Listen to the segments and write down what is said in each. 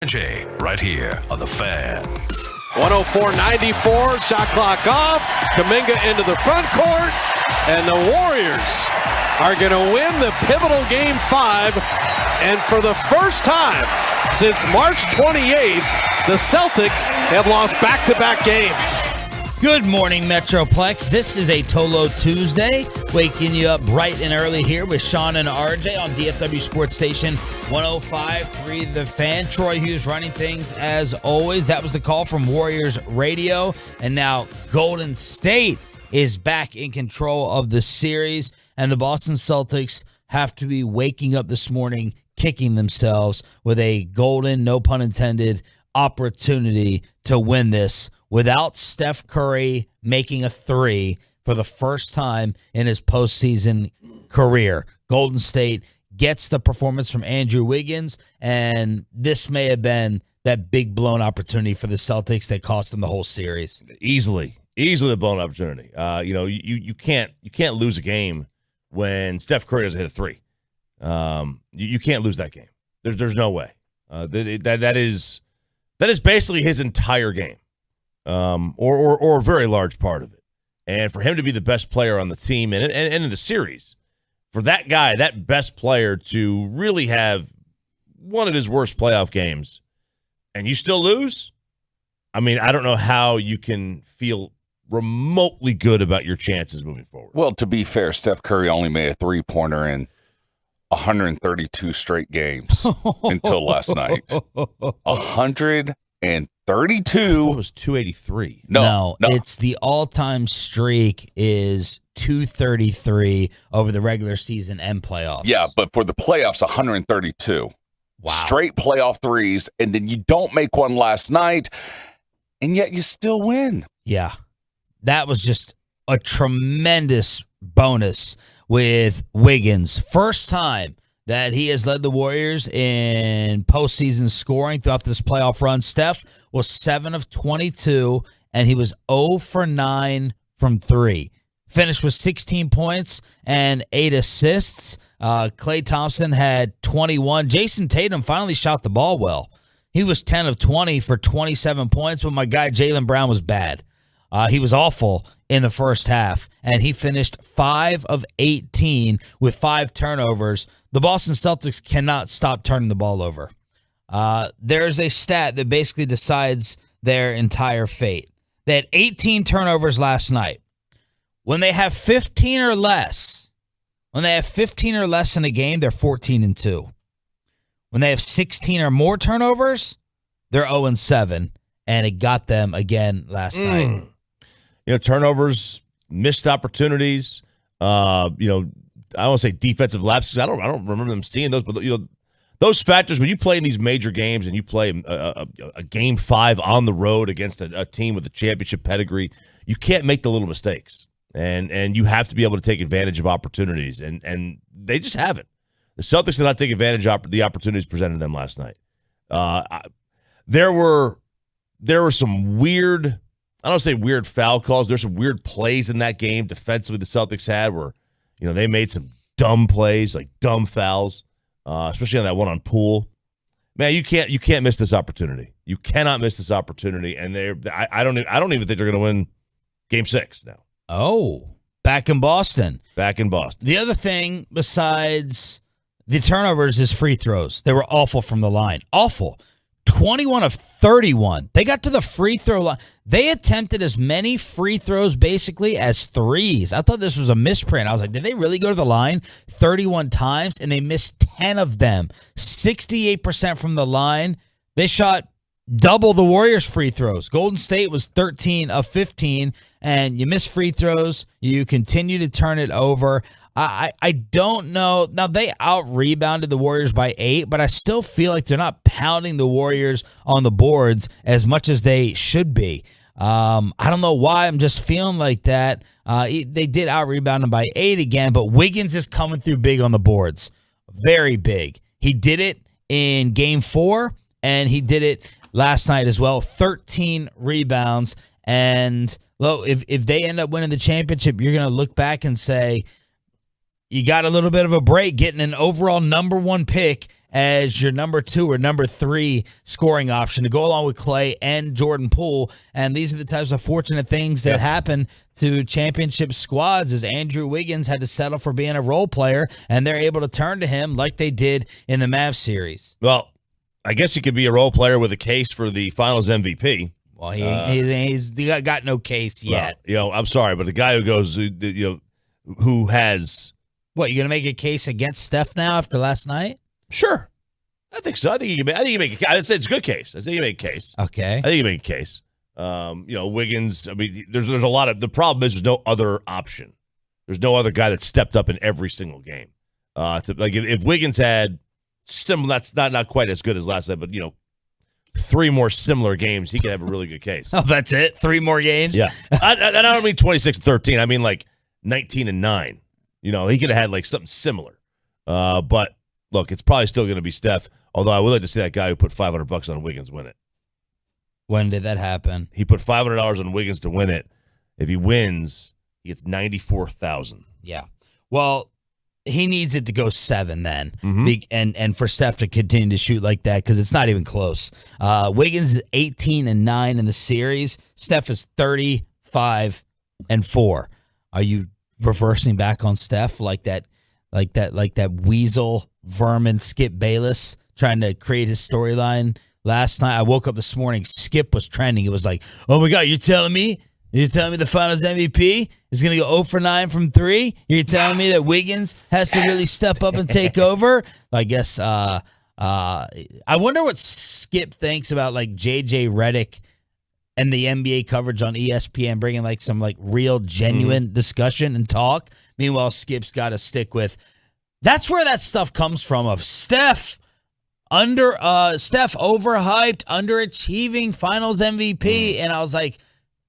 Jay, right here on The Fan. 104-94, shot clock off. Kuminga into the front court, and the Warriors are going to win the pivotal Game 5. And for the first time since March 28th, the Celtics have lost back-to-back games. Good morning, Metroplex. This is a Tolo Tuesday, waking you up bright and early here with Sean and RJ on DFW Sports Station 105.3 The Fan. Troy Hughes running things as always. That was the call from Warriors Radio. And now Golden State is back in control of the series. And the Boston Celtics have to be waking up this morning, kicking themselves with a golden, no pun intended, opportunity to win this without Steph Curry making a three for the first time in his postseason career. Golden State gets the performance from Andrew Wiggins, and this may have been that big blown opportunity for the Celtics that cost them the whole series. Easily a blown opportunity. You can't lose a game when Steph Curry doesn't hit a three. You can't lose that game. There's no way. That is basically his entire game. Or a very large part of it. And for him to be the best player on the team and in the series, for that guy, that best player to really have one of his worst playoff games, and you still lose? I mean, I don't know how you can feel remotely good about your chances moving forward. Well, to be fair, Steph Curry only made a three-pointer in 132 straight games until last night. 132. I thought it was 283. No, it's the all-time streak is 233 over the regular season and playoffs. Yeah, but for the playoffs, 132. Wow. Straight playoff threes, and then you don't make one last night, and yet you still win. Yeah, that was just a tremendous bonus with Wiggins. First time that he has led the Warriors in postseason scoring throughout this playoff run. Steph was 7 of 22, and he was 0 for 9 from 3. Finished with 16 points and 8 assists. Klay Thompson had 21. Jason Tatum finally shot the ball well. He was 10 of 20 for 27 points, but my guy Jaylen Brown was bad. He was awful in the first half, and he finished 5 of 18 with 5 turnovers. The Boston Celtics cannot stop turning the ball over. There's a stat that basically decides their entire fate. They had 18 turnovers last night. When they have 15 or less, in a game, they're 14-2. When they have 16 or more turnovers, they're 0-7, and it got them again last night. Turnovers, missed opportunities, I don't want to say defensive lapses. I don't remember them seeing those, but those factors when you play in these major games and you play a Game 5 on the road against a team with a championship pedigree, you can't make the little mistakes, and you have to be able to take advantage of opportunities, and they just haven't. The Celtics did not take advantage of the opportunities presented to them last night. There were some weird. I don't say weird foul calls. There's some weird plays in that game defensively the Celtics had where, they made some dumb plays, like dumb fouls, especially on that one on Poole. Man, you can't miss this opportunity. You cannot miss this opportunity, and I don't even think they're going to win Game 6 now. Oh, back in Boston. The other thing besides the turnovers is free throws. They were awful from the line. Awful. 21 of 31. They got to the free throw line. They attempted as many free throws basically as threes. I thought this was a misprint. I was like, did they really go to the line 31 times? And they missed 10 of them. 68% from the line. They shot double the Warriors' free throws. Golden State was 13 of 15, and you miss free throws. You continue to turn it over. I don't know. Now, they out-rebounded the Warriors by 8, but I still feel like they're not pounding the Warriors on the boards as much as they should be. I don't know why. I'm just feeling like that. They did out-rebound them by 8 again, but Wiggins is coming through big on the boards. Very big. He did it in Game 4, and he did it last night as well. 13 rebounds. And, well, if they end up winning the championship, you're going to look back and say, you got a little bit of a break getting an overall number 1 pick as your number 2 or number 3 scoring option to go along with Clay and Jordan Poole. And these are the types of fortunate things that happen to championship squads, as Andrew Wiggins had to settle for being a role player, and they're able to turn to him like they did in the Mavs series. Well, I guess he could be a role player with a case for the Finals MVP. Well, he's got no case yet. Well, I'm sorry, but the guy who goes, who has... What, you're going to make a case against Steph now after last night? Sure. I think so. I think you can make a case. I'd say it's a good case. I think you make a case. Okay. I think you make a case. Wiggins, I mean, there's a lot of... The problem is there's no other option. There's no other guy that stepped up in every single game. If Wiggins had similar... That's not quite as good as last night, but, 3 more similar games, he could have a really good case. Oh, that's it? 3 more games? Yeah. I don't mean 26-13. I mean, 19-9. He could have had something similar. But look, it's probably still going to be Steph. Although I would like to see that guy who put $500 on Wiggins win it. When did that happen? He put $500 on Wiggins to win it. If he wins, he gets $94,000. Yeah. Well, he needs it to go 7 then, and for Steph to continue to shoot like that, because it's not even close. Wiggins is 18-9 in the series. Steph is 35-4. Are you reversing back on Steph like that weasel vermin Skip Bayless trying to create his storyline last night? I woke up this morning, Skip was trending. It was like, oh my God, you're telling me the Finals MVP is going to go 0 for 9 from 3? You're telling me that Wiggins has to really step up and take over? I guess I wonder what Skip thinks about J.J. Redick and the NBA coverage on ESPN, bringing some real genuine discussion and talk. Meanwhile, Skip's got to stick with, that's where that stuff comes from, of Steph overhyped, underachieving Finals MVP. And I was like,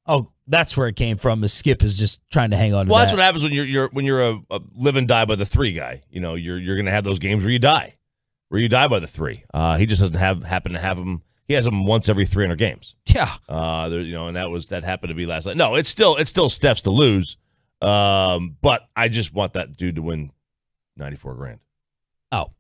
oh, that's where it came from. The Skip is just trying to hang on to that's what happens when you're a live and die by the 3 guy. You're going to have those games where you die by the 3. He just doesn't happen to have them. He has them once every 300 games. Yeah. And that happened to be last night. No, it's still Steph's to lose. But I just want that dude to win $94,000. Oh,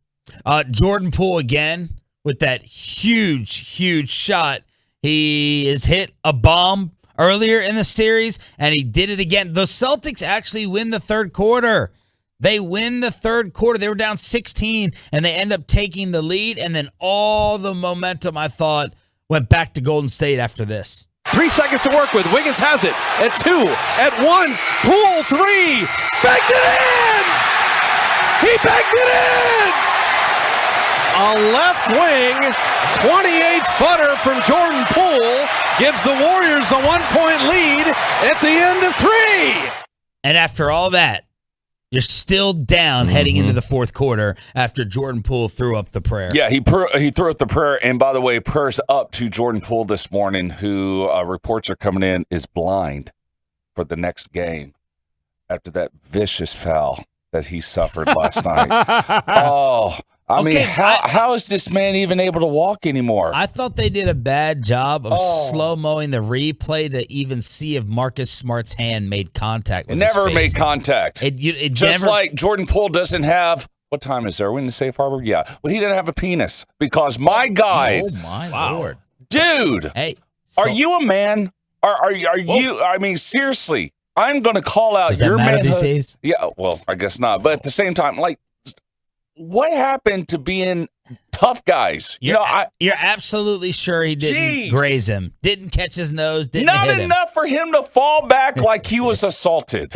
Jordan Poole again with that huge shot. He has hit a bomb earlier in the series, and he did it again. The Celtics actually win the third quarter. They win the third quarter. They were down 16, and they end up taking the lead, and then all the momentum, I thought, went back to Golden State after this. 3 seconds to work with. Wiggins has it at 2, at 1. Poole 3. Backed it in! He backed it in! A left wing 28-footer from Jordan Poole gives the Warriors the 1-point lead at the end of 3. And after all that, you're still down heading into the fourth quarter after Jordan Poole threw up the prayer. Yeah, he threw up the prayer. And by the way, prayers up to Jordan Poole this morning, who reports are coming in is blind for the next game after that vicious foul that he suffered last night. Oh, I mean, how is this man even able to walk anymore? I thought they did a bad job of slow-moing the replay to even see if Marcus Smart's hand made contact with his face. Never made contact. It Just never, like Jordan Poole doesn't have, what time is there? Are we in the safe harbor? Yeah. Well, he didn't have a penis because my guys. Oh, my Lord. Dude. Hey. Are you a man? Are you, I mean, seriously, I'm going to call out your manhood. These days? Yeah, well, I guess not. But at the same time, what happened to being tough guys? You're absolutely sure he didn't graze him, didn't catch his nose, didn't not hit him. enough for him to fall back like he was assaulted.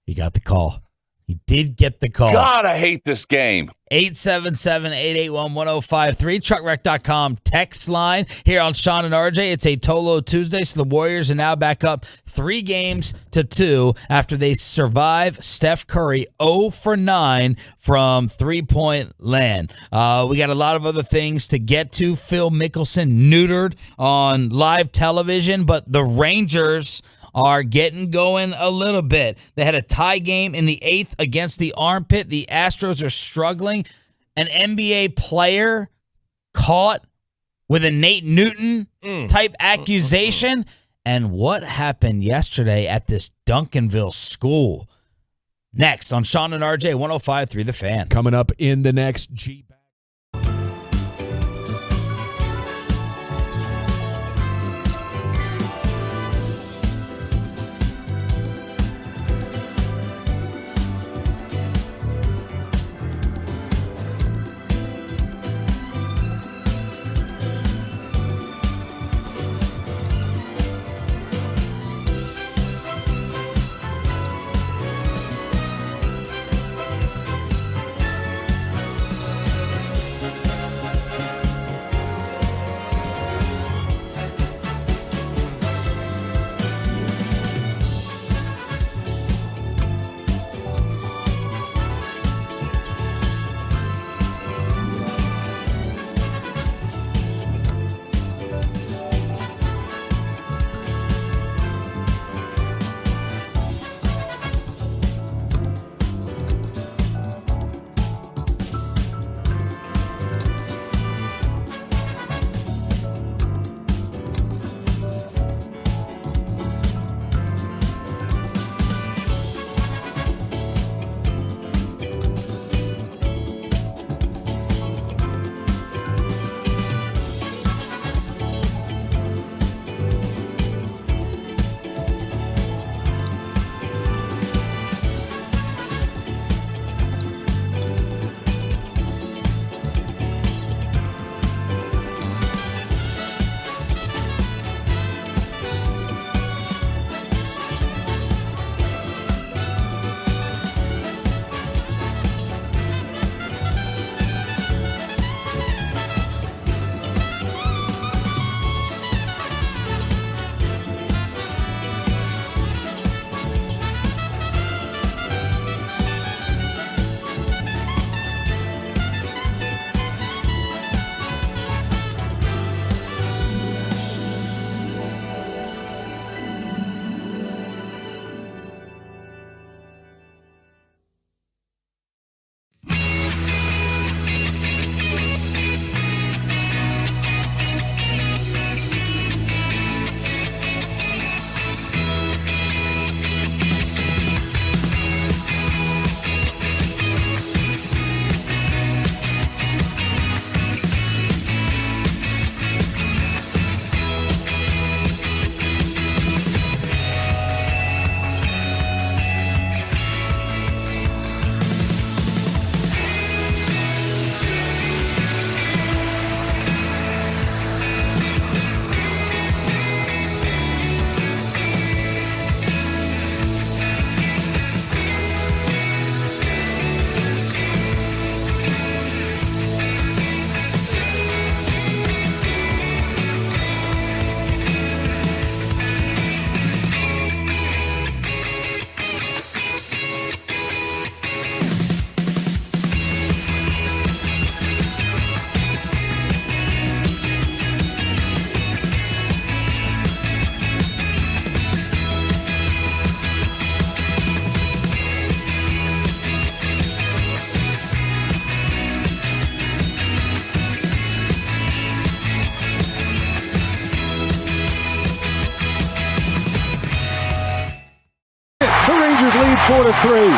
He got the call. He did get the call. God, I hate this game. 877-881-1053, truckwreck.com text line here on Sean and RJ. It's a Tolo Tuesday, so the Warriors are now back up 3-2 after they survive Steph Curry 0 for 9 from three-point land. We got a lot of other things to get to. Phil Mickelson neutered on live television, but the Rangers are getting going a little bit. They had a tie game in the 8th against the Armpit. The Astros are struggling. An NBA player caught with a Nate Newton type accusation. And what happened yesterday at this Duncanville school? Next on Sean and RJ 105.3 The Fan. Coming up in the next G. three.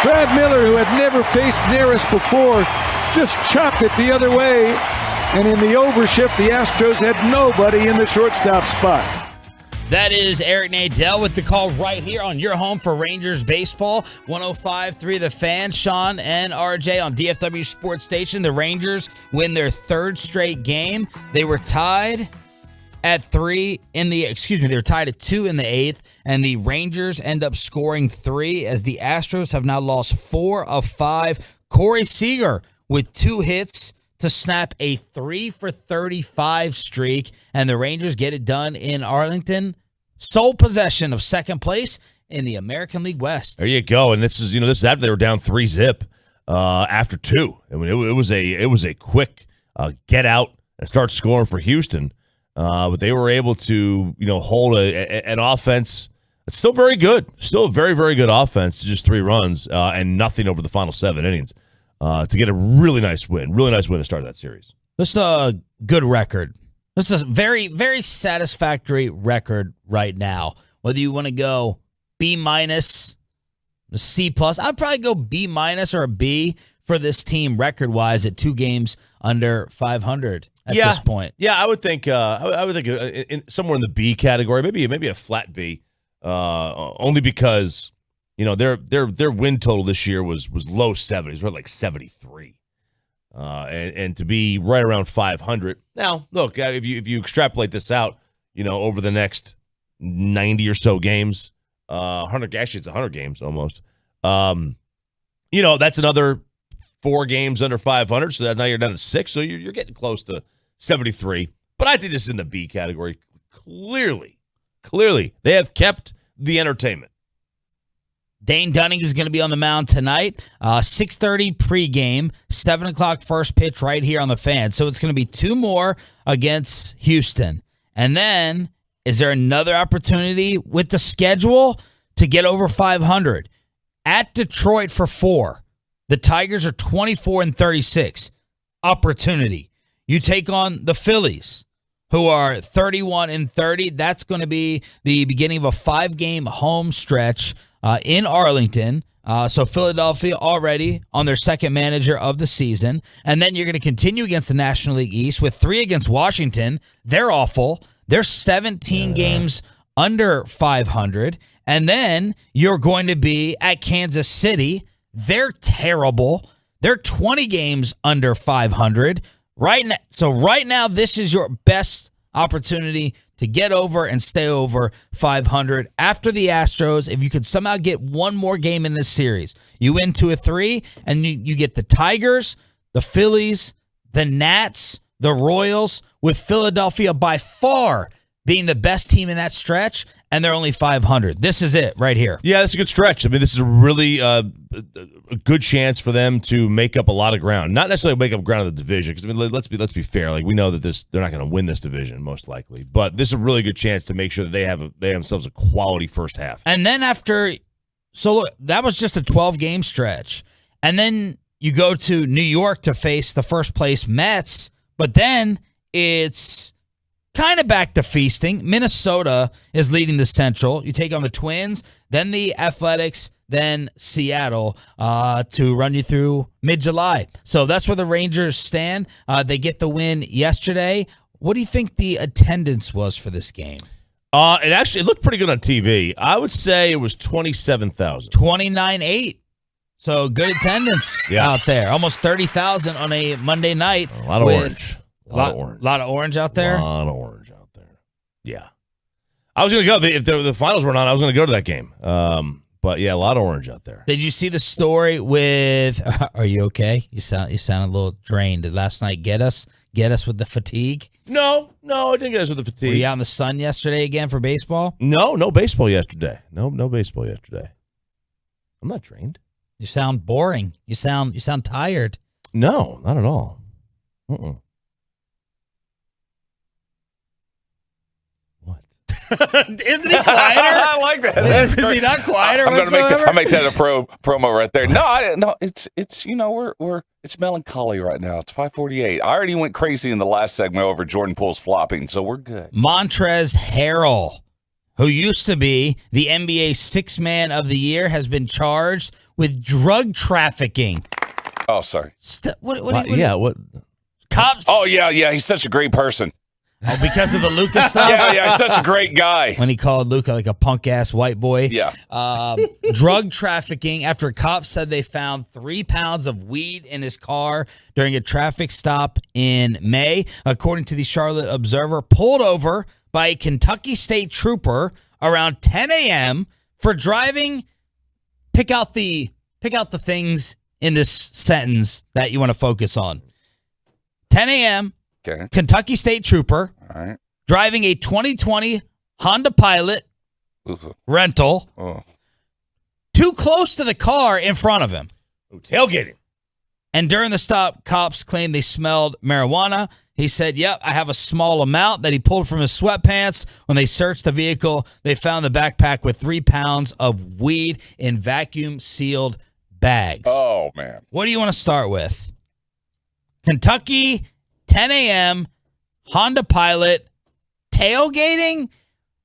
Brad Miller, who had never faced Nearest before, just chopped it the other way. And in the overshift, the Astros had nobody in the shortstop spot. That is Eric Nadell with the call right here on your home for Rangers baseball. 105.3 The Fan. Sean and RJ on DFW Sports Station. The Rangers win their third straight game. They were tied at they were tied at 2 in the 8th, and the Rangers end up scoring 3 as the Astros have now lost 4 of 5. Corey Seager with 2 hits to snap a 3 for 35 streak, and the Rangers get it done in Arlington. Sole possession of second place in the American League West. There you go. And this is after they were down 3-0 after 2. I mean, it was a quick get out and start scoring for Houston. But they were able to, hold an offense that's still very good, still a very, very good offense, just 3 runs and nothing over the final 7 innings to get a really nice win to start that series. This is a good record. This is a very, very satisfactory record right now. Whether you want to go B-, C+, I'd probably go B- or a B for this team record-wise at 2 games under 500 at this point. Yeah, I would think somewhere in the B category, maybe a flat B, only because their win total this year was low 70s, we're like 73, and to be right around 500. Now, look, if you extrapolate this out, over the next 90 or so games, 100 actually it's 100 games almost. That's another 4 games under 500, so now you're down to 6, so you're getting close to 73. But I think this is in the B category. Clearly, they have kept the entertainment. Dane Dunning is going to be on the mound tonight. 6:30 pregame, 7 o'clock first pitch right here on the Fan. So it's going to be 2 more against Houston. And then, is there another opportunity with the schedule to get over 500? At Detroit for 4. The Tigers are 24-36. Opportunity. You take on the Phillies, who are 31-30. That's going to be the beginning of a 5-game home stretch in Arlington. So Philadelphia already on their second manager of the season. And then you're going to continue against the National League East with 3 against Washington. They're awful. They're 17 games under 500. And then you're going to be at Kansas City. They're terrible. They're 20 games under 500. Right now, this is your best opportunity to get over and stay over 500. After the Astros, if you could somehow get one more game in this series, you win 2 of 3, and you get the Tigers, the Phillies, the Nats, the Royals, with Philadelphia by far being the best team in that stretch, and they're only 500. This is it right here. Yeah, that's a good stretch. I mean, this is a really a good chance for them to make up a lot of ground. Not necessarily make up ground in the division, because let's be fair. Like, we know that they're not going to win this division most likely, but this is a really good chance to make sure that they have themselves a quality first half. And then look, that was just a 12-game stretch, and then you go to New York to face the first place Mets, but then it's kind of back to feasting. Minnesota is leading the Central. You take on the Twins, then the Athletics, then Seattle to run you through mid-July. So that's where the Rangers stand. They get the win yesterday. What do you think the attendance was for this game? It looked pretty good on TV. I would say it was 27,000. 29,800. So good attendance out there. Almost 30,000 on a Monday night. A lot of orange. A lot of orange out there? A lot of orange out there. Yeah. I was going to go. If the finals were on, I was going to go to that game. But, yeah, a lot of orange out there. Did you see the story with – are you okay? You sound a little drained. Did last night get us with the fatigue? No, I didn't get us with the fatigue. Were you out in the sun yesterday again for baseball? No baseball yesterday. No baseball yesterday. I'm not drained. You sound boring. You sound tired. No, not at all. Isn't he quieter? I like that. That's Is he not quieter? I'm gonna make that a promo right there. No, it's it's melancholy right now. It's 5:48. I already went crazy in the last segment over Jordan Poole's flopping, so we're good. Montrezl Harrell, who used to be the NBA Sixth Man of the Year, has been charged with drug trafficking. Oh, sorry. What? Cops. Oh, yeah. He's such a great person. Oh, because of the Luca stuff? Yeah. He's such a great guy. When he called Luca like a punk-ass white boy. Yeah. Drug trafficking after cops said they found 3 pounds of weed in his car during a traffic stop in May. According to the Charlotte Observer, pulled over by a Kentucky State Trooper around 10 a.m. for driving. Pick out the things in this sentence that you want to focus on. 10 a.m., Okay. Kentucky State Trooper, All right. driving a 2020 Honda Pilot Ooh. rental, Oh. too close to the car in front of him. Tailgating. And during the stop, cops claimed they smelled marijuana. He said, yep, I have a small amount that he pulled from his sweatpants. When they searched the vehicle, they found the backpack with 3 pounds of weed in vacuum-sealed bags. Oh, man. What do you want to start with? Kentucky, 10 a.m., Honda Pilot, tailgating?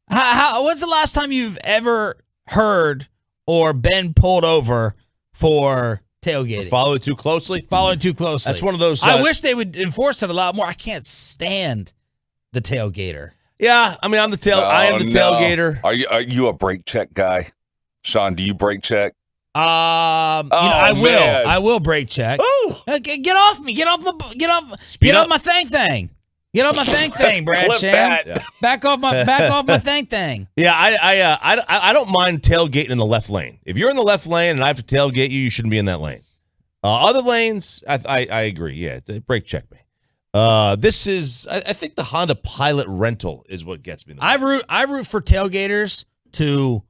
When's the last time you've ever heard or been pulled over for tailgating? Follow it too closely. Following too closely. That's one of those. I wish they would enforce it a lot more. I can't stand the tailgater. Yeah, I mean, I am the tailgater. Are you a brake check guy? Sean, do you brake check? I will. man. I will brake check. Oh. Get off me. Get off my thing. Get off my thing, Brad Clip Sham. that. Yeah. Back off my thing. Yeah, I don't mind tailgating in the left lane. If you're in the left lane and I have to tailgate you, you shouldn't be in that lane. Other lanes, I agree. Yeah, brake check me. This is, I think the Honda Pilot rental is what gets me. I root for tailgaters to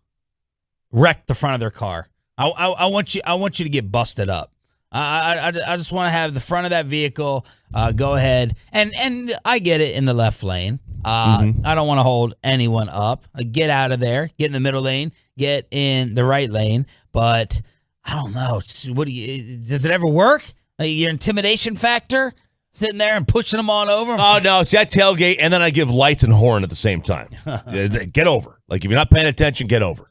wreck the front of their car. I want you to get busted up. I just want to have the front of that vehicle go ahead, and I get it in the left lane. I don't want to hold anyone up. Get out of there. Get in the middle lane. Get in the right lane. But I don't know. Does it ever work? Like your intimidation factor, sitting there and pushing them on over. Oh no! See, I tailgate and then I give lights and horn at the same time. Get over. Like if you're not paying attention, get over.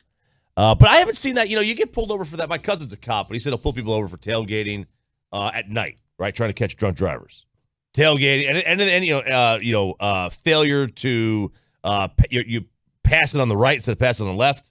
But I haven't seen that. You get pulled over for that. My cousin's a cop, but he said he'll pull people over for tailgating at night, right? Trying to catch drunk drivers. Tailgating and failure to you pass it on the right instead of passing on the left.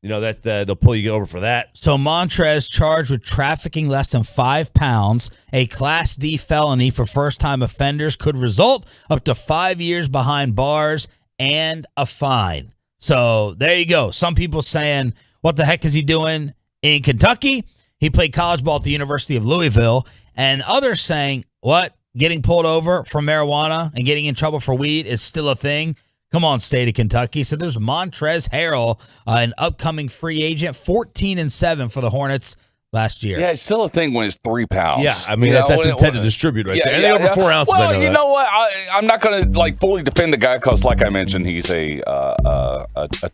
That they'll pull you over for that. So Montrez charged with trafficking less than 5 pounds, a Class D felony for first-time offenders, could result up to 5 years behind bars and a fine. So there you go. Some people saying, what the heck is he doing in Kentucky? He played college ball at the University of Louisville. And others saying, what? Getting pulled over for marijuana and getting in trouble for weed is still a thing? Come on, state of Kentucky. So there's Montrezl Harrell, an upcoming free agent, 14-7 for the Hornets last year. Yeah, it's still a thing when it's 3 pounds. Yeah, I mean, that's intent to distribute right there. Anything over 4 ounces, well, I know you that. know what? I'm not going to fully defend the guy because, like I mentioned, he's a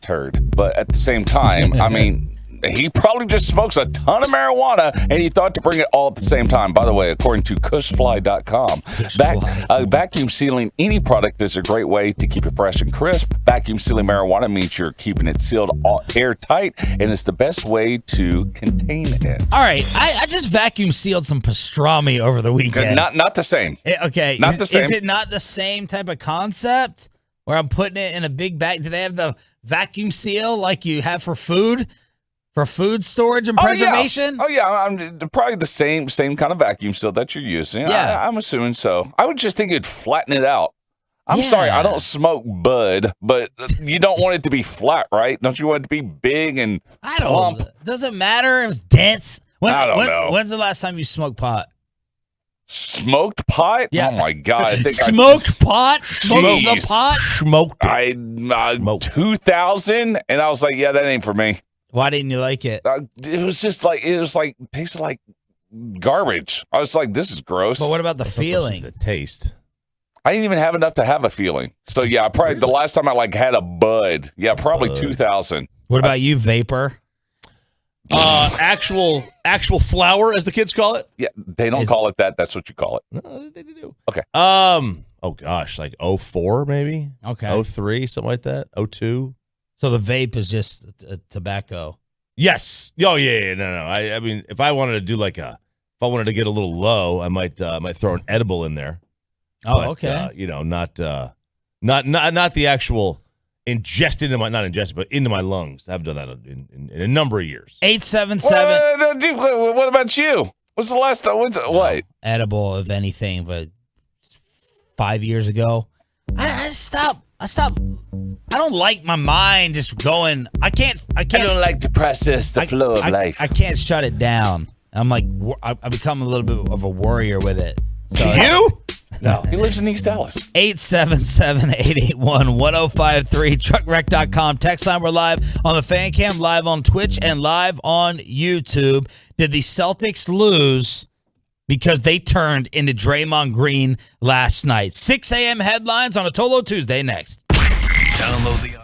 turd. But at the same time, I mean, he probably just smokes a ton of marijuana, and he thought to bring it all at the same time. By the way, according to Cushfly.com, vacuum sealing any product is a great way to keep it fresh and crisp. Vacuum sealing marijuana means you're keeping it sealed airtight, and it's the best way to contain it. All right, I just vacuum sealed some pastrami over the weekend. Not the same. Okay, Not the same. Is it not the same type of concept where I'm putting it in a big bag? Do they have the vacuum seal like you have for food? For food storage and preservation? Oh, yeah. I'm probably the same kind of vacuum seal that you're using. Yeah. I'm assuming so. I would just think it'd flatten it out. I'm sorry, I don't smoke bud, but you don't want it to be flat, right? Don't you want it to be big and plump? Does it matter if it's dense? I don't know. When's the last time you smoked pot? Smoked pot? Yeah. Oh, my God. I think Smoked pot? Smoked the Jeez. pot? Smoked it. 2000, and I was like, yeah, that ain't for me. Why didn't you like it? It was tasted like garbage. I was like, this is gross. But what about the feeling? The taste. I didn't even have enough to have a feeling. So yeah, probably the last time I had a bud. Yeah, probably 2000. What about you, vapor? Actual flower, as the kids call it. Yeah, they don't call it that. That's what you call it. No, they do. Okay. Oh gosh, like 04 maybe. Okay. 03, something like that. 02. So the vape is just tobacco. Yes. Oh yeah. No. I mean, if I wanted to do if I wanted to get a little low, I might throw an edible in there. Oh, But, okay. Not the actual ingest into into my lungs. I've done that in a number of years. 877 What about you? What's the last time? What? edible, if anything, but 5 years ago, I stopped. I don't like my mind just going. I can't. I don't like to process the flow of life. I can't shut it down. I'm like, I become a little bit of a warrior with it. So You? No, he lives in East Dallas. 877-881-1053, truckwreck.com. Text line, we're live on the Fan Cam, live on Twitch, and live on YouTube. Did the Celtics lose because they turned into Draymond Green last night? 6 a.m. headlines on a Tolo Tuesday next. Download the Odyssey.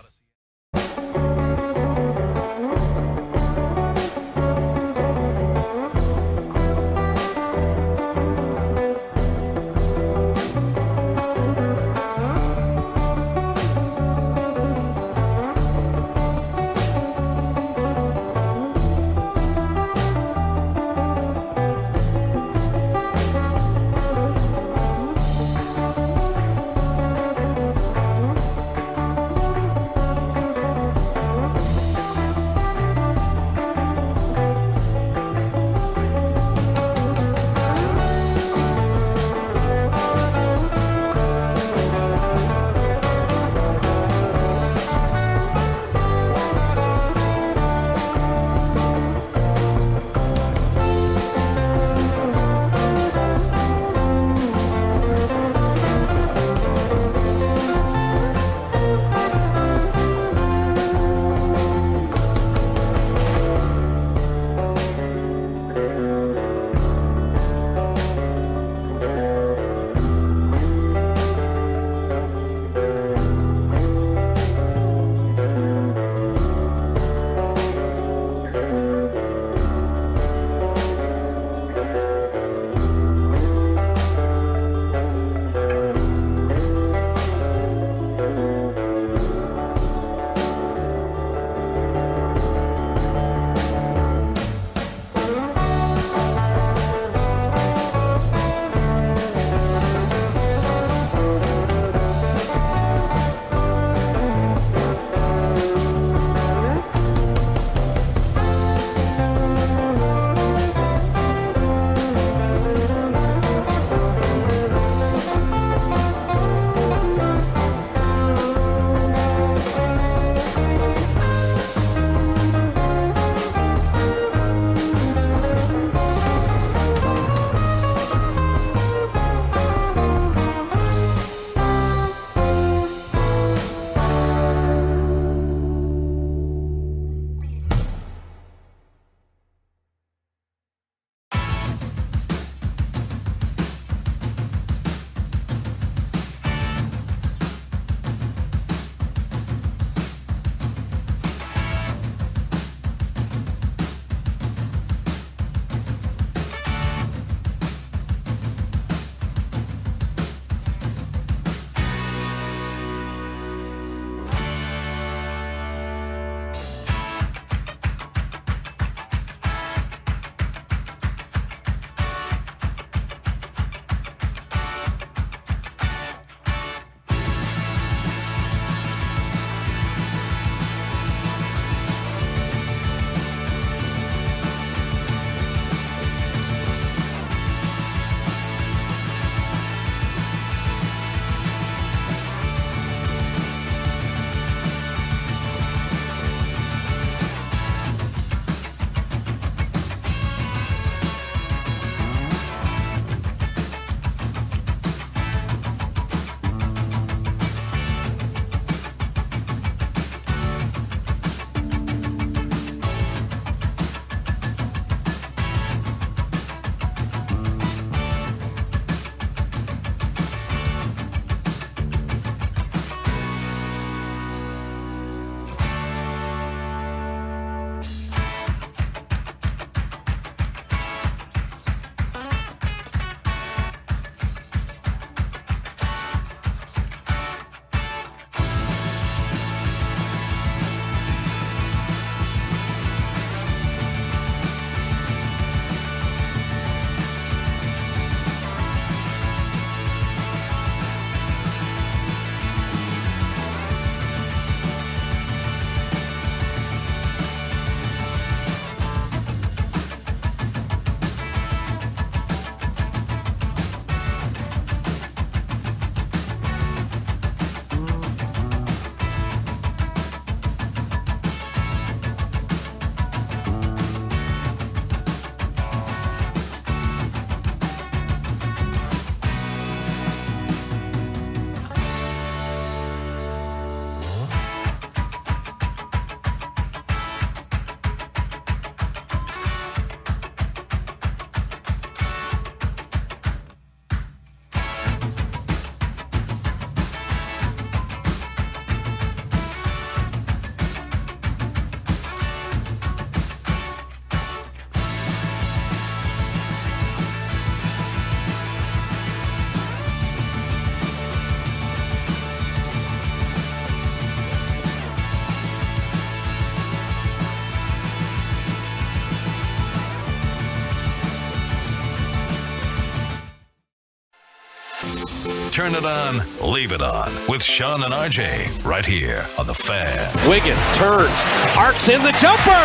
Turn it on, leave it on with Sean and RJ right here on The Fan. Wiggins turns, arcs in the jumper.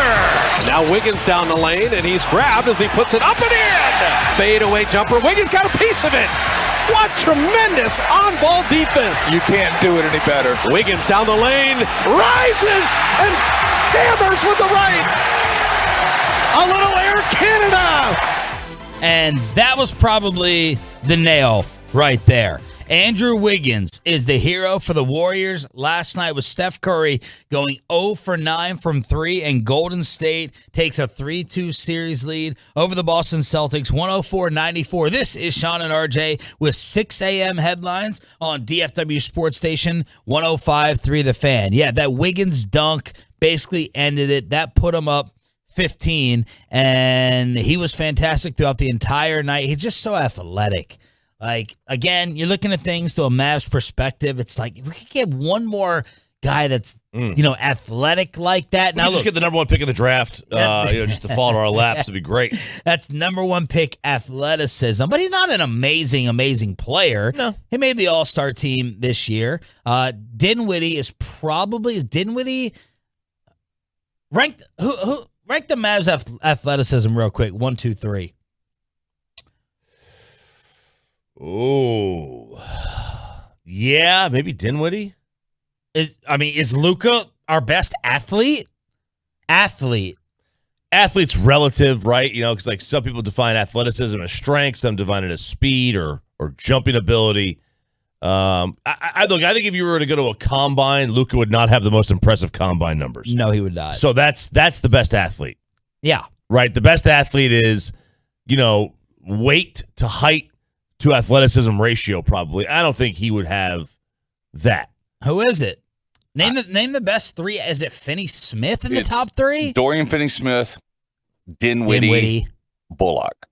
Now Wiggins down the lane, and he's grabbed as he puts it up and in. Fade away jumper. Wiggins got a piece of it. What tremendous on-ball defense. You can't do it any better. Wiggins down the lane, rises and hammers with the right. A little Air Canada. And that was probably the nail right there. Andrew Wiggins is the hero for the Warriors last night with Steph Curry going 0 for 9 from 3, and Golden State takes a 3-2 series lead over the Boston Celtics, 104-94. This is Sean and RJ with 6 a.m. headlines on DFW Sports Station 105.3 The Fan. Yeah, that Wiggins dunk basically ended it. That put him up 15, and he was fantastic throughout the entire night. He's just so athletic. Like, again, you're looking at things to a Mavs perspective. It's like, if we could get one more guy that's, athletic like that. Now, just get the number 1 pick in the draft, just to fall into our laps. It'd be great. That's number 1 pick athleticism. But he's not an amazing player. No. He made the All-Star team this year. Dinwiddie is probably, rank the Mavs athleticism real quick. 1, 2, 3. Oh, yeah, maybe Dinwiddie. Is Luka our best athlete? Athlete's relative, right? Because like some people define athleticism as strength, some define it as speed or jumping ability. I think if you were to go to a combine, Luka would not have the most impressive combine numbers. No, he would not. So that's the best athlete. Yeah, right. The best athlete is, weight to height to athleticism ratio. Probably, I don't think he would have that. Who is it? Name the best 3. Is it Finney-Smith in the top 3? Dorian Finney-Smith, Dinwiddie, Bullock.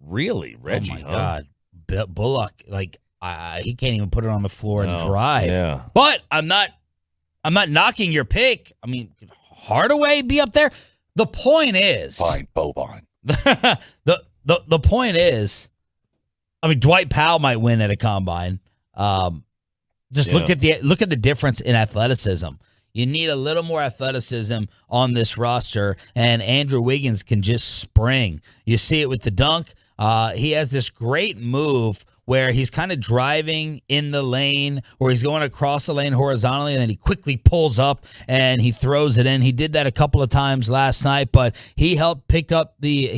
Really, Reggie? Oh my God, Bullock! Like he can't even put it on the floor and drive. Yeah. But I'm not knocking your pick. I mean, Hardaway be up there. The point is, Fine, Boban. the point is, Dwight Powell might win at a combine. Look at the difference in athleticism. You need a little more athleticism on this roster, and Andrew Wiggins can just spring. You see it with the dunk. He has this great move where he's kind of driving in the lane, or he's going across the lane horizontally, and then he quickly pulls up and he throws it in. He did that a couple of times last night, but he picked up the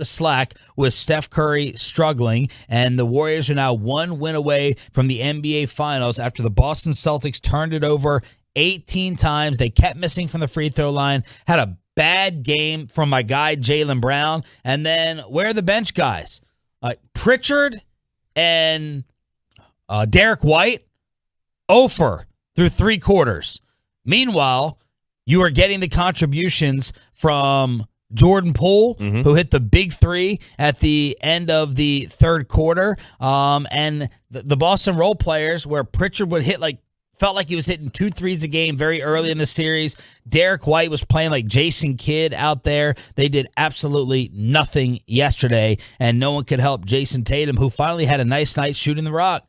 slack with Steph Curry struggling, and the Warriors are now 1 win away from the NBA Finals after the Boston Celtics turned it over 18 times. They kept missing from the free throw line, had a bad game from my guy Jaylen Brown, and then where are the bench guys? Pritchard and Derek White, 0 through 3 quarters. Meanwhile, you are getting the contributions from Jordan Poole, who hit the big 3 at the end of the third quarter, and the Boston role players where Pritchard would hit felt like he was hitting 2 threes a game very early in the series. Derek White was playing like Jason Kidd out there. They did absolutely nothing yesterday, and no one could help Jason Tatum, who finally had a nice night shooting the rock.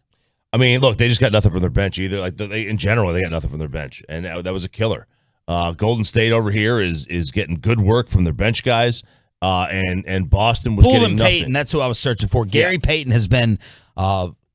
Look, they just got nothing from their bench either. In general, they got nothing from their bench, and that was a killer. Golden State over here is getting good work from their bench guys, and Boston was Poole getting and nothing. Payton, that's who I was searching for. Gary Payton has been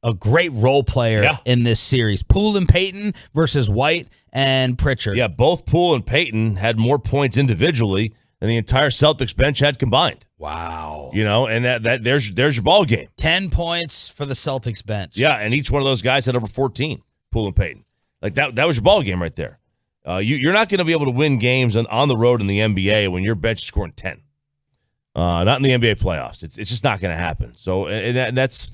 a great role player in this series. Poole and Payton versus White and Pritchard. Yeah, both Poole and Payton had more points individually than the entire Celtics bench had combined. Wow. And that there's your ball game. 10 points for the Celtics bench. Yeah, and each one of those guys had over 14, Poole and Payton. That was your ball game right there. You're not going to be able to win games on the road in the NBA when your bench is scoring 10. Not in the NBA playoffs. It's just not going to happen. So, and that's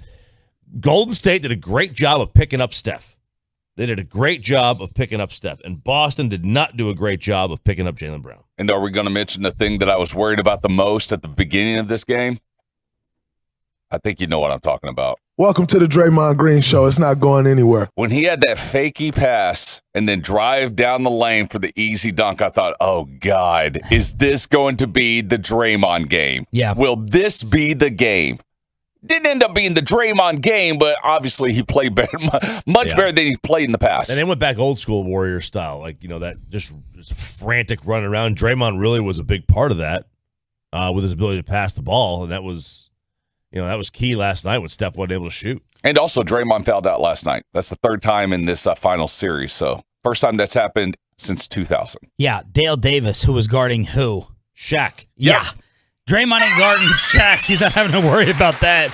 Golden State did a great job of picking up Steph. They did a great job of picking up Steph. And Boston did not do a great job of picking up Jaylen Brown. And are we going to mention the thing that I was worried about the most at the beginning of this game? I think you know what I'm talking about. Welcome to the Draymond Green Show. It's not going anywhere. When he had that fakey pass and then drive down the lane for the easy dunk, I thought, oh, God, is this going to be the Draymond game? Yeah. Will this be the game? Didn't end up being the Draymond game, but obviously he played better, much better than he played in the past. And they went back old school Warrior style, like, that just frantic running around. Draymond really was a big part of that with his ability to pass the ball, and that was key last night when Steph wasn't able to shoot. And also, Draymond fouled out last night. That's the third time in this final series. So first time that's happened since 2000. Yeah, Dale Davis, who was guarding who? Shaq. Yeah. Draymond ain't guarding Shaq. He's not having to worry about that.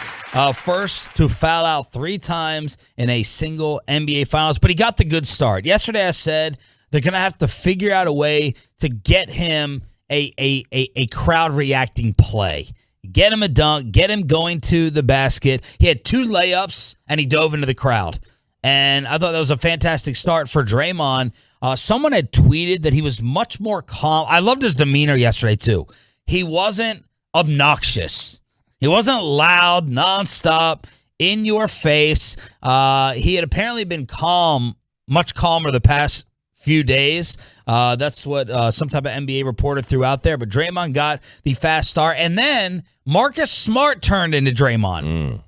First to foul out 3 times in a single NBA Finals, but he got the good start. Yesterday I said they're going to have to figure out a way to get him a crowd reacting play. Get him a dunk, get him going to the basket. He had 2 layups, and he dove into the crowd. And I thought that was a fantastic start for Draymond. Someone had tweeted that he was much more calm. I loved his demeanor yesterday, too. He wasn't obnoxious. He wasn't loud, nonstop, in your face. He had apparently been calm, much calmer the past few days. That's what some type of NBA reporter threw out there. But Draymond got the fast start. And then Marcus Smart turned into Draymond.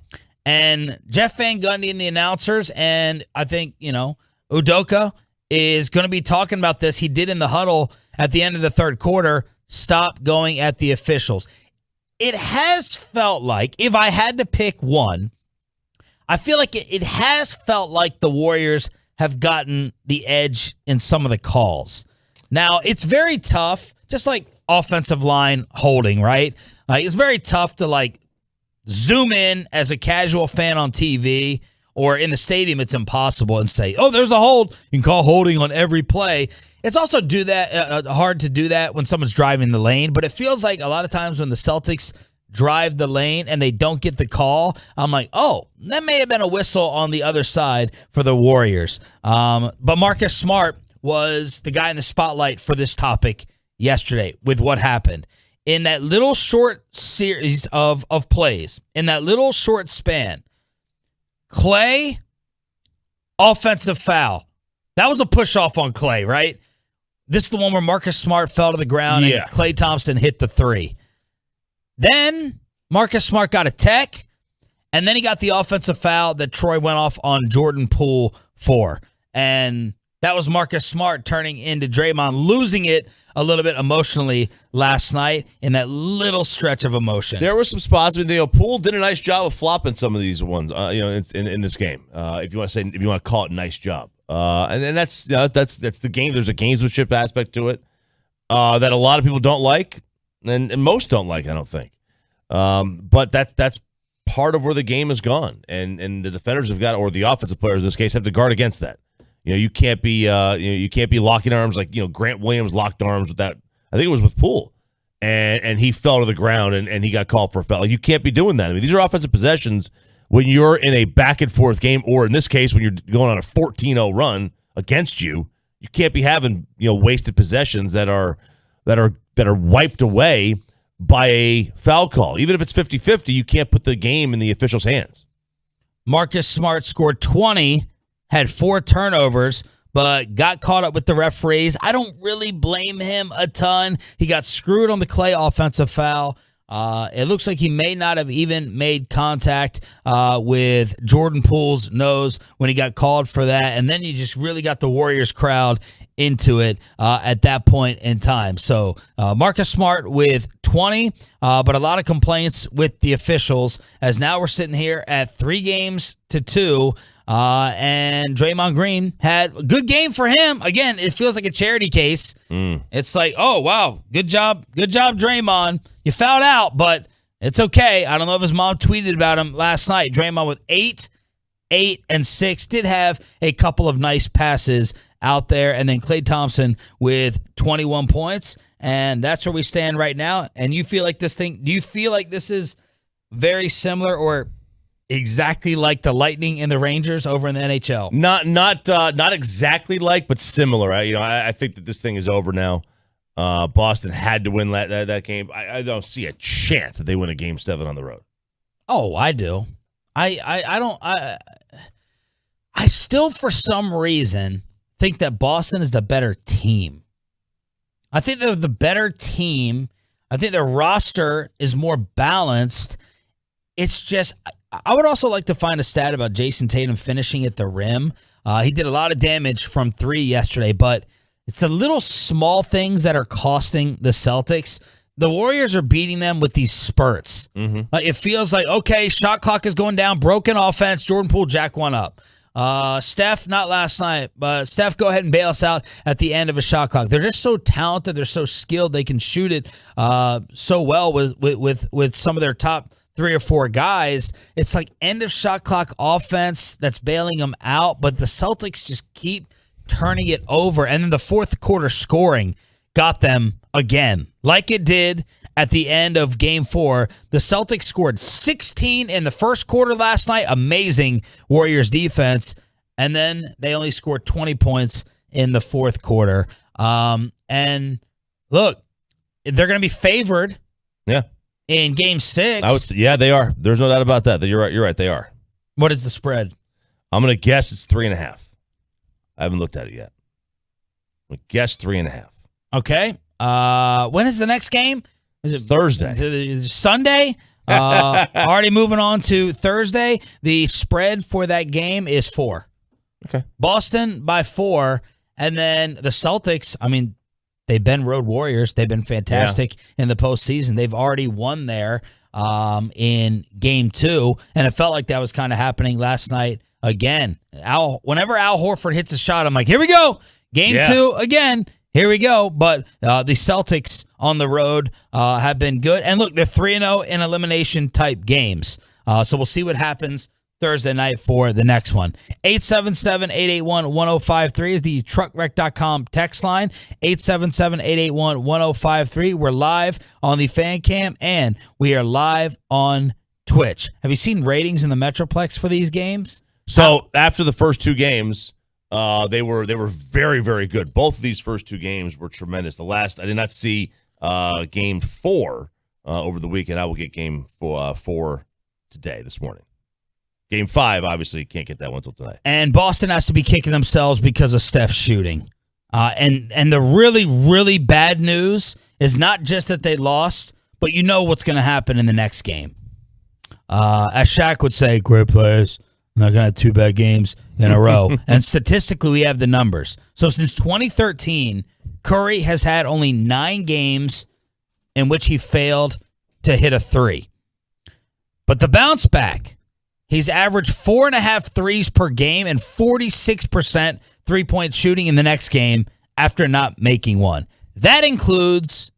And Jeff Van Gundy and the announcers, and I think, Udoka is going to be talking about this. He did in the huddle at the end of the third quarter. Stop going at the officials. It has felt like, if I had to pick one, I feel like it has felt like the Warriors have gotten the edge in some of the calls. Now, it's very tough, just like offensive line holding, right? It's very tough to, zoom in as a casual fan on TV or in the stadium. It's impossible and say, oh, there's a hold. You can call holding on every play. It's also hard to do that when someone's driving the lane, but it feels like a lot of times when the Celtics drive the lane and they don't get the call, I'm like, oh, that may have been a whistle on the other side for the Warriors. But Marcus Smart was the guy in the spotlight for this topic yesterday with what happened. In that little short series of plays, in that little short span, Klay, offensive foul. That was a push-off on Klay, right? This is the one where Marcus Smart fell to the ground and Klay Thompson hit the 3. Then Marcus Smart got a tech, and then he got the offensive foul that Troy went off on Jordan Poole for. And that was Marcus Smart turning into Draymond, losing it a little bit emotionally last night in that little stretch of emotion. There were some spots. Poole did a nice job of flopping some of these ones, in this game. If you want to call it a nice job. And that's the game. There's a gamesmanship aspect to it that a lot of people don't like, and most don't like, I don't think. But that's part of where the game has gone, and the defenders have got, or the offensive players in this case, have to guard against that. You can't be locking arms like Grant Williams locked arms with that. I think it was with Poole, and he fell to the ground and he got called for a foul. You can't be doing that. These are offensive possessions. When you're in a back and forth game, or in this case, when you're going on a 14-0 run against you can't be having wasted possessions that are wiped away by a foul call. Even if it's 50-50, you can't put the game in the officials' hands. Marcus Smart scored 20, had 4 turnovers, but got caught up with the referees. I don't really blame him a ton. He got screwed on the Klay offensive foul. It looks like he may not have even made contact with Jordan Poole's nose when he got called for that. And then you just really got the Warriors crowd into it at that point in time. So Marcus Smart with 20, but a lot of complaints with the officials, as now we're sitting here at 3-2. And Draymond Green had a good game for him. Again, it feels like a charity case. It's like, oh, wow, good job, Draymond. You fouled out, but it's okay. I don't know if his mom tweeted about him last night. Draymond with 8, and 6, did have a couple of nice passes out there. And then Klay Thompson with 21 points. And that's where we stand right now. And you feel like do you feel like this is very similar or exactly like the Lightning and the Rangers over in the NHL? Not exactly like, but similar. I think that this thing is over now. Boston had to win that game. I don't see a chance that they win a Game 7 on the road. Oh, I do. I still, for some reason, think that Boston is the better team. I think they're the better team. I think their roster is more balanced. it's just, I would also like to find a stat about Jason Tatum finishing at the rim. He did a lot of damage from 3 yesterday, but it's the little small things that are costing the Celtics. The Warriors are beating them with these spurts. It feels like, okay, shot clock is going down, broken offense, Jordan Poole jack one up. Steph, not last night, but Steph, go ahead and bail us out at the end of a shot clock. They're just so talented. They're so skilled. They can shoot it so well with some of their top 3 or 4 guys. It's like end of shot clock offense that's bailing them out, but the Celtics just keep turning it over. And then the fourth quarter scoring got them again, like it did at the end of Game 4. The Celtics scored 16 in the first quarter last night. Amazing Warriors defense. And then they only scored 20 points in the fourth quarter. And look, they're going to be favored in Game 6. They are. There's no doubt about that. You're right. They are. What is the spread? I'm going to guess it's 3.5. I haven't looked at it yet. I'm going to guess 3.5. Okay. When is the next game? Is it Thursday? Sunday? Already moving on to Thursday. The spread for that game is 4. Okay. Boston by 4. And then the Celtics, I mean, they've been road warriors. They've been fantastic in the postseason. They've already won there in Game 2. And it felt like that was kind of happening last night again. Whenever Al Horford hits a shot, I'm like, here we go. Game 2 again. Here we go. But the Celtics on the road have been good. And look, they're 3-0 in elimination type games. So we'll see what happens Thursday night for the next one. 877-881-1053 is the truckwreck.com text line. 877-881-1053. We're live on the Fan Cam, and we are live on Twitch. Have you seen ratings in the Metroplex for these games? So after the first 2 games, they were very, very good. Both of these first 2 games were tremendous. The last, I did not see Game 4 over the weekend. I will get Game 4 today, this morning. Game 5, obviously, can't get that one until tonight. And Boston has to be kicking themselves because of Steph's shooting. And the really, really bad news is not just that they lost, but you know what's going to happen in the next game. As Shaq would say, great players. I'm not going to have 2 bad games in a row. And statistically, we have the numbers. So since 2013, Curry has had only 9 games in which he failed to hit a 3. But the bounce back, he's averaged 4.5 threes per game and 46% three-point shooting in the next game after not making one. That includes,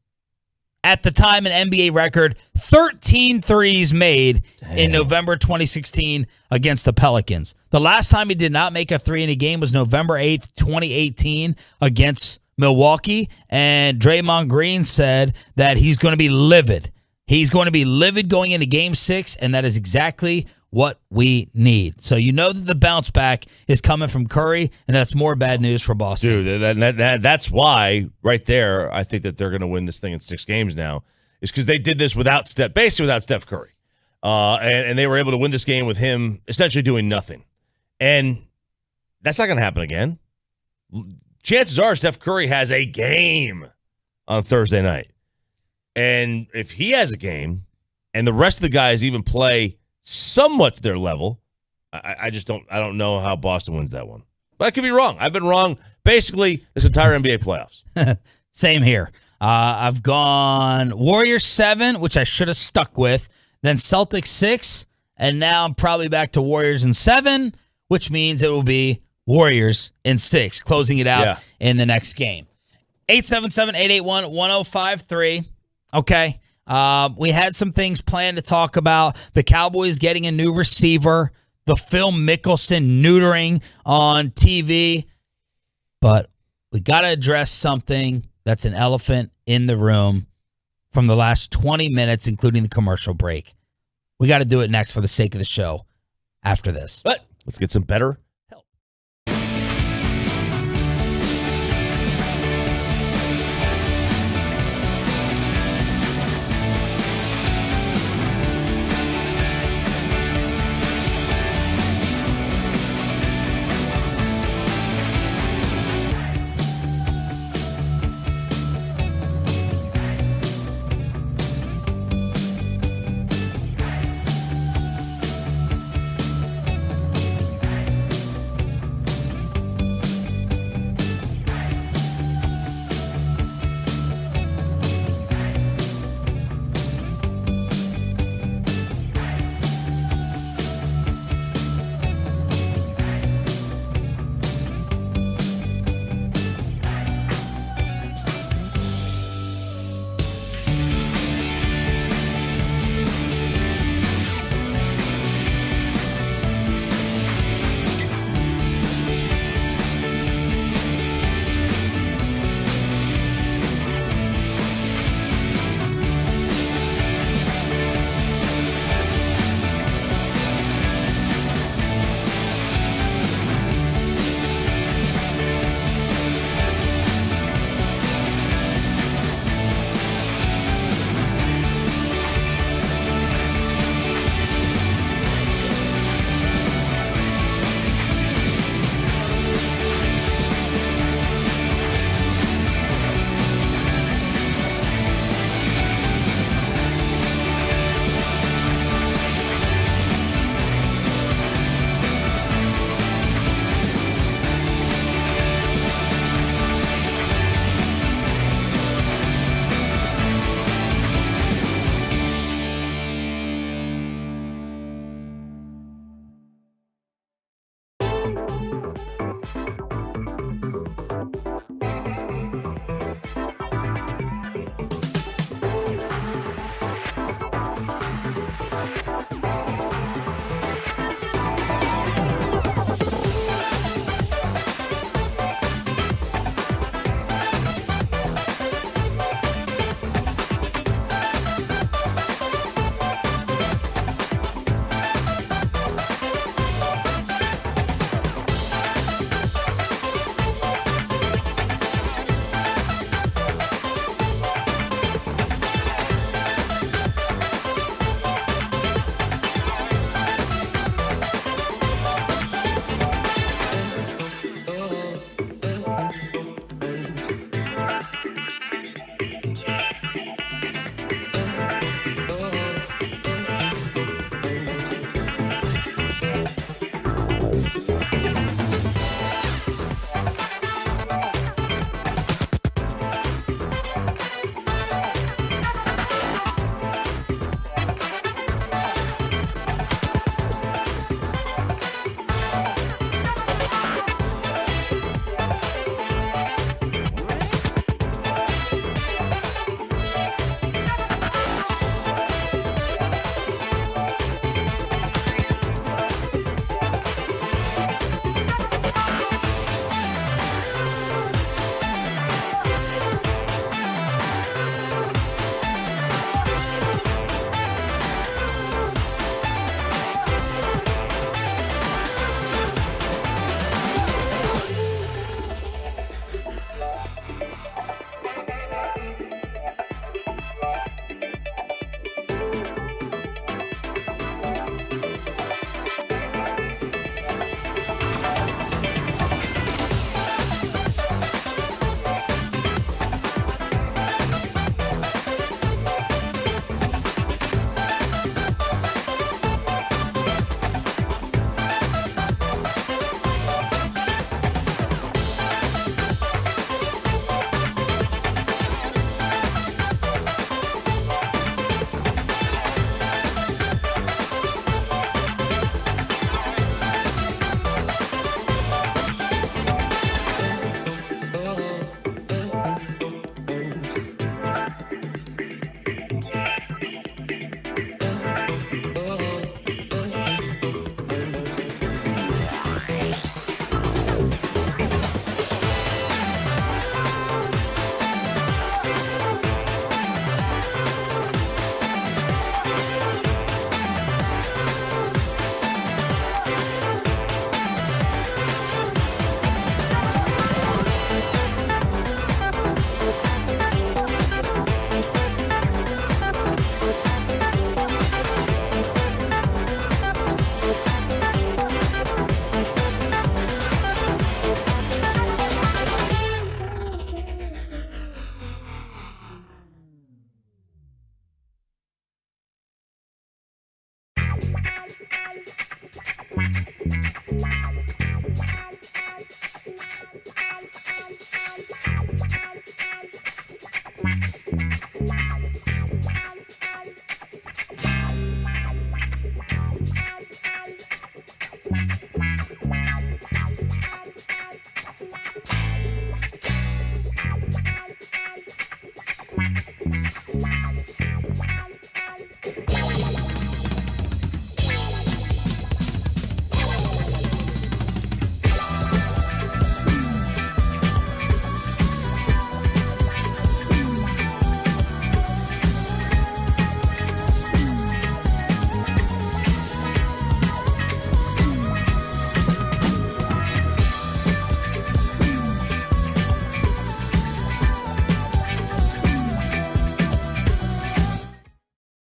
at the time, an NBA record, 13 threes made in November 2016 against the Pelicans. The last time he did not make a 3 in a game was November 8th, 2018 against Milwaukee, and Draymond Green said that he's going to be livid. He's going to be livid going into Game 6, and that is exactly what we need. So you know that the bounce back is coming from Curry, and that's more bad news for Boston. Dude, that's why right there I think that they're going to win this thing in 6 games now, is because they did this basically without Steph Curry. And they were able to win this game with him essentially doing nothing. And that's not going to happen again. Chances are Steph Curry has a game on Thursday night. And if he has a game and the rest of the guys even play somewhat to their level, I don't know how Boston wins that one. But I could be wrong. I've been wrong basically this entire NBA playoffs. Same here. I've gone Warriors 7, which I should have stuck with, then Celtics 6, and now I'm probably back to Warriors in 7, which means it will be Warriors in 6, closing it out in the next game. 877-881-1053. Okay. We had some things planned to talk about. The Cowboys getting a new receiver, the Phil Mickelson neutering on TV. But we got to address something that's an elephant in the room from the last 20 minutes, including the commercial break. We got to do it next for the sake of the show after this. But let's get some better help.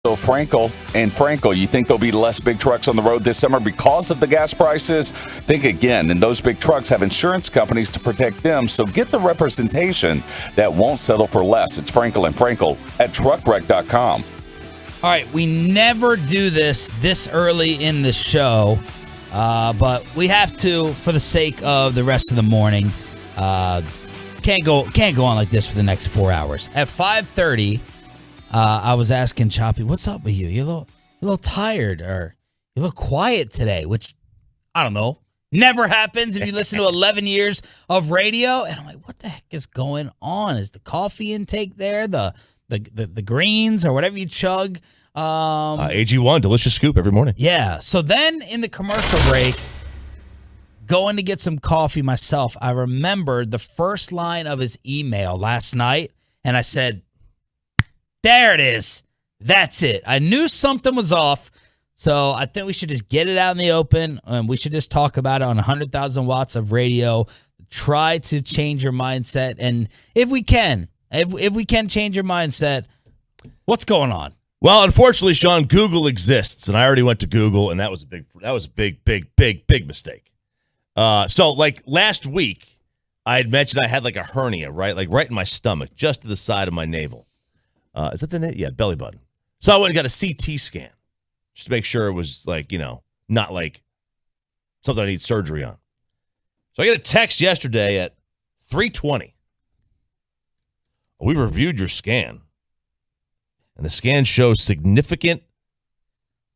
So Frankel, you think there'll be less big trucks on the road this summer because of the gas prices? Think again, and those big trucks have insurance companies to protect them, so get the representation that won't settle for less. It's Frankel and Frankel at truckwreck.com. All right, we never do this early in the show, but we have to for the sake of the rest of the morning. Can't go on like this for the next 4 hours. At 5:30, I was asking Choppy, "What's up with you? You're a little tired, or you look quiet today," which I don't know. Never happens if you listen to 11 years of radio. And I'm like, "What the heck is going on? Is the coffee intake there? The greens or whatever you chug?" AG1, delicious scoop every morning. Yeah. So then in the commercial break, going to get some coffee myself, I remembered the first line of his email last night, and I said, there it is. That's it. I knew something was off, so I think we should just get it out in the open, and we should just talk about it on 100,000 watts of radio. Try to change your mindset, and if we can change your mindset, what's going on? Well, unfortunately, Sean, Google exists, and I already went to Google, and that was a big mistake. So like last week, I had mentioned I had like a hernia, right? Like right in my stomach, just to the side of my navel. Is that the name? Yeah, belly button. So I went and got a CT scan just to make sure it was like, not like something I need surgery on. So I got a text yesterday at 3:20. We reviewed your scan, and the scan shows significant,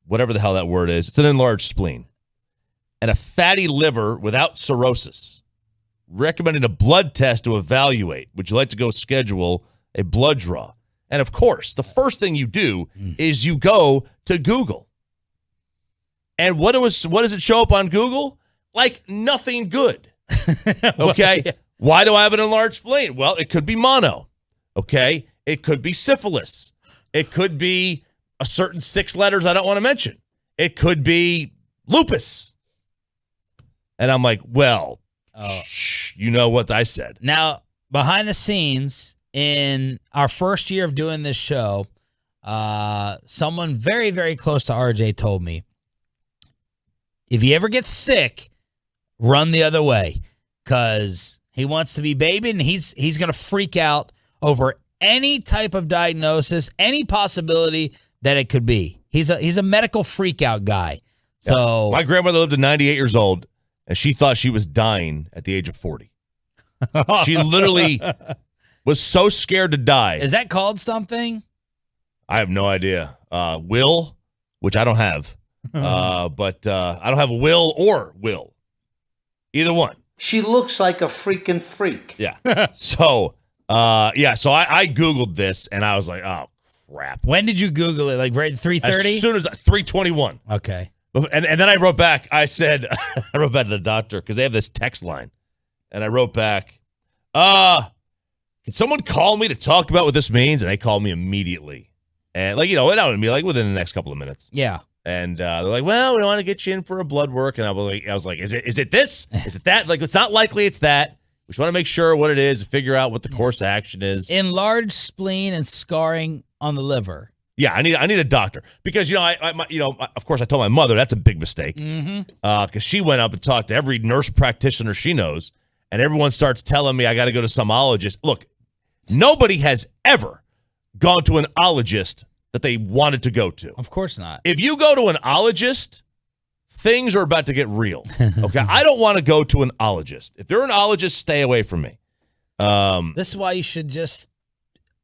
whatever the hell that word is. It's an enlarged spleen and a fatty liver without cirrhosis. Recommending a blood test to evaluate. Would you like to go schedule a blood draw? And of course, the first thing you do is you go to Google. And what does it show up on Google? Like nothing good. Okay. Yeah. Why do I have an enlarged spleen? Well, it could be mono. Okay. It could be syphilis. It could be a certain 6 letters I don't want to mention. It could be lupus. And I'm like, well, you know what I said. Now, behind the scenes, in our first year of doing this show, someone very, very close to RJ told me, if he ever gets sick, run the other way, because he wants to be baby, and he's going to freak out over any type of diagnosis, any possibility that it could be. He's a medical freak out guy. So my grandmother lived to 98 years old, and she thought she was dying at the age of 40. She literally was so scared to die. Is that called something? I have no idea. Will, which I don't have. But I don't have a will or will. Either one. She looks like a freaking freak. Yeah. So I Googled this, and I was like, oh, crap. When did you Google it? Like right at 3:30? As soon as 3:21. Okay. And then I wrote back. I said, I wrote back to the doctor because they have this text line. And I wrote back, can someone call me to talk about what this means? And they called me immediately. And that would be like within the next couple of minutes. Yeah. And they're like, well, we want to get you in for a blood work. And I was like, is it this? Is it that? Like, it's not likely it's that. We just want to make sure what it is, figure out what the course of action is. Enlarged spleen and scarring on the liver. Yeah, I need a doctor because of course I told my mother that's a big mistake because she went up and talked to every nurse practitioner she knows, and everyone starts telling me I got to go to some ologist. Look, nobody has ever gone to an ologist that they wanted to go to. Of course not. If you go to an ologist, things are about to get real. Okay, I don't want to go to an ologist. If you're an ologist, stay away from me. This is why you should just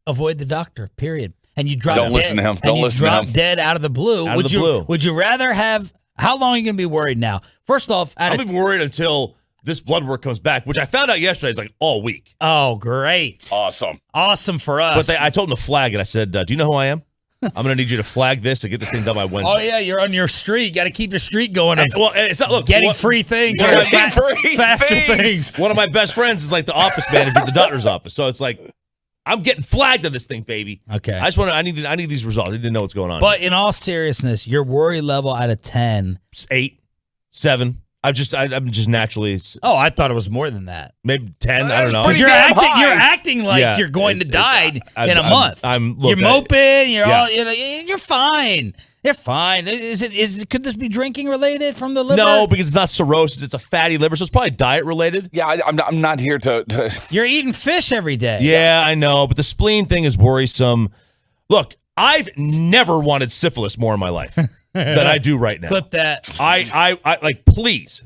avoid the doctor. Period. And you drop Don't dead. listen to him. And Don't you listen to drop him. dead out of the blue. Out of the blue. Would you rather have How long are you going to be worried now? First off, I'll be worried until this blood work comes back, which I found out yesterday is like all week. Oh, great. Awesome For us. But I told them to flag it. I said, do you know who I am? I'm going to need you to flag this and get this thing done by Wednesday. Oh, yeah, you're on your street. You got to keep your street going. Well, it's not, look. Getting free things. Faster things. One of my best friends is like the office manager at the doctor's office. So it's like, I'm getting flagged on this thing, baby. Okay. I need these results. I need to know what's going on. But in all seriousness, your worry level out of 10. 8, 7. I'm just naturally. Oh, I thought it was more than that. Maybe 10. I don't know. Because you're acting like you're going to die in a month. You're moping. You're fine. You're fine. Could this be drinking related from the liver? No, because it's not cirrhosis. It's a fatty liver, so it's probably diet related. Yeah, I'm not here to. You're eating fish every day. Yeah, I know, but the spleen thing is worrisome. Look, I've never wanted syphilis more in my life than I do right now. Clip that. I like, please,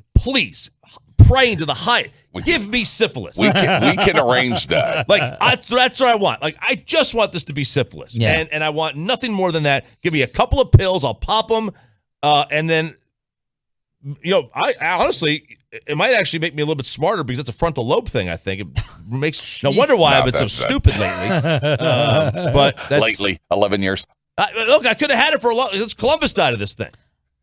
praying to the high. Give me syphilis. We can arrange that. Like, that's what I want. Like, I just want this to be syphilis. Yeah. And I want nothing more than that. Give me a couple of pills. I'll pop them. And then, I honestly, it might actually make me a little bit smarter because it's a frontal lobe thing, I think. It makes no wonder why I've been so stupid lately. But that's, lately, 11 years. Look, I could have had it for a long. Columbus died of this thing.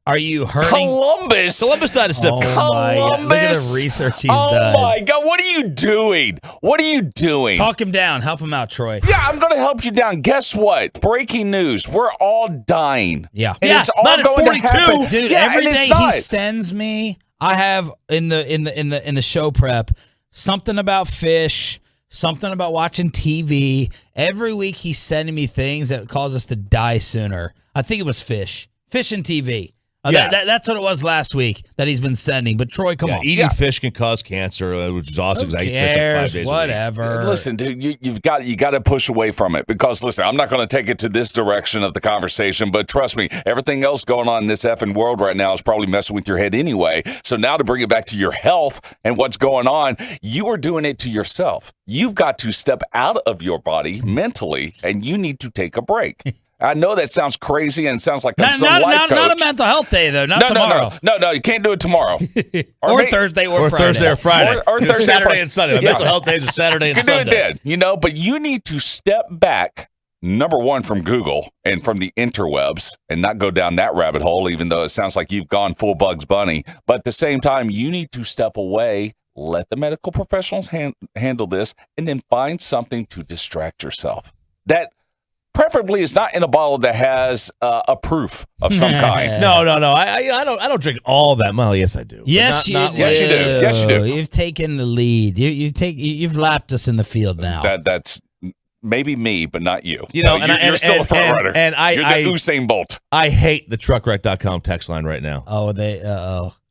Are you hurting? Columbus died of syphilis. Oh Look at the research he's done. Oh, my God. What are you doing? Talk him down. Help him out, Troy. Yeah, I'm going to help you down. Guess what? Breaking news. We're all dying. Yeah. And it's all not at going 42. to happen. Dude, every day he sends me, I have in the show prep, something about fish, something about watching TV. Every week he's sending me things that cause us to die sooner. I think it was fish and TV. That's what it was last week that he's been sending. But Troy, come on. Eating fish can cause cancer, which is awesome. Who I eat fish like 5 days a week. Whatever. Listen, dude, you got to push away from it because, listen, I'm not going to take it to this direction of the conversation, but trust me, everything else going on in this effing world right now is probably messing with your head anyway. So now to bring it back to your health and what's going on, you are doing it to yourself. You've got to step out of your body mentally, and you need to take a break. I know that sounds crazy and sounds like I'm some life coach. Not a mental health day, though. Not tomorrow. No, you can't do it tomorrow. or Thursday or Friday. Thursday or Friday. Or Thursday Saturday and Sunday. Mental health days are Saturday and Sunday. You can do it then, but you need to step back, number one, from Google and from the interwebs and not go down that rabbit hole, even though it sounds like you've gone full Bugs Bunny. But at the same time, you need to step away, let the medical professionals handle this, and then find something to distract yourself. That preferably is not in a bottle that has a proof of some kind. No. I don't drink all that. Well, yes, I do. Yes, you do. Yes, you do. You've taken the lead. You've lapped us in the field now. That's maybe me, but not you. You're still a front runner. And you're the Usain Bolt. I hate the truckrec.com text line right now. Oh,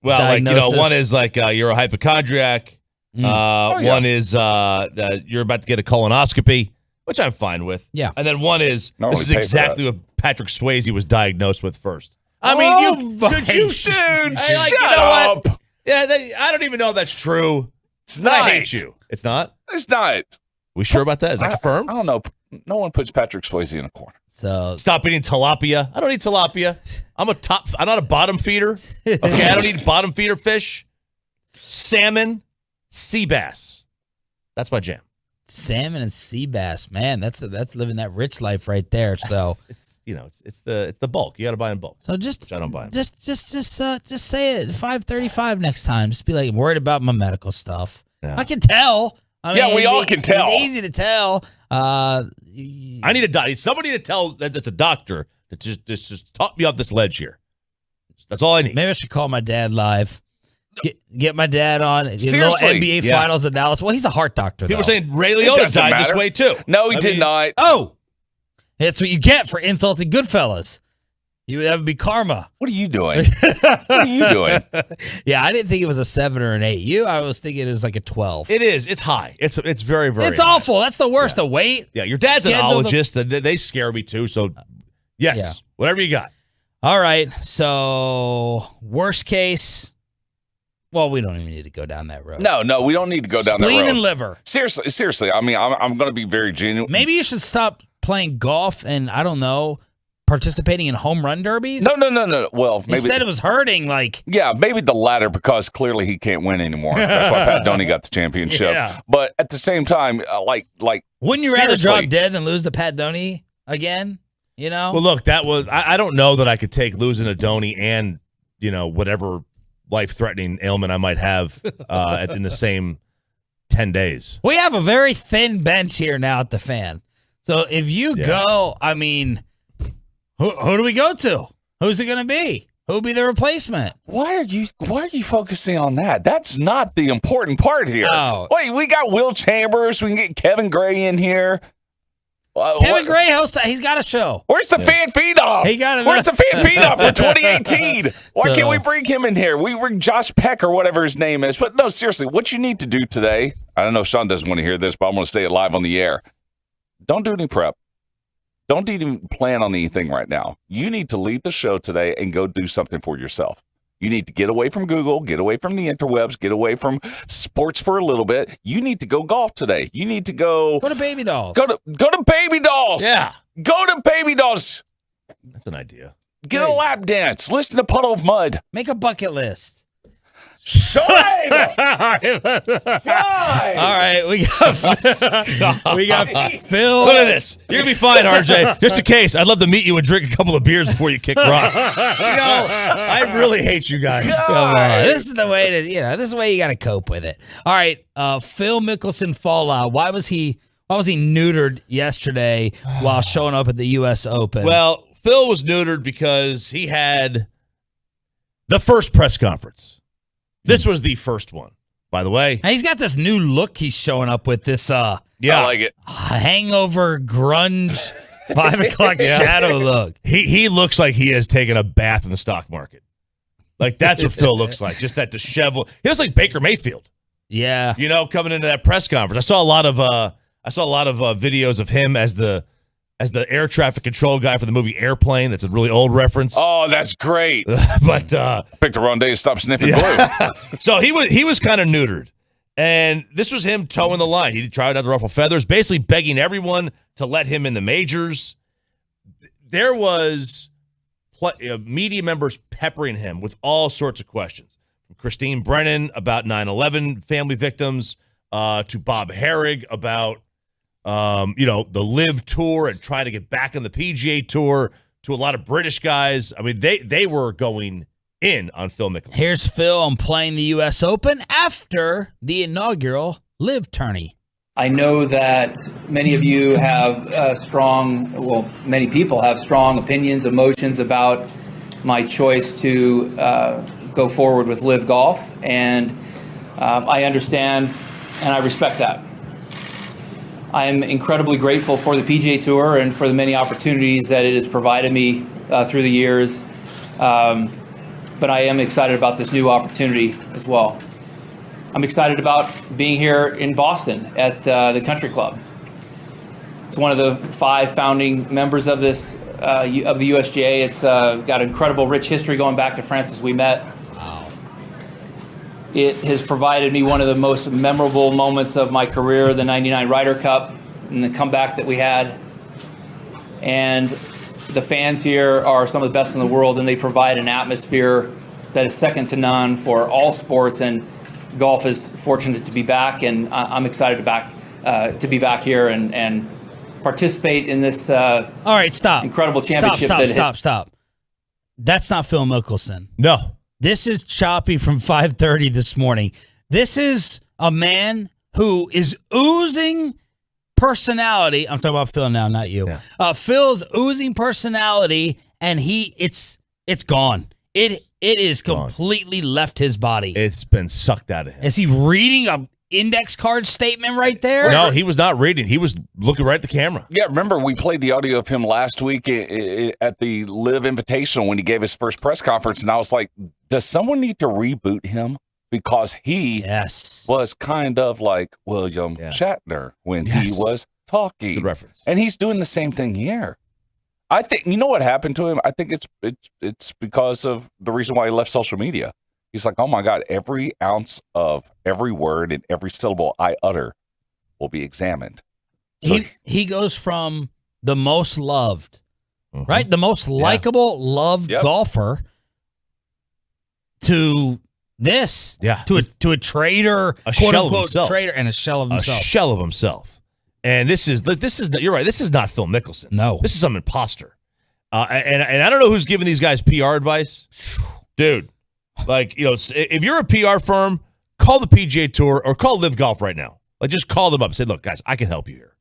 Well, diagnosis. one is like you're a hypochondriac. One is you're about to get a colonoscopy, which I'm fine with. Yeah. And then one is Normally this is pay for exactly what Patrick Swayze was diagnosed with first. I mean, could you, dude, shut up. What? Yeah, I don't even know if that's true. It's But not. I hate you. It's not? It's not. We sure about that? Is that confirmed? I don't know. No one puts Patrick Swayze in a corner. So Stop eating tilapia. I don't eat tilapia. I'm not a bottom feeder. Okay, I don't eat bottom feeder fish. Salmon, sea bass. That's my jam. salmon and sea bass, man, that's living that rich life right there. So it's the bulk. You got to buy in bulk. So just I don't buy 'em. Just say it 5:35 next time. Just be like, I'm worried about my medical stuff. Yeah. I can tell. I mean, we all can tell. It's easy to tell. I need somebody to tell that's a doctor to just talk me off this ledge here. That's all I need. Maybe I should call my dad live. Get my dad on. Get a little Seriously. NBA Finals analysis. Well, he's a heart doctor. People are though. saying Ray Liotta died this way too. No, he did not. Oh, that's what you get for insulting Goodfellas. That would be karma. What are you doing? What are you doing? Yeah, I didn't think it was a 7 or an 8. I was thinking it was like a 12. It is. It's high. It's very, very It's high. awful. That's the worst. The weight. Yeah, your dad's an Schedule ologist. They scare me too. So, yes, whatever you got. All right. So, worst case. Well, we don't even need to go down that road. No, we don't need to go down that road. Spleen and liver. Seriously. I mean, I'm going to be very genuine. Maybe you should stop playing golf and, I don't know, participating in home run derbies? No. Well, He maybe said it was hurting. Like, yeah, maybe the latter because clearly he can't win anymore. That's why Pat Doney got the championship. Yeah. But at the same time, like, wouldn't you rather seriously, drop dead than lose to Pat Doney again? You know? Well, look, that was I don't know that I could take losing to Doney and whatever life-threatening ailment I might have in the same 10 days. We have a very thin bench here now at the Fan. So if you go, I mean, who do we go to? Who's it going to be? Who'll be the replacement? Why are you focusing on that? That's not the important part here. Oh. Wait, we got Will Chambers. We can get Kevin Gray in here. Kevin Gray hosts. He's got a show. Where's the fan feed off? Where's the fan feed off for 2018? Why can't we bring him in here? We bring Josh Peck or whatever his name is. But no, seriously, what you need to do today, I don't know if Sean doesn't want to hear this, but I'm going to say it live on the air. Don't do any prep. Don't even plan on anything right now. You need to leave the show today and go do something for yourself. You need to get away from Google, get away from the interwebs, get away from sports for a little bit. You need to go golf today. You need to go to Baby Dolls. Go to Baby Dolls. Yeah. Go to Baby Dolls. That's an idea. Get a lap dance. Listen to Puddle of Mud. Make a bucket list. Shame! All right, we got Phil. Look at this. You're going to be fine, RJ. Just in case, I'd love to meet you and drink a couple of beers before you kick rocks. I really hate you guys. This is the way to, this is the way you got to cope with it. All right, Phil Mickelson fallout. Why was he neutered yesterday while showing up at the U.S. Open? Well, Phil was neutered because he had the first press conference. This was the first one, by the way. And he's got this new look he's showing up with, this I like it. hangover grunge 5 o'clock shadow look. He looks like he has taken a bath in the stock market. Like, that's what Phil looks like, just that disheveled. He looks like Baker Mayfield. Yeah. Coming into that press conference. I saw a lot of videos of him as the air traffic control guy for the movie Airplane. That's a really old reference. Oh, that's great. But picked the wrong day to stop sniffing blue. So he was kind of neutered. And this was him towing the line. He tried not to ruffle feathers, basically begging everyone to let him in the majors. There was media members peppering him with all sorts of questions. From Christine Brennan about 9/11 family victims, to Bob Herrig about the Live Tour and trying to get back on the PGA Tour, to a lot of British guys. I mean, they were going in on Phil Mickelson. Here's Phil on playing the U.S. Open after the inaugural Live tourney. I know that many of you have many people have strong opinions, emotions about my choice to go forward with Live Golf, and I understand and I respect that. I am incredibly grateful for the PGA Tour and for the many opportunities that it has provided me through the years. But I am excited about this new opportunity as well. I'm excited about being here in Boston at the Country Club. It's one of the 5 founding members of this of the USGA. It's got incredible, rich history going back to Francis we met. Wow. It has provided me one of the most memorable moments of my career, the '99 Ryder Cup and the comeback that we had. And the fans here are some of the best in the world, and they provide an atmosphere that is second to none for all sports. And golf is fortunate to be back, and I'm excited to be back here and participate in this. All right, stop. Incredible championship. Stop. That's not Phil Mickelson. No. This is Choppy from 5:30 this morning. This is a man who is oozing personality. I'm talking about Phil now, not you. Yeah. Phil's oozing personality, and it's gone. It is completely left his body. It's been sucked out of him. Is he reading a index card statement right there? No, he was not reading. He was looking right at the camera. Yeah, remember we played the audio of him last week at the Live Invitational when he gave his first press conference, and I was like, does someone need to reboot him? Because he was kind of like William Shatner when he was talking. Good reference. And he's doing the same thing here. I think, you know what happened to him? I think it's because of the reason why he left social media. He's like, oh my God, every ounce of every word and every syllable I utter will be examined. So he goes from the most loved right? The most likable, loved golfer to this, to a trader, a quote shell unquote of himself. trader, and a shell of himself. A shell of himself. And this is you're right. This is not Phil Mickelson. No, this is some imposter. And I don't know who's giving these guys PR advice, dude. Like, you know, if you're a PR firm, call the PGA Tour or call Live Golf right now. Like, just call them up and say, look, guys, I can help you here.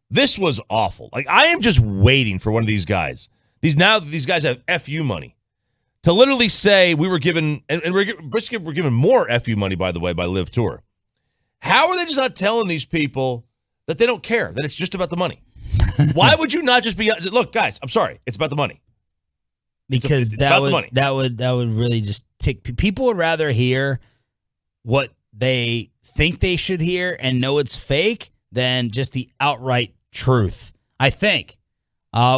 This was awful. Like, I am just waiting for one of these guys. These guys have FU money to literally say we were given, and we're given more FU money, by the way, by Live Tour. How are they just not telling these people that they don't care, that it's just about the money? Why would you not just be, look, guys, I'm sorry, it's about the money. Because that would really just tick. People would rather hear what they think they should hear and know it's fake than just the outright truth, I think.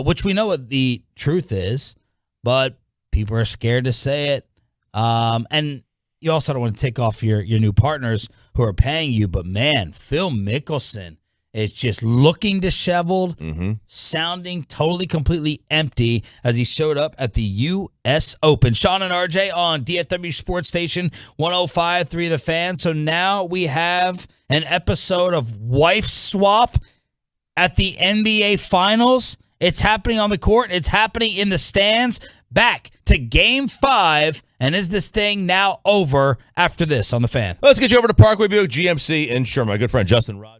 Which we know what the truth is, but people are scared to say it. And you also don't want to take off your new partners who are paying you. But man, Phil Mickelson is just looking disheveled, sounding totally, completely empty as he showed up at the U.S. Open. Sean and RJ on DFW Sports Station 105.3 The Fan. So now we have an episode of Wife Swap at the NBA Finals. It's happening on the court. It's happening in the stands. Back to Game 5. And is this thing now over after this on The Fan? Let's get you over to Parkway Buick GMC in Sherman. My good friend Justin Rogers.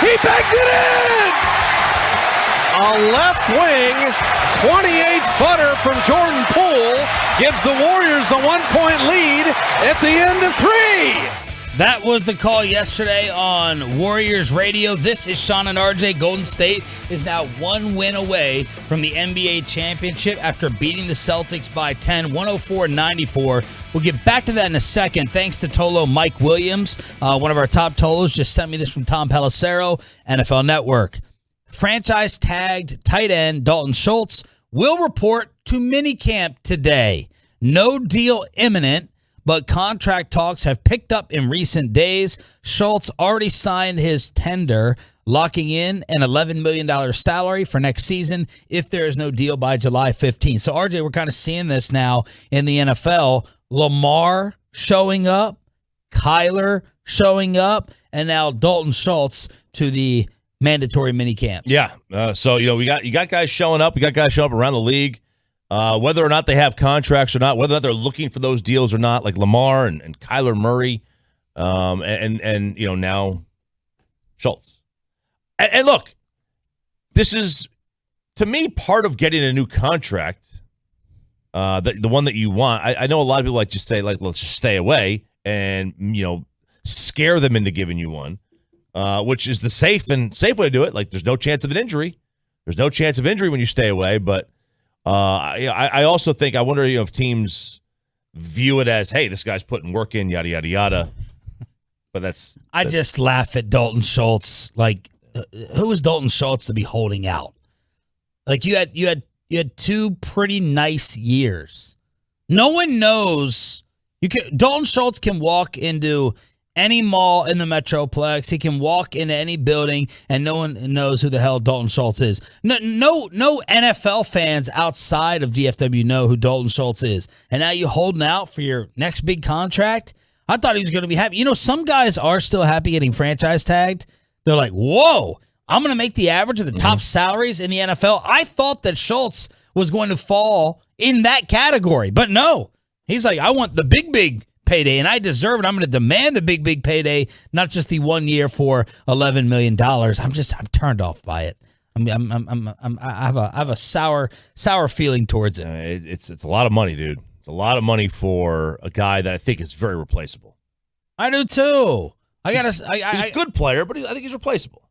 He banked it in! A left wing 28-footer from Jordan Poole gives the Warriors the 1-point lead at the end of 3. That was the call yesterday on Warriors Radio. This is Sean and RJ. Golden State is now 1 win away from the NBA championship after beating the Celtics by 10, 104-94. We'll get back to that in a second. Thanks to Tolo Mike Williams. One of our top Tolos just sent me this from Tom Pelissero, NFL Network. Franchise tagged tight end Dalton Schultz will report to minicamp today. No deal imminent, but contract talks have picked up in recent days. Schultz already signed his tender, locking in an $11 million salary for next season if there is no deal by July 15th. So, RJ, we're kind of seeing this now in the NFL. Lamar showing up, Kyler showing up, and now Dalton Schultz to the mandatory mini camps. Yeah. So, you got guys showing up. We got guys showing up around the league. Whether or not they have contracts or not, whether or not they're looking for those deals or not, like Lamar and Kyler Murray, and now Schultz. And look, this is, to me, part of getting a new contract, the one that you want. I know a lot of people like to say, like, let's just stay away and, scare them into giving you one, which is the safe way to do it. Like, there's no chance of an injury. There's no chance of injury when you stay away, but I also think, I wonder if teams view it as, hey, this guy's putting work in, yada, yada, yada. But I just laugh at Dalton Schultz. Like, who is Dalton Schultz to be holding out? Like, you had 2 pretty nice years. No one knows. Dalton Schultz can walk into any mall in the Metroplex. He can walk into any building, and no one knows who the hell Dalton Schultz is. No NFL fans outside of DFW know who Dalton Schultz is. And now you holding out for your next big contract? I thought he was going to be happy. Some guys are still happy getting franchise tagged. They're like, whoa, I'm going to make the average of the top salaries in the NFL. I thought that Schultz was going to fall in that category, but no. He's like, I want the big payday, and I deserve it. I'm going to demand the big payday, not just the 1 year for $11 million. I'm turned off by it. I have a sour feeling towards it. It's a lot of money, dude. It's a lot of money for a guy that I think is very replaceable. I do too. He's a good player, but I think he's replaceable.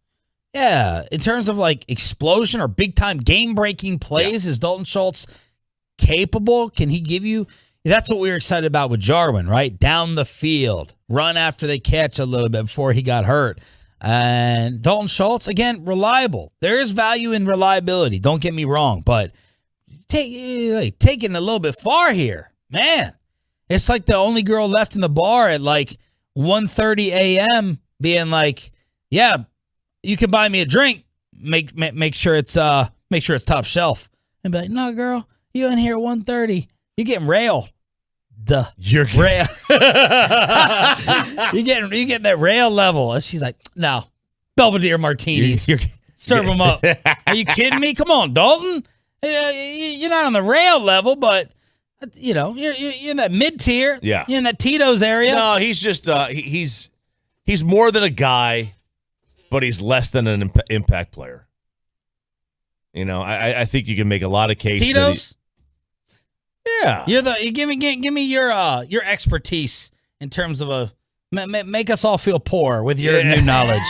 Yeah, in terms of like explosion or big time game breaking plays, is Dalton Schultz capable? Can he give you? That's what we were excited about with Jarwin, right? Down the field, run after they catch a little bit before he got hurt. And Dalton Schultz, again, reliable. There is value in reliability. Don't get me wrong, but taking a little bit far here, man. It's like the only girl left in the bar at like 1:30 a.m. being like, "Yeah, you can buy me a drink. Make sure it's top shelf." And be like, "No, girl, you in here at 1:30. You're getting rail." You're rail. You're getting that rail level. And she's like, "No, Belvedere martinis. Serve them up." Are you kidding me? Come on, Dalton. You're not on the rail level, but you're in that mid tier. Yeah, you're in that Tito's area. No, he's just he's more than a guy, but he's less than an impact player. I think you can make a lot of cases. Tito's. Yeah, you give me your expertise in terms of make us all feel poor with your new knowledge.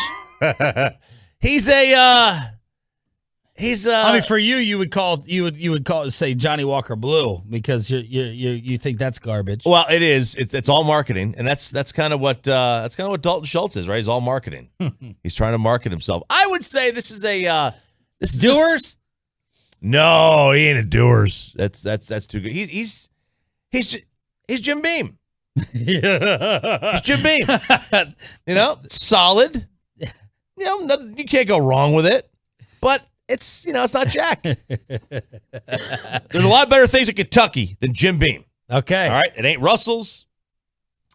He's I mean, for you would call say Johnny Walker Blue because you think that's garbage. Well, it is. It's all marketing, and that's kind of what Dalton Schultz is, right? He's all marketing. He's trying to market himself. I would say this is doers. No, he ain't a doers. That's too good. He's Jim Beam. He's Jim Beam. Solid. You can't go wrong with it. But it's not Jack. There's a lot better things at Kentucky than Jim Beam. Okay. All right. It ain't Russell's.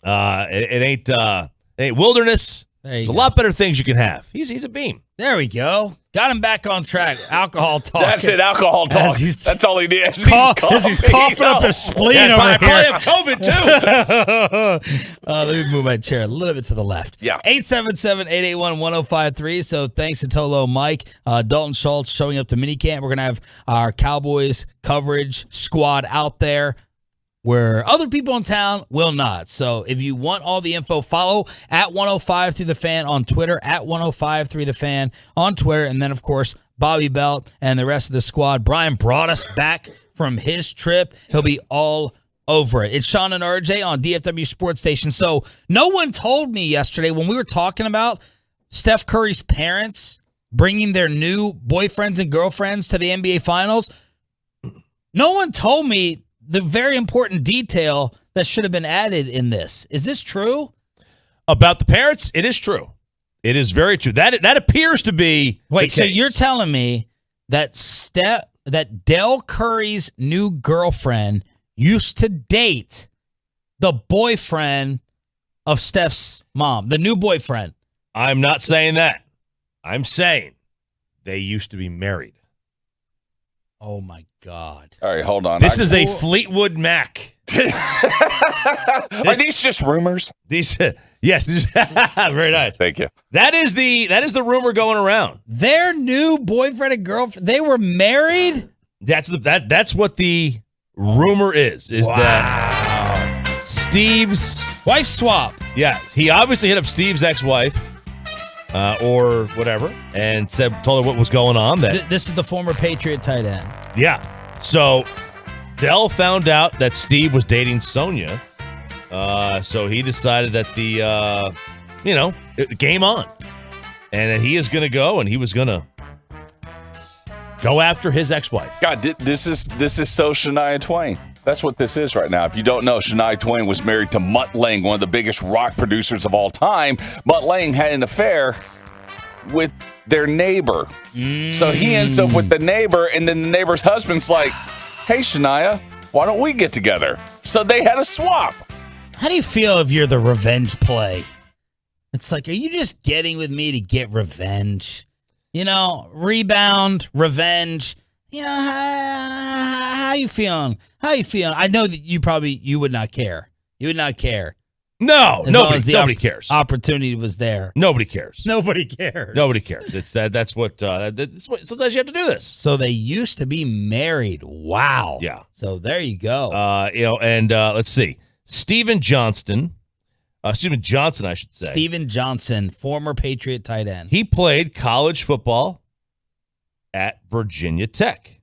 It ain't Wilderness. There you There's a go. lot better things you can have. He's a beam. There we go. Got him back on track. Alcohol talk. That's it. Alcohol talk. That's all he did. He's coughing up his spleen over I here. probably have COVID, too. Let me move my chair a little bit to the left. Yeah. 877-881-1053. So thanks to Tolo Mike. Dalton Schultz showing up to minicamp. We're going to have our Cowboys coverage squad out there where other people in town will not. So if you want all the info, follow at 105 through the fan on Twitter, at 105 through the fan on Twitter. And then, of course, Bobby Belt and the rest of the squad. Brian brought us back from his trip. He'll be all over it. It's Sean and RJ on DFW Sports Station. So no one told me yesterday when we were talking about Steph Curry's parents bringing their new boyfriends and girlfriends to the NBA Finals. No one told me the very important detail that should have been added in this. Is this true? About the parents, it is true. It is very true. That appears to be Wait, the so case. you're telling me that that Del Curry's new girlfriend used to date the boyfriend of Steph's mom, the new boyfriend? I'm not saying that. I'm saying they used to be married. Oh, my God. All right, hold on. This is a Fleetwood Mac. Are these just rumors? These, yes, very nice. Thank you. That is the rumor going around. Their new boyfriend and girlfriend, they were married? That's what the rumor is that Steve's wife swap. Yeah, he obviously hit up Steve's ex-wife or whatever and told her what was going on. This is the former Patriot tight end. Yeah. So Dell found out that Steve was dating Sonia. So he decided that the game on. And that he is going to go and he was going to go after his ex-wife. God, this is so Shania Twain. That's what this is right now. If you don't know, Shania Twain was married to Mutt Lange, one of the biggest rock producers of all time. Mutt Lange had an affair with their neighbor. So he ends up with the neighbor, and then the neighbor's husband's like, hey, Shania, why don't we get together? So they had a swap. How do you feel if you're the revenge play? It's like, are you just getting with me to get revenge? Rebound, revenge. How you feeling? How you feeling? I know that you would not care. You would not care. No, nobody cares. Opportunity was there. Nobody cares. Nobody cares. Nobody cares. That's what sometimes you have to do this. So they used to be married. Wow. Yeah. So there you go. Let's see. Steven Johnson, I should say. Steven Johnson, former Patriot tight end. He played college football at Virginia Tech.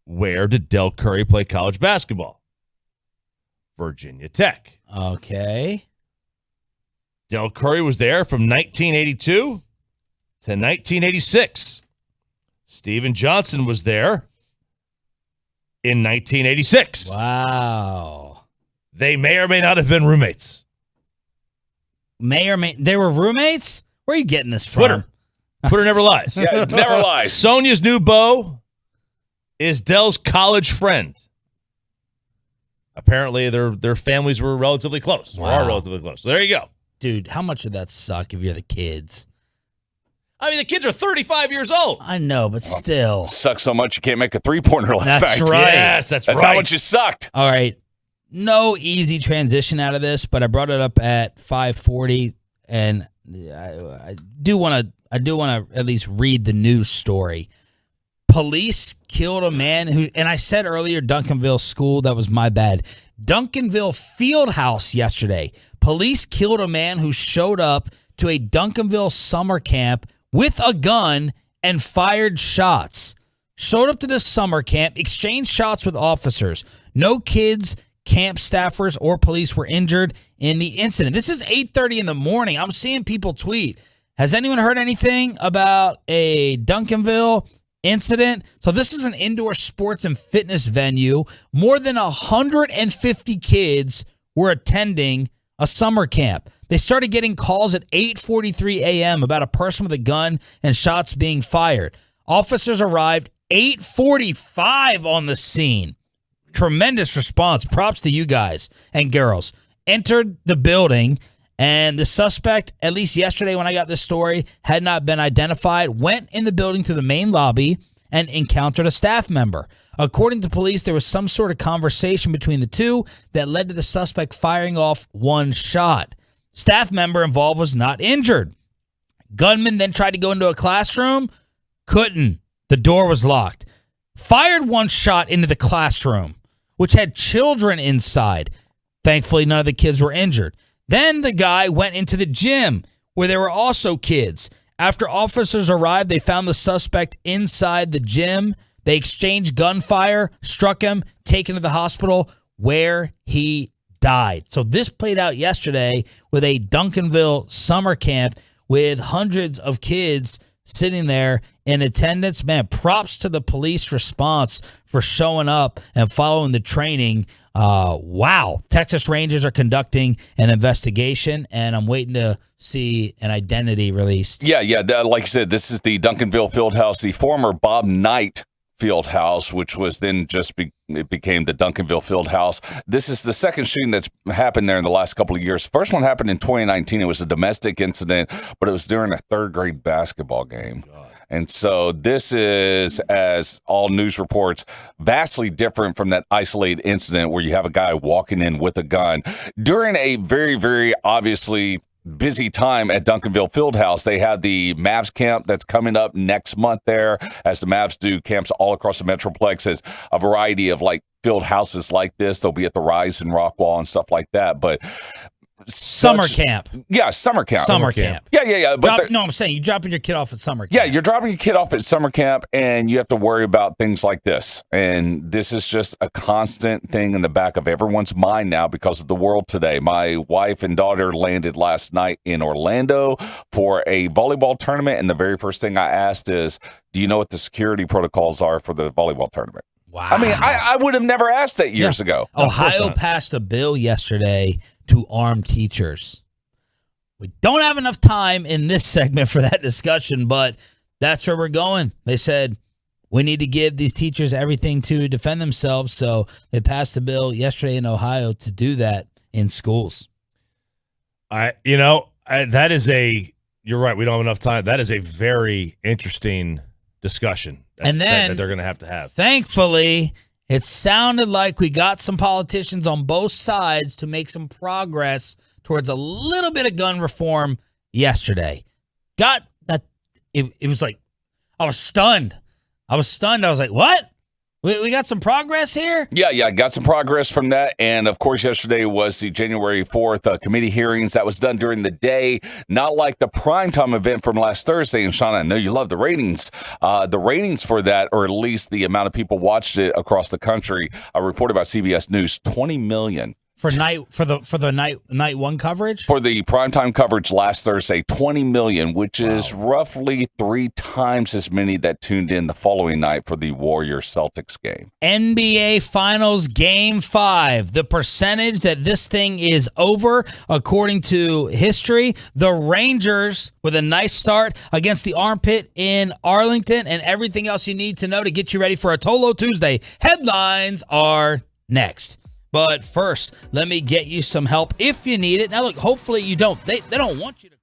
Where did Del Curry play college basketball? Virginia Tech. Okay. Del Curry was there from 1982 to 1986. Steven Johnson was there in 1986. Wow. They may or may not have been roommates. They were roommates? Where are you getting this from? Twitter never lies. Yeah, never lies. Sonia's new beau is Del's college friend. Apparently, their families were relatively close. Wow. Or are relatively close. So there you go. Dude, how much would that suck if you're the kids? I mean, the kids are 35 years old. I know, but still. Sucks so much you can't make a three-pointer last night. That's right. Yes, that's right. That's how much you sucked. All right. No easy transition out of this, but I brought it up at 5:40, and I do want to at least read the news story. Police killed a man and I said earlier Duncanville school, that was my bad. Duncanville Fieldhouse yesterday. Police killed a man who showed up to a Duncanville summer camp with a gun and fired shots. Showed up to this summer camp, exchanged shots with officers. No kids, camp staffers, or police were injured in the incident. This is 8:30 in the morning. I'm seeing people tweet. Has anyone heard anything about a Duncanville incident? So this is an indoor sports and fitness venue. More than 150 kids were attending a summer camp. They started getting calls at 8:43 a.m. about a person with a gun and shots being fired. Officers arrived 8:45 on the scene. Tremendous response. Props to you guys and girls. Entered the building And the suspect, at least yesterday when I got this story, had not been identified, went in the building to the main lobby and encountered a staff member. According to police, there was some sort of conversation between the two that led to the suspect firing off one shot. Staff member involved was not injured. Gunman then tried to go into a classroom. Couldn't. The door was locked. Fired one shot into the classroom, which had children inside. Thankfully, none of the kids were injured. Then the guy went into the gym where there were also kids. After officers arrived, they found the suspect inside the gym. They exchanged gunfire, struck him, taken to the hospital where he died. So this played out yesterday with a Duncanville summer camp with hundreds of kids sitting there in attendance. Man, props to the police response for showing up and following the training. Wow. Texas Rangers are conducting an investigation, and I'm waiting to see an identity released. Yeah. Like you said, this is the Duncanville Fieldhouse, the former Bob Knight Fieldhouse, which was then it became the Duncanville Fieldhouse. This is the second shooting that's happened there in the last couple of years. First one happened in 2019. It was a domestic incident, but it was during a third grade basketball game. And so this is, as all news reports, vastly different from that isolated incident where you have a guy walking in with a gun. During a very, very obviously busy time at Duncanville Fieldhouse. They have the Mavs camp that's coming up next month there, as the Mavs do camps all across the Metroplex. As a variety of like field houses like this. They'll be at the Rise and Rockwall and stuff like that. But summer camp. Yeah, summer camp. Summer camp. Yeah. But I'm saying you're dropping your kid off at summer camp. Yeah, you're dropping your kid off at summer camp, and you have to worry about things like this. And this is just a constant thing in the back of everyone's mind now because of the world today. My wife and daughter landed last night in Orlando for a volleyball tournament, and the very first thing I asked is, do you know what the security protocols are for the volleyball tournament? Wow. I mean, I would have never asked that years ago. Ohio passed a bill yesterday to arm teachers. We don't have enough time in this segment for that discussion, but that's where we're going. They said we need to give these teachers everything to defend themselves, so they passed a bill yesterday in Ohio to do that in schools. You're right, we don't have enough time. That is a very interesting discussion. That they're going to have. Thankfully, it sounded like we got some politicians on both sides to make some progress towards a little bit of gun reform yesterday. Got that? It was like, I was stunned. I was like, what? We got some progress here? Yeah, got some progress from that. And, of course, yesterday was the January 4th committee hearings. That was done during the day, not like the primetime event from last Thursday. And, Sean, I know you love the ratings. The ratings for that, or at least the amount of people watched it across the country, reported by CBS News, 20 million. For the night one coverage? For the primetime coverage last Thursday, 20 million, which is roughly 3 times as many that tuned in the following night for the Warriors-Celtics game. NBA Finals Game 5. The percentage that this thing is over, according to history, the Rangers with a nice start against the Armpit in Arlington, and everything else you need to know to get you ready for a Tolo Tuesday. Headlines are next. But first, let me get you some help if you need it. Now, look, hopefully you don't. They don't want you to.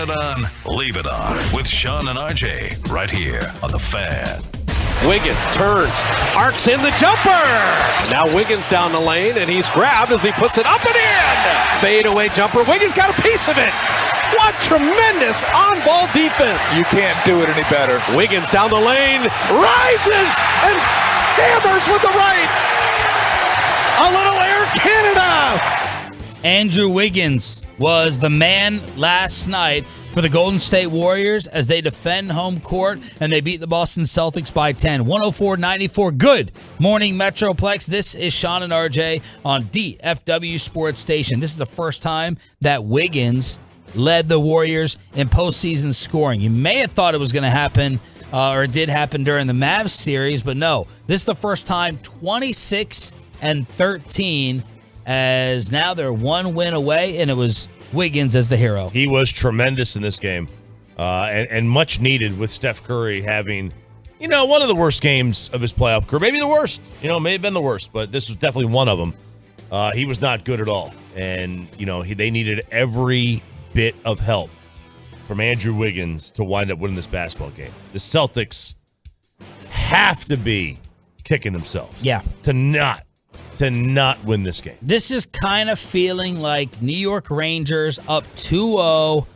It On, Leave It On with Sean and RJ right here on The Fan. Wiggins turns, arcs in the jumper. Now Wiggins down the lane, and he's grabbed as he puts it up and in. Fade away jumper. Wiggins got a piece of it. What tremendous on-ball defense. You can't do it any better. Wiggins down the lane, rises and hammers with the right. A little Air Canada. Andrew Wiggins was the man last night for the Golden State Warriors as they defend home court and they beat the Boston Celtics by 10. 104-94. Good morning, Metroplex. This is Sean and RJ on DFW Sports Station. This is the first time that Wiggins led the Warriors in postseason scoring. You may have thought it was going to happen, or it did happen during the Mavs series, but no. This is the first time, 26-13, as now they're one win away, and it was Wiggins as the hero. He was tremendous in this game, and much needed with Steph Curry having, one of the worst games of his playoff career. Maybe the worst. May have been the worst, but this was definitely one of them. He was not good at all, and they needed every bit of help from Andrew Wiggins to wind up winning this basketball game. The Celtics have to be kicking themselves. Yeah. To not win this game. This is kind of feeling like New York Rangers up 2-0,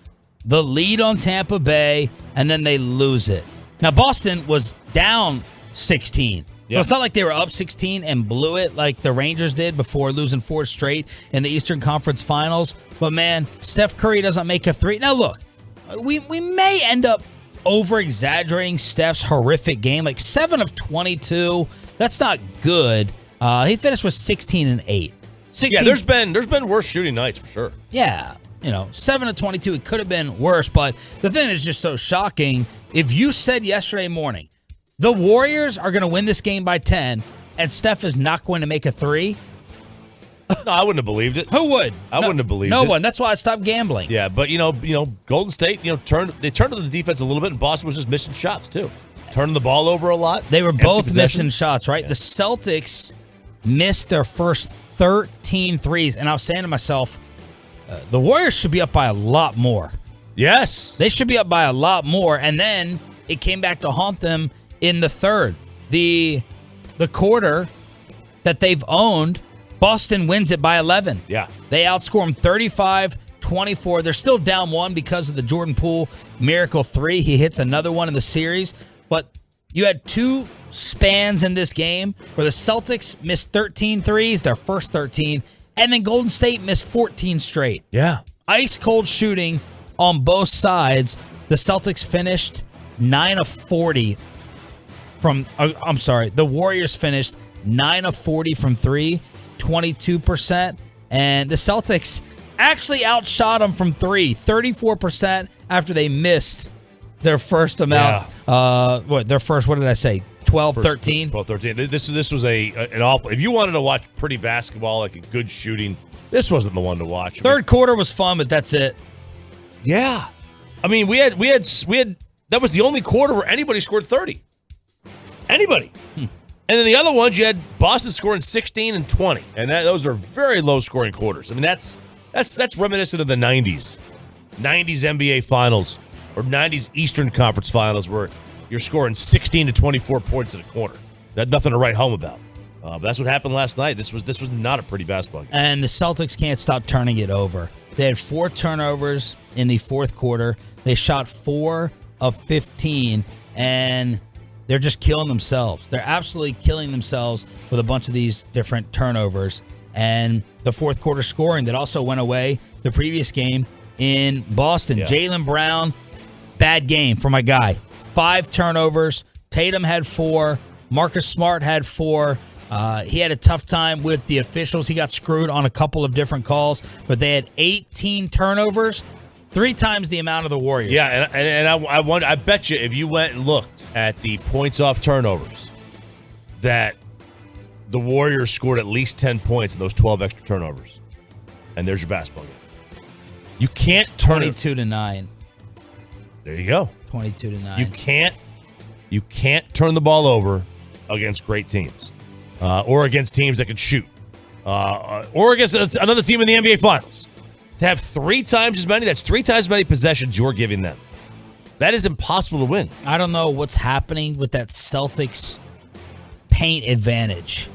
the lead on Tampa Bay, and then they lose it. Now, Boston was down 16. Yeah. So it's not like they were up 16 and blew it like the Rangers did before losing 4 straight in the Eastern Conference Finals. But, man, Steph Curry doesn't make a three. Now, look, we may end up over-exaggerating Steph's horrific game. Like 7 of 22, that's not good. He finished with 16 and 8. 16, yeah, there's been worse shooting nights for sure. Yeah, 7 of 22, it could have been worse. But the thing that's just so shocking, if you said yesterday morning, the Warriors are going to win this game by 10, and Steph is not going to make a three. No, I wouldn't have believed it. Who would? Wouldn't have believed it. No one. That's why I stopped gambling. Yeah, but Golden State, turned to the defense a little bit, and Boston was just missing shots too, turning the ball over a lot. They were Empty both possessions. missing shots, right? Yeah. The Celtics missed their first 13 threes, and I was saying to myself, the Warriors should be up by a lot more. Yes, They should be up by a lot more, and then it came back to haunt them in the third. The quarter that they've owned, Boston wins it by 11. Yeah. They outscore them 35-24. They're still down 1 because of the Jordan Poole miracle 3. He hits another one in the series. But you had 2 spans in this game where the Celtics missed 13 threes, their first 13, and then Golden State missed 14 straight. Yeah. Ice cold shooting on both sides. The Celtics finished 9 of 40 from, the Warriors finished 9 of 40 from 3, 22%. And the Celtics actually outshot them from 3, 34% after they missed their first amount. Yeah. What did I say? 12, 13? 12, 13. This was an awful. If you wanted to watch pretty basketball, like a good shooting, this wasn't the one to watch. Third quarter was fun, but that's it. Yeah. I mean, we had that was the only quarter where anybody scored 30. Anybody. And then the other ones, you had Boston scoring 16 and 20. And those are very low scoring quarters. I mean, that's reminiscent of the 90s. 90s NBA Finals or 90s Eastern Conference Finals where you're scoring 16 to 24 points in a quarter. That's nothing to write home about. But that's what happened last night. This was not a pretty basketball game. And the Celtics can't stop turning it over. They had 4 turnovers in the fourth quarter. They shot 4 of 15, and they're just killing themselves. They're absolutely killing themselves with a bunch of these different turnovers. And the fourth quarter scoring that also went away the previous game in Boston. Yeah. Jaylen Brown, bad game for my guy. 5 turnovers. Tatum had 4. Marcus Smart had 4. He had a tough time with the officials. He got screwed on a couple of different calls, but they had 18 turnovers, 3 times the amount of the Warriors. Yeah, and I bet you if you went and looked at the points off turnovers, that the Warriors scored at least 10 points in those 12 extra turnovers. And there's your basketball game. You can't turn 22-9. There you go. 22-9. You can't turn the ball over against great teams, or against teams that can shoot, or against another team in the NBA Finals. To have 3 times as many, that's 3 times as many possessions you're giving them. That is impossible to win. I don't know what's happening with that Celtics paint advantage.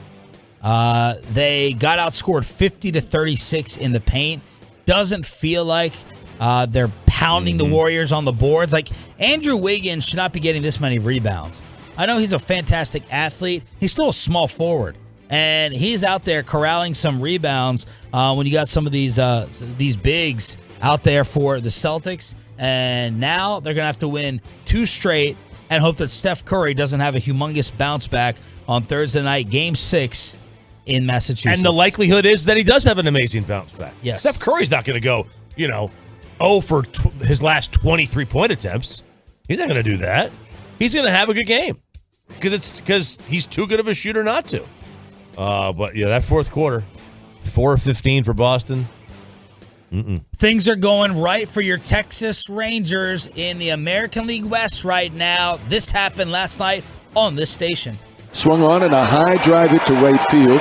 They got outscored 50-36 in the paint. Doesn't feel like they're pounding the Warriors on the boards. Like, Andrew Wiggins should not be getting this many rebounds. I know he's a fantastic athlete. He's still a small forward. And he's out there corralling some rebounds when you got some of these bigs out there for the Celtics. And now they're going to have to win 2 straight and hope that Steph Curry doesn't have a humongous bounce back on Thursday night, Game 6 in Massachusetts. And the likelihood is that he does have an amazing bounce back. Yes. Steph Curry's not going to go, 0 for his last 23-point attempts. He's not going to do that. He's going to have a good game because he's too good of a shooter not to. But that fourth quarter, 4 of 15 for Boston. Things are going right for your Texas Rangers in the American League West right now. This happened last night on this station. Swung on and a high drive it to right field.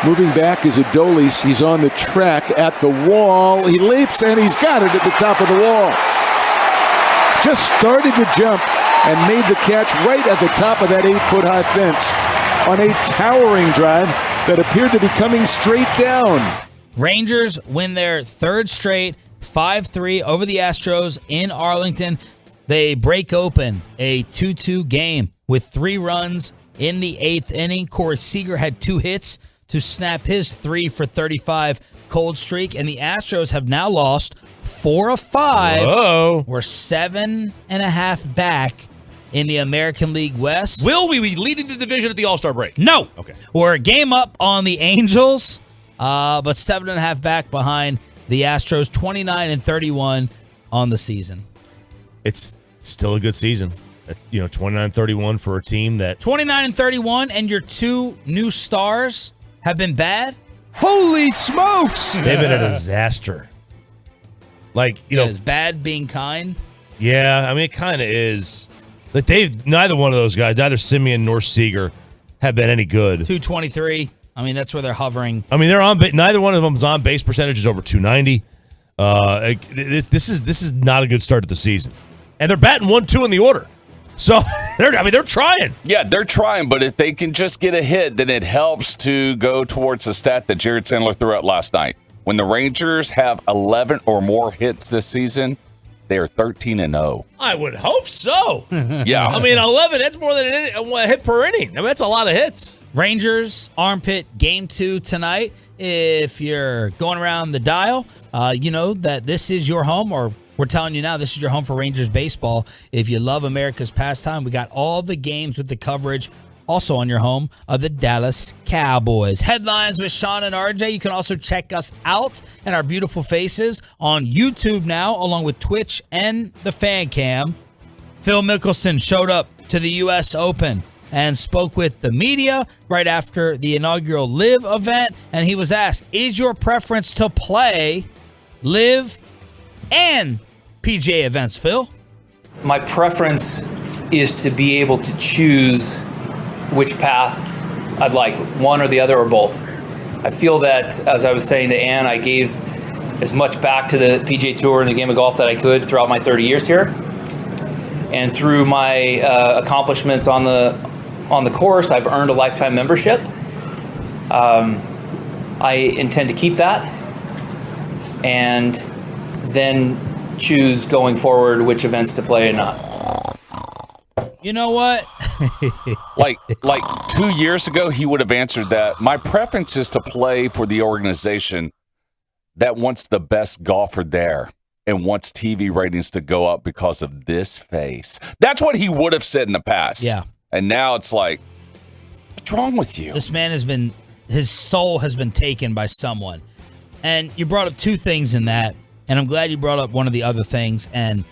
Moving back is Adolis. He's on the track at the wall. He leaps and he's got it at the top of the wall. Just started to jump and made the catch right at the top of that 8-foot high fence on a towering drive that appeared to be coming straight down. Rangers win their 3rd straight, 5-3 over the Astros in Arlington. They break open a 2-2 game with 3 runs in the 8th inning. Corey Seager had 2 hits to snap his 3 for 35 cold streak, and the Astros have now lost 4 of 5. Whoa. We're 7.5 back in the American League West. Will we be leading the division at the All-Star break? No. Okay. We're a game up on the Angels, but 7.5 back behind the Astros, 29-31 on the season. It's still a good season. 29-31 for a team that 29-31, and your 2 new stars have been bad. Holy smokes! they've been a disaster. Is bad being kind? Yeah, I mean it kind of is. Like neither one of those guys, neither Simeon nor Seager, have been any good. 223. I mean, that's where they're hovering. I mean, they're on. Neither one of them's on base percentages over 290. This is not a good start to the season, and they're batting 1-2 in the order. So they're trying. Yeah, they're trying, but if they can just get a hit, then it helps to go towards the stat that Jared Sandler threw out last night. When the Rangers have 11 or more hits this season, they are 13-0. I would hope so. Yeah. I mean, 11, that's more than a hit per inning. I mean, that's a lot of hits. Rangers Armpit Game 2 tonight. If you're going around the dial, you know that this is your home, or we're telling you now, this is your home for Rangers baseball. If you love America's pastime, we got all the games with the coverage also on your home of the Dallas Cowboys. Headlines with Sean and RJ. You can also check us out and our beautiful faces on YouTube now, along with Twitch and the Fan Cam. Phil Mickelson showed up to the U.S. Open and spoke with the media right after the inaugural LIV event, and he was asked, is your preference to play LIV and PGA events, Phil? My preference is to be able to choose which path I'd like, one or the other or both. I feel that, as I was saying to Ann, I gave as much back to the PGA Tour and the game of golf that I could throughout my 30 years here. And through my accomplishments on the course, I've earned a lifetime membership. I intend to keep that and then choose going forward which events to play and not. You know what? like 2 years ago, he would have answered that. My preference is to play for the organization that wants the best golfer there and wants TV ratings to go up because of this face. That's what he would have said in the past. Yeah. And now it's like, what's wrong with you? This man his soul has been taken by someone. And you brought up 2 things in that, and I'm glad you brought up one of the other things. And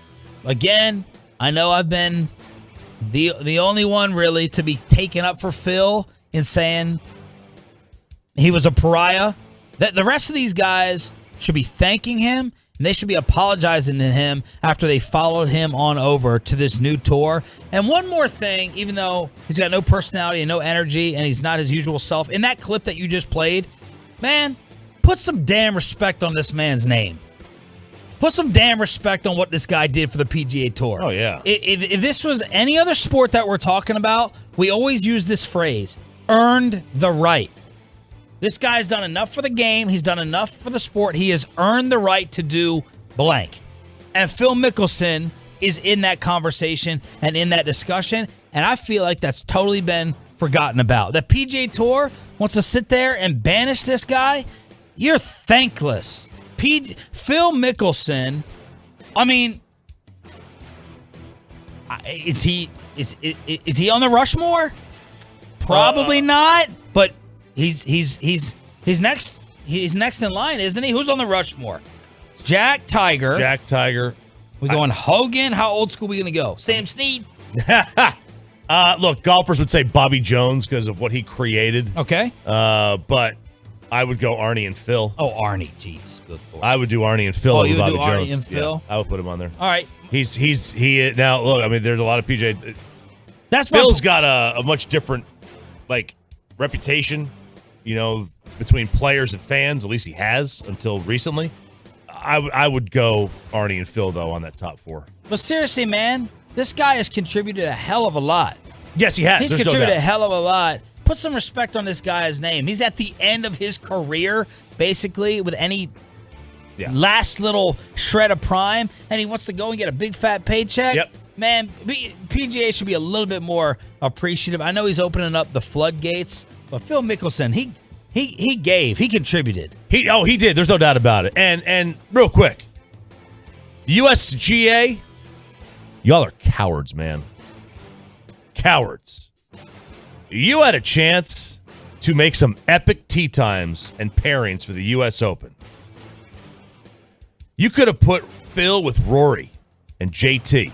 again, I know I've been the only one really to be taken up for Phil in saying he was a pariah. That the rest of these guys should be thanking him, and they should be apologizing to him after they followed him on over to this new tour. And one more thing, even though he's got no personality and no energy and he's not his usual self, in that clip that you just played, man, put some damn respect on this man's name. Put some damn respect on what this guy did for the PGA Tour. Oh, yeah. If this was any other sport that we're talking about, we always use this phrase, earned the right. This guy's done enough for the game. He's done enough for the sport. He has earned the right to do blank. And Phil Mickelson is in that conversation and in that discussion, and I feel like that's totally been forgotten about. The PGA Tour wants to sit there and banish this guy. You're thankless. Phil Mickelson, I mean, is he on the Rushmore? Probably not, but he's next in line, isn't he? Who's on the Rushmore? Jack Tiger. We going Hogan? How old school are we going to go? Sam Snead? Look, golfers would say Bobby Jones because of what he created. Okay. But I would go Arnie and Phil. Oh, Arnie. Jeez. Good Lord. I would do Arnie and Phil Oh, over you would Bobby do Arnie Jones. and Phil? Yeah, I would put him on there. All right. He now, look, I mean, there's a lot of PJ. That's Phil's got a much different, reputation, between players and fans. At least he has until recently. I would go Arnie and Phil, though, on that top four. But seriously, man, this guy has contributed a hell of a lot. Yes, he has. He's There's no contributed a doubt. hell of a lot. Put some respect on this guy's name. He's at the end of his career, basically, with any last little shred of prime, and he wants to go and get a big fat paycheck. Yep. Man, PGA should be a little bit more appreciative. I know he's opening up the floodgates, but Phil Mickelson, he contributed. He did. There's no doubt about it. And real quick, USGA, y'all are cowards, man. Cowards. You had a chance to make some epic tee times and pairings for the U.S. Open. You could have put Phil with Rory and JT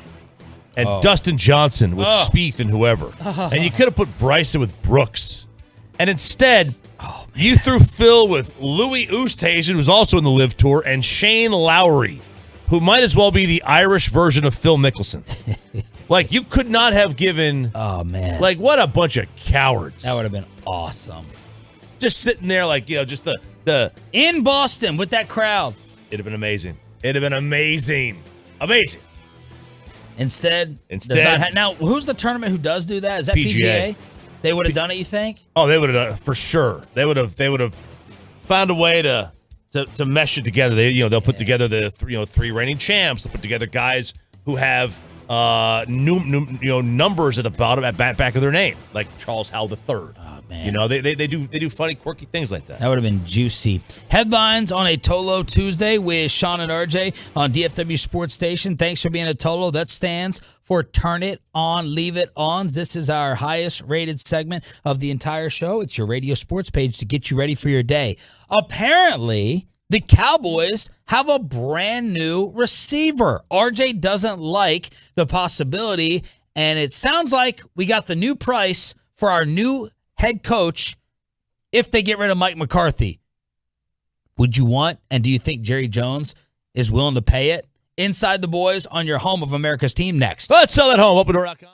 and Dustin Johnson with Spieth and whoever. And you could have put Bryson with Brooks. And instead, you threw Phil with Louis Oosthuizen, who's also in the LIV Tour, and Shane Lowry, who might as well be the Irish version of Phil Mickelson. You could not have given... Oh, man. What a bunch of cowards. That would have been awesome. Just sitting there just the... In Boston with that crowd. It'd have been amazing. It'd have been amazing. Amazing. Instead now, who's the tournament who does do that? Is that PGA? They would have done it, you think? Oh, they would have done it for sure. They would have found a way to mesh it together. They'll put together the three reigning champs. They'll put together guys who have numbers at the bottom at back of their name, like Charles Howell III. Oh, man. They do funny, quirky things like that. That would have been juicy. Headlines on a Tolo Tuesday with Sean and RJ on DFW Sports Station. Thanks for being a Tolo. That stands for Turn It On, Leave It On. This is our highest rated segment of the entire show. It's your radio sports page to get you ready for your day. Apparently, the Cowboys have a brand new receiver. RJ doesn't like the possibility, and it sounds like we got the new price for our new head coach if they get rid of Mike McCarthy. Would you want, and do you think Jerry Jones is willing to pay it? Inside the Boys on your home of America's team next. Let's sell it home. OpenDoor.com.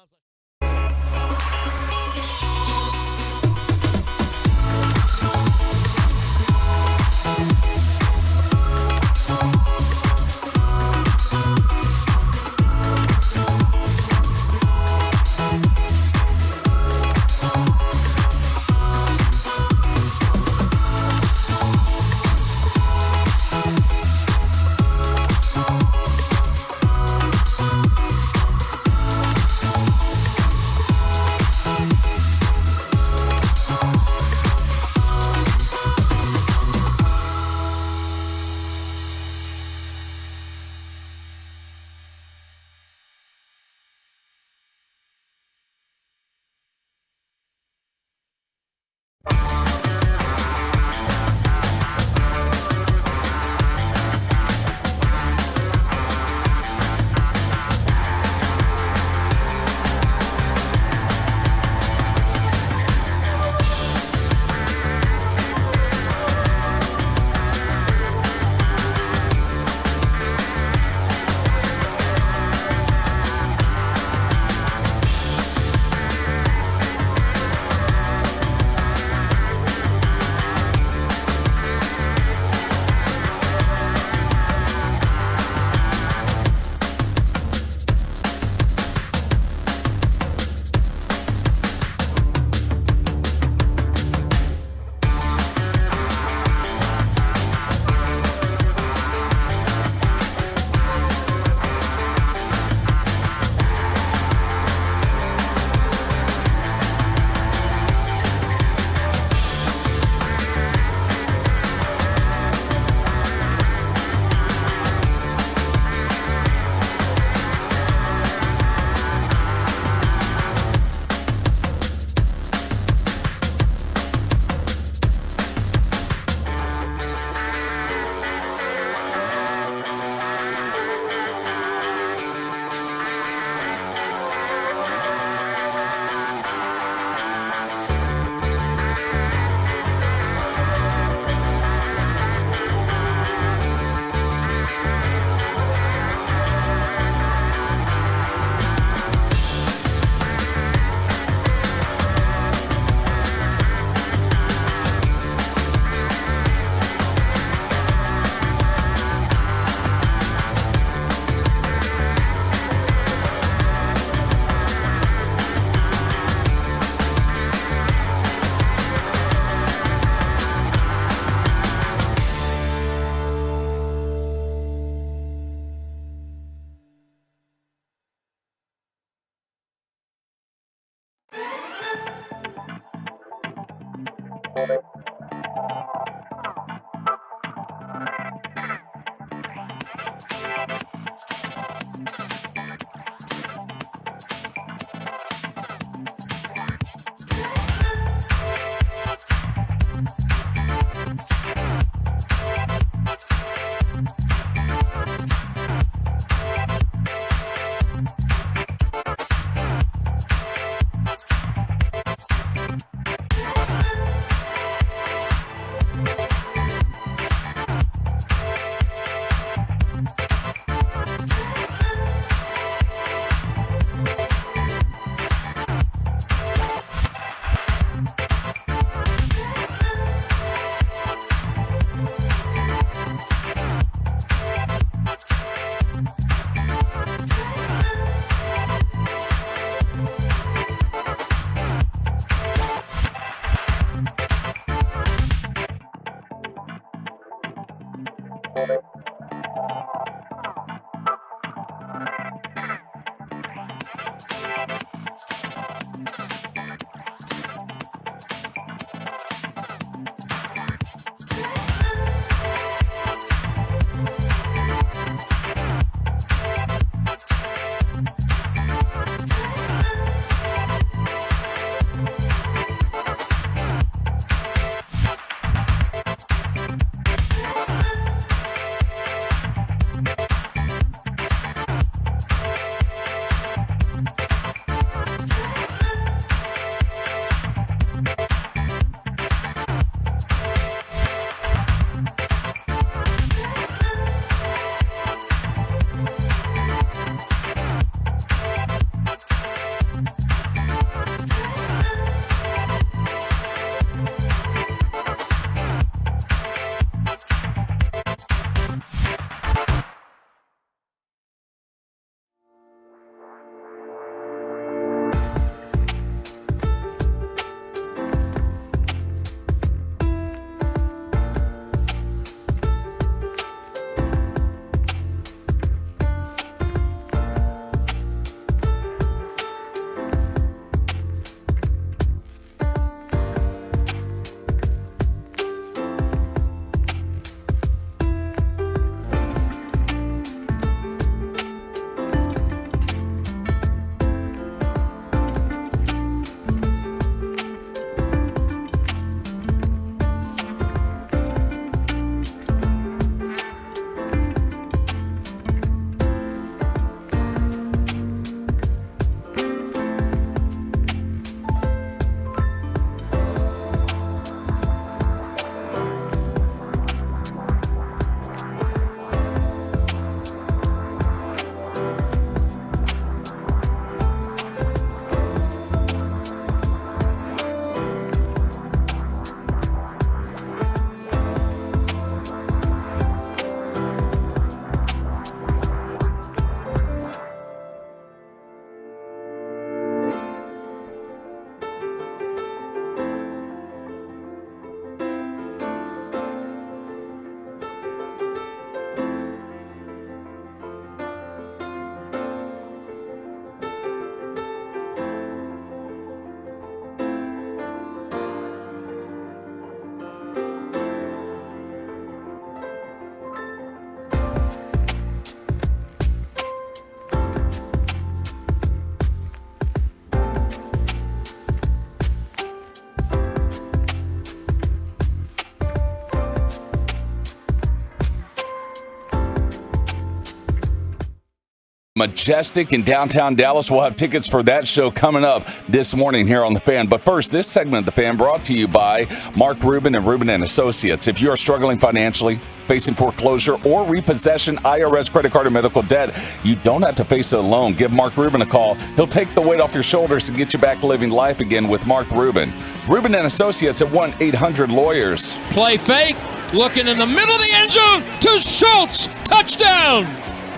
Majestic in downtown Dallas. We'll have tickets for that show coming up this morning here on The Fan. But first, this segment of The Fan brought to you by Mark Rubin and Rubin & Associates. If you are struggling financially, facing foreclosure or repossession, IRS, credit card, or medical debt, you don't have to face it alone. Give Mark Rubin a call. He'll take the weight off your shoulders and get you back living life again with Mark Rubin. Rubin & Associates at 1-800-LAWYERS. Play fake, looking in the middle of the end zone to Schultz. Touchdown!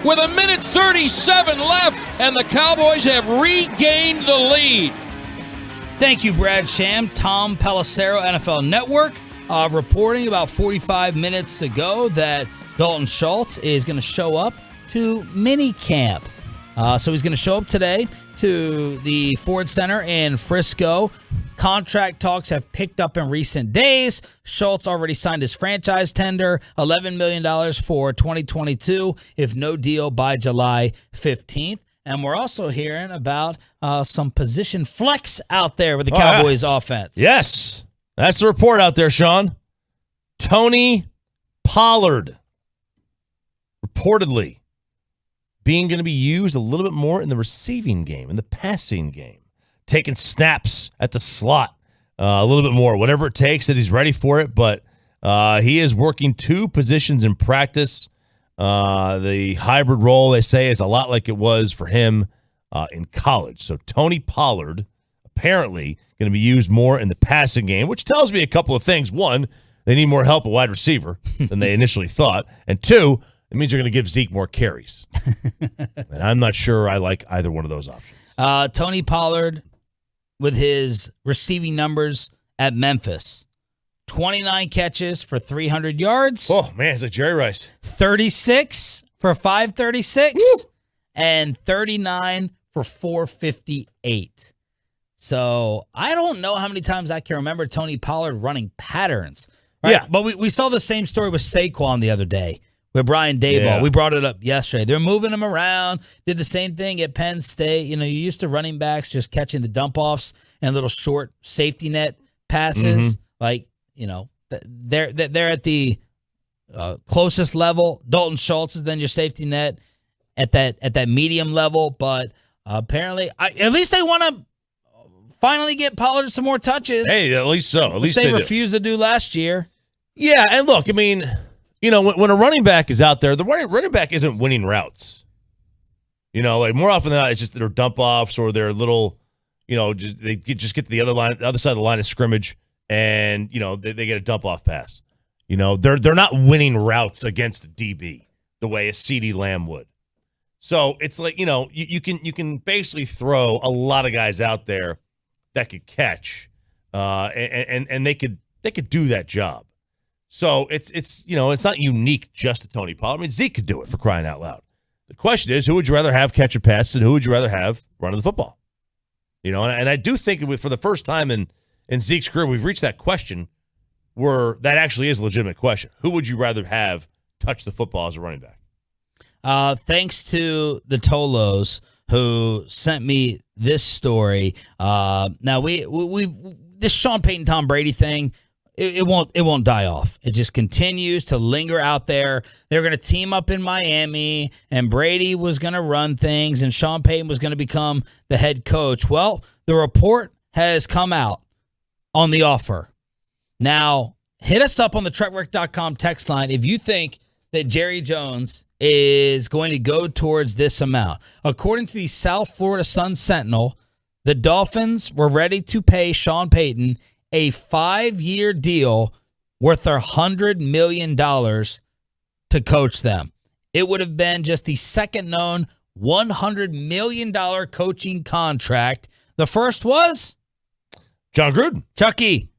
With 1:37 left, and the Cowboys have regained the lead. Thank you, Brad Sham. Tom Pelissero, NFL Network, reporting about 45 minutes ago that Dalton Schultz is going to show up to mini camp. So he's going to show up today to the Ford Center in Frisco. Contract talks have picked up in recent days. Schultz already signed his franchise tender, $11 million for 2022, if no deal by July 15th. And we're also hearing about some position flex out there with the Cowboys offense. Yes. That's the report out there, Sean. Tony Pollard reportedly being going to be used a little bit more in the receiving game, in the passing game, taking snaps at the slot a little bit more, whatever it takes that he's ready for it. But he is working two positions in practice. The hybrid role, they say, is a lot like it was for him in college. So Tony Pollard apparently going to be used more in the passing game, which tells me a couple of things. One, they need more help at wide receiver than they initially thought. And two, it means they're going to give Zeke more carries. And I'm not sure I like either one of those options. Tony Pollard, with his receiving numbers at Memphis, 29 catches for 300 yards. Oh, man, it's like Jerry Rice. 36 for 536. Woo! And 39 for 458. So I don't know how many times I can remember Tony Pollard running patterns. Right? Yeah. But we saw the same story with Saquon the other day with Brian Daboll. Yeah. We brought it up yesterday. They're moving him around. Did the same thing at Penn State. You know, you used to running backs just catching the dump-offs and little short safety net passes. Like, you know, they're at the closest level. Dalton Schultz is then your safety net at that medium level. But apparently, at least they want to finally get Pollard some more touches. Hey, at least so. At least they do. refused to do last year. Yeah, and look, I mean, you know, when a running back is out there, the running back isn't winning routes. You know, like more often than not, it's just their dump offs or their little, you know, they just get to the other side of the line of scrimmage, and you know they get a dump off pass. You know, they're not winning routes against a DB the way a CeeDee Lamb would. So it's like, you know, you can basically throw a lot of guys out there that could catch, and they could do that job. So it's you know, it's not unique just to Tony Pollard. I mean, Zeke could do it, for crying out loud. The question is, who would you rather have catch a pass and who would you rather have running the football? You know, and I do think for the first time in Zeke's career, we've reached that question where that actually is a legitimate question. Who would you rather have touch the football as a running back? Thanks to the Tolos who sent me this story. Now we this Sean Payton, Tom Brady thing, it won't die off. It just continues to linger out there. They're going to team up in Miami, and Brady was going to run things, and Sean Payton was going to become the head coach. Well, the report has come out on the offer. Now, hit us up on the TrekWork.com text line if you think that Jerry Jones is going to go towards this amount. According to the South Florida Sun-Sentinel, the Dolphins were ready to pay Sean Payton a 5-year deal worth $100 million to coach them. It would have been just the second known $100 million coaching contract. The first was John Gruden. Chucky,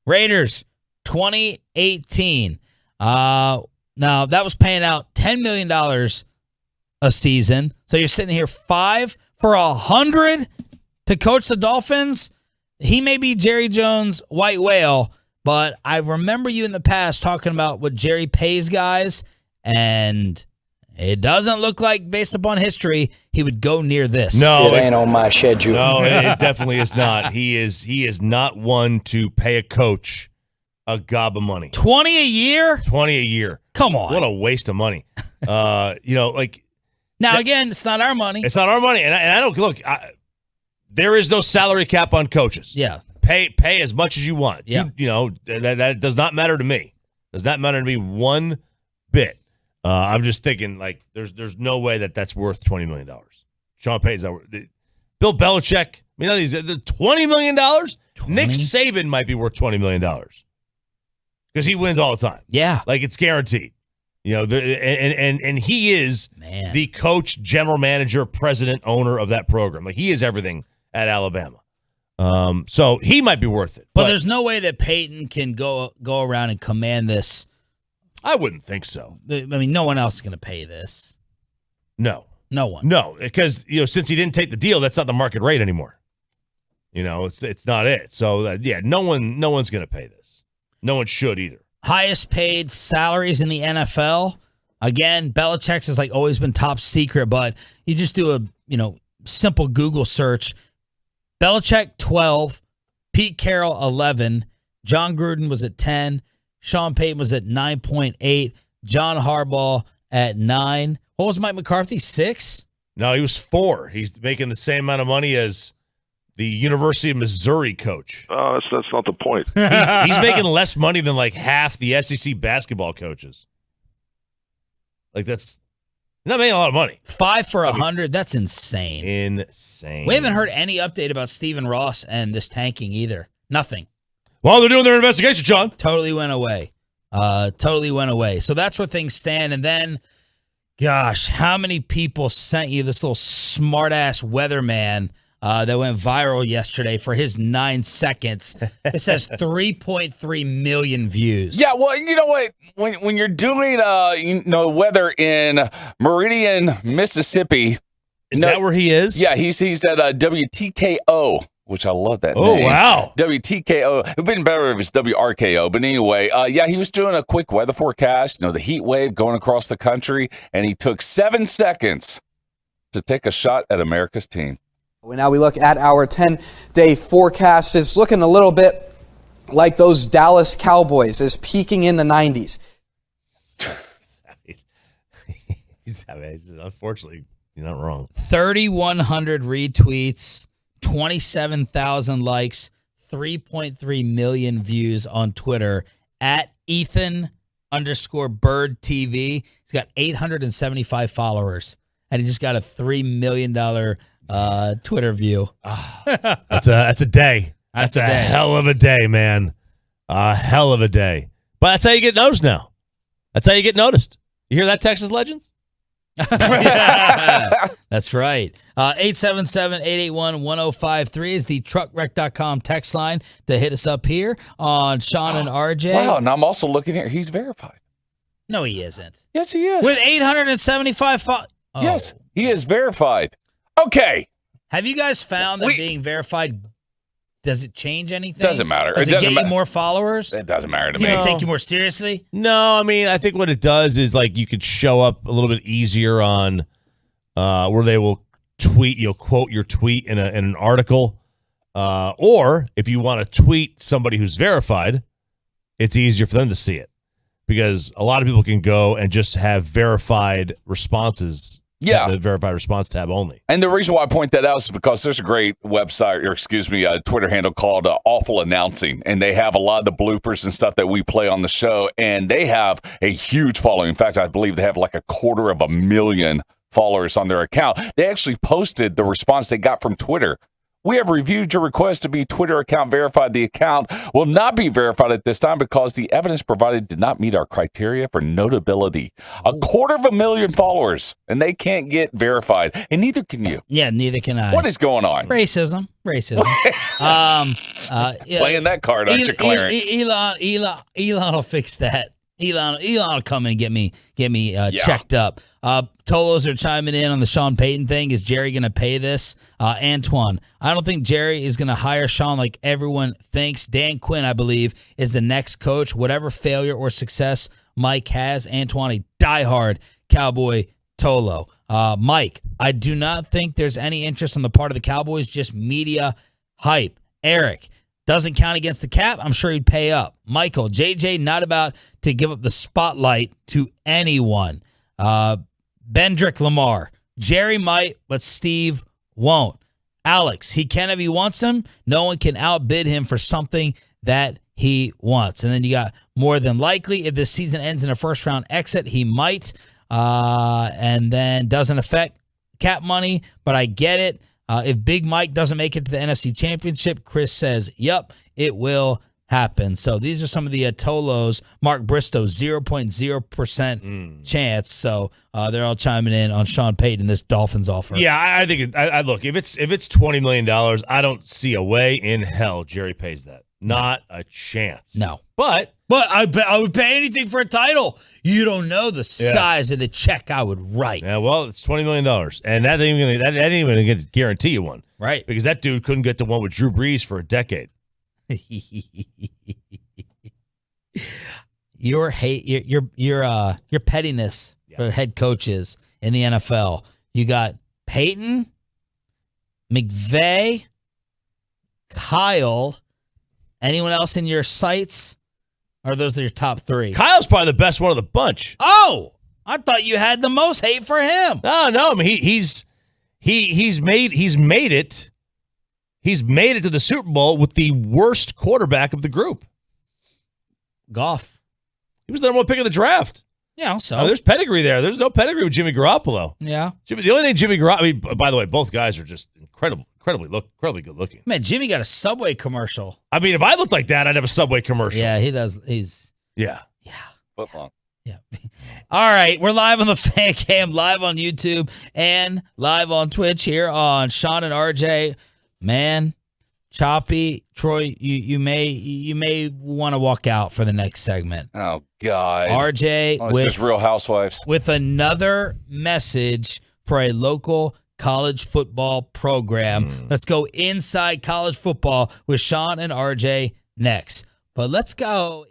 Raiders, 2018. Now, that was paying out $10 million a season. So you're sitting here 5 for $100 to coach the Dolphins. He may be Jerry Jones' white whale, but I remember you in the past talking about what Jerry pays guys, and it doesn't look like, based upon history, he would go near this. No, it ain't on my schedule. No, it definitely is not. He is not one to pay a coach a gob of money. 20 a year? 20 a year. Come on. What a waste of money. You know, like. Now, again, it's not our money. It's not our money. And I don't, look, there is no salary cap on coaches. Yeah. Pay as much as you want. Yeah. You know, that does not matter to me. Does not matter to me one bit. I'm just thinking, like, there's no way that's worth $20 million. Sean Payton's not worth. Bill Belichick, I mean, $20 million? Nick Saban might be worth $20 million. Because he wins all the time. Yeah. Like, it's guaranteed. You know, and he is the coach, general manager, president, owner of that program. Like, he is everything at Alabama. So he might be worth it. But there's no way that Peyton can go around and command this. I wouldn't think so. I mean, no one else is going to pay this. No. No one. No, because, you know, since he didn't take the deal, that's not the market rate anymore. It's not it. So no one's going to pay this. No one should either. Highest paid salaries in the NFL. Again, Belichick's has always been top secret, but you just do a simple Google search. Belichick 12, Pete Carroll 11, John Gruden was at 10, Sean Payton was at 9.8, John Harbaugh at 9. What was Mike McCarthy? 6? No, he was 4. He's making the same amount of money as the University of Missouri coach. Oh, that's not the point. He's making less money than half the SEC basketball coaches. He's not making a lot of money. 5 for 100. That's insane. Insane. We haven't heard any update about Stephen Ross and this tanking either. Nothing. Well, they're doing their investigation, John. Totally went away. So that's where things stand. And then, gosh, how many people sent you this little smart-ass weatherman that went viral yesterday for his 9 seconds? It says 3.3 million views. Yeah, well, you know what? When you're doing weather in Meridian, Mississippi, is that where he is? Yeah, he's at WTKO, which I love that name. Oh, wow. WTKO. It'd been better if it was WRKO. But anyway, he was doing a quick weather forecast, the heat wave going across the country, and he took 7 seconds to take a shot at America's team. Now we look at our 10-day forecast. It's looking a little bit like those Dallas Cowboys, is peaking in the 90s. Unfortunately, you're not wrong. 3,100 retweets, 27,000 likes, 3.3 million views on Twitter at Ethan_Bird TV. He's got 875 followers, and he just got a $3 million Twitter view. That's a day. That's a hell of a day, man. A hell of a day. But that's how you get noticed now. That's how you get noticed. You hear that, Texas Legends? That's right. 877-881-1053 is the truckwreck.com text line to hit us up here on Sean and RJ. Wow, and I'm also looking here. He's verified. No, he isn't. Yes, he is. With 875 Yes, he is verified. Okay. Have you guys found that being verified, does it change anything? Doesn't matter. Does it get you more followers? It doesn't matter to me. Take you more seriously? No, I mean, I think what it does is you could show up a little bit easier on where they will tweet, quote your tweet in an article. Or if you want to tweet somebody who's verified, it's easier for them to see it. Because a lot of people can go and just have verified responses. Yeah. The verified response tab only. And the reason why I point that out is because there's a great website, or a Twitter handle called Awful Announcing. And they have a lot of the bloopers and stuff that we play on the show. And they have a huge following. In fact, I believe they have 250,000 followers on their account. They actually posted the response they got from Twitter. We have reviewed your request to be Twitter account verified. The account will not be verified at this time because the evidence provided did not meet our criteria for notability. 250,000 followers, and they can't get verified, and neither can you. Yeah, neither can I. What is going on? Racism. Playing that card, aren't you, Clarence? Elon will fix that. Elon will come and get me checked up. Tolos are chiming in on the Sean Payton thing. Is Jerry going to pay this? Antoine, I don't think Jerry is going to hire Sean like everyone thinks. Dan Quinn, I believe, is the next coach. Whatever failure or success Mike has, Antoine, a diehard Cowboy Tolo. Mike, I do not think there's any interest on the part of the Cowboys, just media hype. Eric, doesn't count against the cap. I'm sure he'd pay up. Michael, JJ, not about to give up the spotlight to anyone. Bendrick Lamar, Jerry might, but Steve won't. Alex, he can if he wants him. No one can outbid him for something that he wants. And then you got more than likely, if this season ends in a first-round exit, he might. And then doesn't affect cap money, but I get it. If Big Mike doesn't make it to the NFC Championship, Chris says, yep, it will happen. So these are some of the Tolos. Mark Bristow, 0.0% chance. So they're all chiming in on Sean Payton, this Dolphins offer. Yeah, I think, look, if it's $20 million, I don't see a way in hell Jerry pays that. Not a chance. No. But I would pay anything for a title. You don't know the size of the check I would write. Yeah, well, it's $20 million. And that ain't even going to guarantee you one. Right. Because that dude couldn't get to one with Drew Brees for a decade. Your pettiness for head coaches in the NFL. You got Peyton, McVay, Kyle. Anyone else in your sights? Or those are your top three? Kyle's probably the best one of the bunch. Oh, I thought you had the most hate for him. No. I mean, he's made it. He's made it to the Super Bowl with the worst quarterback of the group. Goff. He was the number one pick of the draft. Yeah, so there's pedigree there. There's no pedigree with Jimmy Garoppolo. Yeah. The only thing Jimmy Garoppolo. I mean, by the way, both guys are just incredibly good looking. Man, Jimmy got a Subway commercial. I mean, if I looked like that, I'd have a Subway commercial. Yeah, he does. He's Football. Yeah. All right, we're live on the Fan Cam, live on YouTube, and live on Twitch here on Sean and RJ. Man, choppy. Troy, you may want to walk out for the next segment. Oh God, RJ, it's just Real Housewives with another message for a local college football program. Let's go inside college football with Sean and RJ next. But let's go.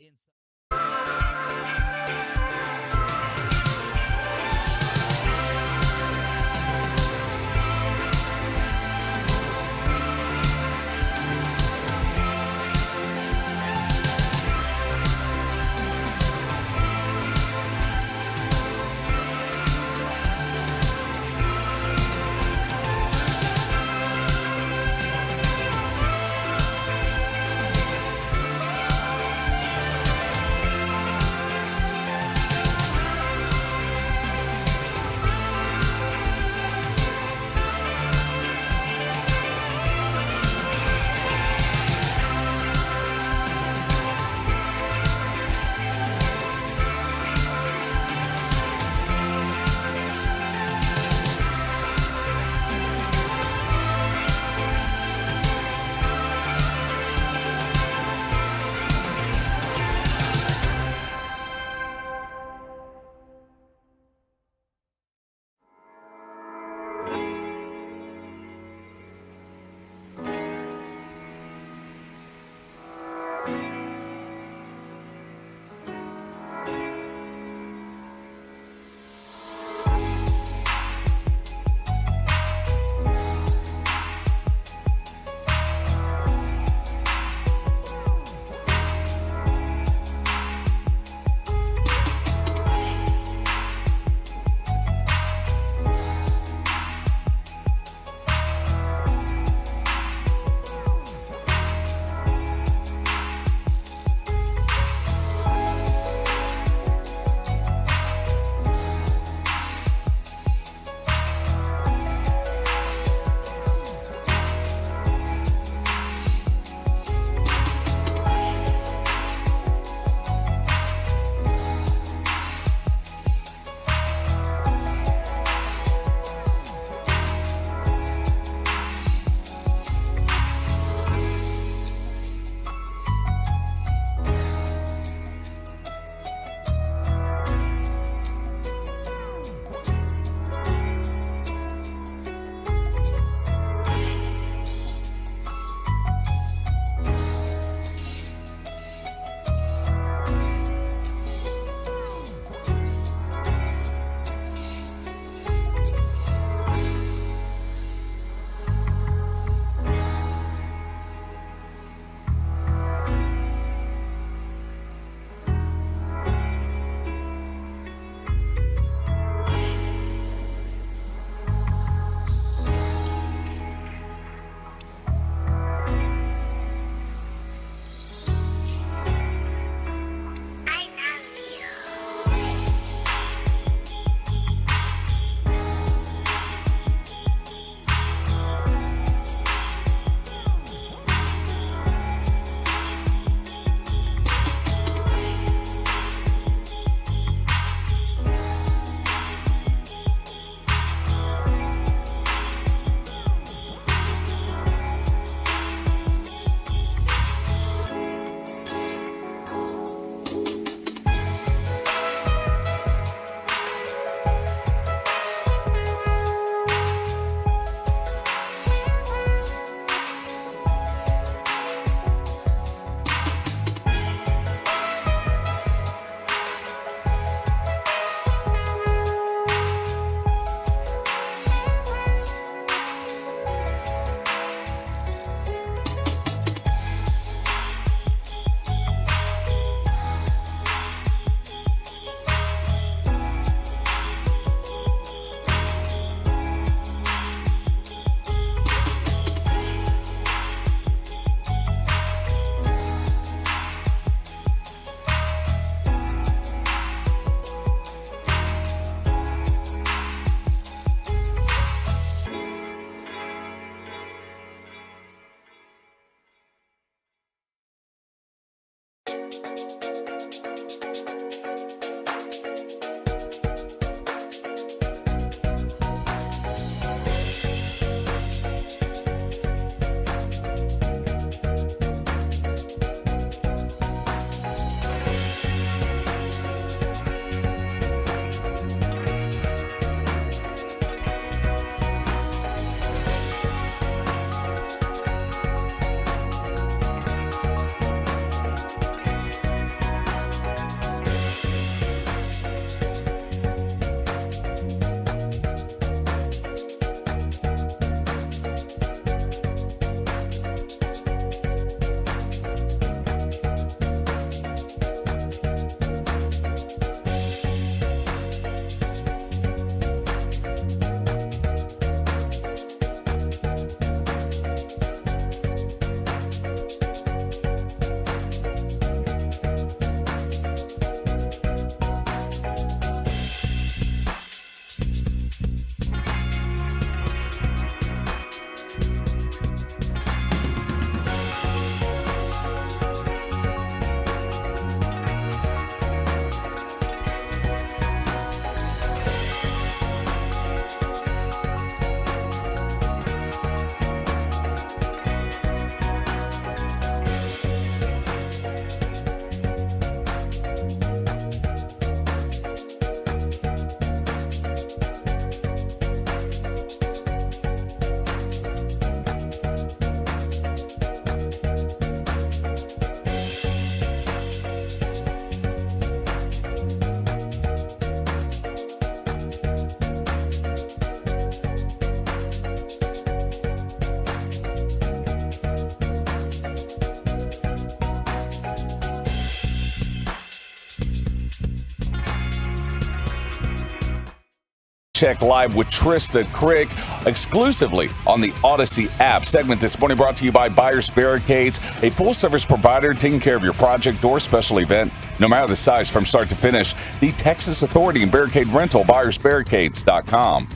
Check Live with Trista Crick exclusively on the Odyssey app. Segment this morning brought to you by Buyers Barricades, a full-service provider taking care of your project or special event, no matter the size from start to finish. The Texas Authority and Barricade Rental, buyersbarricades.com.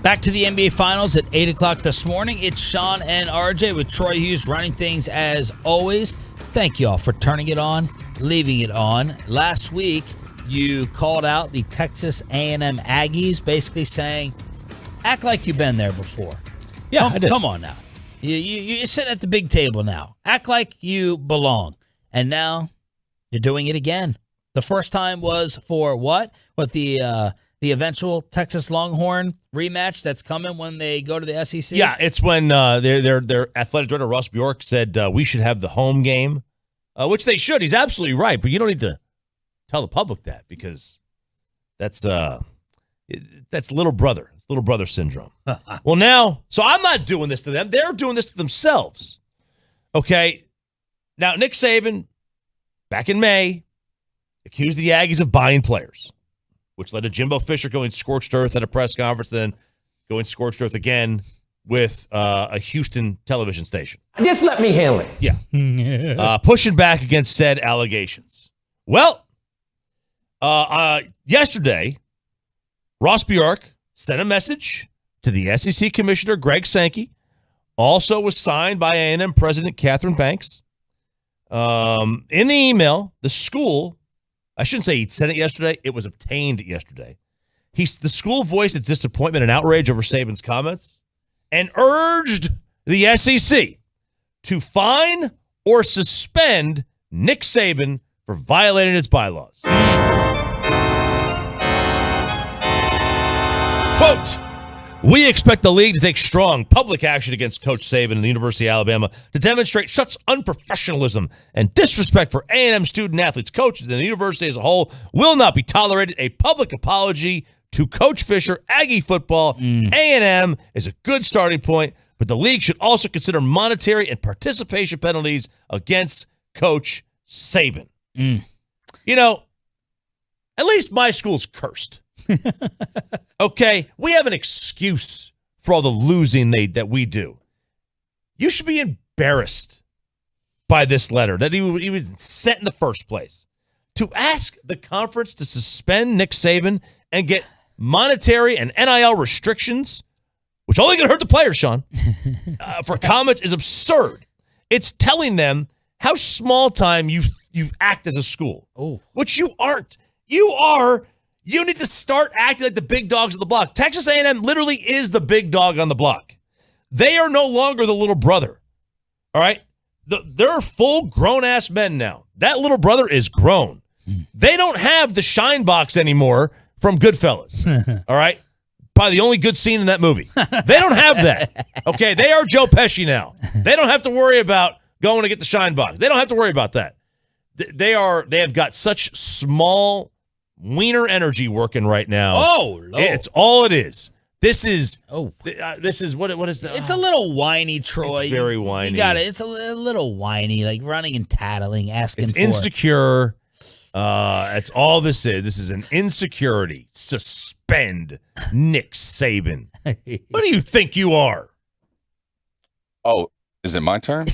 Back to the NBA Finals at 8 o'clock this morning. It's Sean and RJ with Troy Hughes running things as always. Thank you all for turning it on, leaving it on. Last week, you called out the Texas A&M Aggies, basically saying, act like you've been there before. Yeah, I did. Come on now. You're sitting at the big table now. Act like you belong. And now you're doing it again. The first time was for what? What, the eventual Texas Longhorn rematch that's coming when they go to the SEC? Yeah, it's when their athletic director, Ross Bjork, said we should have the home game, which they should. He's absolutely right, but you don't need to tell the public that because that's little brother. It's little brother syndrome. Well, now, so I'm not doing this to them. They're doing this to themselves. Okay. Now, Nick Saban, back in May, accused the Aggies of buying players, which led to Jimbo Fisher going scorched earth at a press conference, then going scorched earth again with a Houston television station. Just let me handle it. Yeah. Pushing back against said allegations. Well, yesterday, Ross Bjork sent a message to the SEC Commissioner Greg Sankey. Also was signed by A&M President Catherine Banks. In the email, the school, I shouldn't say he sent it yesterday, it was obtained yesterday. The school voiced its disappointment and outrage over Saban's comments and urged the SEC to fine or suspend Nick Saban for violating its bylaws. Quote, we expect the league to take strong public action against Coach Saban and the University of Alabama to demonstrate such unprofessionalism and disrespect for A&M student athletes, coaches, and the university as a whole will not be tolerated. A public apology to Coach Fisher, Aggie football. A&M is a good starting point, but the league should also consider monetary and participation penalties against Coach Saban. You know, at least my school's cursed. Okay, we have an excuse for all the losing that we do. You should be embarrassed by this letter that he was sent in the first place. To ask the conference to suspend Nick Saban and get monetary and NIL restrictions, which only going to hurt the players, Sean, for comments is absurd. It's telling them how small time you act as a school, which you aren't. You need to start acting like the big dogs of the block. Texas A&M literally is the big dog on the block. They are no longer the little brother. All right? They're full grown-ass men now. That little brother is grown. They don't have the shine box anymore from Goodfellas. All right? Probably the only good scene in that movie. They don't have that. Okay? They are Joe Pesci now. They don't have to worry about going to get the shine box. They don't have to worry about that. They have got such small wiener energy working right now. Oh, Lord. It's all it is. This is what is that? It's a little whiny, Troy. It's very whiny. You got it. It's a little whiny, like running and tattling, asking it's for insecure. That's all this is. This is an insecurity. Suspend Nick Saban. What do you think you are? Oh, is it my turn?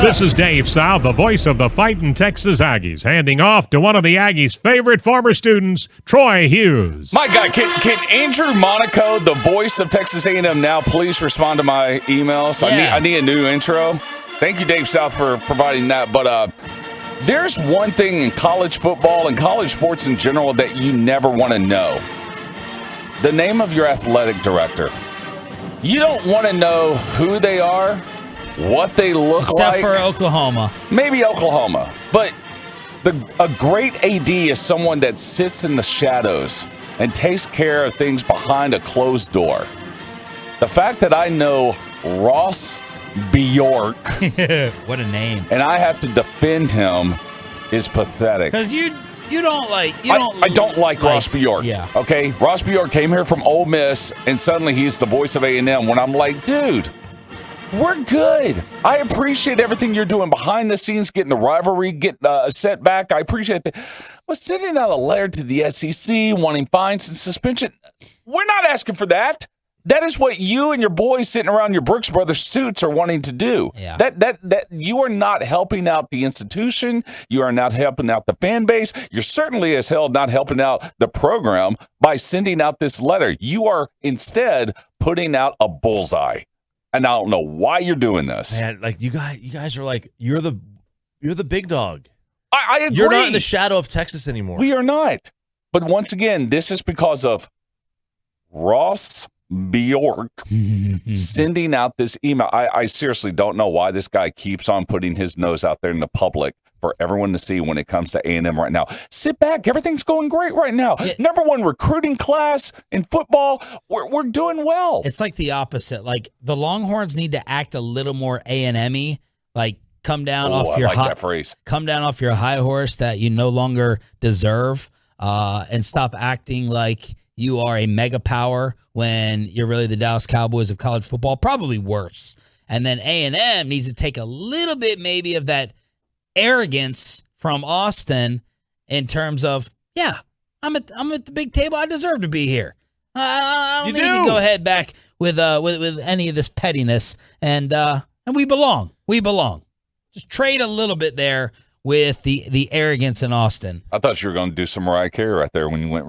This is Dave Sal, the voice of the fighting Texas Aggies, handing off to one of the Aggies' favorite former students, Troy Hughes. My God, can Andrew Monaco, the voice of Texas A&M now, please respond to my emails? Yeah. I need a new intro. Thank you, Dave South, for providing that. But there's one thing in college football and college sports in general that you never want to know. The name of your athletic director. You don't want to know who they are, what they look like. Except for Oklahoma. Maybe Oklahoma. But a great AD is someone that sits in the shadows and takes care of things behind a closed door. The fact that I know Ross Bjork. What a name. And I have to defend him is pathetic. Because I don't like Ross Bjork. Yeah. Okay? Ross Bjork came here from Ole Miss, and suddenly he's the voice of A&M when I'm like, dude, we're good. I appreciate everything you're doing behind the scenes, getting the rivalry, getting set back. I appreciate that. But sending out a letter to the SEC wanting fines and suspension, we're not asking for that. That is what you and your boys sitting around your Brooks Brothers suits are wanting to do. Yeah. That you are not helping out the institution. You are not helping out the fan base. You're certainly as hell not helping out the program by sending out this letter. You are instead putting out a bullseye. And I don't know why you're doing this. Man, like you guys are like you're the big dog. I agree. You're not in the shadow of Texas anymore. We are not. But once again, this is because of Ross Bjork sending out this email. I seriously don't know why this guy keeps on putting his nose out there in the public for everyone to see when it comes to A&M right now. Sit back. Everything's going great right now. Yeah. Number 1 recruiting class in football. We're doing well. It's like the opposite. Like the Longhorns need to act a little more A&M-y. Like come down off your come down off your high horse that you no longer deserve, and stop acting like you are a mega power when you're really the Dallas Cowboys of college football, probably worse. And then A&M needs to take a little bit maybe of that arrogance from Austin in terms of, yeah, I'm at the big table. I deserve to be here. I don't need to go head back with any of this pettiness. And we belong. We belong. Just trade a little bit there with the arrogance in Austin. I thought you were going to do some Mariah Carey right there when you went,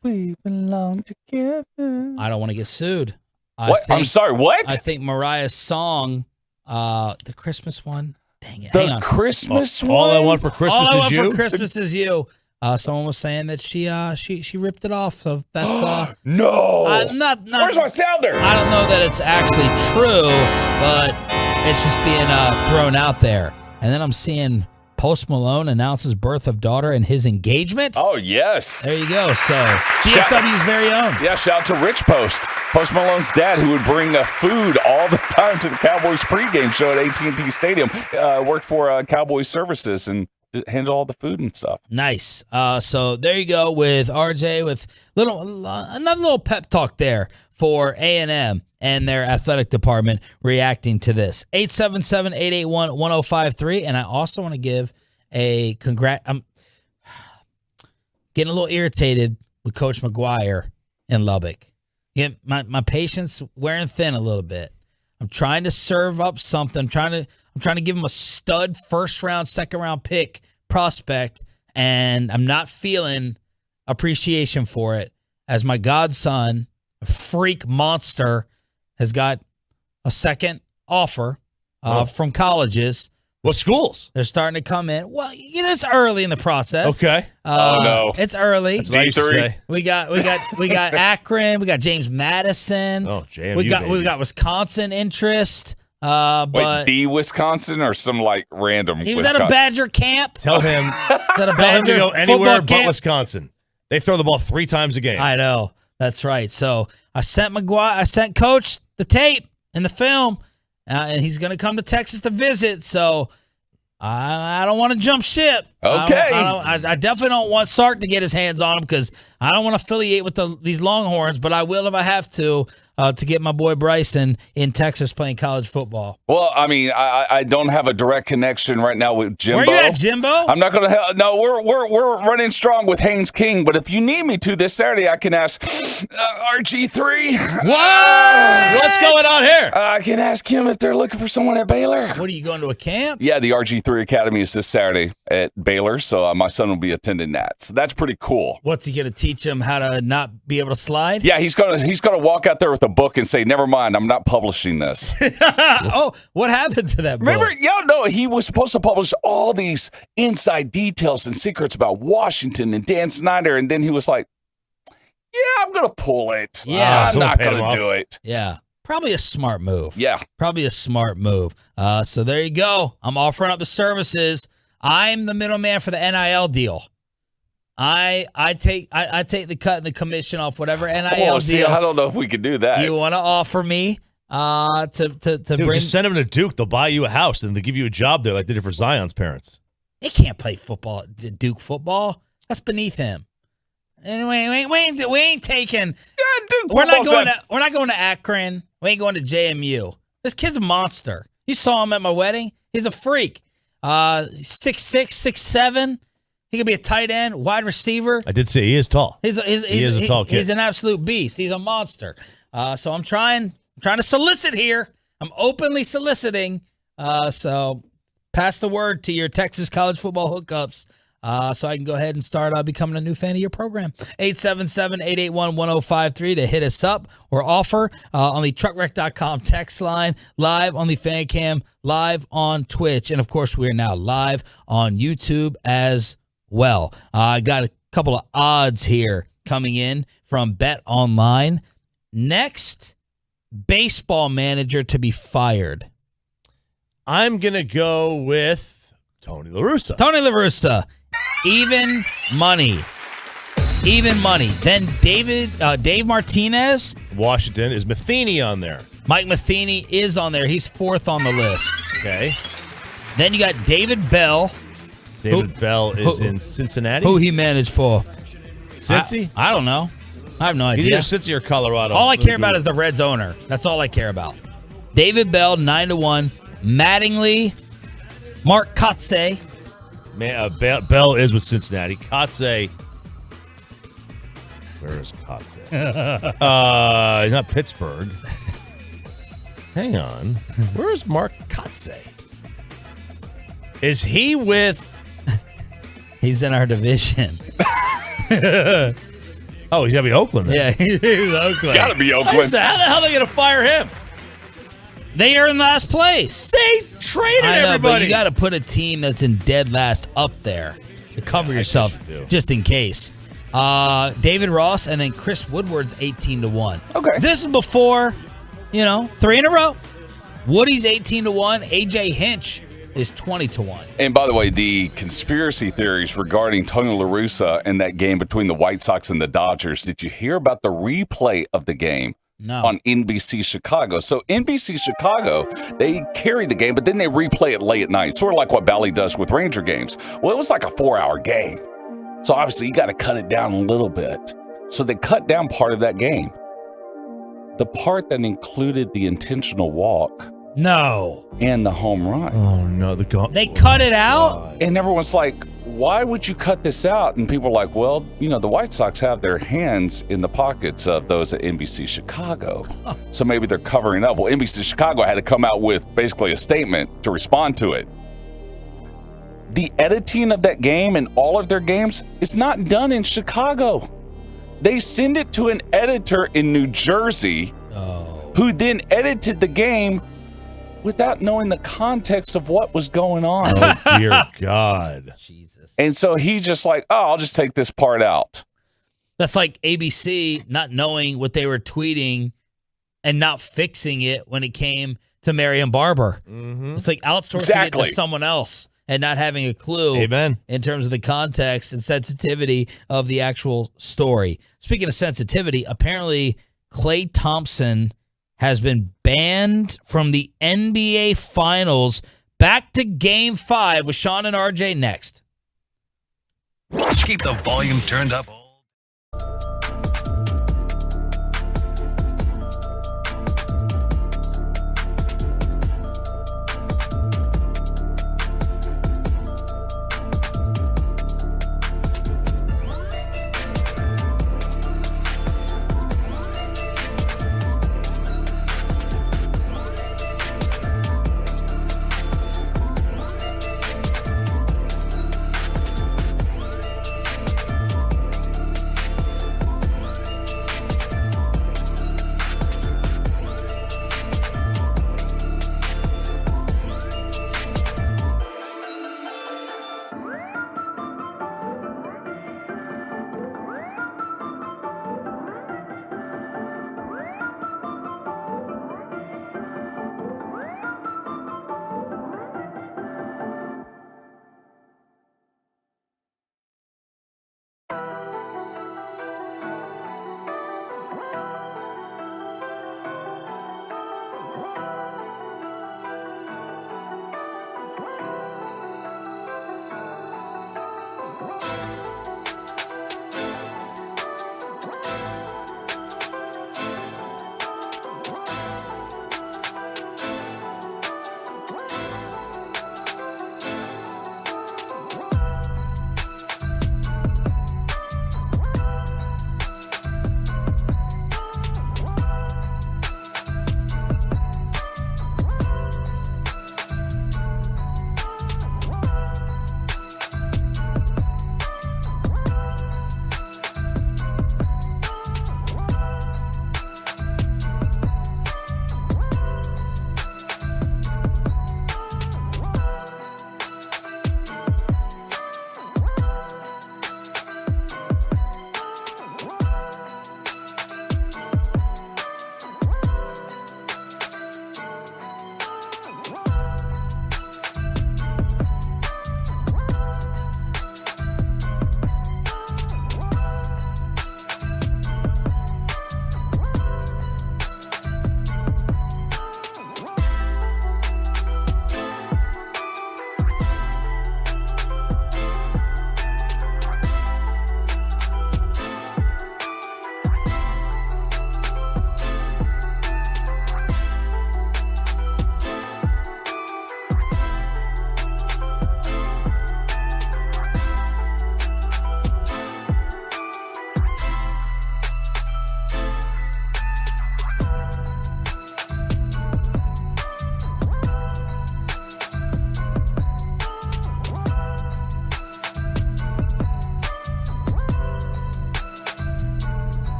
we belong together. I don't want to get sued. I'm sorry, what? I think Mariah's song, the Christmas one. Dang it. The Christmas one? All I want for Christmas is you? All I want for Christmas is you. Someone was saying that she ripped it off. So that's no. Not Where's my sounder? I don't know that it's actually true, but it's just being thrown out there. And then I'm seeing Post Malone announces birth of daughter and his engagement. Oh, yes. There you go. So DFW's very own. Yeah, shout out to Rich Post Malone's dad, who would bring food all the time to the Cowboys pregame show at AT&T Stadium. Worked for Cowboys Services and handled all the food and stuff. Nice. So there you go with RJ with another little pep talk there for A&M and their athletic department reacting to this. 877-881-1053. And I also want to give a I'm getting a little irritated with Coach McGuire in Lubbock. Yeah, my patience wearing thin a little bit. I'm trying to serve up something. I'm trying to give him a stud first round, second round pick prospect, and I'm not feeling appreciation for it as my godson, a freak monster, has got a second offer from colleges. What schools? They're starting to come in. Well, it's early in the process. Okay. Oh no, it's early. That's what I used to say. We got Akron. We got James Madison. Oh, JMU, we got Wisconsin interest. But the Wisconsin or some random. He was at a Badger camp. Tell him to go anywhere but Wisconsin. They throw the ball 3 times a game. I know. That's right. So I sent Coach the tape and the film, and he's going to come to Texas to visit. So I don't want to jump ship. Okay. I definitely don't want Sark to get his hands on him because I don't want to affiliate with these Longhorns, but I will if I have to get my boy Bryson in Texas playing college football. Well, I mean, I don't have a direct connection right now with Jimbo. Where you at, Jimbo? I'm not going to. No, we're running strong with Haynes King, but if you need me to this Saturday, I can ask RG3. What? What's going on here? I can ask him if they're looking for someone at Baylor. What, are you going to a camp? Yeah, the RG3 Academy is this Saturday at Baylor, so my son will be attending that. So that's pretty cool. What's he going to teach him how to not be able to slide? Yeah, he's gonna walk out there with a book and say, "Never mind, I'm not publishing this." Oh, what happened to that book? Remember, no, he was supposed to publish all these inside details and secrets about Washington and Dan Snyder, and then he was like, "Yeah, I'm gonna pull it. Yeah, I'm not gonna do it." Yeah. Probably a smart move. Yeah. Probably a smart move. So there you go. I'm offering up the services. I'm the middleman for the NIL deal. I take the cut and the commission off whatever NIL deal. I don't know if we could do that. You want to offer me to Dude, bring? Just send them to Duke. They'll buy you a house and they'll give you a job there, like they did for Zion's parents. They can't play football, Duke football. That's beneath him. And we ain't taking. Yeah, Duke. We're not going to Akron. We ain't going to JMU. This kid's a monster. You saw him at my wedding. He's a freak. 6'6", 6'7". He could be a tight end, wide receiver. I did say he is tall. He is a tall kid. He's an absolute beast. He's a monster. So I'm trying to solicit here. I'm openly soliciting. So pass the word to your Texas college football hookups so I can go ahead and start becoming a new fan of your program. 877-881-1053 to hit us up or offer on the truckwreck.com text line, live on the fan cam, live on Twitch, and of course we are now live on YouTube as well. I got a couple of odds here coming in from Bet Online. Next baseball manager to be fired. I'm going to go with Tony La Russa. Tony La Russa. Even money. Then Dave Martinez. Washington. Is Matheny on there? Mike Matheny is on there. He's 4th on the list. Okay. Then you got David Bell. Bell is in Cincinnati. Who he managed for? Cincy? I don't know. I have no idea. He's either Cincy or Colorado. All I care about is the Reds owner. That's all I care about. David Bell, 9-1. Mattingly, Mark Kotze. Bell is with Cincinnati. Kotze. Where is Kotze? Not Pittsburgh. Hang on. Where is Mark Kotze? Is he with... He's in our division. Oh, he's got to be Oakland then. Yeah, he's Oakland. It's got to be Oakland. How the hell are they going to fire him? They are in last place. They traded everybody. But you got to put a team that's in dead last up there to cover yourself just in case. David Ross and then Chris Woodward's 18-1. Okay. This is before, 3 in a row. Woody's 18-1. AJ Hinch is 20-1. And by the way, the conspiracy theories regarding Tony La Russa and that game between the White Sox and the Dodgers, did you hear about the replay of the game? No. On NBC Chicago. So NBC Chicago, they carry the game, but then they replay it late at night, sort of like what Bally does with Ranger games. Well, it was like a 4-hour game. So obviously you got to cut it down a little bit. So they cut down part of that game. The part that included the intentional walk. No. And the home run. Oh, no. They cut it out? And everyone's like, why would you cut this out? And people are like, well, the White Sox have their hands in the pockets of those at NBC Chicago. So maybe they're covering up. Well, NBC Chicago had to come out with basically a statement to respond to it. The editing of that game and all of their games is not done in Chicago. They send it to an editor in New Jersey who then edited the game without knowing the context of what was going on. Oh, dear God. Jesus. And so he's just like, I'll just take this part out. That's like ABC not knowing what they were tweeting and not fixing it when it came to Marion Barber. Mm-hmm. It's like outsourcing it to someone else and not having a clue in terms of the context and sensitivity of the actual story. Speaking of sensitivity, apparently Klay Thompson has been banned from the NBA Finals. Back to Game 5 with Sean and RJ next. Keep the volume turned up.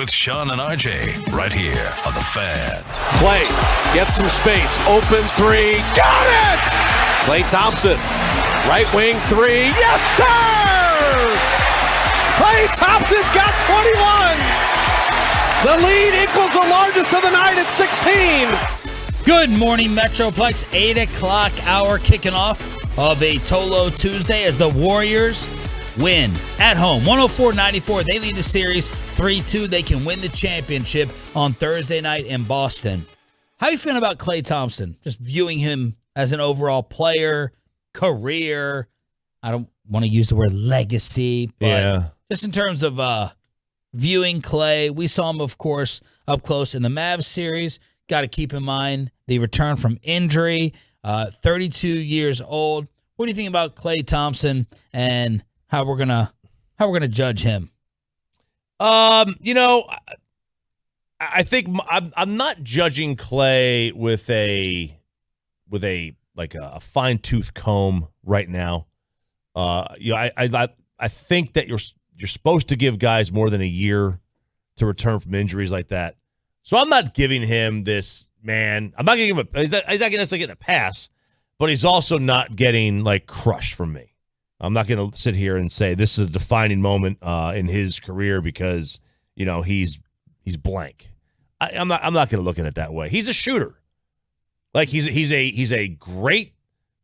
with Sean and RJ right here on The Fan. Clay gets some space. Open three. Got it! Klay Thompson. Right wing three. Yes, sir! Klay Thompson's got 21. The lead equals the largest of the night at 16. Good morning, Metroplex. 8 o'clock hour kicking off of a Tolo Tuesday as the Warriors win at home. 104-94. They lead the series 3-2. They can win the championship on Thursday night in Boston. How you feeling about Klay Thompson? Just viewing him as an overall player, career. I don't want to use the word legacy, but just in terms of viewing Klay, we saw him, of course, up close in the Mavs series. Got to keep in mind the return from injury, 32 years old. What do you think about Klay Thompson and how we're gonna judge him? I think I'm not judging Klay with a fine-tooth comb right now. I think that you're supposed to give guys more than a year to return from injuries like that. So I'm not giving him this, man. I'm not giving him he's not necessarily getting a pass, but he's also not getting like crushed from me. I'm not going to sit here and say this is a defining moment in his career because he's blank. I'm not going to look at it that way. He's a shooter. Like he's a great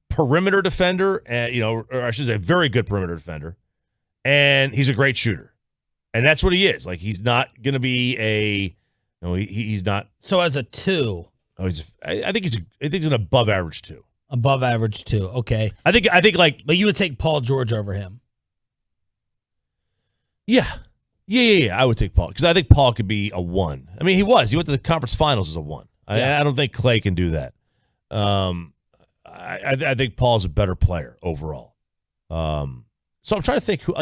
perimeter defender, or I should say, a very good perimeter defender, and he's a great shooter, and that's what he is. Like he's not going to be he's not. So as a 2, I think he's an above average 2. Above average 2. Okay. I think but you would take Paul George over him. Yeah. I would take Paul because I think Paul could be a 1. I mean, he went to the conference finals as a 1. I don't think Klay can do that. I think Paul's a better player overall. So I'm trying to think who,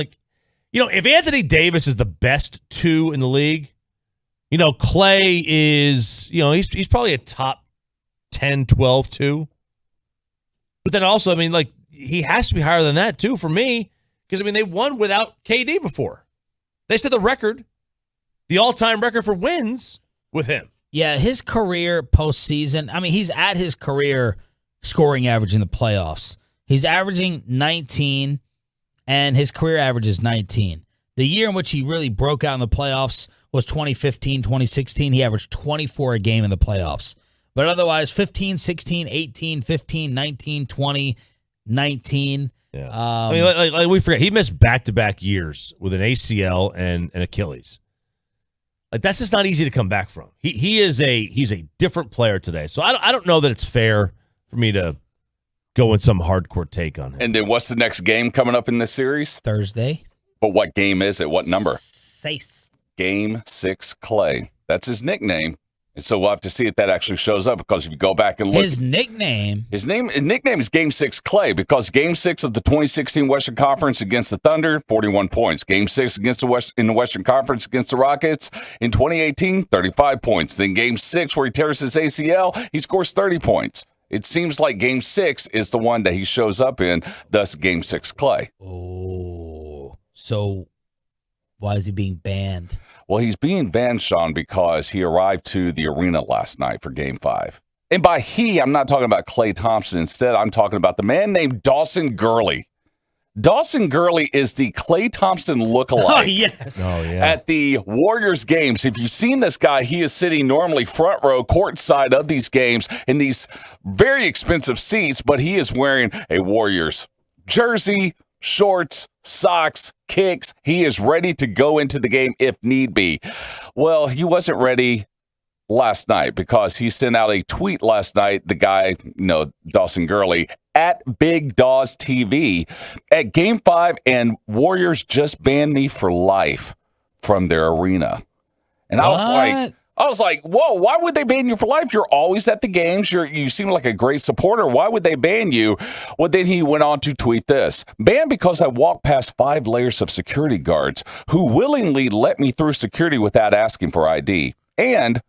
if Anthony Davis is the best 2 in the league, Klay is, he's probably a top 10, 12 2. But then also, he has to be higher than that too for me because, they won without KD before. They set the all-time record for wins with him. Yeah, his career postseason, he's at his career scoring average in the playoffs. He's averaging 19, and his career average is 19. The year in which he really broke out in the playoffs was 2015, 2016. He averaged 24 a game in the playoffs. But otherwise, 15, 16, 18, 15, 19, 20, 19. Yeah. We forget, he missed back-to-back years with an ACL and an Achilles. That's just not easy to come back from. He's a different player today. So I don't know that it's fair for me to go in some hardcore take on him. And then what's the next game coming up in this series? Thursday. But what game is it? What number? 6. Game 6 Klay. That's his nickname. And so we'll have to see if that actually shows up because if you go back and look. His nickname is Game 6 Klay because Game 6 of the 2016 Western Conference against the Thunder, 41 points. Game 6 in the Western Conference against the Rockets in 2018, 35 points. Then Game 6 where he tears his ACL, he scores 30 points. It seems like Game 6 is the one that he shows up in, thus Game 6 Klay. Oh, so why is he being banned? Well, he's being banned, Sean, because he arrived to the arena last night for Game 5. And by he, I'm not talking about Klay Thompson. Instead, I'm talking about the man named Dawson Gurley. Dawson Gurley is the Klay Thompson lookalike. Oh, yes. At the Warriors games. If you've seen this guy, he is sitting normally front row, courtside of these games in these very expensive seats, but he is wearing a Warriors jersey, shorts, socks, kicks. He is ready to go into the game if need be. Well, he wasn't ready last night because he sent out a tweet last night, the guy, Dawson Gurley, at Big Dawes TV at Game 5, and Warriors just banned me for life from their arena. And I was like, whoa, why would they ban you for life? You're always at the games. You seem like a great supporter. Why would they ban you? Well, then he went on to tweet this. Banned because I walked past 5 layers of security guards who willingly let me through security without asking for ID. And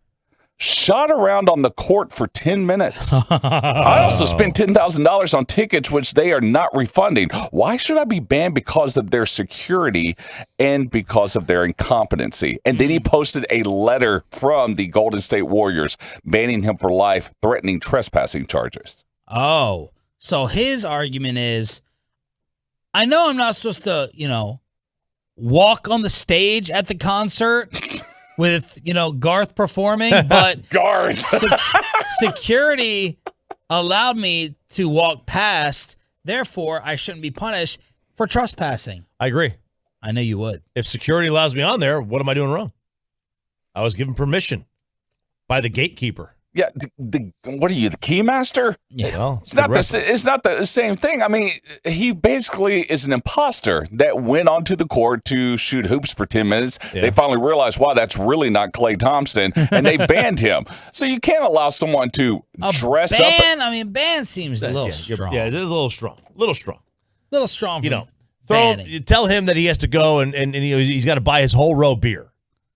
shot around on the court for 10 minutes. I also spent $10,000 on tickets, which they are not refunding. Why should I be banned? Because of their security and because of their incompetency. And then he posted a letter from the Golden State Warriors banning him for life, threatening trespassing charges. Oh, so his argument is, I know I'm not supposed to, walk on the stage at the concert with, Garth performing, but Garth. Security allowed me to walk past. Therefore, I shouldn't be punished for trespassing. I agree. I know you would. If security allows me on there, what am I doing wrong? I was given permission by the gatekeeper. Yeah, what are you, the keymaster? Yeah, well, it's not the same thing. I mean, he basically is an imposter that went onto the court to shoot hoops for 10 minutes. Yeah. They finally realized, wow, that's really not Klay Thompson, and they banned him. So you can't allow someone to dress up. Ban seems a little strong. Yeah, it is a little strong. Little strong. Little strong. Tell him that he has to go and he's got to buy his whole row beer.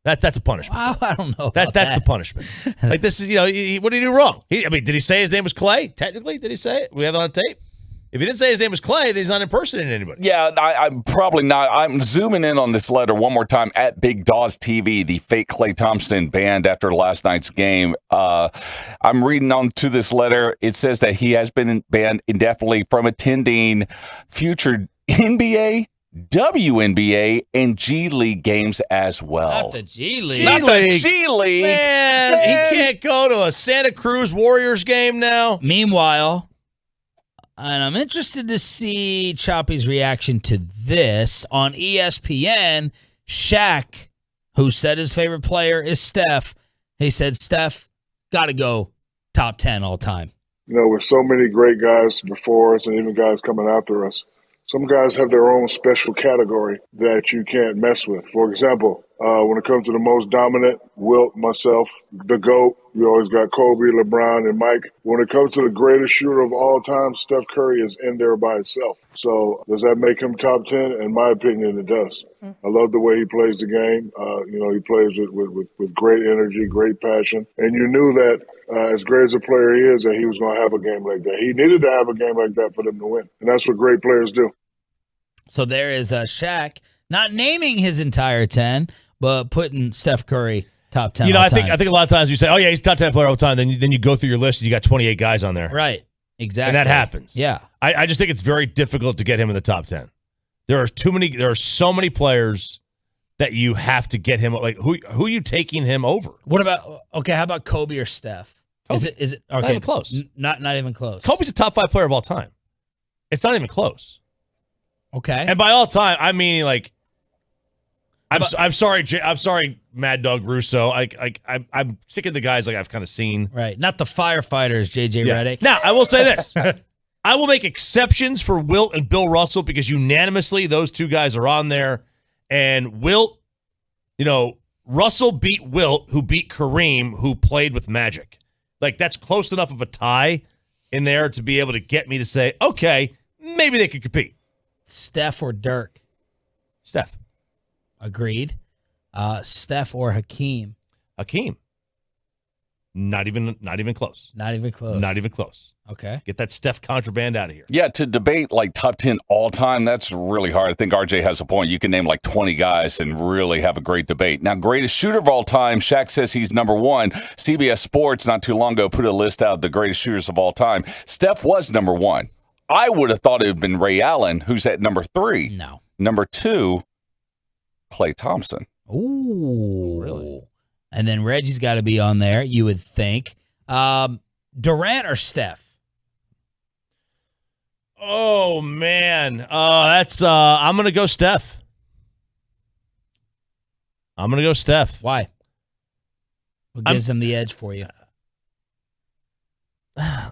That's a punishment. I don't know. That's the punishment. Like this is, what did he do wrong? Did he say his name was Klay? Technically, did he say it? We have it on tape. If he didn't say his name was Klay, then he's not impersonating anybody. Yeah, I'm probably not. I'm zooming in on this letter one more time at Big Dawes TV, the fake Klay Thompson banned after last night's game. I'm reading on to this letter. It says that he has been banned indefinitely from attending future NBA, WNBA, and G League games as well. Not the G League. The G League. Man, he can't go to a Santa Cruz Warriors game now. Meanwhile, and I'm interested to see Choppy's reaction to this on ESPN. Shaq, who said his favorite player is Steph, he said Steph got to go top 10 all time. With so many great guys before us and even guys coming after us, some guys have their own special category that you can't mess with. For example, when it comes to the most dominant, Wilt, myself, the GOAT, we always got Kobe, LeBron, and Mike. When it comes to the greatest shooter of all time, Steph Curry is in there by itself. So does that make him top 10? In my opinion, it does. I love the way he plays the game. He plays with great energy, great passion. And you knew that as great as a player he is, that he was going to have a game like that. He needed to have a game like that for them to win. And that's what great players do. So there is Shaq not naming his entire 10, but putting Steph Curry top 10 all I time. think a lot of times you say, oh, yeah, he's top 10 player all the time. Then you go through your list and you got 28 guys on there. Right. Exactly. And that happens. Yeah. I just think it's very difficult to get him in the top 10. There are so many players that you have to get him. Like, who are you taking him over? What about, how about Kobe or Steph? Kobe. Is it okay? Not even close. Not even close. Kobe's a top 5 player of all time. It's not even close. Okay. And by all time, I mean like, I'm sorry, Mad Dog Russo. I'm sick of the guys like I've kind of seen. Right. Not the firefighters, JJ Redick. Now, I will say this. I will make exceptions for Wilt and Bill Russell because unanimously those two guys are on there. And Wilt, Russell beat Wilt, who beat Kareem, who played with Magic. Like, that's close enough of a tie in there to be able to get me to say, okay, maybe they could compete. Steph or Dirk? Steph. Agreed. Steph or Hakeem? Hakeem. Not even close. Not even close. Not even close. Okay. Get that Steph contraband out of here. Yeah, to debate like top 10 all time, that's really hard. I think RJ has a point. You can name like 20 guys and really have a great debate. Now, greatest shooter of all time, Shaq says he's number 1. CBS Sports not too long ago put a list out of the greatest shooters of all time. Steph was number 1. I would have thought it would have been Ray Allen, who's at number 3. No. Number 2, Klay Thompson. Ooh. Really? And then Reggie's got to be on there, you would think. Durant or Steph? Oh, man. That's I'm going to go Steph. Why? What gives him the edge for you?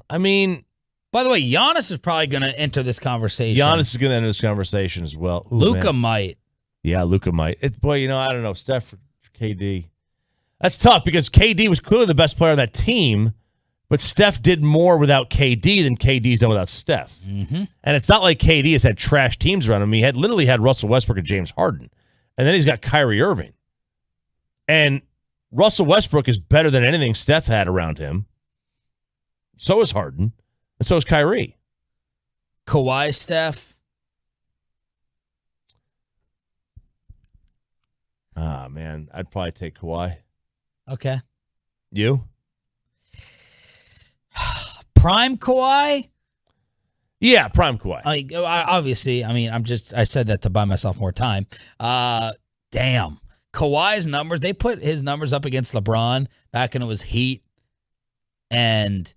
I mean, by the way, Giannis is probably going to enter this conversation. Giannis is going to enter this conversation as well. Luka might. Yeah, Luka might. I don't know. Steph or KD. That's tough because KD was clearly the best player on that team, but Steph did more without KD than KD's done without Steph. Mm-hmm. And it's not like KD has had trash teams around him. He had literally had Russell Westbrook and James Harden. And then he's got Kyrie Irving. And Russell Westbrook is better than anything Steph had around him. So is Harden, and so is Kyrie. Kawhi, Steph. Ah, man, I'd probably take Kawhi. Okay. You? Prime Kawhi? Yeah, prime Kawhi. Obviously, I said that to buy myself more time. Damn. Kawhi's numbers, they put his numbers up against LeBron back when it was Heat and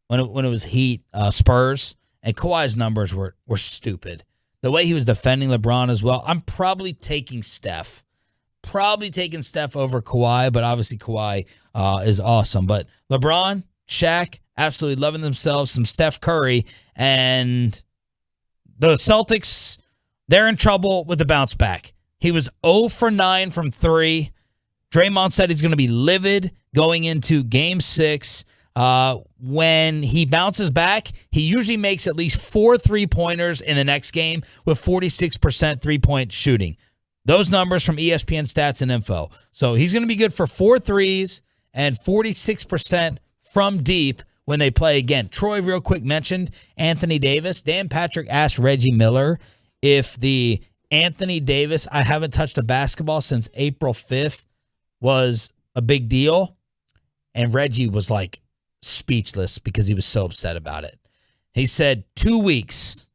when it was Heat, Spurs, and Kawhi's numbers were stupid. The way he was defending LeBron as well. I'm probably taking Steph. Probably taking Steph over Kawhi, but obviously Kawhi is awesome. But LeBron, Shaq, absolutely loving themselves. Some Steph Curry. And the Celtics, they're in trouble with the bounce back. He was 0 for 9 from 3. Draymond said he's going to be livid going into Game 6. When he bounces back, he usually makes at least 4 3-pointers in the next game with 46% three-point shooting. Those numbers from ESPN Stats and Info. So he's going to be good for 4 threes and 46% from deep when they play again. Troy, real quick, mentioned Anthony Davis. Dan Patrick asked Reggie Miller if the Anthony Davis, I haven't touched a basketball since April 5th, was a big deal. And Reggie was like speechless because he was so upset about it. He said 2 weeks.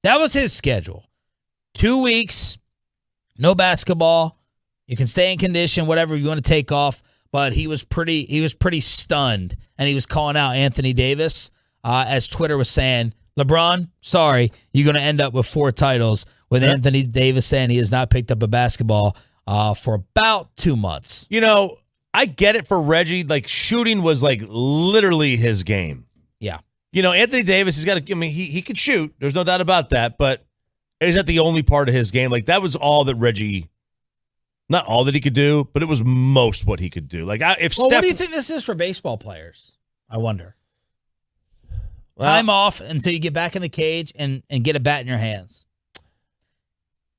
That was his schedule. 2 weeks. No basketball. You can stay in condition, whatever you want to take off. But he was pretty stunned, and he was calling out Anthony Davis as Twitter was saying, LeBron, sorry, you're going to end up with 4 titles with Anthony Davis saying he has not picked up a basketball for about 2 months. You know, I get it for Reggie. Like, shooting was like literally his game. Yeah. You know, Anthony Davis has got to, he could shoot. There's no doubt about that, but is that the only part of his game? Like, that was all that Reggie, not all that he could do, but it was most what he could do. Like, what do you think this is for baseball players? I wonder. Time off until you get back in the cage and get a bat in your hands.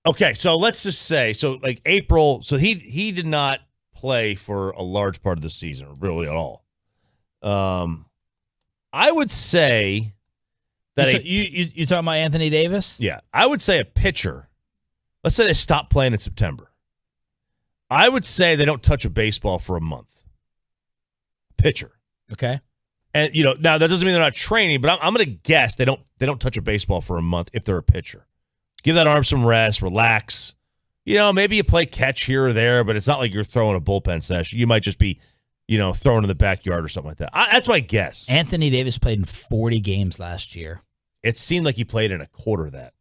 Okay, so let's just say, like April, so he did not play for a large part of the season, really at all. I would say that you talking about Anthony Davis? Yeah, I would say a pitcher. Let's say they stop playing in September. I would say they don't touch a baseball for a month. Pitcher. Okay. And now that doesn't mean they're not training, but I'm going to guess they don't touch a baseball for a month if they're a pitcher. Give that arm some rest, relax. Maybe you play catch here or there, but it's not like you're throwing a bullpen session. You might just be, throwing in the backyard or something like that. That's my guess. Anthony Davis played in 40 games last year. It seemed like he played in a quarter of that.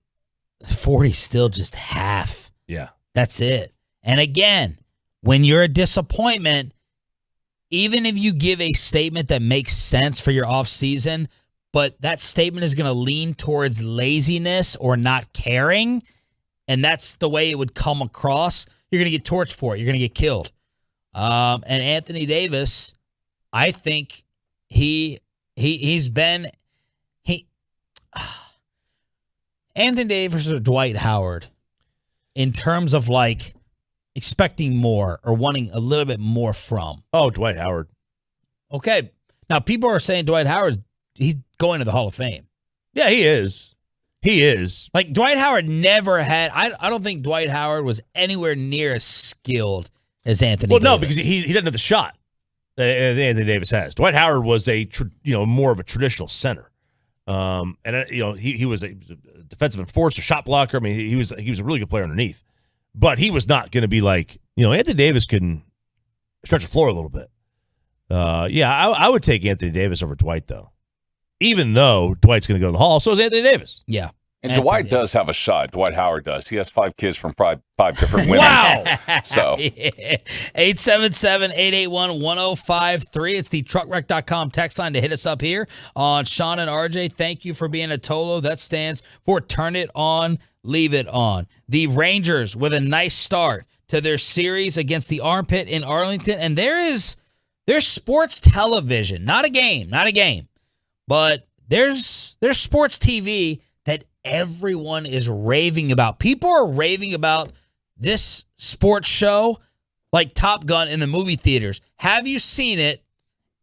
40 still just half. Yeah. That's it. And again, when you're a disappointment, even if you give a statement that makes sense for your offseason, but that statement is going to lean towards laziness or not caring, and that's the way it would come across, you're going to get torched for it. You're going to get killed. And Anthony Davis, I think Anthony Davis or Dwight Howard in terms of like expecting more or wanting a little bit more from. Oh, Dwight Howard. Okay. Now, people are saying Dwight Howard, he's going to the Hall of Fame. Yeah, he is. He is. Like, Dwight Howard never had, I don't think Dwight Howard was anywhere near as skilled as Anthony Davis. Well, no, because he doesn't have the shot that Anthony Davis has. Dwight Howard was more of a traditional center. He was a defensive enforcer, shot blocker. I mean, he was a really good player underneath. But he was not going to be like, Anthony Davis can stretch the floor a little bit. I would take Anthony Davis over Dwight, though. Even though Dwight's going to go to the Hall, so is Anthony Davis. Yeah. And Dwight does have a shot. Dwight Howard does. He has 5 kids from 5 different women. Wow. So 877-881-1053. It's the truckwreck.com text line to hit us up here on Sean and RJ. Thank you for being a Tolo. That stands for Turn It On, Leave It On. The Rangers with a nice start to their series against the Armpit in Arlington. And there's sports television, not a game, but there's sports TV that everyone is raving about. People are raving about this sports show like Top Gun in the movie theaters. Have you seen it,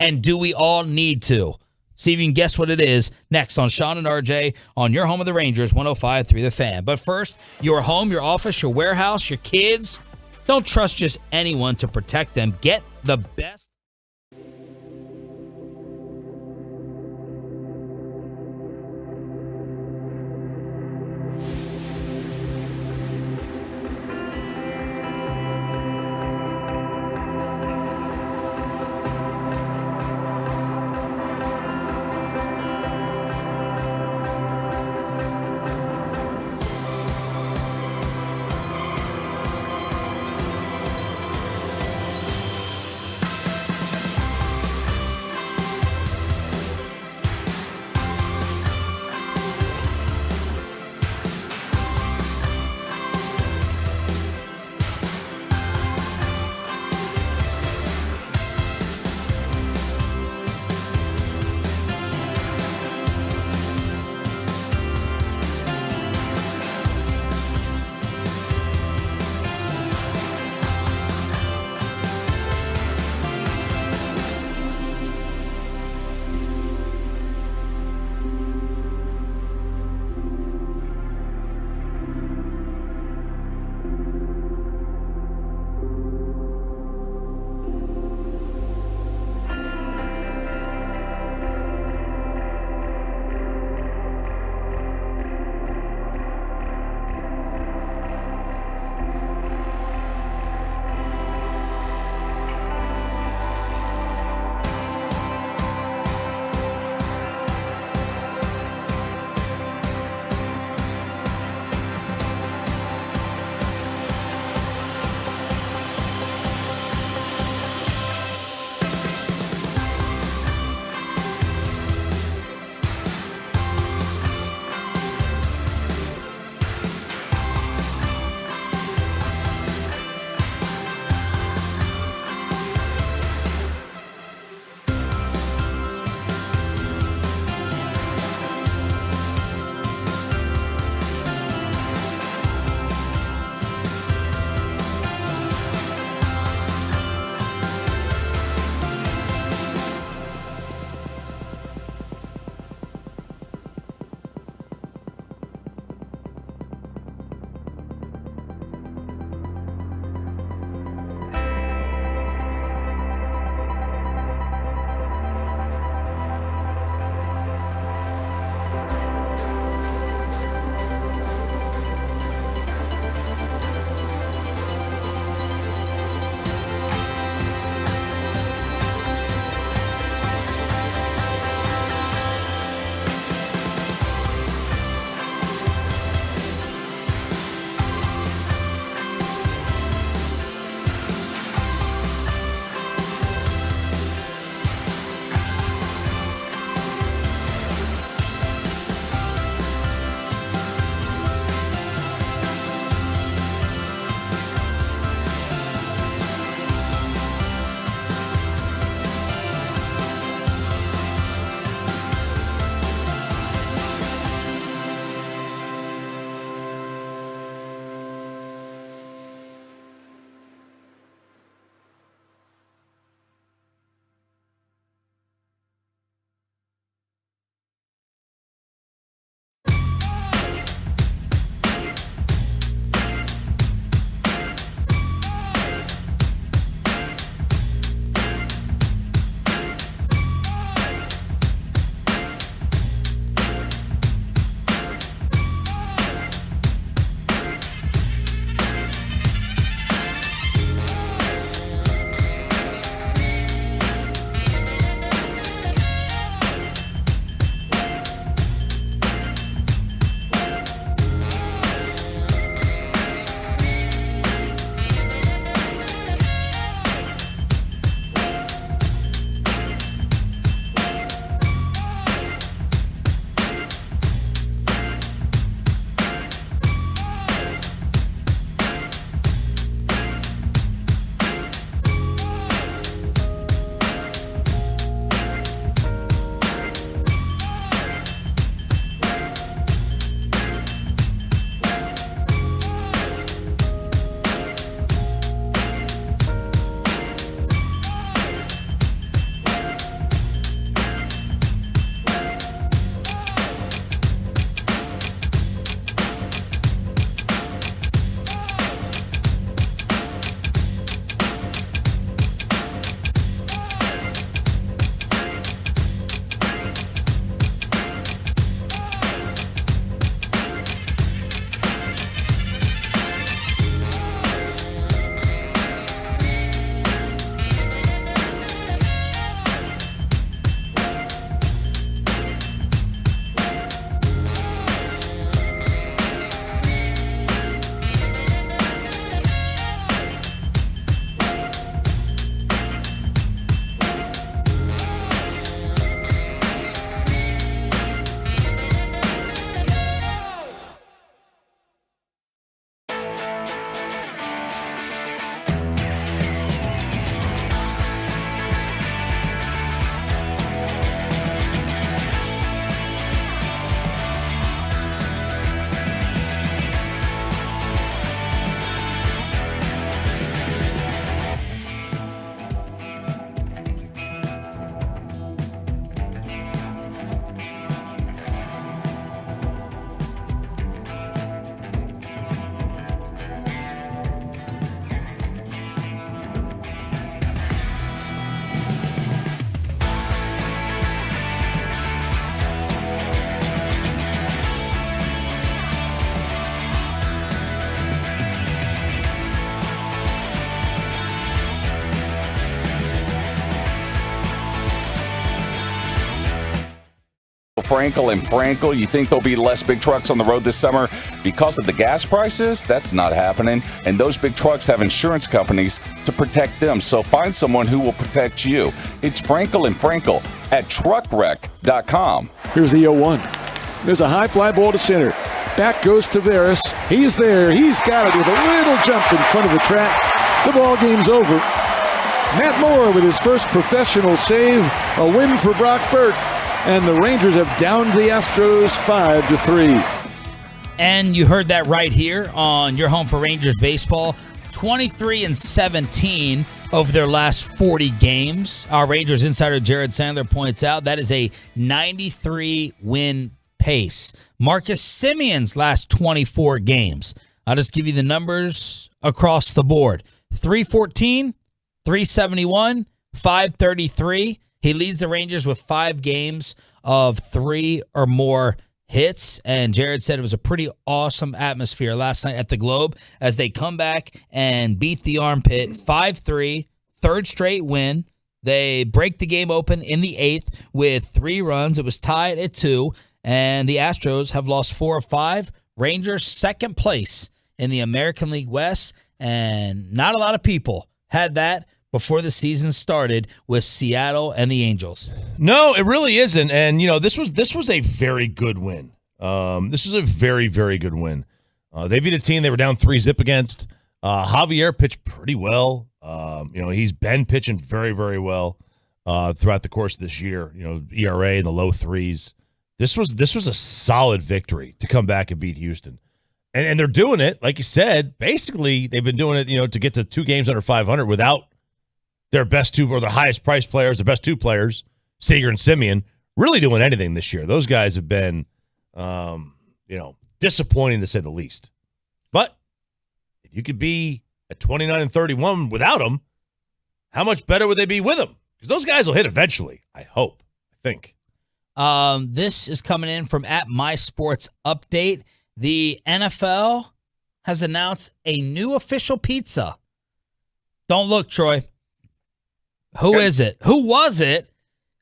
and do we all need to? See if you can guess what it is next on Sean and RJ on your home of the Rangers, 105.3 The Fan. But first, your home, your office, your warehouse, your kids. Don't trust just anyone to protect them. Get the best. Frankel and Frankel. You think there'll be less big trucks on the road this summer because of the gas prices? That's not happening. And those big trucks have insurance companies to protect them. So find someone who will protect you. It's Frankel and Frankel at truckwreck.com. Here's the 0-1. There's a high fly ball to center. Back goes Tavares. He's there. He's got it with a little jump in front of the track. The ball game's over. Matt Moore with his first professional save. A win for Brock Burke. And the Rangers have downed the Astros 5-3. And you heard that right here on your home for Rangers baseball. 23-17 over their last 40 games. Our Rangers insider Jared Sandler points out that is a 93-win pace. Marcus Simeon's last 24 games. I'll just give you the numbers across the board. 314, 371, 533. He leads the Rangers with 5 games of 3 or more hits, and Jared said it was a pretty awesome atmosphere last night at the Globe as they come back and beat the Armpit 5-3, third straight win. They break the game open in the 8th with 3 runs. It was tied at 2, and the Astros have lost 4 of 5. Rangers second place in the American League West, and not a lot of people had that before the season started with Seattle and the Angels. No, it really isn't. And, this was a very good win. This is a very, very good win. They beat a team they were down 3-0 against. Javier pitched pretty well. He's been pitching very, very well throughout the course of this year. ERA in the low 3s. This was a solid victory to come back and beat Houston. And they're doing it, like you said, basically they've been doing it, to get to 2 games under 500 without their best 2 or their highest priced players, their best 2 players, Seager and Simeon, really doing anything this year. Those guys have been, disappointing to say the least. But if you could be at 29-31 without them, how much better would they be with them? Because those guys will hit eventually, I hope, I think. This is coming in from at My Sports Update. The NFL has announced a new official pizza. Don't look, Troy. Who is it? Who was it?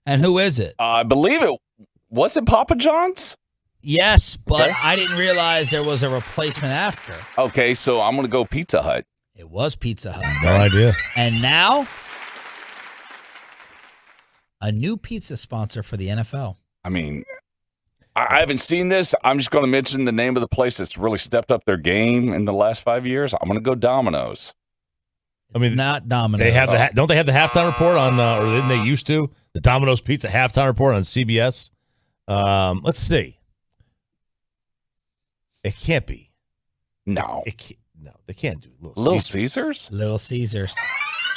And who is it? I believe it. Was it Papa John's? Yes, but I didn't realize there was a replacement after. Okay, so I'm going to go Pizza Hut. It was Pizza Hut. No idea. And now, a new pizza sponsor for the NFL. I mean, I haven't seen this. I'm just going to mention the name of the place that's really stepped up their game in the last 5 years. I'm going to go Domino's. It's not Domino's. They have don't they have the halftime report on, or didn't they used to? The Domino's Pizza halftime report on CBS. Let's see. It can't be. No. They can't do Little Caesars? Little Caesars.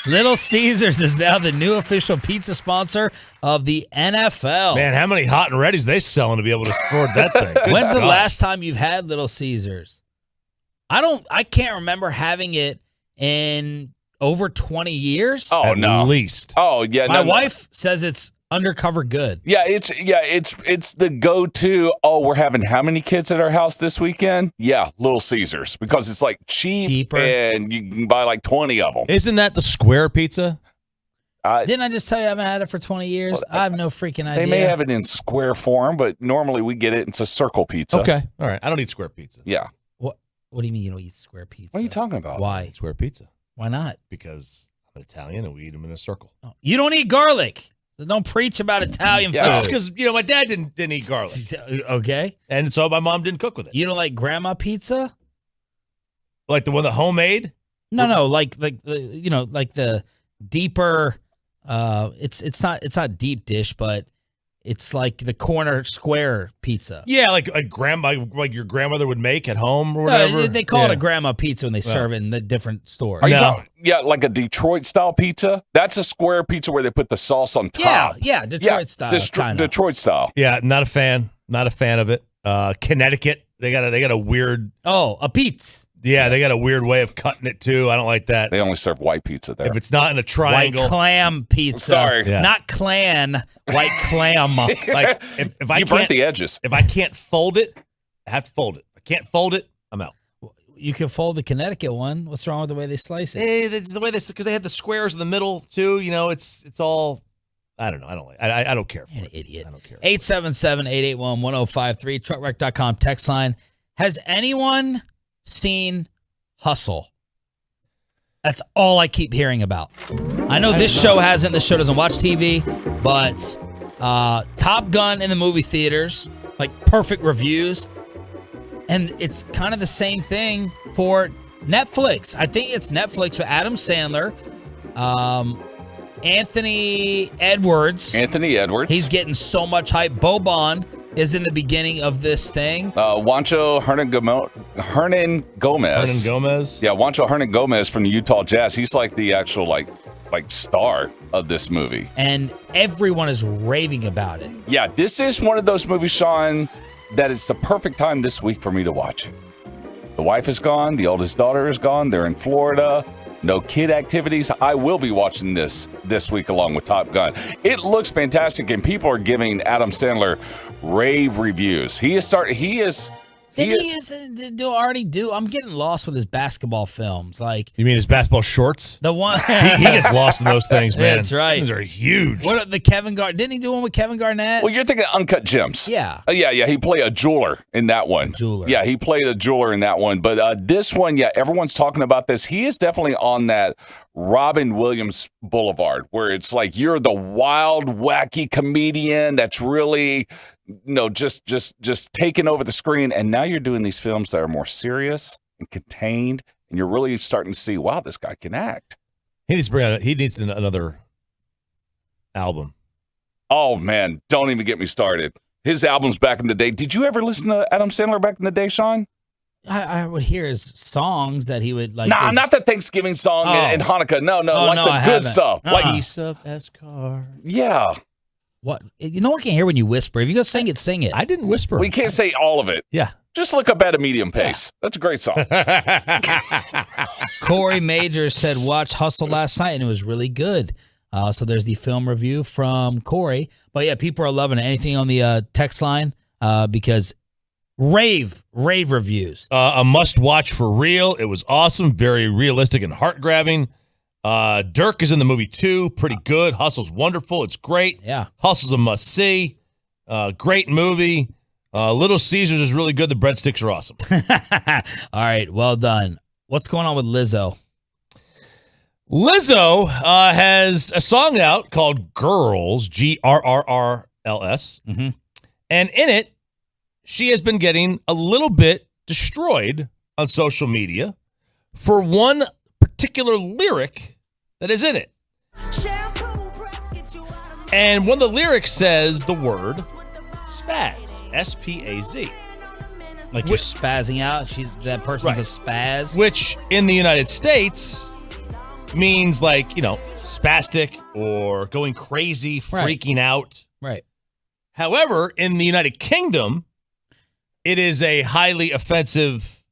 Little Caesars is now the new official pizza sponsor of the NFL. Man, how many hot and readies they selling to be able to afford that thing? When's the last time you've had Little Caesars? I can't remember having it in over 20 years. Oh, At least. Oh, yeah. My wife says it's undercover good. Yeah, it's the go-to. Oh, we're having how many kids at our house this weekend? Yeah, Little Caesars, because it's like cheaper, and you can buy like 20 of them. Isn't that the square pizza? Didn't I just tell you I haven't had it for 20 years? I have no freaking idea. They may have it in square form, but normally we get it. It's a circle pizza. Okay, all right. I don't eat square pizza. Yeah. What do you mean you don't eat square pizza? What are you talking about? Why? Square pizza. Why not? Because I'm Italian and we eat them in a circle. Oh, you don't eat garlic. So don't preach about Italian food. That's because my dad didn't eat garlic. Okay. And so my mom didn't cook with it. You don't like grandma pizza? Like the one that homemade? No, like the deeper. It's not deep dish, but it's like the corner square pizza. Yeah, like your grandmother would make at home or whatever. They call it a grandma pizza when they serve it in the different stores. Are you talking? Yeah, like a Detroit style pizza. That's a square pizza where they put the sauce on top. Yeah, Detroit style. Detroit style. Yeah, not a fan. Not a fan of it. Connecticut, they got a weird. Oh, a pizza. Yeah, they got a weird way of cutting it too. I don't like that. They only serve white pizza there. If it's not in a triangle, white clam pizza. Sorry, not clan. White clam. Like if I you burnt the edges. If I can't fold it, I have to fold it. If I can't fold it, I'm out. You can fold the Connecticut one. What's wrong with the way they slice it? It's the way because they had the squares in the middle too. It's all. I don't know. I don't care. You're an idiot. I don't care. 877-881-1053, truckwreck.com text line. Has anyone seen Hustle? That's all I keep hearing about. I know this show hasn't. This show doesn't watch TV, but Top Gun in the movie theaters, like perfect reviews. And it's kind of the same thing for Netflix. I think it's Netflix with Adam Sandler. Anthony Edwards. He's getting so much hype. Boban is in the beginning of this thing. Juancho Hernan Gomez. Hernan Gomez? Yeah, Juancho Hernan Gomez from the Utah Jazz. He's like the actual like star of this movie. And everyone is raving about it. Yeah, this is one of those movies, Sean, that it's the perfect time this week for me to watch it. The wife is gone. The oldest daughter is gone. They're in Florida. No kid activities. I will be watching this week along with Top Gun. It looks fantastic, and people are giving Adam Sandler rave reviews. I'm getting lost with his basketball films. Like, you mean his basketball shorts? The one he gets lost in those things, man. That's right. Those are huge. What the Kevin Garnett? Didn't he do one with Kevin Garnett? Well, you're thinking Uncut Gems. Yeah. Yeah. He played a jeweler in that one. Yeah, he played a jeweler in that one. But this one, yeah, everyone's talking about this. He is definitely on that Robin Williams Boulevard, where it's like you're the wild, wacky comedian that's really, just taking over the screen. And now you're doing these films that are more serious and contained, and you're really starting to see, wow, this guy can act. He needs another album. Oh man, don't even get me started. His albums back in the day. Did you ever listen to Adam Sandler back in the day, Sean? I would hear his songs that he would like. Nah, not the Thanksgiving song and Hanukkah. No, the good stuff. Like Piece of Escar. Yeah. What? No one can hear when you whisper. If you go sing it, sing it. I didn't whisper. We can't say all of it. Yeah. Just look up at a medium pace. That's a great song. Corey Majors said, watch Hustle last night, and it was really good. So there's the film review from Corey. But yeah, people are loving it. Anything on the text line? Because rave reviews. A must watch for real. It was awesome, very realistic and heart grabbing. Dirk is in the movie too. Pretty good. Hustle's wonderful. It's great. Yeah. Hustle's a must see. Great movie. Little Caesars is really good. The breadsticks are awesome. All right. Well done. What's going on with Lizzo? Lizzo has a song out called Girls, Grrrls. Mm-hmm. And in it, she has been getting a little bit destroyed on social media for one particular lyric that is in it. And one of the lyrics says the word spaz, S-P-A-Z. Like you're spazzing out? That person's a spaz? Which in the United States means like, spastic or going crazy, freaking out. Right. However, in the United Kingdom, it is a highly offensive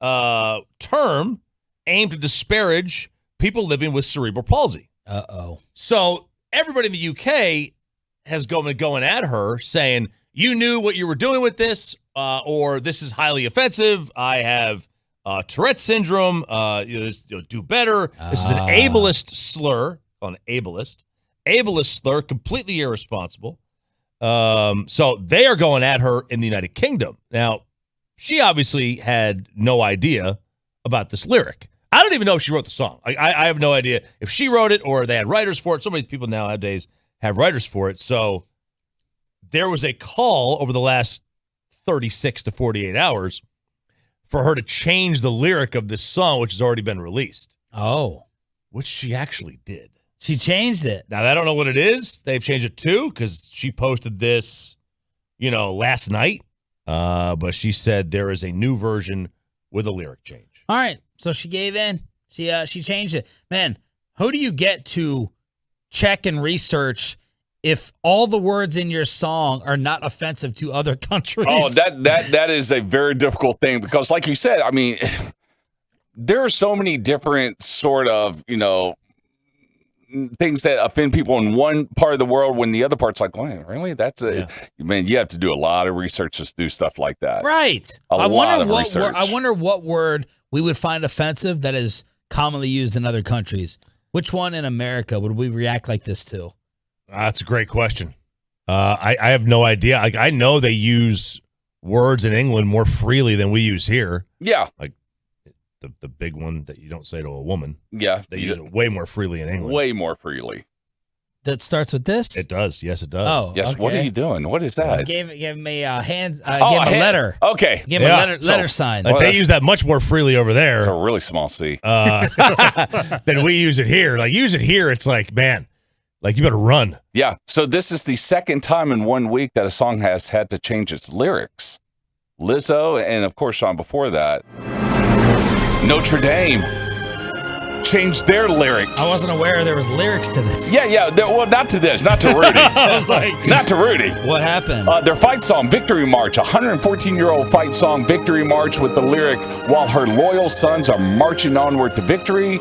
term aimed to disparage people living with cerebral palsy. Uh-oh. So everybody in the UK has been going at her saying, you knew what you were doing with this, or this is highly offensive. I have Tourette syndrome. Do better. This is an ableist slur. An ableist slur, completely irresponsible. So they are going at her in the United Kingdom. Now, she obviously had no idea about this lyric. I don't even know if she wrote the song. I have no idea if she wrote it or they had writers for it. So many people nowadays have writers for it. So there was a call over the last 36 to 48 hours for her to change the lyric of this song, which has already been released. Oh. Which she actually did. She changed it. Now, I don't know what it is. They've changed it too because she posted this, last night. But she said there is a new version with a lyric change. All right. So she gave in. She changed it. Man, who do you get to check and research if all the words in your song are not offensive to other countries? Oh, that is a very difficult thing because, like you said, I mean, there are so many different sort of, things that offend people in one part of the world when the other part's like, wait, really? Man, you have to do a lot of research to do stuff like that. Right. I wonder what word we would find offensive that is commonly used in other countries. Which one in America would we react like this to? That's a great question. I have no idea. Like, I know they use words in England more freely than we use here. Yeah. Like the big one that you don't say to a woman. Yeah. They use it way more freely in England. Way more freely. That starts with this? It does. Yes, it does. Oh, yes. okay. What are you doing? What is that? Gave me a hand. A Gave him a letter. Okay. Gave him a letter sign. Like they use that much more freely over there. It's a really small C. Than we use it here. Like, use it here, it's like, man, like, you better run. Yeah. So this is the second time in 1 week that a song has had to change its lyrics. Lizzo, and of course, Sean, before that, Notre Dame changed their lyrics. I wasn't aware there was lyrics to this. Yeah. Well, not to this. Not to Rudy. I was like, not to Rudy. What happened? Their fight song, Victory March, 114-year-old fight song, Victory March, with the lyric, while her loyal sons are marching onward to victory.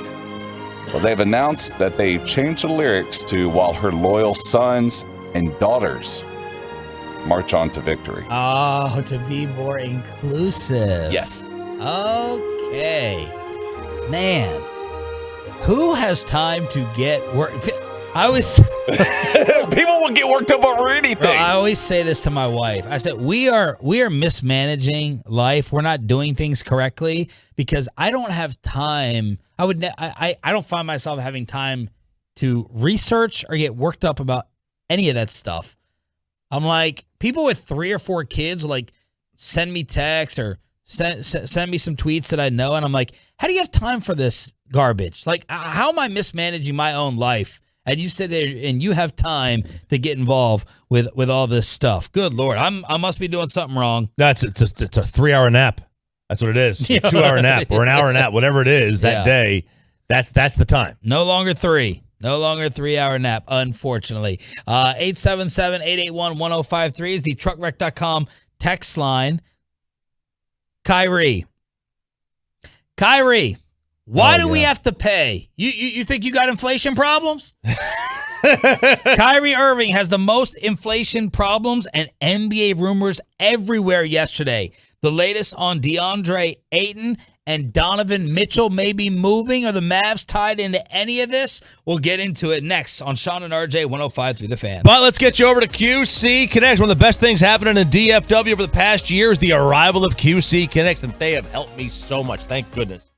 Well, they've announced that they've changed the lyrics to while her loyal sons and daughters march on to victory. Oh, to be more inclusive. Yes. Okay. Man, who has time to get work? I always people will get worked up over anything. Bro, I always say this to my wife. I said we are mismanaging life. We're not doing things correctly because I don't have time. I don't find myself having time to research or get worked up about any of that stuff. I'm like, people with 3 or 4 kids will like send me texts or send me some tweets that I know, and I'm like, how do you have time for this garbage? Like, how am I mismanaging my own life? And you sit there and you have time to get involved with all this stuff. Good Lord, I must be doing something wrong. No, it's a 3-hour nap. That's what it is. A 2-hour nap or an hour nap, whatever it is that day. That's the time. No longer 3. No longer a 3-hour nap, unfortunately. 877-881-1053 is the truckwreck.com text line. Kyrie, why do we have to pay? You think you got inflation problems? Kyrie Irving has the most inflation problems and NBA rumors everywhere yesterday. The latest on DeAndre Ayton and Donovan Mitchell may be moving. Are the Mavs tied into any of this? We'll get into it next on Sean and RJ 105 through the Fan. But let's get you over to QC Connects. One of the best things happening in DFW over the past year is the arrival of QC Connects, and they have helped me so much. Thank goodness.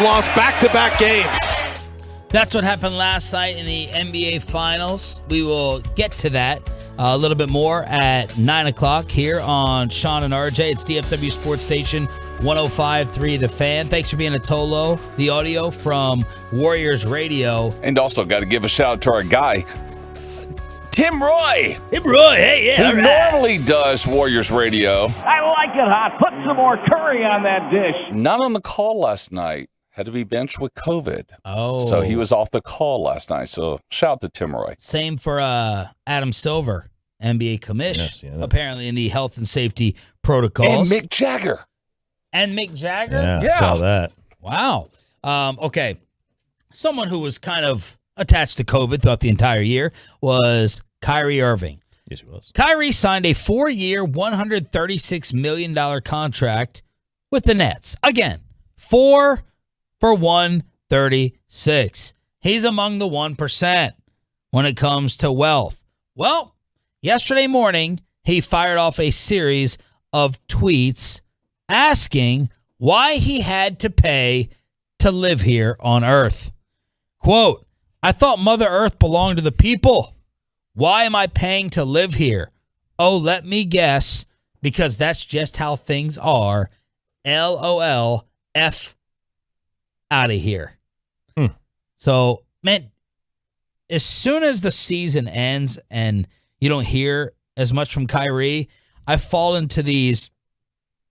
lost back-to-back games. That's what happened last night in the NBA Finals. We will get to that a little bit more at 9 o'clock here on Sean and RJ. It's DFW Sports Station 105.3 The Fan. Thanks for being a Tolo, the audio from Warriors Radio. And also got to give a shout out to our guy, Tim Roy. Tim Roy, hey, yeah. Who normally does Warriors Radio. I like it hot. Put some more curry on that dish. Not on the call last night. Had to be benched with COVID. Oh. So he was off the call last night. So shout out to Tim Roy. Same for Adam Silver, NBA commish, apparently in the health and safety protocols. And Mick Jagger. And Mick Jagger? Yeah, I saw that. Wow. Okay. Someone who was kind of attached to COVID throughout the entire year was Kyrie Irving. Yes, he was. Kyrie signed a 4-year, $136 million contract with the Nets. Again, 4 for 136. He's among the 1% when it comes to wealth. Well, yesterday morning, he fired off a series of tweets asking why he had to pay to live here on Earth. Quote, I thought Mother Earth belonged to the people. Why am I paying to live here? Oh, let me guess, because that's just how things are. LOL, F out of here. So, man, as soon as the season ends and you don't hear as much from Kyrie, I fall into these,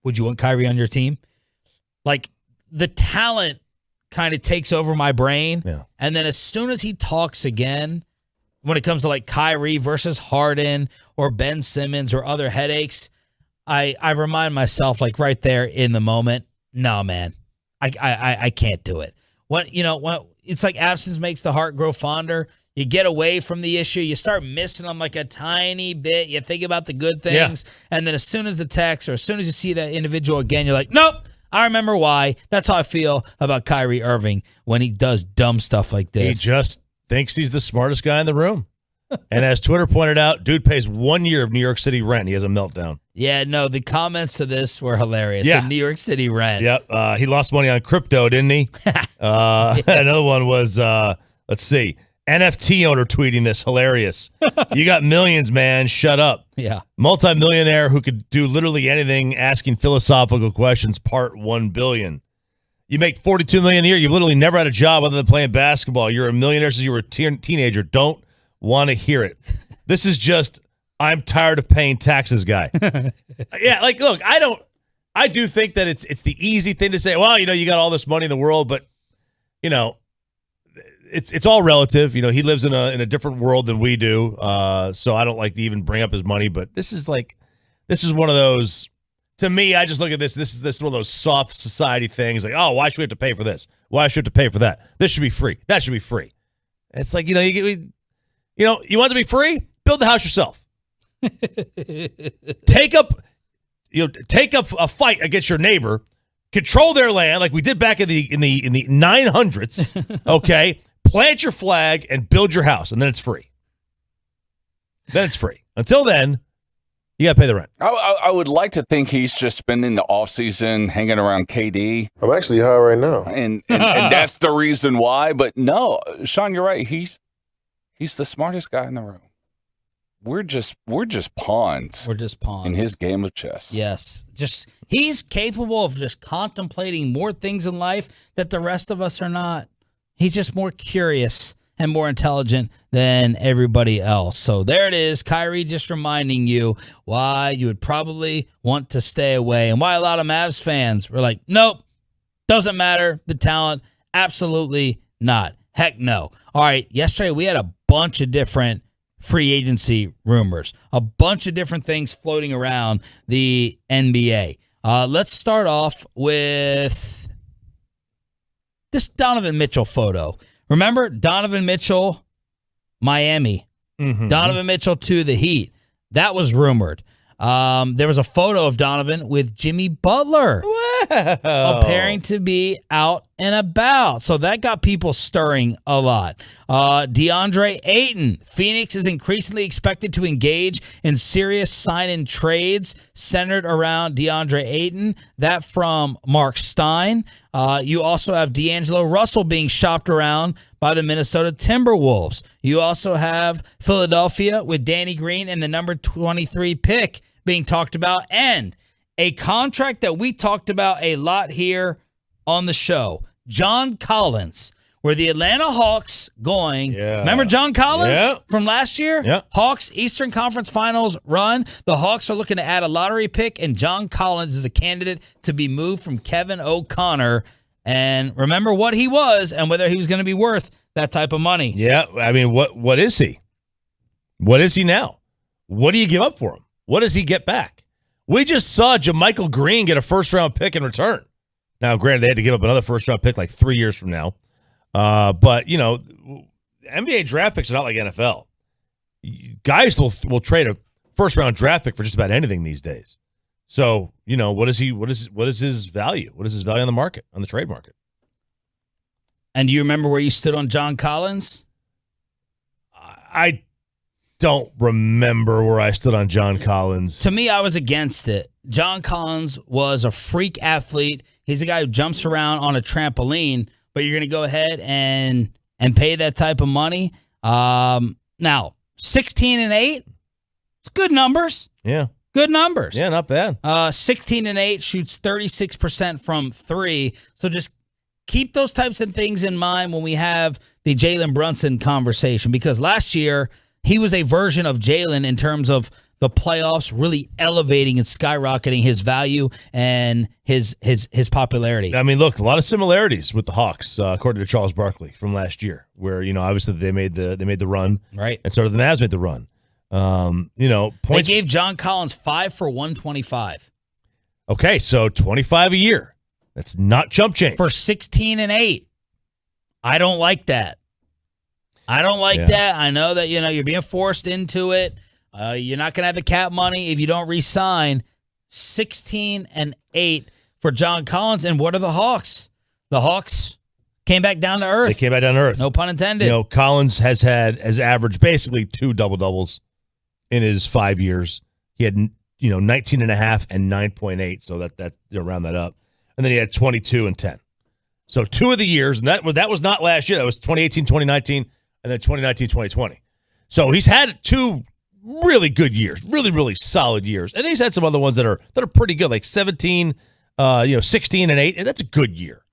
would you want Kyrie on your team? Like, the talent kind of takes over my brain. Yeah. And then as soon as he talks again, when it comes to like Kyrie versus Harden or Ben Simmons or other headaches, I remind myself, like right there in the moment, no, man, I can't do it. When it's like absence makes the heart grow fonder. You get away from the issue. You start missing them like a tiny bit. You think about the good things. Yeah. And then as soon as the text or as soon as you see that individual again, you're like, nope, I remember why. That's how I feel about Kyrie Irving when he does dumb stuff like this. He just thinks he's the smartest guy in the room. And as Twitter pointed out, dude pays 1 year of New York City rent. He has a meltdown. Yeah, no, the comments to this were hilarious. Yeah. The New York City rent. Yep. He lost money on crypto, didn't he? Another one was, let's see, NFT owner tweeting this. Hilarious. You got millions, man. Shut up. Yeah. Multi-millionaire who could do literally anything, asking philosophical questions, part 1 billion. You make $42 million a year. You've literally never had a job other than playing basketball. You're a millionaire since you were a teenager. Don't want to hear it. This is just, I'm tired of paying taxes guy. Yeah, like, look, I do think that it's the easy thing to say, well, you got all this money in the world, but, it's all relative. He lives in a different world than we do. So I don't like to even bring up his money, but this is one of those, to me, I just look at this. This is one of those soft society things. Like, oh, why should we have to pay for this? Why should we have to pay for that? This should be free. That should be free. It's like, you want it to be free? Build the house yourself. Take up a fight against your neighbor. Control their land like we did back in the 900s. Okay, plant your flag and build your house, and then it's free. Then it's free. Until then, you got to pay the rent. I would like to think he's just spending the off season hanging around KD. I'm actually high right now, and that's the reason why. But no, Sean, you're right. He's the smartest guy in the room. We're just pawns. We're just pawns in his game of chess. Yes. He's capable of just contemplating more things in life that the rest of us are not. He's just more curious and more intelligent than everybody else. So there it is. Kyrie just reminding you why you would probably want to stay away and why a lot of Mavs fans were like, nope, doesn't matter. The talent, absolutely not. Heck no. All right, yesterday we had a bunch of different free agency rumors, a bunch of different things floating around the NBA. Let's start off with this Donovan Mitchell photo. Remember Donovan Mitchell, Miami. Mm-hmm. Donovan Mitchell to the Heat. That was rumored. There was a photo of Donovan with Jimmy Butler appearing to be out and about. So that got people stirring a lot. DeAndre Ayton. Phoenix is increasingly expected to engage in serious sign-in trades centered around DeAndre Ayton. That from Mark Stein. You also have D'Angelo Russell being shopped around by the Minnesota Timberwolves. You also have Philadelphia with Danny Green and the number 23 pick being talked about, and a contract that we talked about a lot here on the show, John Collins, where the Atlanta Hawks going. Yeah. Remember John Collins from last year? Yeah. Hawks Eastern Conference Finals run. The Hawks are looking to add a lottery pick, and John Collins is a candidate to be moved from Kevin O'Connor. And remember what he was and whether he was going to be worth that type of money. Yeah, I mean, what is he? What is he now? What do you give up for him? What does he get back? We just saw JaMychal Green get a first-round pick in return. Now, granted, they had to give up another first-round pick like 3 years from now. But, you know, NBA draft picks are not like NFL. Guys will trade a first-round draft pick for just about anything these days. So, you know, what is his value? What is his value on the market, on the trade market? And do you remember where you stood on John Collins? I don't remember where I stood on John Collins. To me, I was against it. John Collins was a freak athlete. He's a guy who jumps around on a trampoline, but you're going to go ahead and pay that type of money. Now, 16-8, it's good numbers. Yeah. Good numbers. Yeah, not bad. 16-8, shoots 36% from three. So just keep those types of things in mind when we have the Jalen Brunson conversation, because last year he was a version of Jalen in terms of the playoffs really elevating and skyrocketing his value and his popularity. I mean, look, a lot of similarities with the Hawks, according to Charles Barkley from last year, where, you know, obviously they made the run, right, and so the Mavs made the run. You know, points. They gave John Collins 5 for 125. Okay, so 25 a year. That's not chump change for 16-8. I don't like that. I don't like that. I know that, you know, you're being forced into it. You're not going to have the cap money if you don't re-sign. 16-8 for John Collins. And what are the Hawks? The Hawks came back down to earth. They came back down to earth. No pun intended. You know, Collins has averaged basically 2 double-doubles in his 5 years. He had, you know, 19.5 and 9.8, so that round that up. And then he had 22 and 10. So 2 of the years, and that was not last year. That was 2018, 2019, and then 2019, 2020. So he's had 2 really good years, really, really solid years. And he's had some other ones that are pretty good, like 17, 16 and 8, and that's a good year.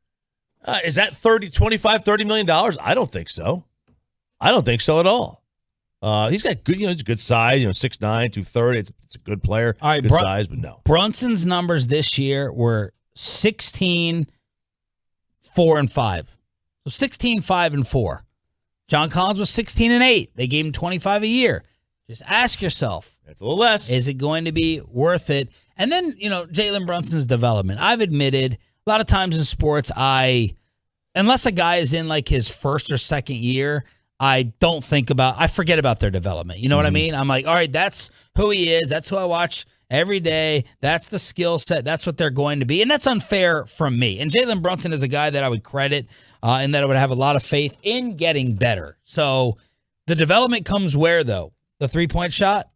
Is that $30 million? I don't think so. I don't think so at all. He's got good, he's a good size, 6'9", 230. It's a good player. All right, good size, but no. Brunson's numbers this year were 16, 4 and 5. So 16, 5 and 4. John Collins was 16 and 8. They gave him 25 a year. Just ask yourself. That's a little less. Is it going to be worth it? And then, Jalen Brunson's development. I've admitted a lot of times in sports, unless a guy is in like his first or second year, I forget about their development. You know what I mean? I'm like, all right, that's who he is. That's who I watch every day. That's the skill set. That's what they're going to be. And that's unfair from me. And Jalen Brunson is a guy that I would credit and that I would have a lot of faith in getting better. So the development comes where, though? The three-point shot?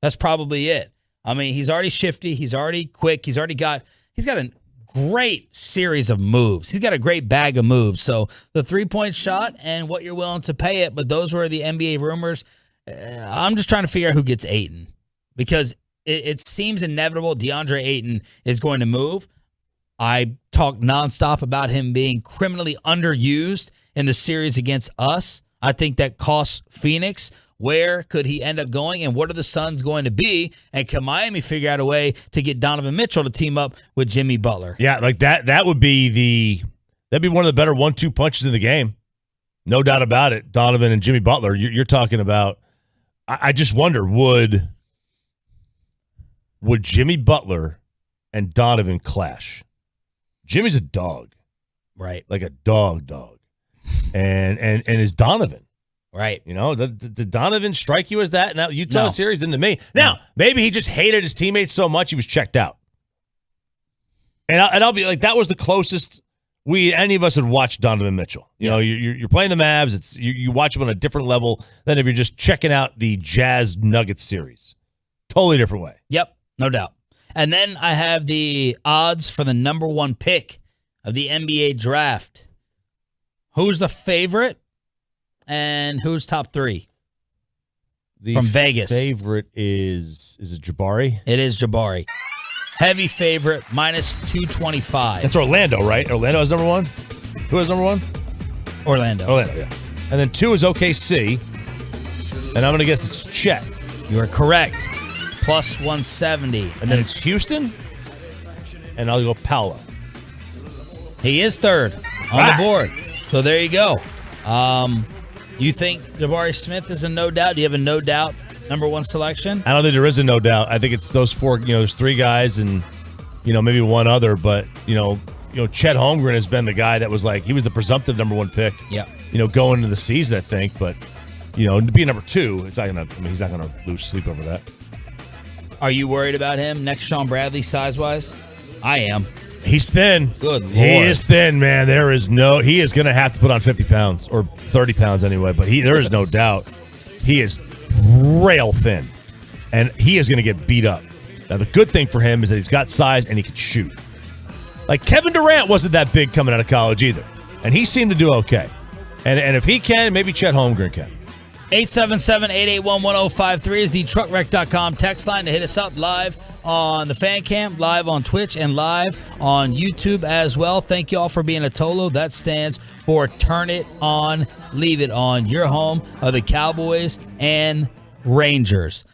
That's probably it. I mean, he's already shifty. He's already quick. He's got a great series of moves. He's got a great bag of moves. So the three-point shot and what you're willing to pay it, but those were the NBA rumors. I'm just trying to figure out who gets Ayton because it seems inevitable DeAndre Ayton is going to move. I talked nonstop about him being criminally underused in the series against us. I think that costs Phoenix. Where could he end up going, and what are the Suns going to be? And can Miami figure out a way to get Donovan Mitchell to team up with Jimmy Butler? Yeah, like that would be that'd be one of the better 1-2 punches in the game. No doubt about it. Donovan and Jimmy Butler. You're talking about. I just wonder, would Jimmy Butler and Donovan clash? Jimmy's a dog. Right. Like a dog. And is Donovan. Right. Did Donovan strike you as that in that Utah series? Didn't to me. Now, maybe he just hated his teammates so much he was checked out. And I'll be like, that was the closest any of us had watched Donovan Mitchell. You know, you're playing the Mavs. It's you watch him on a different level than if you're just checking out the Jazz Nuggets series. Totally different way. Yep, no doubt. And then I have the odds for the number 1 pick of the NBA draft. Who's the favorite and who's top 3? From Vegas. Favorite is it Jabari? It is Jabari. Heavy favorite, minus 225. That's Orlando, right? Orlando is number 1? Who is number 1? Orlando, yeah. And then 2 is OKC. And I'm going to guess it's Chet. You are correct. Plus 170. And then it's Houston. And I'll go Paolo. He is third on the board. So there you go. You think Jabari Smith is a no doubt? Do you have a no doubt number 1 selection? I don't think there is a no doubt. I think it's those 4. There's 3 guys and maybe one other, but Chet Holmgren has been the guy that was he was the presumptive number 1 pick. Yeah. Going into the season, I think, but to be number 2, it's not gonna. He's not gonna lose sleep over that. Are you worried about him next Sean Bradley size wise? I am. He's thin. Good Lord. He is thin, man. He is going to have to put on 50 pounds or 30 pounds anyway, but there is no doubt. He is rail thin, and he is going to get beat up. Now, the good thing for him is that he's got size and he can shoot. Kevin Durant wasn't that big coming out of college either, and he seemed to do okay. And if he can, maybe Chet Holmgren can. 877-881-1053 is the truckwreck.com text line to hit us up live on the fan cam, live on Twitch, and live on YouTube as well. Thank you all for being a Tolo. That stands for Turn It On, Leave It On. Your home of the Cowboys and Rangers.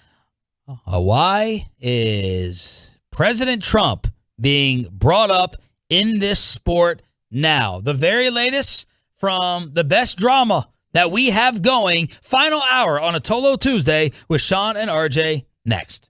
Why is President Trump being brought up in this sport now? The very latest from the best drama that we have going. Final hour on a Tolo Tuesday with Sean and RJ next.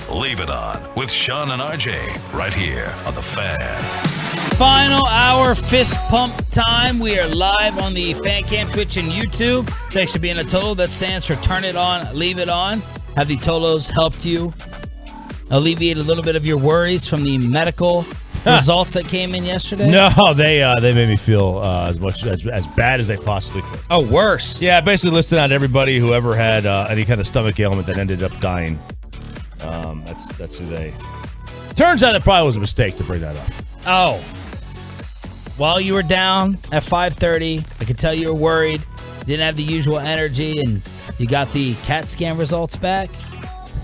Leave It On with Sean and RJ right here on The Fan. Final hour fist pump time. We are live on the Fan Cam, Twitch, and YouTube. Thanks for being a Tolo. That stands for Turn It On, Leave It On. Have the Tolos helped you alleviate a little bit of your worries from the medical results that came in yesterday? No, they made me feel as bad as they possibly could. Oh, worse. Yeah, basically listed out everybody who ever had any kind of stomach ailment that ended up dying. That's who they. Turns out it probably was a mistake to bring that up. Oh. While you were down at 5:30, I could tell you were worried. Didn't have the usual energy, and you got the CAT scan results back. I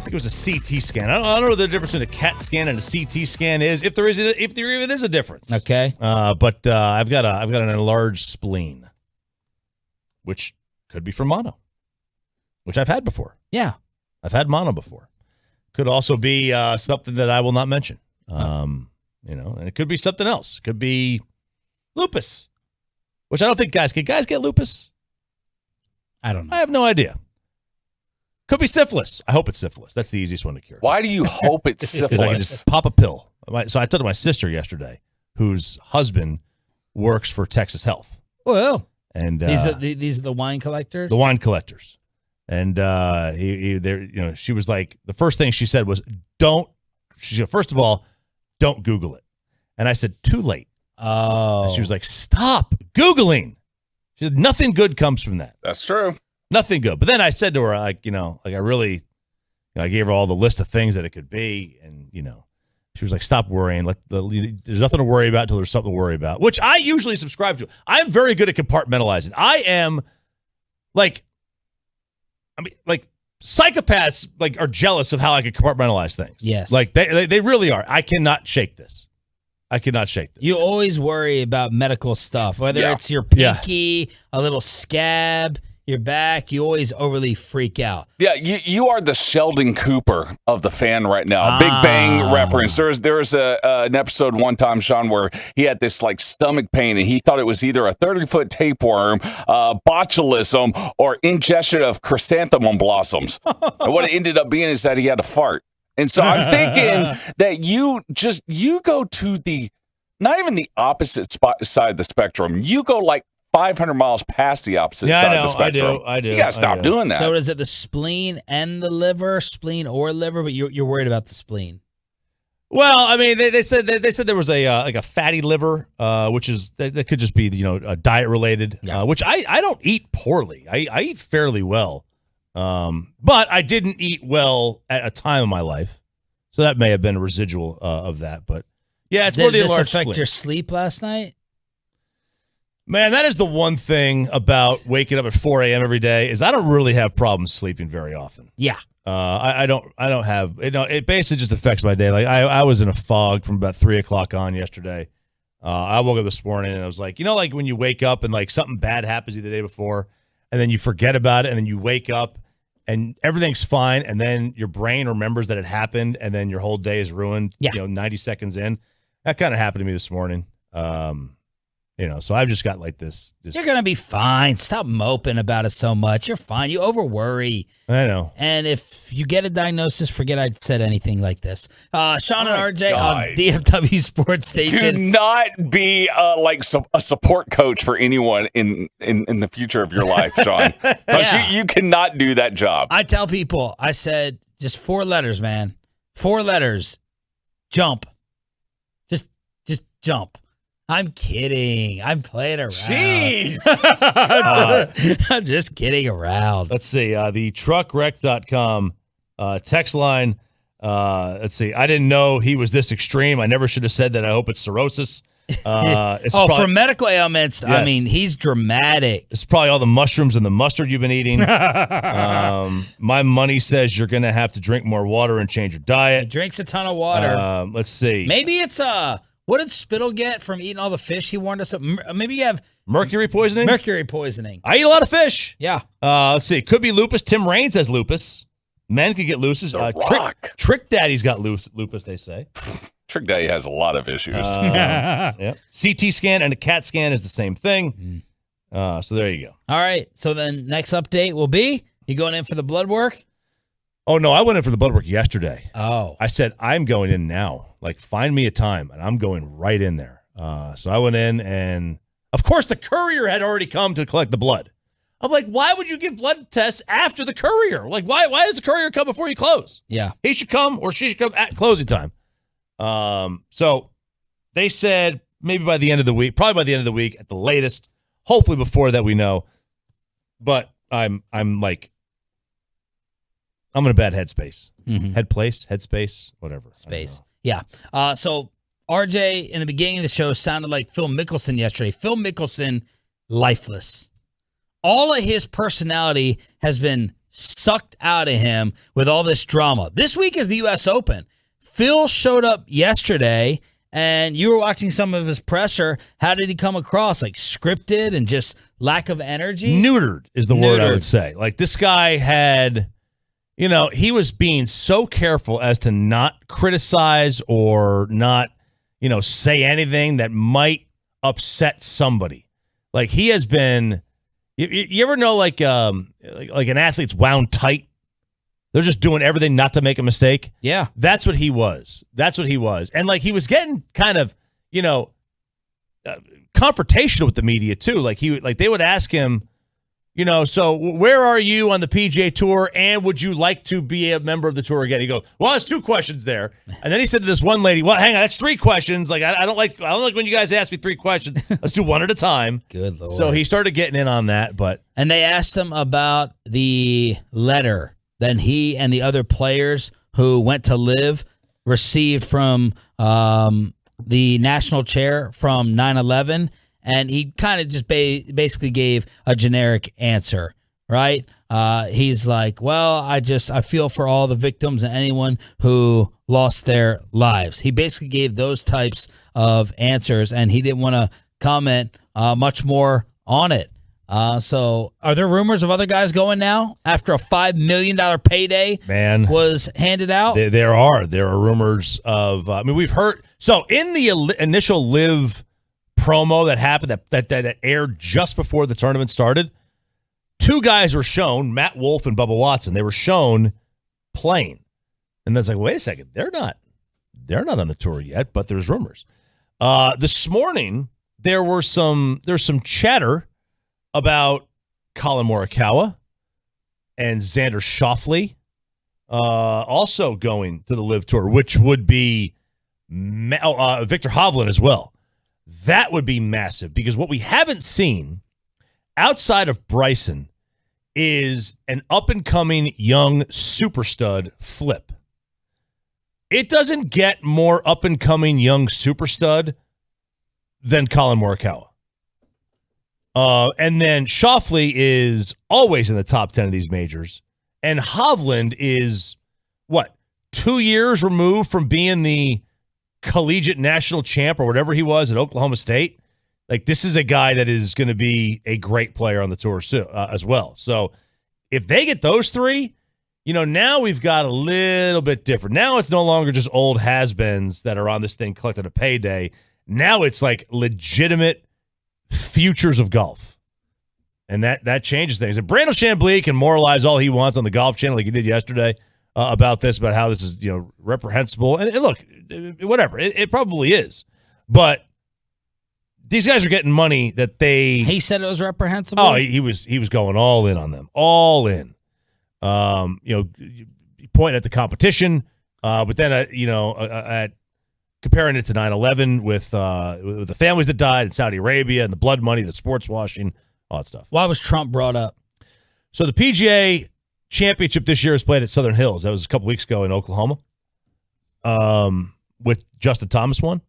think it was a CT scan. I don't know what the difference between a CAT scan and a CT scan is, if there even is a difference. Okay. But I've got an enlarged spleen, which could be from mono, which I've had before. Yeah. I've had mono before. Could also be something that I will not mention. And it could be something else. It could be lupus, which I don't think guys get lupus. I don't know. I have no idea. Could be syphilis. I hope it's syphilis. That's the easiest one to cure. Why do you hope it's Because I can syphilis? just pop a pill. So I told my sister yesterday, whose husband works for Texas Health. Well, and these are the wine collectors. The wine collectors, and she was like, the first thing she said was, "Don't." She said, first of all, don't Google it. And I said, too late. Oh. And she was like, stop Googling. She said, nothing good comes from that. That's true. Nothing good. But then I said to her, I gave her all the list of things that it could be. And, she was like, stop worrying. There's nothing to worry about until there's something to worry about, which I usually subscribe to. I'm very good at compartmentalizing. I am psychopaths are jealous of how I can compartmentalize things. Yes. They really are. I cannot shake this. You always worry about medical stuff, whether it's your pinky, a little scab, your back. You always overly freak out. Yeah, you are the Sheldon Cooper of the Fan right now. Big Bang reference. There was an episode one time, Sean, where he had this stomach pain, and he thought it was either a 30-foot tapeworm, botulism, or ingestion of chrysanthemum blossoms. And what it ended up being is that he had a fart. And so I'm thinking that you go to not even the opposite side of the spectrum. You go 500 miles past the opposite side of the spectrum. I do. You got to stop doing that. So is it the spleen and the liver, spleen or liver, but you're worried about the spleen? Well, I mean, they said there was a fatty liver, which is that could just be diet related, which I don't eat poorly. I eat fairly well. But I didn't eat well at a time in my life, so that may have been a residual of that. But yeah, it's more the enlarged affect spleen. your sleep last night? Man, that is the one thing about waking up at 4 a.m. every day is I don't really have problems sleeping very often. Yeah, I don't have it basically just affects my day. I was in a fog from about 3 o'clock on yesterday. I woke up this morning and I was like, when you wake up and something bad happens the day before, and then you forget about it, and then you wake up and everything's fine, and then your brain remembers that it happened, and then your whole day is ruined. 90 seconds in. That kind of happened to me this morning. So I've just got this. You're gonna be fine. Stop moping about it so much. You're fine. You over worry. I know. And if you get a diagnosis, forget I said anything like this. Sean and RJ on DFW Sports Station. Do not be a support coach for anyone in the future of your life, Sean. You cannot do that job. I tell people, I said just 4 letters, man. 4 letters. Jump. Just jump. I'm kidding. I'm playing around. Jeez. I'm just kidding around. Let's see. The truckwreck.com text line. Let's see. I didn't know he was this extreme. I never should have said that. I hope it's cirrhosis. For medical ailments, yes. I mean, he's dramatic. It's probably all the mushrooms and the mustard you've been eating. My money says you're going to have to drink more water and change your diet. He drinks a ton of water. Let's see. Maybe it's what did Spittle get from eating all the fish he warned us of? Maybe you have mercury poisoning? Mercury poisoning. I eat a lot of fish. Yeah. Let's see. Could be lupus. Tim Raines has lupus. Men could get lupus. Trick Daddy's got lupus, they say. Trick Daddy has a lot of issues. Yeah. CT scan and a CAT scan is the same thing. So there you go. All right. So then next update will be you going in for the blood work? Oh, no, I went in for the blood work yesterday. Oh. I said, I'm going in now. Like, find me a time, and I'm going right in there. So I went in, and, of course, the courier had already come to collect the blood. I'm like, why would you give blood tests after the courier? Like, why does the courier come before you close? Yeah. He should come, or she should come at closing time. So they said maybe by the end of the week, probably by the end of the week at the latest, hopefully before that we know. But I'm like, I'm in a bad headspace. Headspace, whatever. Space. Yeah. So RJ, in the beginning of the show, sounded like Phil Mickelson yesterday. Phil Mickelson, lifeless. All of his personality has been sucked out of him with all this drama. This week is the U.S. Open. Phil showed up yesterday, and you were watching some of his presser. How did he come across? Like scripted and just lack of energy? Neutered is the word I would say. Like this guy had, he was being so careful as to not criticize or not, say anything that might upset somebody. Like he has been, you ever know like an athlete's wound tight? They're just doing everything not to make a mistake. Yeah. That's what he was. And like he was getting kind of, confrontational with the media too. Like they would ask him, so where are you on the PGA Tour, and would you like to be a member of the tour again? He goes, well, there's 2 questions there. And then he said to this one lady, well, hang on, that's 3 questions. Like I don't like when you guys ask me 3 questions. Let's do one at a time. Good Lord. So he started getting in on that, and they asked him about the letter that he and the other players who went to live received from the national chair from 9/11. And he kind of just basically gave a generic answer, right? He's like, well, I feel for all the victims and anyone who lost their lives. He basically gave those types of answers, and he didn't want to comment much more on it. So are there rumors of other guys going now after a $5 million payday was handed out? There are rumors of, we've heard. So in the initial live promo that happened that aired just before the tournament started, 2 guys were shown, Matt Wolff and Bubba Watson. They were shown playing. And that's like, wait a second, they're not on the tour yet, but there's rumors. This morning there's some chatter about Colin Morikawa and Xander Schauffele also going to the live tour, which would be Victor Hovland as well. That would be massive, because what we haven't seen outside of Bryson is an up-and-coming young super stud flip. It doesn't get more up-and-coming young super stud than Colin Morikawa. And then Schauffele is always in the top 10 of these majors. And Hovland is, 2 years removed from being the collegiate national champ or whatever he was at Oklahoma State. Like, this is a guy that is going to be a great player on the tour as well. So if they get those 3, now we've got a little bit different. Now it's no longer just old has-beens that are on this thing collecting a payday. Now it's like legitimate futures of golf. And that changes things. And Brandon Chamblee can moralize all he wants on the Golf Channel like he did yesterday about how this is, reprehensible. And look, whatever. It probably is. But these guys are getting money that they... He said it was reprehensible? Oh, he was going all in on them. All in. Pointing at the competition, but then, at comparing it to 9/11 with the families that died in Saudi Arabia and the blood money, the sports washing, all that stuff. Why was Trump brought up? So the PGA Championship this year is played at Southern Hills. That was a couple weeks ago in Oklahoma. With Justin Thomas won.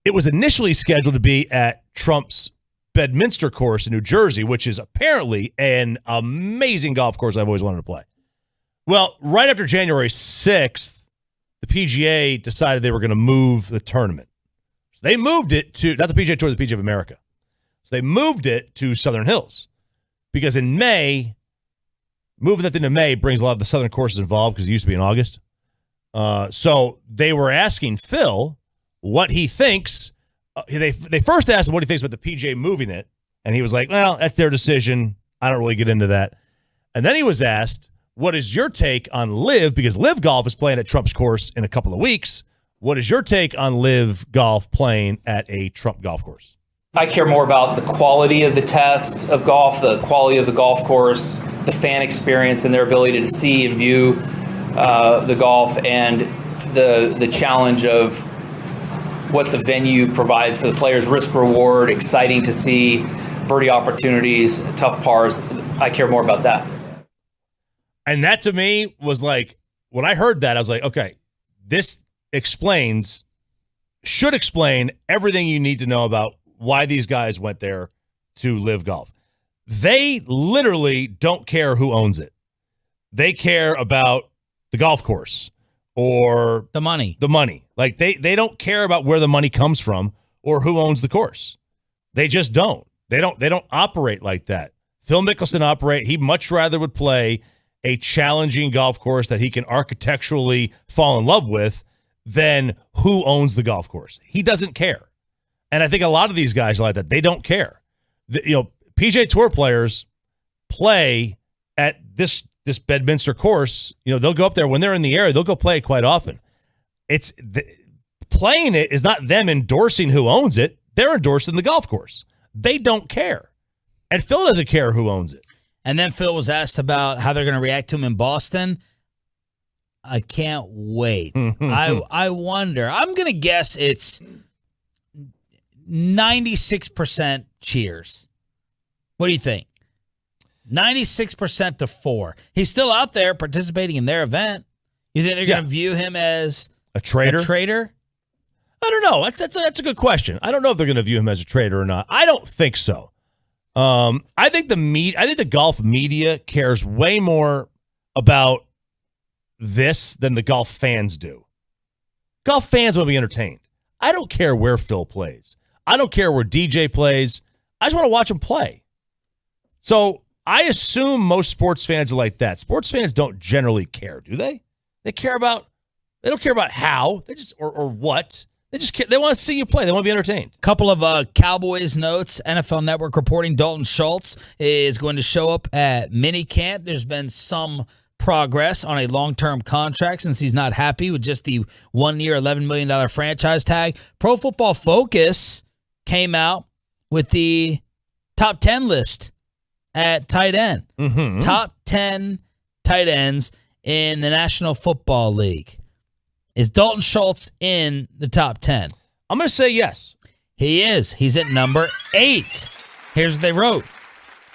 It was initially scheduled to be at Trump's Bedminster course in New Jersey, which is apparently an amazing golf course I've always wanted to play. Well, right after January 6th, the PGA decided they were going to move the tournament. So they moved it to, not the PGA Tour, the PGA of America. So they moved it to Southern Hills because in May, moving that thing to May brings a lot of the Southern courses involved because it used to be in August. So they were asking Phil what he thinks. They first asked him what he thinks about the PGA moving it, and he was like, well, that's their decision. I don't really get into that. And then he was asked what is your take on Live? Because Live Golf is playing at Trump's course in a couple of weeks. What is your take on Live Golf playing at a Trump golf course? I care more about the quality of the test of golf, the quality of the golf course, the fan experience, and their ability to see and view the golf, and the challenge of what the venue provides for the players, risk reward, exciting to see, birdie opportunities, tough pars. I care more about that. And that to me was like, when I heard that, I was like, okay, this should explain everything you need to know about why these guys went there to Live Golf. They literally don't care who owns it. They care about the golf course or the money. Like they don't care about where the money comes from or who owns the course. They just don't. They don't operate like that. Phil Mickelson he much rather would play a challenging golf course that he can architecturally fall in love with than who owns the golf course. He doesn't care. And I think a lot of these guys are like that. They don't care. PGA Tour players play at this Bedminster course. They'll go up there when they're in the area. They'll go play it quite often. Playing it is not them endorsing who owns it. They're endorsing the golf course. They don't care. And Phil doesn't care who owns it. And then Phil was asked about how they're going to react to him in Boston. I can't wait. I wonder. I'm going to guess it's 96% cheers. What do you think? 96% to 4. He's still out there participating in their event. You think they're going to view him as a traitor? I don't know. That's a good question. I don't know if they're going to view him as a traitor or not. I don't think so. I think the golf media cares way more about this than the golf fans do. Golf fans want to be entertained. I don't care where Phil plays. I don't care where DJ plays. I just want to watch him play. So I assume most sports fans are like that. Sports fans don't generally care, do they? They don't care about how. They just or what. They want to see you play. They want to be entertained. Couple of Cowboys notes. NFL Network reporting Dalton Schultz is going to show up at minicamp. There's been some progress on a long-term contract since he's not happy with just the 1-year, $11 million franchise tag. Pro Football Focus came out with the top 10 list at tight end. Mm-hmm. Top 10 tight ends in the National Football League. Is Dalton Schultz in the top 10? I'm going to say yes. He is. He's at number 8. Here's what they wrote.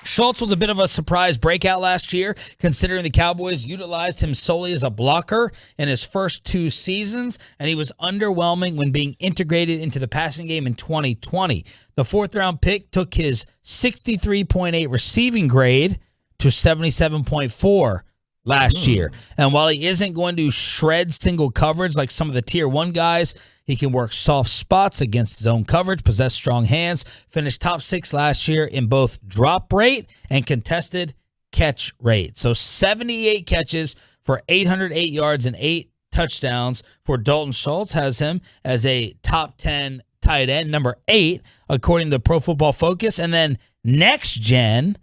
Schultz was a bit of a surprise breakout last year, considering the Cowboys utilized him solely as a blocker in his first 2 seasons, and he was underwhelming when being integrated into the passing game in 2020. The 4th-round pick took his 63.8 receiving grade to 77.4 last year. And while he isn't going to shred single coverage like some of the Tier 1 guys, he can work soft spots against zone coverage, possess strong hands, finished top 6 last year in both drop rate and contested catch rate. So 78 catches for 808 yards and 8 touchdowns for Dalton Schultz has him as a top 10 tight end, number 8, according to Pro Football Focus. And then Next Gen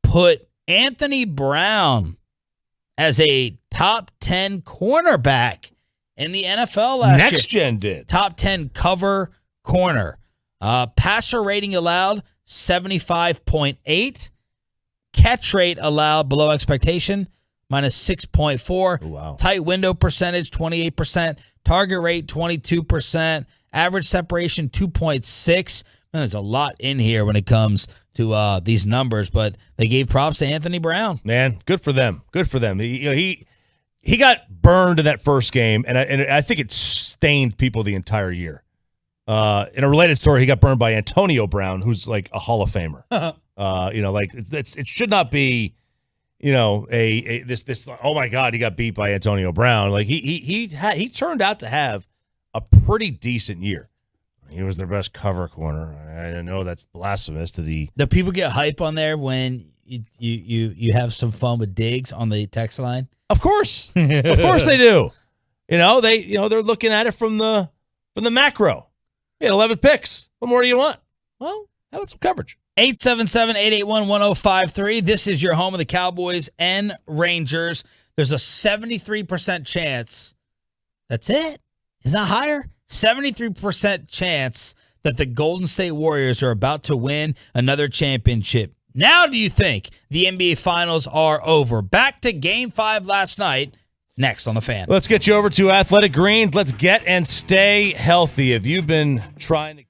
put Anthony Brown as a top 10 cornerback in the NFL last year. Next Gen did. Top 10 cover corner. Passer rating allowed, 75.8. Catch rate allowed below expectation, minus 6.4. Wow. Tight window percentage, 28%. Target rate, 22%. Average separation, 2.6. There's a lot in here when it comes to these numbers, but they gave props to Anthony Brown. Man, good for them. Good for them. He got burned in that first game, and I think it stained people the entire year. In a related story, he got burned by Antonio Brown, who's like a Hall of Famer. It should not be, this. Oh my God, he got beat by Antonio Brown. Like he turned out to have a pretty decent year. He was their best cover corner. I know that's blasphemous to the. Do people get hype on there when you have some fun with digs on the text line? Of course, of course they do. They're looking at it from the macro. He had 11 picks. What more do you want? Well, how about some coverage? 877-881-1053. This is your home of the Cowboys and Rangers. There's a 73% chance. That's it. Is that higher? 73% chance that the Golden State Warriors are about to win another championship. Now do you think the NBA Finals are over? Back to Game 5 last night. Next on The Fan. Let's get you over to Athletic Greens. Let's get and stay healthy. Have you been trying to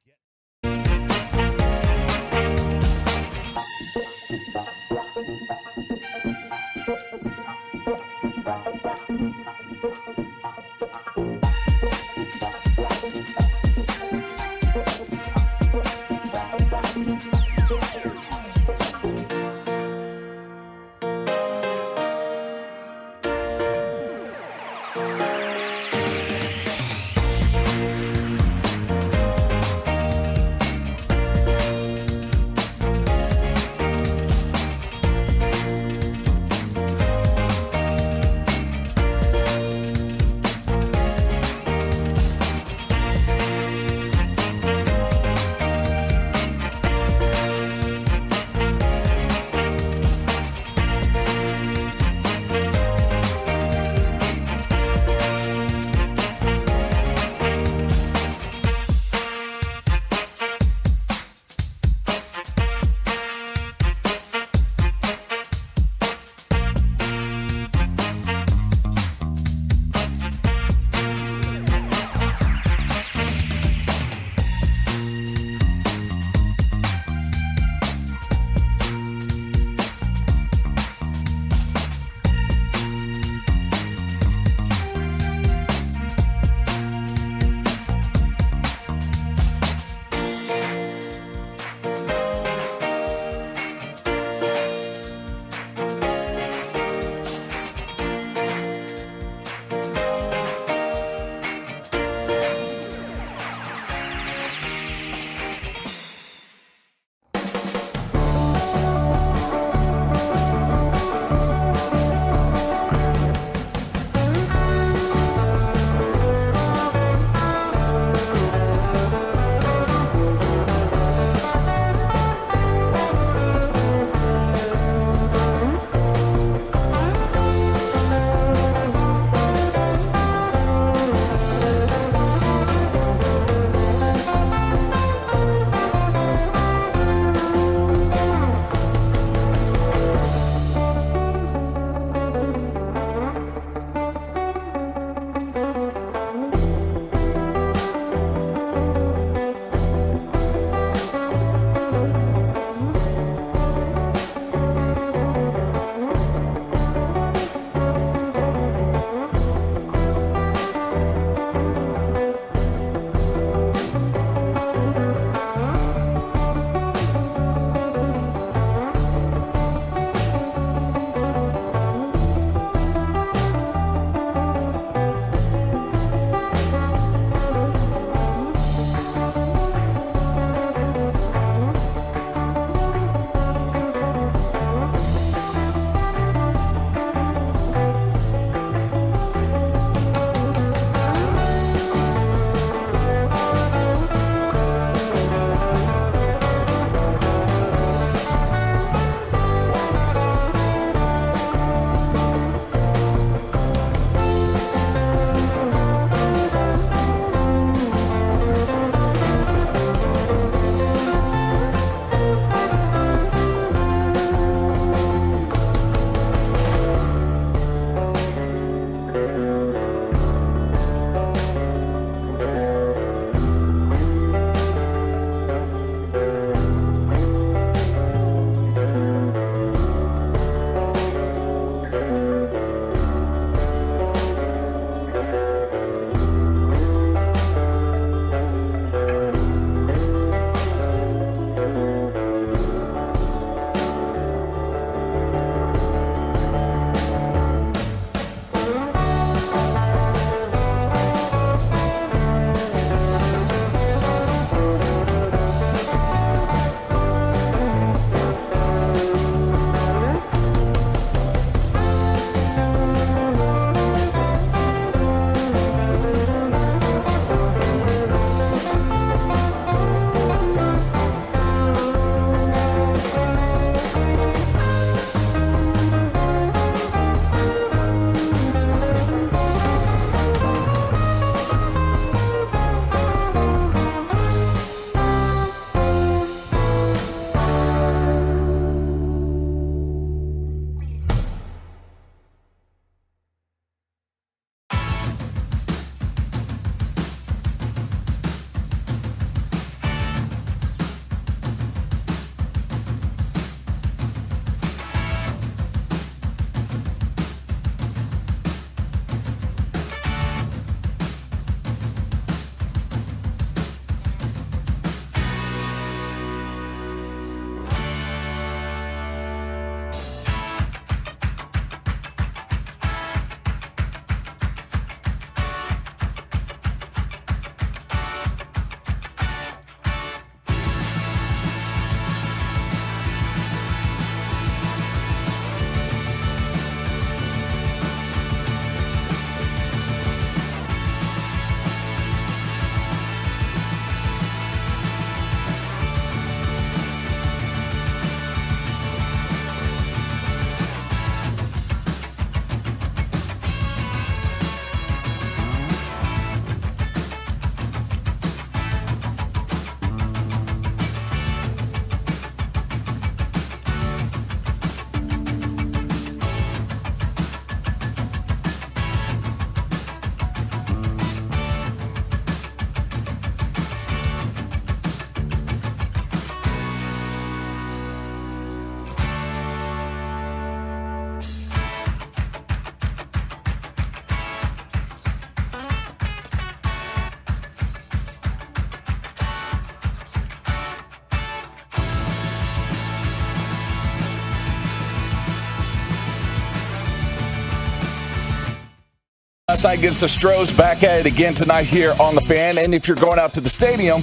last night against the Stros. Back at it again tonight here on The Fan. And if you're going out to the stadium,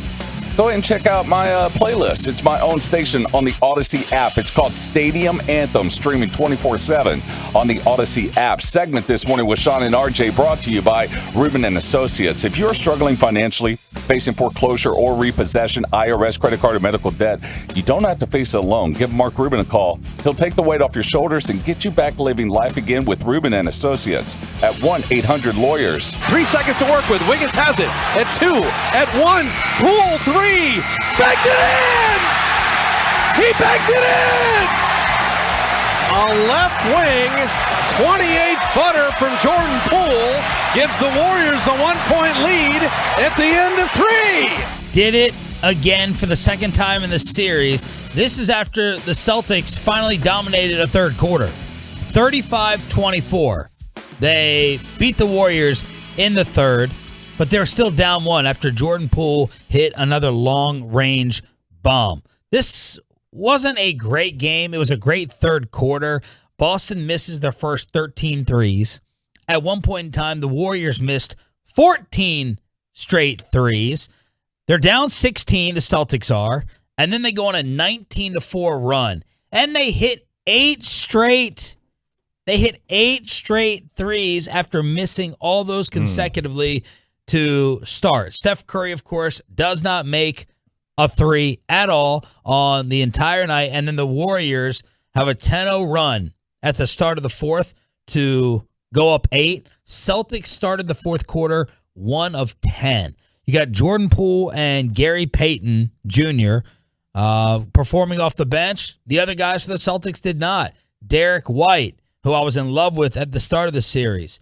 go ahead and check out my playlist. It's my own station on the Odyssey app. It's called Stadium Anthem, streaming 24/7 on the Odyssey app. Segment this morning with Sean and RJ, brought to you by Rubin & Associates. If you're struggling financially, facing foreclosure or repossession, IRS, credit card, or medical debt, you don't have to face it alone. Give Mark Rubin a call. He'll take the weight off your shoulders and get you back living life again with Rubin & Associates at 1-800-LAWYERS. 3 seconds to work with. Wiggins has it at 2, at 1, Poole 3, backed it in! He backed it in! A left wing 28-footer from Jordan Poole gives the Warriors the 1-point lead at the end of 3. Did it again for the second time in the series. This is after the Celtics finally dominated a third quarter. 35-24. They beat the Warriors in the third, but they're still down 1 after Jordan Poole hit another long-range bomb. This wasn't a great game. It was a great third quarter. Boston misses their first 13 threes. At one point in time, the Warriors missed 14 straight threes. They're down 16, the Celtics are, and then they go on a 19-4 run, and they hit 8 straight. They hit 8 straight threes after missing all those consecutively to start. Steph Curry, of course, does not make a 3 at all on the entire night, and then the Warriors have a 10-0 run at the start of the fourth to go up 8. Celtics started the fourth quarter 1 of 10. You got Jordan Poole and Gary Payton Jr. Performing off the bench. The other guys for the Celtics did not. Derek White, who I was in love with at the start of the series.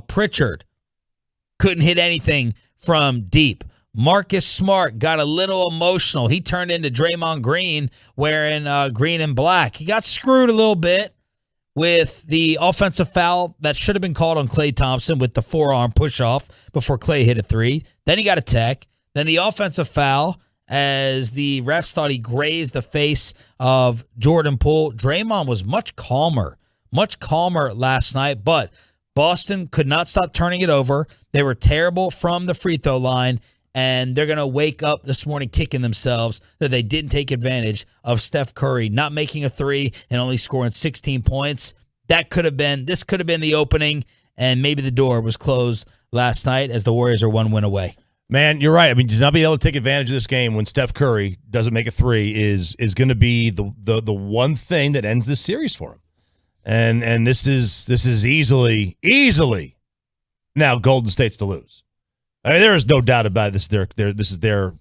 Pritchard couldn't hit anything from deep. Marcus Smart got a little emotional. He turned into Draymond Green wearing green and black. He got screwed a little bit with the offensive foul that should have been called on Klay Thompson with the forearm push-off before Klay hit a 3. Then he got a tech. Then the offensive foul as the refs thought he grazed the face of Jordan Poole. Draymond was much calmer last night, but Boston could not stop turning it over. They were terrible from the free throw line, and they're going to wake up this morning kicking themselves that they didn't take advantage of Steph Curry not making a 3 and only scoring 16 points. This could have been the opening, and maybe the door was closed last night as the Warriors are 1 win away. Man, you're right. I mean, to not be able to take advantage of this game when Steph Curry doesn't make a 3 is going to be the one thing that ends this series for him. And this is easily now Golden State's to lose. I mean, there is no doubt about it. This is their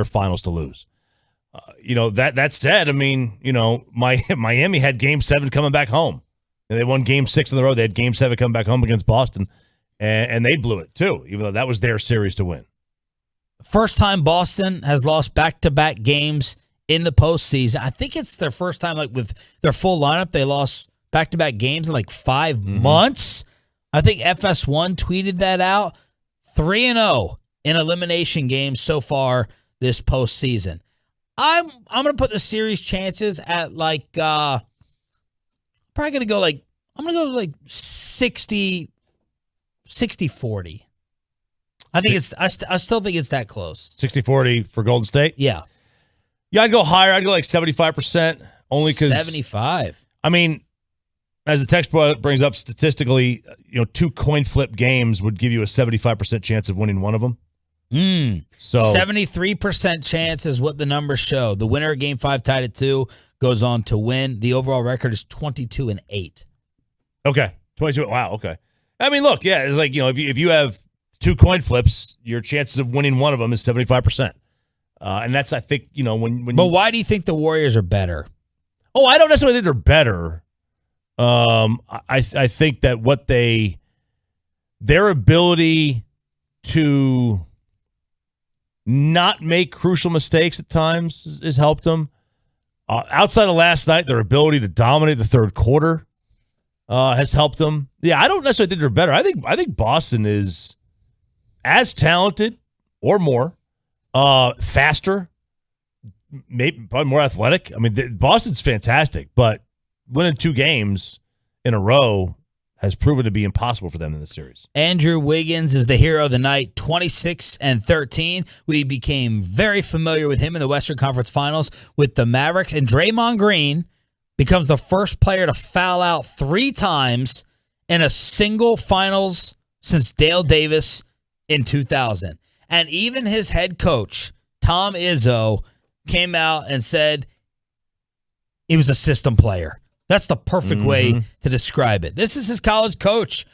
finals to lose. That said, I mean, Miami had Game 7 coming back home, and they won Game 6 in the row. They had Game 7 coming back home against Boston, and they blew it too, even though that was their series to win. First time Boston has lost back-to-back games in the postseason. I think it's their first time, like with their full lineup, they lost back-to-back games in like 5 months. I think FS1 tweeted that out. 3-0 in elimination games so far this postseason. I'm gonna put the series chances at like probably gonna go like 60-40. I think I still think it's that close. 60-40 for Golden State? Yeah. Yeah, I'd go higher. I'd go like 75%. Only because 75. I mean, as the text brings up, statistically, 2 coin flip games would give you a 75% chance of winning one of them. So 73% chance is what the numbers show. The winner of Game 5 tied at 2 goes on to win. The overall record is 22-8. Okay, 22. Wow. Okay. I mean, look, yeah, it's like if you have 2 coin flips, your chances of winning one of them is 75%. And that's, I think, when. But why do you think the Warriors are better? Oh, I don't necessarily think they're better. I think that their ability to not make crucial mistakes at times has helped them. Outside of last night, their ability to dominate the third quarter has helped them. Yeah, I don't necessarily think they're better. I think Boston is as talented or more, faster, maybe probably more athletic. I mean, Boston's fantastic, but winning 2 games in a row has proven to be impossible for them in this series. Andrew Wiggins is the hero of the night, 26-13. We became very familiar with him in the Western Conference Finals with the Mavericks, and Draymond Green becomes the first player to foul out 3 times in a single finals since Dale Davis in 2000. And even his head coach, Tom Izzo, came out and said he was a system player. That's the perfect way to describe it. This is his college coach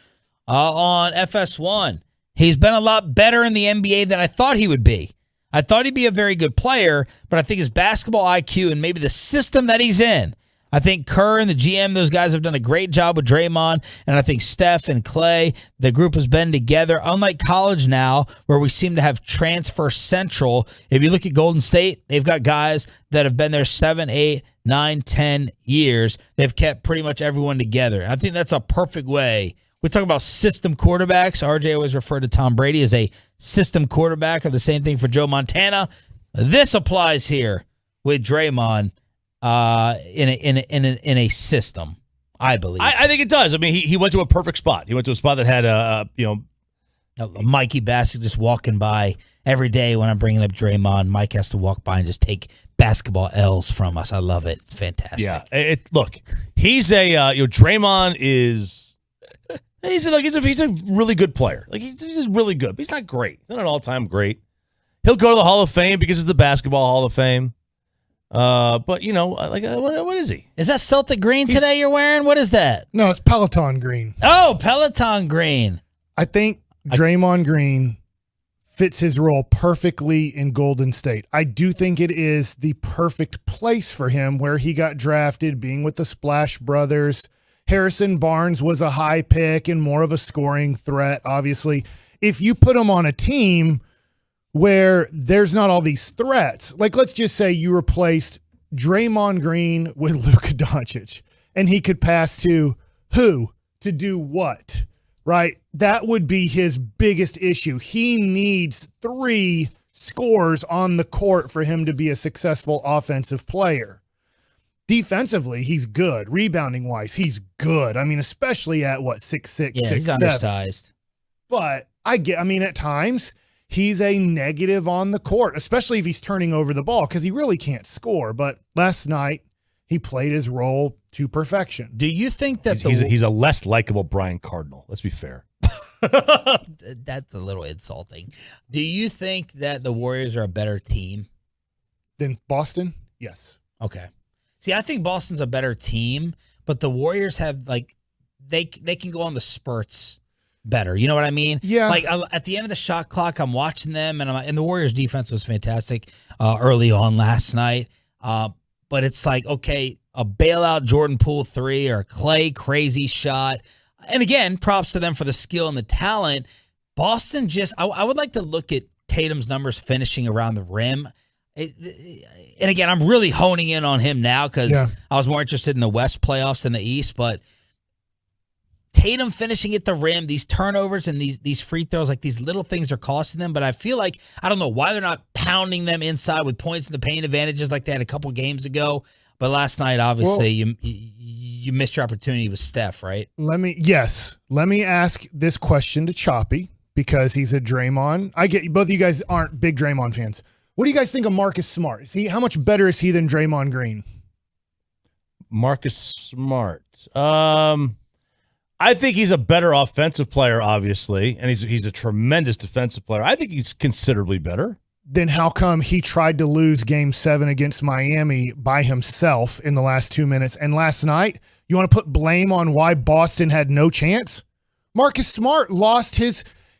on FS1. He's been a lot better in the NBA than I thought he would be. I thought he'd be a very good player, but I think his basketball IQ and maybe the system that he's in, I think Kerr and the GM, those guys have done a great job with Draymond, and I think Steph and Clay, the group has been together. Unlike college now, where we seem to have transfer central, if you look at Golden State, they've got guys that have been there 7, 8, 9, 10 years. They've kept pretty much everyone together. I think that's a perfect way. We talk about system quarterbacks. RJ always referred to Tom Brady as a system quarterback, or the same thing for Joe Montana. This applies here with Draymond. In a system, I believe. I think it does. I mean, he went to a perfect spot. He went to a spot that had Mikey Bassett just walking by every day when I'm bringing up Draymond. Mike has to walk by and just take basketball L's from us. I love it. It's fantastic. Yeah. Look, he's a Draymond is he's a really good player. Like he's really good. But he's not great. He's not an all-time great. He'll go to the Hall of Fame because it's the Basketball Hall of Fame. But what is he? Is that Celtic green today you're wearing? What is that? No, it's Peloton green. Oh, Peloton green. I think Draymond Green fits his role perfectly in Golden State. I do think it is the perfect place for him where he got drafted, being with the Splash Brothers. Harrison Barnes was a high pick and more of a scoring threat, obviously. If you put him on a team where there's not all these threats. Like, let's just say you replaced Draymond Green with Luka Doncic, and he could pass to who to do what, right? That would be his biggest issue. He needs 3 scores on the court for him to be a successful offensive player. Defensively, he's good. Rebounding-wise, he's good. I mean, especially at, 6'6", yeah, 6'7". He's undersized. But at times he's a negative on the court, especially if he's turning over the ball, because he really can't score. But last night, he played his role to perfection. Do you think that he's a less likable Brian Cardinal? Let's be fair. That's a little insulting. Do you think that the Warriors are a better team than Boston? Yes. Okay. See, I think Boston's a better team, but the Warriors have, they can go on the spurts better. You know what I mean? Yeah. Like at the end of the shot clock, I'm watching them, and the Warriors' defense was fantastic early on last night. But it's like, okay, a bailout Jordan Poole 3 or a Clay crazy shot. And again, props to them for the skill and the talent. Boston I would like to look at Tatum's numbers finishing around the rim. And again, I'm really honing in on him now because I was more interested in the West playoffs than the East, but Tatum finishing at the rim, these turnovers and these free throws, like these little things are costing them. But I feel like, I don't know why they're not pounding them inside with points in the paint advantages like they had a couple games ago. But last night, obviously, you missed your opportunity with Steph, right? Let me ask this question to Choppy because he's a Draymond. I get both of you guys aren't big Draymond fans. What do you guys think of Marcus Smart? How much better is he than Draymond Green? Marcus Smart. I think he's a better offensive player, obviously, and he's a tremendous defensive player. I think he's considerably better. Then how come he tried to lose Game 7 against Miami by himself in the last 2 minutes? And last night, you want to put blame on why Boston had no chance? Marcus Smart lost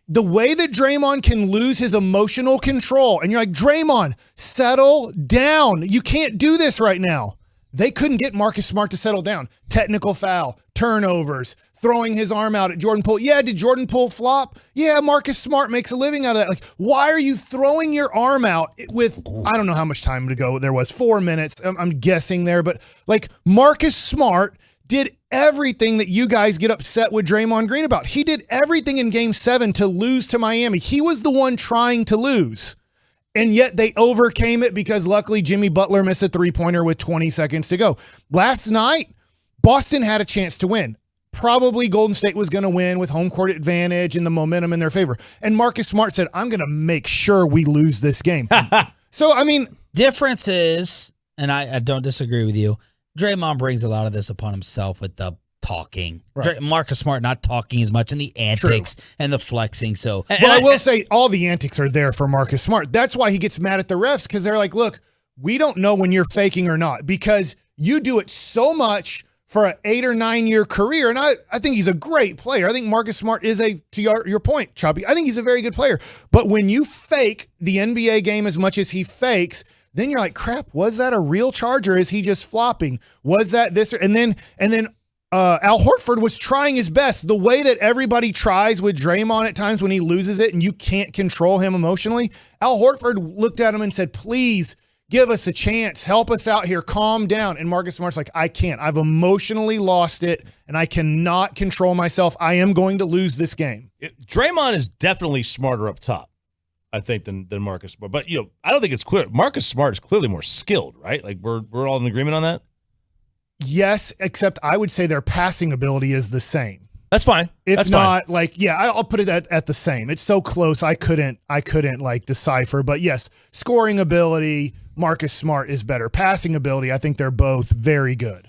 the way that Draymond can lose his emotional control. And you're like, Draymond, settle down. You can't do this right now. They couldn't get Marcus Smart to settle down. Technical foul, turnovers, throwing his arm out at Jordan Poole. Yeah, did Jordan Poole flop? Yeah, Marcus Smart makes a living out of that. Like, why are you throwing your arm out with, I don't know how much time to go there was, 4 minutes, I'm guessing there, but like Marcus Smart did everything that you guys get upset with Draymond Green about. He did everything in Game 7 to lose to Miami. He was the one trying to lose. And yet they overcame it because luckily Jimmy Butler missed a 3-pointer with 20 seconds to go. Last night, Boston had a chance to win. probably Golden State was going to win with home court advantage and the momentum in their favor. And Marcus Smart said, I'm going to make sure we lose this game. So, I mean. Difference is, and I don't disagree with you, Draymond brings a lot of this upon himself with the talking. Right. Marcus Smart not talking as much, and the antics and the flexing. So, well, I will say all the antics are there for Marcus Smart. That's why he gets mad at the refs, because they're like, look, we don't know when you're faking or not, because you do it so much for an 8 or 9 year career. And I think he's a great player. I think Marcus Smart is to your point, Choppy, I think he's a very good player. But when you fake the NBA game as much as he fakes, then you're like, crap, was that a real charge or is he just flopping? Was that this? And then Al Horford was trying his best. The way that everybody tries with Draymond at times when he loses it and you can't control him emotionally, Al Horford looked at him and said, please give us a chance. Help us out here. Calm down. And Marcus Smart's like, I can't. I've emotionally lost it and I cannot control myself. I am going to lose this game. Draymond is definitely smarter up top, I think, than Marcus Smart. But, I don't think it's clear. Marcus Smart is clearly more skilled, right? Like, we're all in agreement on that? Yes, except I would say their passing ability is the same. That's fine. It's That's not fine. like, I'll put it at the same. It's so close, I couldn't like decipher. But yes, scoring ability, Marcus Smart is better. Passing ability, I think they're both very good.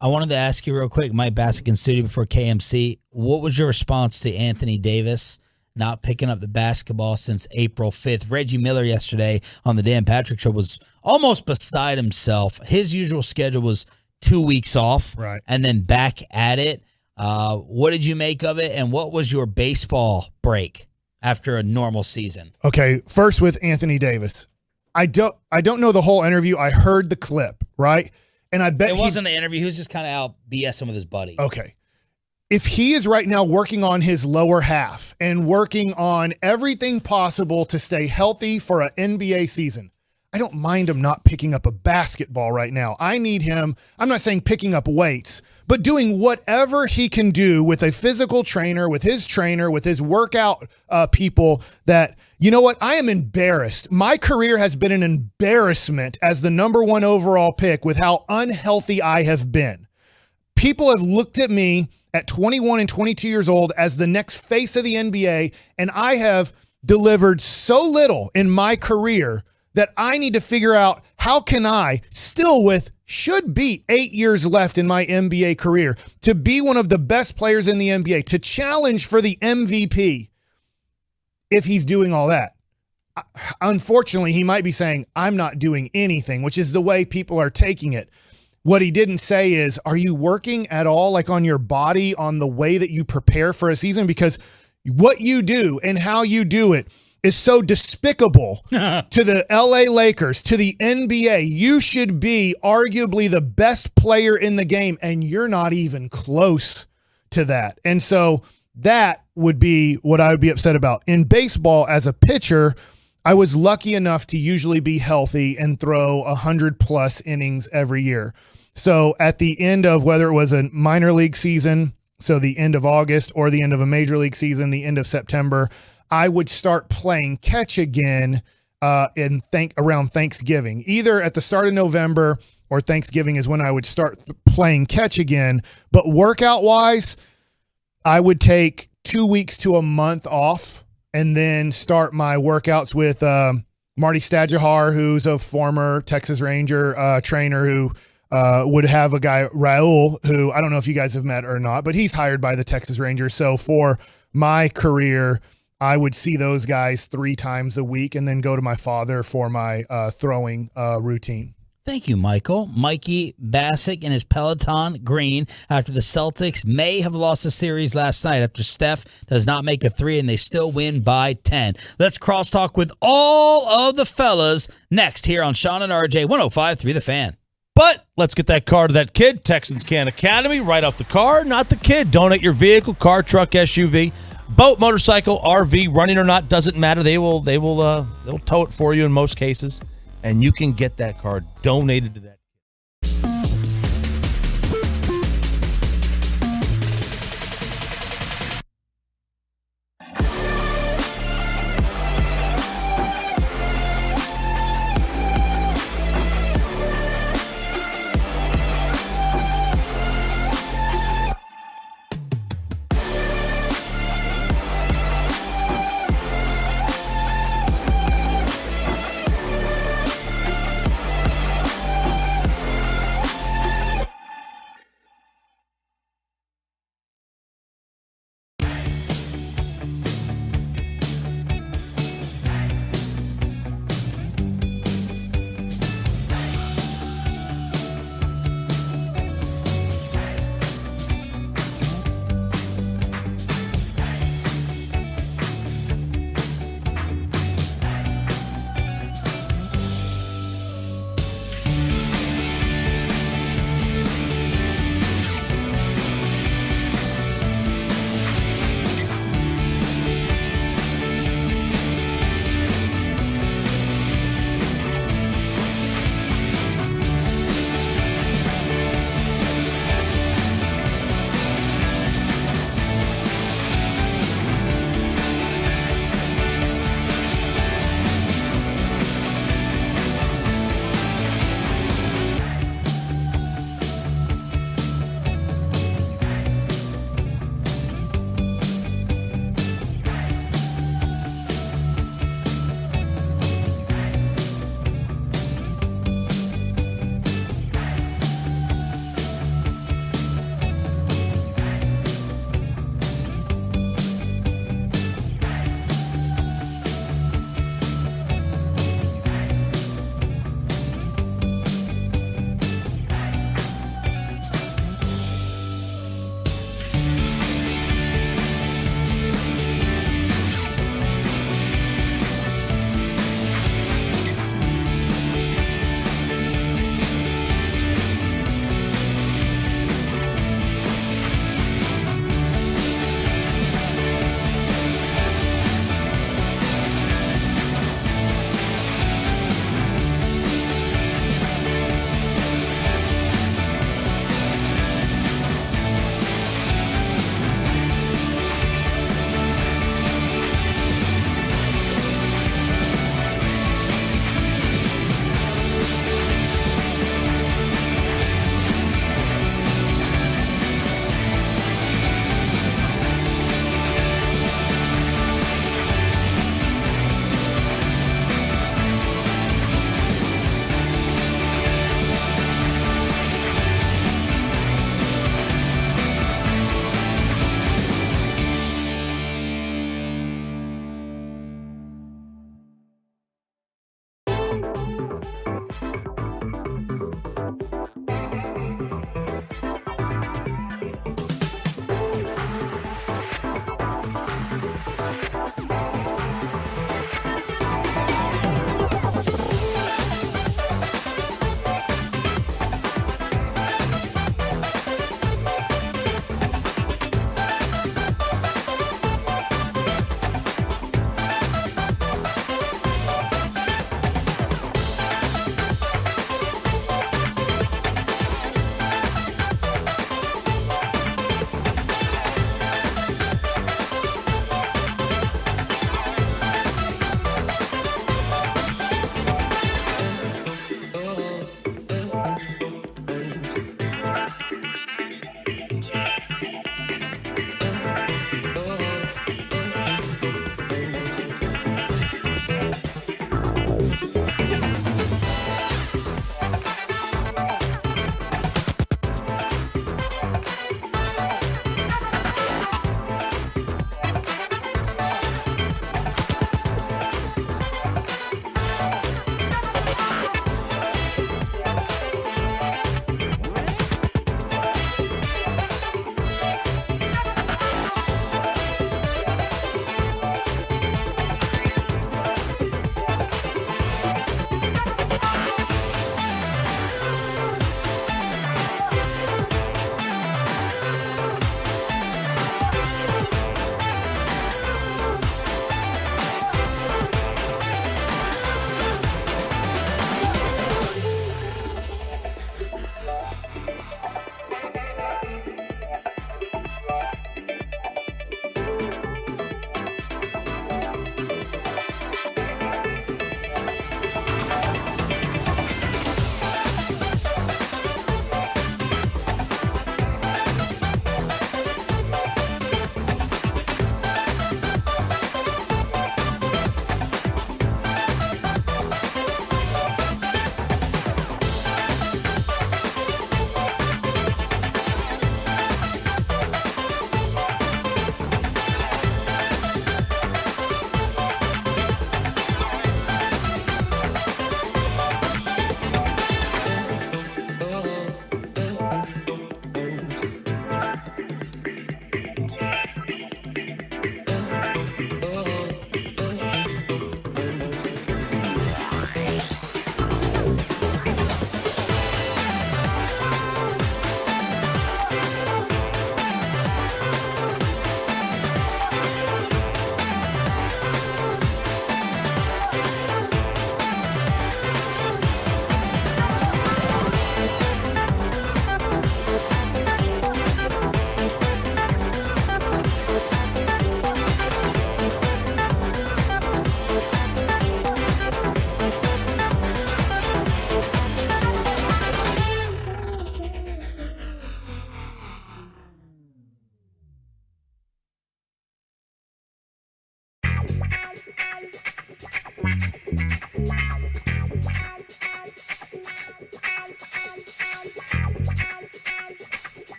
I wanted to ask you real quick, Mike Bassick in studio before KMC, what was your response to Anthony Davis not picking up the basketball since April 5th? Reggie Miller yesterday on the Dan Patrick Show was almost beside himself. His usual schedule was 2 weeks off, right, and then back at it. What did you make of it, and what was your baseball break after a normal season? Okay, first with Anthony Davis. I don't know the whole interview. I heard the clip, right? And I bet it wasn't an interview. He was just kind of out BSing with his buddy. Okay. If he is right now working on his lower half and working on everything possible to stay healthy for an NBA season, I don't mind him not picking up a basketball right now. I need him, I'm not saying picking up weights, but doing whatever he can do with a physical trainer, with his workout people that, you know what, I am embarrassed. My career has been an embarrassment as the number 1 overall pick with how unhealthy I have been. People have looked at me at 21 and 22 years old as the next face of the NBA, and I have delivered so little in my career that I need to figure out how can I, still with should be 8 years left in my NBA career, to be one of the best players in the NBA, to challenge for the MVP, if he's doing all that. Unfortunately, he might be saying, I'm not doing anything, which is the way people are taking it. What he didn't say is, are you working at all, like on your body, on the way that you prepare for a season? Because what you do and how you do it is so despicable to the LA Lakers, to the NBA. You should be arguably the best player in the game, and you're not even close to that. And so that would be what I would be upset about. In baseball, as a pitcher, I was lucky enough to usually be healthy and throw 100+ innings every year. So at the end of whether it was a minor league season, so the end of August, or the end of a major league season, the end of September, I would start playing catch again around Thanksgiving. Either at the start of November or Thanksgiving is when I would start playing catch again. But workout-wise, I would take 2 weeks to a month off and then start my workouts with Marty Stadjahar, who's a former Texas Ranger trainer who would have a guy, Raul, who I don't know if you guys have met or not, but he's hired by the Texas Rangers. So for my career, I would see those guys 3 times a week and then go to my father for my throwing routine. Thank you, Michael. Mikey Bassick in his Peloton green after the Celtics may have lost the series last night after Steph does not make a 3 and they still win by 10. Let's crosstalk with all of the fellas next here on Sean and RJ 105.3 The Fan. But let's get that car to that kid. Texans Can Academy, right off the car, not the kid. Donate your vehicle, car, truck, SUV, boat, motorcycle, RV, running or not, doesn't matter. They'll tow it for you in most cases, and you can get that car donated to that.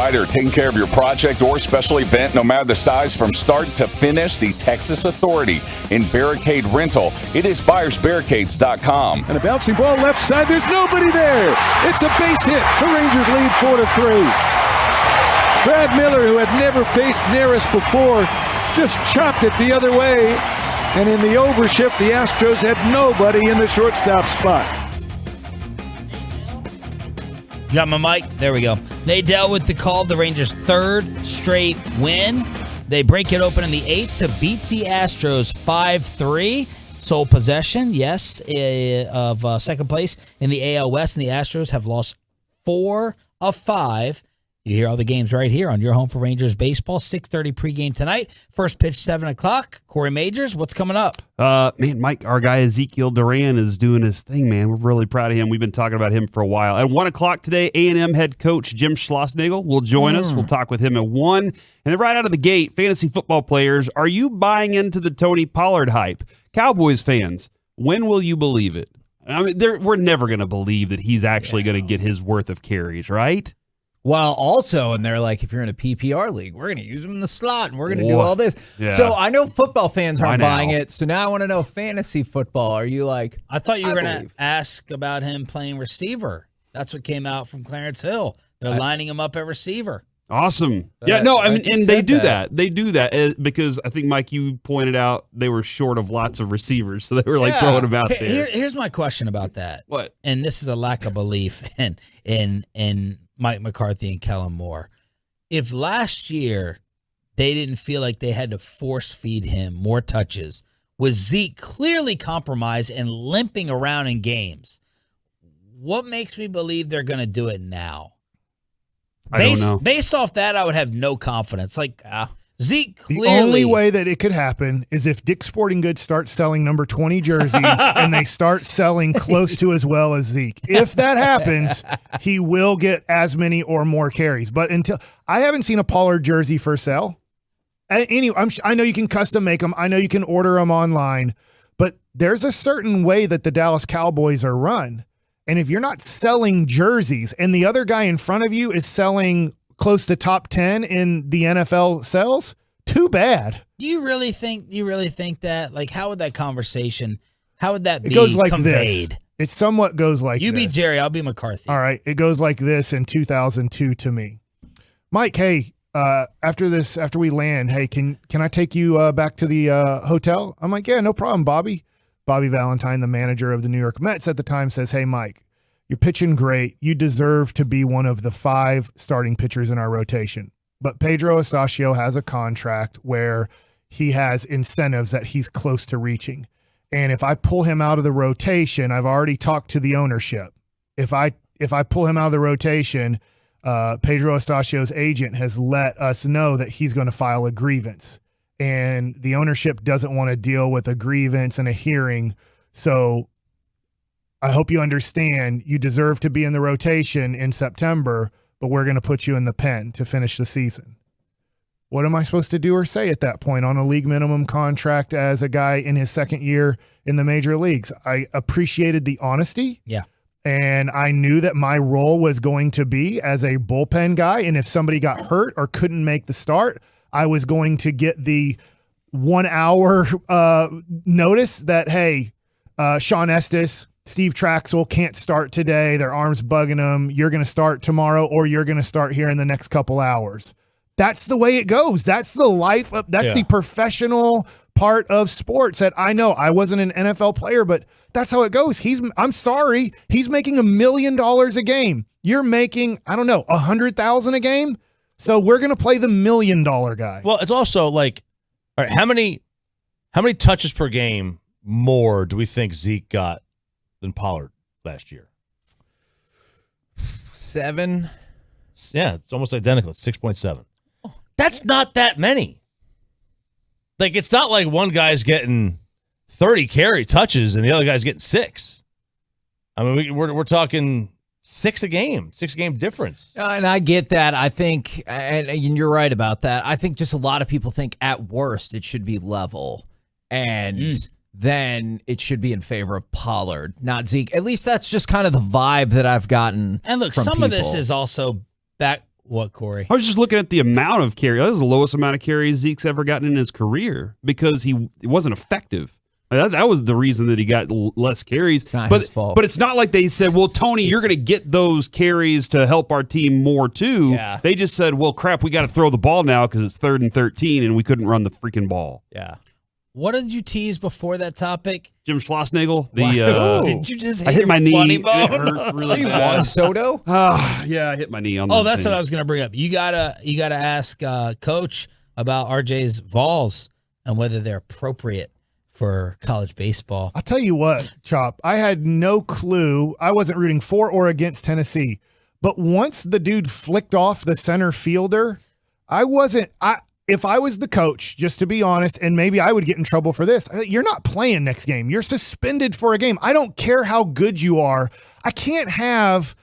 provider, taking care of your project or special event, no matter the size, from start to finish. The Texas Authority in Barricade Rental. It is buyersbarricades.com. And a bouncing ball left side. There's nobody there. It's a base hit. The Rangers lead 4-3. Brad Miller, who had never faced Neris before, just chopped it the other way. And in the overshift, the Astros had nobody in the shortstop spot. Got my mic? There we go. Nadell with the call of the Rangers' third straight win. They break it open in the 8th to beat the Astros 5-3. Sole possession, yes, of second place in the AL West, and the Astros have lost 4 of 5. You hear all the games right here on your home for Rangers baseball. 6:30 pregame tonight. First pitch 7 o'clock. Corey Majors, what's coming up? Man, Mike, our guy Ezekiel Duran is doing his thing, man. We're really proud of him. We've been talking about him for a while. At 1 o'clock today, A&M head coach Jim Schlossnagle will join us. We'll talk with him at 1. And then right out of the gate, fantasy football players, are you buying into the Tony Pollard hype? Cowboys fans, when will you believe it? I mean, we're never going to believe that he's actually going to get his worth of carries, right? Well, also, and they're like, if you're in a PPR league, we're going to use him in the slot, and we're going to do all this. Yeah. So I know football fans aren't buying it, so now I want to know fantasy football. Are you like, I thought you were going to ask about him playing receiver. That's what came out from Clarence Hill. They're lining him up at receiver. Awesome. Yeah, no, I mean, and they do that. They do that because I think, Mike, you pointed out they were short of lots of receivers, so they were like throwing them out there. Here's my question about that. What? And this is a lack of belief in Mike McCarthy and Kellen Moore. If last year they didn't feel like they had to force feed him more touches, with Zeke clearly compromised and limping around in games, what makes me believe they're going to do it now? I don't know. Based off that, I would have no confidence. Like, Zeke clearly. The only way that it could happen is if Dick's Sporting Goods starts selling number 20 jerseys and they start selling close to as well as Zeke. If that happens, he will get as many or more carries. But until I haven't seen a Pollard jersey for sale. Anyway, I know you can custom make them. I know you can order them online. But there's a certain way that the Dallas Cowboys are run. And if you're not selling jerseys and the other guy in front of you is selling close to top 10 in the NFL sales, too bad. Do you really think that? Like, how would that conversation, how would that be conveyed? It goes like conveyed? This. It somewhat goes like you this. You be Jerry, I'll be McCarthy. All right. It goes like this in 2002 to me. Mike, hey, after we land, hey, can I take you back to the hotel? I'm like, yeah, no problem, Bobby. Bobby Valentine, the manager of the New York Mets at the time, says, hey, Mike, you're pitching great. You deserve to be one of the 5 starting pitchers in our rotation. But Pedro Estacio has a contract where he has incentives that he's close to reaching. And if I pull him out of the rotation, I've already talked to the ownership. If I pull him out of the rotation, Pedro Estacio's agent has let us know that he's going to file a grievance. And the ownership doesn't want to deal with a grievance and a hearing. So I hope you understand you deserve to be in the rotation in September, but we're going to put you in the pen to finish the season. What am I supposed to do or say at that point on a league minimum contract as a guy in his second year in the major leagues? I appreciated the honesty. Yeah. And I knew that my role was going to be as a bullpen guy. And if somebody got hurt or couldn't make the start, I was going to get the 1 hour notice that, hey, Sean Estes, Steve Traxel can't start today. Their arm's bugging them. You're going to start tomorrow or you're going to start here in the next couple hours. That's the way it goes. That's the life of, that's the professional part of sports that I know. I wasn't an NFL player, but that's how it goes. I'm sorry. He's making $1 million a game. You're making, I don't know, $100,000 a game. So we're going to play the $1 million guy. Well, it's also like, all right, how many touches per game more do we think Zeke got than Pollard last year? 7. Yeah, it's almost identical. It's 6.7. That's not that many. Like, it's not like one guy's getting 30 carry touches and the other guy's getting 6. I mean, we're talking 6 a game difference. And I get that. I think, and you're right about that. I think just a lot of people think at worst it should be level, and then it should be in favor of Pollard, not Zeke. At least that's just kind of the vibe that I've gotten. And look, from some people. of this is also back What, Corey? I was just looking at the amount of carries. That was the lowest amount of carries Zeke's ever gotten in his career because he wasn't effective. That was the reason that he got less carries. Not his fault. But it's not like they said, well, Tony, you're going to get those carries to help our team more too. Yeah. They just said, well, crap, we got to throw the ball now because it's 3rd and 13 and we couldn't run the freaking ball. Yeah. What did you tease before that topic? Jim Schlossnagle. Did you just hit I hit your my knee. funny It bone? hurt really You bad. Juan Soto? Yeah, I hit my knee on Oh, the that's thing. what I was going to bring up. You gotta ask Coach about RJ's Vols and whether they're appropriate for college baseball. I'll tell you what, Chop, I had no clue. I wasn't rooting for or against Tennessee. But once the dude flicked off the center fielder, if I was the coach, just to be honest, and maybe I would get in trouble for this, you're not playing next game. You're suspended for a game. I don't care how good you are. I can't have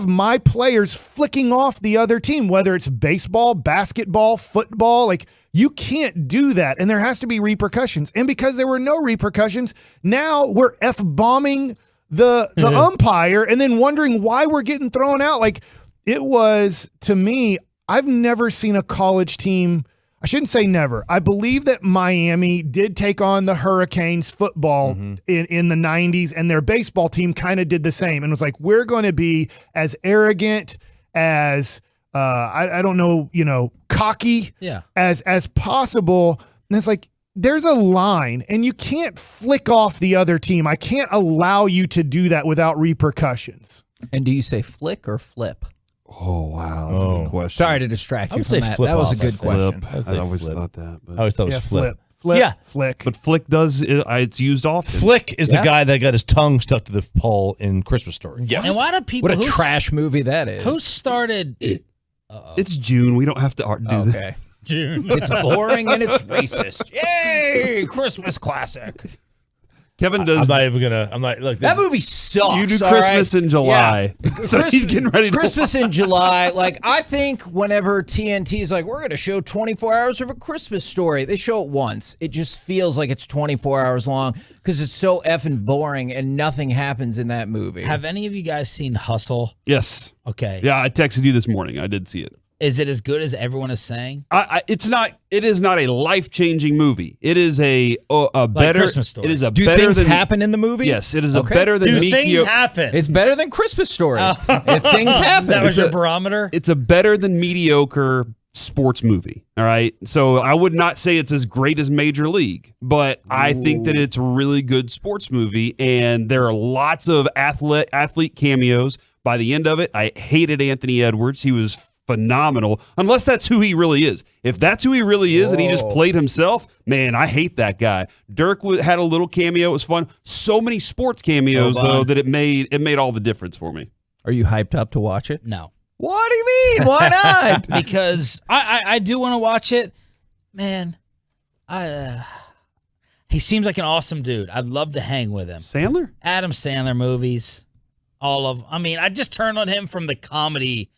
my players flicking off the other team, whether it's baseball, basketball, football. Like, you can't do that, and there has to be repercussions. And because there were no repercussions, now we're F-bombing the umpire and then wondering why we're getting thrown out. Like, it was, to me, I've never seen a college team. I shouldn't say never. I believe that Miami did take on the Hurricanes football in the 90s, and their baseball team kind of did the same. And it was like, we're going to be as arrogant, as I don't know, cocky as possible. And it's like, there's a line, and you can't flick off the other team. I can't allow you to do that without repercussions. And do you say flick or flip? Oh, wow. That's a good question. Sorry to distract I you would from say that. flip That was off, a good question. I always thought that. But I always thought it was flip. Flick. But flick it's used often. Flick is the guy that got his tongue stuck to the pole in Christmas Story. Yeah. And why do people? What a trash movie that is. Who started? It's June. We don't have to do this. June. It's boring and it's racist. Yay! Christmas classic. Kevin does. I'm not look. That movie sucks. You do all Christmas right? in July. Yeah. So he's getting ready to Christmas in July. Like, I think whenever TNT's like, we're going to show 24 hours of A Christmas Story, they show it once. It just feels like it's 24 hours long because it's so effing boring and nothing happens in that movie. Have any of you guys seen Hustle? Yes. Okay. Yeah, I texted you this morning. I did see it. Is it as good as everyone is saying? It's not. It is not a life-changing movie. It is a better Christmas Story. It is a Do better things than happen in the movie? Yes, it is Okay. a better than Do things happen? It's better than Christmas Story. If things happen. That was your barometer? It's a better than mediocre sports movie. All right. So I would not say it's as great as Major League, but I think that it's a really good sports movie, and there are lots of athlete cameos. By the end of it, I hated Anthony Edwards. He was phenomenal, unless that's who he really is. If that's who he really is and he just played himself, man, I hate that guy. Dirk had a little cameo. It was fun. So many sports cameos, though, that it made all the difference for me. Are you hyped up to watch it? No. What do you mean? Why not? Because I do want to watch it. Man, he seems like an awesome dude. I'd love to hang with him. Sandler? Adam Sandler movies. I just turned on him from the comedy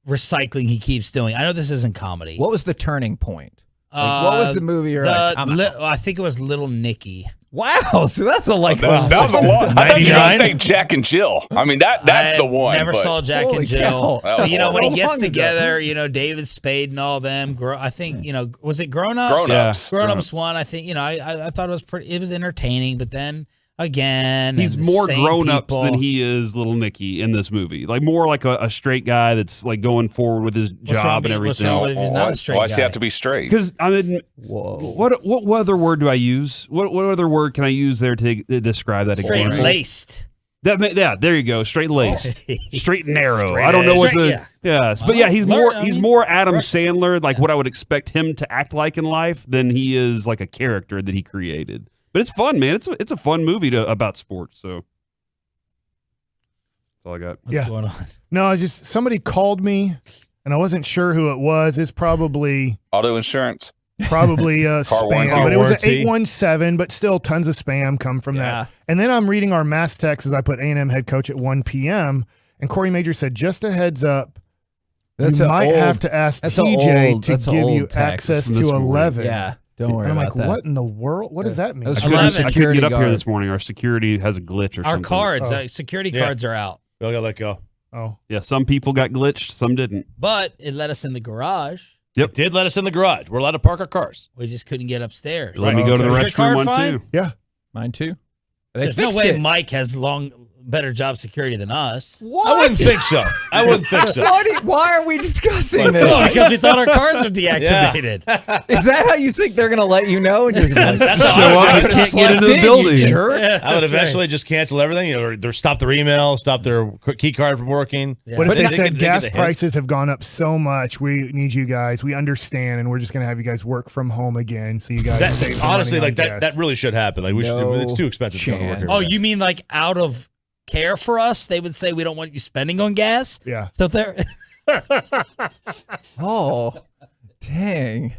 recycling he keeps doing. I know this isn't comedy. What was the turning point? What was the movie you're like, I think it was Little Nicky. Wow, so that's a like. That was a lot. I thought you were going to say Jack and Jill. I mean, that's the one. Never saw Jack and Jill. Cow. When he gets long together, David Spade and all them. I think was it Grown Ups? Grown Ups. Grown Ups one. I think I thought it was pretty. It was entertaining, but then again, He's more grown ups than he is Little Nicky in this movie. Like more like a straight guy that's like going forward with his job and everything. What's wrong with not a straight Why does he guy? have to be straight? Because I mean, what other word do I use? What other word can I use there to describe that example? Straight laced. There you go. Straight laced, straight and narrow. Straight I don't know what straight, the yeah. yes, but yeah, he's more Adam Sandler, like what I would expect him to act like in life, than he is like a character that he created. But it's fun, man. It's a fun movie about sports. So that's all I got. What's going on? No, it's just somebody called me, and I wasn't sure who it was. It's probably Auto insurance. Spam, warranty. but it was an Warranty. 817, but still tons of spam come from that. And then I'm reading our mass text as I put A&M head coach at 1 p.m., and Corey Major said, just a heads up, you might have to ask TJ to give you access to 11. Yeah. Don't worry And I'm about like, that. what in the world? What does that mean? Those I couldn't security get up here guard. this morning. Our security has a glitch or Our something. cards, security cards are out. We all got to let go. Oh. Yeah, some people got glitched, some didn't. But it let us in the garage. Yep. It did let us in the garage. We're allowed to park our cars. We just couldn't get upstairs. Let me go to the restroom one too. Yeah. Mine too. There's no way Mike has better job security than us. What? I wouldn't think so. I wouldn't think so. Why are we discussing this? Oh, because we thought our cars were deactivated. Yeah. Is that how you think they're going to let you know? And you're going to show up and can't get into the building. I would eventually just cancel everything. Or stop their email, stop their key card from working. Yeah. What if they said gas prices have gone up so much? We need you guys. We understand, and we're just going to have you guys work from home again, so you guys save some honestly, money like on that. gas. That really should happen. Like it's too expensive to come to work. Oh, you mean like out of care for us? They would say we don't want you spending on gas. Yeah. So they're. Oh, dang.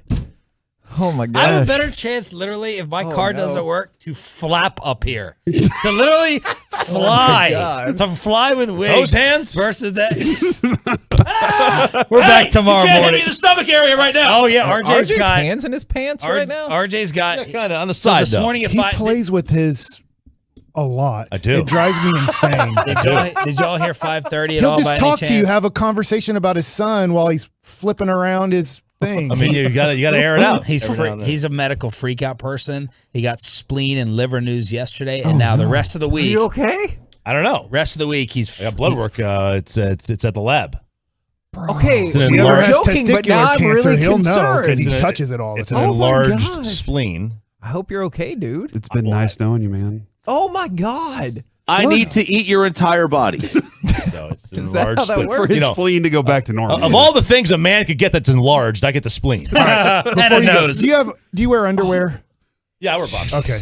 Oh my god. I have a better chance, literally, if my car doesn't work, to flap up here. To literally fly. To fly with wings. Those hands? Versus that. We're back tomorrow you can't morning. hit me in the stomach area right now. Oh, yeah. RJ's got hands in his pants right now? RJ's got. Kind of on the So side, this though. morning, if He I. plays with his a lot. I do. It drives me insane. Did y'all hear 5:30 at He'll all? just by any talk to you, chance? have a conversation about his son while he's flipping around his thing. I mean, you gotta air it out. He's a medical freak out person. He got spleen and liver news yesterday, and now the rest of the week. Are you okay? I don't know. Rest of the week, he's I got blood work. It's at the lab. Okay, It's an if he ever enlarged has joking, but now testicular I'm cancer, really he'll know concerned. because he It's an- touches it all the It's an time. enlarged gosh. spleen. I hope you're okay, dude. It's been nice knowing you, man. Oh my god. I need to eat your entire body. So it's an Is that enlarged how that spleen. works? For his You know, spleen to go back to normal. of all the things a man could get that's enlarged, I get the spleen. and a nose. Do you wear underwear? Yeah, I wear boxers. Okay.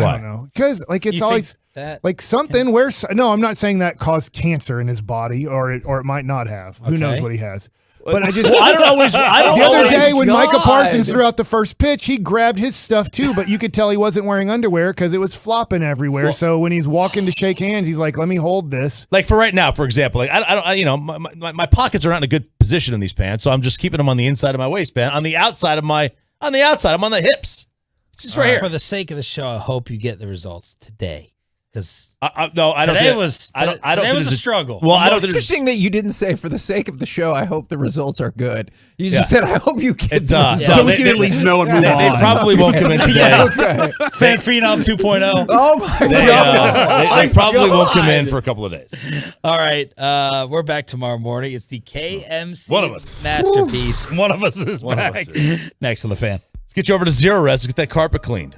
Why? I don't know. Because like it's You always think that like something where no, I'm not saying that caused cancer in his body or it might not have. Who knows Okay. what he has. But I just Well, I don't always. the other day when God. Micah Parsons threw out the first pitch, he grabbed his stuff too, but you could tell he wasn't wearing underwear because it was flopping everywhere. So when he's walking to shake hands, he's like, "Let me hold this." Like for right now, for example, like my pockets are not in a good position in these pants, so I'm just keeping them on the inside of my waistband. On the outside, I'm on the hips. It's just right here. For the sake of the show, I hope you get the results today. Because no, I don't. today think- was I don't. I don't. today think was a there's struggle. Well, I don't. It's think there's- interesting that you didn't say for the sake of the show, I hope the results are good. You just said, I hope you get It's the so So we they- can at they- least know and move They on. probably won't come in today. Yeah, okay. Fan Phenom 2.0. Oh my They, god. they probably won't come in for a couple of days. All right, we're back tomorrow morning. It's the KMC One of us. masterpiece. One of us is One of back. us is. Next on the Fan. Let's get you over to Zero Rest. Let's get that carpet cleaned.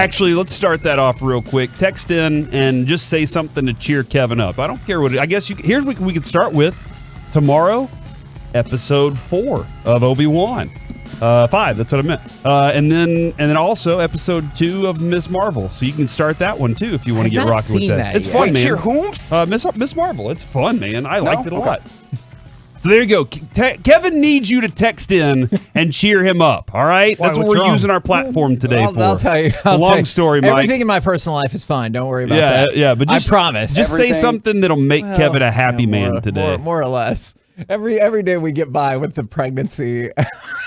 Actually, let's start that off real quick. Text in and just say something to cheer Kevin up. I don't care what. I guess here's what we could start with. Tomorrow, episode 4 of Obi-Wan. 5, that's what I meant. And then also episode 2 of Miss Marvel. So you can start that one too if you want to get rocking with that. It's fun, man. Miss Marvel. It's fun, man. I liked it a lot. So there you go. Kevin needs you to text in and cheer him up. All right, that's what we're using our platform today for. I'll tell you. Long story, Mike. Everything in my personal life is fine. Don't worry about that. Yeah, but just, I promise. Just say something that'll make Kevin a happy man today. More or less. Every day we get by with the pregnancy,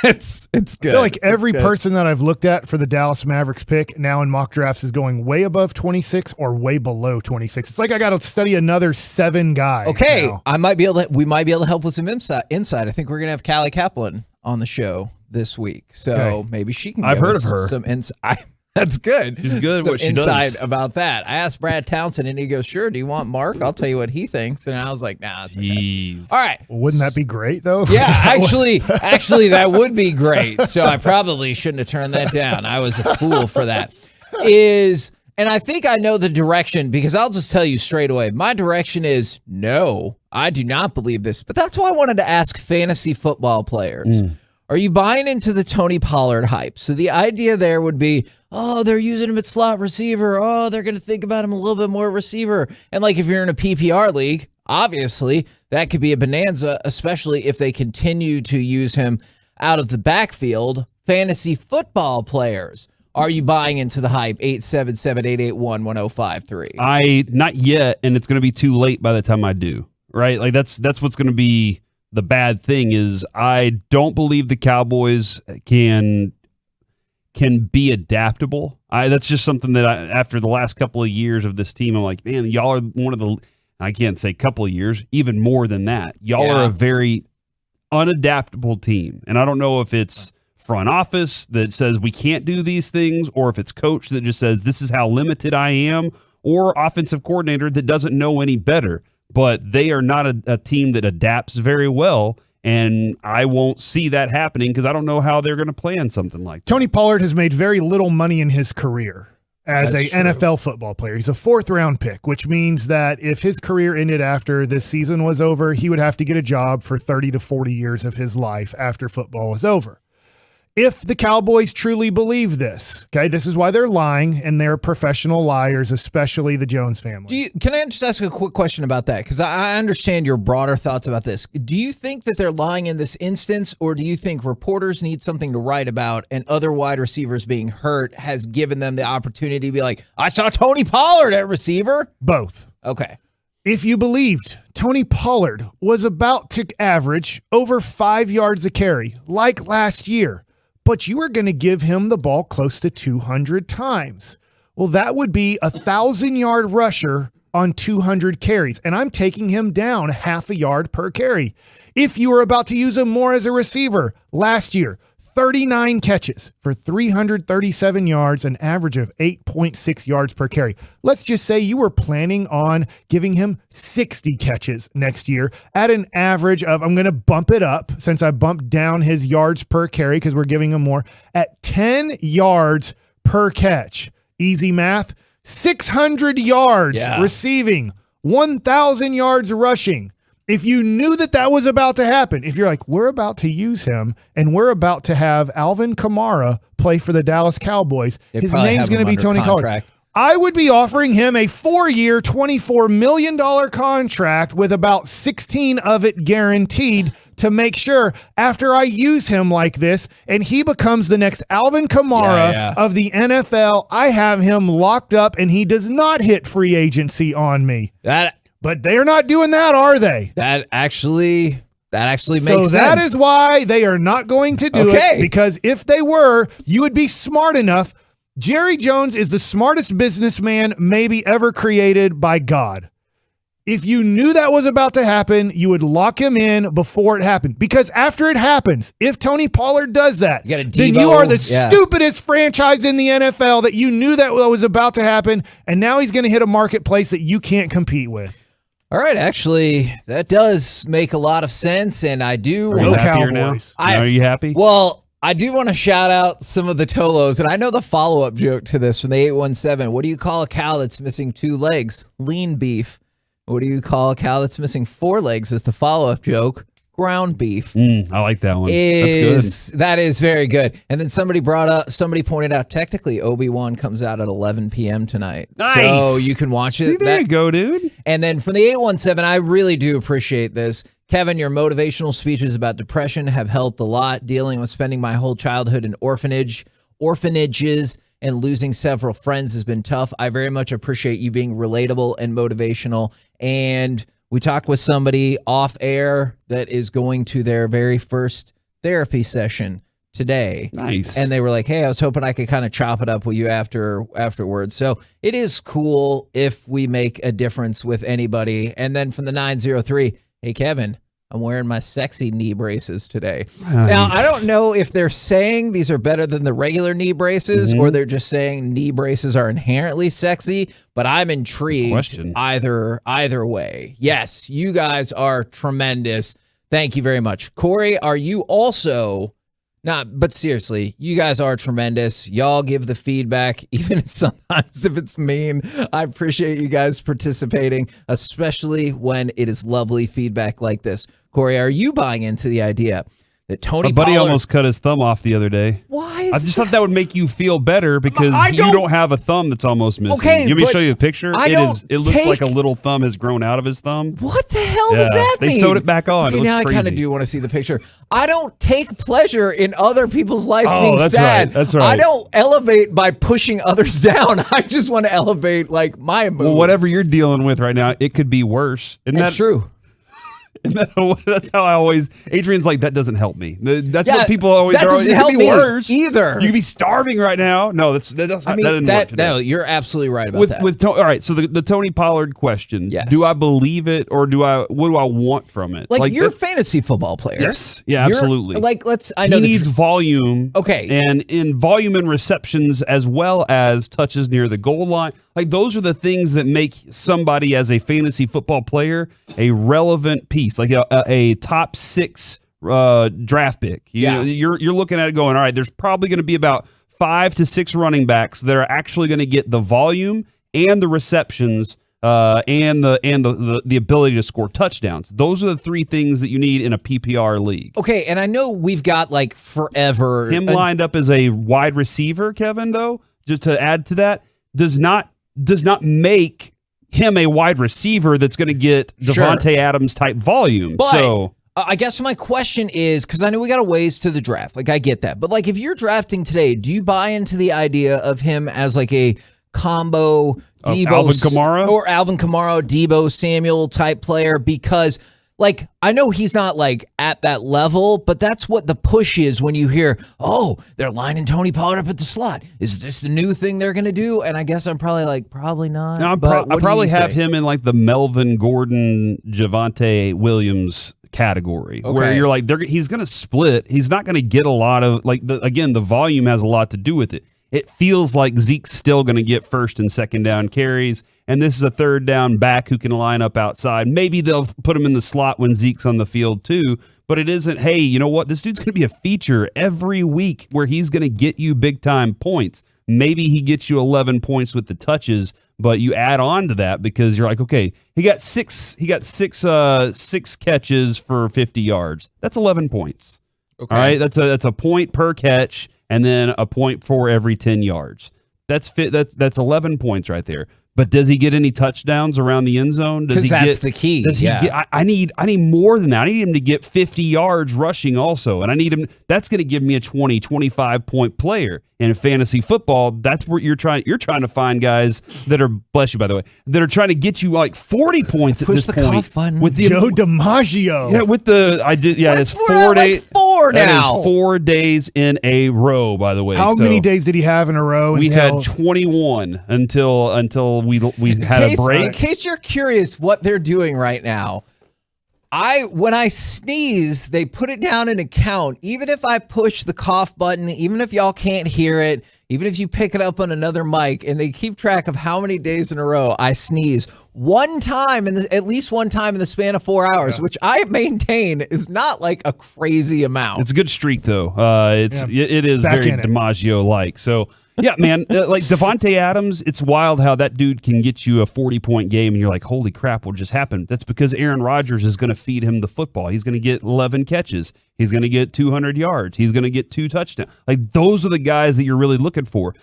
it's good. I feel like every person that I've looked at for the Dallas Mavericks pick now in mock drafts is going way above 26 or way below 26. It's like I got to study another 7 guys. Okay, now. we might be able to help with some insight. I think we're gonna have Callie Kaplan on the show this week, so maybe she can. I've give heard us of her. Some insight. That's good. She's good at what she does. Insight about that. I asked Brad Townsend, and he goes, "Sure. Do you want Mark? I'll tell you what he thinks." And I was like, "Nah, it's okay." All right. Well, wouldn't that be great though? Yeah, actually, that would be great. So I probably shouldn't have turned that down. I was a fool for that. And I think I know the direction because I'll just tell you straight away. My direction is no. I do not believe this. But that's why I wanted to ask fantasy football players. Are you buying into the Tony Pollard hype? So the idea there would be, oh, they're using him at slot receiver. Oh, they're going to think about him a little bit more receiver. And like if you're in a PPR league, obviously that could be a bonanza, especially if they continue to use him out of the backfield. Fantasy football players, are you buying into the hype? 877-881-1053. Not yet, and it's going to be too late by the time I do. Right? Like that's what's going to be. The bad thing is I don't believe the Cowboys can be adaptable. That's just something that after the last couple of years of this team, I'm like, man, y'all are one of the, I can't say couple of years, even more than that. Y'all are a very unadaptable team. And I don't know if it's front office that says we can't do these things, or if it's coach that just says this is how limited I am, or offensive coordinator that doesn't know any better. But they are not a team that adapts very well, and I won't see that happening because I don't know how they're going to plan something like that. Tony Pollard has made very little money in his career as an NFL football player. He's a 4th-round pick, which means that if his career ended after this season was over, he would have to get a job for 30 to 40 years of his life after football was over. If the Cowboys truly believe this, okay, this is why they're lying, and they're professional liars, especially the Jones family. Can I just ask a quick question about that? Because I understand your broader thoughts about this. Do you think that they're lying in this instance, or do you think reporters need something to write about, and other wide receivers being hurt has given them the opportunity to be like, I saw Tony Pollard at receiver? Both. Okay. If you believed Tony Pollard was about to average over 5 yards a carry, like last year, but you are going to give him the ball close to 200 times. Well, that would be a 1,000-yard rusher on 200 carries, and I'm taking him down half a yard per carry. If you were about to use him more as a receiver, last year, 39 catches for 337 yards, an average of 8.6 yards per carry. Let's just say you were planning on giving him 60 catches next year at an average of, I'm going to bump it up since I bumped down his yards per carry because we're giving him more, at 10 yards per catch. Easy math, 600 yards receiving, 1,000 yards rushing. If you knew that was about to happen, if you're like, we're about to use him and we're about to have Alvin Kamara play for the Dallas Cowboys, his name's going to be Tony Pollard. I would be offering him a 4-year, $24 million contract with about 16 of it guaranteed to make sure after I use him like this and he becomes the next Alvin Kamara of the NFL, I have him locked up and he does not hit free agency on me. But they're not doing that, are they? That actually makes sense. So that is why they are not going to do it, because if they were, you would be smart enough. Jerry Jones is the smartest businessman maybe ever created by God. If you knew that was about to happen, you would lock him in before it happened. Because after it happens, if Tony Pollard does that, then you are the stupidest franchise in the NFL that you knew that was about to happen, and now he's going to hit a marketplace that you can't compete with. All right, actually, that does make a lot of sense, and I do. Are you happier now? Are you happy? Well, I do want to shout out some of the Tolos, and I know the follow-up joke to this from the 817. What do you call a cow that's missing 2 legs? Lean beef. What do you call a cow that's missing 4 legs? Is the follow-up joke ground beef? I like that one. That's good. That is very good. And then somebody pointed out, technically Obi-Wan comes out at 11 p.m. tonight. Nice. So you can watch it. See, there you go, dude. And then from the 817, I really do appreciate this. Kevin, your motivational speeches about depression have helped a lot. Dealing with spending my whole childhood in orphanages and losing several friends has been tough. I very much appreciate you being relatable and motivational. And we talked with somebody off air that is going to their very first therapy session today. Nice. And they were like, hey, I was hoping I could kind of chop it up with you afterwards. So it is cool if we make a difference with anybody. And then from the 903, hey, Kevin, I'm wearing my sexy knee braces today. Nice. Now, I don't know if they're saying these are better than the regular knee braces or they're just saying knee braces are inherently sexy, but I'm intrigued either way. Yes, you guys are tremendous. Thank you very much. Corey, are you also... but seriously, you guys are tremendous. Y'all give the feedback, even sometimes if it's mean. I appreciate you guys participating, especially when it is lovely feedback like this. Corey, are you buying into the idea that Tony My buddy Pollard almost cut his thumb off the other day. Why? I just thought that would make you feel better because you don't have a thumb that's almost missing. Okay, you want me to show you a picture? It looks like a little thumb has grown out of his thumb. What the hell does that mean? They sewed it back on. Okay, It looks now crazy. I kind of do want to see the picture. I don't take pleasure in other people's lives being that's sad. right. That's right. I don't elevate by pushing others down. I just want to elevate like my mood. Well, whatever you're dealing with right now, it could be worse. That's true. That's how I always. Adrian's like, that doesn't help me. That's what people always. That doesn't help me worse either. You could be starving right now. No, that didn't work today. No, you're absolutely right about that. All right, so the Tony Pollard question. Yes. Do I believe it or what do I want from it? Like you're a fantasy football player. Yes. Yeah, absolutely. I know he needs volume. Okay. And in volume and receptions as well as touches near the goal line. Like those are the things that make somebody as a fantasy football player a relevant piece, like a top 6 draft pick. You're looking at it going, all right, there's probably going to be about 5 to 6 running backs that are actually going to get the volume and the receptions and the ability to score touchdowns. Those are the 3 things that you need in a PPR league. Okay, and I know we've got like forever him lined up as a wide receiver, Kevin, though, just to add to that, does not make him a wide receiver that's going to get Devontae Adams type volume. But I guess my question is, because I know we got a ways to the draft. Like I get that, but like if you're drafting today, do you buy into the idea of him as like a combo Debo Alvin Kamara, Debo Samuel type player? Because like, I know he's not like at that level, but that's what the push is when you hear, oh, they're lining Tony Pollard up at the slot. Is this the new thing they're going to do? And I guess I'm probably like, probably not. No, I probably have him in like the Melvin Gordon, Javonte Williams category, where you're like, he's going to split. He's not going to get a lot of, the volume has a lot to do with it. It feels like Zeke's still going to get first and second down carries, and this is a third down back who can line up outside. Maybe they'll put him in the slot when Zeke's on the field too, but it isn't, hey, you know what? This dude's going to be a feature every week where he's going to get you big-time points. Maybe he gets you 11 points with the touches, but you add on to that because you're like, okay, he got six catches for 50 yards. That's 11 points. Okay. All right, that's a point per catch, and then a point for every 10 yards. That's 11 points right there. But does he get any touchdowns around the end zone? Because that's the key. Does he get? I need more than that. I need him to get 50 yards rushing also, and I need him. That's going to give me a 20, 25 point player in fantasy football. That's where you're trying to find guys that are, bless you by the way, that are trying to get you like 40 points at this point. Push the cough button. With Joe DiMaggio. Yeah, it's 4 days. Four now. That is 4 days in a row. By the way, how many days did he have in a row? We had 21 until we had a break. In case you're curious what they're doing right now, when I sneeze, they put it down in a count. Even if I push the cough button, even if y'all can't hear it, even if you pick it up on another mic, and they keep track of how many days in a row I sneeze at least one time in the span of 4 hours, which I maintain is not like a crazy amount. It's a good streak, though. It is Back very in it. DiMaggio-like. So, yeah, man, like Devontae Adams, it's wild how that dude can get you a 40-point game, and you're like, holy crap, what just happened? That's because Aaron Rodgers is going to feed him the football. He's going to get 11 catches. He's going to get 200 yards. He's going to get 2 touchdowns. Like, those are the guys that you're really looking for.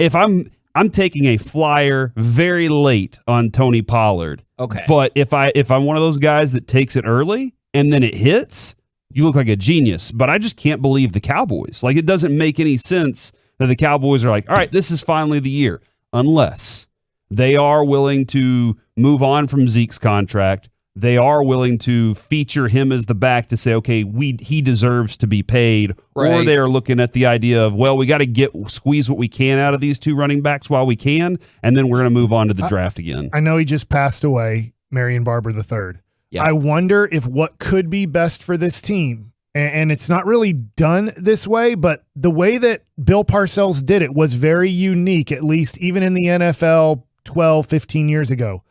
If I'm taking a flyer very late on Tony Pollard. Okay. But if I'm one of those guys that takes it early and then it hits, you look like a genius. But I just can't believe the Cowboys. Like, it doesn't make any sense that the Cowboys are like, all right, this is finally the year, unless they are willing to move on from Zeke's contract. They are willing to feature him as the back to say, okay, he deserves to be paid. Or Right. they are looking at the idea of, well, we got to squeeze what we can out of these 2 running backs while we can, and then we're going to move on to the draft again. I know he just passed away, Marion Barber III. Yeah. I wonder if what could be best for this team, and it's not really done this way, but the way that Bill Parcells did it was very unique, at least even in the NFL 12, 15 years ago.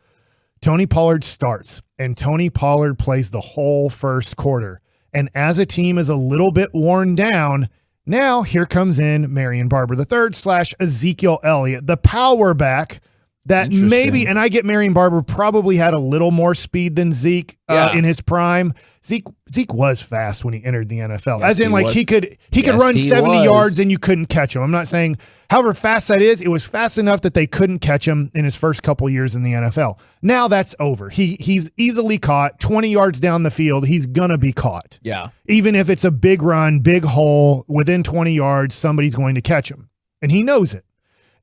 Tony Pollard starts, and Tony Pollard plays the whole first quarter. And as a team is a little bit worn down, now here comes in Marion Barber III / Ezekiel Elliott, the power back that maybe, and I get Marion Barber probably had a little more speed than Zeke in his prime. Zeke was fast when he entered the NFL. Yes, As in, like, was. he could Yes, run he 70 was. yards and you couldn't catch him. I'm not saying however fast that is, it was fast enough that they couldn't catch him in his first couple years in the NFL. Now that's over. He's easily caught 20 yards down the field. He's gonna be caught. Yeah. Even if it's a big run, big hole within 20 yards, somebody's going to catch him. And he knows it.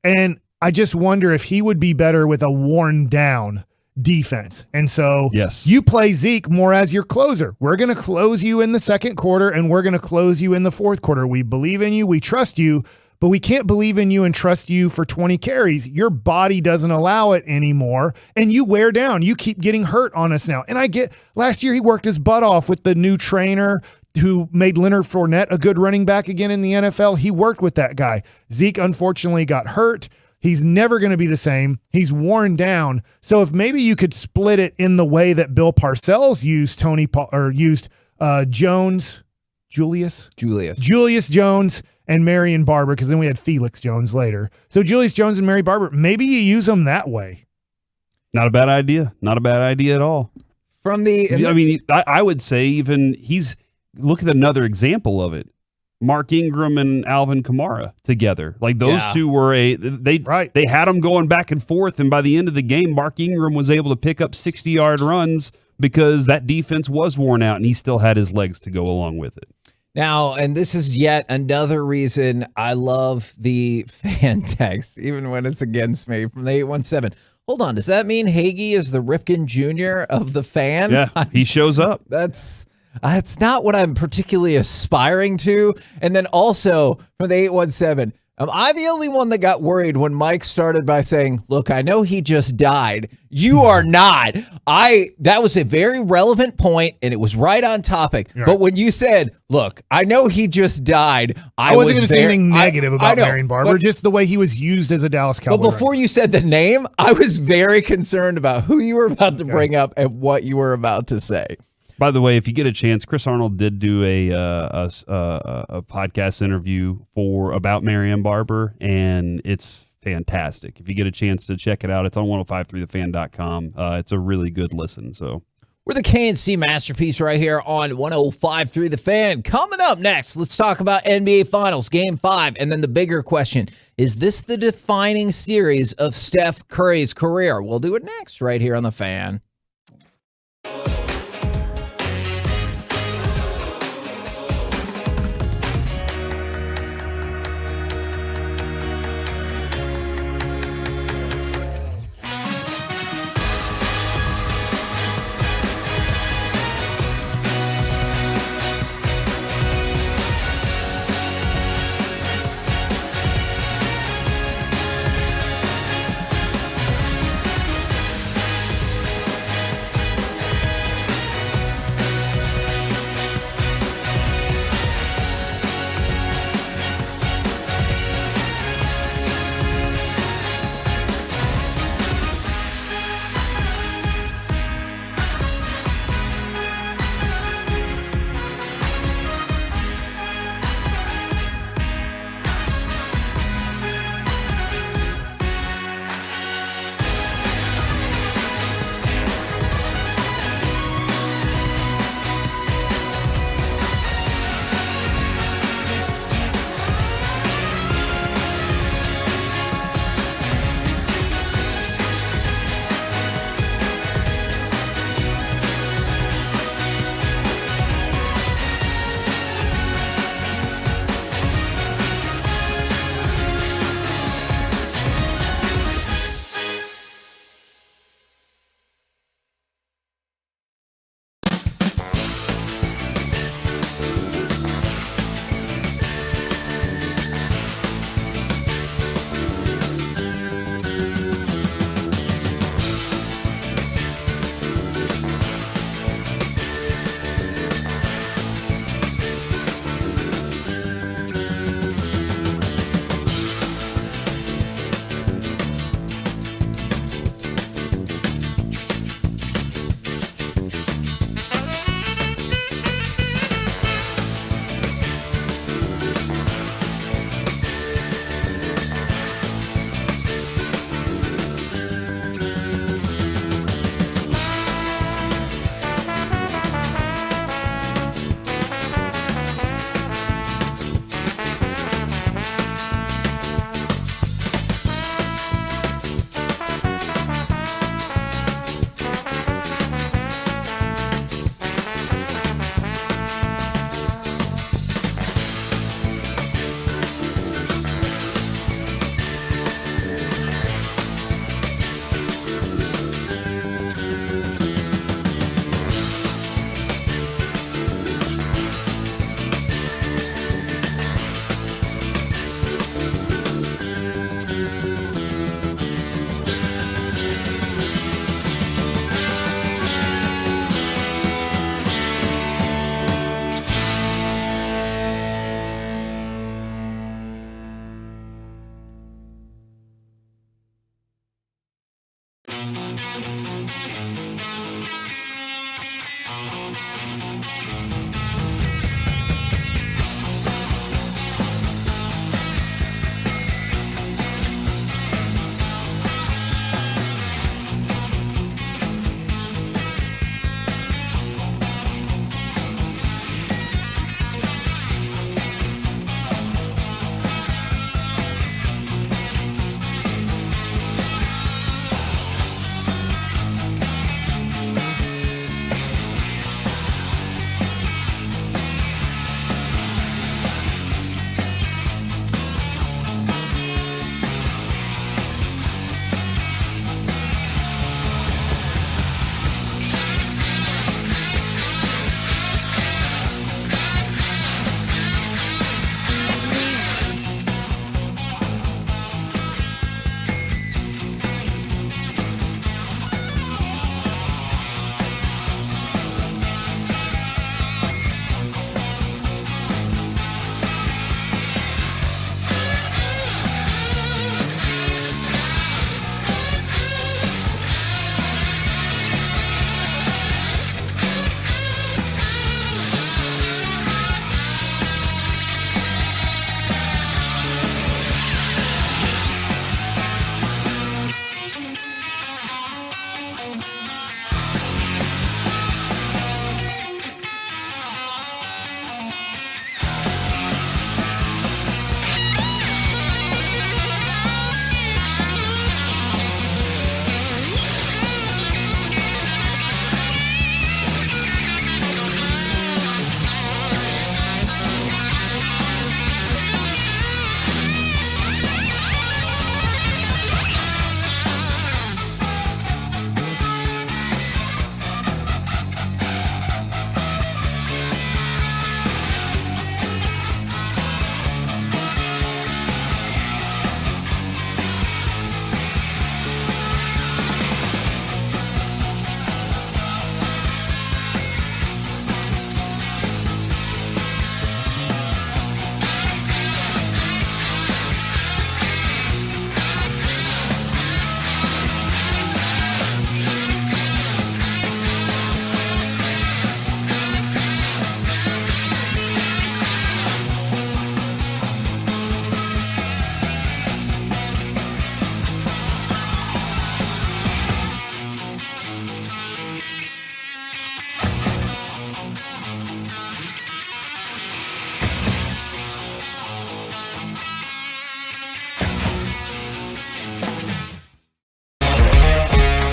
And I just wonder if he would be better with a worn down defense. And so you play Zeke more as your closer. We're going to close you in the second quarter, and we're going to close you in the fourth quarter. We believe in you. We trust you, but we can't believe in you and trust you for 20 carries. Your body doesn't allow it anymore, and you wear down. You keep getting hurt on us now. And I get last year he worked his butt off with the new trainer who made Leonard Fournette a good running back again in the NFL. He worked with that guy. Zeke unfortunately got hurt. He's never going to be the same. He's worn down. So if maybe you could split it in the way that Bill Parcells used Julius Jones and Marion Barber, because then we had Felix Jones later. So Julius Jones and Mary Barber, maybe you use them that way. Not a bad idea. Not a bad idea at all. I would say even look at another example of it. Mark Ingram and Alvin Kamara together. Like those two were they had them going back and forth, and by the end of the game, Mark Ingram was able to pick up 60-yard runs because that defense was worn out and he still had his legs to go along with it. Now, and this is yet another reason I love the fan text, even when it's against me, from the 817. Hold on, does that mean Hagee is the Ripken Jr. of the fan? Yeah, he shows up. That's not what I'm particularly aspiring to. And then also from the 817, am I the only one that got worried when Mike started by saying, look, I know he just died. You are not. That was a very relevant point, and it was right on topic. Right. But when you said, look, I know he just died, I wasn't going to say anything negative about Marion Barber, just the way he was used as a Dallas Cowboy. But before you said the name, I was very concerned about who you were about to bring up and what you were about to say. By the way, if you get a chance, Chris Arnold did do a podcast interview about Marion Barber, and it's fantastic. If you get a chance to check it out, it's on 1053thefan.com. It's a really good listen. So we're the KNC Masterpiece right here on 105.3 The Fan. Coming up next, let's talk about NBA Finals, Game 5, and then the bigger question, is this the defining series of Steph Curry's career? We'll do it next right here on The Fan.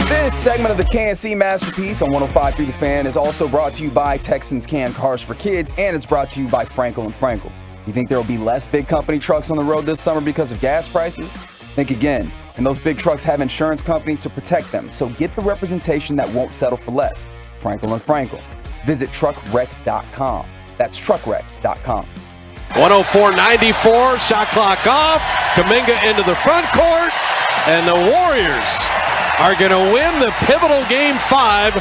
This segment of the KNC Masterpiece on 105.3 The Fan is also brought to you by Texans Can Cars for Kids, and it's brought to you by Frankel & Frankel. You think there will be less big company trucks on the road this summer because of gas prices? Think again. And those big trucks have insurance companies to protect them, so get the representation that won't settle for less. Frankel & Frankel. Visit truckwreck.com. That's truckwreck.com. 104-94, shot clock off. Kuminga into the front court, and the Warriors are going to win the pivotal Game 5.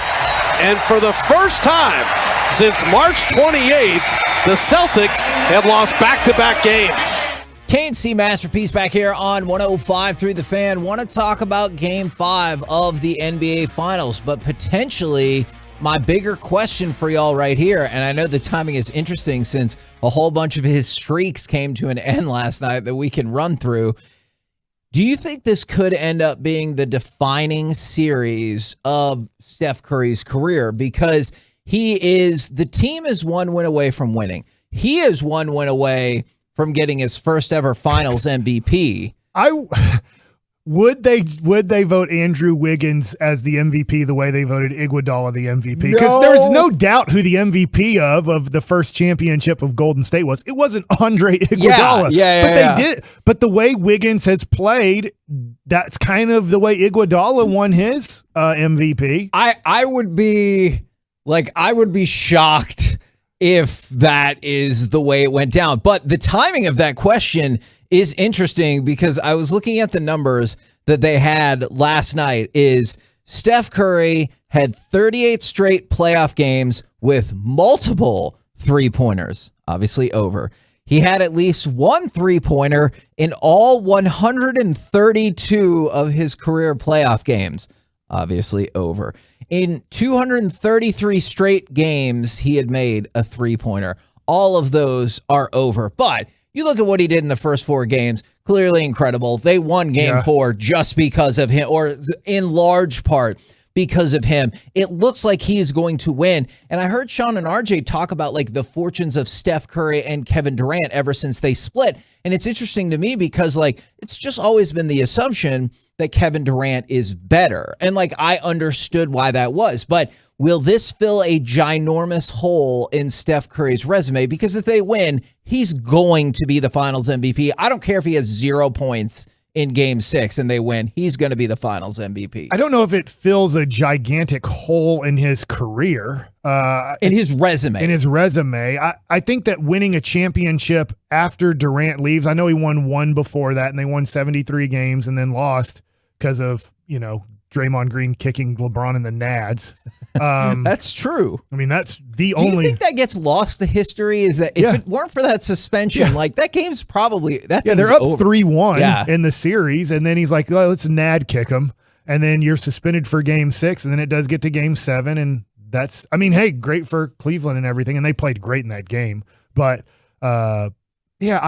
And for the first time since March 28th, the Celtics have lost back-to-back games. KNC Masterpiece back here on 105.3 The Fan. Want to talk about Game 5 of the NBA Finals, but potentially my bigger question for y'all right here, and I know the timing is interesting since a whole bunch of his streaks came to an end last night that we can run through. Do you think this could end up being the defining series of Steph Curry's career? Because the team is one win away from winning. He is one win away from getting his first ever Finals MVP. Would they vote Andrew Wiggins as the MVP the way they voted Iguodala the MVP? Because there's no doubt who the MVP of the first championship of Golden State was. It wasn't Andre Iguodala. They did. But the way Wiggins has played, that's kind of the way Iguodala won his MVP. I would be shocked if that is the way it went down. But the timing of that question is interesting because I was looking at the numbers that they had last night. Is Steph Curry had 38 straight playoff games with multiple three-pointers, obviously over. He had at least one three-pointer in all 132 of his career playoff games. obviously over. In 233 straight games, he had made a three-pointer. All of those are over. But you look at what he did in the first 4 games, clearly incredible. They won game 4 just because of him, or in large part because of him. It looks like he is going to win. And I heard Sean and RJ talk about like the fortunes of Steph Curry and Kevin Durant ever since they split. And it's interesting to me because like it's just always been the assumption that Kevin Durant is better. And like I understood why that was. But will this fill a ginormous hole in Steph Curry's resume? Because if they win, he's going to be the Finals MVP. I don't care if he has 0 points in Game 6 and they win. He's going to be the Finals MVP. I don't know if it fills a gigantic hole in his career. In his resume. I think that winning a championship after Durant leaves, I know he won 1 before that, and they won 73 games and then lost because of, Draymond Green kicking LeBron in the nads. That's true. I mean, that's the only. Do only. you think that gets lost to history? Is that if it weren't for that suspension, like that game's probably they're up over. 3-1 in the series, and then he's like, well, let's nad kick him, and then you're suspended for Game 6, and then it does get to Game 7, and that's. I mean, hey, great for Cleveland and everything, and they played great in that game, but I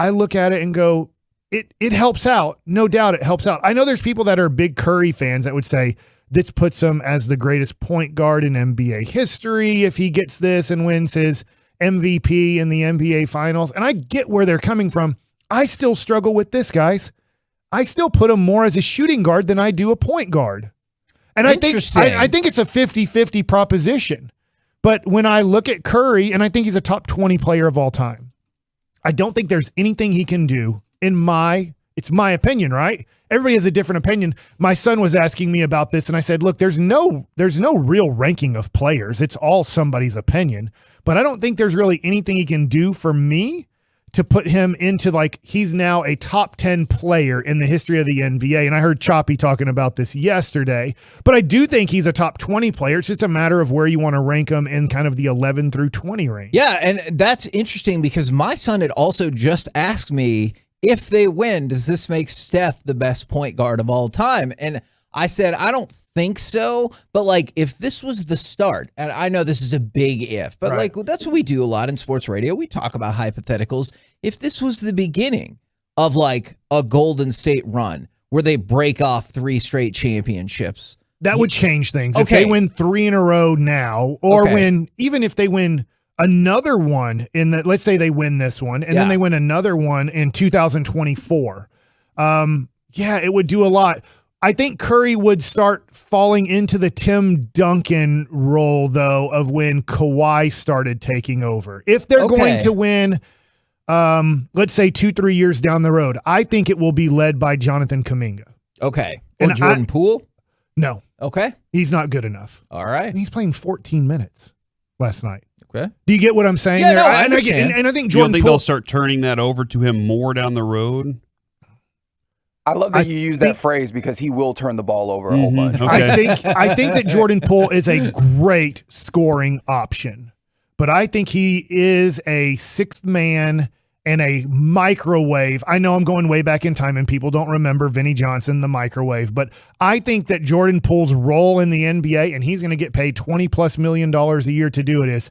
look at it and go, It helps out. No doubt it helps out. I know there's people that are big Curry fans that would say this puts him as the greatest point guard in NBA history if he gets this and wins his MVP in the NBA Finals. And I get where they're coming from. I still struggle with this, guys. I still put him more as a shooting guard than I do a point guard. And I think it's a 50-50 proposition. But when I look at Curry, and I think he's a top 20 player of all time, I don't think there's anything he can do. It's my opinion, right? Everybody has a different opinion. My son was asking me about this, and I said, look, there's no real ranking of players. It's all somebody's opinion. But I don't think there's really anything he can do for me to put him into like he's now a top 10 player in the history of the NBA. And I heard Choppy talking about this yesterday. But I do think he's a top 20 player. It's just a matter of where you want to rank him in kind of the 11 through 20 range. Yeah, and that's interesting because my son had also just asked me, if they win, does this make Steph the best point guard of all time? And I said, I don't think so. But like, if this was the start, and I know this is a big if, but like, that's what we do a lot in sports radio. We talk about hypotheticals. If this was the beginning of like a Golden State run where they break off 3 straight championships, that would change things. Okay. If they win 3 in a row now, or even if they win another one let's say they win this one and then they win another one in 2024. It would do a lot. I think Curry would start falling into the Tim Duncan role though of when Kawhi started taking over. If they're going to win, let's say 2-3 years down the road, I think it will be led by Jonathan Kuminga. Okay. Or Jordan Poole? No. Okay. He's not good enough. All right. And he's playing 14 minutes last night. Okay. Do you get what I'm saying? Yeah, there? no, I understand. And I think you Jordan don't think Poole, they'll start turning that over to him more down the road? I love that you use that phrase because he will turn the ball over a whole bunch. Okay. I think that Jordan Poole is a great scoring option, but I think he is a 6th man and a microwave. I know I'm going way back in time and people don't remember Vinnie Johnson, the microwave, but I think that Jordan Poole's role in the NBA, and he's going to get paid $20+ million a year to do it, is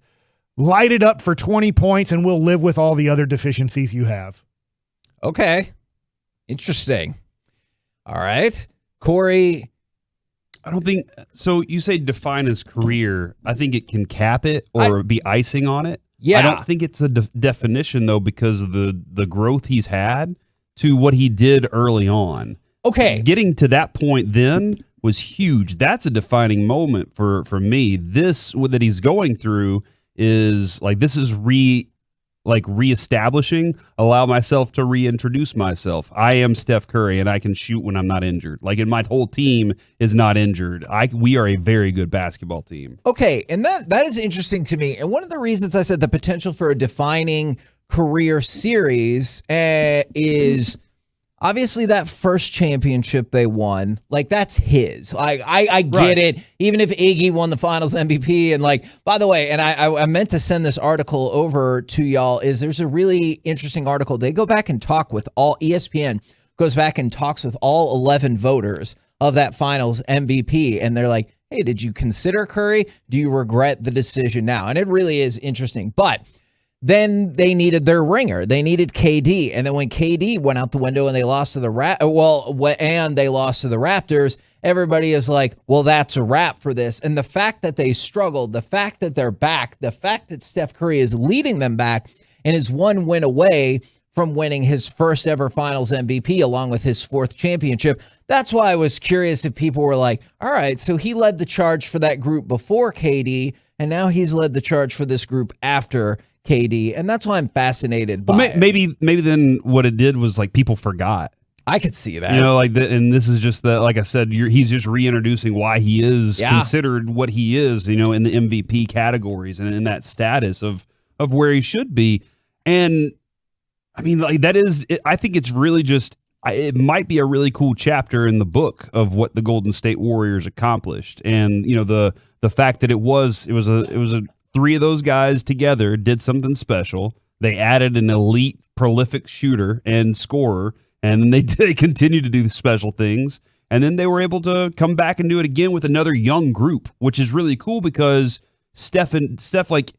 light it up for 20 points and we'll live with all the other deficiencies you have. Okay. Interesting. All right. Corey. I don't think so. You say define his career. I think it can cap it or be icing on it. Yeah. I don't think it's a definition though, because of the growth he's had to what he did early on. Okay. Getting to that point then was huge. That's a defining moment for me. This that he's going through is like, this is reestablishing, allow myself to reintroduce myself. I am Steph Curry and I can shoot when I'm not injured. Like, and my whole team is not injured. We are a very good basketball team. Okay, and that is interesting to me. And one of the reasons I said the potential for a defining career series is obviously that first championship they won, like that's his. I get it. Even if Iggy won the Finals MVP, and like, by the way, and I meant to send this article over to y'all. There's a really interesting article. They go back and talk with ESPN goes back and talks with all 11 voters of that finals MVP. And they're like, hey, did you consider Curry? Do you regret the decision now? And it really is interesting. But then they needed their ringer. They needed KD. And then when KD went out the window and they lost to the Raptors, everybody is like, well, that's a wrap for this. And the fact that they struggled, the fact that they're back, the fact that Steph Curry is leading them back and is one win away from winning his first ever finals MVP along with his fourth championship. That's why I was curious if people were like, all right, so he led the charge for that group before KD, and now he's led the charge for this group after KD. And that's why I'm fascinated by it. Maybe then what it did was like people forgot. I could see that. You know, and this is just like I said, he's just reintroducing why he is considered what he is, you know, in the MVP categories and in that status of where he should be. And I mean, like I think it's really just, it might be a really cool chapter in the book of what the Golden State Warriors accomplished. And, you know, the fact that it was a three of those guys together did something special. They added an elite, prolific shooter and scorer, and they continue to do special things. And then they were able to come back and do it again with another young group, which is really cool because Steph, like,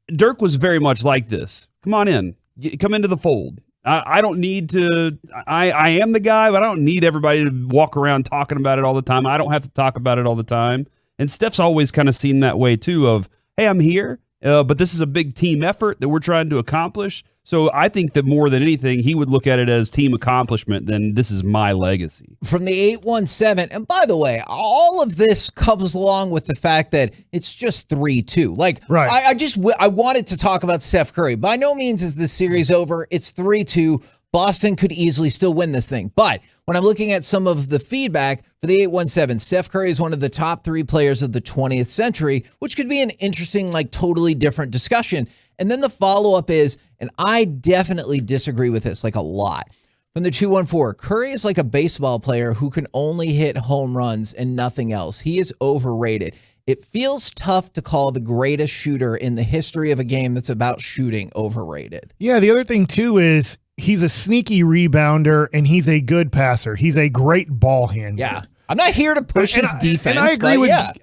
Dirk was very much like this. Come on in. Come into the fold. I don't need to. I am the guy, but I don't need everybody to walk around talking about it all the time. I don't have to talk about it all the time. And Steph's always kind of seemed that way too of, hey, I'm here, but this is a big team effort that we're trying to accomplish. So I think that more than anything, he would look at it as team accomplishment than this is my legacy. From the 817, and by the way, all of this comes along with the fact that it's just 3-2. Like, right. I wanted to talk about Steph Curry. By no means is this series over. It's 3-2. Boston could easily still win this thing. But when I'm looking at some of the feedback for the 817, Steph Curry is one of the top 3 players of the 20th century, which could be an interesting, like, totally different discussion. And then the follow-up is, and I definitely disagree with this, like, a lot. From the 214, Curry is like a baseball player who can only hit home runs and nothing else. He is overrated. It feels tough to call the greatest shooter in the history of a game that's about shooting overrated. Yeah, the other thing, too, is he's a sneaky rebounder, and he's a good passer. He's a great ball handler. Yeah. I'm not here to push his defense. And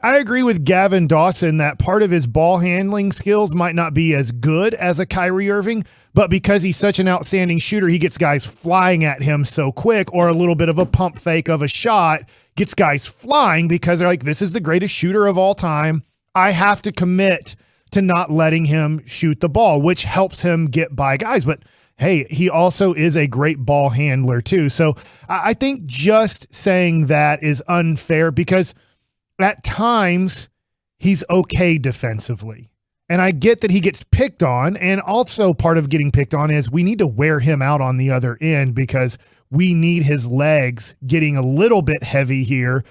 I agree with Gavin Dawson that part of his ball handling skills might not be as good as a Kyrie Irving, but because he's such an outstanding shooter, he gets guys flying at him so quick, or a little bit of a pump fake of a shot gets guys flying because they're like, this is the greatest shooter of all time. I have to commit to not letting him shoot the ball, which helps him get by guys. But hey, he also is a great ball handler too. So I think just saying that is unfair because at times he's okay defensively. And I get that he gets picked on. And also part of getting picked on is we need to wear him out on the other end because we need his legs getting a little bit heavy here.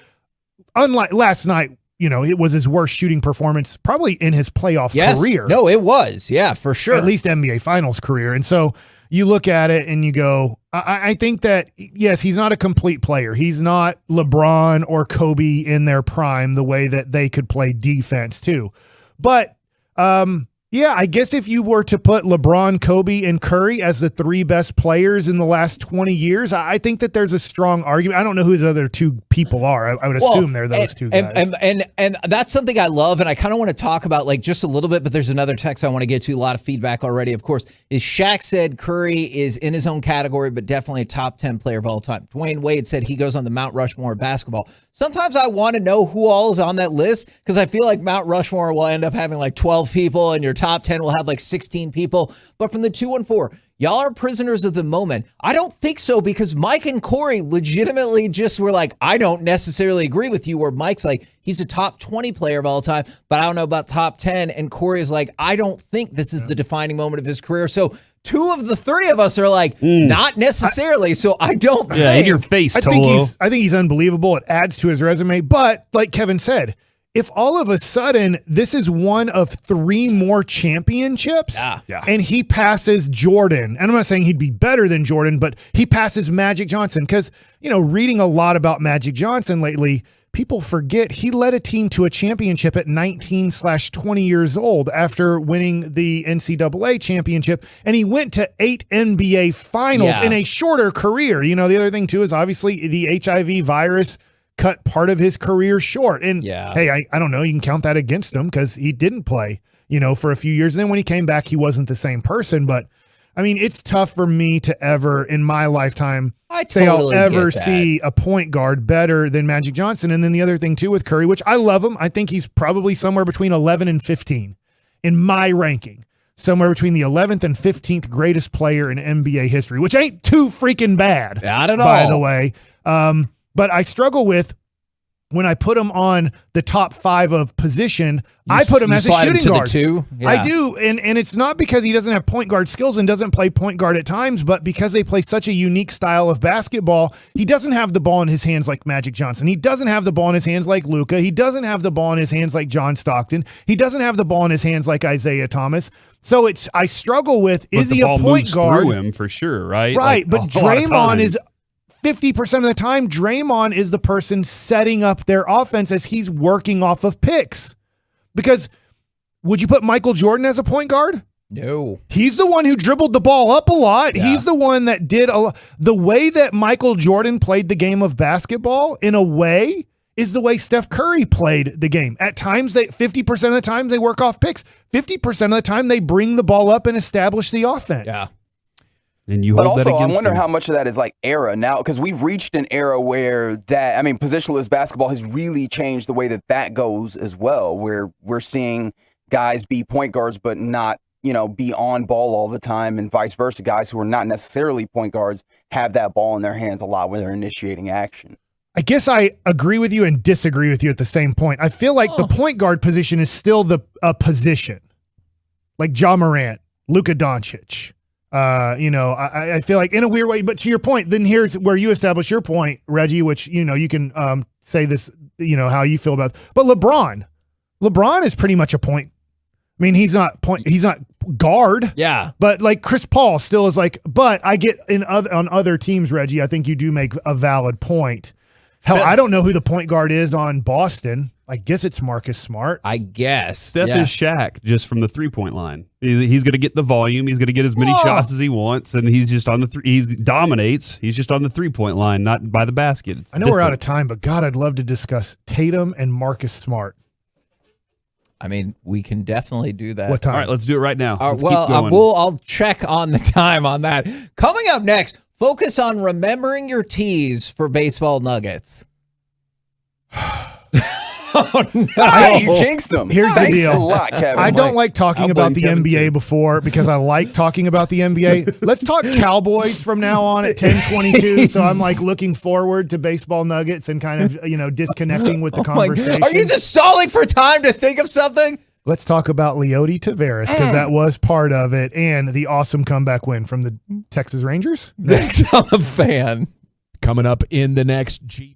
Unlike last night, you know, it was his worst shooting performance probably in his playoff career. No, it was. Yeah, for sure. At least NBA Finals career. And so you look at it and you go, I think that, yes, he's not a complete player. He's not LeBron or Kobe in their prime the way that they could play defense too. But, yeah, I guess if you were to put LeBron, Kobe, and Curry as the 3 best players in the last 20 years, I think that there's a strong argument. I don't know who his other 2 people are. I would assume they're those 2 guys. And that's something I love, and I kind of want to talk about like just a little bit, but there's another text I want to get to. A lot of feedback already, of course. Is Shaq said Curry is in his own category, but definitely a top 10 player of all time. Dwayne Wade said he goes on the Mount Rushmore of basketball. Sometimes I want to know who all is on that list because I feel like Mount Rushmore will end up having like 12 people and your top 10 will have like 16 people. But from the 214, y'all are prisoners of the moment. I don't think so because Mike and Corey legitimately just were like, I don't necessarily agree with you, where Mike's like, he's a top 20 player of all time, but I don't know about top 10. And Corey is like, I don't think this is the defining moment of his career. So 2 of the 3 of us are like, not necessarily. So I don't think. In your face, I think he's unbelievable. It adds to his resume. But like Kevin said, if all of a sudden this is one of 3 more championships and he passes Jordan, and I'm not saying he'd be better than Jordan, but he passes Magic Johnson because, you know, reading a lot about Magic Johnson lately, people forget he led a team to a championship at 19/20 years old after winning the NCAA championship. And he went to 8 NBA finals in a shorter career. You know, the other thing too is obviously the HIV virus cut part of his career short. And hey, I don't know, you can count that against him because he didn't play, you know, for a few years. And then when he came back, he wasn't the same person. But I mean, it's tough for me to ever in my lifetime say I'll ever see a point guard better than Magic Johnson. And then the other thing too with Curry, which I love him, I think he's probably somewhere between 11 and 15 in my ranking. Somewhere between the 11th and 15th greatest player in NBA history, which ain't too freaking bad. Not at all. By the way. But I struggle with when I put him on the top 5 of position, I put him as a shooting guard. I do. And it's not because he doesn't have point guard skills and doesn't play point guard at times, but because they play such a unique style of basketball. He doesn't have the ball in his hands like Magic Johnson. He doesn't have the ball in his hands like Luka. He doesn't have the ball in his hands like John Stockton. He doesn't have the ball in his hands like Isaiah Thomas. So I struggle with, is he a point guard? Through him for sure, right? Right. Like, but Draymond is 50% of the time, Draymond is the person setting up their offense as he's working off of picks. Because would you put Michael Jordan as a point guard? No. He's the one who dribbled the ball up a lot. Yeah. He's the one that did the way that Michael Jordan played the game of basketball, in a way, is the way Steph Curry played the game. At times, 50% of the time, they work off picks. 50% of the time, they bring the ball up and establish the offense. Yeah. And you but hold also, that against I wonder him. how much of that is like era now, because we've reached an era where positionless basketball has really changed the way that goes as well, where we're seeing guys be point guards but not, be on ball all the time, and vice versa. Guys who are not necessarily point guards have that ball in their hands a lot when they're initiating action. I guess I agree with you and disagree with you at the same point. I feel like the point guard position is still a position, like Ja Morant, Luka Doncic. I feel like in a weird way, but to your point, then here's where you establish your point, Reggie, which, you can say this, how you feel about it. But LeBron is pretty much a point. I mean, he's not guard. Yeah. But like Chris Paul still is like, but I get on other teams, Reggie, I think you do make a valid point. Hell, I don't know who the point guard is on Boston. I guess it's Marcus Smart. I guess. Steph is Shaq just from the 3-point line. He's going to get the volume. He's going to get as many shots as he wants, and he's just on the he dominates. He's just on the 3-point line, not by the basket. I know we're out of time, but God, I'd love to discuss Tatum and Marcus Smart. I mean, we can definitely do that. What time? All right, let's do it right now. Let's keep going. I'll check on the time on that. Coming up next, focus on remembering your T's for baseball nuggets. Oh, no. You jinxed them. Here's Thanks the deal. a lot, Kevin. I don't like talking about the NBA before because I like talking about the NBA. Let's talk Cowboys from now on at 10:22. So I'm like looking forward to baseball nuggets and kind of, disconnecting with the conversation. Are you just stalling for time to think of something? Let's talk about Leody Taveras because that was part of it, and the awesome comeback win from the Texas Rangers. Next on The Fan. Coming up in the next G.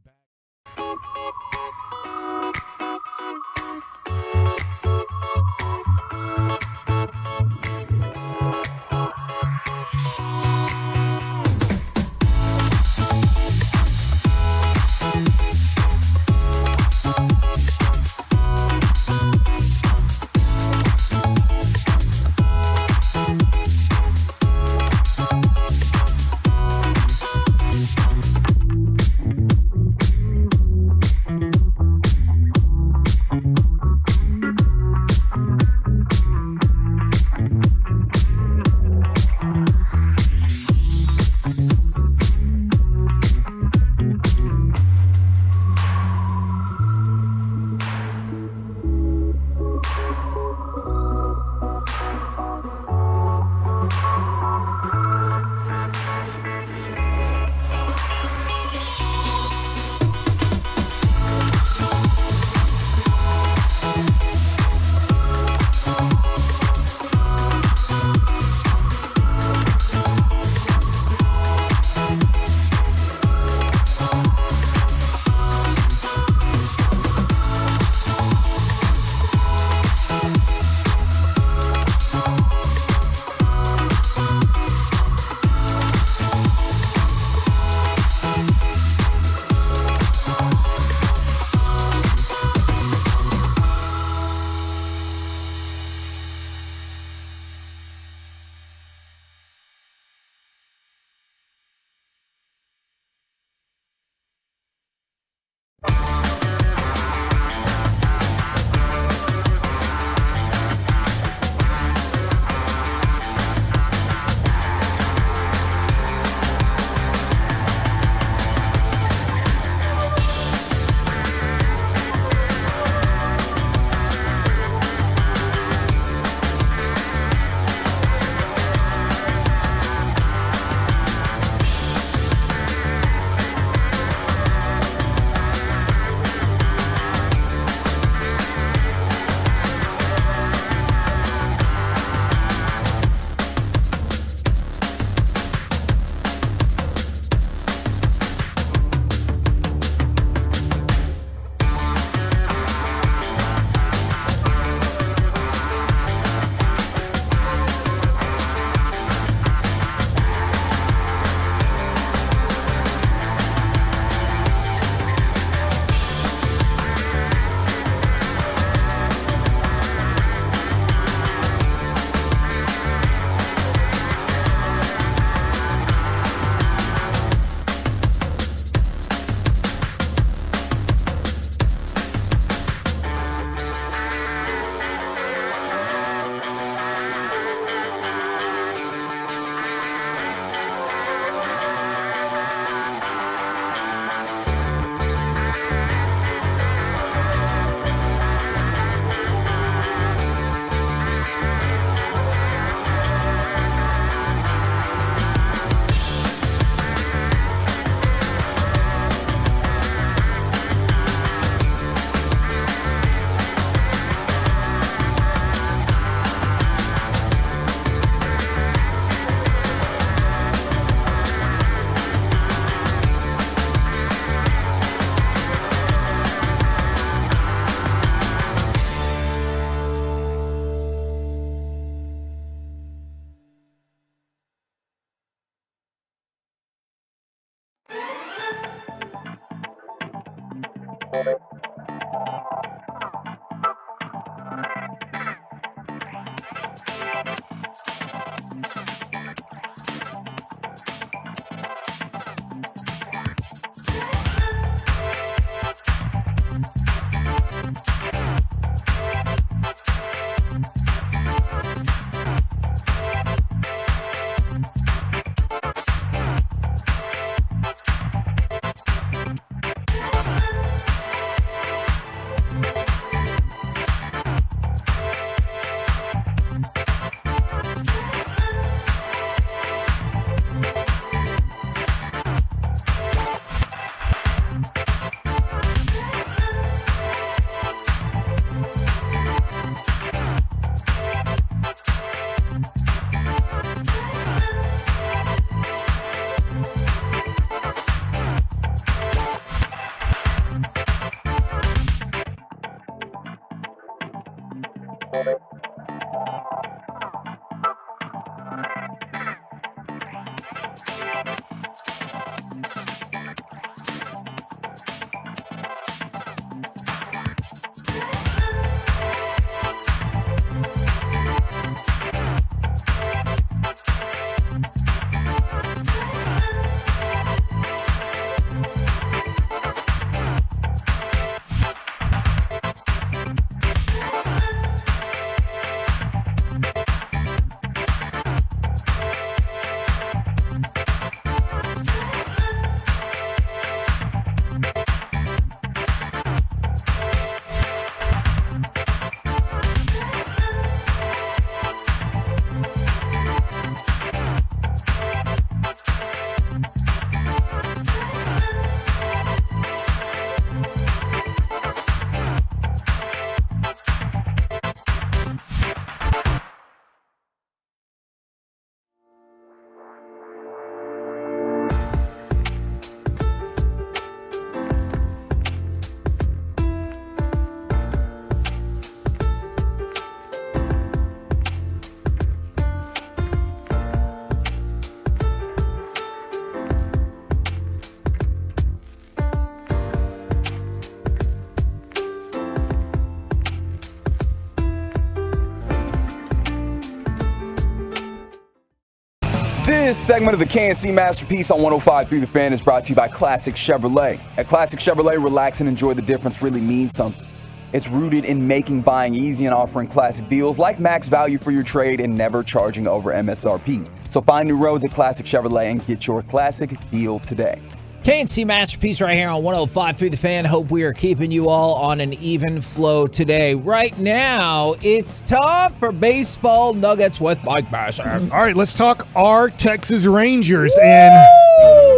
This segment of the KNC Masterpiece on 105 through the Fan is brought to you by Classic Chevrolet. At Classic Chevrolet, relax and enjoy the difference really means something. It's rooted in making buying easy and offering classic deals like max value for your trade and never charging over MSRP. So find new roads at Classic Chevrolet and get your classic deal today. KNC Masterpiece right here on 105 through the Fan. Hope we are keeping you all on an even flow today. Right now, it's time for Baseball Nuggets with Mike Bassett. All right, let's talk our Texas Rangers and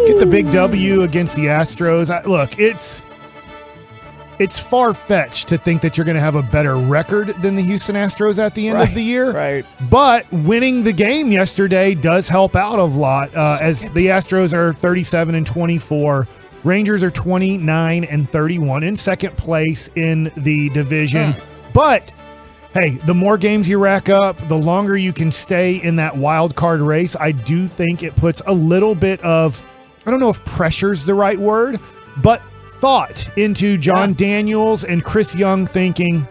get the big W against the Astros. Look, it's far-fetched to think that you're going to have a better record than the Houston Astros at the end of the year. Right. But winning the game yesterday does help out a lot, as the Astros are 37-24. Rangers are 29-31 in second place in the division. But hey, the more games you rack up, the longer you can stay in that wild card race. I do think it puts a little bit of, I don't know if pressure's the right word, but thought into John Daniels and Chris Young thinking,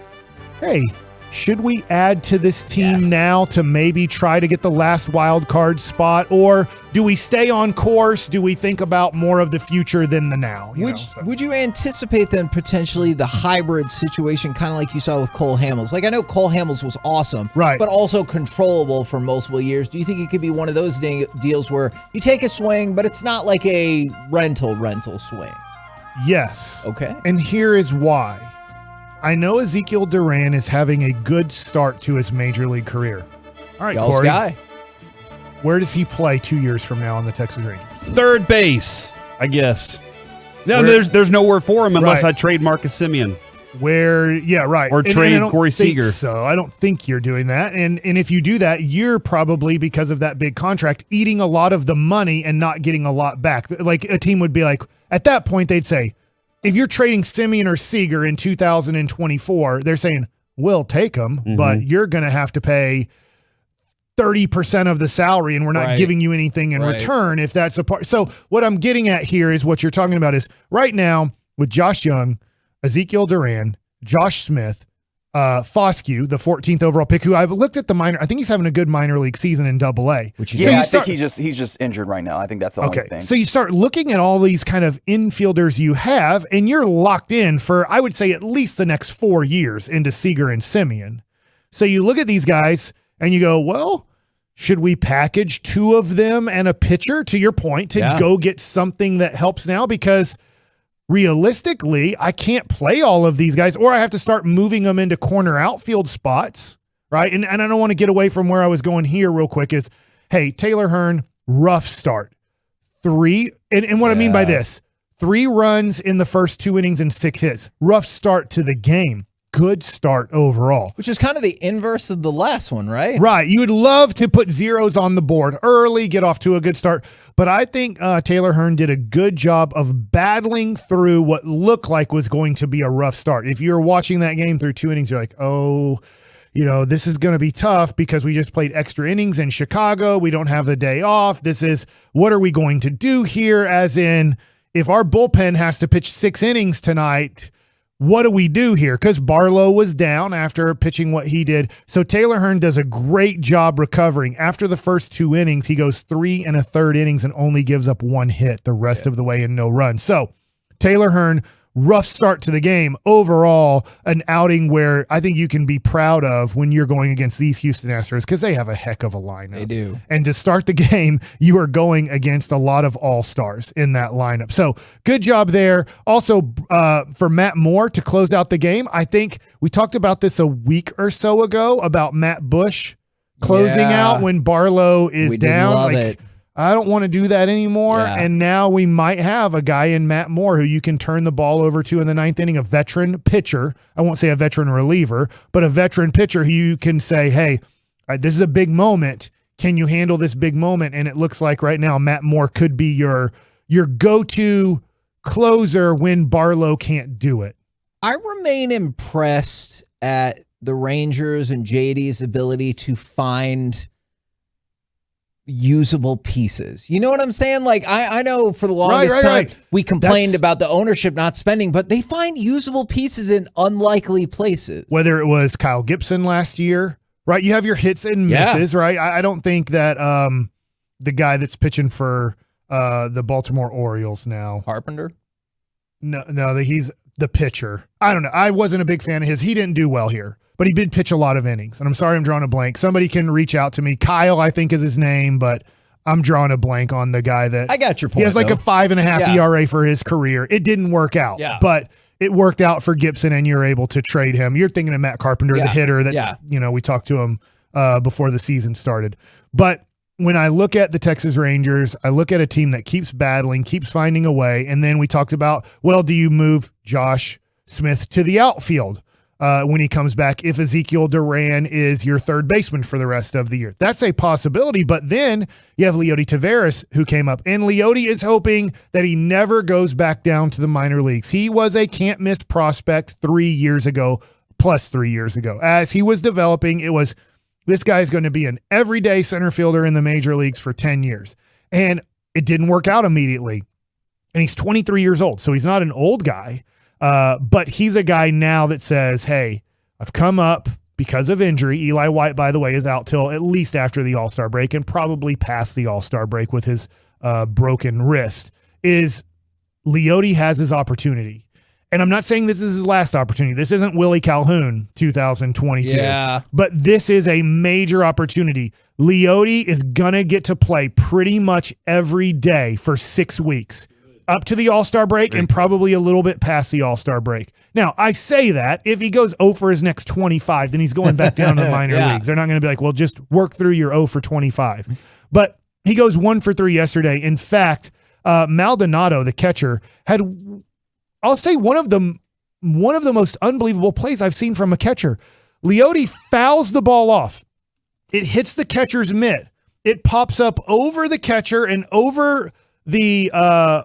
hey, should we add to this team now to maybe try to get the last wild card spot? Or do we stay on course? Do we think about more of the future than the now? Would you anticipate then potentially the hybrid situation, kind of like you saw with Cole Hamels? Like, I know Cole Hamels was awesome, right, but also controllable for multiple years. Do you think it could be one of those deals where you take a swing, but it's not like a rental swing? Yes. Okay. And here is why. I know Ezekiel Duran is having a good start to his major league career. All right, Y'all's Corey. guy. Where does he play 2 years from now on the Texas Rangers? Third base, I guess. No, there's nowhere for him unless I trade Marcus Semien. Or trade Corey Seager. So I don't think you're doing that. And if you do that, you're probably, because of that big contract, eating a lot of the money and not getting a lot back. Like, a team would be like, at that point, they'd say, if you're trading Semien or Seager in 2024, they're saying, we'll take them, but you're going to have to pay 30% of the salary, and we're not giving you anything in return if that's a part. So what I'm getting at here is what you're talking about is right now with Josh Young, Ezekiel Duran, Josh Smith, Foscue, the 14th overall pick, who I've looked at the minor. I think he's having a good minor league season in Double-A. I think he's just injured right now. I think that's the only thing. So you start looking at all these kind of infielders you have, and you're locked in for, I would say, at least the next 4 years into Seager and Simeon. So you look at these guys and you go, well, should we package 2 of them and a pitcher, to your point, to go get something that helps now? Because realistically, I can't play all of these guys, or I have to start moving them into corner outfield spots, right? And I don't want to get away from where I was going here real quick is, hey, Taylor Hearn, rough start. 3, and what I mean by this, 3 runs in the first 2 innings and 6 hits. Rough start to the game. Good start overall. Which is kind of the inverse of the last one, right? Right. You would love to put zeros on the board early, get off to a good start. But I think Taylor Hearn did a good job of battling through what looked like was going to be a rough start. If you're watching that game through 2 innings, you're like, oh, this is going to be tough because we just played extra innings in Chicago. We don't have the day off. What are we going to do here? As in, if our bullpen has to pitch 6 innings tonight, what do we do here? Because Barlow was down after pitching what he did. So Taylor Hearn does a great job recovering. After the first 2 innings, he goes 3 1/3 innings and only gives up 1 hit the rest of the way and no runs. So Taylor Hearn, rough start to the game. Overall, an outing where I think you can be proud of when you're going against these Houston Astros because they have a heck of a lineup. They do. And to start the game, you are going against a lot of all-stars in that lineup. So good job there. Also, for Matt Moore to close out the game, I think we talked about this a week or so ago about Matt Bush closing out when Barlow is down. Love it. I don't want to do that anymore. Yeah. And now we might have a guy in Matt Moore who you can turn the ball over to in the 9th inning, a veteran pitcher. I won't say a veteran reliever, but a veteran pitcher who you can say, hey, this is a big moment. Can you handle this big moment? And it looks like right now Matt Moore could be your go-to closer when Barlow can't do it. I remain impressed at the Rangers and JD's ability to find usable pieces. You know what I'm saying? Like, I know for the longest time we complained about the ownership not spending, but they find usable pieces in unlikely places. Whether it was Kyle Gibson last year, right? You have your hits and misses, right? I don't think that the guy that's pitching for the Baltimore Orioles now, Carpenter? No, he's the pitcher. I don't know. I wasn't a big fan of his. He didn't do well here, but he did pitch a lot of innings. And I'm sorry I'm drawing a blank. Somebody can reach out to me. Kyle, I think, is his name, but I'm drawing a blank on the guy that. I got your point. He has like a 5.5 ERA for his career. It didn't work out, but it worked out for Gibson, and you're able to trade him. You're thinking of Matt Carpenter, the hitter. That's we talked to him before the season started. But when I look at the Texas Rangers, I look at a team that keeps battling, keeps finding a way. And then we talked about, well, do you move Josh Smith to the outfield when he comes back if Ezekiel Duran is your third baseman for the rest of the year? That's a possibility. But then you have Leody Taveras who came up. And Leody is hoping that he never goes back down to the minor leagues. He was a can't-miss prospect 3 years ago, plus 3 years ago. As he was developing, it was, this guy is going to be an everyday center fielder in the major leagues for 10 years. And it didn't work out immediately. And he's 23 years old, so he's not an old guy. But he's a guy now that says, hey, I've come up because of injury. Eli White, by the way, is out till at least after the All-Star break and probably past the All-Star break with his broken wrist. Leody has his opportunity. And I'm not saying this is his last opportunity. This isn't Willie Calhoun 2022. Yeah. But this is a major opportunity. Leody is going to get to play pretty much every day for 6 weeks, up to the All-Star break and probably a little bit past the All-Star break. Now, I say that if he goes 0 for his next 25, then he's going back down to the minor leagues. They're not going to be like, well, just work through your 0 for 25. But he goes 1 for 3 yesterday. In fact, Maldonado, the catcher, had, I'll say, one of the most unbelievable plays I've seen from a catcher. Leody fouls the ball off. It hits the catcher's mitt. It pops up over the catcher and over the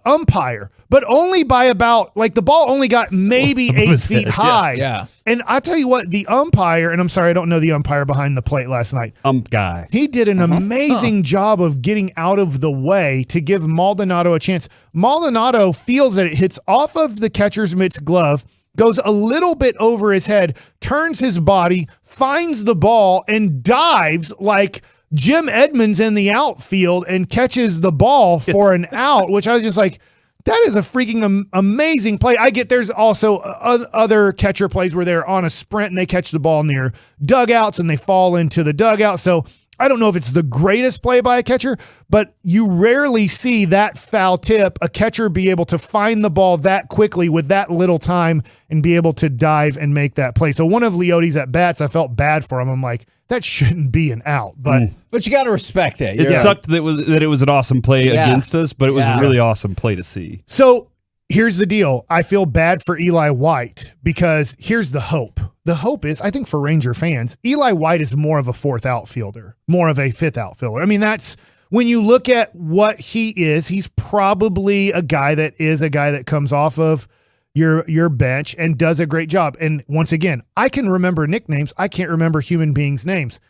umpire, but only by about, like, the ball only got maybe 8 feet high. Yeah. And I'll tell you what, the umpire, and I'm sorry, I don't know the umpire behind the plate last night. Guy. He did an amazing job of getting out of the way to give Maldonado a chance. Maldonado feels that it hits off of the catcher's mitt's glove, goes a little bit over his head, turns his body, finds the ball, and dives like Jim Edmonds in the outfield and catches the ball for an out, which I was just like, that is a freaking amazing play. I get there's also other catcher plays where they're on a sprint and they catch the ball near dugouts and they fall into the dugout. So I don't know if it's the greatest play by a catcher, but you rarely see that foul tip, a catcher be able to find the ball that quickly with that little time and be able to dive and make that play. So one of Leote's at-bats, I felt bad for him. I'm like, that shouldn't be an out. But you got to respect it. It sucked that it was an awesome play against us, but it was a really awesome play to see. So here's the deal. I feel bad for Eli White because here's the hope. The hope is, I think for Ranger fans, Eli White is more of a fourth outfielder, more of a fifth outfielder. I mean, that's when you look at what he is, he's probably a guy that comes off of your bench and does a great job. And once again, I can remember nicknames. I can't remember human beings' names.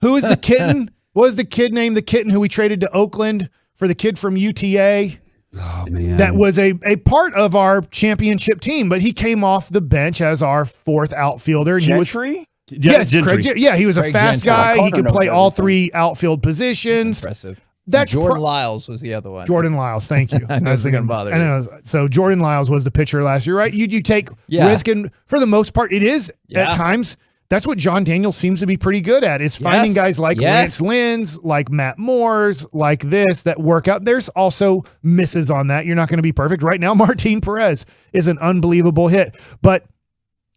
Who is the kitten? What was the kid named the kitten who we traded to Oakland for the kid from UTA? Oh, man. That was a part of our championship team, but he came off the bench as our fourth outfielder. Gentry? Yes, Craig, he was a fast guy. He could play all three outfield positions. That's impressive. That's Jordan Lyles was the other one. Jordan Lyles, thank you. I was going to bother you. I know. So Jordan Lyles was the pitcher last year, right? You take risk, and for the most part, it is at times. That's what John Daniels seems to be pretty good at, is finding guys like Lance Lynn's, like Matt Moore's, like this, that work out. There's also misses on that. You're not going to be perfect. Right now, Martin Perez is an unbelievable hit. But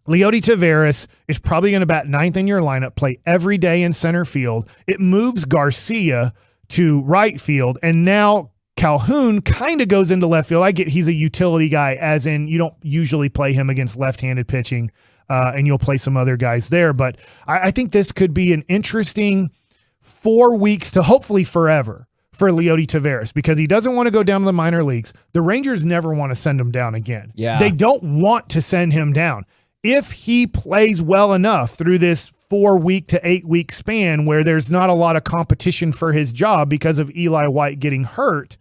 Leody Taveras is probably going to bat ninth in your lineup, play every day in center field. It moves Garcia to right field, and now Calhoun kind of goes into left field. I get he's a utility guy, as in you don't usually play him against left-handed pitching, and you'll play some other guys there. But I think this could be an interesting 4 weeks to hopefully forever for Leody Taveras, because he doesn't want to go down to the minor leagues. The Rangers never want to send him down again. Yeah. They don't want to send him down. If he plays well enough through this 4 week to 8 week span where there's not a lot of competition for his job because of Eli White getting hurt,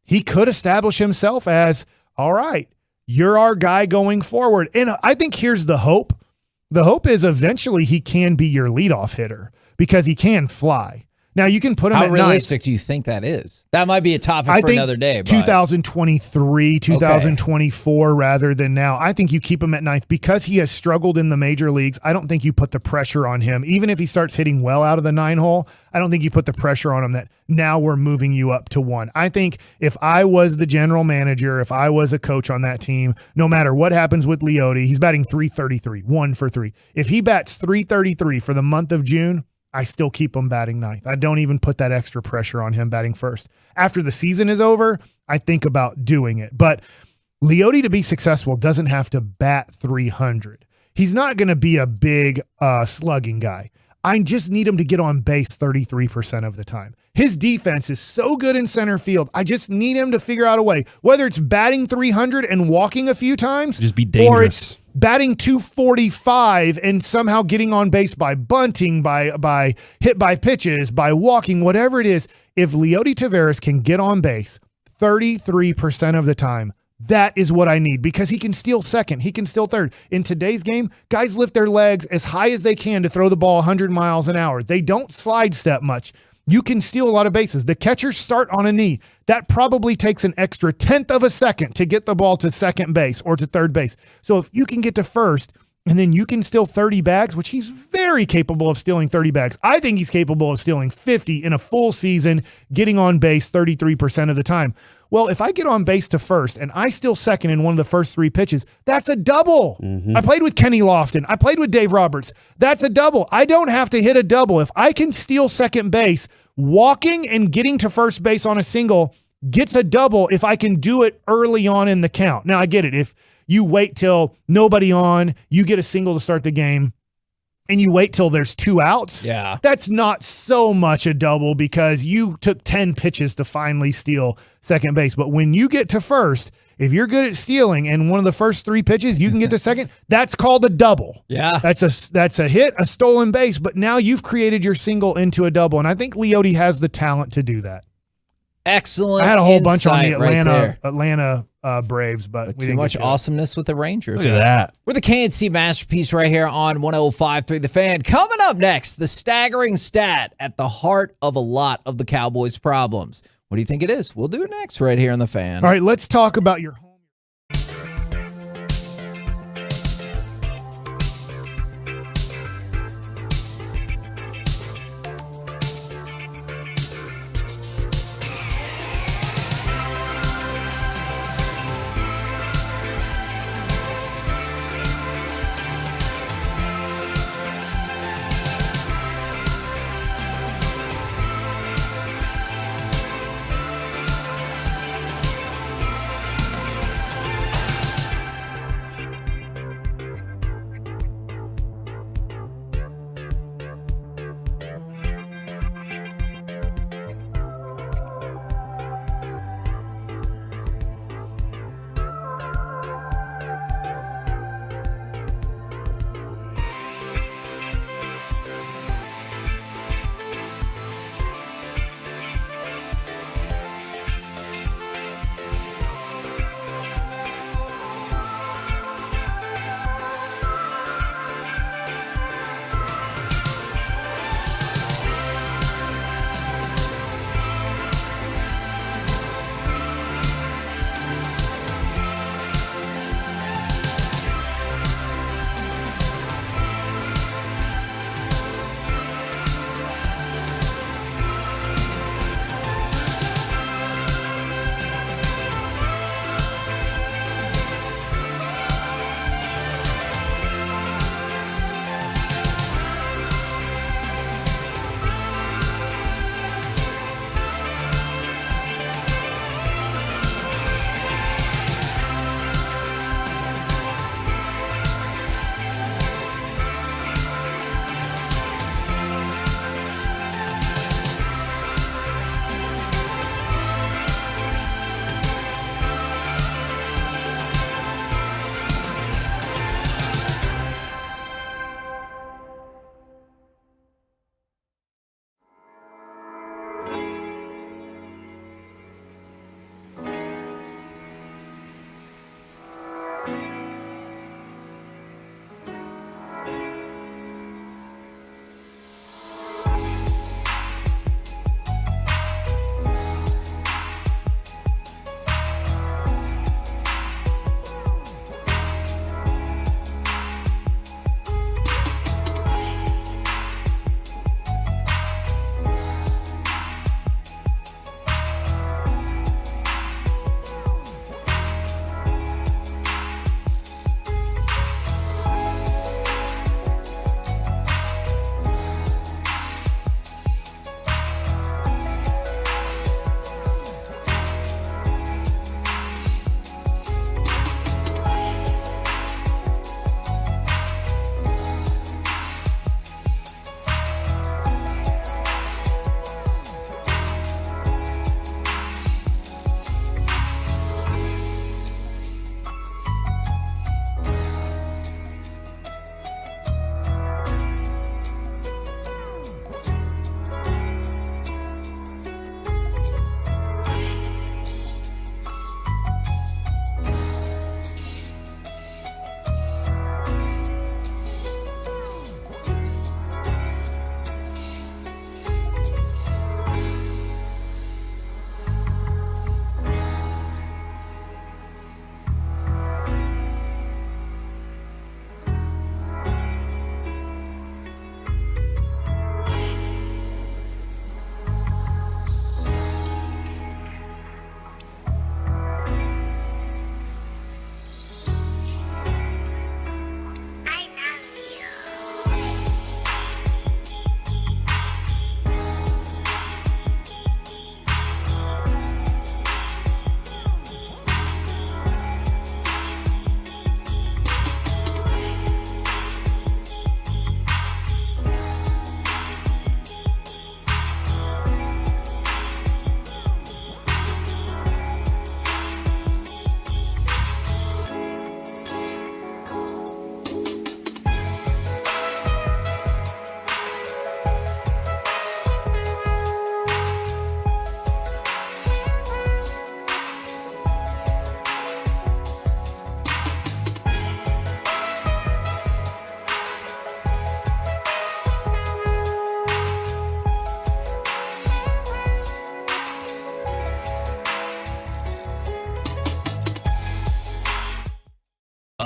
he could establish himself as, all right, you're our guy going forward. And I think here's the hope. The hope is eventually he can be your leadoff hitter because he can fly. Now, you can put him at How realistic do you think that is? That might be a topic for another day. 2023, 2024 rather than now. I think you keep him at ninth because he has struggled in the major leagues. I don't think you put the pressure on him. Even if he starts hitting well out of the 9-hole, I don't think you put the pressure on him that now we're moving you up to 1. I think if I was the general manager, if I was a coach on that team, no matter what happens with Leody, he's batting .333, 1 for 3. If he bats .333 for the month of June, I still keep him batting ninth. I don't even put that extra pressure on him batting first. After the season is over, I think about doing it. But Leody, to be successful, doesn't have to bat 300. He's not going to be a big slugging guy. I just need him to get on base 33% of the time. His defense is so good in center field. I just need him to figure out a way, whether it's batting 300 and walking a few times, just be dangerous, or it's batting 245 and somehow getting on base by bunting, by hit by pitches, by walking, whatever it is. If Leody Taveras can get on base 33% of the time, that is what I need, because he can steal second. He can steal third. In today's game, guys lift their legs as high as they can to throw the ball 100 miles an hour. They don't slide step much. You can steal a lot of bases. The catchers start on a knee. That probably takes an extra 1/10 of a second to get the ball to second base or to third base. So if you can get to first, and then you can steal 30 bags, which he's very capable of stealing 30 bags. I think he's capable of stealing 50 in a full season, getting on base 33% of the time. Well, if I get on base to first and I steal second in one of the first 3 pitches, that's a double. I played with Kenny Lofton. I played with Dave Roberts. That's a double. I don't have to hit a double. If I can steal second base, walking and getting to first base on a single gets a double if I can do it early on in the count. Now, I get it. If you wait till nobody on, you get a single to start the game, and you wait till there's 2 outs, that's not so much a double because you took 10 pitches to finally steal second base. But when you get to first, if you're good at stealing and one of the first 3 pitches you can get to second, that's called a double. Yeah. That's a hit, a stolen base, but now you've created your single into a double. And I think Leody has the talent to do that. Excellent. I had a whole bunch on the insight Atlanta Braves, but we too didn't much get to it. awesomeness with the Rangers. Look at that. We're the KNC Masterpiece right here on 105.3 The Fan. Coming up next, the staggering stat at the heart of a lot of the Cowboys' problems. What do you think it is? We'll do it next right here on The Fan. All right, let's talk about your home.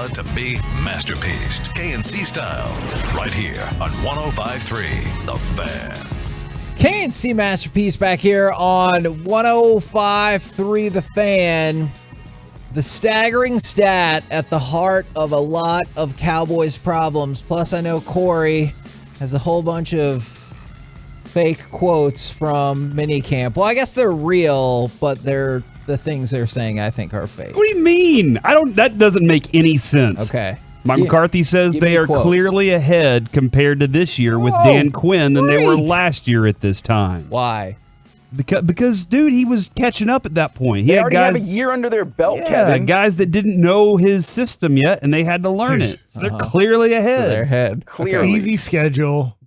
hard to be masterpieced. KNC style. Right here on 105.3 The Fan. KNC Masterpiece back here on 105.3 The Fan. The staggering stat at the heart of a lot of Cowboys problems. Plus, I know Corey has a whole bunch of fake quotes from minicamp. Well, I guess they're real, but they're the things they're saying I think are fake. What do you mean? That doesn't make any sense. Okay. Mike McCarthy says they are clearly ahead compared to this year with Dan Quinn than they were last year at this time. Why? Because, dude, he was catching up at that point. They already have a year under their belt, Kevin. Guys that didn't know his system yet, and they had to learn it. So they're clearly ahead. So they're ahead. Clearly. Easy schedule.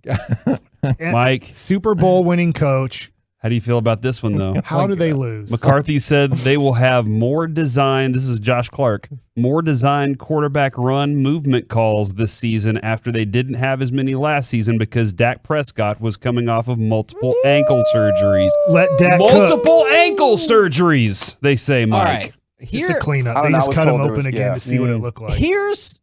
Mike. Super Bowl winning coach. How do you feel about this one, though? How do they lose? McCarthy said they will have more design. This is Josh Clark. More designed quarterback run movement calls this season after they didn't have as many last season because Dak Prescott was coming off of multiple ankle surgeries. Let Dak multiple ankle surgeries, they say, Mike. All right. Just a cleanup. They just cut him open again to see what it looked like. Here's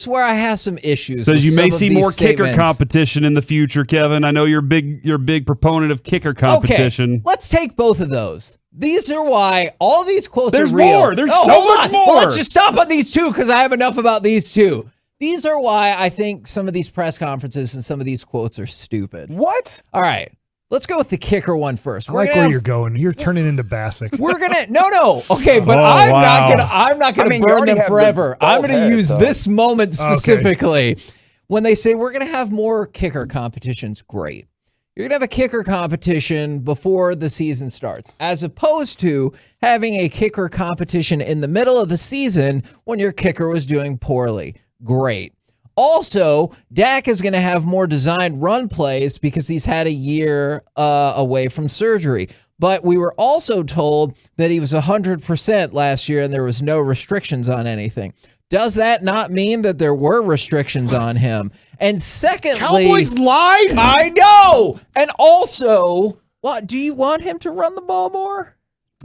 where I have some issues. Says with you may some see of these more kicker statements. competition in the future, Kevin. I know you're a big proponent of kicker competition. Okay, let's take both of those. These are why all these quotes There's are real. more. There's so hold much on. more. Well, let's just stop on these two because I have enough about these two. These are why I think some of these press conferences and some of these quotes are stupid. What? All right. Let's go with the kicker one first. I like where you're going. You're turning into Bassick. We're gonna no. Okay, but I'm not gonna burn them forever. I'm gonna use this moment specifically. Okay. When they say we're gonna have more kicker competitions, great. You're gonna have a kicker competition before the season starts, as opposed to having a kicker competition in the middle of the season when your kicker was doing poorly. Great. Also, Dak is going to have more designed run plays because he's had a year away from surgery. But we were also told that he was 100% last year and there was no restrictions on anything. Does that not mean that there were restrictions on him? And secondly, Cowboys lied? I know. And also, what, do you want him to run the ball more?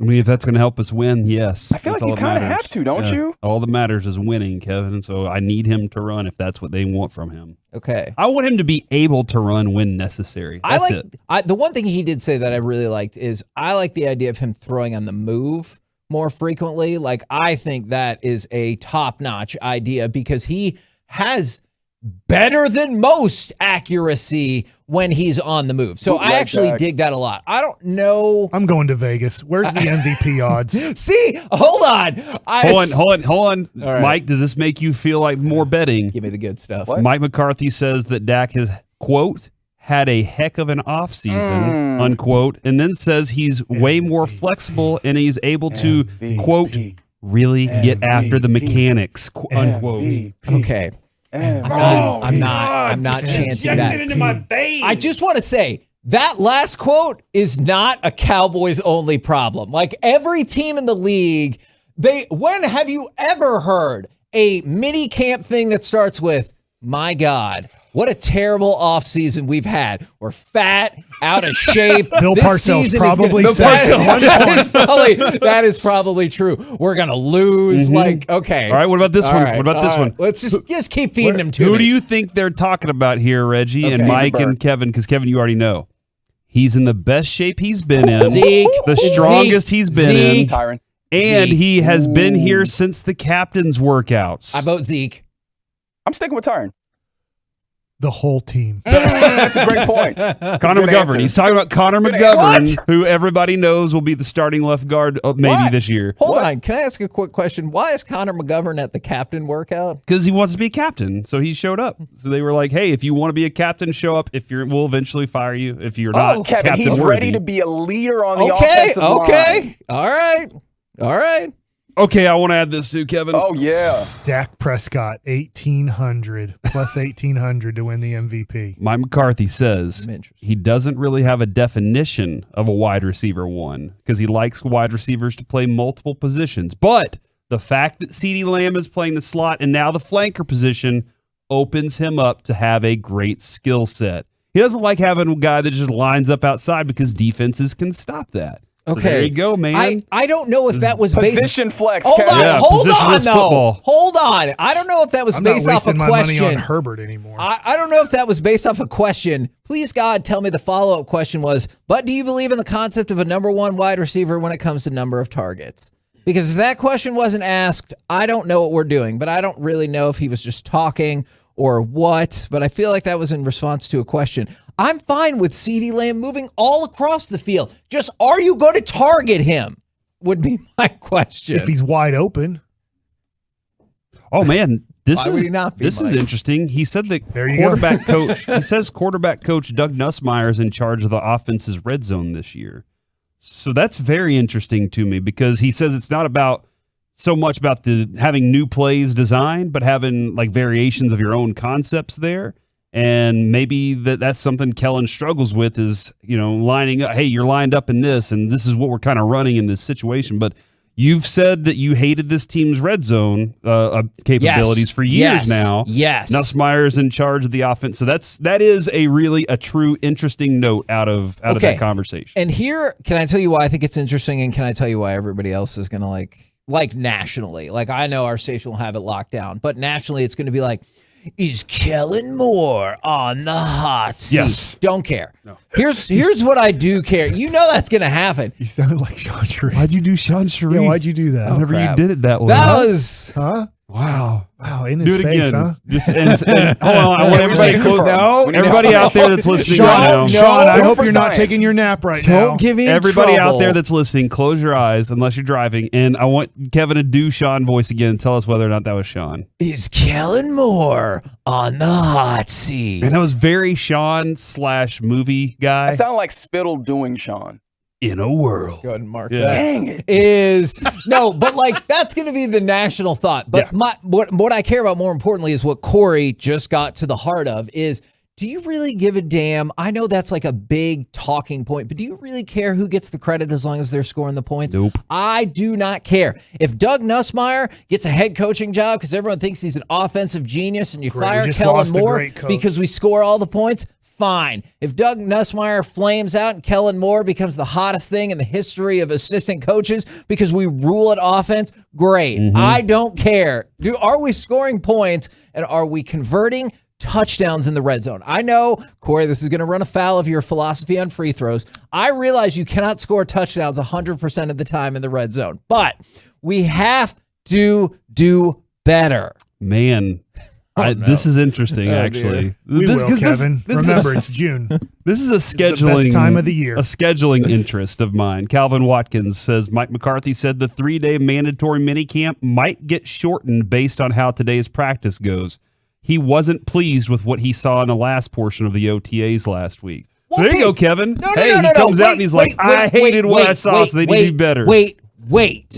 I mean, if that's going to help us win, yes. I feel like you kind of have to, don't you? All that matters is winning, Kevin. So I need him to run if that's what they want from him. Okay. I want him to be able to run when necessary. That's it. The one thing he did say that I really liked is I like the idea of him throwing on the move more frequently. Like, I think that is a top-notch idea because he has better than most accuracy when he's on the move. So I actually dig that a lot. I don't know. I'm going to Vegas. Where's the MVP odds? See, hold on. Hold on. All right. Mike, does this make you feel like more betting? Give me the good stuff. What? Mike McCarthy says that Dak has, quote, had a heck of an offseason, unquote, and then says he's way more flexible and he's able to, quote, really get after the mechanics, unquote. Okay. I'm not chanting that. Into my veins. I just want to say that last quote is not a Cowboys only problem. Like every team in the league, when have you ever heard a mini camp thing that starts with, my God, what a terrible offseason we've had. We're fat, out of shape. Bill Parcells probably said that is probably true. We're going to lose. Like, okay. All right, what about this one? What about this one? Let's just keep feeding him to Who me. do you think they're talking about here, Reggie, and Mike and Kevin? Because, Kevin, you already know. He's in the best shape he's been in. Zeke. The strongest he's been in. Tyron. And he has been here since the captain's workouts. I vote Zeke. I'm sticking with Tyron. The whole team. That's a great point. Connor McGovern. He's talking about Connor McGovern, who everybody knows will be the starting left guard maybe this year. Hold on. Can I ask a quick question? Why is Connor McGovern at the captain workout? Because he wants to be a captain. So he showed up. So they were like, hey, if you want to be a captain, show up. We'll eventually fire you if you're not Kevin, captain he's worthy. ready to be a leader on the offensive line. All right. Okay, I want to add this too, Kevin. Oh, yeah. Dak Prescott, 1,800, plus 1,800 to win the MVP. Mike McCarthy says he doesn't really have a definition of a wide receiver one because he likes wide receivers to play multiple positions. But the fact that CeeDee Lamb is playing the slot and now the flanker position opens him up to have a great skill set. He doesn't like having a guy that just lines up outside because defenses can stop that. So there you go, man. I don't know if that was position flex. Hold on, Yeah, hold on, positionless though. football. Hold on. I don't know if that was I'm based not off a wasting my money question. on Herbert anymore. I don't know if that was based off a question. Please, God, tell me the follow-up question was, but do you believe in the concept of a number one wide receiver when it comes to number of targets? Because if that question wasn't asked, I don't know what we're doing, but I don't really know if he was just talking or what, but I feel like that was in response to a question. I'm fine with CeeDee Lamb moving all across the field. Just, are you going to target him? Would be my question. If he's wide open. Oh man, this Why would he not be, is Mike? interesting. He said that There you quarterback coach. He says quarterback coach Doug Nussmeier is in charge of the offense's red zone this year. So that's very interesting to me because he says it's not about so much about the having new plays designed, but having like variations of your own concepts there. And maybe that's something Kellen struggles with is, lining up. Hey, you're lined up in this, and this is what we're kind of running in this situation. But you've said that you hated this team's red zone capabilities for years now. Yes. Nussmeier's in charge of the offense. So that is a true interesting note out of that conversation. And here, can I tell you why I think it's interesting, and can I tell you why everybody else is going to like nationally? Like, I know our station will have it locked down, but nationally it's going to be like, is Kellen Moore on the hot seat? Yes. Don't care. No. Here's what I do care. You know that's going to happen. You sounded like Sean Sharif. Why'd you do Sean Sharif? Yeah, why'd you do that? Whenever you did it that way. That was... Huh? Wow. Wow, in Do his it face, again. huh? Just and hold on. I want everybody close. Everybody out there that's listening Sean, right now. Sean, I hope you're not taking your nap right now. Don't give me Everybody trouble. out there that's listening, close your eyes unless you're driving. And I want Kevin to do Sean voice again and tell us whether or not that was Sean. Is Kellen Moore on the hot seat? And that was very Sean / movie guy. I sound like Spittle doing Sean. In a world. Go ahead and mark Yeah. that. Dang it. Is no, but like that's going to be the national thought. But what I care about more importantly is what Corey just got to the heart of is, do you really give a damn? I know that's like a big talking point, but do you really care who gets the credit as long as they're scoring the points? Nope. I do not care. If Doug Nussmeier gets a head coaching job because everyone thinks he's an offensive genius and you Great. We fire just Kellen lost a Moore great coach. because we score all the points, fine. If Doug Nussmeier flames out and Kellen Moore becomes the hottest thing in the history of assistant coaches because we rule at offense, great. I don't care. Are we scoring points and are we converting touchdowns in the red zone? I know, Corey, this is going to run afoul of your philosophy on free throws. I realize you cannot score touchdowns 100% of the time in the red zone, but we have to do better. Man. This is interesting, actually. We this, will, 'cause this- Kevin. this Remember, is, it's June. This is a scheduling the best time of the year. A scheduling interest of mine. Calvin Watkins says Mike McCarthy said the 3-day mandatory minicamp might get shortened based on how today's practice goes. He wasn't pleased with what he saw in the last portion of the OTAs last week. So there you go, Kevin. He comes out and he's like, I hated what I saw, so they need to do better. Wait.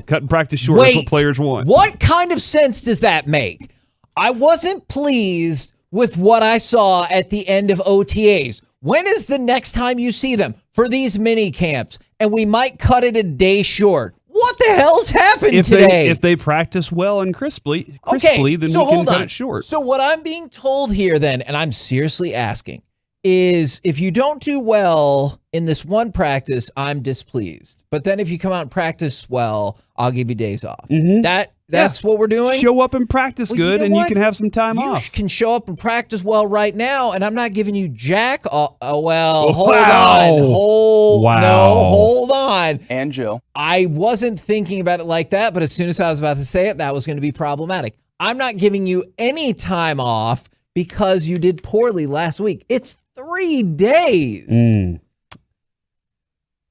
Cutting practice short. That's what players want. What kind of sense does that make? I wasn't pleased with what I saw at the end of OTAs. When is the next time you see them for these mini camps? And we might cut it a day short. What the hell's happened today? If they practice well and crisply, then we can cut it short. So what I'm being told here then, and I'm seriously asking, is if you don't do well in this one practice, I'm displeased. But then if you come out and practice well, I'll give you days off. That's what we're doing? Show up and practice good, and you can have some time off. You can show up and practice well right now, and I'm not giving you jack. Hold on. Hold on. And Jill. I wasn't thinking about it like that, but as soon as I was about to say it, that was going to be problematic. I'm not giving you any time off because you did poorly last week. It's 3 days.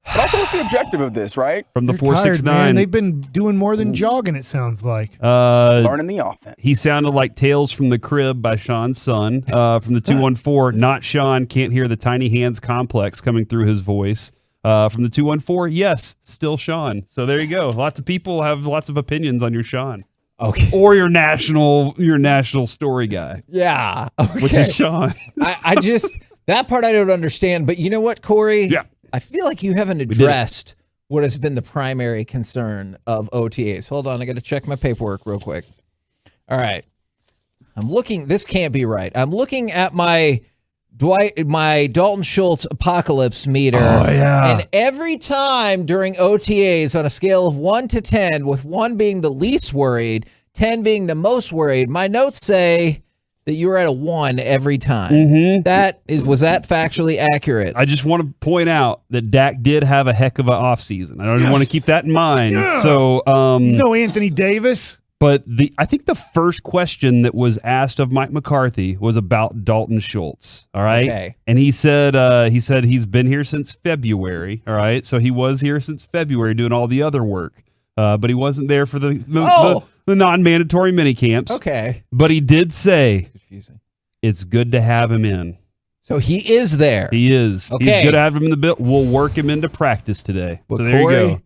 But also, what's the objective of this, right? From the They're tired, 469. man. They've been doing more than jogging, it sounds like. Learning the offense. He sounded like Tales from the Crib by Sean's son. From the 214, not Sean, can't hear the tiny hands complex coming through his voice. From the 214, yes, still Sean. So there you go. Lots of people have lots of opinions on your Sean. Okay. Or your national story guy. Yeah. Okay. Which is Sean. I just, that part I don't understand. But you know what, Corey? Yeah. I feel like you haven't addressed what has been the primary concern of OTAs. Hold on, I got to check my paperwork real quick. All right. I'm looking, this can't be right. I'm looking at my my Dalton Schultz apocalypse meter. Oh, yeah. And every time during OTAs on a scale of 1 to 10, with 1 being the least worried, 10 being the most worried, my notes say that you were at a 1 every time. Mm-hmm. Was that factually accurate? I just want to point out that Dak did have a heck of an offseason. I don't want to keep that in mind. Yeah. So he's no Anthony Davis. But I think the first question that was asked of Mike McCarthy was about Dalton Schultz. All right. Okay. And he said he's been here since February. All right. So he was here since February doing all the other work. But he wasn't there for the non-mandatory mini camps. Okay. But he did say confusing. It's good to have him in. So he is there. He is. Okay. He's good to have him in the bill. We'll work him into practice today. But so there Corey, you go.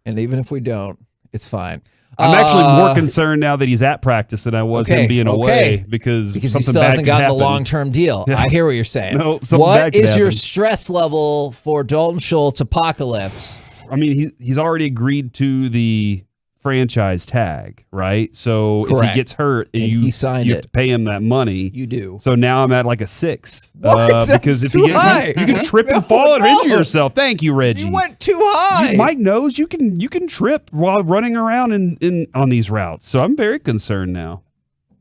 And even if we don't, it's fine. I'm actually more concerned now that he's at practice than I was him being away because he something still bad hasn't could gotten happen. the long-term deal. Yeah. I hear what you're saying. No, something bad what could is your happen. stress level for Dalton Schultz apocalypse? I mean, he's already agreed to the franchise tag, right? So if Correct. he gets hurt and he signed you have it. to pay him that money. You do. So now I'm at like a 6. What? Because That's if too you high. you can trip and fall and injure yourself. Thank you, Reggie. You went too high. Mike knows you can trip while running around in on these routes. So I'm very concerned now.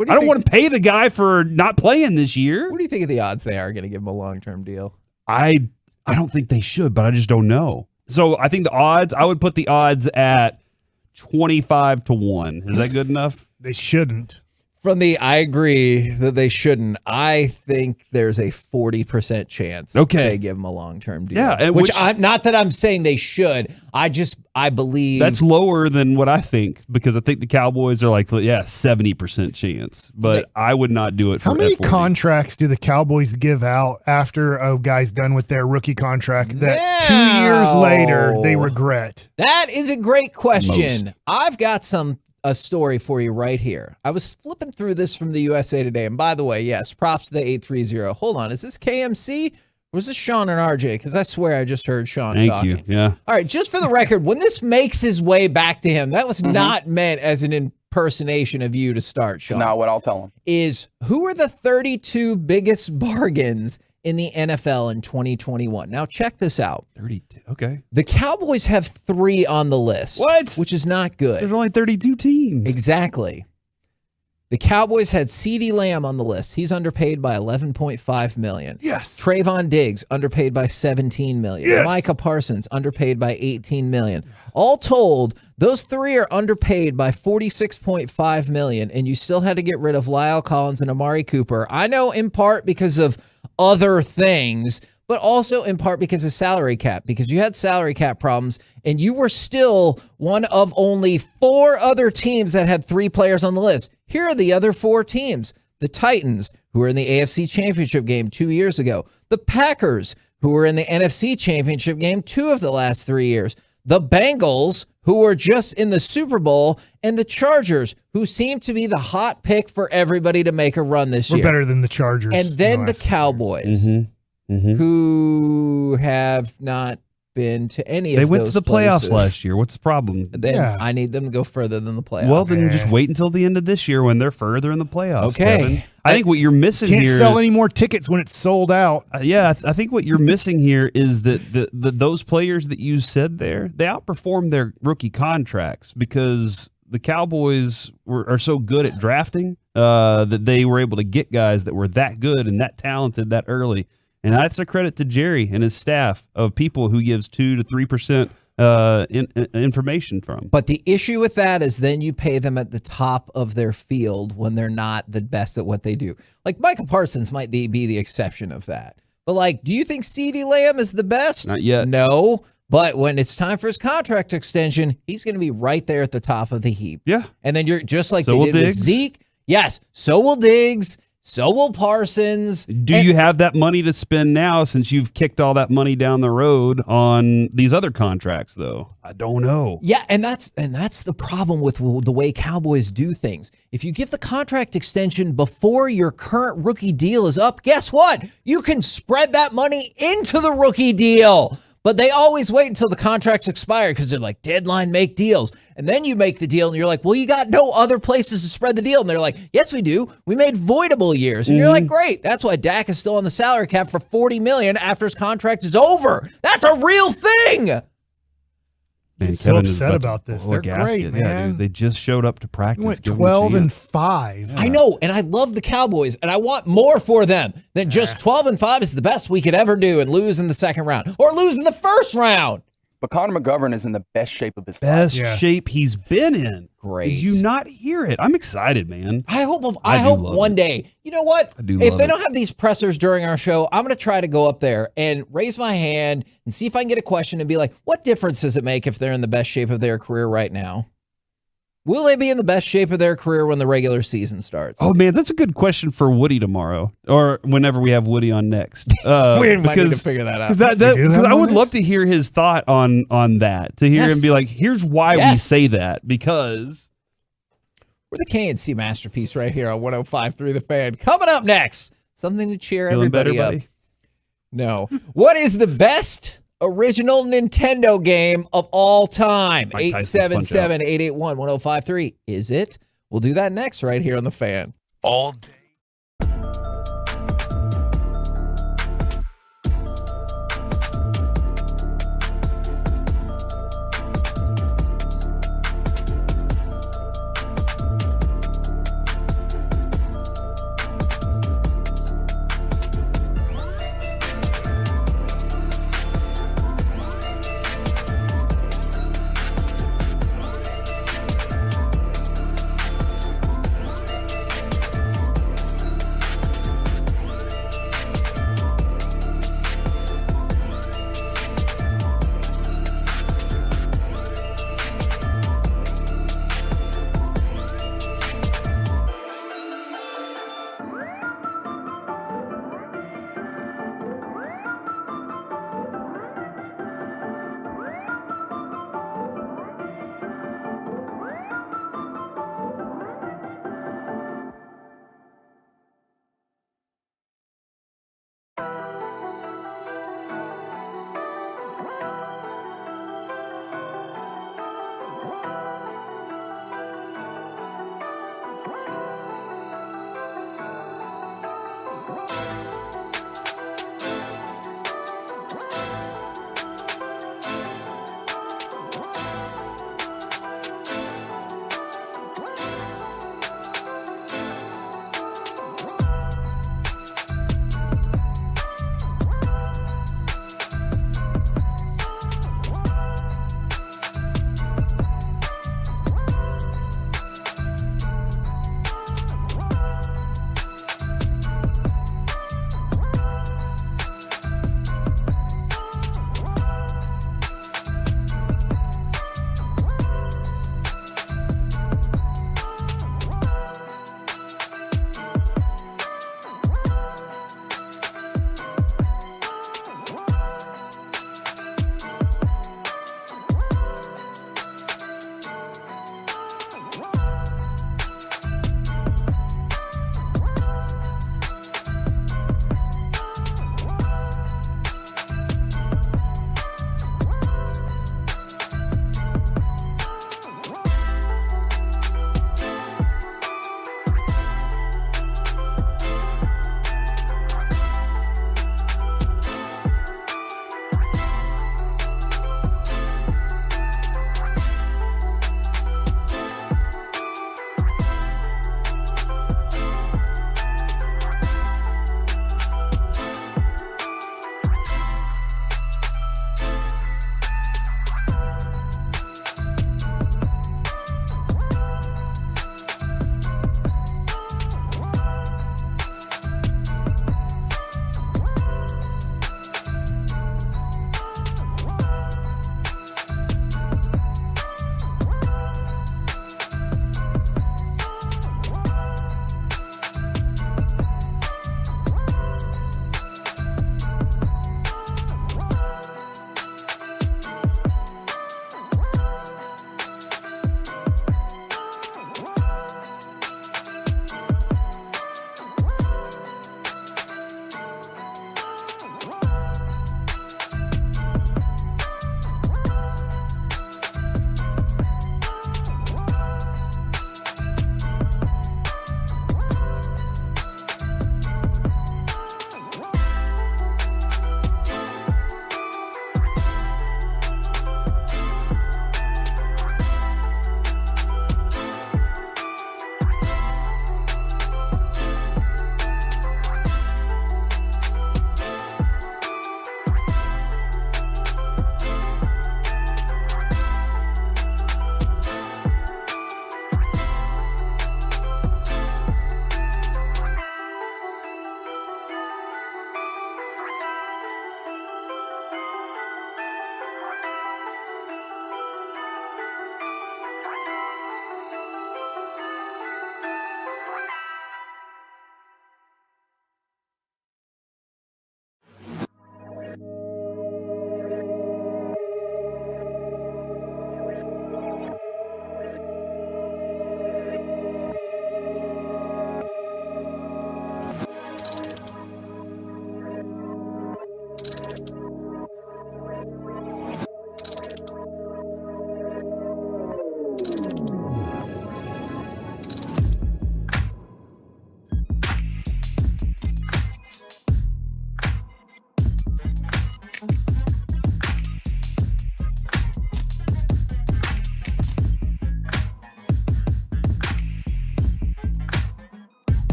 I don't want to pay the guy for not playing this year. What do you think of the odds they are going to give him a long-term deal? I don't think they should, but I just don't know. So I think I would put the odds at 25 to 1. Is that good enough? They shouldn't. I agree that they shouldn't. I think there's a 40% chance they give him a long-term deal. Yeah, and not that I'm saying they should. I believe that's lower than what I think because I think the Cowboys are like 70% chance, but I would not do it. How many contracts do the Cowboys give out after a guy's done with their rookie contract that 2 years later they regret? That is a great question. Most. I've got a story for you right here. I was flipping through this from the USA Today, and by the way, yes, props to the 830. Hold on, is this KMC or is this Sean and RJ? Because I swear I just heard Sean Thank talking. you. Yeah. All right, just for the record, when this makes his way back to him, that was not meant as an impersonation of you to start, Sean. It's not what I'll tell him. Is who are the 32 biggest bargains in the NFL in 2021? Now, check this out. 32. Okay. The Cowboys have 3 on the list. What? Which is not good. There's only 32 teams. Exactly. The Cowboys had CeeDee Lamb on the list. He's underpaid by $11.5 million. Yes. Trayvon Diggs underpaid by $17 million. Yes. Micah Parsons underpaid by $18 million. All told, those 3 are underpaid by $46.5 million, and you still had to get rid of Lyle Collins and Amari Cooper. I know in part because of other things, but also in part because of salary cap, because you had salary cap problems, and you were still one of only 4 other teams that had 3 players on the list. Here are the other 4 teams. The Titans, who were in the AFC Championship game 2 years ago. The Packers, who were in the NFC Championship game 2 of the last 3 years. The Bengals, who were just in the Super Bowl, and the Chargers, who seem to be the hot pick for everybody to make a run this year. We're better than the Chargers. And then the Cowboys, who have not been to any of those They went to the places. playoffs last year. What's the problem? Then I need them to go further than the playoffs. Well, then just wait until the end of this year when they're further in the playoffs. Okay. Kevin. I think what you're missing Can't here. sell any more tickets when it's sold out. I think what you're missing here is that those players that you said there, they outperformed their rookie contracts because the Cowboys are so good at drafting that they were able to get guys that were that good and that talented that early. And that's a credit to Jerry and his staff of people who gives 2 to 3% information from. But the issue with that is then you pay them at the top of their field when they're not the best at what they do. Like Micah Parsons might be the exception of that. But do you think CeeDee Lamb is the best? Not yet. No. But when it's time for his contract extension, he's going to be right there at the top of the heap. Yeah. And then you're just like So they will did with Diggs. Zeke. Yes. So will Diggs. So will Parsons. Do you have that money to spend now since you've kicked all that money down the road on these other contracts, though? I don't know. Yeah, and that's the problem with the way Cowboys do things. If you give the contract extension before your current rookie deal is up, guess what? You can spread that money into the rookie deal. But they always wait until the contracts expire because they're like, deadline, make deals. And then you make the deal and you're like, well, you got no other places to spread the deal. And they're like, yes, we do. We made voidable years. And you're like, great. That's why Dak is still on the salary cap for $40 million after his contract is over. That's a real thing. Man, so upset about this. They're great, man. Yeah, dude, they just showed up to practice. We went 12-5. I know, and I love the Cowboys, and I want more for them than just 12-5 is the best we could ever do and lose in the second round or lose in the first round. But Connor McGovern is in the best shape of his life. Best shape he's been in. Great. Did you not hear it? I'm excited, man. I hope one day. You know what? If they don't have these pressers during our show, I'm going to try to go up there and raise my hand and see if I can get a question and be like, what difference does it make if they're in the best shape of their career right now? Will they be in the best shape of their career when the regular season starts? Oh, man, that's a good question for Woody tomorrow or whenever we have Woody on next. We might need to figure that out. Because I would love to hear his thought on that, to hear him be like, here's why we say that, because... We're the KNC Masterpiece right here on 105.3 The Fan. Coming up next, something to cheer everybody up. No. What is the best original Nintendo game of all time? 877-881-1053. Is it? We'll do that next right here on The Fan. All day.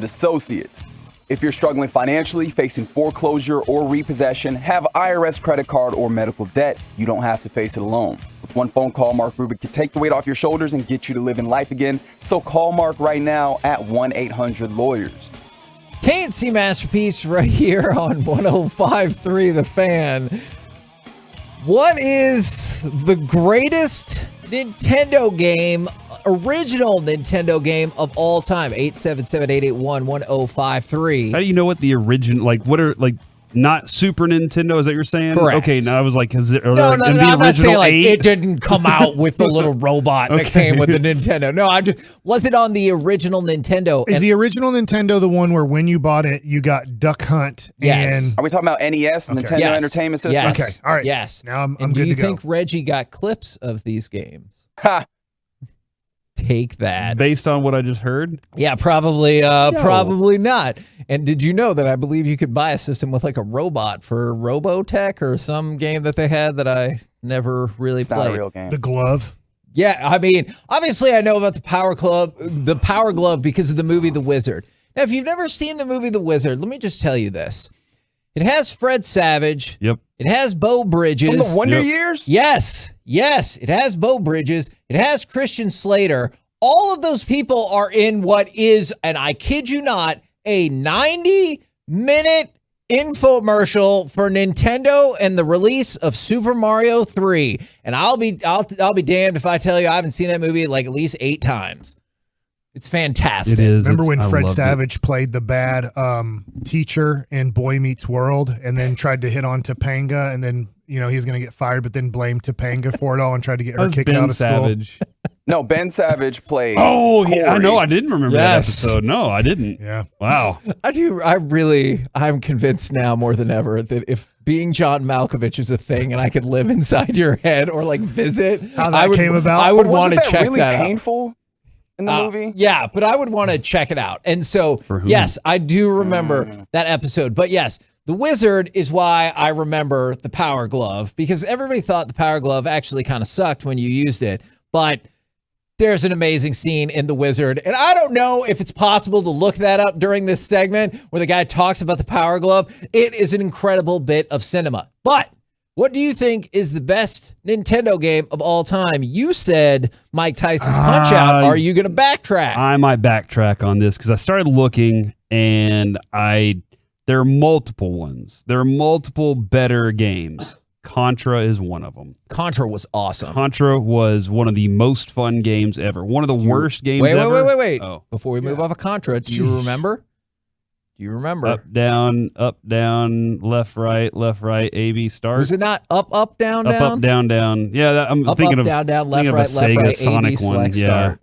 and Associates. If you're struggling financially, facing foreclosure or repossession, have IRS credit card or medical debt, you don't have to face it alone. With one phone call, Mark Rubik can take the weight off your shoulders and get you to living life again. So call Mark right now at 1-800-LAWYERS. KNC Masterpiece right here on 105.3 The Fan. What is the greatest Nintendo game, original Nintendo game of all time? 877-881-1053. How do you know what the original, like, what are, like, not Super Nintendo, is that what you're saying? Correct. Okay, now I was like, is it, No, the I'm not saying original like 8? it didn't come out with the little robot that came with the Nintendo. No, was it on the original Nintendo? Is the original Nintendo the one where when you bought it, you got Duck Hunt? Yes. And Are we talking about NES, Nintendo Yes. Entertainment System? Yes. Okay, all right. Yes. Now I'm And good do you to go. think Reggie got clips of these games? Ha! Take that. Based on what I just heard? Yeah, probably probably not. And did you know that I believe you could buy a system with like a robot for Robotech or some game that they had that I never really It's played? not a real game. The glove. Yeah, I mean, obviously I know about the Power Glove because of the movie The Wizard. Now, if you've never seen the movie The Wizard, let me just tell you this. It has Fred Savage. Yep. It has Bo Bridges. From the Wonder Years? Yes. It has Bo Bridges. It has Christian Slater. All of those people are in what is, and I kid you not, a 90-minute infomercial for Nintendo and the release of Super Mario 3. And I'll be damned if I tell you I haven't seen that movie like at least 8 times. It's fantastic. It is. Remember when I Fred loved Savage played the bad teacher in Boy Meets World and then tried to hit on Topanga and then, he was going to get fired, but then blamed Topanga for it all and tried to get her kicked out of Savage. school. No, Ben Savage played. Oh, yeah, I Corey. know. I didn't remember that episode. No, I didn't. Yeah. Wow. I'm convinced now more than ever that if being John Malkovich is a thing and I could live inside your head or like visit, How that came about? I would But want wasn't to that check really that out. painful in the movie? Yeah, but I would want to check it out. And so, yes, I do remember that episode. But yes, the Wizard is why I remember the Power Glove, because everybody thought the Power Glove actually kind of sucked when you used it. But there's an amazing scene in The Wizard. And I don't know if it's possible to look that up during this segment where the guy talks about the Power Glove. It is an incredible bit of cinema. But what do you think is the best Nintendo game of all time? You said Mike Tyson's Punch-Out. Are you going to backtrack? I might backtrack on this because I started looking and there are multiple ones. There are multiple better games. Contra is one of them. Contra was awesome. Contra was one of the most fun games ever. One of the worst games ever. Wait. Oh. Before we move off of Contra, do you remember? Do you remember? Up, down, left, right, AB, start. Was it not up, down? Up, down. Yeah, I'm Up, thinking up, of down, left, thinking right, of a Sega left, right, Sonic AB, one. select, Yeah. start.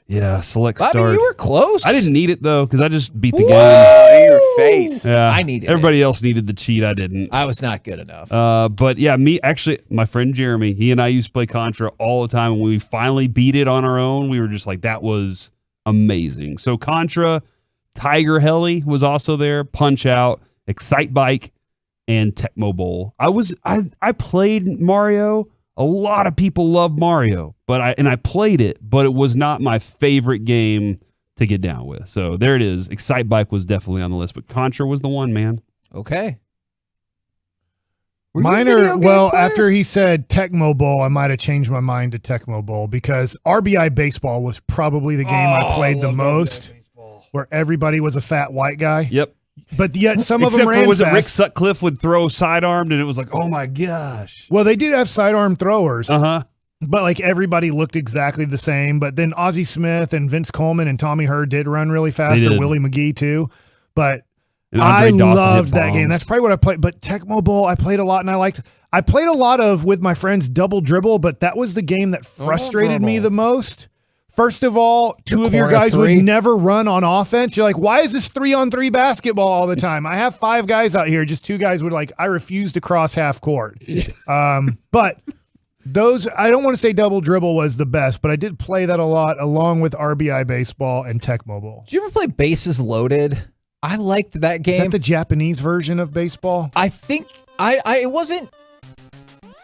Yeah, select I start. mean, you were close. I didn't need it though because I just beat the Woo! game. In your face. Yeah, I needed Everybody else needed the cheat. I didn't. I was not good enough. But yeah, my friend Jeremy, he and I used to play Contra all the time. And when we finally beat it on our own, we were just like, that was amazing. So Contra, Tiger Heli was also there, Punch Out, Excite Bike, and Tecmo Bowl. I played Mario. A lot of people love Mario, but I played it, but it was not my favorite game to get down with. So there it is. Excite Bike was definitely on the list, but Contra was the one, man. Okay. Mine are, well, after he said Tecmo Bowl, I might have changed my mind to Tecmo Bowl because RBI Baseball was probably the game I played the most, where everybody was a fat white guy. Yep. But yet some of Except them ran for, was fast. it Rick Sutcliffe would throw sidearmed, and it was like, oh my gosh. Well, they did have sidearm throwers. Uh-huh. But like everybody looked exactly the same. But then Ozzie Smith and Vince Coleman and Tommy Hurd did run really fast, They or did. Willie McGee too. But And I Andre Dawson loved hit that game. bombs. That's probably what I played. But Tecmo Bowl, I played a lot, and I played a lot of with my friends Double Dribble, but that was the game that frustrated me the most. First of all, two of your guys would never run on offense. You're like, why is this 3-on-3 basketball all the time? I have 5 guys out here. Just 2 guys would I refuse to cross half court. But those, I don't want to say Double Dribble was the best, but I did play that a lot along with RBI Baseball and Tecmo Bowl. Did you ever play Bases Loaded? I liked that game. Is that the Japanese version of baseball? I think it wasn't.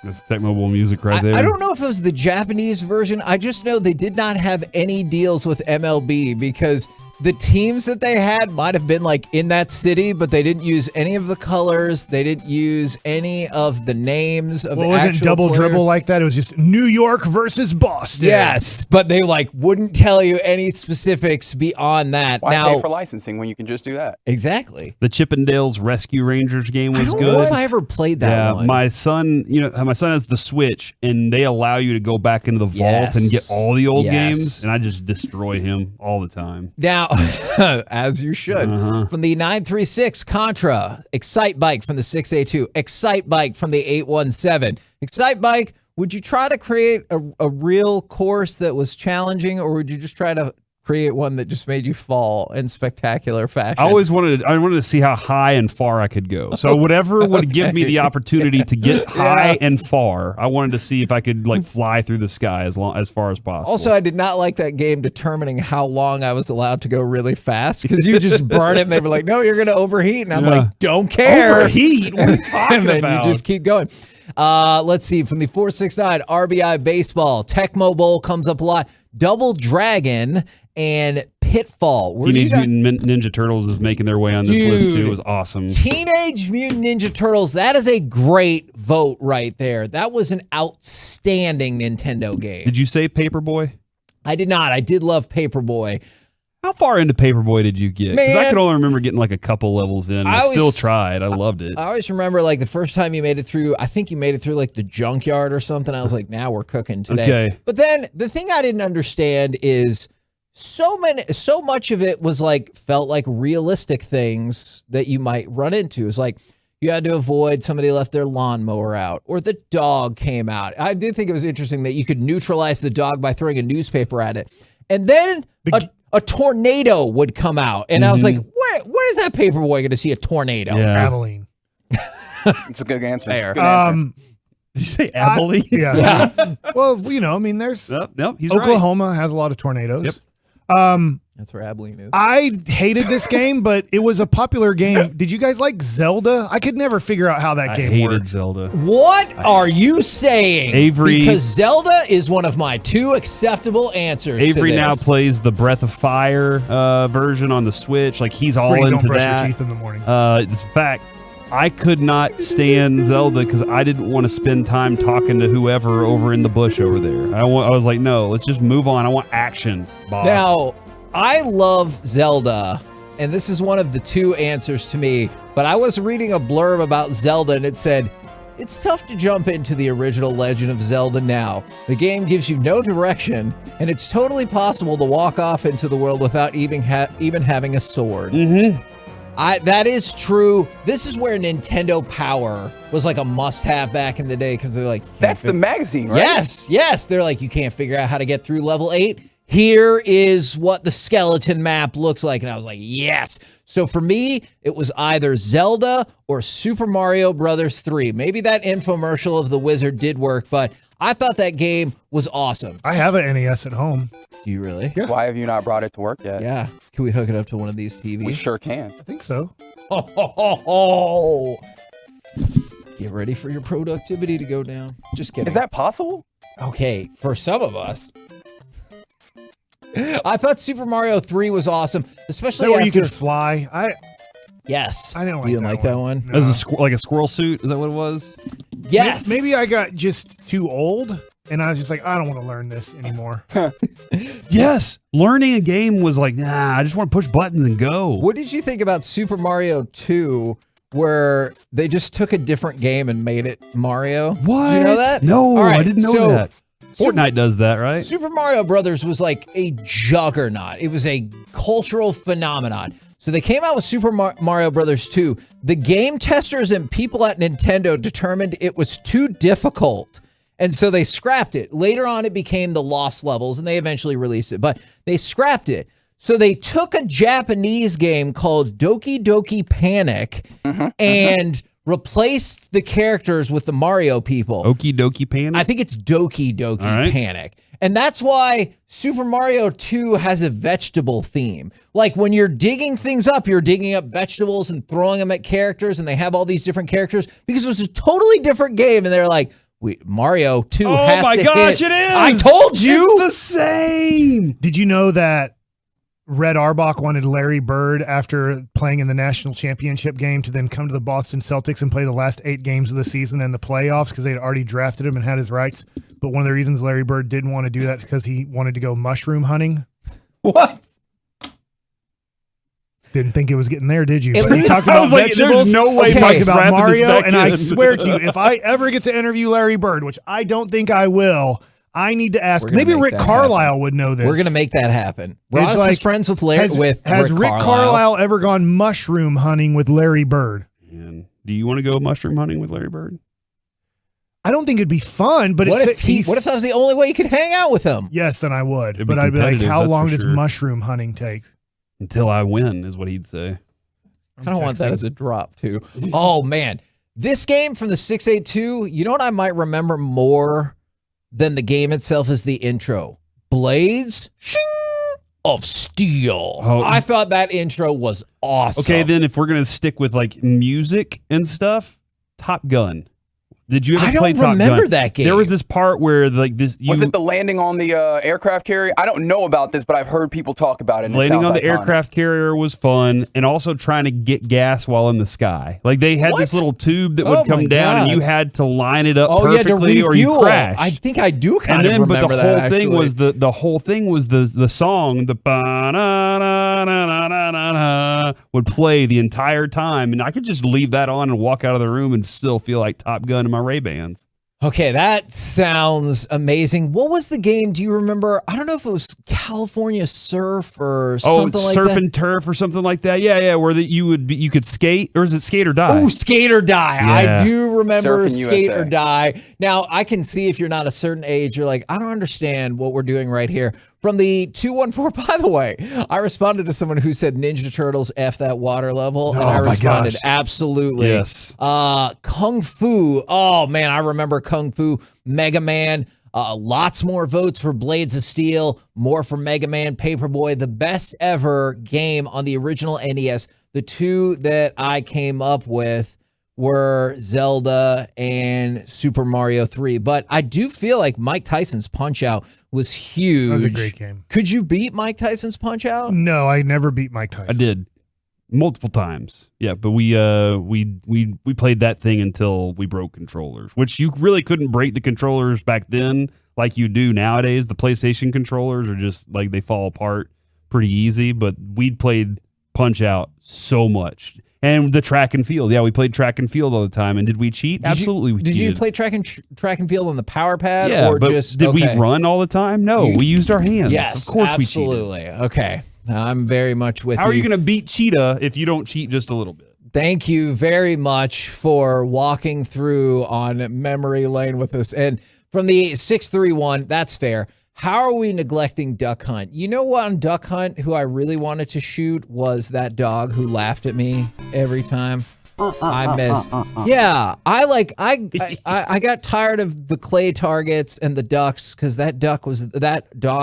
That's Tecmo Bowl music right there. I don't know if it was the Japanese version. I just know they did not have any deals with MLB because the teams that they had might have been like in that city, but they didn't use any of the colors. They didn't use any of the names of the actual wasn't double player. dribble like that. It was just New York versus Boston. Yes, but they like wouldn't tell you any specifics beyond that. Why now, pay for licensing when you can just do that? Exactly. The Chippendales Rescue Rangers game was I don't good. know if I ever played that one. My son, my son has the Switch, and they allow you to go back into the vault and get all the old games, and I just destroy him all the time. Now, as you should. From the 936 Contra, Excite Bike from the 6A2, Excite Bike from the 817. Excite Bike, would you try to create a real course that was challenging, or would you just try to create one that just made you fall in spectacular fashion? I wanted to see how high and far I could go. So whatever would give me the opportunity to get high and far, I wanted to see if I could like fly through the sky as far as possible. Also, I did not like that game determining how long I was allowed to go really fast, because you just burn it and they were like, no, you're going to overheat. And I'm like, don't care. Overheat? What are you talking and then about? You just keep going. Let's see. From the 469 RBI Baseball, Tecmo Bowl comes up a lot. Double Dragon and Pitfall. Teenage Mutant Ninja Turtles is making their way on this list too. It was awesome. Teenage Mutant Ninja Turtles. That is a great vote right there. That was an outstanding Nintendo game. Did you say Paperboy? I did not. I did love Paperboy. How far into Paperboy did you get? Because I could only remember getting like a couple levels in. I still tried. I loved it. I always remember like the first time you made it through, I think you made it through like the junkyard or something. I was like, now we're cooking today. Okay. But then the thing I didn't understand is so much of it was like, felt like realistic things that you might run into. It's like you had to avoid somebody left their lawnmower out or the dog came out. I did think it was interesting that you could neutralize the dog by throwing a newspaper at it. And then a tornado would come out. And I was like, where is that Paperboy going to see a tornado? Yeah. Abilene. It's a good answer. Fair. Good answer. Did you say Abilene? Yeah. Well, there's he's Oklahoma has a lot of tornadoes. Yep. That's where Abilene is. I hated this game, but it was a popular game. Did you guys like Zelda? I could never figure out how that game hated worked. Zelda. What are you saying? Avery- Because Zelda is one of my two acceptable answers. Avery to now this. plays the Breath of Fire version on the Switch. Like he's all Brady, into don't brush that. your teeth in the morning. It's a fact. I could not stand Zelda because I didn't want to spend time talking to whoever over in the bush over there. I was like, no, let's just move on. I want action, boss. Now, I love Zelda, and this is one of the two answers to me, but I was reading a blurb about Zelda, and it said, it's tough to jump into the original Legend of Zelda now. The game gives you no direction, and it's totally possible to walk off into the world without even having a sword. Mm-hmm. That is true. This is where Nintendo Power was like a must-have back in the day, because they're like... That's the magazine, right? Yes. They're like, you can't figure out how to get through level 8. Here is what the skeleton map looks like. And I was like, yes. So for me, it was either Zelda or Super Mario Brothers 3. Maybe that infomercial of the wizard did work, but I thought that game was awesome. I have an NES at home. Do you really? Yeah. Why have you not brought it to work yet? Yeah. Can we hook it up to one of these TVs? We sure can. I think so. Get ready for your productivity to go down. Just kidding. Is that possible? Okay, for some of us. I thought Super Mario 3 was awesome, especially where after you could fly. Yes. I didn't like You didn't that like that one. one? No. As like a squirrel suit? Is that what it was? Yes. Maybe I got just too old, and I was just like, I don't want to learn this anymore. Yes. Learning a game was like, nah, I just want to push buttons and go. What did you think about Super Mario 2, where they just took a different game and made it Mario? What? Did you know that? No, All right, I didn't know so that. Fortnite does that, right? Super Mario Brothers was like a juggernaut. It was a cultural phenomenon. So they came out with Super Mario Brothers 2. The game testers and people at Nintendo determined it was too difficult. And so they scrapped it. Later on, it became the Lost Levels, and they eventually released it. But they scrapped it. So they took a Japanese game called Doki Doki Panic and replaced the characters with the Mario people. Okie dokie panic? I think it's Doki Doki right. Panic. And that's why Super Mario 2 has a vegetable theme. Like when you're digging things up, you're digging up vegetables and throwing them at characters, and they have all these different characters because it was a totally different game. And they're like, Mario 2 has to hit. it is. I told you. It's the same. Did you know that Red Auerbach wanted Larry Bird after playing in the national championship game to then come to the Boston Celtics and play the last 8 games of the season and the playoffs because they'd already drafted him and had his rights. But one of the reasons Larry Bird didn't want to do that is because he wanted to go mushroom hunting. What? Didn't think it was getting there, did you? At But he least- talked I about was like, vegetables. there's no way He Mike's talked about wrapping this Mario, back and I in. swear to you, if I ever get to interview Larry Bird, which I don't think I will, I need to ask. We're gonna Maybe make Rick that Carlisle would know this. We're going to make that happen. It's Ross is friends with Larry. Has Rick Carlisle ever gone mushroom hunting with Larry Bird? And do you want to go mushroom hunting with Larry Bird? I don't think it'd be fun, but What it's if that was the only way you could hang out with him? yes, then I would. It'd be But I'd be like, competitive, how that's long for does sure. mushroom hunting take? Until I win, is what he'd say. I don't want that as a drop, too. Oh, man. This game from the 682, you know what I might remember more than the game itself is the intro. Blades shing, of Steel. Oh. I thought that intro was awesome. Okay, then if we're going to stick with like music and stuff, Top Gun. Did you ever I play don't Top remember Gun? that game. There was this part where like this Was it the landing on the aircraft carrier? I don't know about this, but I've heard people talk about it. And landing it on sounds the iconic. aircraft carrier was fun, and also trying to get gas while in the sky. Like they had this little tube that would Oh, my come down, and God. you had to line it up Oh, yeah, to perfectly, or you refuel. crash. I think I do kind and of then, remember but the that, whole thing actually. was the whole thing was the song, the ba-na-na-na-na-na-na would play the entire time, and I could just leave that on and walk out of the room and still feel like Top Gun in my Ray-Bans. Okay, that sounds amazing. What was the game? Do you remember? I don't know if it was California Surf or something like Surf that. and Turf or something like that. Yeah, where you could skate, or is it Skate or Die? Oh, Skate or Die. Yeah. I do remember Surfing Skate USA. or Die. Now, I can see if you're not a certain age, you're like, I don't understand what we're doing right here. From the 214, by the way, I responded to someone who said Ninja Turtles F that water level, and Oh, I my responded, gosh. absolutely. Yes. Kung Fu. Oh, man, I remember Kung Fu, Mega Man. Lots more votes for Blades of Steel, more for Mega Man, Paperboy, the best ever game on the original NES. The two that I came up with were Zelda and Super Mario 3. But I do feel like Mike Tyson's Punch-Out was huge. That was a great game. Could you beat Mike Tyson's Punch-Out? No, I never beat Mike Tyson. I did multiple times. Yeah, but we played that thing until we broke controllers, which you really couldn't break the controllers back then like you do nowadays. The PlayStation controllers are just like they fall apart pretty easy, but we played Punch-Out so much. And the track and field. Yeah, we played track and field all the time. And did we cheat? Absolutely, we Did cheated. you play track and field on the power pad? Yeah, or but just did we okay. run all the time? No, we used our hands. Yes, of course absolutely. we cheated. Okay, I'm very much with you. How are you going to beat Cheetah if you don't cheat just a little bit? Thank you very much for walking through on memory lane with us. And from the 631, that's fair. How are we neglecting Duck Hunt? You know what, on Duck Hunt, who I really wanted to shoot was that dog who laughed at me every time I missed. Yeah, I got tired of the clay targets and the ducks because that dog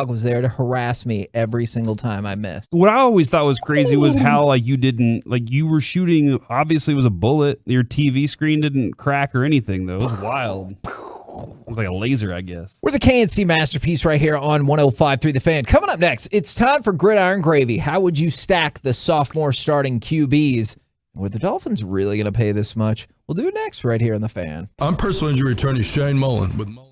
was there to harass me every single time I missed. What I always thought was crazy was how like you were shooting. Obviously, it was a bullet. Your TV screen didn't crack or anything though. It was wild. It was like a laser, I guess. We're the KNC Masterpiece right here on 105.3 The Fan. Coming up next, it's time for Gridiron Gravy. How would you stack the sophomore starting QBs? Were the Dolphins really going to pay this much? We'll do it next right here on The Fan. I'm personal injury attorney Shane Mullen with Mullen.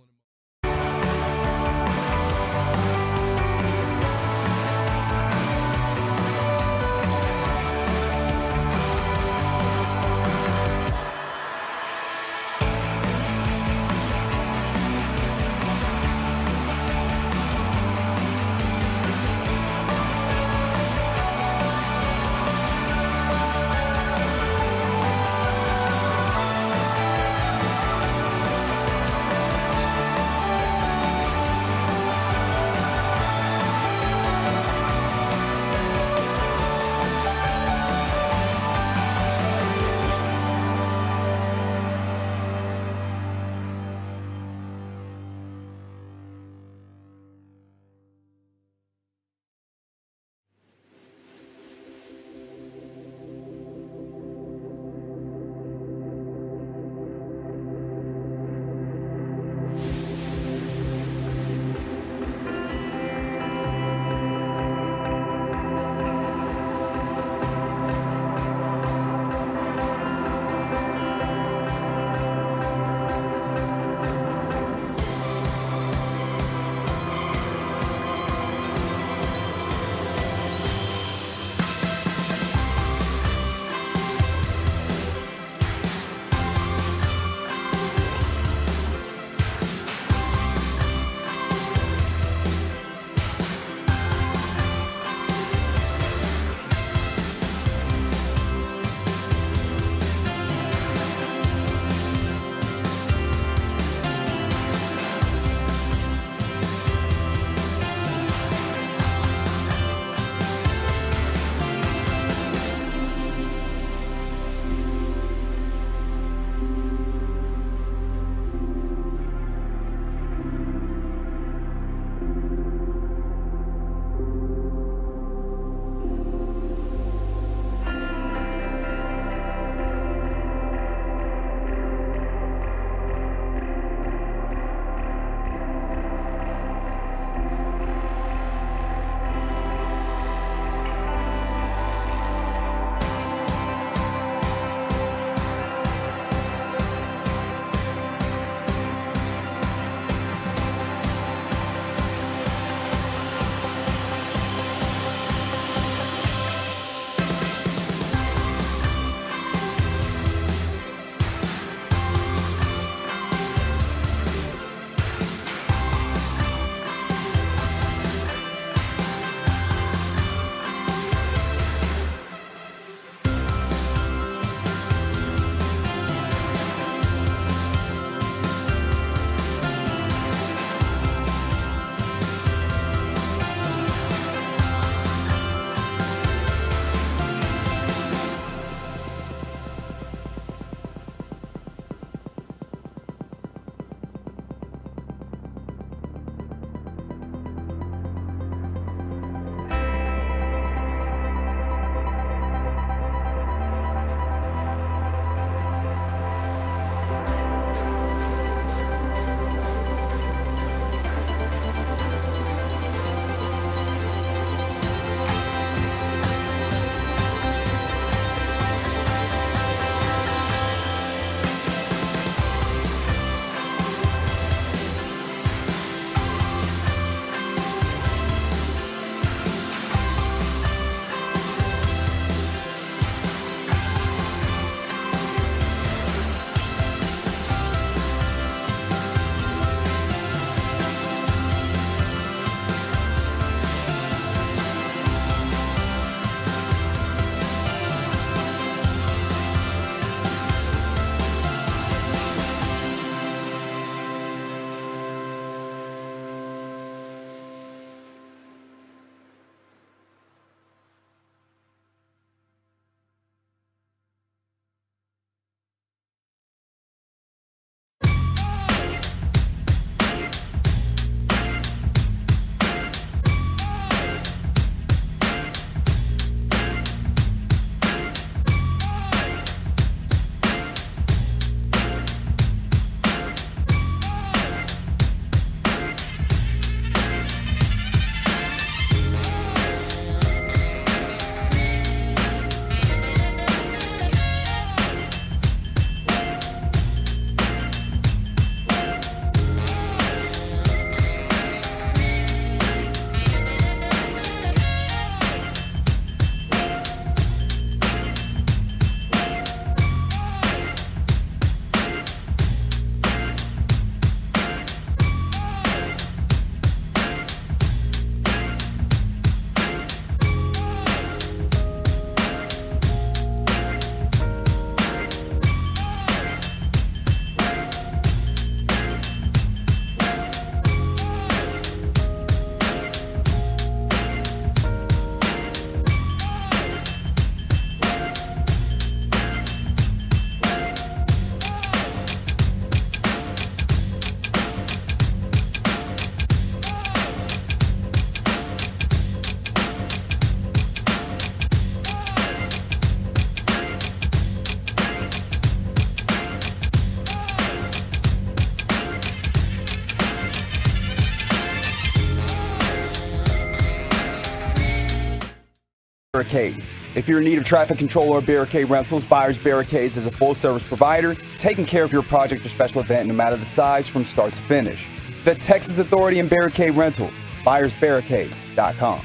Barricades. If you're in need of traffic control or barricade rentals, Byers Barricades is a full-service provider taking care of your project or special event no matter the size from start to finish. The Texas Authority in Barricade Rental, ByersBarricades.com.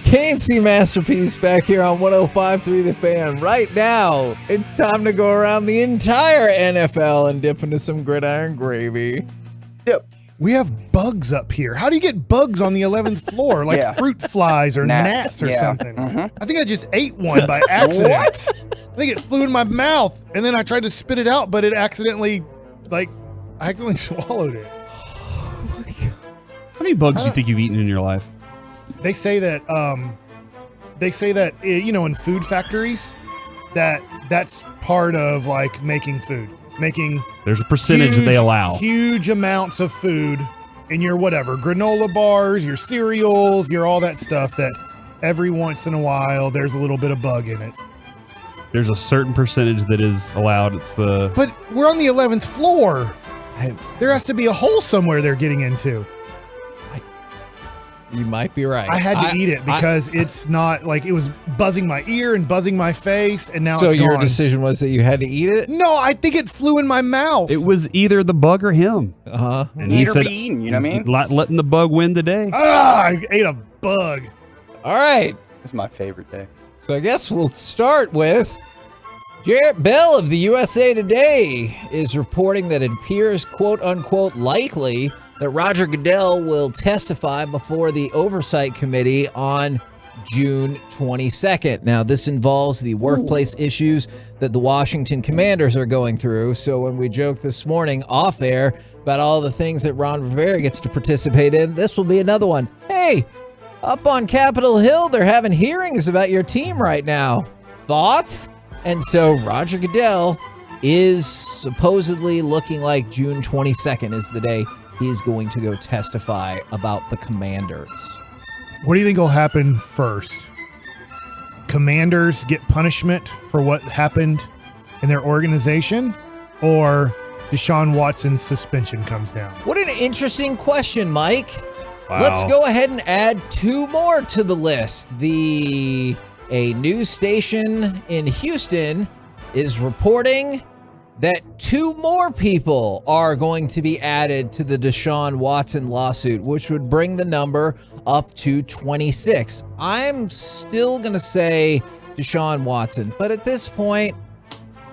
KNC Masterpiece back here on 105.3 The Fan. Right now, it's time to go around the entire NFL and dip into some gridiron gravy. Yep. We have bugs up here. How do you get bugs on the 11th floor? Like fruit flies or gnats or something. I think I just ate one by accident. What? I think it flew in my mouth, and then I tried to spit it out, but it accidentally, I accidentally swallowed it. How many bugs do you think you've eaten in your life? They say that in food factories that's part of making food. There's a percentage that they allow. Huge amounts of food in your whatever, granola bars, your cereals, your all that stuff that every once in a while there's a little bit of bug in it. There's a certain percentage that is allowed. But we're on the 11th floor. There has to be a hole somewhere they're getting into. You might be right. I had to eat it because it's not it was buzzing my ear and buzzing my face, and now it's gone. So your decision was that you had to eat it? No, I think it flew in my mouth. It was either the bug or him. And he said, you know what I mean? Letting the bug win today. I ate a bug. All right. It's my favorite day. So I guess we'll start with Jarrett Bell of the USA Today is reporting that it appears, quote unquote, likely that Roger Goodell will testify before the Oversight Committee on June 22nd. Now, this involves the workplace issues that the Washington Commanders are going through. So when we joked this morning off air about all the things that Ron Rivera gets to participate in, this will be another one. Hey, up on Capitol Hill, they're having hearings about your team right now. Thoughts? And so Roger Goodell is supposedly looking like June 22nd is the day he's going to go testify about the Commanders. What do you think will happen first? Commanders get punishment for what happened in their organization, or Deshaun Watson's suspension comes down? What an interesting question, Mike. Wow. Let's go ahead and add two more to the list. A news station in Houston is reporting that two more people are going to be added to the Deshaun Watson lawsuit, which would bring the number up to 26. I'm still going to say Deshaun Watson, but at this point,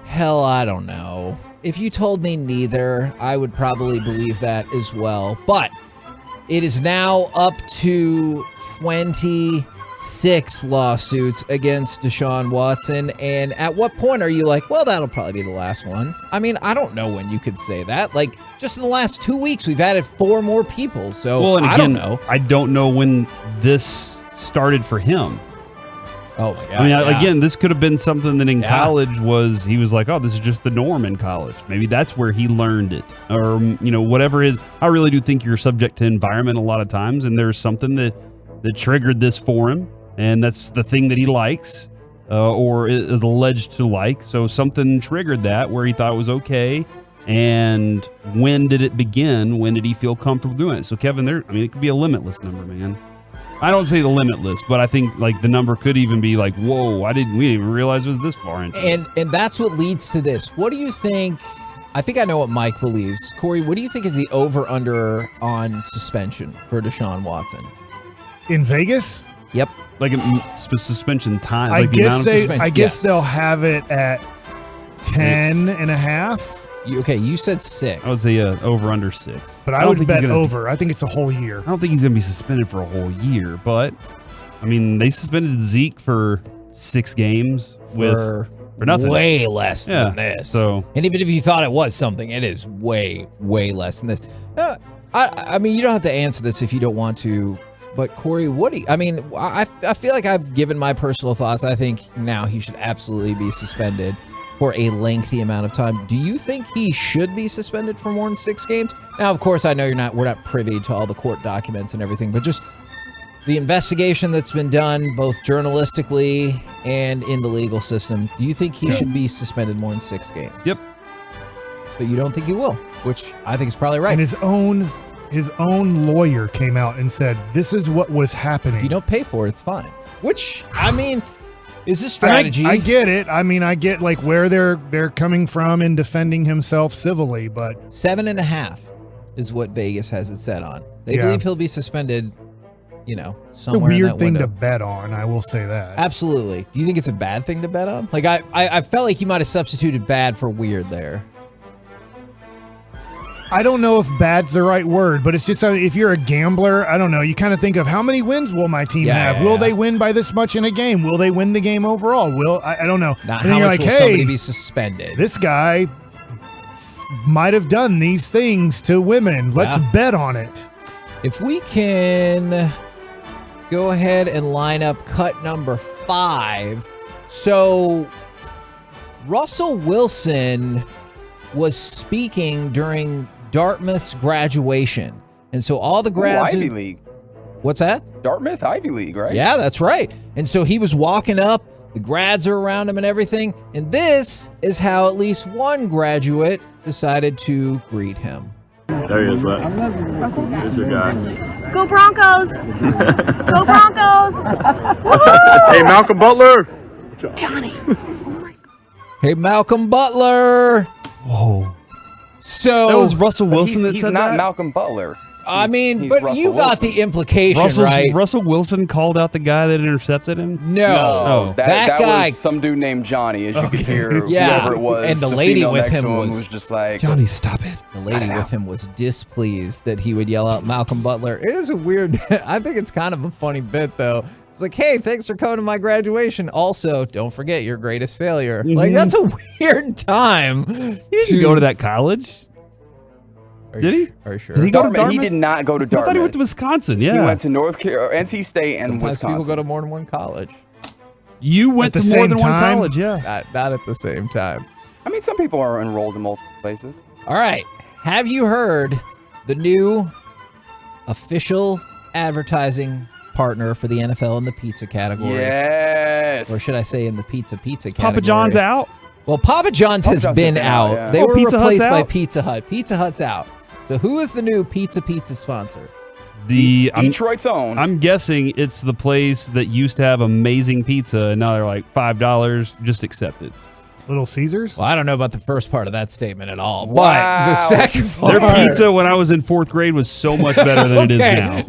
hell, I don't know. If you told me neither, I would probably believe that as well. But it is now up to 26 lawsuits against Deshaun Watson. And at what point are you like, well, that'll probably be the last one? I mean, I don't know when you could say that. Just in the last 2 weeks, we've added 4 more people. So I don't know. I don't know when this started for him. Oh my God. I mean, again, this could have been something that in college he was like, oh, this is just the norm in college. Maybe that's where he learned it, or, whatever is. I really do think you're subject to environment a lot of times, and there's something that triggered this for him, and that's the thing that he likes, or is alleged to like. So something triggered that where he thought it was okay. And when did it begin? When did he feel comfortable doing it? So Kevin, it could be a limitless number, man. I don't say the limitless, but I think the number could even be like, whoa, we didn't even realize it was this far into it. And that's what leads to this. What do you think? I think I know what Mike believes. Corey, what do you think is the over-under on suspension for Deshaun Watson? In Vegas? Yep. Suspension time. I guess they'll have it at 10 and a half. You said 6. I would say over under 6. But I would bet over. I think it's a whole year. I don't think he's going to be suspended for a whole year. But, they suspended Zeke for 6 games for nothing. Way less than this. And even if you thought it was something, it is way, way less than this. You don't have to answer this if you don't want to. But Corey, what do you? I feel like I've given my personal thoughts. I think now he should absolutely be suspended for a lengthy amount of time. Do you think he should be suspended for more than 6 games? Now, of course, I know we're not privy to all the court documents and everything, but just the investigation that's been done, both journalistically and in the legal system, do you think he should be suspended more than 6 games? Yep. But you don't think he will, which I think is probably right. And his own lawyer came out and said, this is what was happening. If you don't pay for it, it's fine. which, I mean, is a strategy. I get it. I mean, I get like where they're coming from in defending himself civilly, but 7.5 is what Vegas has it set on. They believe he'll be suspended, somewhere it's a weird in that thing window. to bet on. I will say that. Absolutely. Do you think it's a bad thing to bet on? Like, I felt like he might have substituted bad for weird there. I don't know if bad's the right word, but it's just if you're a gambler, I don't know. You kind of think of how many wins will my team have? Will they win by this much in a game? Will they win the game overall? I don't know. Not and how then much will somebody be suspended. This guy might have done these things to women. Let's bet on it. If we can go ahead and line up cut number 5. So Russell Wilson was speaking during Dartmouth's graduation. And so all the grads... Ivy League. What's that? Dartmouth, Ivy League, right? Yeah, that's right. And so he was walking up, the grads are around him and everything, and this is how at least one graduate decided to greet him. There he is, what? There's your guy. Go Broncos! Go Broncos! Hey, Malcolm Butler! Johnny! Hey, Malcolm Butler! Whoa. So that was Russell Wilson that he's said not that? Malcolm Butler. I mean, he's but Russell you got Wilson. the implication, right? Russell Wilson called out the guy that intercepted him? No. That guy. was some dude named Johnny, as you could hear Yeah. whoever it was. And the lady female with next him to was just like, Johnny, stop it. The lady with him was displeased that he would yell out Malcolm Butler. It is a weird bit. I think it's kind of a funny bit, though. It's like, hey, thanks for coming to my graduation. Also, don't forget your greatest failure. Like, that's a weird time. He didn't go to that college. Did he? Are you sure? Did he go to Dartmouth? He Dartmouth? did not go to I Dartmouth. thought he went to Wisconsin. Yeah. He went to NC State and Sometimes Wisconsin. people go to more than one college. You went At to the more same than one time? college, yeah. Not at the same time. I mean, some people are enrolled in multiple places. All right. Have you heard the new official advertising partner for the NFL in the pizza category? Yes. Or should I say in the pizza category? Papa John's out? Well, Papa John's has been out. yeah. They Oh, were Pizza Hut's replaced by out? Pizza Hut. Pizza Hut's out. So who is the new pizza sponsor? Detroit's own. I'm guessing it's the place that used to have amazing pizza, and now they're like $5. Just accept it. Little Caesars? Well, I don't know about the first part of that statement at all. Wow. But the second part. Their pizza when I was in 4th grade was so much better than it is now.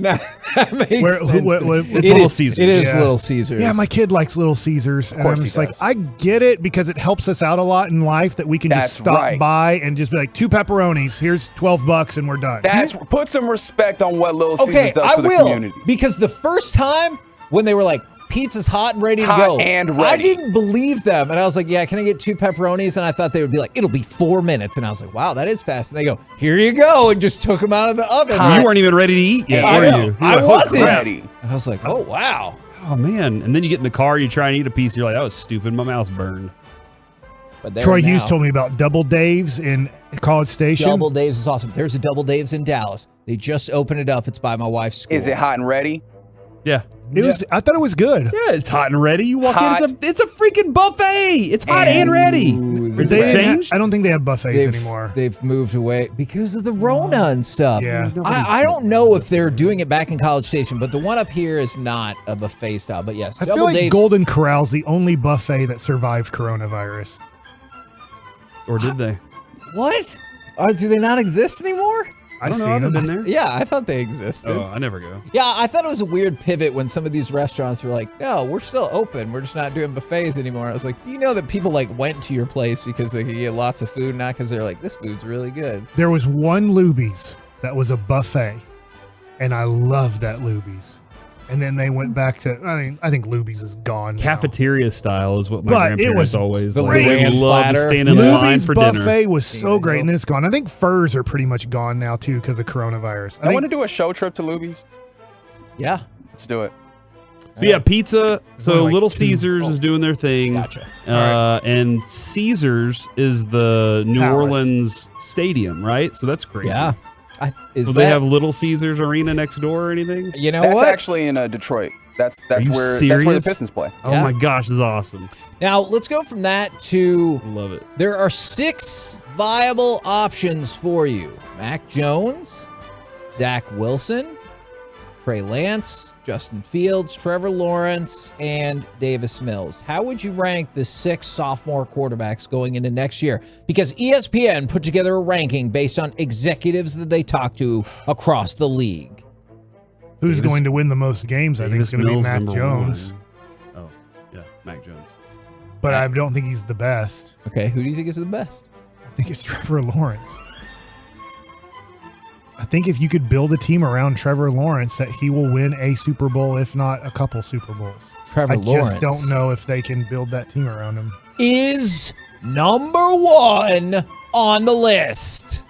That makes sense. It's Little Caesars. It is Yeah. Little Caesars. Yeah, my kid likes Little Caesars, and I'm course he just like, does. I get it because it helps us out a lot in life that we can That's just stop right. by and just be like, 2 pepperonis, here's $12, and we're done. Put some respect on what Little Okay, Caesars does I for the will. community. Because the first time when they were like, pizza's hot and ready to Hot go. and I ready. didn't believe them. And I was like, yeah, can I get 2 pepperonis? And I thought they would be like, it'll be 4 minutes. And I was like, wow, that is fast. And they go, here you go. And just took them out of the oven. You weren't even ready to eat yet, I were know. you? I wasn't. Ready. I was like, oh, wow. Oh, man. And then you get in the car, you try and eat a piece, you're like, that was stupid. My mouth's burned. But they Troy are Hughes now- told me about Double Dave's in College Station. Double Dave's is awesome. There's a Double Dave's in Dallas. They just opened it up. It's by my wife's school. Is it hot and ready? Yeah. It was. I thought it was good. Yeah, it's hot and ready. You walk Hot in, it's a freaking buffet. It's hot and ready. Is They it didn't changed? I don't think they have buffets anymore. They've moved away because of the Rona and stuff. Yeah. I don't know if they're doing it back in College Station, but the one up here is not a buffet style. But yes, I feel Double like Dave's. Golden Corral's the only buffet that survived coronavirus. Or did they? What? Do they not exist anymore? I don't know. seen I've them. been there. Yeah, I thought they existed. Oh, I never go. Yeah, I thought it was a weird pivot when some of these restaurants were like, no, we're still open. We're just not doing buffets anymore. I was like, do you know that people like went to your place because they could get lots of food, not because they're like, this food's really good. There was one Luby's that was a buffet, and I loved that Luby's. And then they went back to. I think Luby's is gone now. Cafeteria style is what my But it grandparents was always the like. They grand love to platter. stand in line Luby's for buffet dinner. was so great, and then it's gone. I think Furs are pretty much gone now too because of coronavirus. I want to do a show trip to Luby's. Yeah. Let's do it. So yeah, pizza. So only like Little 2. Caesars is doing their thing. Gotcha. And Caesars is the New Palace. Orleans stadium, right? So that's crazy. Yeah. So they have Little Caesars Arena next door or anything? You know That's what? actually in Detroit. That's Are you where serious? the Pistons play. Oh Yeah. my gosh, this is awesome. Now, let's go from that to Love it. there are 6 viable options for you. Mac Jones, Zach Wilson, Trey Lance, Justin Fields, Trevor Lawrence, and Davis Mills. How would you rank the 6 sophomore quarterbacks going into next year? Because ESPN put together a ranking based on executives that they talk to across the league. Who's going to win the most games? I think it's going to be Mac Jones. Oh, yeah, Mac Jones. But I don't think he's the best. Okay, who do you think is the best? I think it's Trevor Lawrence. I think if you could build a team around Trevor Lawrence, that he will win a Super Bowl, if not a couple Super Bowls. Trevor Lawrence. I just don't know if they can build that team around him. Is number 1 on the list.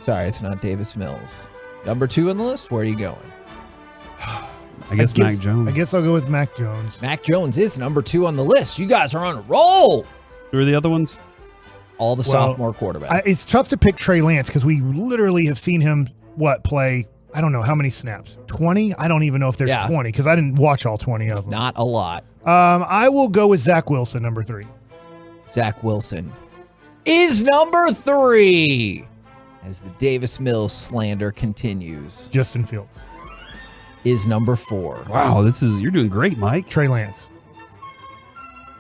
Sorry, it's not Davis Mills. Number 2 on the list, where are you going? I guess Mac Jones. I guess I'll go with Mac Jones. Mac Jones is number 2 on the list. You guys are on a roll. Who are the other ones? All the sophomore quarterbacks. It's tough to pick Trey Lance because we literally have seen him, play, I don't know, how many snaps? 20? I don't even know if there's 20 because I didn't watch all 20 of them. Not a lot. I will go with Zach Wilson, number 3. Zach Wilson is number 3 as the Davis Mills slander continues. Justin Fields is number 4. Wow, you're doing great, Mike. Trey Lance.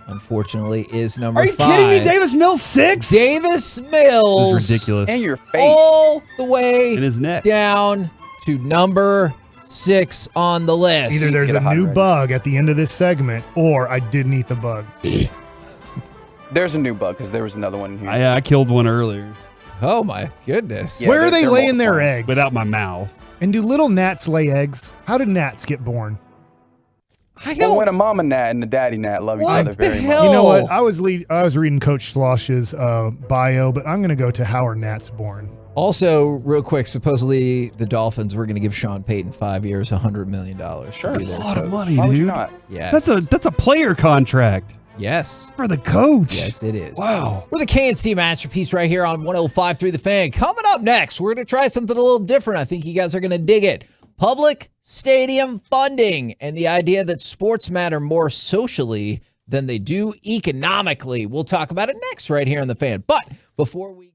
Unfortunately, is number 5. Are you kidding me? Davis Mills 6? Davis Mills. This is ridiculous. In your face. All the way in his neck. Down to number 6 on the list. Either there's a new bug at the end of this segment, or I didn't eat the bug. There's a new bug because there was another one here. I killed one earlier. Oh my goodness. Yeah, Where are they laying their eggs? Without my mouth. And do little gnats lay eggs? How did gnats get born? Well, when a mama gnat and a daddy gnat love each other very much. You know what? I was reading Coach Slosh's bio, but I'm going to go to how are gnats born. Also, real quick, supposedly the Dolphins were going to give Sean Payton 5 years, $100 million. Sure. That's a lot of money, Why would you dude. not? Yes. That's a player contract. Yes. For the coach. Yes, it is. Wow. We're the KNC Masterpiece right here on 105.3 The Fan. Coming up next, we're going to try something a little different. I think you guys are going to dig it. Public stadium funding and the idea that sports matter more socially than they do economically. We'll talk about it next right here on The Fan. But before we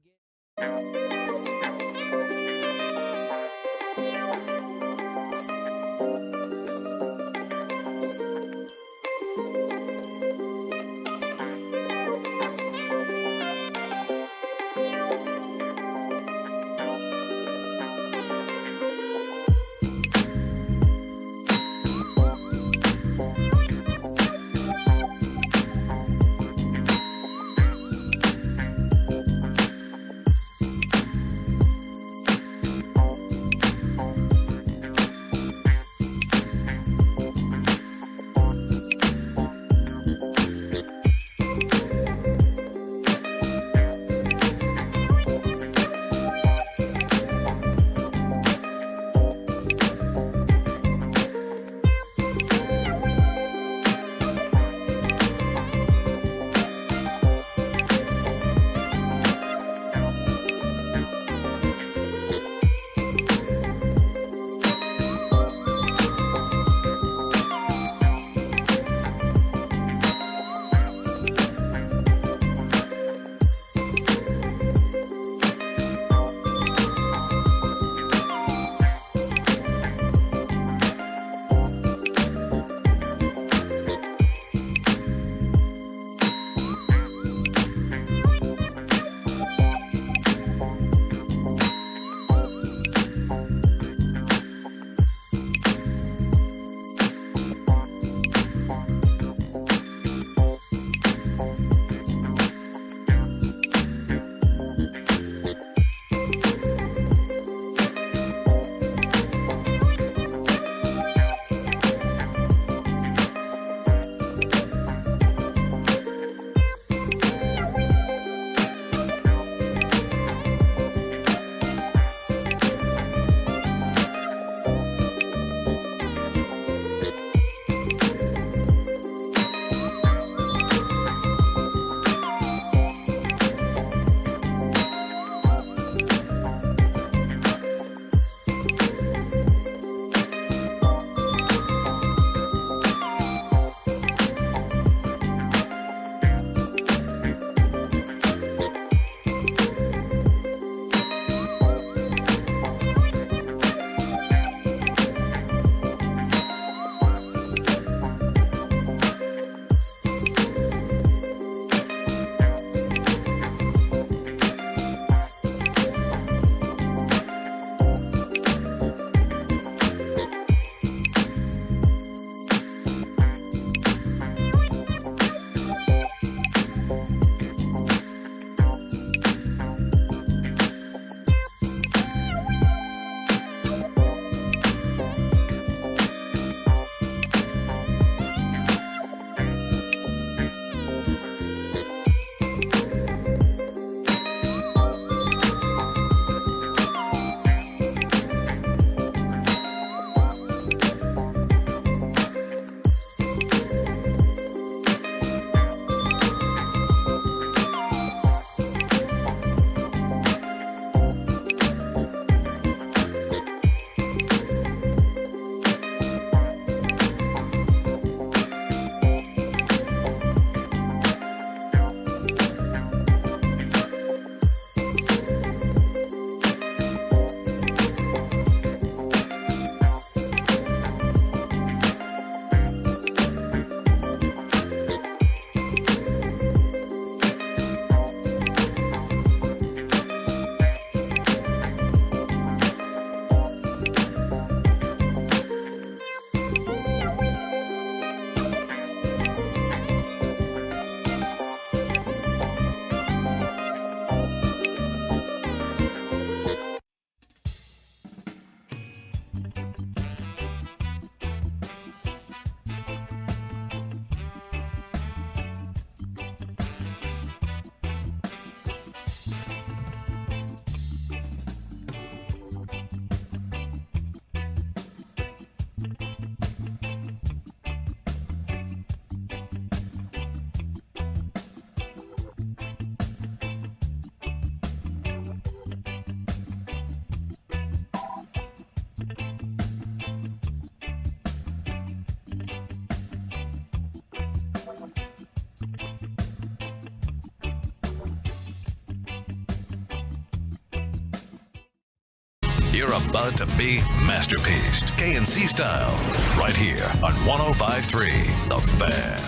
You're about to be masterpieced, KNC style, right here on 105.3 The Fan.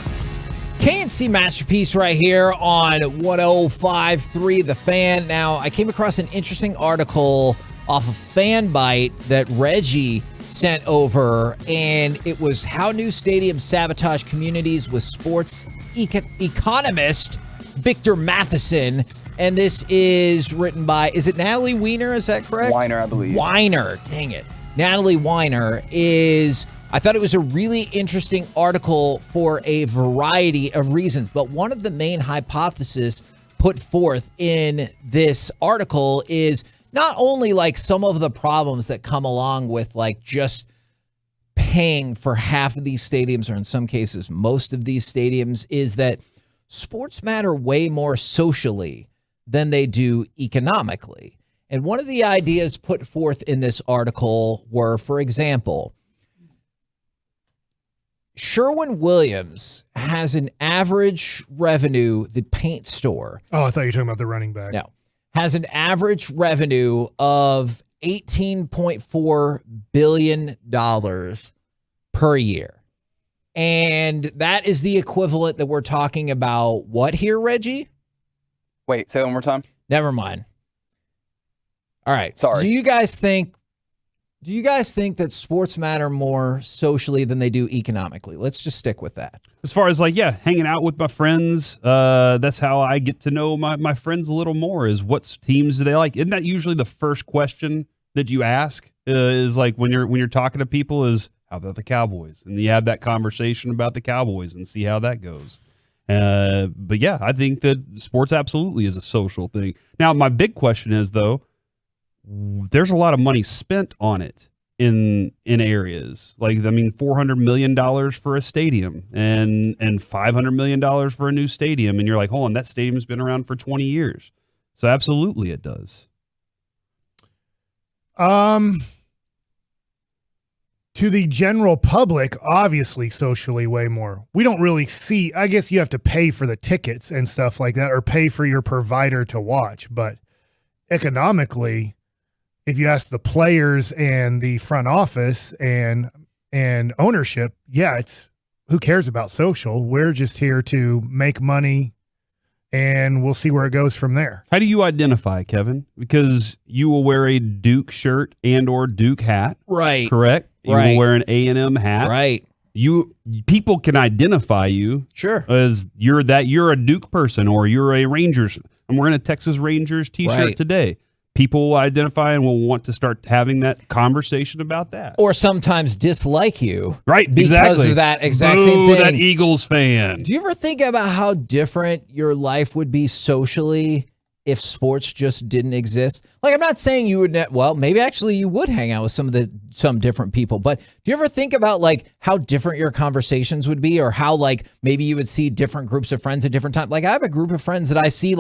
KNC Masterpiece right here on 105.3 The Fan. Now, I came across an interesting article off of FanBite that Reggie sent over, and it was how new stadiums sabotage communities with sports economist Victor Matheson. And this is written by, is it Natalie Weiner? Is that correct? Weiner, I believe. Weiner, dang it. Natalie Weiner is, I thought it was a really interesting article for a variety of reasons. But one of the main hypotheses put forth in this article is not only like some of the problems that come along with like just paying for half of these stadiums, or in some cases, most of these stadiums, is that sports matter way more socially than they do economically. And one of the ideas put forth in this article were, for example, Sherwin-Williams has an average revenue, the paint store. Oh, I thought you were talking about the running back. No. Has an average revenue of $18.4 billion per year. And that is the equivalent that we're talking about. What here, Reggie? Wait, say that one more time. Never mind. All right. Sorry. Do you guys think that sports matter more socially than they do economically? Let's just stick with that. As far as like, yeah, hanging out with my friends, that's how I get to know my friends a little more, is what teams do they like? Isn't that usually the first question that you ask, is like when you're talking to people, is how about the Cowboys? And you have that conversation about the Cowboys and see how that goes. But yeah, I think that sports absolutely is a social thing. Now, my big question is, though, there's a lot of money spent on it in areas. Like, I mean, $400 million for a stadium and $500 million for a new stadium. And you're like, hold on, that stadium's been around for 20 years. So absolutely it does. To the general public, obviously socially way more. We don't really see, I guess you have to pay for the tickets and stuff like that, or pay for your provider to watch. But economically, if you ask the players and the front office and ownership, yeah, it's who cares about social? We're just here to make money, and we'll see where it goes from there. How do you identify, Kevin? Because you will wear a Duke shirt and or Duke hat. Right. Correct? You Right. will wear an A&M hat. Right. People can identify you. Sure. As you're a Duke person, or you're a Rangers. I'm wearing a Texas Rangers t-shirt Right. today. People will identify and will want to start having that conversation about that. Or sometimes dislike you. Right, because exactly. of that exact Boo, same thing. that Eagles fan. Do you ever think about how different your life would be socially if sports just didn't exist? Like, I'm not saying you would, well, maybe actually you would hang out with some different people, but do you ever think about like how different your conversations would be, or how like maybe you would see different groups of friends at different times? Like, I have a group of friends that I see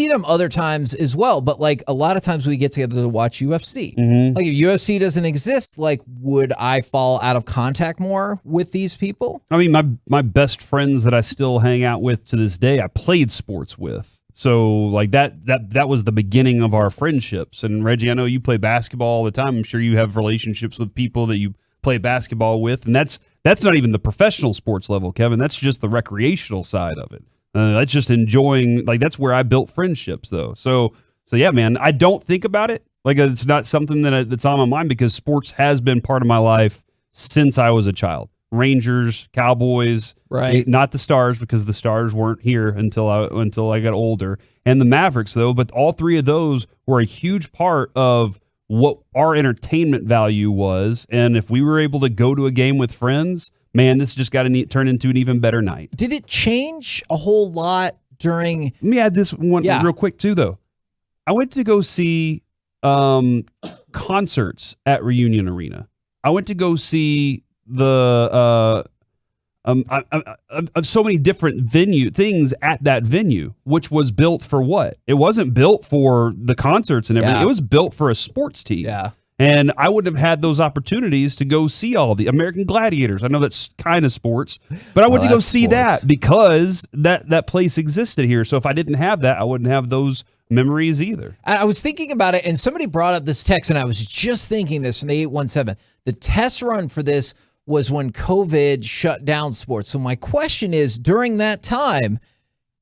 them other times as well, but like a lot of times we get together to watch UFC. Mm-hmm. Like, if UFC doesn't exist, like, would I fall out of contact more with these people? I mean, my best friends that I still hang out with to this day, I played sports with. So like that was the beginning of our friendships. And Reggie, I know you play basketball all the time. I'm sure you have relationships with people that you play basketball with, and that's not even the professional sports level, Kevin. That's just the recreational side of it. That's just enjoying. Like, that's where I built friendships, though. So yeah, man. I don't think about it. Like, it's not something that's on my mind, because sports has been part of my life since I was a child. Rangers, Cowboys, right? Not the Stars, because the Stars weren't here until I got older, and the Mavericks, though. But all three of those were a huge part of what our entertainment value was. And if we were able to go to a game with friends, man, this just got to turn into an even better night. Did it change a whole lot during? Let me add this one real quick too, though. I went to go see concerts at Reunion Arena. I went to go see of so many different things at that venue, which was built for what? It wasn't built for the concerts and everything. Yeah. It was built for a sports team. Yeah. And I wouldn't have had those opportunities to go see all the American Gladiators. I know that's kind of sports, but I went to go see that because that place existed here. So if I didn't have that, I wouldn't have those memories either. I was thinking about it, and somebody brought up this text, and I was just thinking this from the 817. The test run for this was when COVID shut down sports. So my question is, during that time,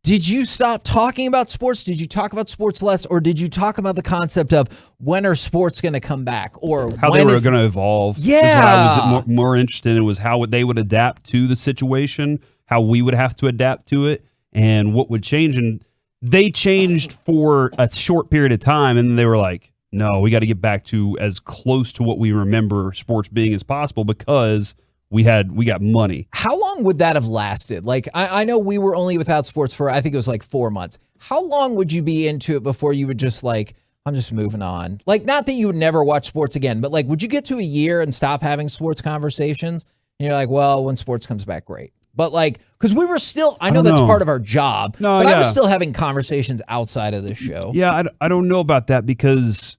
did you stop talking about sports? Did you talk about sports less, or did you talk about the concept of when are sports going to come back, or how they were going to evolve? Yeah, is what I was more interested in was how they would adapt to the situation, how we would have to adapt to it, and what would change. And they changed for a short period of time, and they were like, no, we got to get back to as close to what we remember sports being as possible because we got money. How long would that have lasted? Like, I know we were only without sports for, I think it was like 4 months. How long would you be into it before you would just like, I'm just moving on? Like, not that you would never watch sports again, but like, would you get to a year and stop having sports conversations? And you're like, well, when sports comes back, great. But like, because we were still, I know that's part of our job, but I was still having conversations outside of this show. Yeah, I don't know about that because,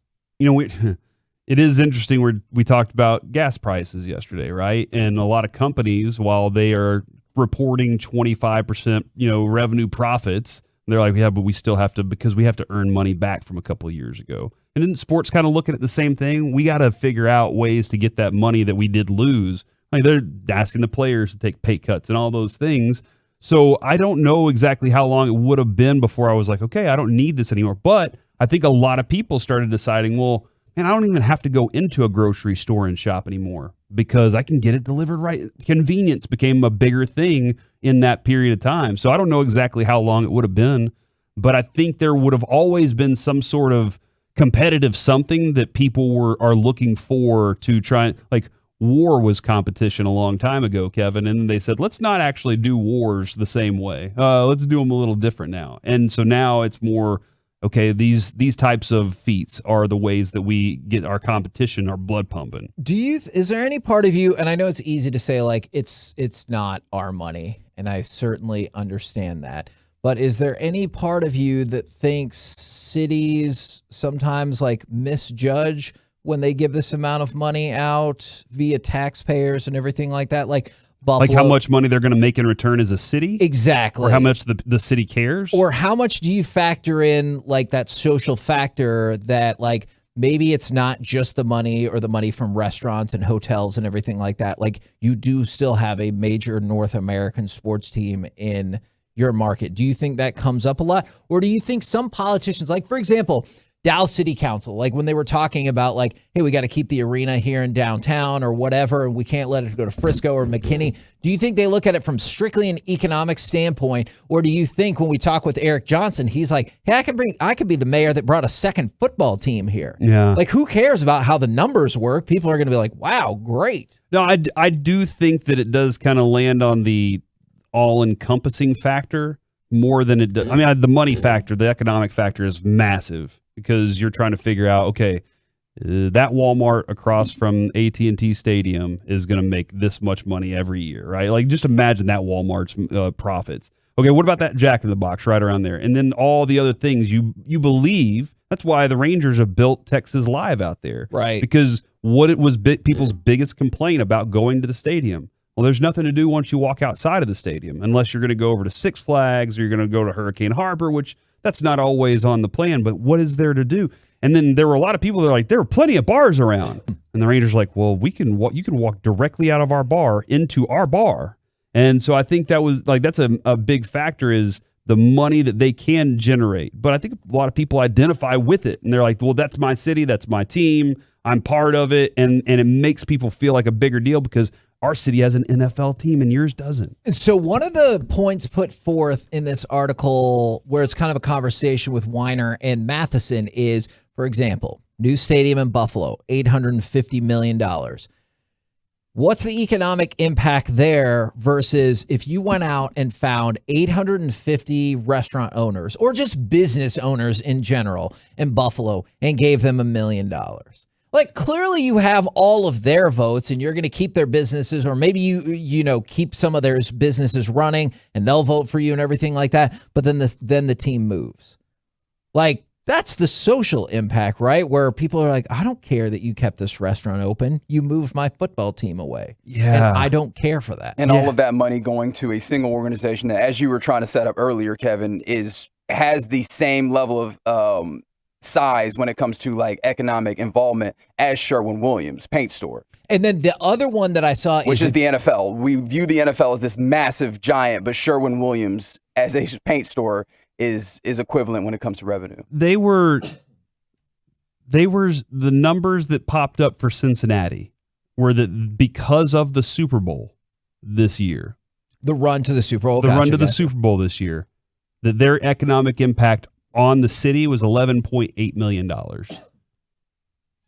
it is interesting where we talked about gas prices yesterday, right? And a lot of companies, while they are reporting 25%, revenue profits, they're like, yeah, but we still have to, because we have to earn money back from a couple of years ago. And then sports kind of looking at the same thing. We got to figure out ways to get that money that we did lose. Like they're asking the players to take pay cuts and all those things. So I don't know exactly how long it would have been before I was like, okay, I don't need this anymore. But I think a lot of people started deciding, well, man, I don't even have to go into a grocery store and shop anymore because I can get it delivered right. Convenience became a bigger thing in that period of time. So I don't know exactly how long it would have been, but I think there would have always been some sort of competitive something that people are looking for to try. Like war was competition a long time ago, Kevin, and they said, let's not actually do wars the same way. Let's do them a little different now. And so now it's more, okay, these types of feats are the ways that we get our competition, our blood pumping. Is there any part of you, and I know it's easy to say like it's not our money, and I certainly understand that, but is there any part of you that thinks cities sometimes like misjudge when they give this amount of money out via taxpayers and everything like that? Like Buffalo, like how much money they're going to make in return as a city? Exactly. Or how much the city cares? Or how much do you factor in like that social factor that like maybe it's not just the money or the money from restaurants and hotels and everything like that. Like you do still have a major North American sports team in your market. Do you think that comes up a lot? Or do you think some politicians, like for example, Dallas City Council, like when they were talking about like, hey, we got to keep the arena here in downtown or whatever, and we can't let it go to Frisco or McKinney. Do you think they look at it from strictly an economic standpoint? Or do you think when we talk with Eric Johnson, he's like, hey, I could be the mayor that brought a second football team here. Yeah. Like who cares about how the numbers work? People are going to be like, wow, great. No, I do think that it does kind of land on the all-encompassing factor more than it does. I mean, the money factor, the economic factor is massive. Because you're trying to figure out, okay, that Walmart across from AT&T Stadium is going to make this much money every year, right? Like, just imagine that Walmart's profits. Okay, what about that Jack in the Box right around there? And then all the other things you believe. That's why the Rangers have built Texas Live out there, right? Because what it was people's biggest complaint about going to the stadium. Well, there's nothing to do once you walk outside of the stadium, unless you're going to go over to Six Flags or you're going to go to Hurricane Harbor, which that's not always on the plan, but what is there to do? And then there were a lot of people that are like, there were plenty of bars around. And the Rangers are like, well, you can walk directly out of our bar into our bar. And so I think that was like, that's a big factor is the money that they can generate. But I think a lot of people identify with it. And they're like, well, that's my city. That's my team. I'm part of it. And it makes people feel like a bigger deal because our city has an NFL team and yours doesn't. So one of the points put forth in this article where it's kind of a conversation with Weiner and Matheson is, for example, new stadium in Buffalo, $850 million. What's the economic impact there versus if you went out and found 850 restaurant owners or just business owners in general in Buffalo and gave them $1 million? Like clearly you have all of their votes and you're going to keep their businesses, or maybe you keep some of their businesses running and they'll vote for you and everything like that. But then the team moves. Like that's the social impact, right? Where people are like, I don't care that you kept this restaurant open. You moved my football team away. Yeah. And I don't care for that. And all of that money going to a single organization that, as you were trying to set up earlier, Kevin, is has the same level of size when it comes to like economic involvement as Sherwin-Williams paint store. And then the other one that I saw which is the NFL. We view the NFL as this massive giant, but Sherwin-Williams as a paint store is equivalent when it comes to revenue. They were the numbers that popped up for Cincinnati were that because of the Super Bowl this year, the run to the Super Bowl, the Super Bowl this year, that their economic impact on the city was $11.8 million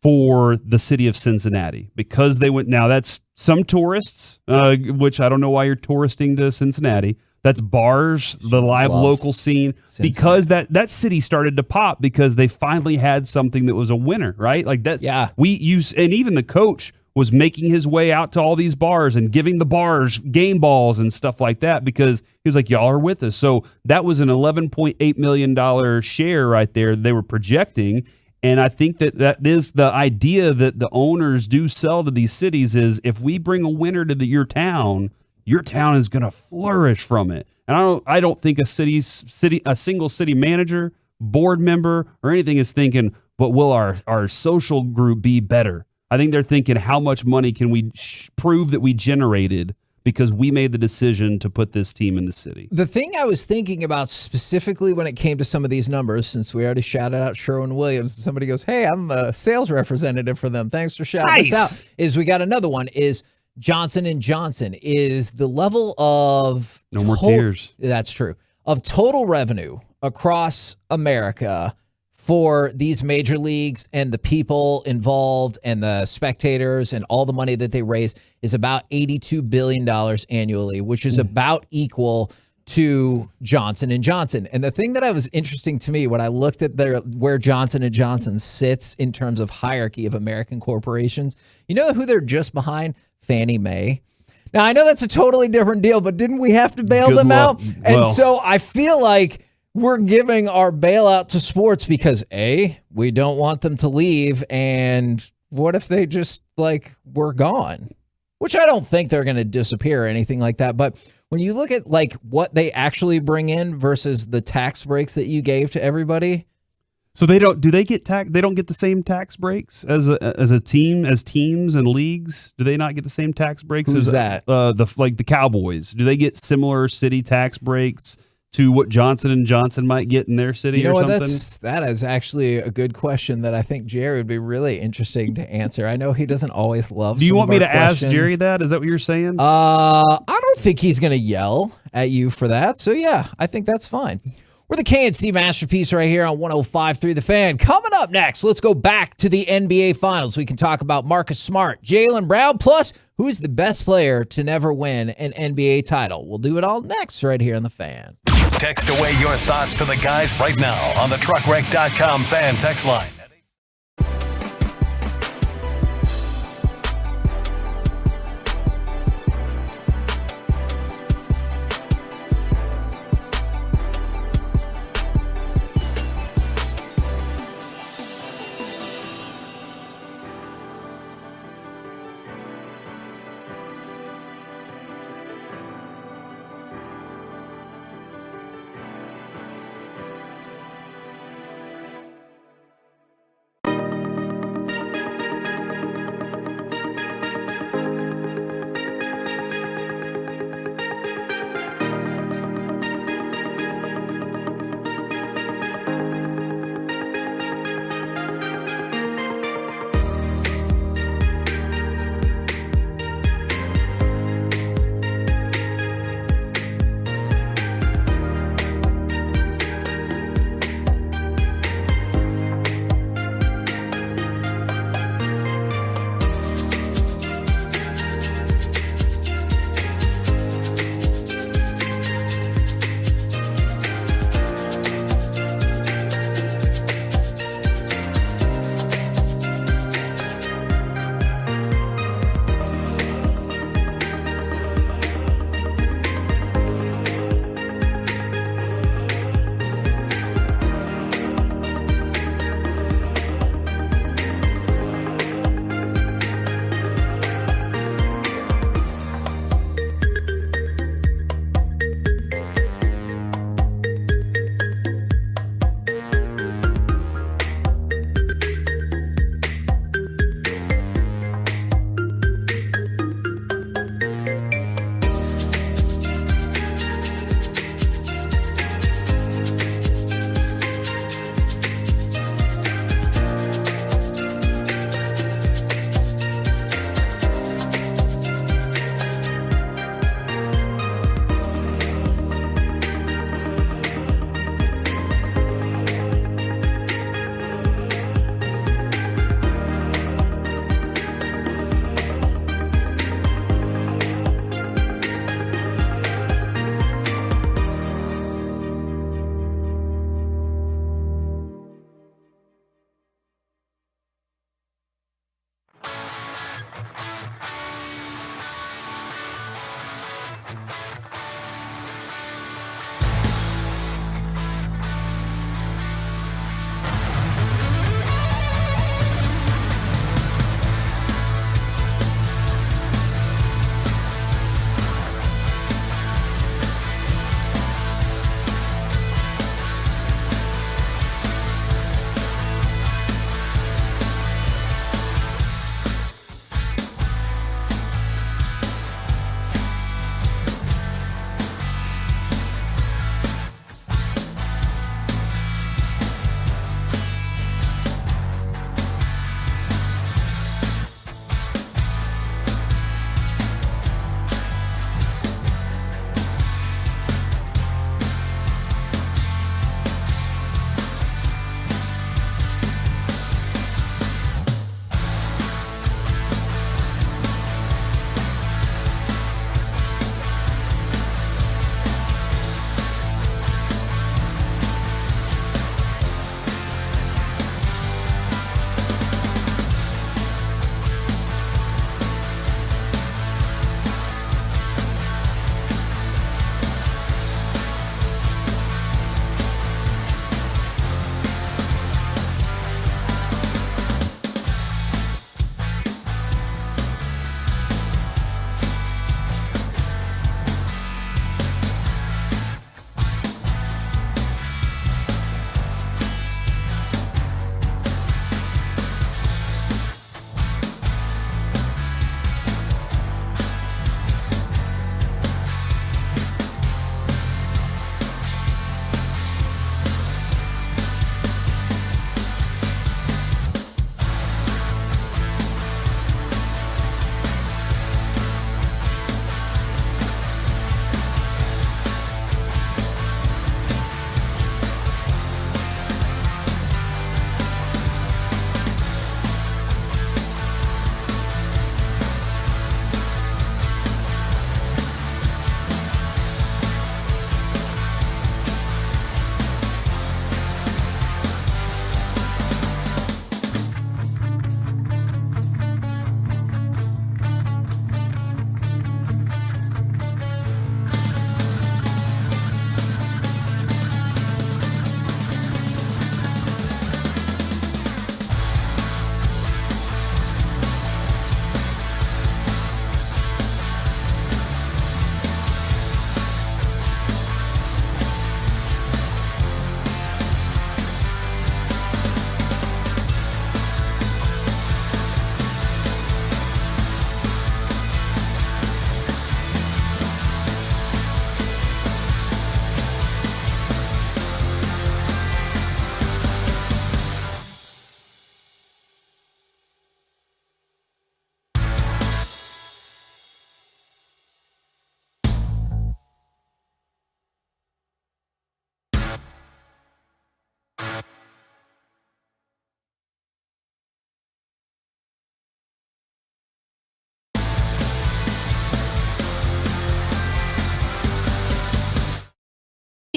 for the city of Cincinnati because they went. Now that's some tourists, which I don't know why you're touristing to Cincinnati. That's bars, the live local scene, because that city started to pop because they finally had something that was a winner, right? Like that's we use, and even the coach was making his way out to all these bars and giving the bars game balls and stuff like that because he was like, y'all are with us. So that was an $11.8 million share right there they were projecting. And I think that is the idea that the owners do sell to these cities is if we bring a winner to your town is going to flourish from it. And I don't think a single city manager, board member, or anything is thinking, but will our social group be better? I think they're thinking, how much money can we prove that we generated because we made the decision to put this team in the city? The thing I was thinking about specifically when it came to some of these numbers, since we already shouted out Sherwin-Williams, somebody goes, hey, I'm a sales representative for them. Thanks for shouting us out. Is we got another one is Johnson & Johnson is the level of no more tears. That's true. Of total revenue across America for these major leagues and the people involved and the spectators and all the money that they raise is about $82 billion annually, which is about equal to Johnson & Johnson. And the thing that was interesting to me when I looked at where Johnson & Johnson sits in terms of hierarchy of American corporations, you know who they're just behind? Fannie Mae. Now, I know that's a totally different deal, but didn't we have to bail them out? And so I feel like we're giving our bailout to sports because A, we don't want them to leave, and what if they just we're gone? Which I don't think they're going to disappear or anything like that. But when you look at what they actually bring in versus the tax breaks that you gave to everybody. So they don't get the same tax breaks as a team, as teams and leagues? Do they not get the same tax breaks? Who's that? The Cowboys. Do they get similar city tax breaks to what Johnson & Johnson might get in their city or something? That is actually a good question that I think Jerry would be really interesting to answer. I know he doesn't always love. Do you want me to ask Jerry that? Is that what you're saying? I don't think he's going to yell at you for that. So yeah, I think that's fine. We're the KNC Masterpiece right here on 105.3 The Fan. Coming up next, let's go back to the NBA Finals. We can talk about Marcus Smart, Jaylen Brown, plus who's the best player to never win an NBA title. We'll do it all next right here on The Fan. Text away your thoughts to the guys right now on the truckwreck.com fan text line.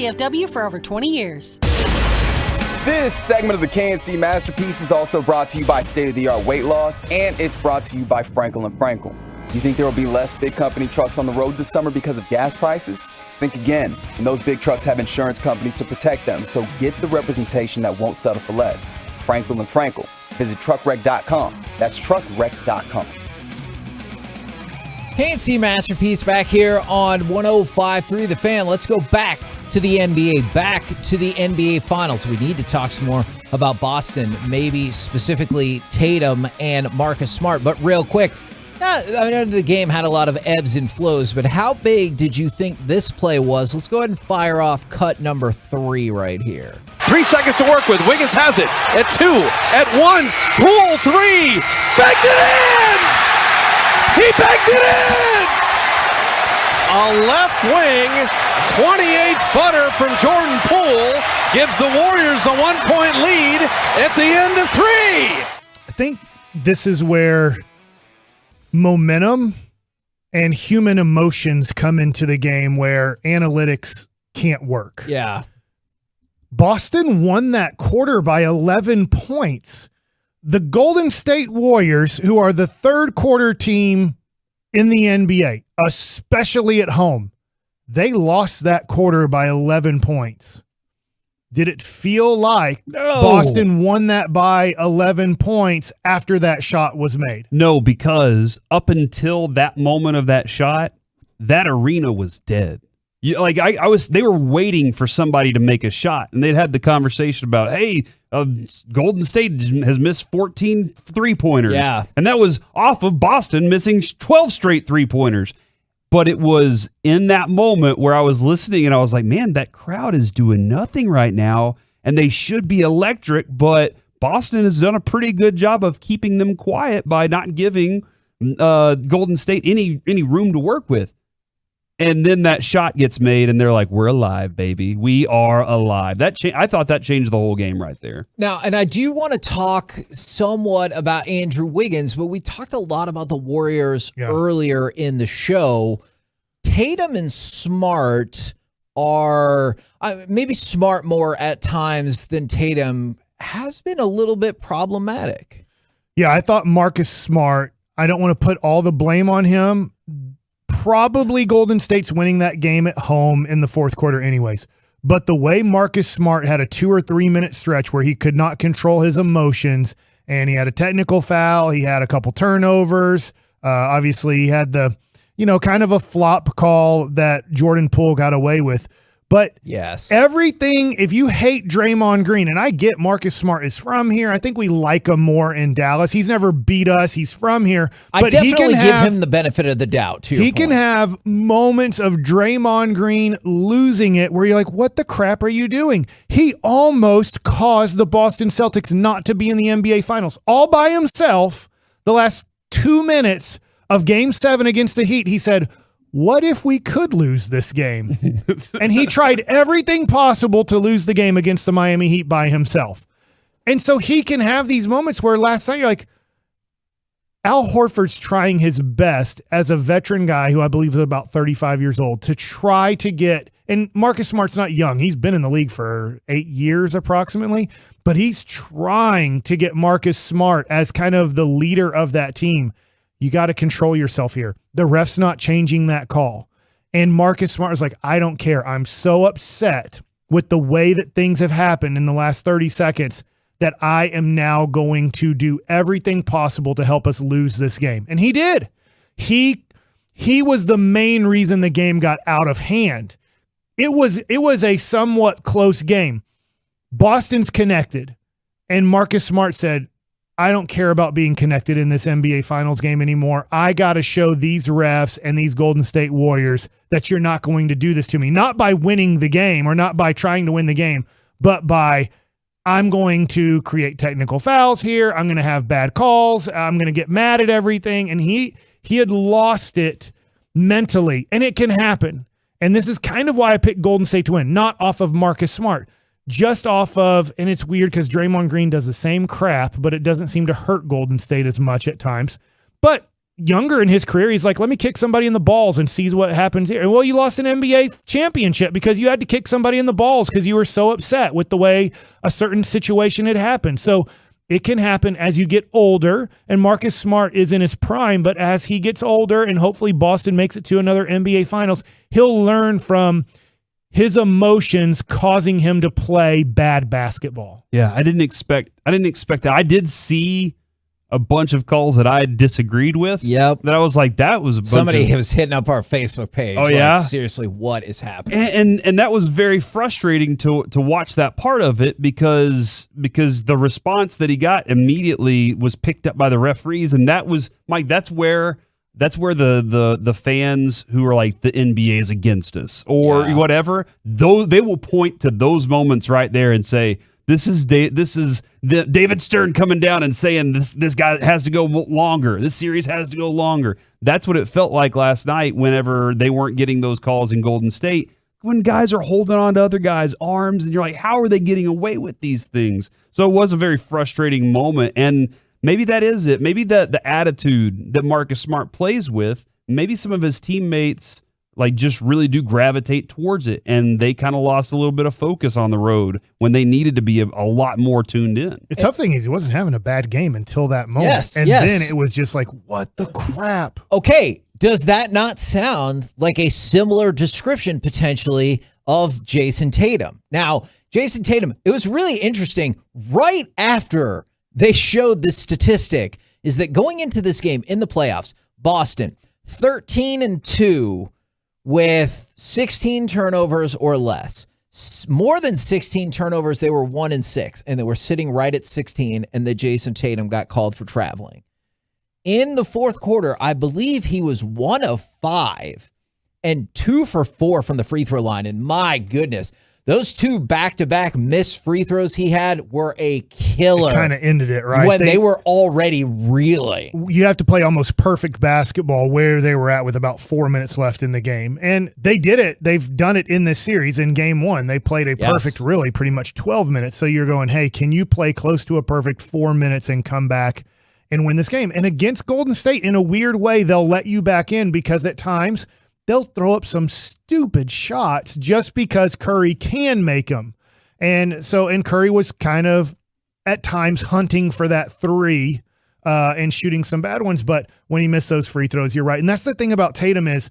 DFW for over 20 years. This segment of the KNC Masterpiece is also brought to you by State-of-the-Art Weight Loss, and it's brought to you by Frankel & Frankel. You think there will be less big company trucks on the road this summer because of gas prices? Think again, and those big trucks have insurance companies to protect them, so get the representation that won't settle for less. Frankel & Frankel. Visit truckwreck.com. That's truckwreck.com. KNC Masterpiece back here on 105.3 The Fan. Let's go back to the NBA, back to the NBA Finals. We need to talk some more about Boston, maybe specifically Tatum and Marcus Smart. But real quick, I know the game had a lot of ebbs and flows, but how big did you think this play was? Let's go ahead and fire off cut number 3 right here. 3 seconds to work with. Wiggins has it at 2, at 1, Poole 3, backed it in! He backed it in! A left wing 28-footer from Jordan Poole gives the Warriors the 1-point lead at the end of 3. I think this is where momentum and human emotions come into the game where analytics can't work. Yeah. Boston won that quarter by 11 points. The Golden State Warriors, who are the third quarter team in the NBA, especially at home, they lost that quarter by 11 points. Did it feel like Boston won that by 11 points after that shot was made? No, because up until that moment of that shot, that arena was dead. They were waiting for somebody to make a shot, and they'd had the conversation about, hey, Golden State has missed 14 3-pointers. Yeah. And that was off of Boston missing 12 straight 3-pointers. But it was in that moment where I was listening and I was like, man, that crowd is doing nothing right now, and they should be electric, but Boston has done a pretty good job of keeping them quiet by not giving Golden State any room to work with. And then that shot gets made, and they're like, we're alive, baby. We are alive. I thought that changed the whole game right there. Now, and I do want to talk somewhat about Andrew Wiggins, but we talked a lot about the Warriors earlier in the show. Tatum and Smart are maybe Smart more at times than Tatum has been a little bit problematic. Yeah, I thought Marcus Smart, I don't want to put all the blame on him. Probably Golden State's winning that game at home in the fourth quarter anyways. But the way Marcus Smart had a 2 or 3 minute stretch where he could not control his emotions, and he had a technical foul, he had a couple turnovers. Obviously, he had the, kind of a flop call that Jordan Poole got away with. But yes, everything, if you hate Draymond Green, and I get Marcus Smart is from here. I think we like him more in Dallas. He's never beat us. He's from here. But I definitely give him the benefit of the doubt, too. He can have moments of Draymond Green losing it where you're like, what the crap are you doing? He almost caused the Boston Celtics not to be in the NBA Finals. All by himself, the last 2 minutes of Game 7 against the Heat, he said, what if we could lose this game? And he tried everything possible to lose the game against the Miami Heat by himself. And so he can have these moments where last night you're like, Al Horford's trying his best as a veteran guy who I believe is about 35 years old to try to get, and Marcus Smart's not young. He's been in the league for 8 years approximately, but he's trying to get Marcus Smart as kind of the leader of that team. You got to control yourself here. The ref's not changing that call. And Marcus Smart was like, I don't care. I'm so upset with the way that things have happened in the last 30 seconds that I am now going to do everything possible to help us lose this game. And he did. He was the main reason the game got out of hand. It was a somewhat close game. Boston's connected. And Marcus Smart said, I don't care about being connected in this NBA Finals game anymore. I got to show these refs and these Golden State Warriors that you're not going to do this to me. Not by winning the game or not by trying to win the game, but by I'm going to create technical fouls here. I'm going to have bad calls. I'm going to get mad at everything. And he had lost it mentally, and it can happen. And this is kind of why I picked Golden State to win, not off of Marcus Smart. Just off of, and it's weird because Draymond Green does the same crap, but it doesn't seem to hurt Golden State as much at times. But younger in his career, he's like, let me kick somebody in the balls and see what happens here. And well, you lost an NBA championship because you had to kick somebody in the balls because you were so upset with the way a certain situation had happened. So it can happen as you get older, and Marcus Smart is in his prime, but as he gets older and hopefully Boston makes it to another NBA Finals, he'll learn from his emotions causing him to play bad basketball. Yeah, I didn't expect that. I did see a bunch of calls that I disagreed with. Yep. That I was like, that was a bunch Somebody of, was hitting up our Facebook page. Oh, yeah? Seriously, what is happening? And that was very frustrating to watch that part of it because the response that he got immediately was picked up by the referees, and that was, Mike, that's where the fans who are like, the NBA is against us or whatever, though they will point to those moments right there and say, This is David Stern coming down and saying this guy has to go longer. This series has to go longer. That's what it felt like last night whenever they weren't getting those calls in Golden State, when guys are holding on to other guys' arms and you're like, how are they getting away with these things? So it was a very frustrating moment, and maybe that is it. Maybe the attitude that Marcus Smart plays with, maybe some of his teammates like just really do gravitate towards it, and they kind of lost a little bit of focus on the road when they needed to be a lot more tuned in. The tough thing is he wasn't having a bad game until that moment. Yes, and then it was just like, what the crap? Okay, does that not sound like a similar description potentially of Jason Tatum? Now, Jason Tatum, it was really interesting right after they showed this statistic is that going into this game in the playoffs, Boston 13-2 with 16 turnovers or less. More than 16 turnovers, they were 1-6, and they were sitting right at 16, and the Jason Tatum got called for traveling. In the fourth quarter, I believe he was 1 of 5 and 2 for 4 from the free throw line. And my goodness, those 2 back-to-back missed free throws he had were a killer. It kind of ended it, right? When they were already reeling. You have to play almost perfect basketball where they were at with about 4 minutes left in the game. And they did it. They've done it in this series. In game 1, they played a perfect, really pretty much 12 minutes. So you're going, hey, can you play close to a perfect 4 minutes and come back and win this game? And against Golden State, in a weird way, they'll let you back in because at times they'll throw up some stupid shots just because Curry can make them. And Curry was kind of at times hunting for that 3 and shooting some bad ones. But when he missed those free throws, you're right. And that's the thing about Tatum is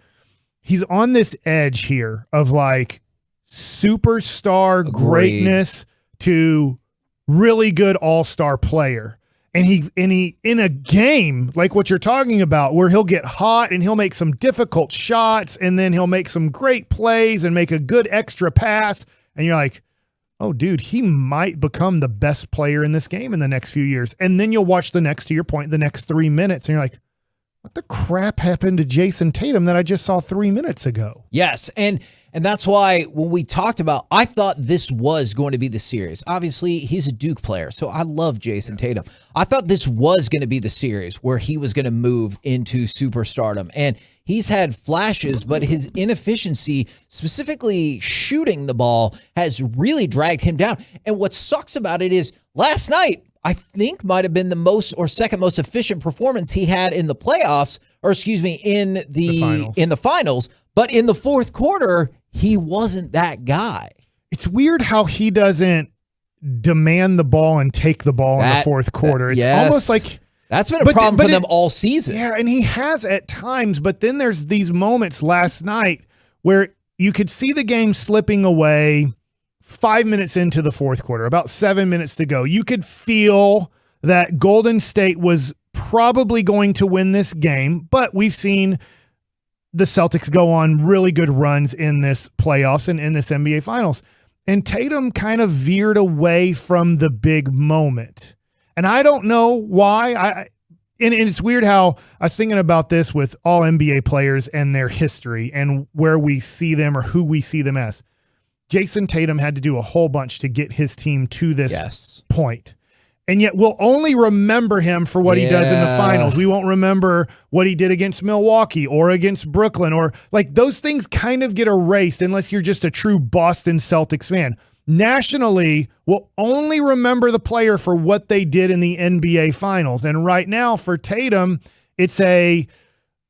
he's on this edge here of like superstar greatness to really good all-star player. And he in a game like what you're talking about, where he'll get hot and he'll make some difficult shots, and then he'll make some great plays and make a good extra pass, and you're like, oh, dude, he might become the best player in this game in the next few years. And then you'll watch the next 3 minutes, and you're like, what the crap happened to Jason Tatum that I just saw 3 minutes ago? Yes, and that's why when we talked about, I thought this was going to be the series. Obviously, he's a Duke player, so I love Jason Tatum. I thought this was going to be the series where he was going to move into superstardom. And he's had flashes, but his inefficiency, specifically shooting the ball, has really dragged him down. And what sucks about it is last night, I think might have been the most or second most efficient performance he had in the playoffs, or excuse me, in the finals. But in the fourth quarter, he wasn't that guy. It's weird how he doesn't demand the ball and take the ball in the fourth quarter. It's almost like that's been a problem for them all season. Yeah, and he has at times, but then there's these moments last night where you could see the game slipping away 5 minutes into the fourth quarter, about 7 minutes to go. You could feel that Golden State was probably going to win this game, but we've seen the Celtics go on really good runs in this playoffs and in this NBA Finals. And Tatum kind of veered away from the big moment. And I don't know why. And it's weird how I was thinking about this with all NBA players and their history and where we see them or who we see them as. Jason Tatum had to do a whole bunch to get his team to this point. And yet we'll only remember him for what he does in the finals. We won't remember what he did against Milwaukee or against Brooklyn, or like those things kind of get erased unless you're just a true Boston Celtics fan. Nationally, we'll only remember the player for what they did in the NBA Finals. And right now for Tatum, It's a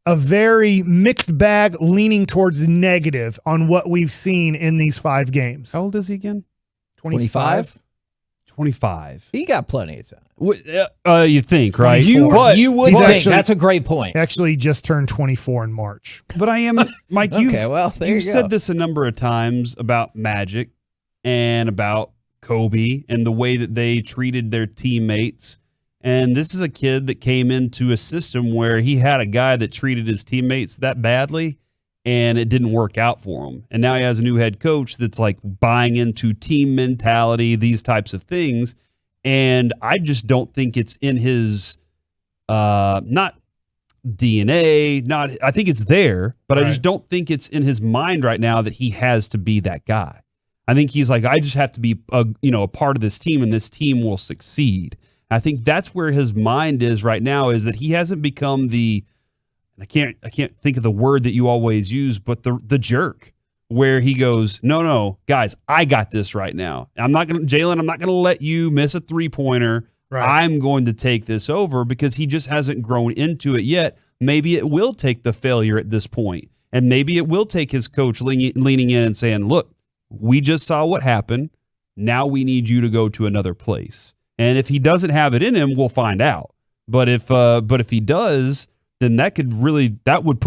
very mixed bag leaning towards negative on what we've seen in these 5 games. How old is he again? 25? 25. He got plenty of time. You think, right? You would think. Actually, That's a great point. Actually just turned 24 in March. But I am, Mike, Okay, well, there you've you go. said this a number of times about Magic and about Kobe and the way that they treated their teammates. And this is a kid that came into a system where he had a guy that treated his teammates that badly, and it didn't work out for him. And now he has a new head coach that's like buying into team mentality, these types of things. And I just don't think it's in his, not DNA, I think it's there, but I just don't think it's in his mind right now that he has to be that guy. I think he's like, I just have to be a part of this team, and this team will succeed. I think that's where his mind is right now, is that he hasn't become I can't think of the word that you always use, but the jerk, where he goes, no, guys, I got this right now. Jalen, I'm not going to let you miss a 3-pointer. Right. I'm going to take this over, because he just hasn't grown into it yet. Maybe it will take the failure at this point, and maybe it will take his coach leaning in and saying, look, we just saw what happened. Now we need you to go to another place. And if he doesn't have it in him, we'll find out. But if he does, then that would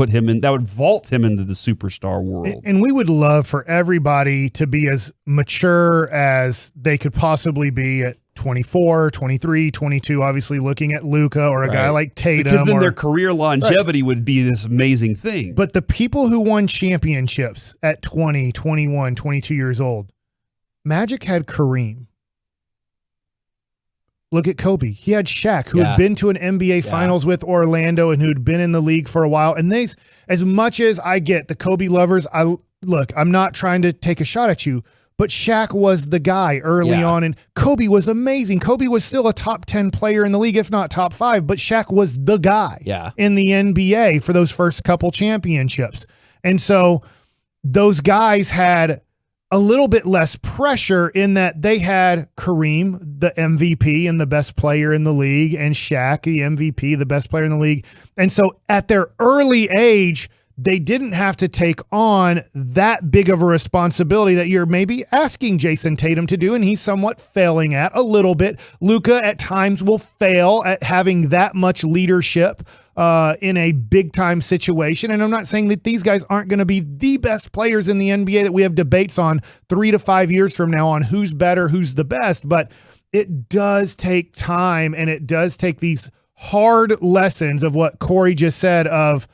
vault him into the superstar world. And we would love for everybody to be as mature as they could possibly be at 24, 23, 22, obviously looking at Luka or a guy like Tatum. Because then their career longevity would be this amazing thing. But the people who won championships at 20, 21, 22 years old, Magic had Kareem. Look at Kobe. He had Shaq, who had been to an NBA Finals with Orlando and who'd been in the league for a while. And as much as I get the Kobe lovers, I'm not trying to take a shot at you, but Shaq was the guy early on, and Kobe was amazing. Kobe was still a top 10 player in the league, if not top 5, but Shaq was the guy in the NBA for those first couple championships. And so those guys had a little bit less pressure in that they had Kareem, the MVP and the best player in the league, and Shaq, the MVP, the best player in the league. And so at their early age, they didn't have to take on that big of a responsibility that you're maybe asking Jason Tatum to do, and he's somewhat failing at a little bit. Luka at times will fail at having that much leadership in a big-time situation. And I'm not saying that these guys aren't going to be the best players in the NBA, that we have debates on 3 to 5 years from now on who's better, who's the best, but it does take time, and it does take these hard lessons of what Corey just said of,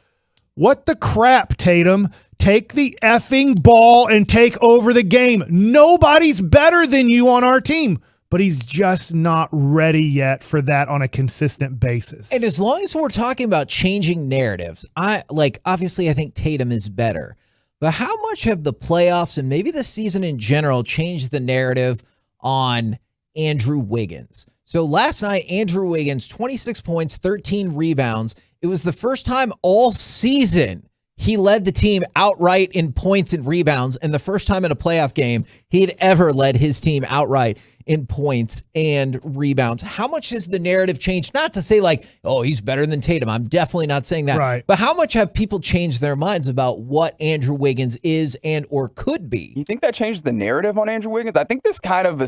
what the crap, Tatum? Take the effing ball and take over the game. Nobody's better than you on our team, but he's just not ready yet for that on a consistent basis. And as long as we're talking about changing narratives, obviously I think Tatum is better. But how much have the playoffs and maybe the season in general changed the narrative on Andrew Wiggins? So last night, Andrew Wiggins, 26 points, 13 rebounds. It was the first time all season he led the team outright in points and rebounds, and the first time in a playoff game he had ever led his team outright in points and rebounds. How much has the narrative changed? Not to say like, oh, he's better than Tatum. I'm definitely not saying that. Right. But how much have people changed their minds about what Andrew Wiggins is and or could be? You think that changed the narrative on Andrew Wiggins? I think this kind of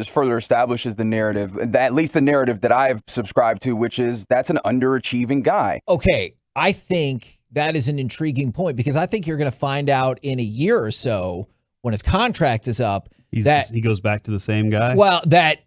further establishes the narrative, at least the narrative that I've subscribed to, which is that's an underachieving guy. Okay, I think that is an intriguing point, because I think you're going to find out in a year or so when his contract is up that he goes back to the same guy. Well, that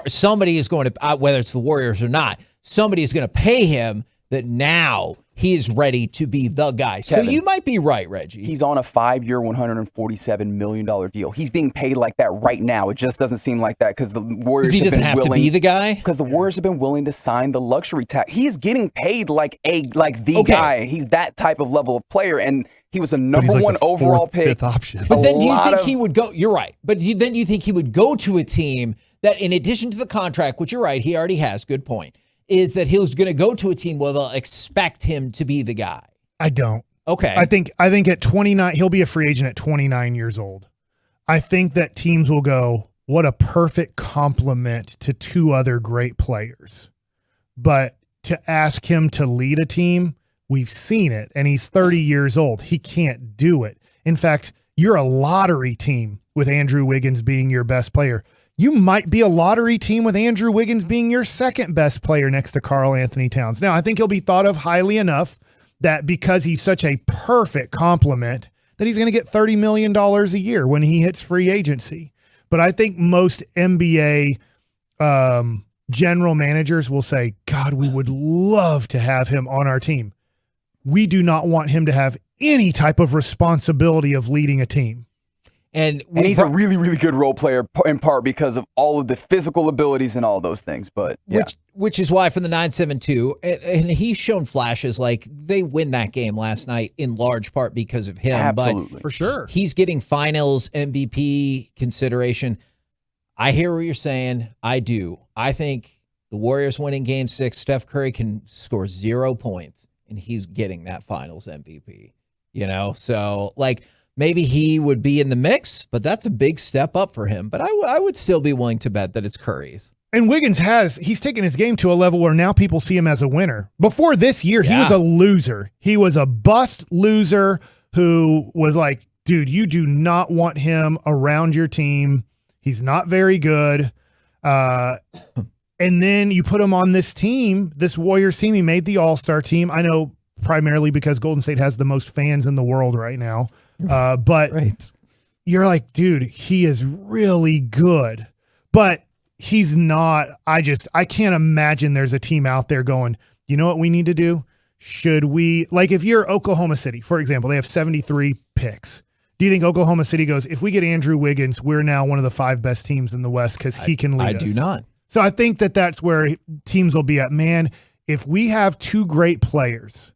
somebody is going to, whether it's the Warriors or not, somebody is going to pay him that now he is ready to be the guy. Kevin, so you might be right, Reggie. He's on a 5-year, $147 million deal. He's being paid like that right now. It just doesn't seem like that because the Warriors he doesn't have to be the guy? Because the Warriors have been willing to sign the luxury tax. He's getting paid like the guy. He's that type of level of player, and he was a number one overall pick. Fifth option. But then you think he would go, you're right, but then you think he would go to a team that, in addition to the contract, which you're right, he already has, good point, is that he's going to go to a team where they'll expect him to be the guy. I don't. Okay. I think at 29, he'll be a free agent at 29 years old. I think that teams will go, what a perfect complement to 2 other great players. But to ask him to lead a team. We've seen it, and he's 30 years old. He can't do it. In fact, you're a lottery team with Andrew Wiggins being your best player. You might be a lottery team with Andrew Wiggins being your second best player next to Karl Anthony Towns. Now, I think he'll be thought of highly enough that because he's such a perfect complement that he's going to get $30 million a year when he hits free agency. But I think most NBA general managers will say, God, we would love to have him on our team. We do not want him to have any type of responsibility of leading a team. And he's a really, really good role player in part because of all of the physical abilities and all those things. But yeah. Which is why from the 9-7-2, and he's shown flashes like they win that game last night in large part because of him. Absolutely. But for sure. He's getting finals MVP consideration. I hear what you're saying. I do. I think the Warriors winning game 6, Steph Curry can score 0 points, and he's getting that finals MVP. You know, so like maybe he would be in the mix, but that's a big step up for him. But I would still be willing to bet that it's Curry's. And Wiggins he's taken his game to a level where now people see him as a winner. Before this year, he was a loser. He was a bust loser who was like, dude, you do not want him around your team. He's not very good. And then you put him on this team, this Warriors team. He made the All-Star team. I know primarily because Golden State has the most fans in the world right now. But you're like, dude, he is really good. But he's not. I can't imagine there's a team out there going, you know what we need to do? Should we, like if you're Oklahoma City, for example, they have 73 picks. Do you think Oklahoma City goes, if we get Andrew Wiggins, we're now one of the 5 best teams in the West because he can lead us? I do not. So I think that's where teams will be at. Man, if we have 2 great players,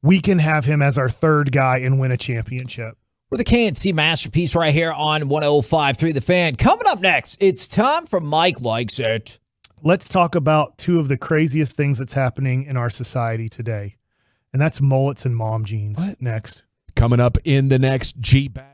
we can have him as our third guy and win a championship. We're the KNC Masterpiece right here on 105.3 The Fan. Coming up next, it's time for Mike Likes It. Let's talk about 2 of the craziest things that's happening in our society today, and that's mullets and mom jeans. Next. Coming up in the next G-Bag.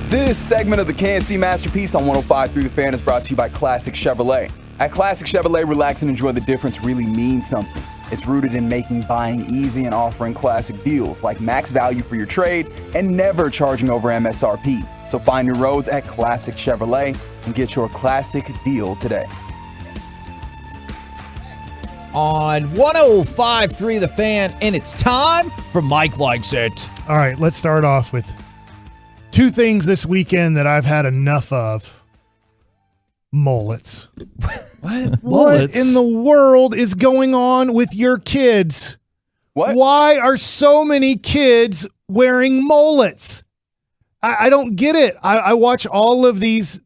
This segment of the KNC Masterpiece on 105.3 The Fan is brought to you by Classic Chevrolet. At Classic Chevrolet, relax and enjoy the difference really means something. It's rooted in making buying easy and offering classic deals like max value for your trade and never charging over MSRP. So find your roads at Classic Chevrolet and get your classic deal today. On 105.3 The Fan, and it's time for Mike Likes It. All right, let's start off with two things this weekend that I've had enough of. Mullets. What in the world is going on with your kids? What? Why are so many kids wearing mullets? I don't get it. I watch all of these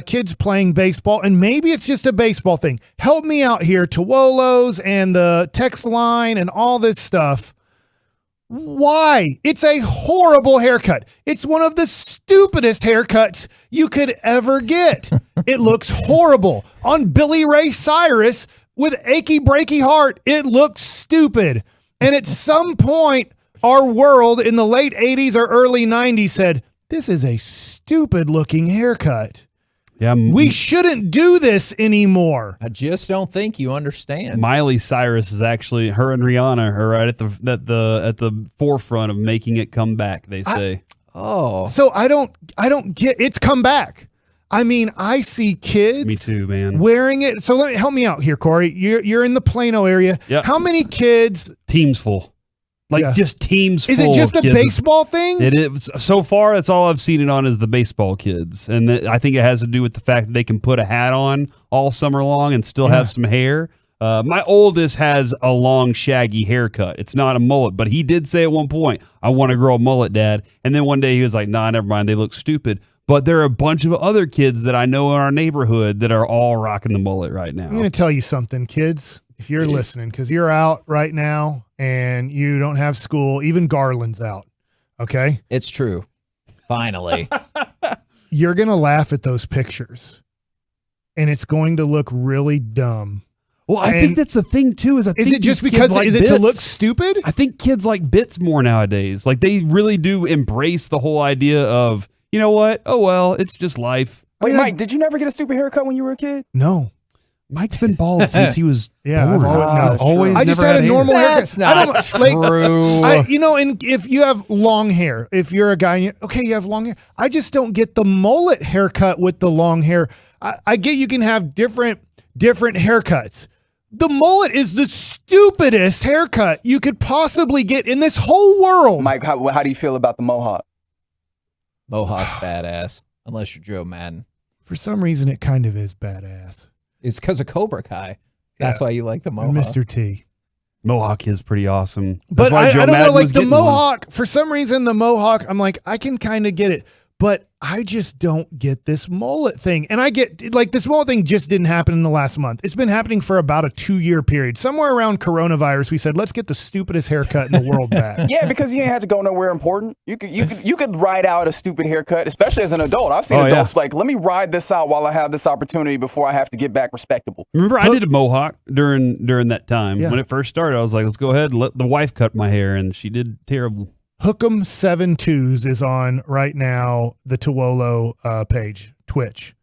kids playing baseball, and maybe it's just a baseball thing. Help me out here, Tuolos and the text line and all this stuff. Why? It's a horrible haircut. It's one of the stupidest haircuts you could ever get. It looks horrible. On Billy Ray Cyrus with Achy Breaky Heart, it looks stupid. And at some point, our world in the late 80s or early 90s said, this is a stupid looking haircut. Yeah, we shouldn't do this anymore. I just don't think you understand. Miley Cyrus is actually, her and Rihanna are right at the forefront of making it come back, they say. So I don't get it's come back. I mean, I see kids Me too, man. wearing it. So help me out here, Corey. You're in the Plano area. Yep. How many kids? Teams full. Just teams full. Is it just a kids. baseball thing? It is. So far, that's all I've seen it on is the baseball kids. And I think it has to do with the fact that they can put a hat on all summer long and still have some hair. My oldest has a long, shaggy haircut. It's not a mullet, but he did say at one point, I want to grow a mullet, Dad. And then one day he was like, nah, never mind. They look stupid. But there are a bunch of other kids that I know in our neighborhood that are all rocking the mullet right now. I'm going to tell you something, kids, if you're listening, because you're out right now and you don't have school. Even Garland's out. Okay? It's true. Finally. You're going to laugh at those pictures, and it's going to look really dumb. Well, I think that's the thing, too. Is it just because is it to look stupid? I think kids like bits more nowadays. Like, they really do embrace the whole idea of, you know what? Oh, well, it's just life. Wait, Mike, did you never get a stupid haircut when you were a kid? No. Mike's been bald since he was born. Always I just had a normal haircut. That's not true. And if you have long hair, if you're a guy, you have long hair. I just don't get the mullet haircut with the long hair. I get you can have different haircuts. The mullet is the stupidest haircut you could possibly get in this whole world. Mike, how do you feel about the mohawk? Mohawk's badass, unless you're Joe Madden. For some reason, it kind of is badass. It's because of Cobra Kai. That's why you like the mohawk. And Mr. T. Mohawk is pretty awesome. But That's why Joe I don't Madden know, like was the getting mohawk, for some reason, the mohawk, I'm like, I can kind of get it. But I just don't get this mullet thing. And I get, like, this mullet thing just didn't happen in the last month. It's been happening for about a 2-year period. Somewhere around coronavirus, we said, let's get the stupidest haircut in the world back. Yeah, because you ain't had to go nowhere important. You could ride out a stupid haircut, especially as an adult. I've seen adults like, let me ride this out while I have this opportunity before I have to get back respectable. Remember, I did a mohawk during that time. Yeah. When it first started, I was like, let's go ahead and let the wife cut my hair, and she did terrible. Hook'em 72s is on right now, the Tuolo page, Twitch.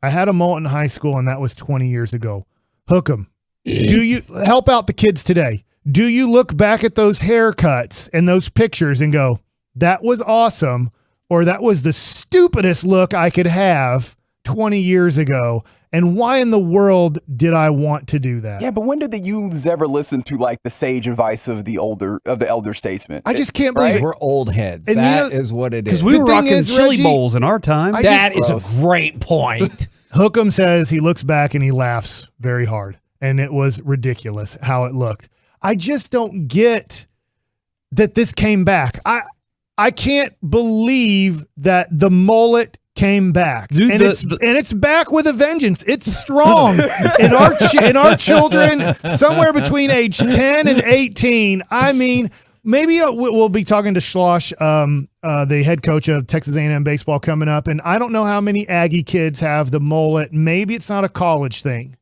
I had a mullet in high school, and that was 20 years ago. Hook'em, do you help out the kids today? Do you look back at those haircuts and those pictures and go, that was awesome, or that was the stupidest look I could have 20 years ago? And why in the world did I want to do that? Yeah, but when did the youths ever listen to like the sage advice of the elder statesman? I just can't believe it. We're old heads. And that is what it is. Because we were rocking chili bowls in our time. That is a great point. Hook'em says he looks back and he laughs very hard. And it was ridiculous how it looked. I just don't get that this came back. I can't believe that the mullet came back. Dude, and it's back with a vengeance. It's strong. in our children, somewhere between age 10 and 18. I mean, maybe we'll be talking to Schloss, the head coach of Texas A&M baseball, coming up. And I don't know how many Aggie kids have the mullet. Maybe it's not a college thing.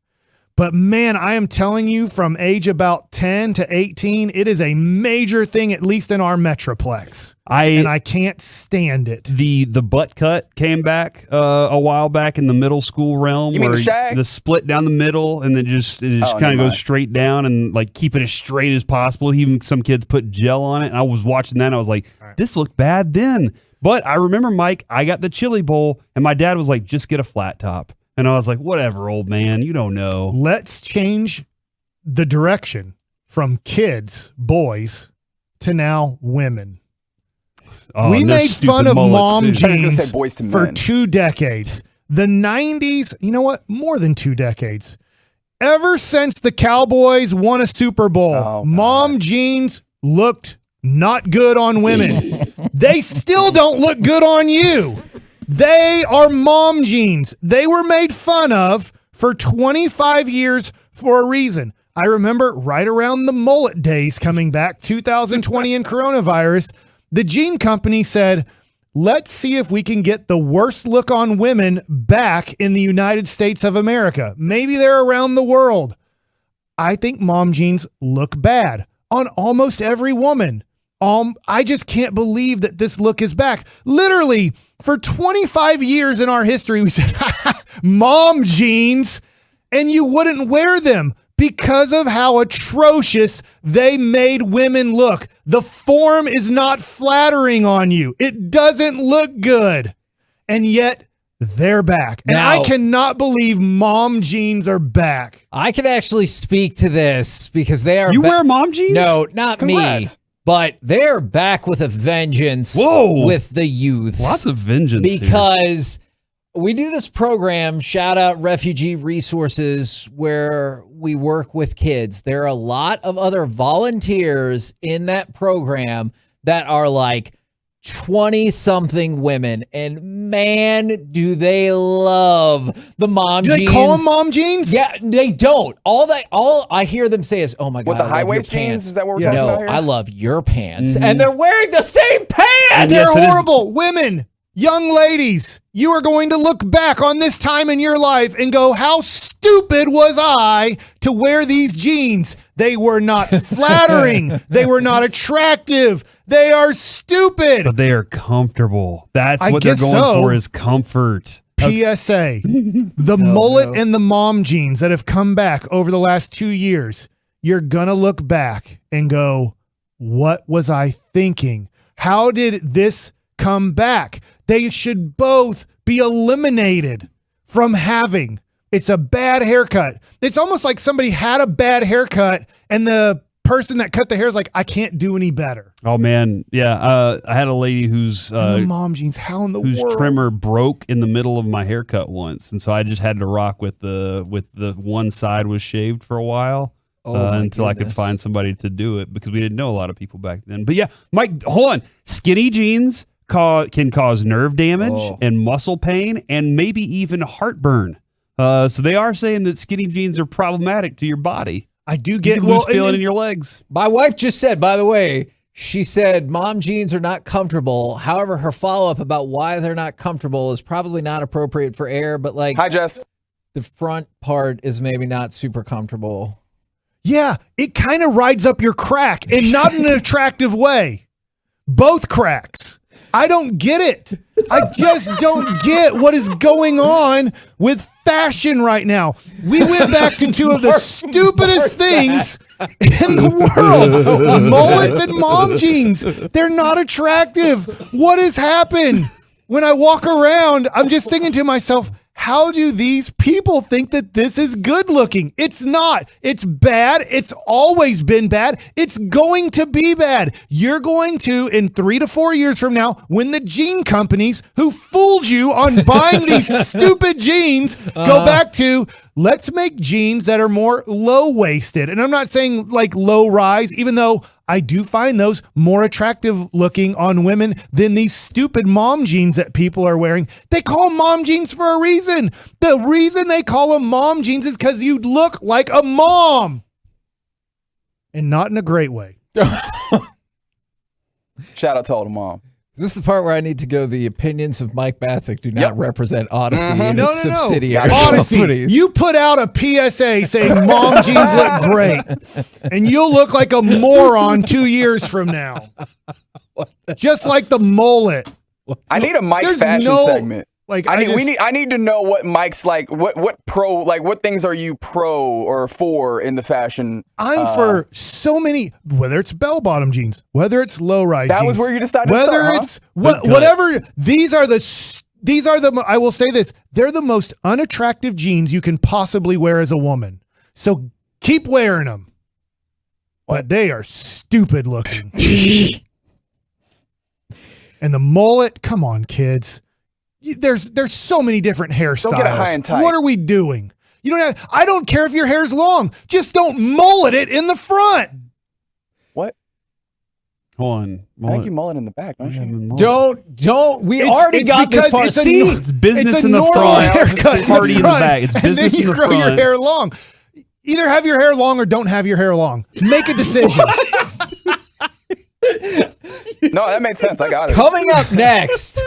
But man, I am telling you, from age about 10 to 18, it is a major thing, at least in our Metroplex. And I can't stand it. The butt cut came back a while back in the middle school realm. You mean where the shag? the split down the middle, and then it just kind of goes straight down and like keep it as straight as possible. Even some kids put gel on it. And I was watching that and I was like, this looked bad then. But I remember, Mike, I got the chili bowl and my dad was like, just get a flat top. And I was like, whatever, old man, you don't know. Let's change the direction from kids, boys, to now women. Oh, we made fun of mom jeans boys to for men. 2 decades. The 90s, you know what? More than 2 decades. Ever since the Cowboys won a Super Bowl, mom jeans looked not good on women. They still don't look good on you. They are mom jeans. They were made fun of for 25 years for a reason. I remember right around the mullet days coming back, 2020 and coronavirus, the jean company said, let's see if we can get the worst look on women back in the United States of America. Maybe they're around the world. I think mom jeans look bad on almost every woman. I just can't believe that this look is back. Literally, for 25 years in our history, we said, mom jeans, and you wouldn't wear them because of how atrocious they made women look. The form is not flattering on you. It doesn't look good. And yet, they're back. And Now, I cannot believe mom jeans are back. I can actually speak to this because they are. You wear mom jeans? No, not Congrats. me. But they're back with a vengeance. Whoa. With the youth. Lots of vengeance here. Because we do this program, shout out Refugee Resources, where we work with kids. There are a lot of other volunteers in that program that are like 20-something women, and man, do they love the mom jeans. Do they call them mom jeans? Yeah, they don't. All I hear them say is, "Oh my god, With the I high love your waist jeans? pants." Is that what we're talking about here? I love your pants, and they're wearing the same pants. They're horrible. Women, young ladies, you are going to look back on this time in your life and go, how stupid was I to wear these jeans? They were not flattering. They were not attractive. They are stupid. But they are comfortable. That's I what they're guess going so. for is comfort. PSA, the mullet and the mom jeans that have come back over the last 2 years, you're going to look back and go, what was I thinking? How did this come back? They should both be eliminated from having. It's a bad haircut. It's almost like somebody had a bad haircut and the person that cut the hair is like, I can't do any better. Oh man, yeah. I had a lady whose And the mom jeans, how in the whose world? trimmer broke in the middle of my haircut once, and so I just had to rock with the one side was shaved for a while until I could find somebody to do it because we didn't know a lot of people back then. But yeah, Mike, hold on. Skinny jeans can cause nerve damage and muscle pain and maybe even heartburn. So they are saying that skinny jeans are problematic to your body. I do get you can lose feeling in your legs. My wife just said, by the way, she said mom jeans are not comfortable. However, her follow-up about why they're not comfortable is probably not appropriate for air, but like, hi, Jess. The front part is maybe not super comfortable. Yeah, it kind of rides up your crack and not in an attractive way. Both cracks. I don't get it. I just don't get what is going on with fashion right now. We went back to two of the stupidest things in the world. Mullets and mom jeans. They're not attractive. What has happened? When I walk around, I'm just thinking to myself, how do these people think that this is good looking? It's not. It's bad. It's always been bad. It's going to be bad. You're going to, in 3 to 4 years from now, when the jean companies who fooled you on buying these stupid jeans go back to, let's make jeans that are more low-waisted. And I'm not saying like low-rise, even though I do find those more attractive looking on women than these stupid mom jeans that people are wearing. They call them mom jeans for a reason. The reason they call them mom jeans is because you look like a mom. And not in a great way. Shout out to all the mom. Is this the part where I need to go? The opinions of Mike Bassick do not represent Odyssey and No, its no, no. subsidiary Odyssey, companies. you put out a PSA saying mom jeans look great, and you'll look like a moron 2 years from now. Just like the mullet. I need a Mike There's fashion no- segment. Like I need to know what Mike's like. What things are you pro or for in the fashion? I'm for so many, whether it's bell-bottom jeans, whether it's low-rise jeans. That was where you decided to whether start, it's huh? whatever. These are the. I will say this: they're the most unattractive jeans you can possibly wear as a woman. So keep wearing them, but they are stupid looking. And the mullet, come on, kids. There's so many different hairstyles. Don't get it high and tight. What are we doing? You don't have. I don't care if your hair's long. Just don't mullet it in the front. What? Hold on. I think you mullet in the back, don't you? Don't. We already got this far. See, it's business it's a in the normal front. haircut Party in the back. It's business and then in you the grow your front. hair long. Either have your hair long or don't have your hair long. Make a decision. No, that made sense. I got it. Coming up next,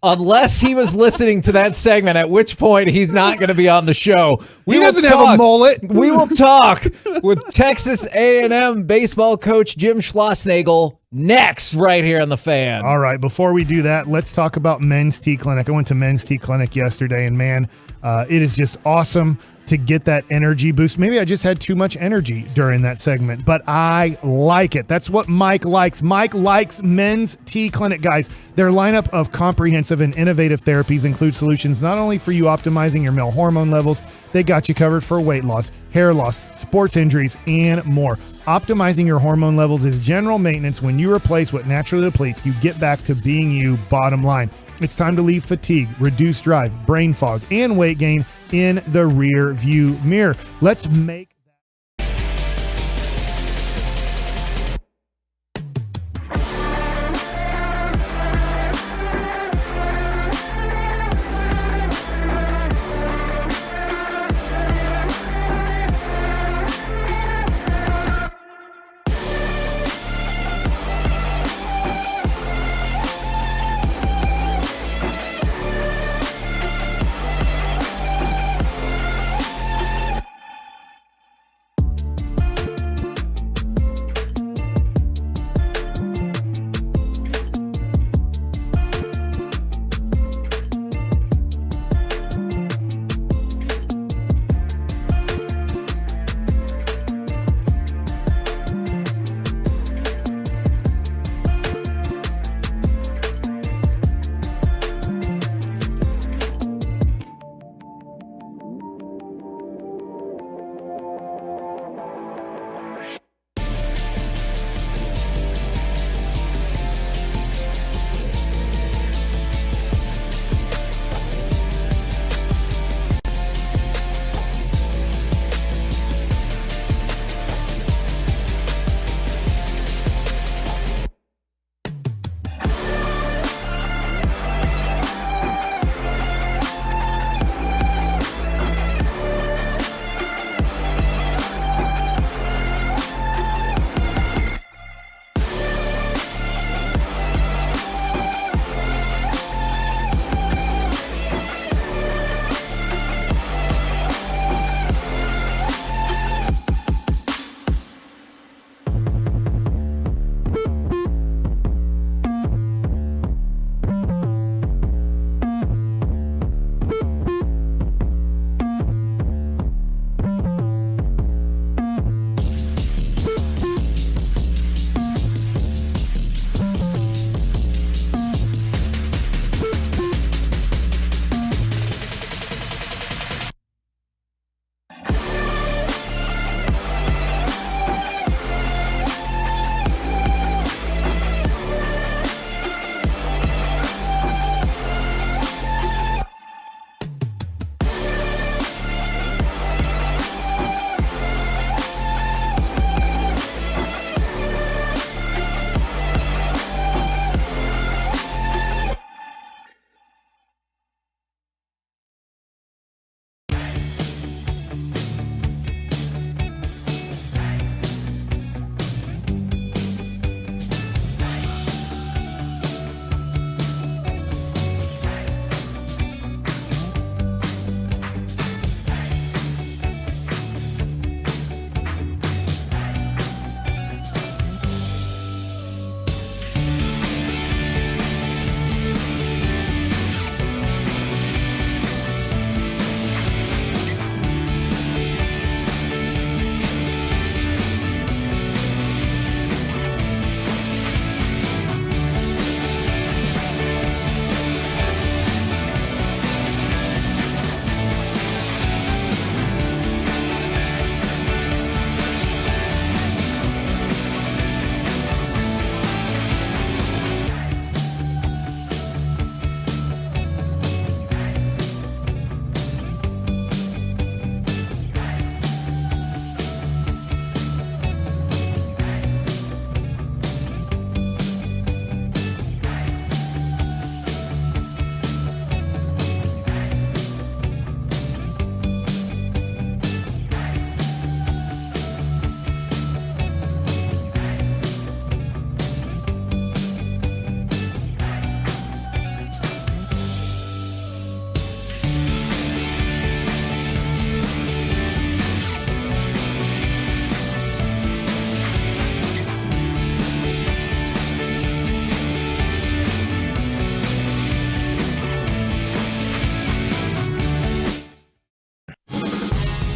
unless he was listening to that segment, at which point he's not going to be on the show. He doesn't have a mullet. We will talk with Texas A&M baseball coach Jim Schlossnagle next, right here on The Fan. All right, before we do that, let's talk about Men's Tea Clinic. I went to Men's Tea Clinic yesterday, and man, it is just awesome to get that energy boost. Maybe I just had too much energy during that segment, but I like it. That's what Mike likes. Mike likes Men's Tea Clinic, guys. Their lineup of comprehensive and innovative therapies include solutions not only for you optimizing your male hormone levels, they got you covered for weight loss, hair loss, sports injuries, and more. Optimizing your hormone levels is general maintenance. When you replace what naturally depletes, you get back to being you, bottom line. It's time to leave fatigue, reduce drive, brain fog, and weight gain in the rear view mirror. Let's make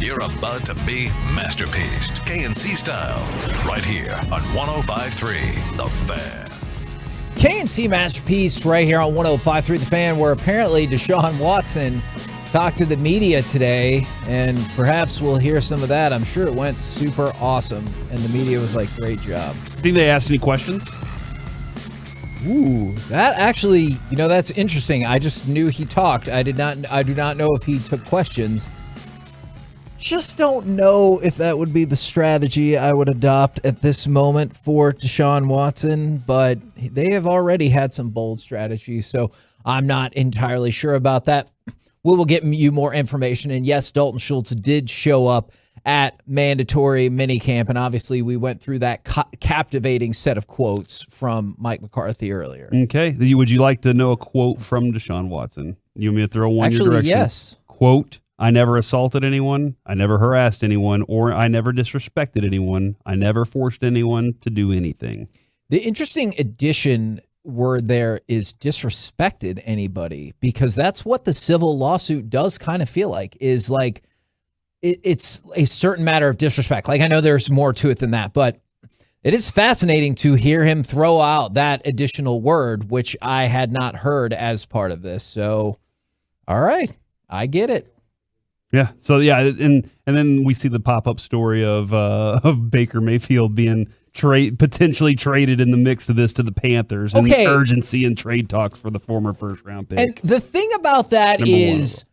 You're about to be masterpieced, KNC style, right here on 105.3 The Fan. KNC Masterpiece right here on 105.3 The Fan, where apparently Deshaun Watson talked to the media today, and perhaps we'll hear some of that. I'm sure it went super awesome, and the media was like, great job. Think they asked any questions? Ooh, that actually, that's interesting. I just knew he talked. I do not know if he took questions. Just don't know if that would be the strategy I would adopt at this moment for Deshaun Watson, but they have already had some bold strategies, so I'm not entirely sure about that. We will get you more information. And yes, Dalton Schultz did show up at mandatory minicamp. And obviously we went through that captivating set of quotes from Mike McCarthy earlier. Okay. Would you like to know a quote from Deshaun Watson? You want me to throw one Actually, your direction? yes. Quote, I never assaulted anyone. I never harassed anyone, or I never disrespected anyone. I never forced anyone to do anything. The interesting addition word there is disrespected anybody, because that's what the civil lawsuit does kind of feel like, is like it's a certain matter of disrespect. Like, I know there's more to it than that, but it is fascinating to hear him throw out that additional word, which I had not heard as part of this. So, all right, I get it. Yeah. So yeah, and then we see the pop-up story of Baker Mayfield being potentially traded in the mix of this to the Panthers, and the urgency and trade talks for the former first-round pick. And the thing about that is,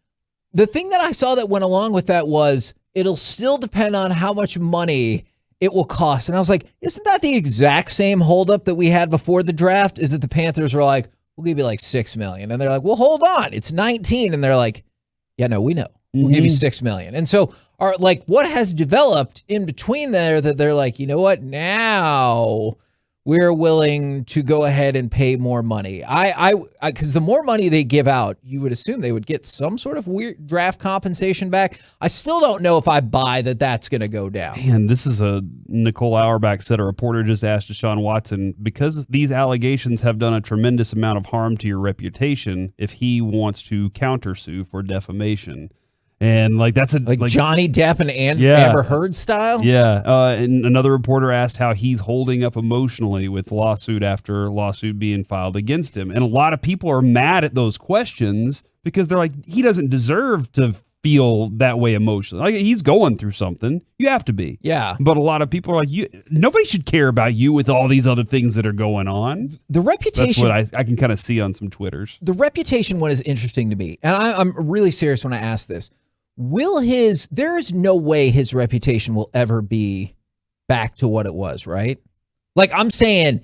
the thing that I saw that went along with that was, it'll still depend on how much money it will cost. And I was like, isn't that the exact same holdup that we had before the draft? Is that the Panthers were like, we'll give you like $6 million. And they're like, well, hold on, it's 19. And they're like, yeah, no, we know. We'll give you $6 million. And so, what has developed in between there that they're like, you know what? Now we're willing to go ahead and pay more money. Because the more money they give out, you would assume they would get some sort of weird draft compensation back. I still don't know if I buy that that's going to go down. Man, this is Nicole Auerbach said, a reporter just asked Deshaun Watson, because these allegations have done a tremendous amount of harm to your reputation, if he wants to countersue for defamation. And that's like Johnny Depp and Amber Heard style. Yeah. And another reporter asked how he's holding up emotionally with lawsuit after lawsuit being filed against him. And a lot of people are mad at those questions because they're like, he doesn't deserve to feel that way emotionally. Like, he's going through something. You have to be. Yeah. But a lot of people are like, nobody should care about you with all these other things that are going on. The reputation. That's what I can kind of see on some Twitters. The reputation one is interesting to me. And I'm really serious when I ask this. There's no way his reputation will ever be back to what it was, right? Like, I'm saying,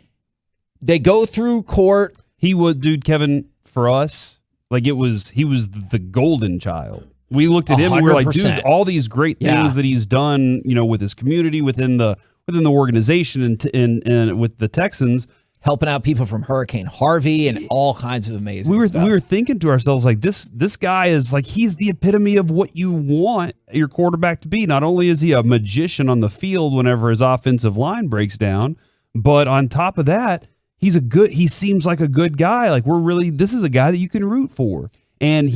they go through court. He would, dude, Kevin, for us, he was the golden child. We looked at him and we were like, dude, all these great things that he's done, with his community, within the organization and with the Texans, helping out people from Hurricane Harvey and all kinds of amazing stuff. We were thinking to ourselves, like, this guy is like, he's the epitome of what you want your quarterback to be. Not only is he a magician on the field whenever his offensive line breaks down, but on top of that, he seems like a good guy. Like, this is a guy that you can root for. And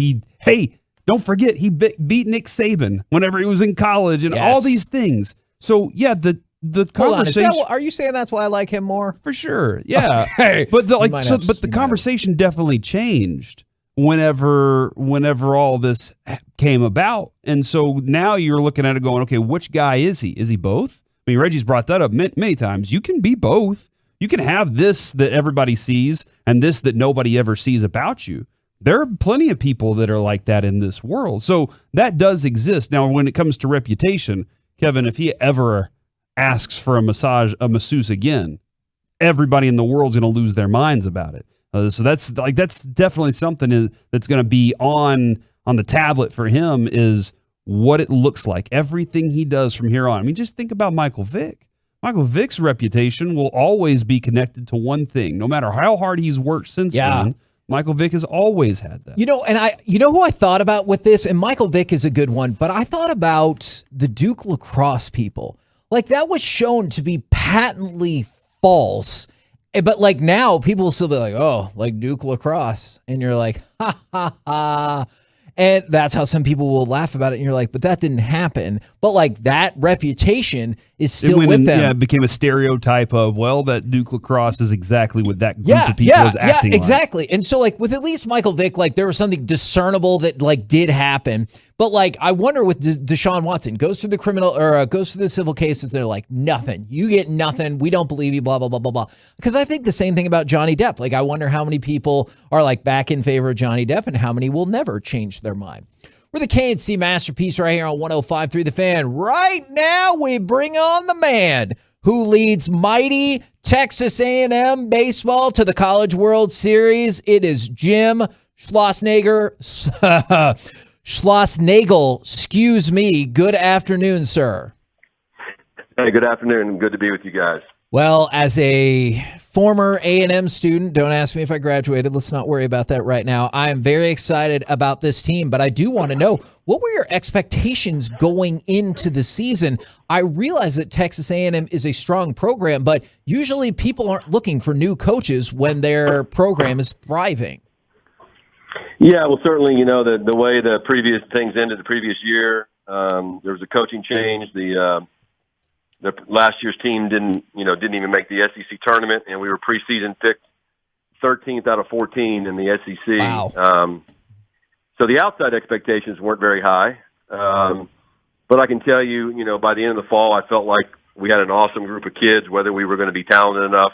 don't forget, he beat Nick Saban whenever he was in college and all these things. So yeah, the conversation. Hold on, are you saying that's why I like him more? For sure, yeah. But the conversation definitely changed whenever all this came about, and so now you're looking at it going, okay, which guy is he? Is he both? I mean, Reggie's brought that up many times. You can be both. You can have this that everybody sees and this that nobody ever sees about you. There are plenty of people that are like that in this world, so that does exist. Now, when it comes to reputation, Kevin, if he ever asks for a masseuse again, everybody in the world's going to lose their minds about it. So that's definitely something that's going to be on the tablet for him, is what it looks like. Everything he does from here on. I mean, just think about Michael Vick. Michael Vick's reputation will always be connected to one thing, no matter how hard he's worked since then. Michael Vick has always had that. And who I thought about with this, and Michael Vick is a good one, but I thought about the Duke lacrosse people. Like, that was shown to be patently false. But like, now people will still be like, oh, like Duke lacrosse. And you're like, ha ha ha. And that's how some people will laugh about it. And you're like, but that didn't happen. But like that reputation is still with them. Yeah, it became a stereotype of, well, that Duke lacrosse is exactly what that group of people is acting like. Exactly. And so like with at least Michael Vick, like there was something discernible that like did happen. But like, I wonder with Deshaun Watson, goes through the criminal or goes through the civil cases. They're like, nothing. You get nothing. We don't believe you, blah, blah, blah, blah, blah. Because I think the same thing about Johnny Depp. Like, I wonder how many people are like back in favor of Johnny Depp and how many will never change their mind. We're the KNC Masterpiece right here on 105.3 The Fan. Right now, we bring on the man who leads mighty Texas A&M baseball to the College World Series. It is Jim Schlossnagle. Schlossnagle, excuse me. Good afternoon, sir. Hey, good afternoon. Good to be with you guys. Well, as a former A&M student, don't ask me if I graduated. Let's not worry about that right now. I am very excited about this team, but I do want to know, what were your expectations going into the season? I realize that Texas A&M is a strong program, but usually people aren't looking for new coaches when their program is thriving. Yeah, well, certainly, the way the previous things ended the previous year, there was a coaching change. The last year's team didn't even make the SEC tournament, and we were preseason picked 13th out of 14 in the SEC. Wow. So the outside expectations weren't very high. But I can tell you, by the end of the fall, I felt like we had an awesome group of kids, whether we were going to be talented enough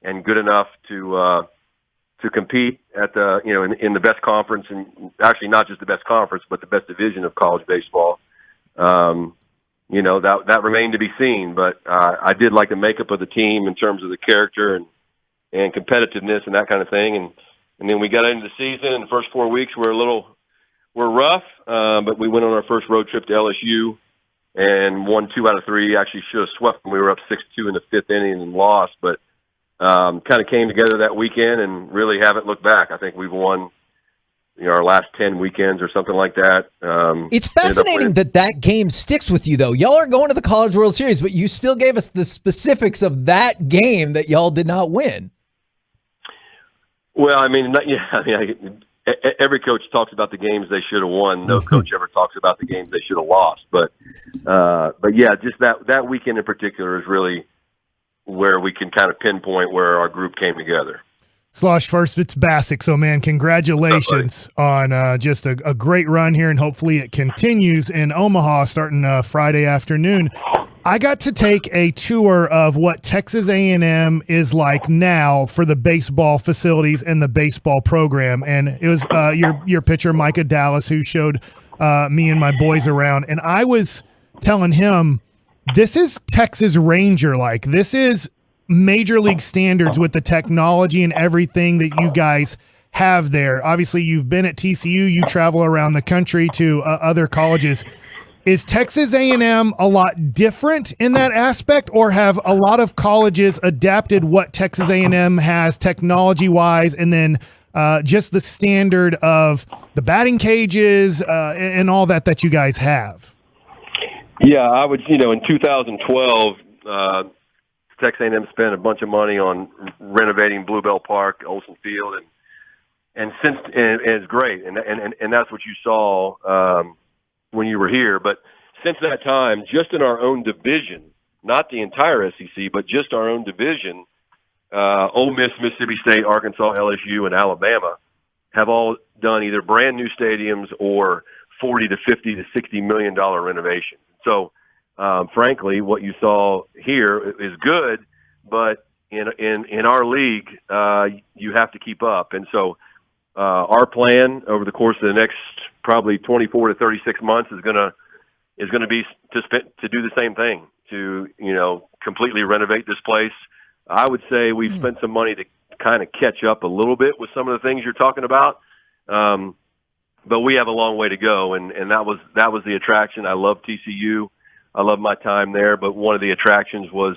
and good enough to compete at the, in the best conference, and actually not just the best conference, but the best division of college baseball. That remained to be seen, but I did like the makeup of the team in terms of the character and competitiveness and that kind of thing. And then we got into the season, and the first 4 weeks were rough, but we went on our first road trip to LSU and won 2 out of 3. Actually should have swept them. We were up 6-2 in the 5th inning and lost, but kind of came together that weekend and really haven't looked back. I think we've won our last 10 weekends or something like that. It's fascinating that game sticks with you, though. Y'all are going to the College World Series, but you still gave us the specifics of that game that y'all did not win. Well, every coach talks about the games they should have won. No coach ever talks about the games they should have lost. But yeah, just that weekend in particular is really where we can kind of pinpoint where our group came together. Slosh, first, it's Bassick. So, man, congratulations on just a great run here, and hopefully it continues in Omaha starting Friday afternoon. I got to take a tour of what Texas A&M is like now for the baseball facilities and the baseball program, and it was your pitcher, Micah Dallas, who showed me and my boys around, and I was telling him, this is Texas Ranger-like. This is major league standards with the technology and everything that you guys have there. Obviously, you've been at TCU. You travel around the country to other colleges. Is Texas A&M a lot different in that aspect, or have a lot of colleges adapted what Texas A&M has technology-wise, and then just the standard of the batting cages and all that you guys have? Yeah, I would, in 2012, Texas A&M spent a bunch of money on renovating Bluebell Park, Olsen Field, and it's great, and that's what you saw when you were here. But since that time, just in our own division, not the entire SEC, but just our own division, Ole Miss, Mississippi State, Arkansas, LSU, and Alabama have all done either brand new stadiums or $40 to $50 to $60 million renovations. So, frankly, what you saw here is good, but in our league, you have to keep up. And so, our plan over the course of the next probably 24 to 36 months is going to be to do the same thing, to completely renovate this place. I would say we've spent some money to kind of catch up a little bit with some of the things you're talking about. But we have a long way to go, and that was the attraction. I love TCU. I love my time there, but one of the attractions was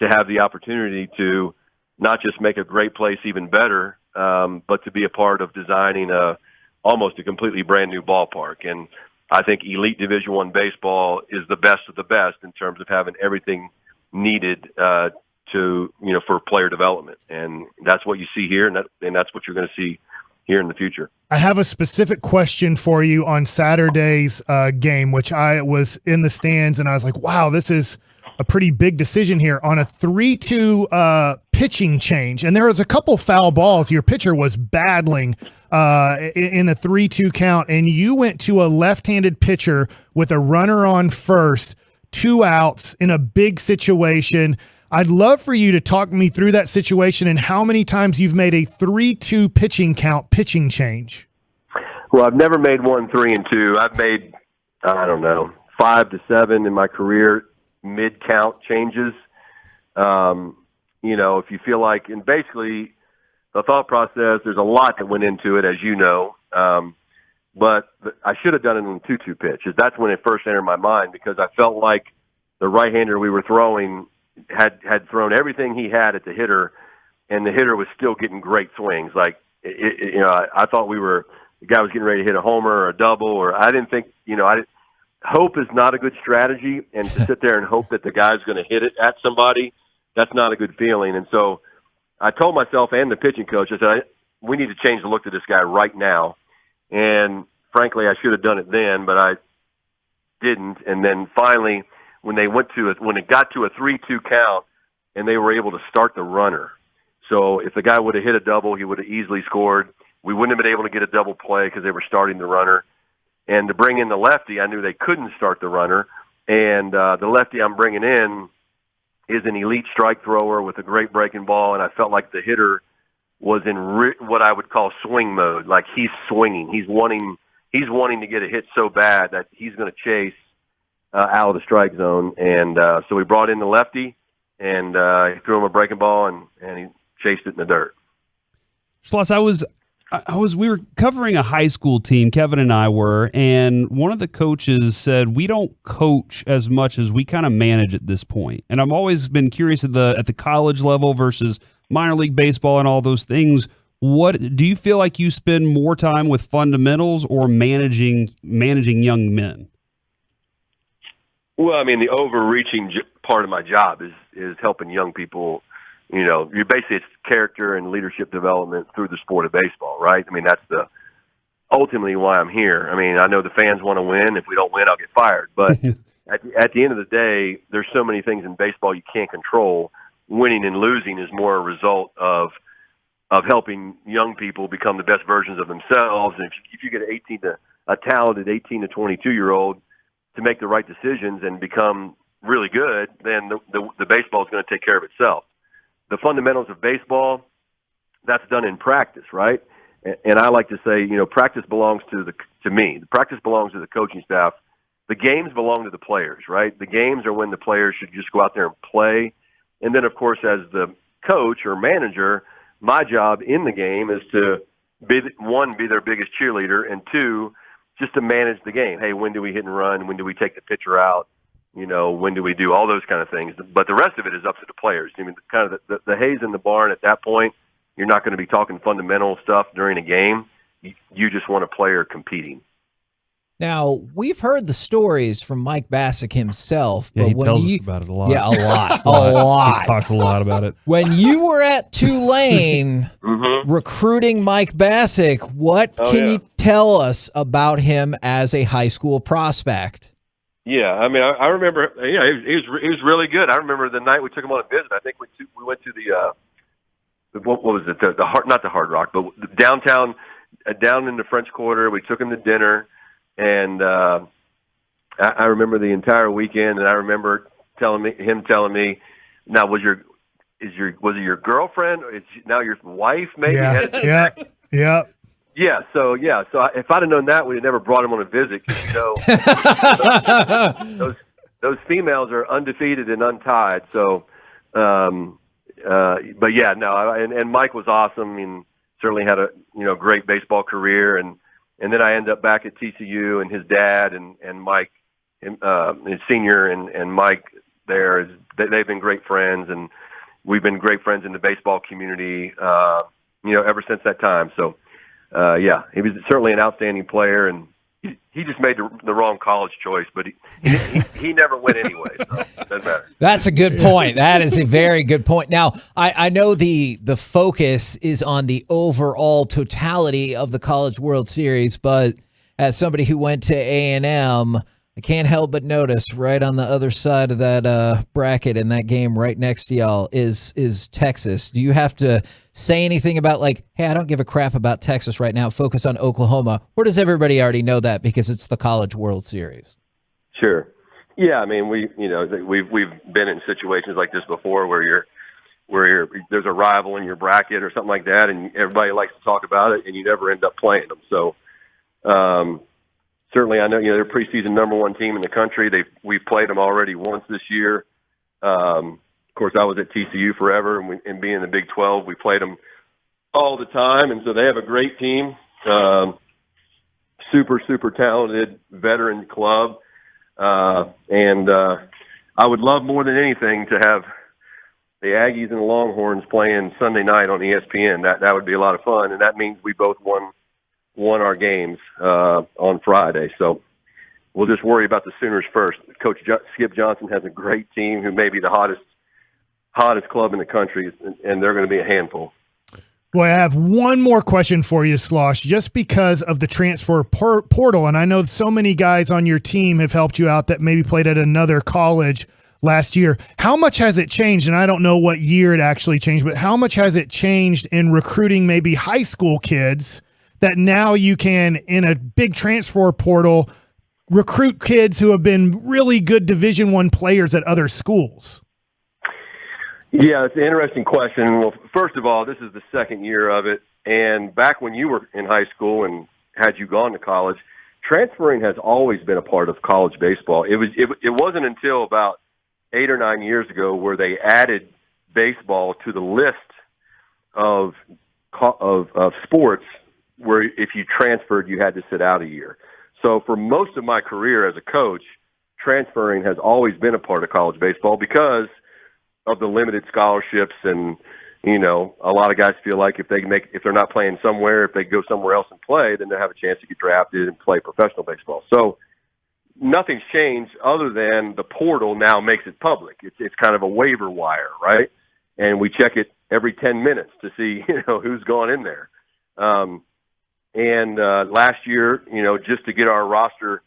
to have the opportunity to not just make a great place even better, but to be a part of designing almost a completely brand new ballpark. And I think elite Division I baseball is the best of the best in terms of having everything needed for player development, and that's what you see here, and that's what you're going to see here in the future. I have a specific question for you on Saturday's game, which I was in the stands, and I was like, wow, this is a pretty big decision here on a 3-2 pitching change. And there was a couple foul balls your pitcher was battling in the 3-2 count, and you went to a left-handed pitcher with a runner on first, 2 outs in a big situation. I'd love for you to talk me through that situation and how many times you've made a 3-2 pitching count pitching change. Well, I've never made 1 3-2. I've made, 5 to 7 in my career mid-count changes. If you feel like, and basically the thought process, there's a lot that went into it, as you know. But I should have done it in the 2-2 pitch. That's when it first entered my mind, because I felt like the right-hander we were throwing had thrown everything he had at the hitter, and the hitter was still getting great swings. Like, I thought the guy was getting ready to hit a homer or a double, or I didn't think, hope is not a good strategy, and to sit there and hope that the guy's going to hit it at somebody, that's not a good feeling. And so I told myself and the pitching coach, I said, we need to change the look of this guy right now. And frankly, I should have done it then, but I didn't. And then finally, when it got to a 3-2 count, and they were able to start the runner. So if the guy would have hit a double, he would have easily scored. We wouldn't have been able to get a double play because they were starting the runner. And to bring in the lefty, I knew they couldn't start the runner. And the lefty I'm bringing in is an elite strike thrower with a great breaking ball, and I felt like the hitter was in what I would call swing mode. Like, he's swinging. He's wanting to get a hit so bad that he's going to chase out of the strike zone. And so we brought in the lefty, and he threw him a breaking ball, and he chased it in the dirt. Schloss, we were covering a high school team, Kevin and I were, and one of the coaches said, we don't coach as much as we kind of manage at this point. And I've always been curious at the college level versus minor league baseball and all those things. What do you feel like you spend more time with fundamentals or managing young men? Well, I mean, the overreaching part of my job is helping young people. You basically, it's character and leadership development through the sport of baseball, right? I mean, that's ultimately why I'm here. I mean, I know the fans want to win. If we don't win, I'll get fired. But at the end of the day, there's so many things in baseball you can't control. Winning and losing is more a result of helping young people become the best versions of themselves. And if you get a talented 18 to 22-year-old to make the right decisions and become really good, then the baseball is going to take care of itself. The fundamentals of baseball, that's done in practice, right? And I like to say, practice belongs to me. The practice belongs to the coaching staff. The games belong to the players, right? The games are when the players should just go out there and play. And then, of course, as the coach or manager, my job in the game is to be their biggest cheerleader, and 2, just to manage the game. Hey, when do we hit and run? When do we take the pitcher out? When do we do all those kind of things? But the rest of it is up to the players. I mean, kind of the hay's in the barn at that point. You're not going to be talking fundamental stuff during a game. You just want a player competing. Now, we've heard the stories from Mike Bassick himself. Yeah, but he tells us about it a lot. Yeah, a lot. A lot. He talks a lot about it. When you were at Tulane recruiting Mike Bassick, what can you tell us about him as a high school prospect? Yeah, I mean, I remember. Yeah, he was really good. I remember the night we took him on a visit. I think we went to the what was it? Not the Hard Rock, but the downtown, down in the French Quarter. We took him to dinner, and I remember the entire weekend. And I remember him telling me, "Now, was it your girlfriend? Or is now your wife? Maybe?" Yeah. Yeah, so if I'd have known that, we'd have never brought him on a visit. Because those females are undefeated and untied. So, but yeah, no, and Mike was awesome. I mean, certainly had a great baseball career, and then I ended up back at TCU, and his dad and Mike, his senior and Mike there, they've been great friends, and we've been great friends in the baseball community, ever since that time. So. Yeah, he was certainly an outstanding player, and he just made the wrong college choice, but he never went anyway, so it doesn't matter. That's a good point. That is a very good point. Now, I know the focus is on the overall totality of the College World Series, but as somebody who went to A&M, I can't help but notice right on the other side of that bracket in that game right next to y'all is Texas. Do you have to say anything about like, hey, I don't give a crap about Texas right now, focus on Oklahoma? Or does everybody already know that because it's the College World Series? Sure. Yeah, I mean, we've been in situations like this before where there's a rival in your bracket or something like that, and everybody likes to talk about it, and you never end up playing them. So certainly, I know they're preseason number one team in the country. We've played them already once this year. Of course, I was at TCU forever, and being in the Big 12, we played them all the time, and so they have a great team, super talented veteran club, and I would love more than anything to have the Aggies and the Longhorns playing Sunday night on ESPN. That would be a lot of fun, and that means we both won our games on Friday. So we'll just worry about the Sooners first. Coach Skip Johnson has a great team who may be the hottest club in the country, and they're going to be a handful. Well, I have one more question for you, Slosh, just because of the transfer portal. And I know so many guys on your team have helped you out that maybe played at another college last year. How much has it changed? And I don't know what year it actually changed, but how much has it changed in recruiting maybe high school kids that now you can, in a big transfer portal, recruit kids who have been really good Division I players at other schools? Yeah, it's an interesting question. Well, first of all, this is the second year of it. And back when you were in high school and had you gone to college, transferring has always been a part of college baseball. It wasn't until about 8 or 9 years ago where they added baseball to the list of sports where if you transferred, you had to sit out a year. So for most of my career as a coach, transferring has always been a part of college baseball because of the limited scholarships. And, a lot of guys feel like if they're not playing somewhere, if they go somewhere else and play, then they have a chance to get drafted and play professional baseball. So nothing's changed other than the portal now makes it public. It's kind of a waiver wire, right? And we check it every 10 minutes to see, who's gone in there. And last year, just to get our roster,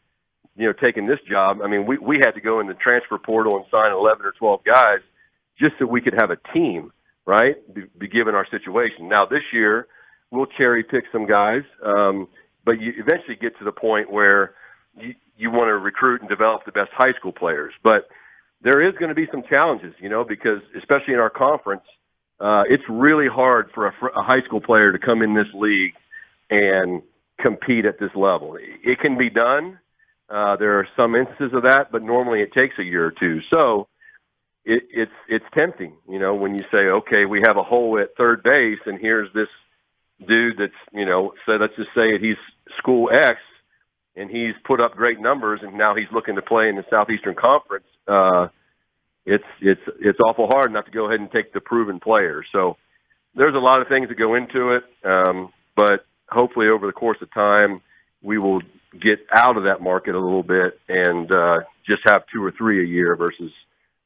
taking this job, I mean, we had to go in the transfer portal and sign 11 or 12 guys just so we could have a team, right, be given our situation. Now, this year, we'll cherry pick some guys, but you eventually get to the point where you want to recruit and develop the best high school players. But there is going to be some challenges, because especially in our conference, it's really hard for a high school player to come in this league and compete at this level. It can be done. There are some instances of that, but normally it takes a year or two. So it's tempting, when you say, okay, we have a hole at third base, and here's this dude that's, so let's just say he's school X, and he's put up great numbers, and now he's looking to play in the Southeastern Conference. It's awful hard not to go ahead and take the proven player. So there's a lot of things that go into it, but hopefully over the course of time, we will get out of that market a little bit and just have 2 or 3 a year versus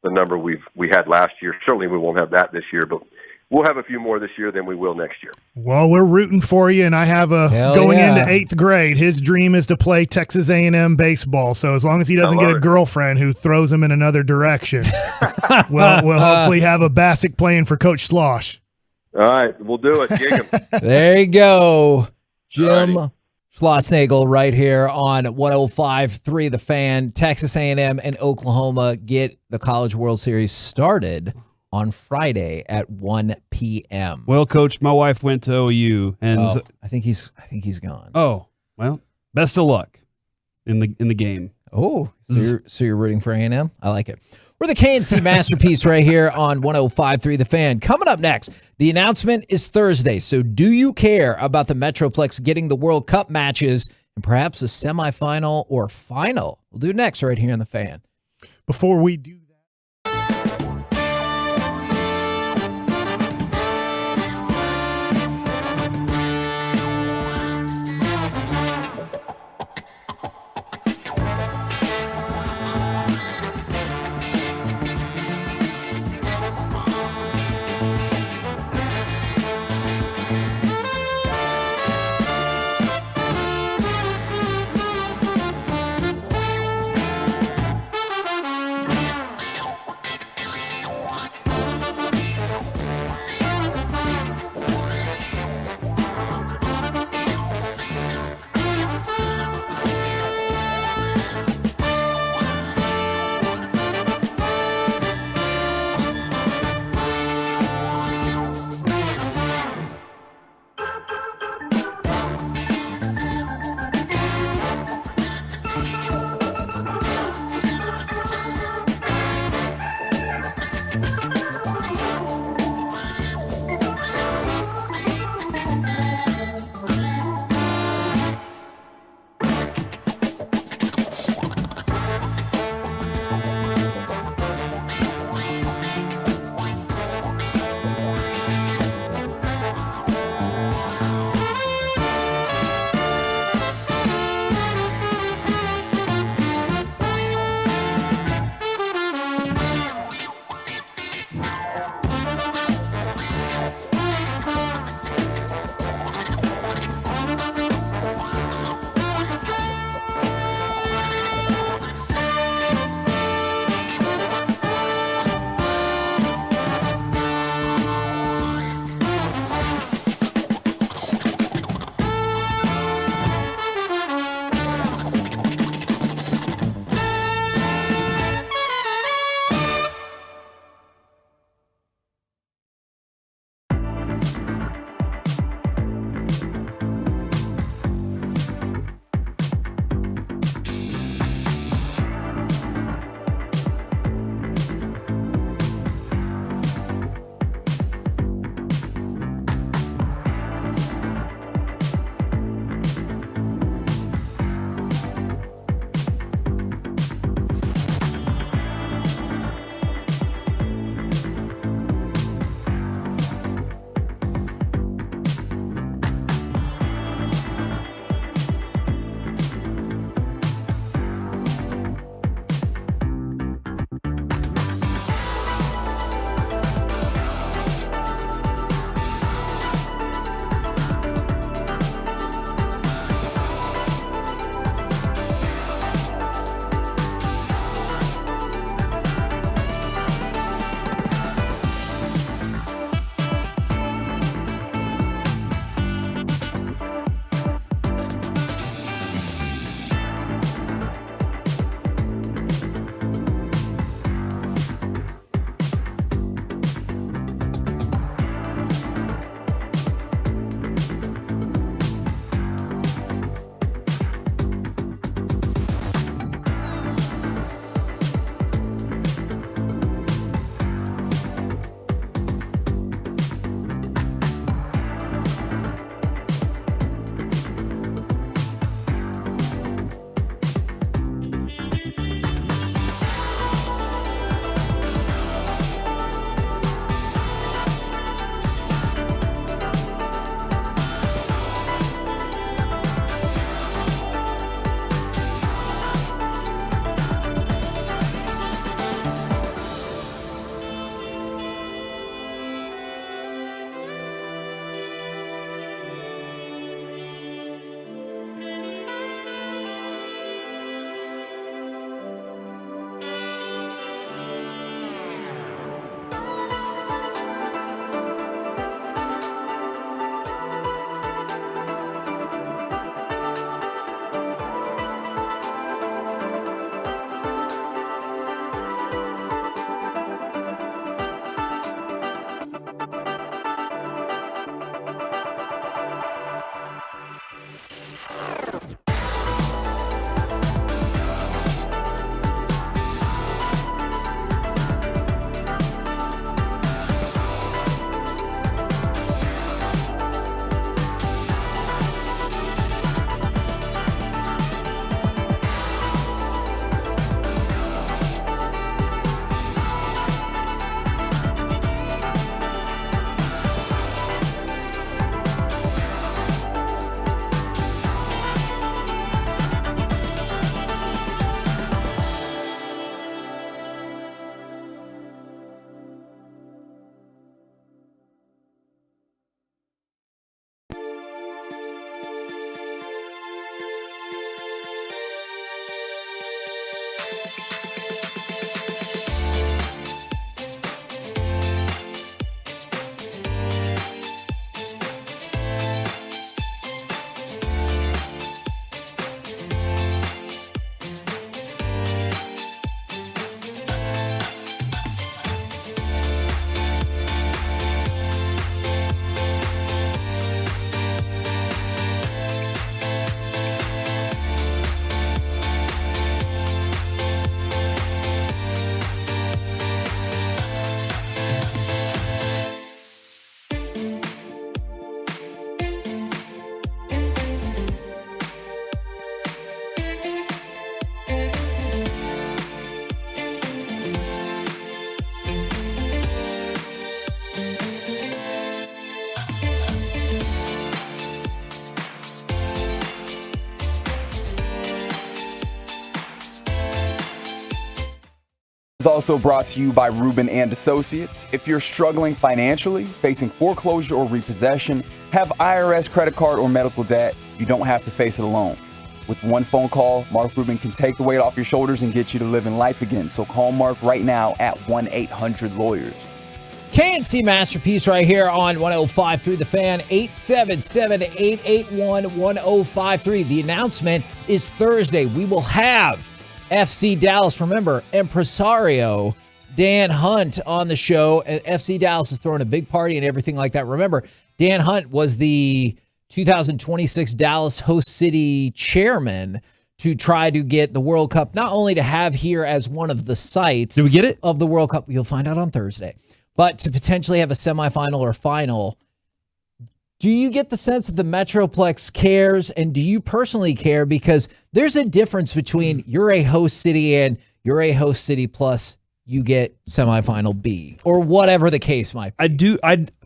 the number we had last year. Certainly we won't have that this year, but we'll have a few more this year than we will next year. Well, we're rooting for you, and I have going into 8th grade, his dream is to play Texas A&M baseball. So as long as he doesn't get a girlfriend who throws him in another direction, we'll hopefully have a Bassick playing for Coach Slosh. All right, we'll do it. Gig him. There you go. Jim Schlossnagle right here on 105.3 The Fan. Texas A&M and Oklahoma get the College World Series started on Friday at 1 p.m. Well, Coach, my wife went to OU, and I think he's gone. Oh, well, best of luck in the game. Oh, so you're rooting for A&M? I like it. We're the KNC Masterpiece right here on 105.3 The Fan. Coming up next, the announcement is Thursday, so do you care about the Metroplex getting the World Cup matches and perhaps a semifinal or final? We'll do next right here in The Fan. Before we do It's also brought to you by Rubin and Associates. If you're struggling financially, facing foreclosure or repossession, have IRS, credit card, or medical debt, you don't have to face it alone. With one phone call, Mark Rubin can take the weight off your shoulders and get you to living life again. So call Mark right now at 1-800-LAWYERS. KNC Masterpiece right here on 105.3 The Fan, 877-881-1053. The announcement is Thursday. We will have FC Dallas. Remember, impresario Dan Hunt on the show. And FC Dallas is throwing a big party and everything like that. Remember, Dan Hunt was the 2026 Dallas host city chairman to try to get the World Cup, not only to have here as one of the sites Did we get it? of the World Cup, you'll find out on Thursday, but to potentially have a semifinal or final. Do you get the sense that the Metroplex cares, and do you personally care? Because there's a difference between you're a host city and you're a host city plus you get semifinal B or whatever the case might be.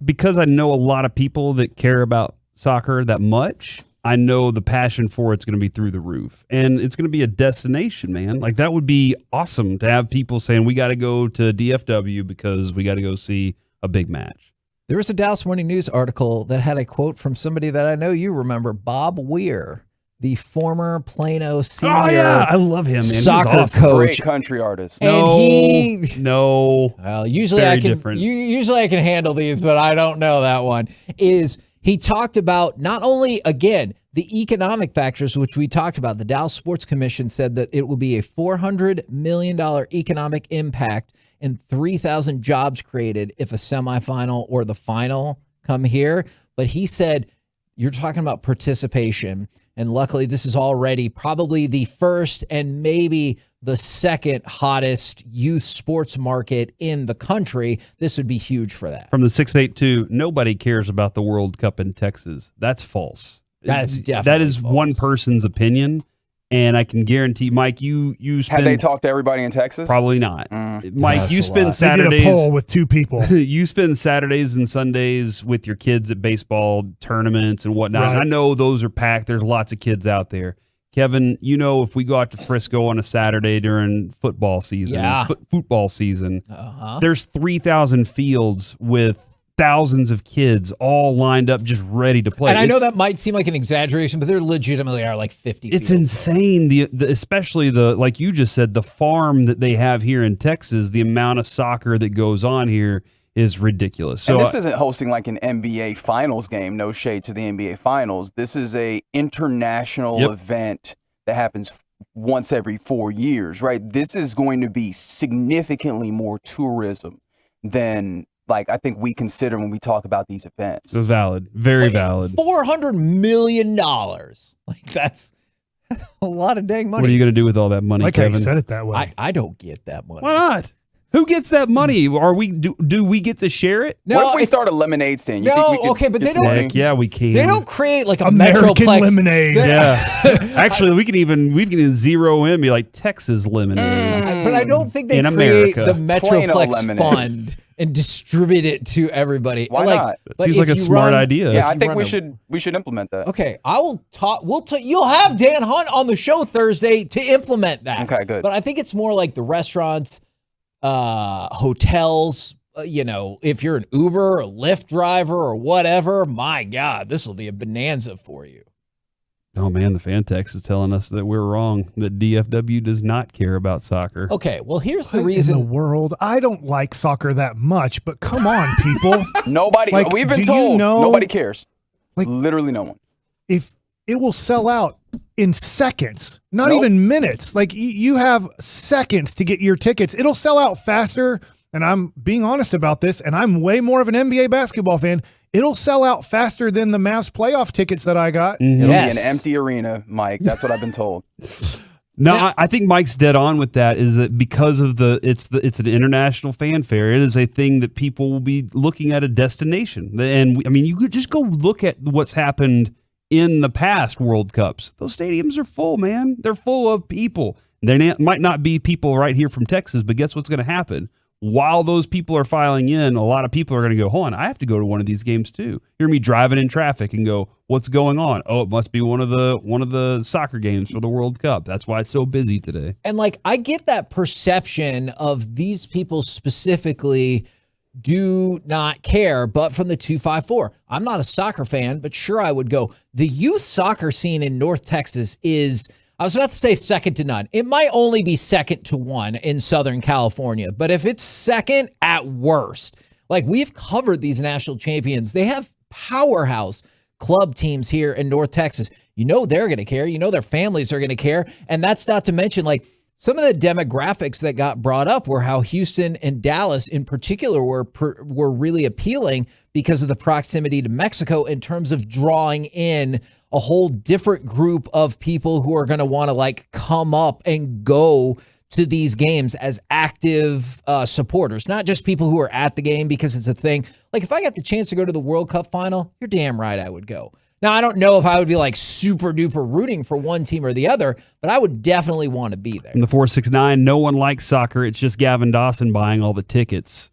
Because I know a lot of people that care about soccer that much. I know the passion for it's going to be through the roof, and it's going to be a destination, man. Like, that would be awesome to have people saying we got to go to DFW because we got to go see a big match. There was a Dallas Morning News article that had a quote from somebody that I know you remember, Bob Weir, the former Plano senior. Oh yeah, I love him, man. Soccer awesome. coach, Great country artist. And no. Well, usually Very I can. different. Usually I can handle these, but I don't know that one. He talked about not only, again, the economic factors, which we talked about. The Dallas Sports Commission said that it will be a $400 million economic impact and 3,000 jobs created if a semifinal or the final come here. But he said, you're talking about participation. And luckily, this is already probably the first and maybe the second hottest youth sports market in the country. This would be huge for that. From the 682, nobody cares about the World Cup in Texas. That's false. That's definitely That is false. one person's opinion, and I can guarantee, Mike, you spend... Have they talked to everybody in Texas? Probably not. Mike, That's you a spend lot. Saturdays... We did a poll with 2 people. You spend Saturdays and Sundays with your kids at baseball tournaments and whatnot. Right. And I know those are packed. There's lots of kids out there. Kevin, you know, if we go out to Frisco on a Saturday during football season, there's 3,000 fields with thousands of kids all lined up just ready to play. And I know that might seem like an exaggeration, but there legitimately are like 50 It's fields. insane. The especially like you just said, the farm that they have here in Texas, the amount of soccer that goes on here is ridiculous. So and this isn't hosting like an NBA Finals game. No shade to the NBA Finals. This is a international event that happens once every 4 years, right? This is going to be significantly more tourism than like I think we consider when we talk about these events. It's valid. Very valid. $400 million. Like that's a lot of dang money. What are you going to do with all that money, Like how Kevin? you said it that way. I don't get that money. Why not? Who gets that money? Are we do we get to share it? What if we start a lemonade stand? You think we could okay, but get they some don't. money? Heck yeah, we can. They don't create like a American Metroplex lemonade. Yeah. Actually, we can even zero in, be like Texas lemonade. But I don't think they In create America. the Plain old Metroplex lemonade. fund and distribute it to everybody. Why like, not? That seems like a smart idea. Yeah, I if you think run we should implement that. Okay, I will talk. You'll have Dan Hunt on the show Thursday to implement that. Okay, good. But I think it's more like the restaurants, hotels. If you're an Uber or Lyft driver or whatever, my God, this will be a bonanza for you. Oh man, the fan text is telling us that we're wrong. That DFW does not care about soccer. Okay, well here's the What in reason. the world? I don't like soccer that much, but come on, people. Nobody. Like, We've been do you told know- nobody cares. Like- Literally no one. If it will sell out in seconds, not Nope. even minutes. Like you have seconds to get your tickets. It'll sell out faster. And I'm being honest about this. And I'm way more of an NBA basketball fan. It'll sell out faster than the Mavs playoff tickets that I got. It'll be an empty arena, Mike. That's what I've been told. No, I think Mike's dead on with that. Is that because of it's an international fanfare? It is a thing that people will be looking at a destination. And I mean, you could just go look at what's happened in the past World Cups. Those stadiums are full, man. They're full of people. They might not be people right here from Texas, but guess what's going to happen? While those people are filing in, a lot of people are going to go, hold on, I have to go to one of these games too. You're going to be driving in traffic and go, What's going on? Oh, it must be one of the soccer games for the World Cup. That's why it's so busy today. And like, I get that perception of these people specifically do not care, but from the 254, I'm not a soccer fan, but sure, I would go. The youth soccer scene in North Texas is, I was about to say second to none. It might only be second to one in Southern California, but if it's second at worst, like, we've covered these national champions. They have powerhouse club teams here in North Texas. You know they're going to care. You know their families are going to care. And that's not to mention, like, some of the demographics that got brought up were how Houston and Dallas in particular were really appealing because of the proximity to Mexico in terms of drawing in a whole different group of people who are going to want to, like, come up and go to these games as active supporters, not just people who are at the game because it's a thing. Like, if I got the chance to go to the World Cup final, you're damn right I would go. Now, I don't know if I would be like super duper rooting for one team or the other, but I would definitely want to be there. In the 469, no one likes soccer. It's just Gavin Dawson buying all the tickets.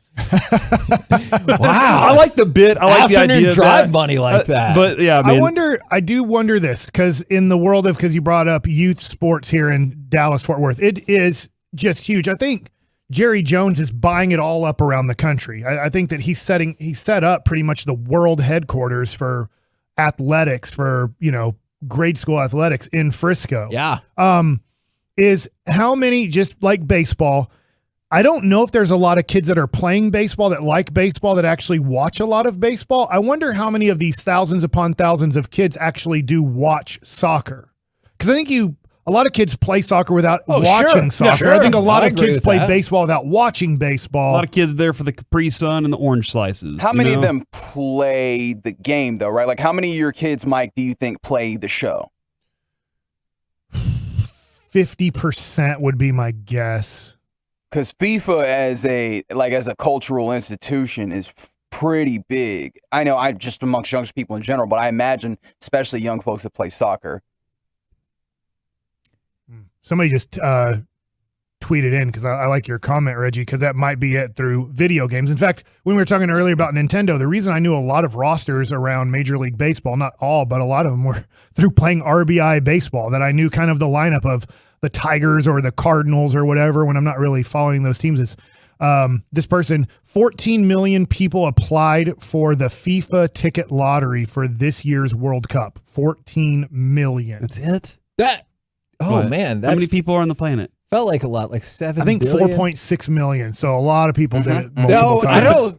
Wow. I like the bit. I like the idea of drive that. money like that. But yeah, man. I do wonder this, because in the world of, because you brought up youth sports here in Dallas, Fort Worth, it is just huge. I think Jerry Jones is buying it all up around the country. I think that he set up pretty much the world headquarters for athletics, for, grade school athletics in Frisco. Yeah. Is how many, just like baseball, I don't know if there's a lot of kids that are playing baseball that like baseball that actually watch a lot of baseball. I wonder how many of these thousands upon thousands of kids actually do watch soccer. Because I think a lot of kids play soccer without watching soccer. Yeah, sure. I think a lot of kids play that. baseball without watching baseball. A lot of kids there for the Capri Sun and the orange slices. How many of them play the game, though, right? Like, how many of your kids, Mike, do you think play the show? 50% would be my guess. Because FIFA as a cultural institution is pretty big. I know I just amongst young people in general, but I imagine especially young folks that play soccer. Somebody just tweeted in, because I like your comment, Reggie, because that might be it through video games. In fact, when we were talking earlier about Nintendo, the reason I knew a lot of rosters around Major League Baseball, not all, but a lot of them were through playing RBI baseball, that I knew kind of the lineup of the Tigers or the Cardinals or whatever when I'm not really following those teams. Is this person, 14 million people applied for the FIFA ticket lottery for this year's World Cup. 14 million. That's it? Man. How many people are on the planet? Felt like a lot, like 7 I think billion. 4.6 million. So a lot of people did it multiple No, times. I don't.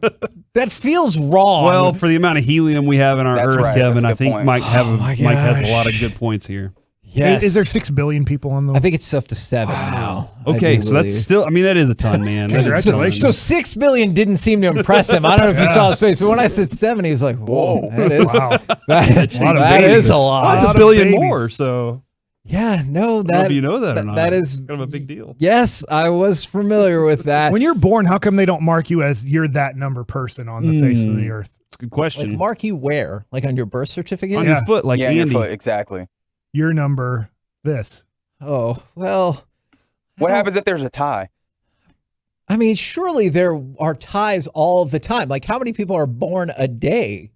That feels wrong. Well, for the amount of helium we have in our That's Earth, right. Kevin, That's a I good think point. Mike has a lot of gosh. good points here. Yes. Is there 6 billion people on the? I think it's up to 7 now. Okay, so that's still, that is a ton, man. That is a ton. Congratulations. So 6 billion didn't seem to impress him. I don't know if you saw his face, but when I said 7, he was like, "Whoa, that is Wow. that is a lot." That's lot a billion of babies. more, so Yeah, no, I don't know that if you know that or not. that is kind of a big deal. Yes, I was familiar with that. When you're born, how come they don't mark you as you're that number person on the face of the earth? It's a good question. Like, mark you where? Like on your birth certificate? On your foot, like yeah, Andy. your foot, exactly. Your number this. Oh, well. What happens if there's a tie? I mean, surely there are ties all of the time. Like, how many people are born a day?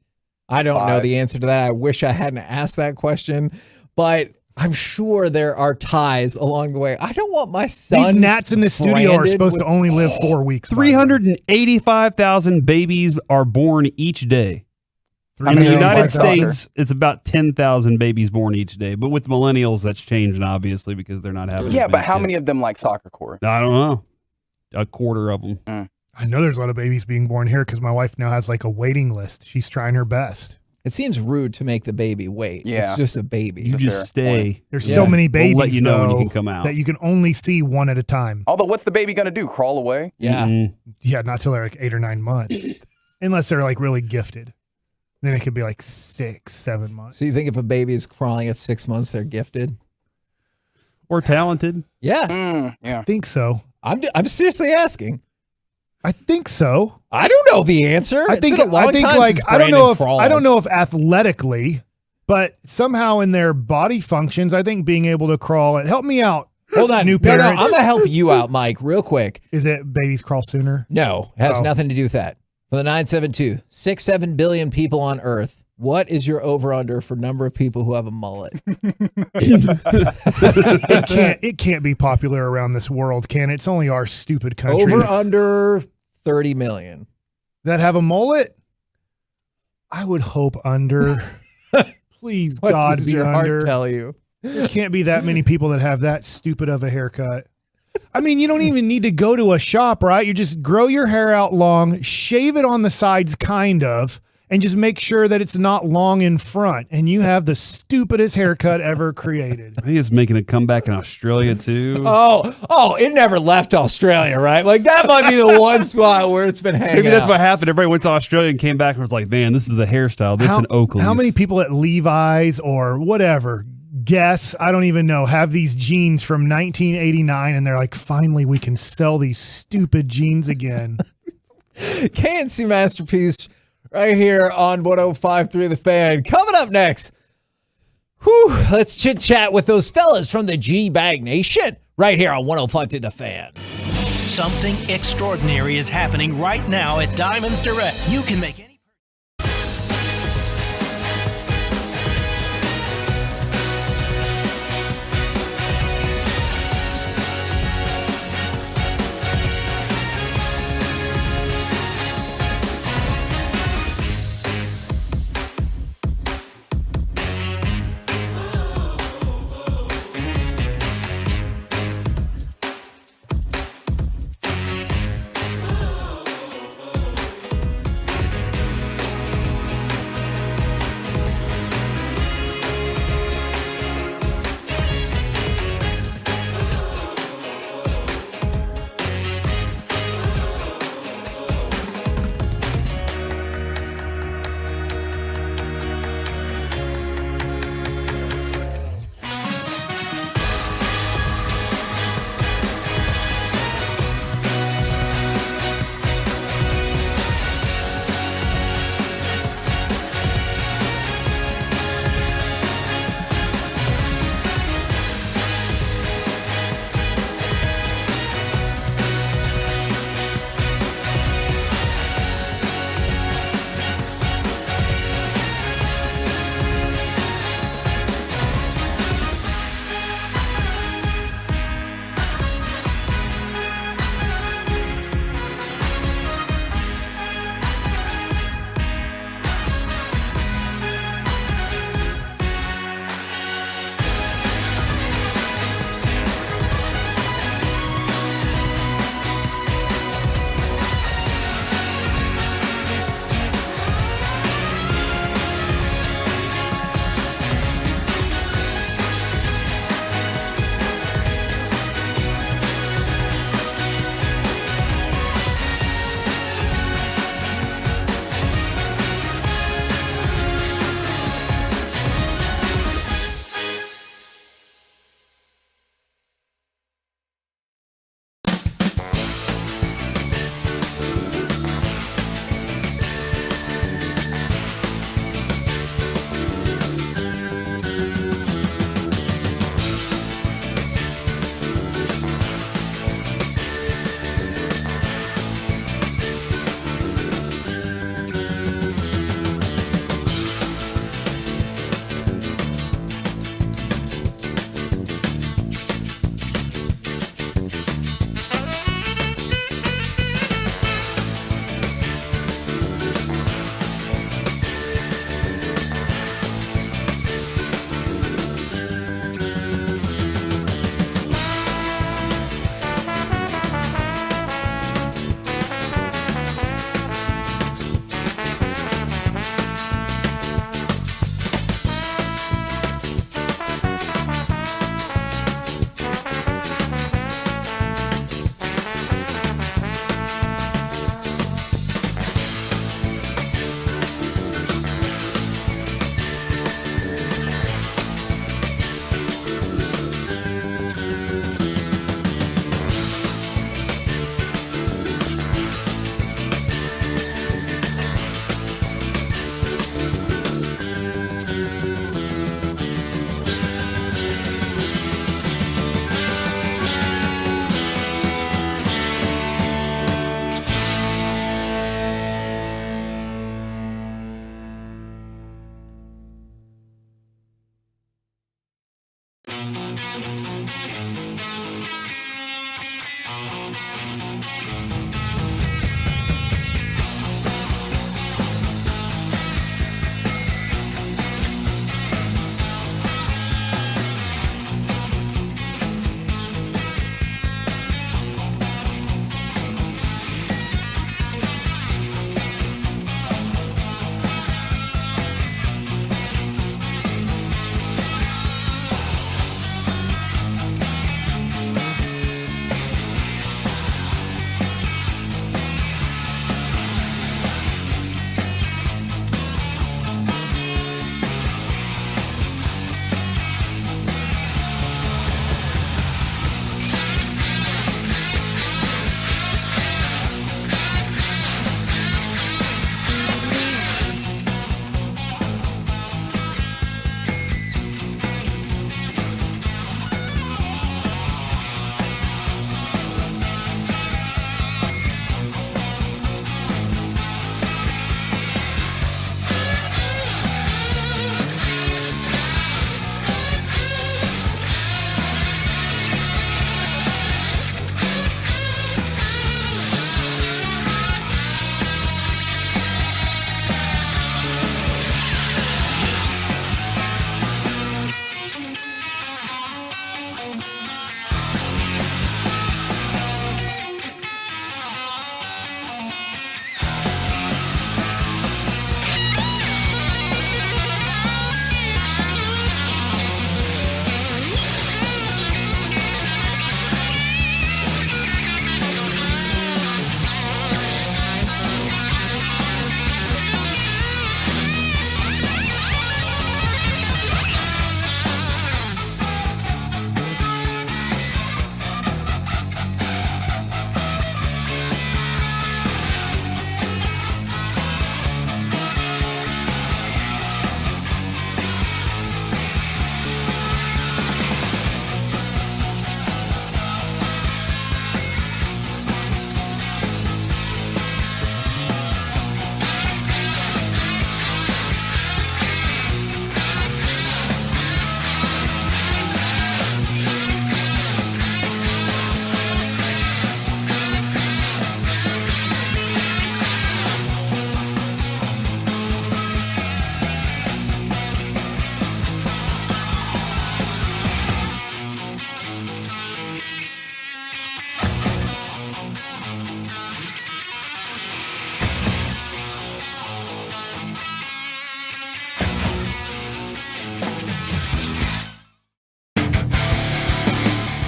I don't know 5. the answer to that. I wish I hadn't asked that question, but I'm sure there are ties along the way. I don't want my son. These gnats in the studio are branded supposed with- to only live 4 weeks. by the way. 385,000 babies are born each day. In the United 385,000. States, it's about 10,000 babies born each day. But with millennials, that's changing, obviously, because they're not having Yeah, as but many how kids. many of them like soccer, Corey? I don't know. A quarter of them. I know there's a lot of babies being born here because my wife now has like a waiting list. She's trying her best. It seems rude to make the baby wait. Yeah. It's just a baby. You just stay. There's so many babies We'll let you know when you though, can come out. that you can only see one at a time. Although, what's the baby going to do? Crawl away? Yeah. Yeah, not till they're like 8 or 9 months, unless they're like really gifted. Then it could be like 6, 7 months. So you think if a baby is crawling at 6 months, they're gifted? Or talented. Yeah. Yeah. I think so. I'm seriously asking. I think so. I don't know the answer. I It's think been a long I think time like since I don't know Brandon if crawled. I don't know if athletically, but somehow in their body functions, I think being able to crawl. It help me out. Hold on. New No, parents. I'm gonna help you out, Mike, real quick. Is it babies crawl sooner? No, it has Oh. nothing to do with that. For the 972, 6-7 billion people on Earth. What is your over-under for number of people who have a mullet? It can't be popular around this world, can it? It's only our stupid country. Over-under 30 million. That have a mullet? I would hope under. Please, What God, does be your under. heart tell you? There can't be that many people that have that stupid of a haircut. I mean, you don't even need to go to a shop, right? You just grow your hair out long, shave it on the sides, kind of, and just make sure that it's not long in front, and you have the stupidest haircut ever created. I think it's making a comeback in Australia too. Oh, it never left Australia, right? Like that might be the one spot where it's been hanging Maybe that's out. what happened. Everybody went to Australia and came back and was like, man, this is the hairstyle. This in Oakley's. How many people at Levi's or whatever, Guess, I don't even know, have these jeans from 1989, and they're like, finally, we can sell these stupid jeans again. KNC Masterpiece right here on 105.3 The Fan. Coming up next, let's chit-chat with those fellas from the G-Bag Nation right here on 105.3 The Fan. Something extraordinary is happening right now at Diamonds Direct. You can make any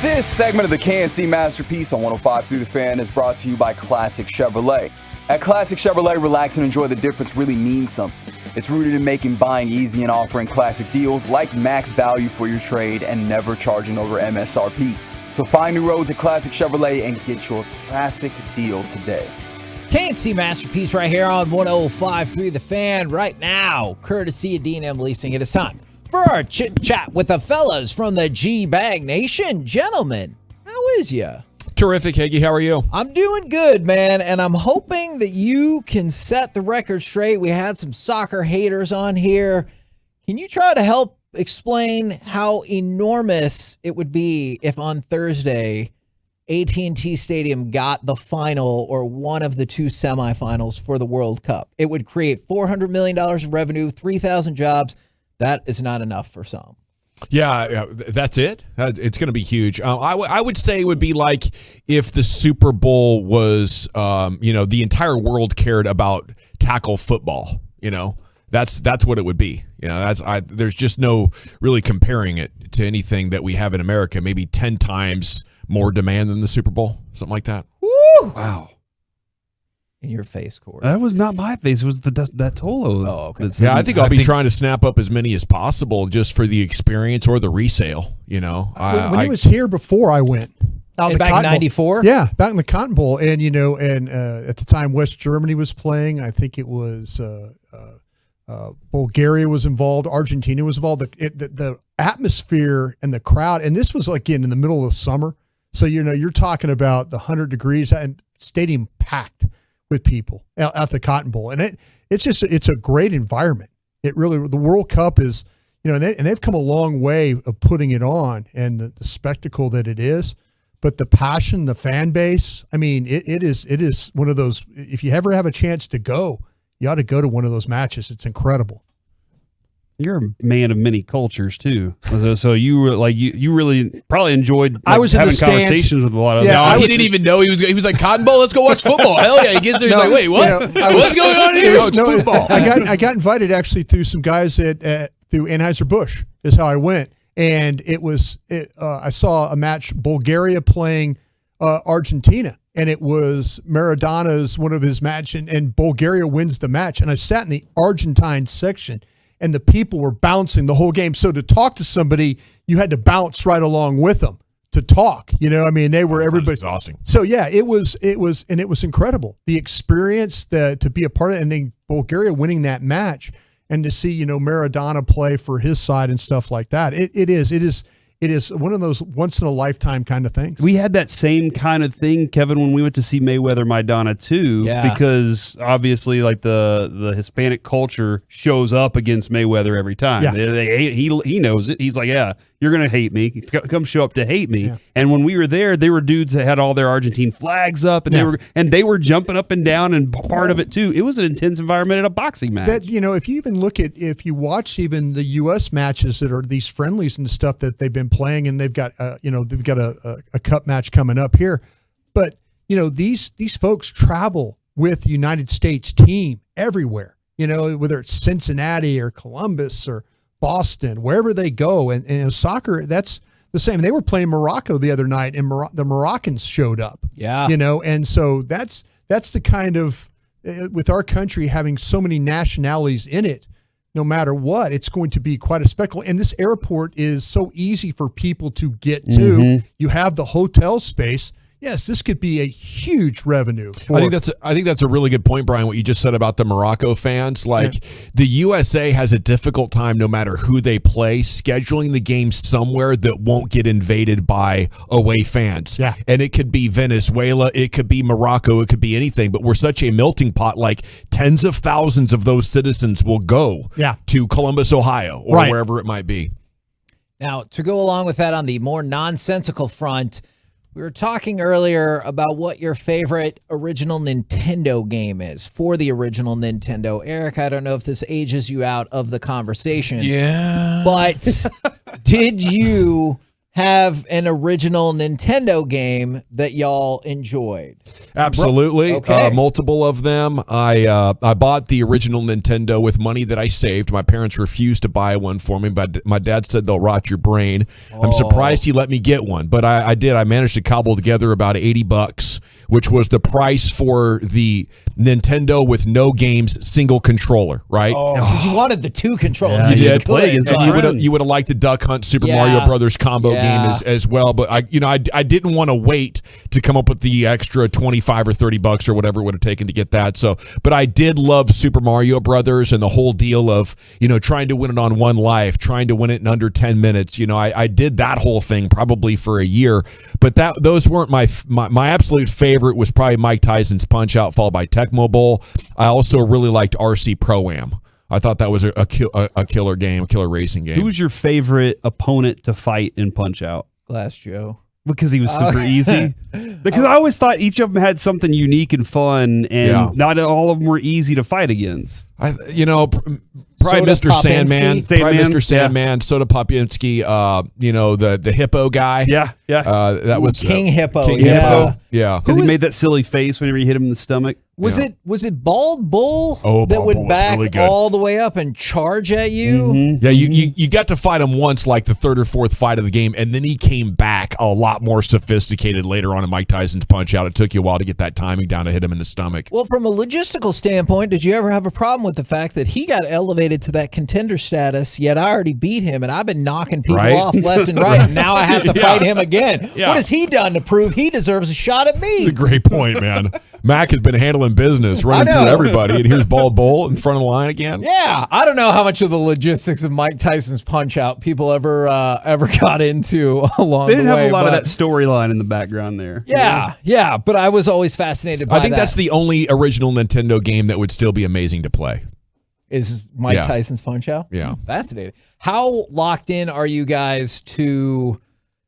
This segment of the KNC Masterpiece on 105 Through the Fan is brought to you by Classic Chevrolet. At Classic Chevrolet, relax and enjoy the difference really means something. It's rooted in making buying easy and offering classic deals like max value for your trade and never charging over MSRP. So find new roads at Classic Chevrolet and get your classic deal today. KNC Masterpiece right here on 105 Through the Fan right now, courtesy of D&M Leasing. It is time for our chit-chat with the fellas from the G-Bag Nation. Gentlemen, how is ya? Terrific, Higgy. How are you? I'm doing good, man, and I'm hoping that you can set the record straight. We had some soccer haters on here. Can you try to help explain how enormous it would be if on Thursday AT&T Stadium got the final or one of the two semifinals for the World Cup? It would create $400 million of revenue, 3,000 jobs. That is not enough for some. Yeah, that's it. It's going to be huge. I would say it would be like if the Super Bowl was, the entire world cared about tackle football. That's what it would be. There's just no really comparing it to anything that we have in America. Maybe 10 times more demand than the Super Bowl, something like that. Woo! Wow. In your face, Corey. That was not my face. It was that Tolo. Oh, okay. Yeah, I think I'll be trying to snap up as many as possible just for the experience or the resale. When he was here before I went. Back in 94? Yeah, back in the Cotton Bowl. And, at the time West Germany was playing. I think it was Bulgaria was involved. Argentina was involved. The atmosphere and the crowd, and this was, again, in the middle of the summer. So, you're talking about the 100 degrees and stadium packed with people at the Cotton Bowl. And it's a great environment. It really, the World Cup is, and they've come a long way of putting it on and the spectacle that it is. But the passion, the fan base, I mean, it is one of those. If you ever have a chance to go, you ought to go to one of those matches. It's incredible. You're a man of many cultures too, so you were like you really probably enjoyed. I was having in the stands. conversations with a lot of. Yeah, he didn't even know he was like Cotton Bowl. Let's go watch football. Hell yeah! He gets there. He's like, wait, what? What's going on here? It's football. I got invited actually through some guys through Anheuser-Busch is how I went, and I saw a match, Bulgaria playing Argentina. And it was Maradona's one of his match, and Bulgaria wins the match. And I sat in the Argentine section, and the people were bouncing the whole game. So to talk to somebody, you had to bounce right along with them to talk. I mean, they were everybody exhausting. So yeah, it was incredible. The experience to be a part of it, and then Bulgaria winning that match, and to see Maradona play for his side and stuff like that. It is one of those once in a lifetime kind of things. We had that same kind of thing, Kevin, when we went to see Mayweather Maidana too, because obviously like the Hispanic culture shows up against Mayweather every time. Yeah. He knows it. He's like, yeah, you're going to hate me. Come show up to hate me. Yeah. And when we were there were dudes that had all their Argentine flags up, and they were jumping up and down and part of it too. It was an intense environment at a boxing match. That if you even if you watch even the U.S. matches that are these friendlies and stuff that they've been playing, and they've got a cup match coming up here, but these folks travel with the United States team everywhere. Whether it's Cincinnati or Columbus or Boston, wherever they go, and soccer, that's the same. They were playing Morocco the other night, and the Moroccans showed up. Yeah, and so that's the kind of with our country having so many nationalities in it. No matter what, it's going to be quite a spectacle. And this airport is so easy for people to get to. Mm-hmm. You have the hotel space. Yes, this could be a huge revenue. I think that's a really good point, Brian, what you just said about the Morocco fans. The USA has a difficult time, no matter who they play, scheduling the game somewhere that won't get invaded by away fans. Yeah. And it could be Venezuela, it could be Morocco, it could be anything, but we're such a melting pot, like tens of thousands of those citizens will go to Columbus, Ohio, or wherever it might be. Now, to go along with that on the more nonsensical front, we were talking earlier about what your favorite original Nintendo game is for the original Nintendo. Eric, I don't know if this ages you out of the conversation. Yeah. But did you have an original Nintendo game that y'all enjoyed? Absolutely. Okay. Multiple of them. I bought the original Nintendo with money that I saved. My parents refused to buy one for me, but my dad said they'll rot your brain. I'm surprised he let me get one, but I did. I managed to cobble together about $80, which was the price for the Nintendo with no games, single controller, right? Oh, you wanted the two controllers. You did. And you would have liked the Duck Hunt Super Mario Brothers combo game as well, but I didn't want to wait to come up with the extra $25 or $30 or whatever it would have taken to get that. So, but I did love Super Mario Brothers and the whole deal of trying to win it on one life, trying to win it in under 10 minutes. I did that whole thing probably for a year, but those weren't my absolute favorite. Was probably Mike Tyson's Punch Out, followed by Tecmo Bowl. I also really liked RC Pro-Am. I thought that was a killer game, a killer racing game. Who was your favorite opponent to fight in Punch-Out? Glass Joe. Because he was super easy. Because I always thought each of them had something unique and fun, and not all of them were easy to fight against. Probably Mr. Sandman, Mr. Sandman, Soda Popinski, the hippo guy. That was King Hippo. King Hippo. Yeah, because he made that silly face whenever you hit him in the stomach. Was it Bald Bull that would Bull back really good. all the way up and charge at you? Mm-hmm. Yeah, you got to fight him once, like the third or fourth fight of the game, and then he came back a lot more sophisticated later on in Mike Tyson's Punch Out. It took you a while to get that timing down to hit him in the stomach. Well, from a logistical standpoint, did you ever have a problem with the fact that he got elevated to that contender status, yet I already beat him, and I've been knocking people off left and right, and now I have to fight him again? Yeah. What has he done to prove he deserves a shot at me? It's a great point, man. Mac has been handling business, running through everybody, and here's Bald Bull in front of the line again. Yeah, I don't know how much of the logistics of Mike Tyson's Punch Out people ever got into along the way. They didn't have a lot of that storyline in the background there. Yeah, but I was always fascinated by that. I think that's the only original Nintendo game that would still be amazing to play. Is Mike Yeah. Tyson's Punch Out? Yeah. Fascinating. How locked in are you guys to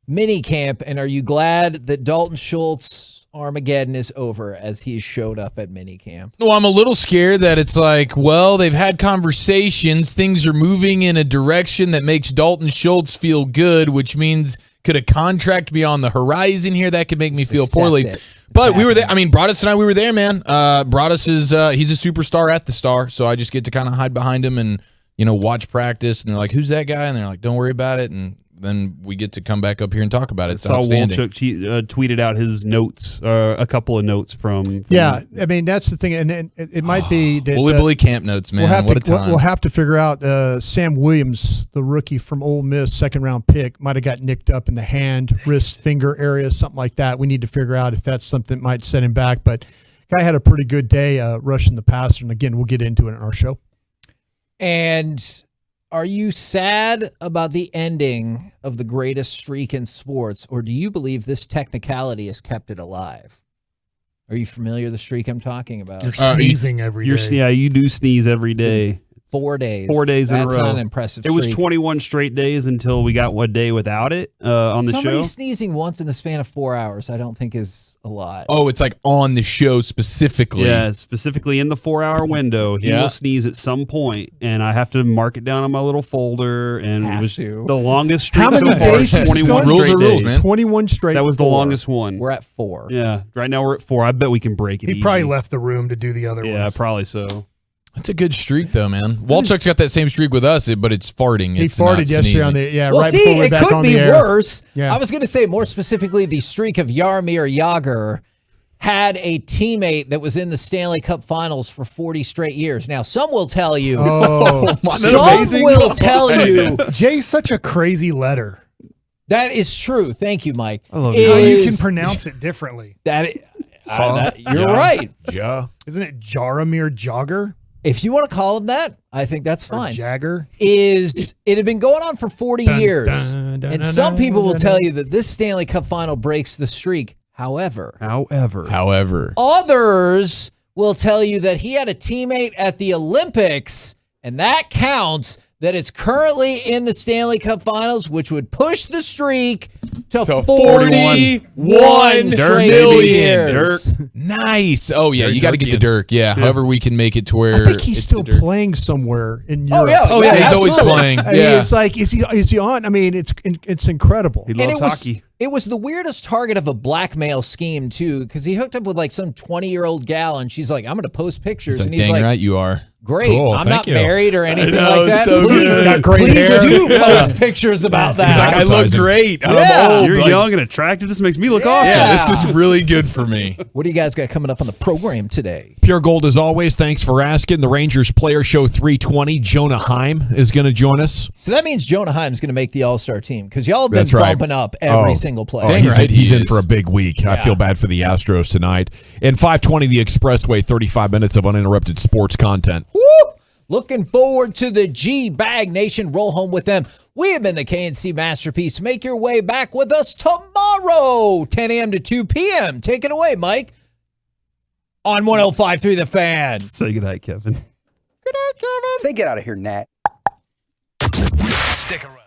minicamp, and are you glad that Dalton Schultz Armageddon is over as he showed up at minicamp? Well, I'm a little scared that it's like, well, they've had conversations. Things are moving in a direction that makes Dalton Schultz feel good, which means could a contract be on the horizon here? That could make me feel poorly. But we were there. I mean, Broadus and I, we were there, man. Broadus is he's a superstar at the Star, so I just get to kind of hide behind him and, watch practice. And they're like, who's that guy? And they're like, don't worry about it. And then we get to come back up here and talk about it. It's outstanding. Wolchuk tweeted out his notes, a couple of notes from Yeah, I mean, that's the thing. And it might be that Woolly Bully camp notes, man. What a time. We'll have to figure out Sam Williams, the rookie from Ole Miss, second-round pick, might have got nicked up in the hand, wrist, finger area, something like that. We need to figure out if that's something that might set him back. But guy had a pretty good day rushing the passer. And, again, we'll get into it in our show. And are you sad about the ending of the greatest streak in sports, or do you believe this technicality has kept it alive? Are you familiar with the streak I'm talking about? You're sneezing every day. Yeah, you do sneeze every day. 4 days. 4 days in a row. That's not an impressive It was streak. 21 straight days until we got one day without it on the Somebody show. sneezing once in the span of 4 hours, I don't think is a lot. Oh, it's like on the show specifically. Yeah, specifically in the 4-hour window. He will sneeze at some point, and I have to mark it down on my little folder. And it was the longest streak How many so far. days is 21 rules straight are rules, days. man. 21 straight. That was the 4. longest one. We're at 4. Yeah, right now we're at 4. I bet we can break it. He probably left the room to do the other Yeah, ones. probably so. That's a good streak, though, man. Walchuk's got that same streak with us, but it's farting. He It's not farted yesterday on sneezing. the Well, right see, before we're it back could on be the air. worse. Yeah. I was going to say more specifically, the streak of Jaromir Jagr had a teammate that was in the Stanley Cup Finals for 40 straight years. Now, some will tell you. Some will tell you. Jay's such a crazy letter. That is true. Thank you, Mike. I love how you can pronounce it differently. You're right. Ja. Isn't it Jaromir Jagr? If you want to call him that, I think that's fine. Jagger? It had been going on for 40 years. And some people will tell you that this Stanley Cup final breaks the streak. However, others will tell you that he had a teammate at the Olympics, and that counts, that is currently in the Stanley Cup Finals, which would push the streak to 41 straight years. Nice. Oh, yeah. You got to get the Dirk. Yeah. Yeah. However we can make it to where I think he's it's still the Dirk. playing somewhere in Oh, Europe. yeah. Oh, yeah, he's always playing. I mean, Yeah. it's like, is he on? I mean, it's incredible. And it was the weirdest target of a blackmail scheme, too, because he hooked up with like some 20-year-old gal, and she's like, I'm going to post pictures. He's like, and he's dang like, right you are. great. Cool, I'm thank not you. married or anything I know, like that. so Please, good. He's got great please hair. do Yeah. post pictures about that. He's like, I look great. I'm old. You're Like, young and attractive. This makes me look Yeah. awesome. Yeah, this is really good for me. What do you guys got coming up on the program today? Pure Gold as always. Thanks for asking. The Rangers Player Show 320. Jonah Heim is going to join us. So that means Jonah Heim's going to make the All-Star team because y'all have been That's right. bumping up every single play. Oh, he's in for a big week. I Yeah. feel bad for the Astros tonight. And 520 The Expressway, 35 minutes of uninterrupted sports content. Woo! Looking forward to the G-Bag Nation. Roll home with them. We have been the KNC Masterpiece. Make your way back with us tomorrow, 10 a.m. to 2 p.m. Take it away, Mike. On 105.3 The Fan. Say goodnight, Kevin. Good night, Kevin. Say get out of here, Nat. Stick around.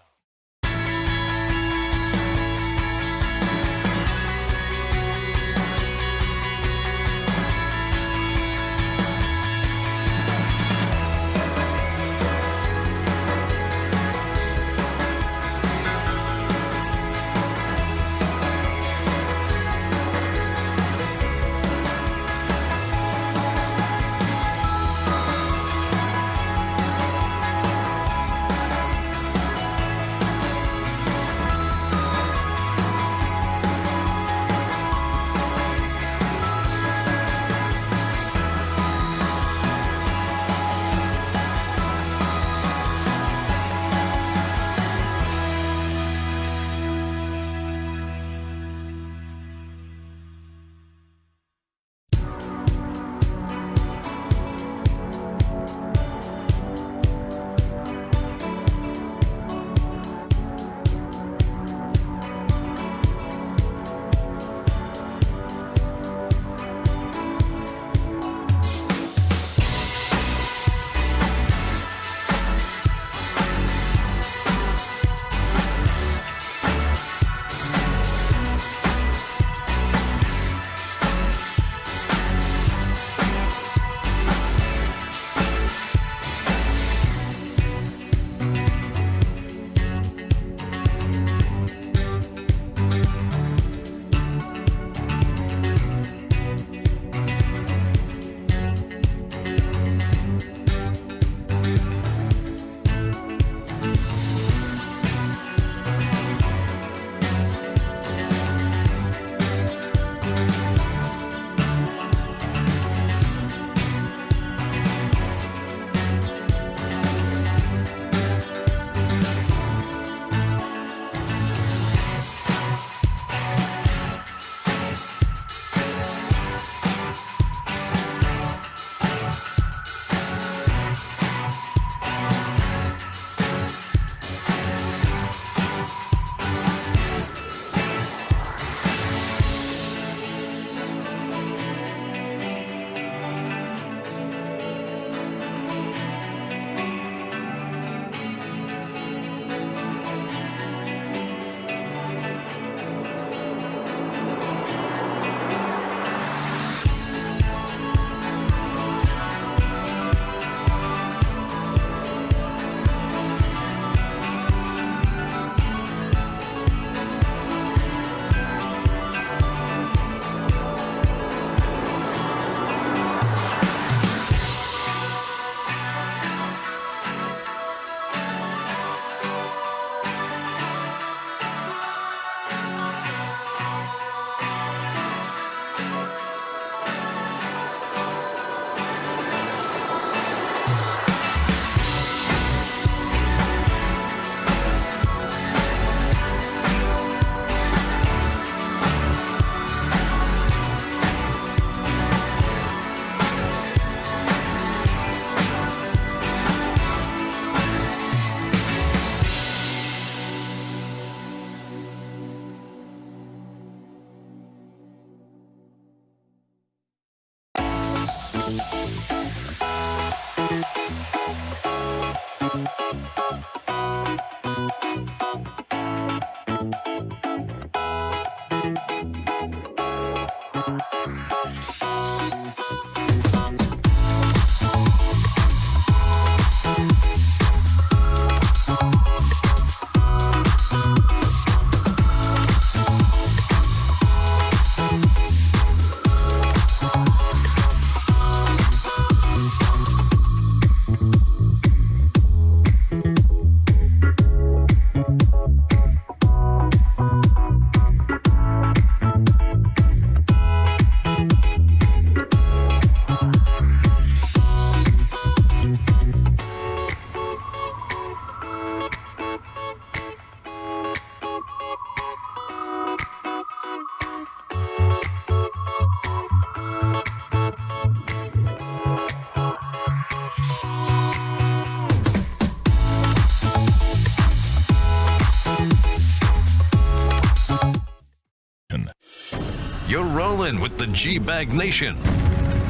You're rolling with the G-Bag Nation.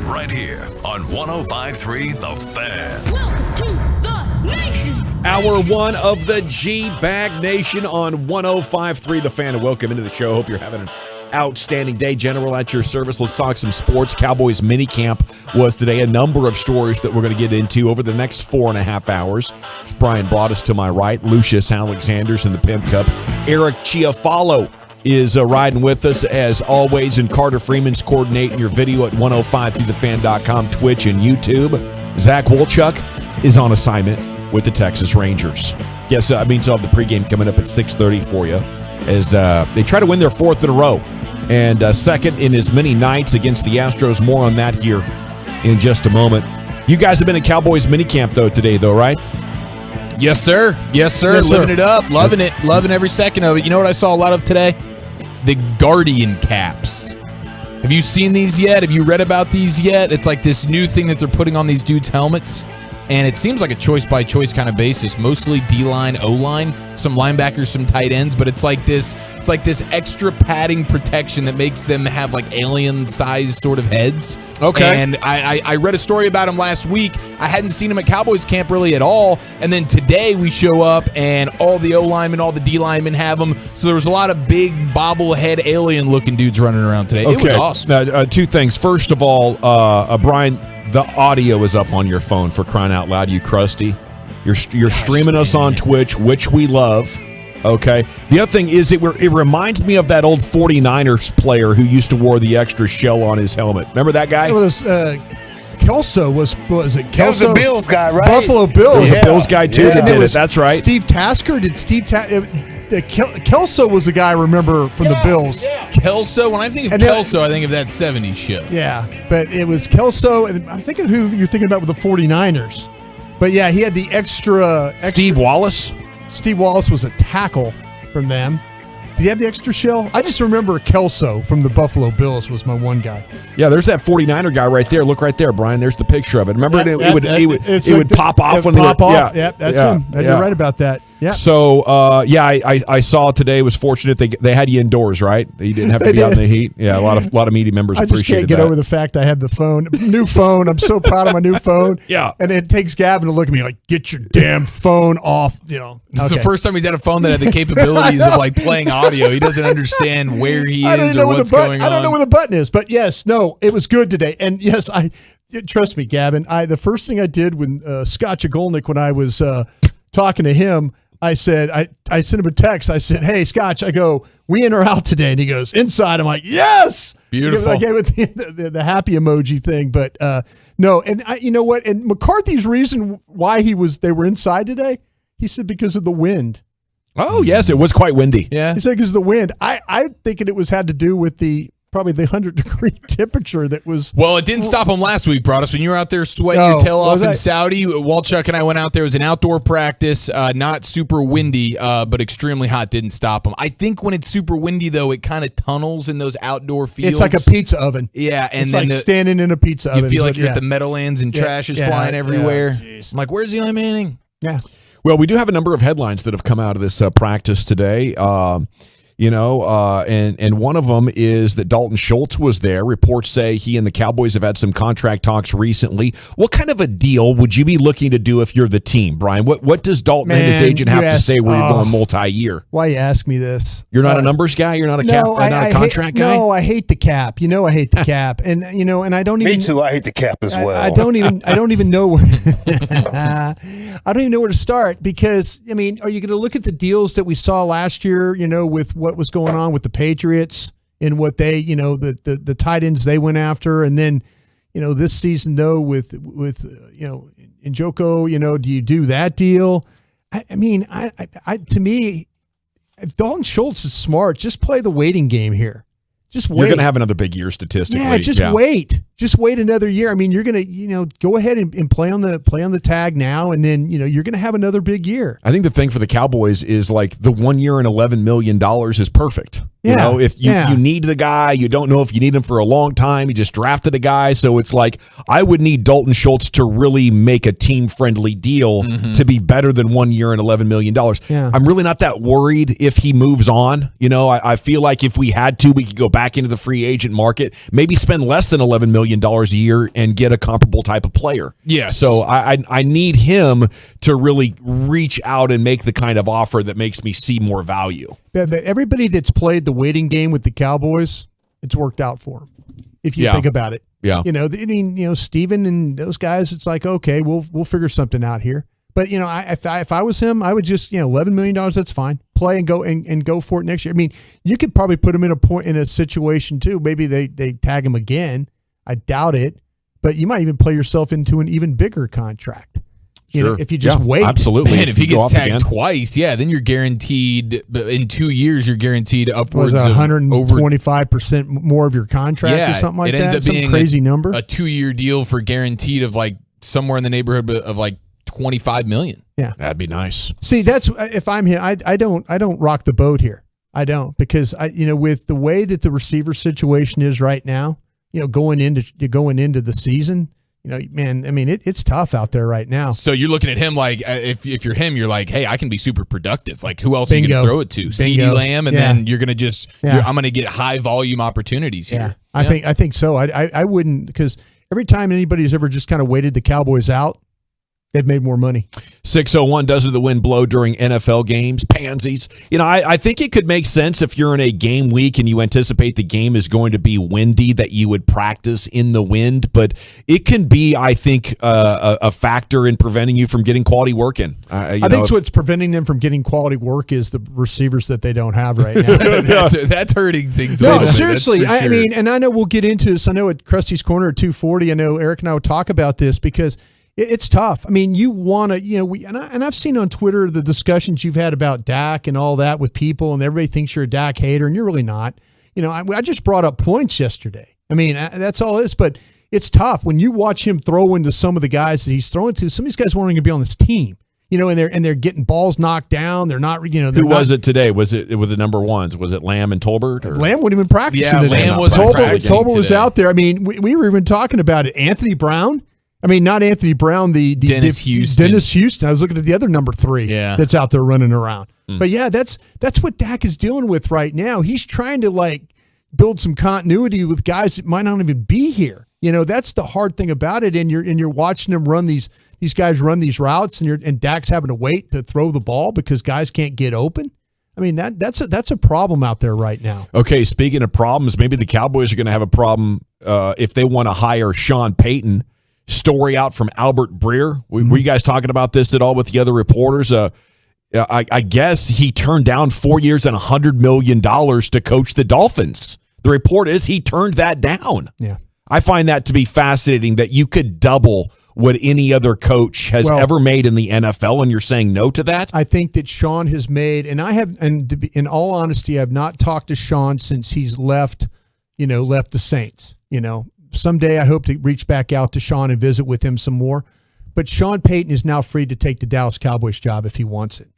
Right here on 105.3 The Fan. Welcome to the nation. Hour one of the G-Bag Nation on 105.3 The Fan. And welcome into the show. Hope you're having an outstanding day. General at your service. Let's talk some sports. Cowboys minicamp was today. A number of stories that we're going to get into over the next 4.5 hours. Brian Broaddus to my right. Lucius Alexander's in the Pimp Cup. Eric Chiafalo is riding with us as always, and Carter Freeman's coordinating your video at 105throughthefan.com, Twitch, and YouTube. Zach Wolchuk is on assignment with the Texas Rangers. Guess that means I'll have the pregame coming up at 6:30 for you as they try to win their 4th in a row and second in as many nights against the Astros. More on that here in just a moment. You guys have been at Cowboys minicamp today, right? Yes, sir. Yes, sir. Yes, sir. Living it up. Loving it. Loving every second of it. You know what I saw a lot of today? The Guardian caps. Have you seen these yet? Have you read about these yet? It's like this new thing that they're putting on these dudes' helmets. And it seems like a choice-by-choice kind of basis. Mostly D-line, O-line, some linebackers, some tight ends. But it's like this extra padding protection that makes them have like alien-sized sort of heads. Okay. And I read a story about him last week. I hadn't seen him at Cowboys camp really at all. And then today we show up and all the O-linemen, all the D-linemen have them. So there was a lot of big bobblehead alien-looking dudes running around today. It was awesome. Now, two things. First of all, Brian, the audio is up on your phone, for crying out loud, you crusty. You're streaming us on Twitch, which we love. Okay. The other thing is it reminds me of that old 49ers player who used to wear the extra shell on his helmet. Remember that guy? It was Kelso. Was it Kelso? That was the Bills guy, right? Buffalo Bills. The Bills guy too that did it. That's right. Steve Tasker did Kelso was the guy I remember from the Bills. Yeah. Kelso. When I think of Kelso, I think of that 70s show. Yeah, but it was Kelso, and I'm thinking who you're thinking about with the 49ers. But yeah, he had the extra Steve Wallace? Steve Wallace was a tackle from them. Did he have the extra shell? I just remember Kelso from the Buffalo Bills was my one guy. Yeah, there's that 49er guy right there. Look right there, Brian. There's the picture of it. Remember, it would pop off when pop off. Yeah, that's him. You're right about that. Yeah. So, I saw today. It was fortunate they had you indoors, right? You didn't have to be out in the heat. Yeah, a lot of media members appreciated that. I just can't get over the fact I have the phone, new phone. I'm so proud of my new phone. Yeah. And it takes Gavin to look at me like, get your damn phone off. This is the first time he's had a phone that had the capabilities of like playing audio. He doesn't understand where he is or what's going on. I don't know where the button is, but yes, no, it was good today. And yes, trust me, Gavin, the first thing I did when Scott Jagolnik, when I was talking to him, I said, I sent him a text. I said, hey, Scotch, I go, we in or out today? And he goes, inside. I'm like, yes. Beautiful. I gave it the happy emoji thing. But no, and you know what? And McCarthy's reason why they were inside today, he said because of the wind. Oh, yes, it was quite windy. Yeah. He said because of the wind. I thinking it had to do with probably the 100-degree temperature that was. Well, it didn't stop him last week, Broaddus. When you were out there sweating your tail off in Saudi, Walchuk and I went out there. It was an outdoor practice, not super windy, but extremely hot. Didn't stop him. I think when it's super windy, though, it kind of tunnels in those outdoor fields. It's like a pizza oven. Yeah, and it's then like standing in a pizza oven. You feel like you're at the Meadowlands and trash is flying everywhere. I'm like, where's Eli Manning? Yeah. Well, we do have a number of headlines that have come out of this practice today. And one of them is that Dalton Schultz was there. Reports say he and the Cowboys have had some contract talks recently. What kind of a deal would you be looking to do if you're the team, Brian? What does Dalton and his agent have to say where you're going multi-year? Why you ask me this? You're not a numbers guy? You're not a not a contract guy? No, I hate the cap. I hate the cap. And and I don't even. Me too. I hate the cap as well. I don't even know where I don't even know where to start because are you going to look at the deals that we saw last year, with what was going on with the Patriots and what they, the tight ends they went after, and then, this season though with Njoku, do you do that deal? To me, if Dalton Schultz is smart, just play the waiting game here. Just wait. You're going to have another big year statistically. Yeah, wait. Just wait another year. You're going to, go ahead and play on the tag now, and then, you're going to have another big year. I think the thing for the Cowboys is like the 1 year and $11 million is perfect. You know, if you yeah. need the guy, you don't know if you need him for a long time. You just drafted a guy. So it's like, I would need Dalton Schultz to really make a team-friendly deal to be better than 1 year and $11 million. Yeah. I'm really not that worried if he moves on. You know, I feel like if we had to, we could go back into the free agent market, maybe spend less than $11 million a year and get a comparable type of player. Yes. So I need him to really reach out and make the kind of offer that makes me see more value. But everybody that's played the waiting game with the Cowboys, it's worked out for them. If you think about it, Yeah. You know, I mean, you know, Steven and those guys, it's like, okay, we'll figure something out here. But you know, if I was him, I would just, you know, $11 million, that's fine. Play and go and go for it next year. I mean, you could probably put him in a situation too. Maybe they tag him again. I doubt it, but you might even play yourself into an even bigger contract. You know, if you just wait. Absolutely. Man, if he go gets off tagged again. twice, then you're guaranteed in 2 years. You're guaranteed upwards Was of 125% more of your contract or something like it that. ends up Some being crazy number. A 2-year deal for guaranteed of like somewhere in the neighborhood of like $25 million. Yeah, that'd be nice. See, that's if I'm here, I don't rock the boat here. I don't, because with the way that the receiver situation is right now, you know, going into the season. You know, man, I mean, it's tough out there right now. So you're looking at him like, if you're him, you're like, hey, I can be super productive. Like, who else are you going Bingo. to throw it to? CeeDee Lamb, and then you're going to just, Yeah. I'm going to get high volume opportunities here. I think so. I wouldn't, because every time anybody's ever just kind of waited the Cowboys out, they've made more money. 601 doesn't the wind blow during NFL games? Pansies. You know, I think it could make sense if you're in a game week and you anticipate the game is going to be windy that you would practice in the wind, but it can be, I think, a factor in preventing you from getting quality work in. I think what's preventing them from getting quality work is the receivers that they don't have right now. that's hurting things. No, a little bit, seriously. that's for I sure. mean, and I know we'll get into this. I know at Krusty's Corner at 240, I know Eric and I will talk about this because it's tough. I mean, you want to, you know, and I've seen on Twitter the discussions you've had about Dak and all that with people, and everybody thinks you're a Dak hater, and you're really not. You know, I just brought up points yesterday. I mean, that's all it is, but it's tough when you watch him throw into some of the guys that he's throwing to. Some of these guys weren't going to be on this team, you know, and they're getting balls knocked down. They're not, you know. Who was it today? Was it with the number ones? Was it Lamb and Tolbert? Or? Lamb wouldn't even practice. Yeah, Lamb wasn't practicing Tolbert was today. out there. I mean, we were even talking about it. Anthony Brown. I mean, not Anthony Brown, the Dennis Houston. Dennis Houston. I was looking at the other number 3 that's out there running around. But yeah, that's what Dak is dealing with right now. He's trying to like build some continuity with guys that might not even be here. You know, that's the hard thing about it. And you're watching them run these guys run these routes, and Dak's having to wait to throw the ball because guys can't get open. I mean, that's a problem out there right now. Okay, speaking of problems, maybe the Cowboys are going to have a problem if they want to hire Sean Payton. Story out from Albert Breer. Were you guys talking about this at all with the other reporters? I guess he turned down 4 years and $100 million to coach the Dolphins. The report is he turned that down. Yeah. I find that to be fascinating that you could double what any other coach has ever made in the NFL, and you're saying no to that? I think that Sean has made, and I have, and to be, in all honesty, I've not talked to Sean since he's left the Saints, you know. Someday I hope to reach back out to Sean and visit with him some more. But Sean Payton is now free to take the Dallas Cowboys job if he wants it.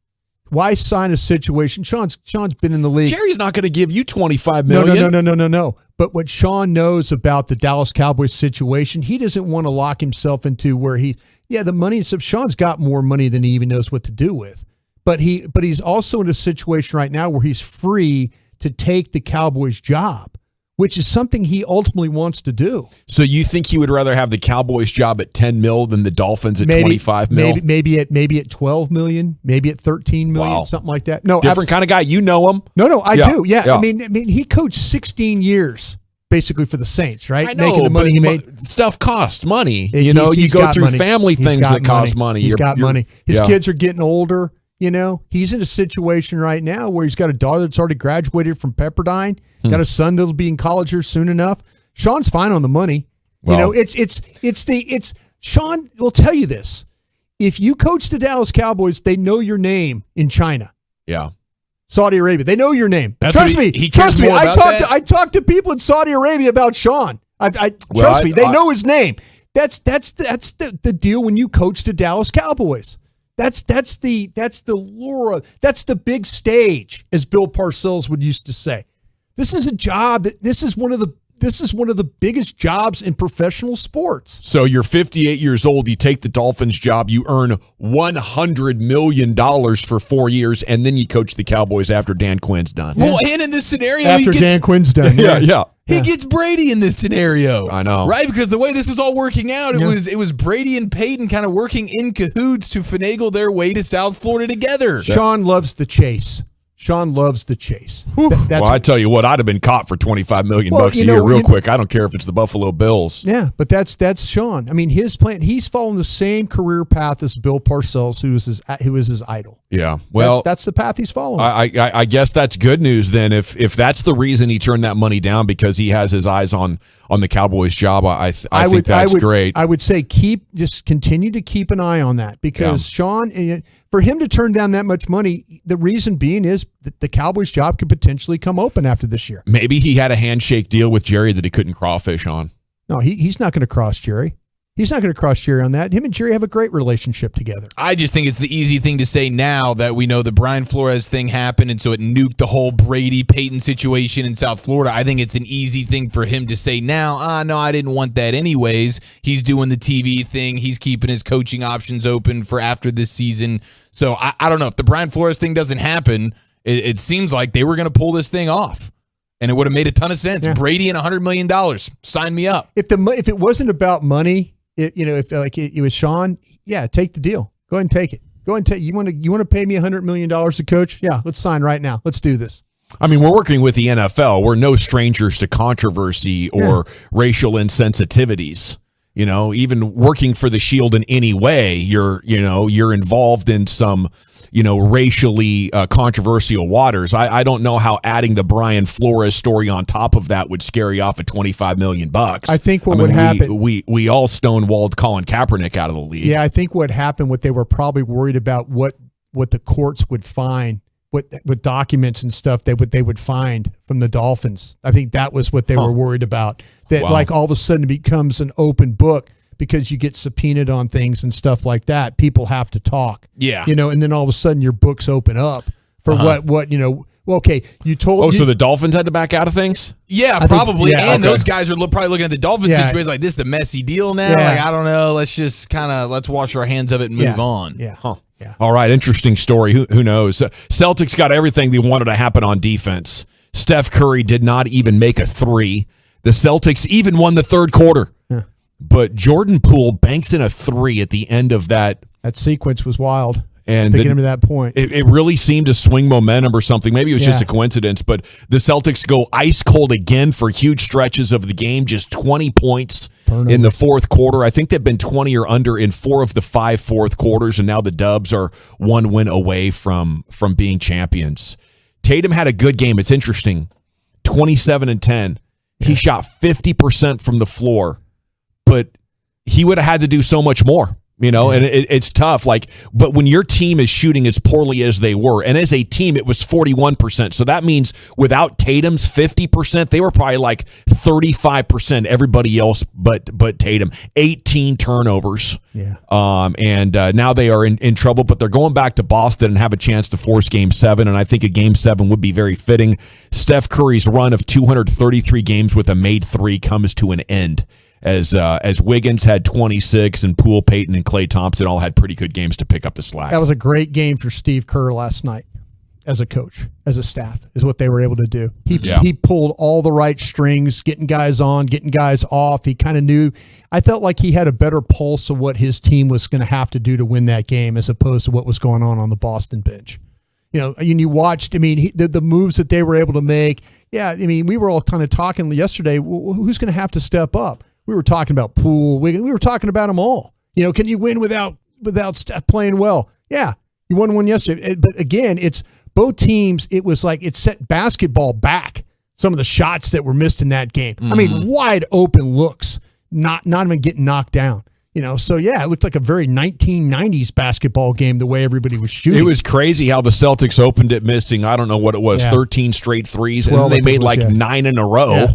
Why sign a situation? Sean's been in the league. Jerry's not going to give you $25 million. No. But what Sean knows about the Dallas Cowboys situation, he doesn't want to lock himself into where the money. So Sean's got more money than he even knows what to do with. But he's also in a situation right now where he's free to take the Cowboys job, which is something he ultimately wants to do. So you think he would rather have the Cowboys job at $10 million than the Dolphins at $25 million? Maybe at $12 million, maybe at $13 million, something like that. No, different kind of guy. You know him. No, I do. Yeah. I mean, he coached 16 years basically for the Saints, right? I know, making the money he made. Stuff costs money. He's you go through money. family things that cost money. He's got money. His kids are getting older. You know, he's in a situation right now where he's got a daughter that's already graduated from Pepperdine, got a son that'll be in college here soon enough. Sean's fine on the money. Well, it's Sean will tell you this. If you coach the Dallas Cowboys, they know your name in China. Yeah. Saudi Arabia. They know your name. That's Trust what me. he Trust cares me. more about that? I talked to people in Saudi Arabia about Sean. Trust me. They know his name. That's the deal when you coach the Dallas Cowboys. That's the lure. That's the big stage, as Bill Parcells would used to say. This is a job this is one of the biggest jobs in professional sports. So you're 58 years old. You take the Dolphins job. You earn $100 million for 4 years, and then you coach the Cowboys after Dan Quinn's done. Well, and in this scenario, After Dan Quinn's done. Yeah. He gets Brady in this scenario. I know. Right? Because the way this was all working out, it was Brady and Peyton kind of working in cahoots to finagle their way to South Florida together. Sean loves the chase. Sean loves the chase. Well, I tell you what, I'd have been caught for $25 million a year real quick. I don't care if it's the Buffalo Bills. Yeah, but that's Sean. I mean, his plan. He's following the same career path as Bill Parcells, who was his idol. Yeah, well, that's the path he's following. I guess that's good news then. If that's the reason he turned that money down because he has his eyes on the Cowboys job, I think that's great. I would say just continue to keep an eye on that because Sean, for him to turn down that much money, the reason being is that the Cowboys job could potentially come open after this year. Maybe he had a handshake deal with Jerry that he couldn't crawfish on. No, he's not going to cross Jerry. He's not going to cross Jerry on that. Him and Jerry have a great relationship together. I just think it's the easy thing to say now that we know the Brian Flores thing happened, and so it nuked the whole Brady-Peyton situation in South Florida. I think it's an easy thing for him to say now, no, I didn't want that anyways. He's doing the TV thing. He's keeping his coaching options open for after this season. So I don't know. If the Brian Flores thing doesn't happen, it seems like they were going to pull this thing off. And it would have made a ton of sense. Yeah. Brady and $100 million. Sign me up. If it wasn't about money, if it was Sean, take the deal. Go ahead and take it. Go ahead and take. You want to pay me $100 million to coach? Yeah, let's sign right now. Let's do this. I mean, we're working with the NFL. We're no strangers to controversy or racial insensitivities. You know, even working for the Shield in any way, you're involved in some, racially controversial waters. I don't know how adding the Brian Flores story on top of that would scare you off at $25 million. I think what would happen. We all stonewalled Colin Kaepernick out of the league. Yeah, I think what happened, what they were probably worried about, what the courts would find, what documents and stuff they would find from the Dolphins. I think that was what they were worried about. That like all of a sudden it becomes an open book because you get subpoenaed on things and stuff like that. People have to talk. Yeah. And then all of a sudden your books open up for okay, you told so the Dolphins had to back out of things? Yeah, probably. Those guys are probably looking at the Dolphins situation like this is a messy deal now. Yeah. Like I don't know, let's just let's wash our hands of it and move on. Yeah. Huh. Yeah. All right, interesting story. Who knows? Celtics got everything they wanted to happen on defense. Steph Curry did not even make a three. The Celtics even won the third quarter. Yeah. But Jordan Poole banks in a three at the end of that. That sequence was wild. And to get him to that point. It really seemed to swing momentum or something. Maybe it was just a coincidence, but the Celtics go ice cold again for huge stretches of the game, just 20 points in the fourth quarter. I think they've been 20 or under in 4 of the 5 fourth quarters, and now the Dubs are 1 win away from being champions. Tatum had a good game. It's interesting. 27 and 10. He shot 50% from the floor, but he would have had to do so much more. And it's tough. But when your team is shooting as poorly as they were, and as a team, it was 41%. So that means without Tatum's 50%, they were probably like 35%. Everybody else, but Tatum, 18 turnovers. Yeah. And now they are in trouble. But they're going back to Boston and have a chance to force Game 7. And I think a Game 7 would be very fitting. Steph Curry's run of 233 games with a made three comes to an end. As Wiggins had 26 and Poole, Peyton, and Klay Thompson all had pretty good games to pick up the slack. That was a great game for Steve Kerr last night as a coach, as a staff, is what they were able to do. He pulled all the right strings, getting guys on, getting guys off. He kind of knew. I felt like he had a better pulse of what his team was going to have to do to win that game as opposed to what was going on the Boston bench. And you watched, the moves that they were able to make. Yeah, we were all kind of talking yesterday, who's going to have to step up? We were talking about Poole. We were talking about them all. Can you win without Steph playing well? Yeah, you won one yesterday. But again, it's both teams. It was like it set basketball back. Some of the shots that were missed in that game. Mm-hmm. Wide open looks, not even getting knocked down. So yeah, it looked like a very 1990s basketball game the way everybody was shooting. It was crazy how the Celtics opened it missing, I don't know what it was, 13 straight threes, and then they made 9 in a row. Yeah.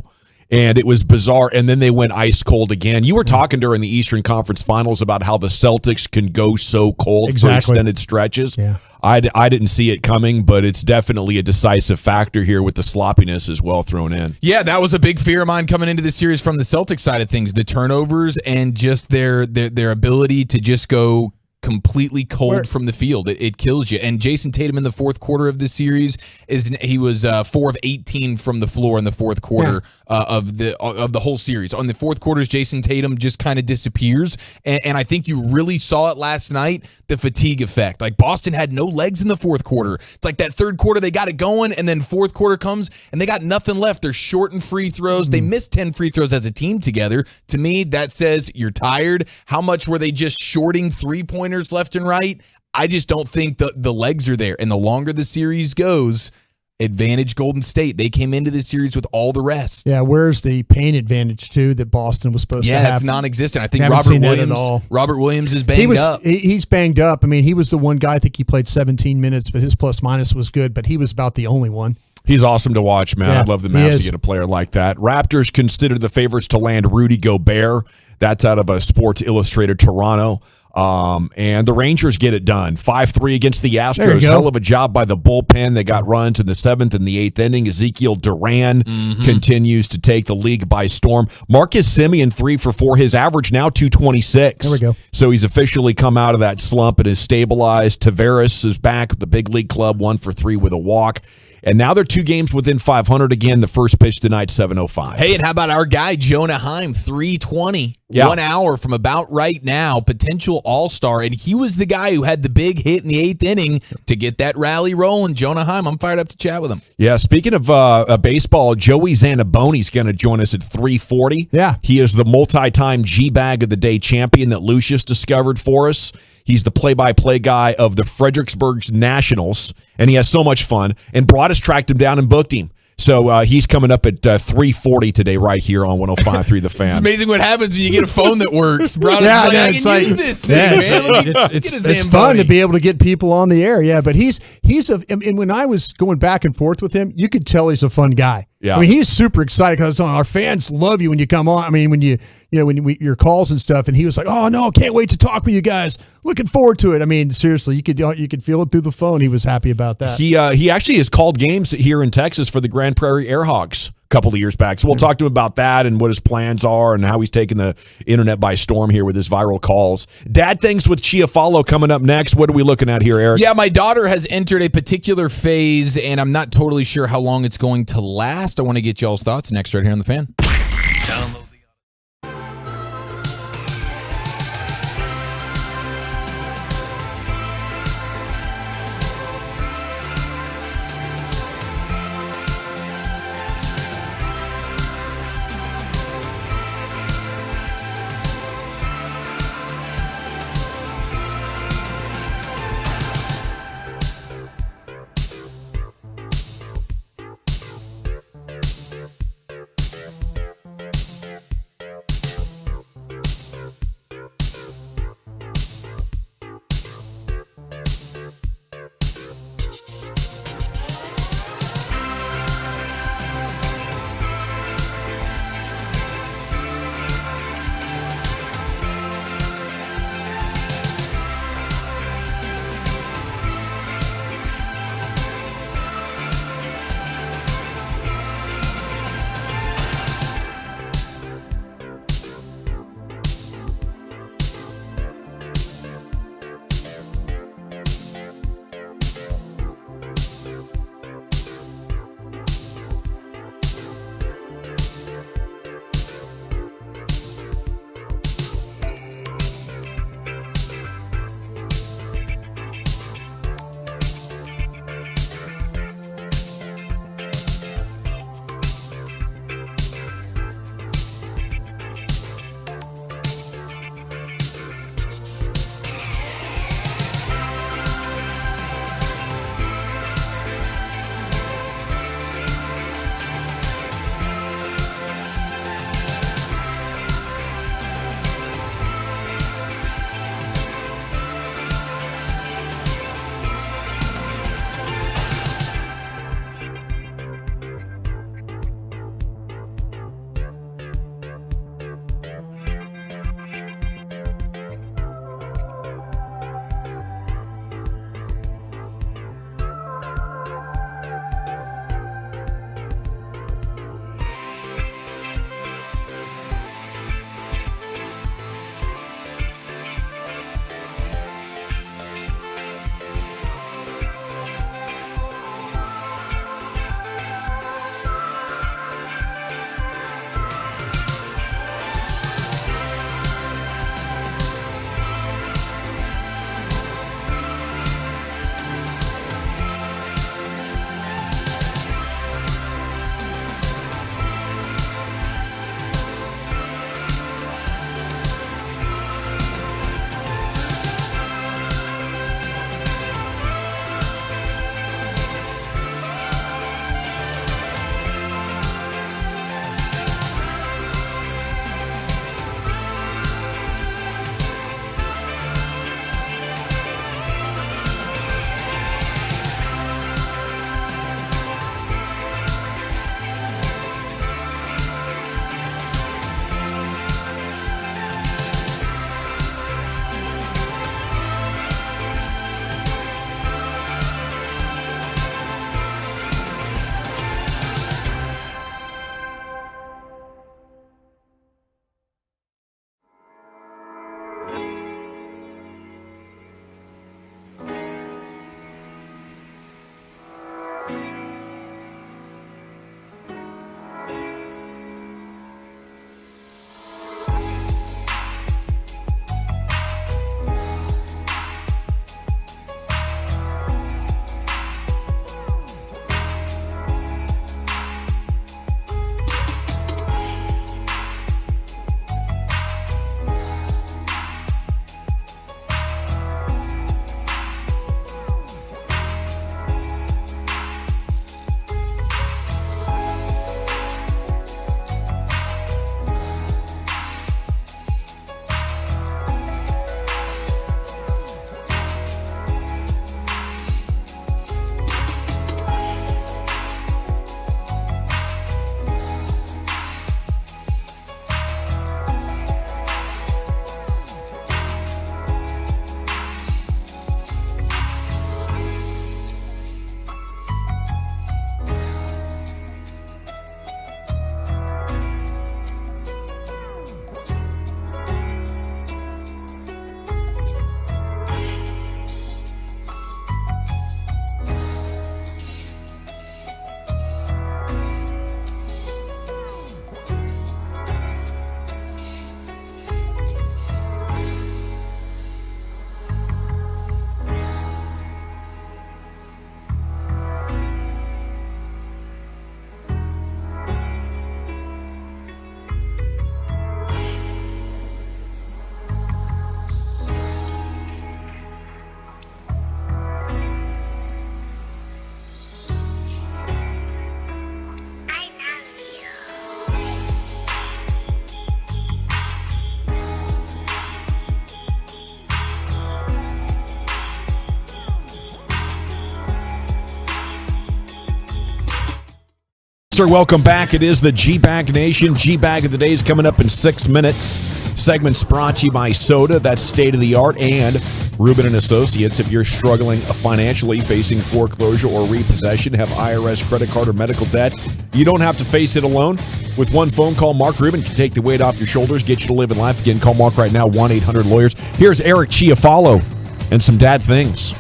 and it was bizarre. And then they went ice cold again. You were talking during the Eastern Conference Finals about how the Celtics can go so cold for extended stretches. Yeah. I didn't see it coming, but it's definitely a decisive factor here with the sloppiness as well thrown in. Yeah, that was a big fear of mine coming into this series from the Celtics side of things. The turnovers and just their ability to just go completely cold from the field. It kills you. And Jason Tatum in the fourth quarter of this series he was 4 of 18 from the floor in the fourth quarter of the whole series. On the fourth quarters, Jason Tatum just kind of disappears. And I think you really saw it last night, the fatigue effect. Like Boston had no legs in the fourth quarter. It's like that third quarter they got it going, and then fourth quarter comes and they got nothing left. They're shorting free throws. They missed 10 free throws as a team together. To me, that says you're tired. How much were they just shorting three-pointers left and right? I just don't think the legs are there. And the longer the series goes, advantage Golden State. They came into this series with all the rest. Yeah, where's the pain advantage too that Boston was supposed to have? Yeah, it's non-existent. I think Robert Williams is banged up. He's banged up. I mean, he was the one guy, I think he played 17 minutes, but his plus-minus was good, but he was about the only one. He's awesome to watch, man. Yeah, I'd love the Mavs to get a player like that. Raptors considered the favorites to land Rudy Gobert. That's out of a Sports Illustrated Toronto. And the Rangers get it done. 5-3 against the Astros. Hell of a job by the bullpen. They got runs in the 7th and the 8th inning. Ezekiel Duran continues to take the league by storm. Marcus Semien 3 for 4. His average now 226. There we go. So he's officially come out of that slump and is stabilized. Tavares is back at the big league club, 1 for 3 with a walk. And now they're 2 games within 500 again. The first pitch tonight, 7:05. Hey, and how about our guy, Jonah Heim, 320, 1 hour from about right now, potential all-star. And he was the guy who had the big hit in the 8th inning to get that rally rolling. Jonah Heim, I'm fired up to chat with him. Yeah, speaking of baseball, Joey Zanaboni's going to join us at 3:40. Yeah. He is the multi-time G-Bag of the Day champion that Lucius discovered for us. He's the play-by-play guy of the Fredericksburg Nationals, and he has so much fun. And Broadus tracked him down and booked him. So he's coming up at 3:40 today right here on 105.3 The Fan. It's amazing what happens when you get a phone that works. Broadus is like, I can use this thing, man. It's fun to be able to get people on the air, yeah. But and when I was going back and forth with him, you could tell he's a fun guy. Yeah. I mean, he's super excited because our fans love you when you come on. I mean, when your calls and stuff, and he was like, "Oh no, can't wait to talk with you guys. Looking forward to it." I mean, seriously, you could feel it through the phone. He was happy about that. He actually has called games here in Texas for the Grand Prairie Airhawks a couple of years back. So we'll talk to him about that and what his plans are and how he's taking the internet by storm here with his viral calls. Dad Things with Chiafalo coming up next. What are we looking at here, Eric? Yeah, my daughter has entered a particular phase, and I'm not totally sure how long it's going to last. I want to get y'all's thoughts next right here on The Fan. Download Sir, welcome back. It is the G-Bag Nation. G-Bag of the Day is coming up in 6 minutes. Segment's brought to you by Soda, that's state-of-the-art, and Rubin & Associates. If you're struggling financially, facing foreclosure or repossession, have IRS credit card or medical debt, you don't have to face it alone. With one phone call, Mark Rubin can take the weight off your shoulders, get you to live in life again. Call Mark right now, 1-800-LAWYERS. Here's Eric Chiafalo and some dad things.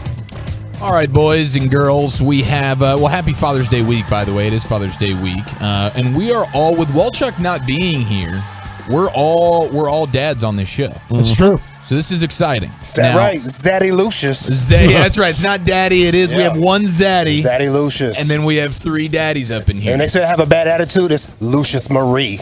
All right, boys and girls, we have, happy Father's Day week, by the way. It is Father's Day week. And we are all, with Walchuk not being here, we're all dads on this show. That's true. So this is exciting. Is that right? Zaddy Lucius. Yeah, that's right. It's not daddy, it is. Yeah. We have one zaddy. Zaddy Lucius. And then we have 3 daddies up in here. And they say I have a bad attitude. It's Lucius Marie.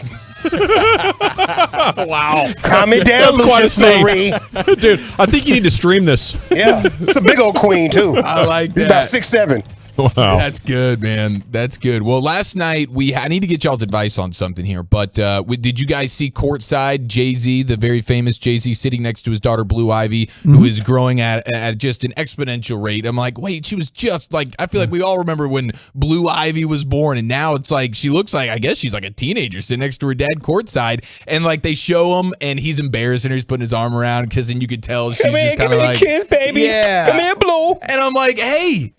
Wow. Calm it down, Lucius Marie. Dude, I think you need to stream this. Yeah. It's a big old queen, too. I like that. He's about 6'7". Wow. That's good, man. That's good. Well, last night I need to get y'all's advice on something here, but did you guys see courtside Jay-Z, the very famous Jay-Z, sitting next to his daughter Blue Ivy, who is growing at just an exponential rate? I'm like, wait, she was just like, I feel like we all remember when Blue Ivy was born, and now it's like she looks like, I guess she's like a teenager sitting next to her dad courtside, and like they show him, and he's embarrassing her, he's putting his arm around, because then you could tell she's just kind of like, kiss, baby. Yeah, come here, Blue. And I'm like, hey,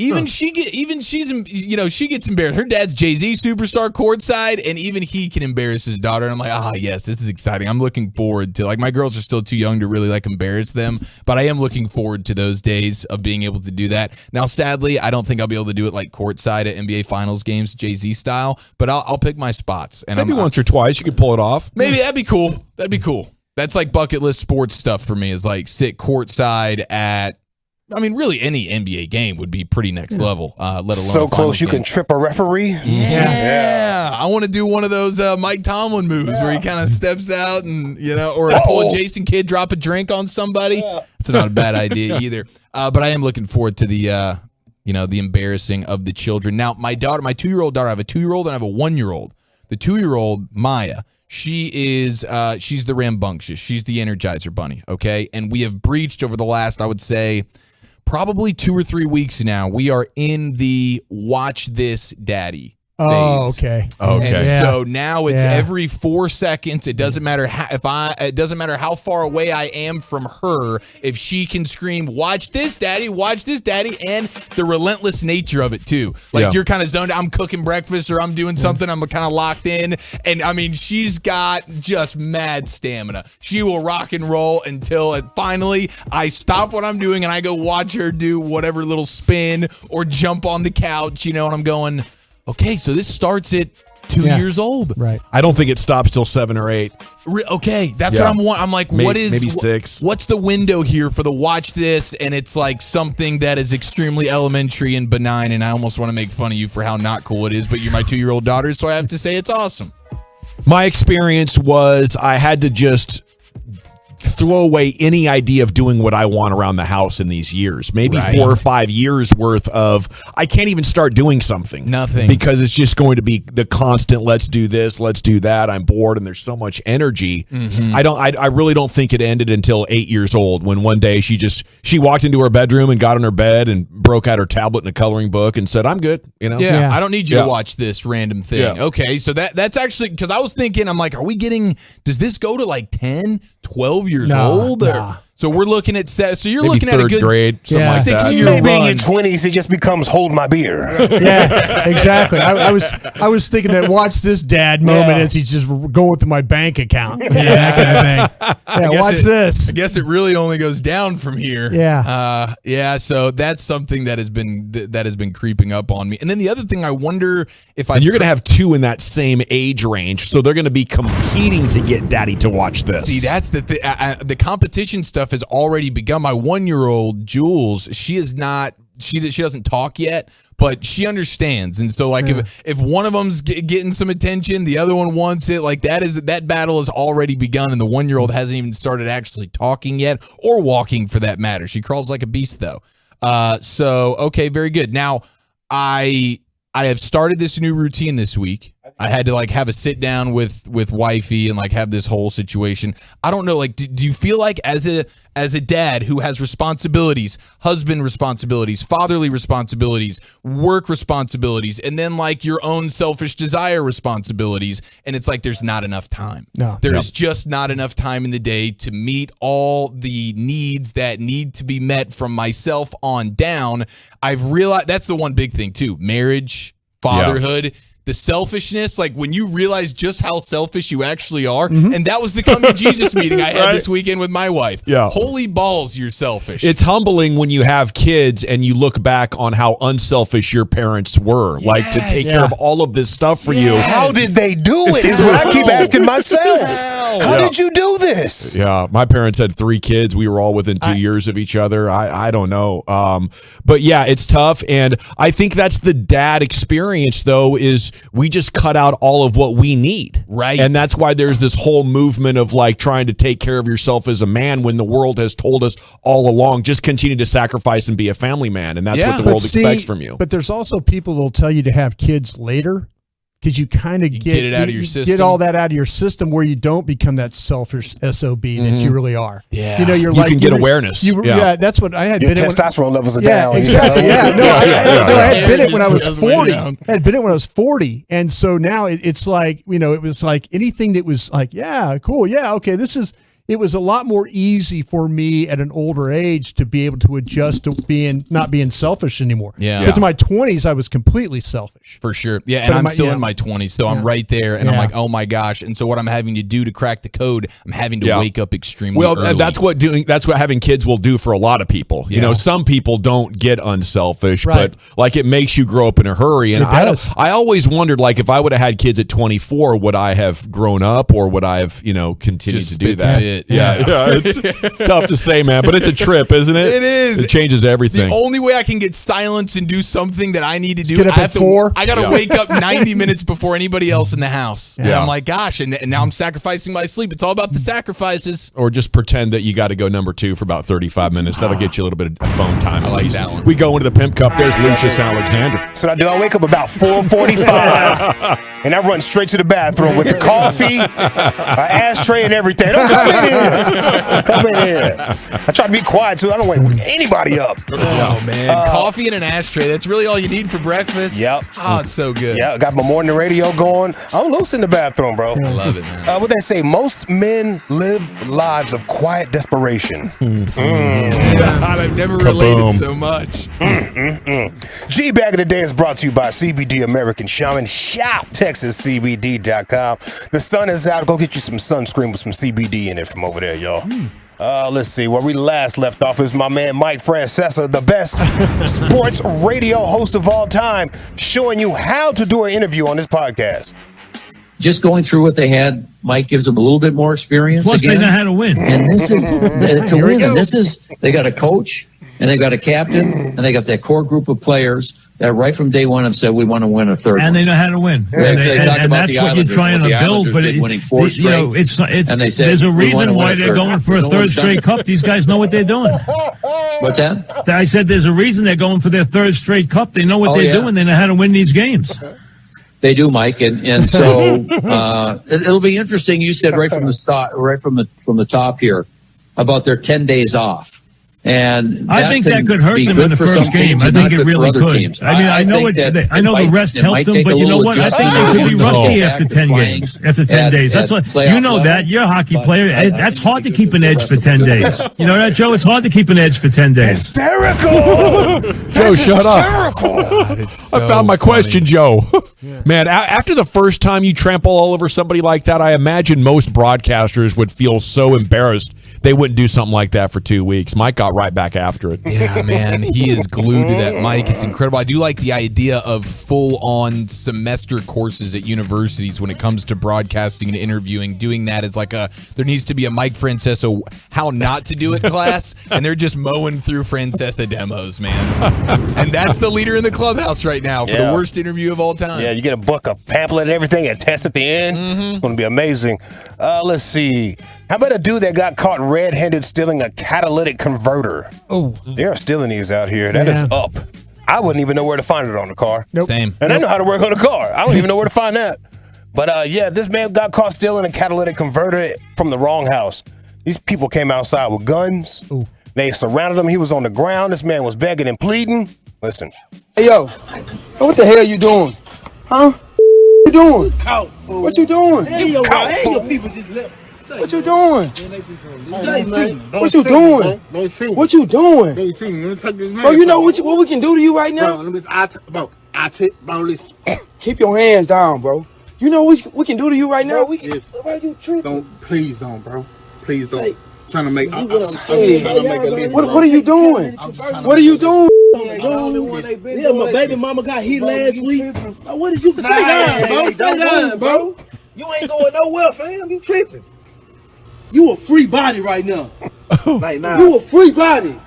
she gets embarrassed. Her dad's Jay-Z superstar courtside, and even he can embarrass his daughter. And I'm like, yes, this is exciting. I'm looking forward to, like, my girls are still too young to really like embarrass them, but I am looking forward to those days of being able to do that. Now, sadly, I don't think I'll be able to do it like courtside at NBA Finals games, Jay-Z style, but I'll pick my spots. And maybe once or twice you could pull it off. Maybe that'd be cool. That'd be cool. That's like bucket list sports stuff for me, is like sit courtside at, I mean, really any NBA game would be pretty next level, let alone so close you can trip a referee. Yeah. I want to do one of those Mike Tomlin moves where he kind of steps out and, or pull a Jason Kidd, drop a drink on somebody. That's not a bad idea either. But I am looking forward to the, the embarrassing of the children. Now, my 2-year-old daughter, I have a 2-year-old and I have a 1-year-old. The 2-year-old, Maya, she is, she's the rambunctious. She's the Energizer Bunny, okay? And we have breached over the last, I would say, probably 2 or 3 weeks now. We are in the watch this daddy phase. Oh, okay. Okay. And so now it's every 4 seconds. It doesn't matter it doesn't matter how far away I am from her. If she can scream, "Watch this, daddy! Watch this, daddy!" and the relentless nature of it too. Like you're kind of zoned. I'm cooking breakfast or I'm doing something. I'm kind of locked in, and I mean, she's got just mad stamina. She will rock and roll until finally I stop what I'm doing and I go watch her do whatever little spin or jump on the couch. And I'm going, okay, so this starts at 2 years old. Right. I don't think it stops till 7 or 8. Okay, that's what I'm like, maybe, what is maybe 6? What's the window here for the watch this? And it's like something that is extremely elementary and benign, and I almost want to make fun of you for how not cool it is, but you're my 2-year-old daughter, so I have to say it's awesome. My experience was I had to just throw away any idea of doing what I want around the house in these years. Maybe 4 or 5 years worth of, I can't even start doing something. Nothing. Because it's just going to be the constant, let's do this, let's do that. I'm bored and there's so much energy. Mm-hmm. I really don't think it ended until 8 years old, when one day she walked into her bedroom and got on her bed and broke out her tablet and a coloring book and said, I'm good. Yeah, I don't need you to watch this random thing. Yeah. Okay, so that's actually, because I was thinking, I'm like, does this go to like 10, 12 years old? Or, so we're looking at so you're maybe looking at a good grade, 6-year maybe run. in your 20s it just becomes hold my beer. Yeah, exactly. I was thinking that watch this dad moment as he's just going with my bank account. That kind of thing. Yeah, watch this. I guess it really only goes down from here. Yeah. So that's something that has been creeping up on me. And then the other thing, I wonder if you're going to have 2 in that same age range, so they're going to be competing to get daddy to watch this. See, that's the competition stuff has already begun. My 1-year-old Jules, she doesn't talk yet, but she understands. And so like if one of them's getting some attention, the other one wants it. Like that battle has already begun, and the 1-year-old hasn't even started actually talking yet, or walking for that matter. She crawls like a beast though. So okay, very good. Now I have started this new routine this week. I had to like have a sit down with wifey and like have this whole situation. I don't know, like, do you feel like as a dad who has responsibilities, husband responsibilities, fatherly responsibilities, work responsibilities, and then like your own selfish desire responsibilities, and it's like there's not enough time. No. There is just not enough time in the day to meet all the needs that need to be met from myself on down. I've realized that's the one big thing too. Marriage, fatherhood, the selfishness, like when you realize just how selfish you actually are. And that was the Come to Jesus meeting I had this weekend with my wife. Yeah. Holy balls, you're selfish. It's humbling when you have kids and you look back on how unselfish your parents were, like to take care of all of this stuff for you. How did they do it? Is what I keep asking myself. How did you do this? Yeah, my parents had 3 kids. We were all within 2 years of each other. I don't know. But yeah, it's tough. And I think that's the dad experience, though, is we just cut out all of what we need. Right. And that's why there's this whole movement of like trying to take care of yourself as a man when the world has told us all along, just continue to sacrifice and be a family man. And that's what the world expects from you. But there's also people that will tell you to have kids later. Because you kind of get it out of your system. Get all that out of your system where you don't become that selfish SOB that you really are. Yeah. You know, You can get awareness. Yeah, that's what I had Your been at. testosterone levels are Yeah, down. exactly. Yeah, no, I had been it when I was That's way 40. down. I had been it when I was 40. And so now it's like, you know, it was like anything that was like, yeah, cool. Yeah, okay, it was a lot more easy for me at an older age to be able to adjust to not being selfish anymore. Yeah. Because in my 20s, I was completely selfish. For sure. Yeah, and I'm still in my 20s, so I'm right there, and I'm like, oh my gosh. And so what I'm having to do to crack the code, I'm having to wake up extremely early. That's what having kids will do for a lot of people. You know, some people don't get unselfish, but like it makes you grow up in a hurry. And I always wondered, like, if I would have had kids at 24, would I have grown up or would I have, continued to do that? It's tough to say, man, but it's a trip, isn't it? It is. It changes everything. The only way I can get silence and do something that I need to do, Get up at 4. I got to wake up 90 minutes before anybody else in the house. And I'm like, gosh, and now I'm sacrificing my sleep. It's all about the sacrifices. Or just pretend that you got to go number 2 for about 35 minutes. That'll get you a little bit of phone time. I like that one. We go into the Pimp Cup. There's Lucius Alexander. So I do. I wake up about 4:45, and I run straight to the bathroom with the coffee, an ashtray, and everything. Don't come in here. Come in here. I try to be quiet too. I don't wake anybody up. Oh man, coffee and an ashtray. That's really all you need for breakfast. Yep. Oh, it's so good. Yeah, I got my morning radio going. I'm loose in the bathroom, bro. I love it, man. What they say, most men live lives of quiet desperation. God, I've never related so much. G-Bag of the Day is brought to you by CBD American Shaman. Shop TexasCBD.com. The sun is out. Go get you some sunscreen with some CBD in it from over there, y'all. Let's see. Where we last left off is my man Mike Francesa, the best sports radio host of all time, showing you how to do an interview on this podcast. Just going through what they had, Mike gives them a little bit more experience. Plus, they know how to win. And this is to win. And this is, they got a coach, and they got a captain, and they got that core group of players that right from day one have said we want to win a third. And they know how to win. And that's what you're trying to build. But winning 4 straight. It's and they said, there's a reason why they're going for a third straight cup. These guys know what they're doing. What's that? I said there's a reason they're going for their third straight cup. They know what they're doing. They know how to win these games. They do, Mike, and so it'll be interesting. You said right from the start, right from the top here, about their 10 days off, and I think that could hurt them in the first game. I think it really could. Teams. I mean, I know the rest helped them, but you know what? I think they could be rusty after 10 games, after 10 days. That's what you know. That you're a hockey player. That's hard to keep an edge for 10 days. You know that, Joe? It's hard to keep an edge for 10 days. Hysterical. Joe, shut up. I found my question, Joe. Man, after the first time you trample all over somebody like that, I imagine most broadcasters would feel so embarrassed they wouldn't do something like that for 2 weeks. Mike got right back after it. Yeah, man, he is glued to that mic. It's incredible. I do like the idea of full-on semester courses at universities when it comes to broadcasting and interviewing. Doing that is like there needs to be a Mike Francesa how not to do it class, and they're just mowing through Francesa demos, man. And that's the leader in the clubhouse right now for the worst interview of all time. Yeah, you get a book, a pamphlet, and everything, and test at the end. It's going to be amazing. Let's see. How about a dude that got caught red-handed stealing a catalytic converter? Oh. They're stealing these out here. That is up. I wouldn't even know where to find it on the car. Nope. Same. And I know how to work on a car. I don't even know where to find that. But yeah, this man got caught stealing a catalytic converter from the wrong house. These people came outside with guns. Ooh. They surrounded him. He was on the ground. This man was begging and pleading. Listen. Hey, yo, what the hell you doing? Huh? What you doing? What you doing? You caught fool. What you doing? What you doing? What you doing? Bro, you know what we can do to you right now? Keep your hands down, bro. You know what we can do to you right now? We can. Please don't, bro. Please don't. Trying to make. I'm What are you doing? What are you doing? Yeah, my baby mama got heat last week. What did you say, bro? Stay down, bro. You ain't going nowhere, fam. You tripping. You a free body right now. Like now. You a free body.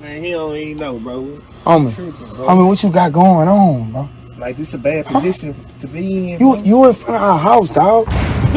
Man, he don't even know, bro. Homie, what you got going on, bro? Like, this is a bad position to be in. You in front of our house, dog.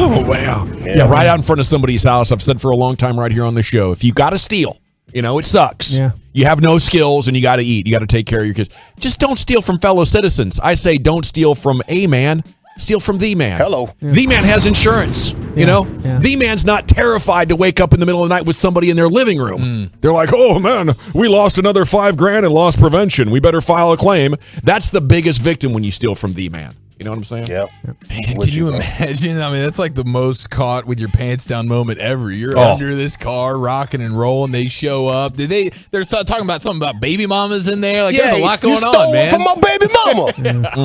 Oh, wow. Yeah, right out in front of somebody's house. I've said for a long time right here on the show, if you got to steal, it sucks. Yeah. You have no skills and you got to eat. You got to take care of your kids. Just don't steal from fellow citizens. I say don't steal from a man. Steal from the man. Hello. Yeah. The man has insurance, Yeah. The man's not terrified to wake up in the middle of the night with somebody in their living room. They're like, oh, man, we lost another $5,000 in loss prevention. We better file a claim. That's the biggest victim when you steal from the man. You know what I'm saying? Yep. Man, can you imagine? I mean, that's like the most caught with your pants down moment ever. You're under this car, rocking and rolling. They show up. They're talking about something about baby mamas in there. Like, there's a lot going on, man. From my baby mama.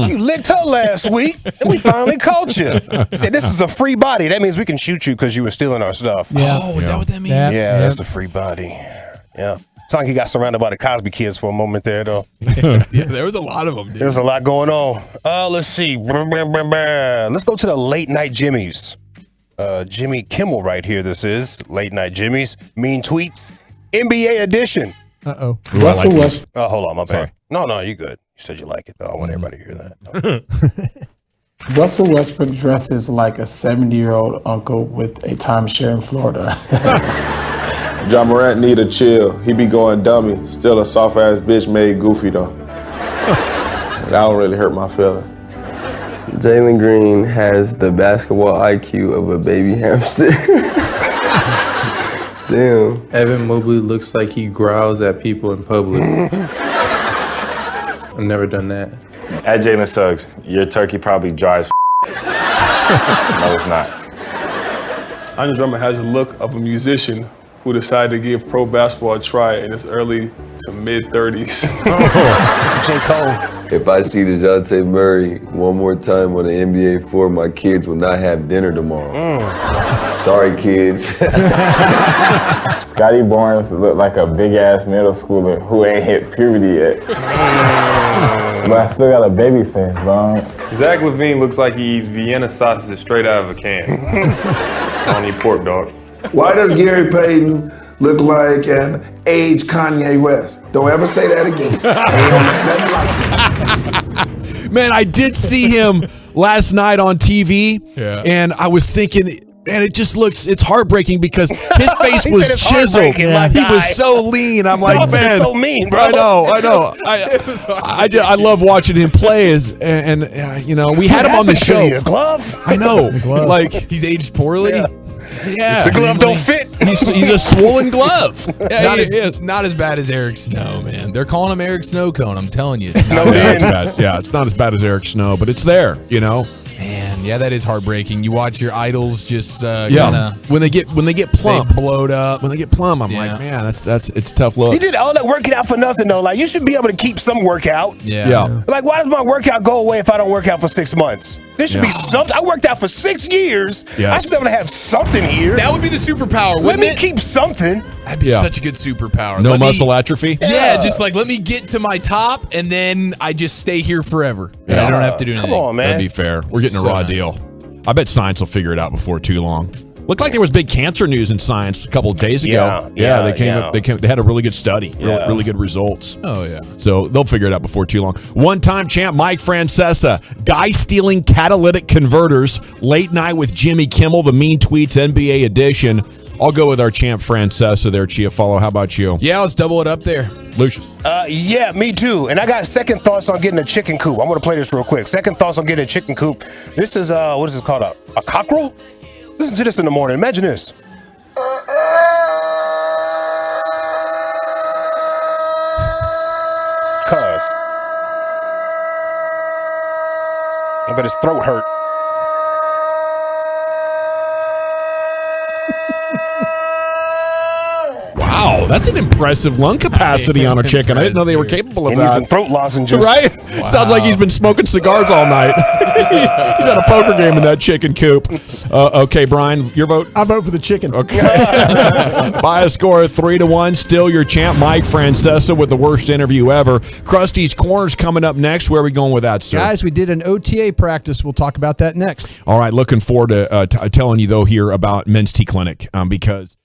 You licked her last week, and we finally caught you. Said this is a free body. That means we can shoot you because you were stealing our stuff. Yeah. Oh, is that what that means? That's a free body. Yeah. It's like he got surrounded by the Cosby kids for a moment there, though. Yeah, there was a lot of them, dude. There's a lot going on. Let's see. Let's go to the late night Jimmys. Jimmy Kimmel right here. This is late night Jimmys. Mean tweets. NBA edition. Uh-oh. Russell Westbrook. Oh, hold on, my bad. No, you good. You said you like it, though. I want everybody to hear that. Russell Westbrook dresses like a 70-year-old uncle with a timeshare in Florida. John Morant need a chill. He be going dummy. Still a soft ass bitch made goofy though. That don't really hurt my feeling. Jalen Green has the basketball IQ of a baby hamster. Damn. Evan Mobley looks like he growls at people in public. I've never done that. At Jalen Suggs, your turkey probably dry as No, it's not. Andre Drummond has a look of a musician who decided to give pro basketball a try in his early to mid-30s. J. Cole. If I see DeJounte Murray one more time on the NBA floor, my kids will not have dinner tomorrow. Sorry, kids. Scotty Barnes looked like a big-ass middle schooler who ain't hit puberty yet. But I still got a baby face, bro. Zach LaVine looks like he eats Vienna sausages straight out of a can. I don't eat pork, dog. Why does Gary Payton look like an aged Kanye West? Don't ever say that again. Man, I did see him last night on TV, and I was thinking, and it just looks, it's heartbreaking because his face was chiseled. He was so lean. I'm like, man, so mean, bro. I know. I love watching him play and we had him on the show. A glove? I know. Like, he's aged poorly. Yeah, the glove don't fit. He's a swollen glove. Yeah, not as bad as Eric Snow, man. They're calling him Eric Snow Cone. I'm telling you, it's it's not as bad as Eric Snow, but it's there. Man, yeah, that is heartbreaking. You watch your idols just when they get plump, they blowed up. When they get plump, I'm like, man, it's a tough look. He did all that working out for nothing though. Like, you should be able to keep some workout. Yeah. Like, why does my workout go away if I don't work out for 6 months? There should be something. I worked out for 6 years. Yes. I should be able to have something here. That would be the superpower. Let me keep something. That'd be such a good superpower. No muscle atrophy. Yeah, just like let me get to my top, and then I just stay here forever. And I don't have to do anything. Come on, man. That'd be fair. We're getting a raw deal. I bet science will figure it out before too long. Looked like there was big cancer news in Science a couple of days ago. They had a really good study, really good results. Oh yeah. So they'll figure it out before too long. One-time champ Mike Francesa, guy stealing catalytic converters. Late night with Jimmy Kimmel, the Mean Tweets NBA edition. I'll go with our champ Francesa there, Chiafalo. How about you? Yeah, let's double it up there. Lucius. Yeah, me too. And I got second thoughts on getting a chicken coop. I'm going to play this real quick. Second thoughts on getting a chicken coop. This is, what is this called? A cockerel? Listen to this in the morning. Imagine this. I bet his throat hurt. Wow, that's an impressive lung capacity on a chicken. I didn't know they were capable of that. He's in throat lozenges. Right? Wow. Sounds like he's been smoking cigars all night. He's got a poker game in that chicken coop. Okay, Brian, your vote? I vote for the chicken. Okay. By a score of 3-1, still your champ, Mike Francesa, with the worst interview ever. Krusty's Corner's coming up next. Where are we going with that, sir? Guys, we did an OTA practice. We'll talk about that next. All right, looking forward to telling you, though, here about Men's T Clinic because...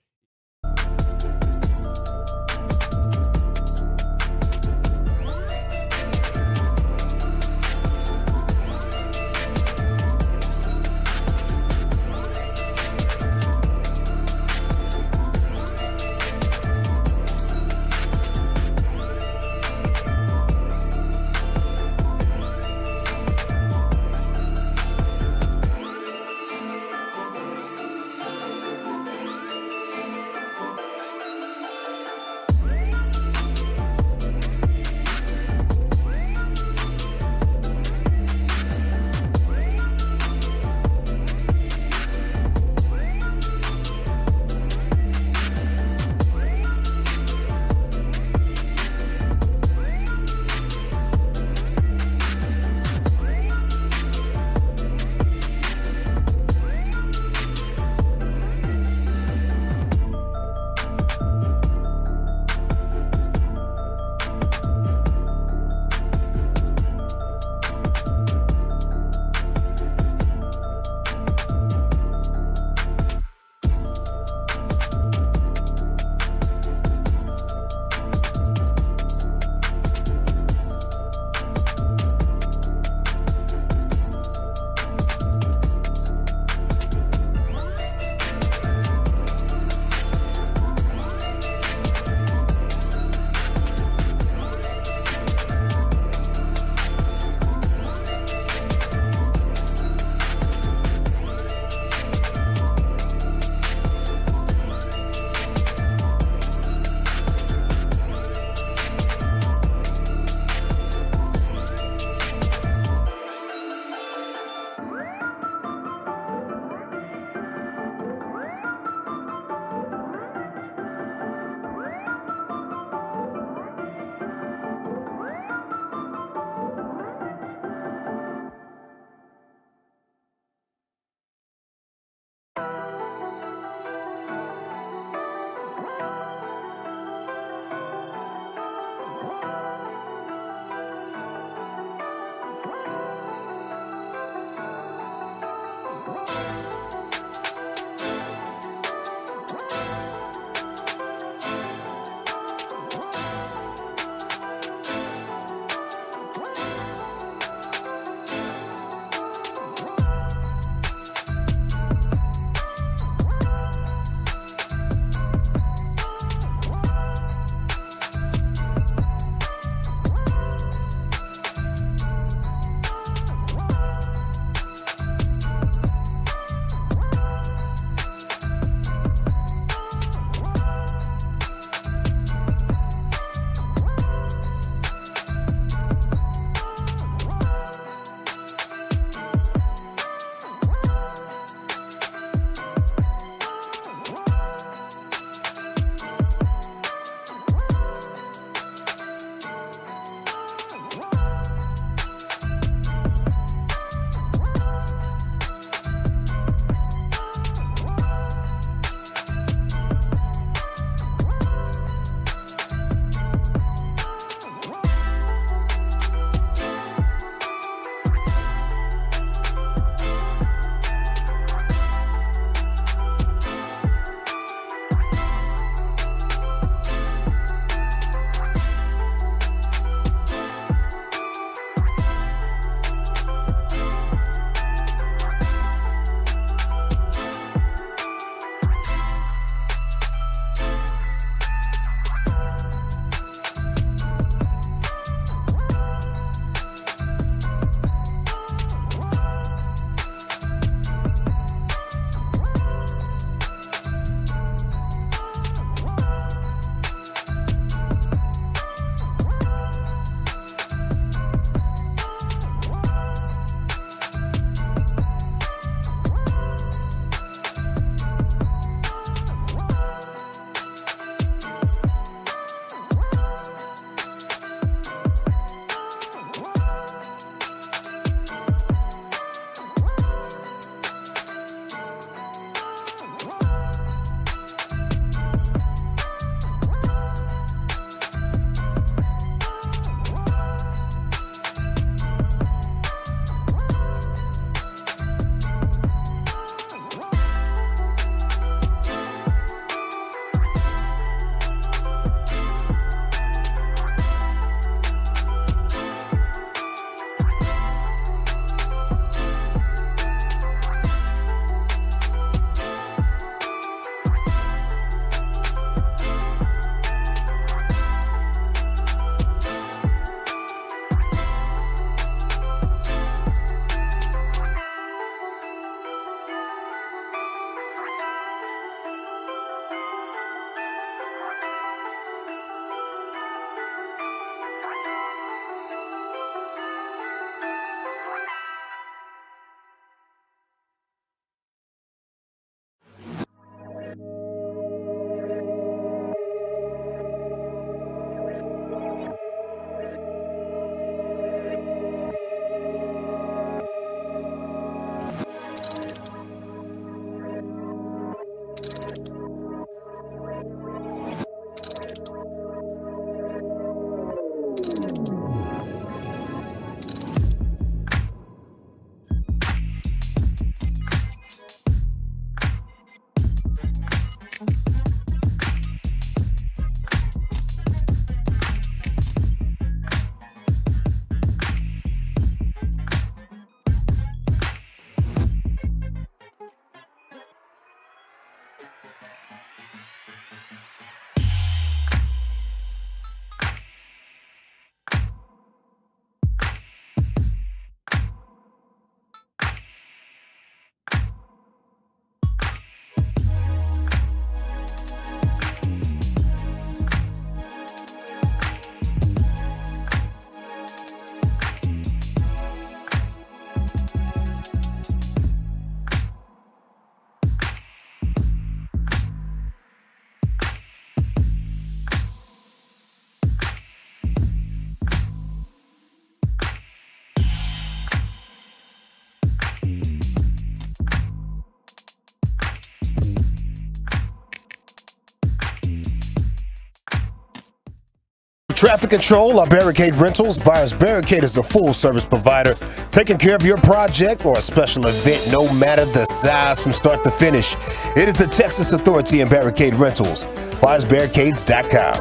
traffic control or barricade rentals, Buyers Barricade is a full-service provider, taking care of your project or a special event, no matter the size from start to finish. It is the Texas Authority in Barricade Rentals. BuyersBarricades.com.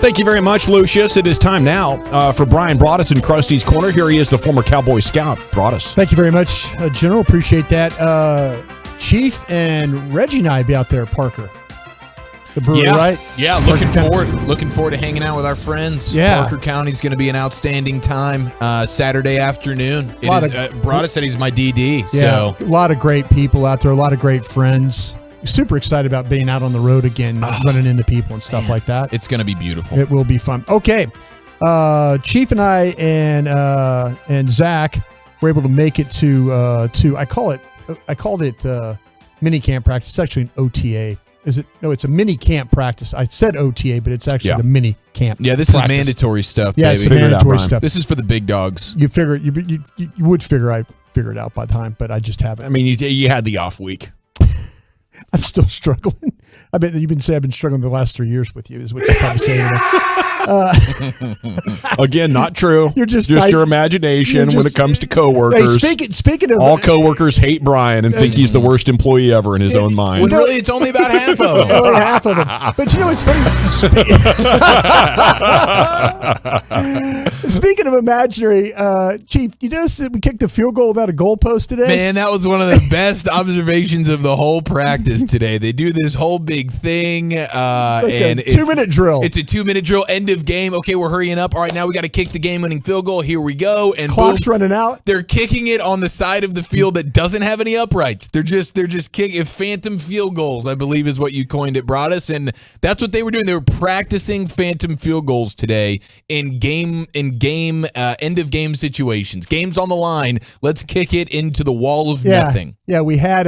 Thank you very much, Lucius. It is time now for Brian Broaddus in Krusty's Corner. Here he is, the former Cowboy Scout. Broaddus. Thank you very much, General. Appreciate that. Chief and Reggie and I be out there at Parker. The brewery, right? Yeah, looking forward to hanging out with our friends. Yeah. Parker County's going to be an outstanding time Saturday afternoon. Broaddus said he's my DD. Yeah, So a lot of great people out there, a lot of great friends. Super excited about being out on the road again, running into people and stuff like that. It's going to be beautiful. It will be fun. Okay, Chief and I and Zach were able to make it to I called it mini camp practice. It's actually an OTA. Is it? No, it's a mini camp practice. I said OTA, but it's actually the mini camp. Yeah, this practice. is mandatory stuff. Yeah, baby. it's mandatory stuff. This is for the big dogs. You figure you would figure I'd figure it out by the time, but I just haven't. I mean, you had the off week. I'm still struggling. I bet you've been saying I've been struggling the last 3 years with you, is what you're probably saying. Again, not true. You're just your imagination when it comes to coworkers. Hey, speaking of all coworkers hate Brian and think he's the worst employee ever in his own mind. When really it's only about half of them. Only half of them. But you know what's funny? Speaking of imaginary, Chief, you notice that we kicked the field goal without a goalpost today? Man, that was one of the best observations of the whole practice today. They do this whole big thing. And a 2-minute drill. It's a 2-minute drill, end of game. Okay, we're hurrying up. All right, now we got to kick the game-winning field goal. Here we go. And clock's running out. They're kicking it on the side of the field that doesn't have any uprights. They're just kicking phantom field goals, I believe is what you coined it, Broaddus. And that's what they were doing. They were practicing phantom field goals today in end of game situations. Game's on the line. Let's kick it into the wall of nothing. Yeah, we had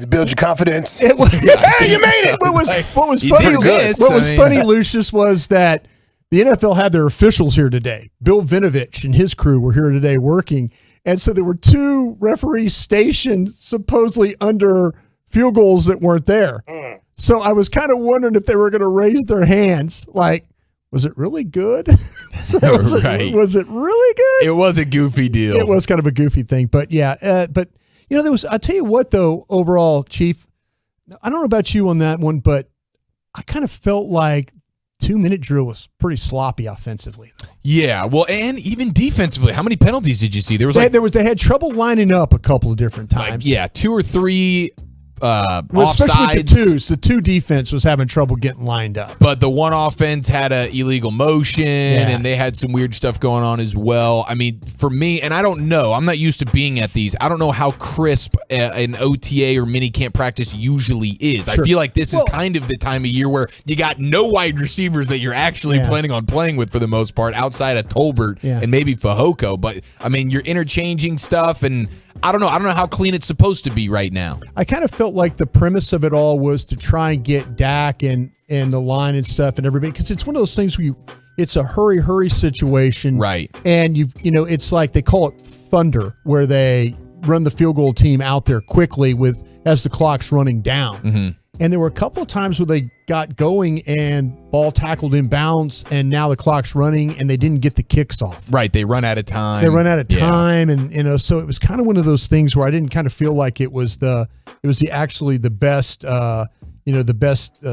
build your confidence. It was, hey, you made it. What was funny? Funny, Lucius, was that the NFL had their officials here today. Bill Vinovich and his crew were here today working, and so there were 2 referees stationed supposedly under field goals that weren't there. So I was kind of wondering if they were going to raise their hands, like, was it really good? Was it really good? It was a goofy deal. It was kind of a goofy thing, but yeah. But you know, I'll tell you what, though. Overall, Chief, I don't know about you on that one, but I kind of felt like 2-minute drill was pretty sloppy offensively. Yeah, well, and even defensively, how many penalties did you see? There was they had trouble lining up a couple of different times. 2 or 3. Especially with the twos. The 2 defense was having trouble getting lined up. But the 1 offense had an illegal motion, and they had some weird stuff going on as well. I mean, for me, and I don't know, I'm not used to being at these. I don't know how crisp an OTA or mini camp practice usually is. Sure. I feel like this is kind of the time of year where you got no wide receivers that you're actually planning on playing with for the most part, outside of Tolbert and maybe Fehoko. But, I mean, you're interchanging stuff, and I don't know how clean it's supposed to be right now. I kind of felt like the premise of it all was to try and get Dak and the line and stuff and everybody, because it's one of those things where it's a hurry situation, right? And it's like they call it thunder, where they run the field goal team out there quickly as the clock's running down. Mm-hmm. And there were a couple of times where they got going and ball tackled in bounds, and now the clock's running and they didn't get the kicks off. Right, they run out of time. And so it was kind of one of those things where I didn't kind of feel like it was the best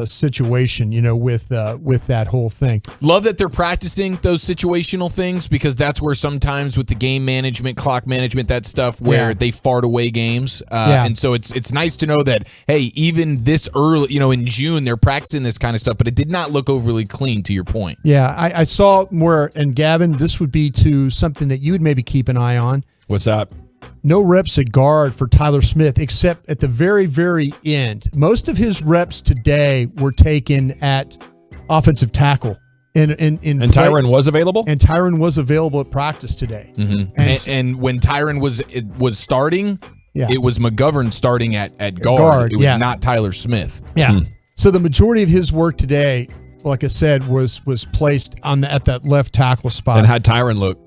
situation, with that whole thing. Love that they're practicing those situational things, because that's where sometimes with the game management, clock management, that stuff where they fart away games. And so it's nice to know that, hey, even this early, in June, they're practicing this kind of stuff, but it did not look overly clean, to your point. Yeah, I saw more, and Gavin, this would be to something that you would maybe keep an eye on. What's that? No reps at guard for Tyler Smith, except at the very, very end. Most of his reps today were taken at offensive tackle. And Tyron was available? And Tyron was available at practice today. Mm-hmm. And when Tyron was starting, it was McGovern starting at guard. It was not Tyler Smith. Yeah. So the majority of his work today, like I said, was placed at that left tackle spot. And how'd Tyron look?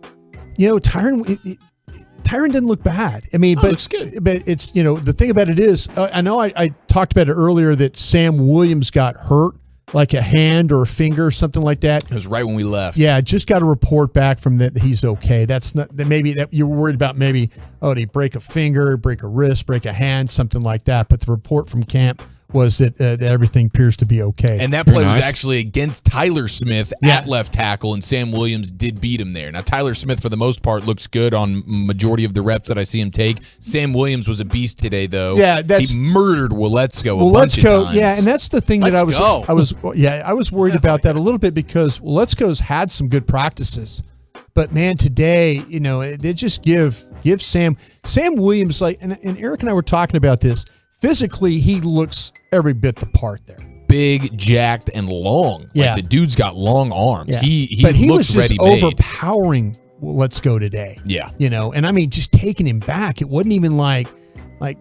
Tyron didn't look bad. I mean, but looks good. But it's, the thing about it is, I know I talked about it earlier that Sam Williams got hurt like a hand or a finger or something like that. It was right when we left. Yeah, just got a report back from that he's okay. That's not that maybe that you're worried about maybe, did he break a finger, break a wrist, break a hand, something like that. But the report from camp was that everything appears to be okay. And that play was actually against Tyler Smith at left tackle, and Sam Williams did beat him there. Now, Tyler Smith, for the most part, looks good on majority of the reps that I see him take. Sam Williams was a beast today, though. Yeah, he murdered Waletzko a bunch of times. Yeah, and that's the thing that I was worried about that a little bit because Waletzko's had some good practices. But man, today, they just give Sam Williams, like, and Eric and I were talking about this. Physically, he looks every bit the part there. Big, jacked, and long. Yeah. Like the dude's got long arms. Yeah. He but he looks was just ready-made. overpowering Let's Go today. Yeah. And I mean, just taking him back. It wasn't even like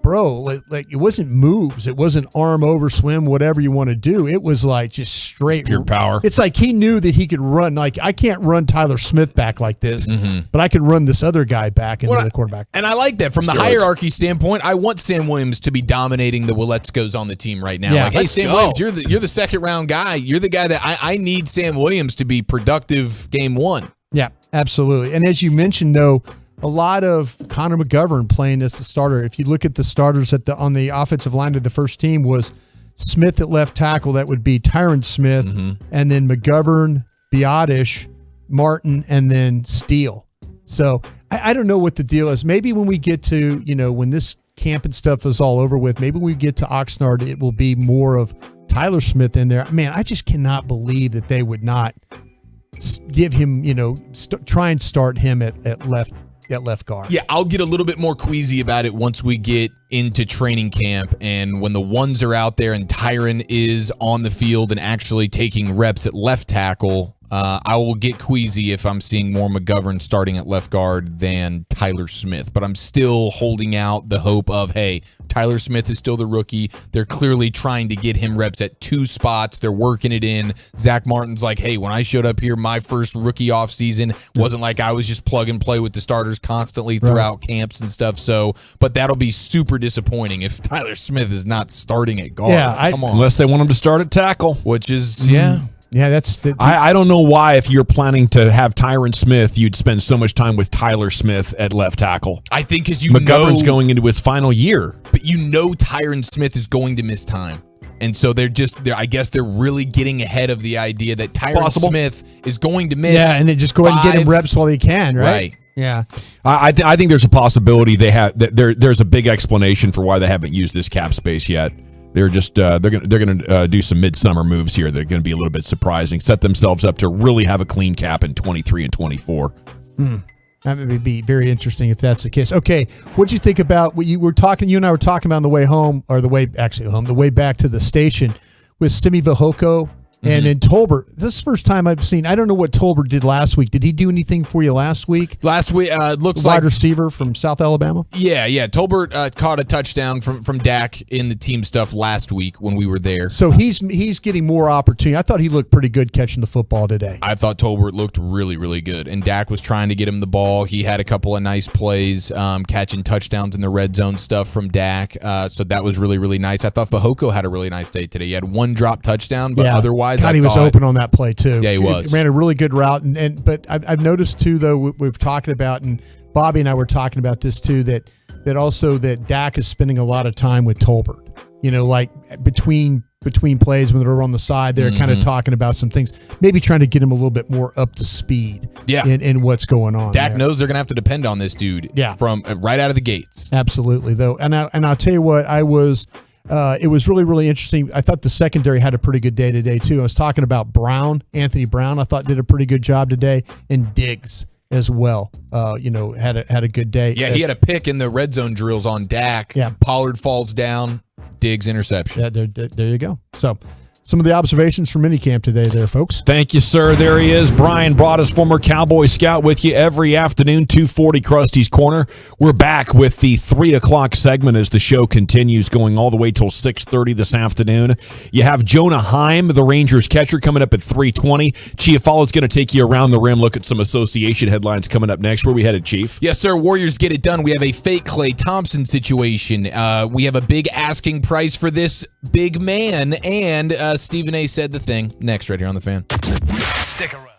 bro, like it wasn't moves. It wasn't arm over, swim, whatever you want to do. It was like just straight pure power. It's like he knew that he could run. Like, I can't run Tyler Smith back like this, but I can run this other guy back into the quarterback. And I like that from the hierarchy standpoint. I want Sam Williams to be dominating the Waletzkos on the team right now. Yeah. Like, hey, Sam Williams, you're the second round guy. You're the guy that I need Sam Williams to be productive game one. Yeah, absolutely. And as you mentioned, though, a lot of Connor McGovern playing as the starter. If you look at the starters on the offensive line of the first team was Smith at left tackle. That would be Tyron Smith, and then McGovern, Biotish, Martin, and then Steele. So I don't know what the deal is. Maybe when we get to, when this camp and stuff is all over with, maybe we get to Oxnard, it will be more of Tyler Smith in there. Man, I just cannot believe that they would not give him, try and start him at left guard. Yeah, I'll get a little bit more queasy about it once we get into training camp and when the ones are out there and Tyron is on the field and actually taking reps at left tackle. I will get queasy if I'm seeing more McGovern starting at left guard than Tyler Smith. But I'm still holding out the hope of, hey, Tyler Smith is still the rookie. They're clearly trying to get him reps at two spots. They're working it in. Zach Martin's like, hey, when I showed up here, my first rookie offseason wasn't like I was just plug and play with the starters constantly throughout camps and stuff. So, but that'll be super disappointing if Tyler Smith is not starting at guard. Yeah, come on. Unless they want him to start at tackle. Which is, Yeah, that's the. I don't know why, if you're planning to have Tyron Smith, you'd spend so much time with Tyler Smith at left tackle. I think because McGovern's going into his final year. But Tyron Smith is going to miss time. And so I guess they're really getting ahead of the idea that Tyron Smith is going to miss. Yeah, and then just go ahead and get him reps while he can, right? Yeah. I think there's a possibility there's a big explanation for why they haven't used this cap space yet. They're just they're gonna do some midsummer moves here. They're gonna be a little bit surprising. Set themselves up to really have a clean cap in 23 and 24. That would be very interesting if that's the case. Okay, what did you think about what you and I were talking about on the way home, or the way back to the station with Simi Vahoko and then Tolbert. This is the first time I've seen. I don't know what Tolbert did last week. Did he do anything for you last week? Last week, looks wide like receiver from South Alabama. Yeah. Tolbert caught a touchdown from Dak in the team stuff last week when we were there. So he's getting more opportunity. I thought he looked pretty good catching the football today. I thought Tolbert looked really, really good, and Dak was trying to get him the ball. He had a couple of nice plays, catching touchdowns in the red zone stuff from Dak. So that was really, really nice. I thought Fahoko had a really nice day today. He had one drop touchdown, but otherwise, he was open on that play too. Yeah, he was. Ran a really good route, but I've noticed too, though, we've talking about, and Bobby and I were talking about this too, that also that Dak is spending a lot of time with Tolbert. Like between plays when they're on the side, they're kind of talking about some things, maybe trying to get him a little bit more up to speed. Yeah. in what's going on. Dak knows they're gonna have to depend on this dude. Yeah. From right out of the gates. Absolutely, though, and I'll tell you what, it was really, really interesting. I thought the secondary had a pretty good day today, too. I was talking about Anthony Brown, I thought did a pretty good job today, and Diggs as well. Had a good day. Yeah, he had a pick in the red zone drills on Dak. Yeah. Pollard falls down, Diggs interception. Yeah, there you go. So, some of the observations from minicamp today there, folks. Thank you, sir. There he is. Brian Broaddus, former Cowboy Scout, with you every afternoon, 240 Krusty's Corner. We're back with the 3 o'clock segment as the show continues, going all the way till 6:30 this afternoon. You have Jonah Heim, the Rangers catcher, coming up at 3:20. Chiafalo's going to take you around the rim, look at some association headlines coming up next. Where we headed, Chief? Yes, sir. Warriors get it done. We have a fake Klay Thompson situation. We have a big asking price for this big man, and Stephen A. said the thing next right here on The Fan. Stick around.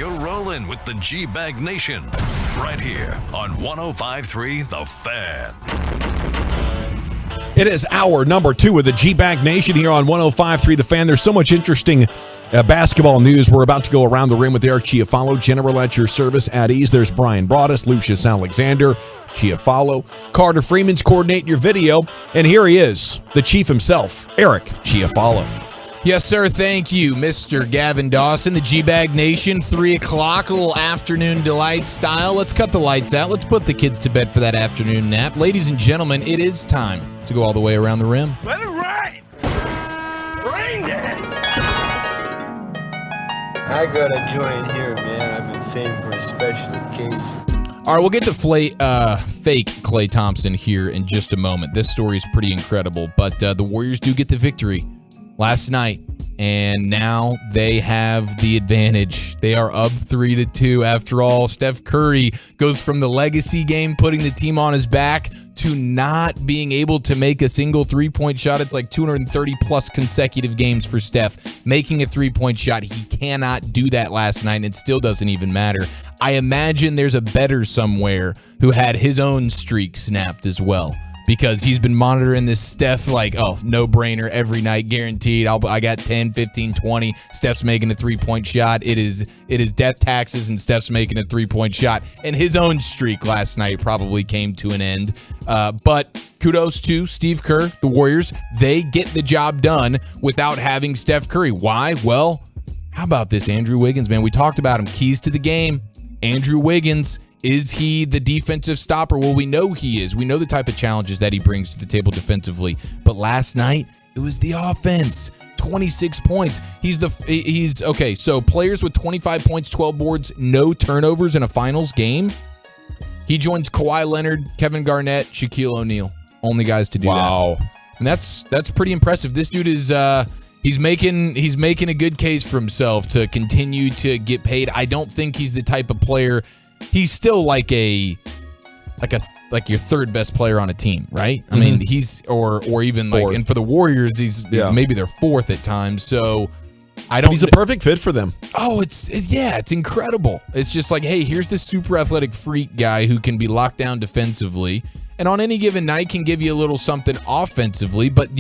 You're rolling with the G-Bag Nation right here on 105.3 The Fan. It is hour number 2 of the G-Bag Nation here on 105.3 The Fan. There's so much interesting basketball news. We're about to go around the rim with Eric Chiafalo, General at your service at ease. There's Brian Broaddus, Lucius Alexander, Chiafalo. Carter Freeman's coordinating your video. And here he is, the chief himself, Eric Chiafalo. Yes, sir. Thank you, Mr. Gavin Dawson. The G-Bag Nation, 3 o'clock, a little afternoon delight style. Let's cut the lights out. Let's put the kids to bed for that afternoon nap. Ladies and gentlemen, it is time to go all the way around the rim. Let it rain! Rain dance! I gotta join here, man. I've been saving for a special occasion. All right, we'll get to fake Klay Thompson here in just a moment. This story is pretty incredible, but the Warriors do get the victory last night, and now they have the advantage. They are up 3-2 after all. Steph Curry goes from the legacy game, putting the team on his back, to not being able to make a single three-point shot. It's like 230-plus consecutive games for Steph making a three-point shot. He cannot do that last night, and it still doesn't even matter. I imagine there's a bettor somewhere who had his own streak snapped as well, because he's been monitoring this Steph like, oh, no-brainer every night, guaranteed. I got 10, 15, 20. Steph's making a three-point shot. It is death taxes, and Steph's making a three-point shot. And his own streak last night probably came to an end. But kudos to Steve Kerr, the Warriors. They get the job done without having Steph Curry. Why? Well, how about this Andrew Wiggins, man? We talked about him. Keys to the game. Andrew Wiggins. Is he the defensive stopper? Well, we know he is. We know the type of challenges that he brings to the table defensively. But last night, it was the offense. 26 points. He's okay. So players with 25 points, 12 boards, no turnovers in a finals game. He joins Kawhi Leonard, Kevin Garnett, Shaquille O'Neal. Only guys to do that. And that's pretty impressive. This dude is he's making a good case for himself to continue to get paid. I don't think he's the type of player. He's still like your third best player on a team, right? I mean, he's or even like, and for the Warriors, he's maybe their fourth at times. So he's a perfect fit for them. Oh, it's incredible. It's just like, hey, here's this super athletic freak guy who can be locked down defensively, and on any given night can give you a little something offensively, but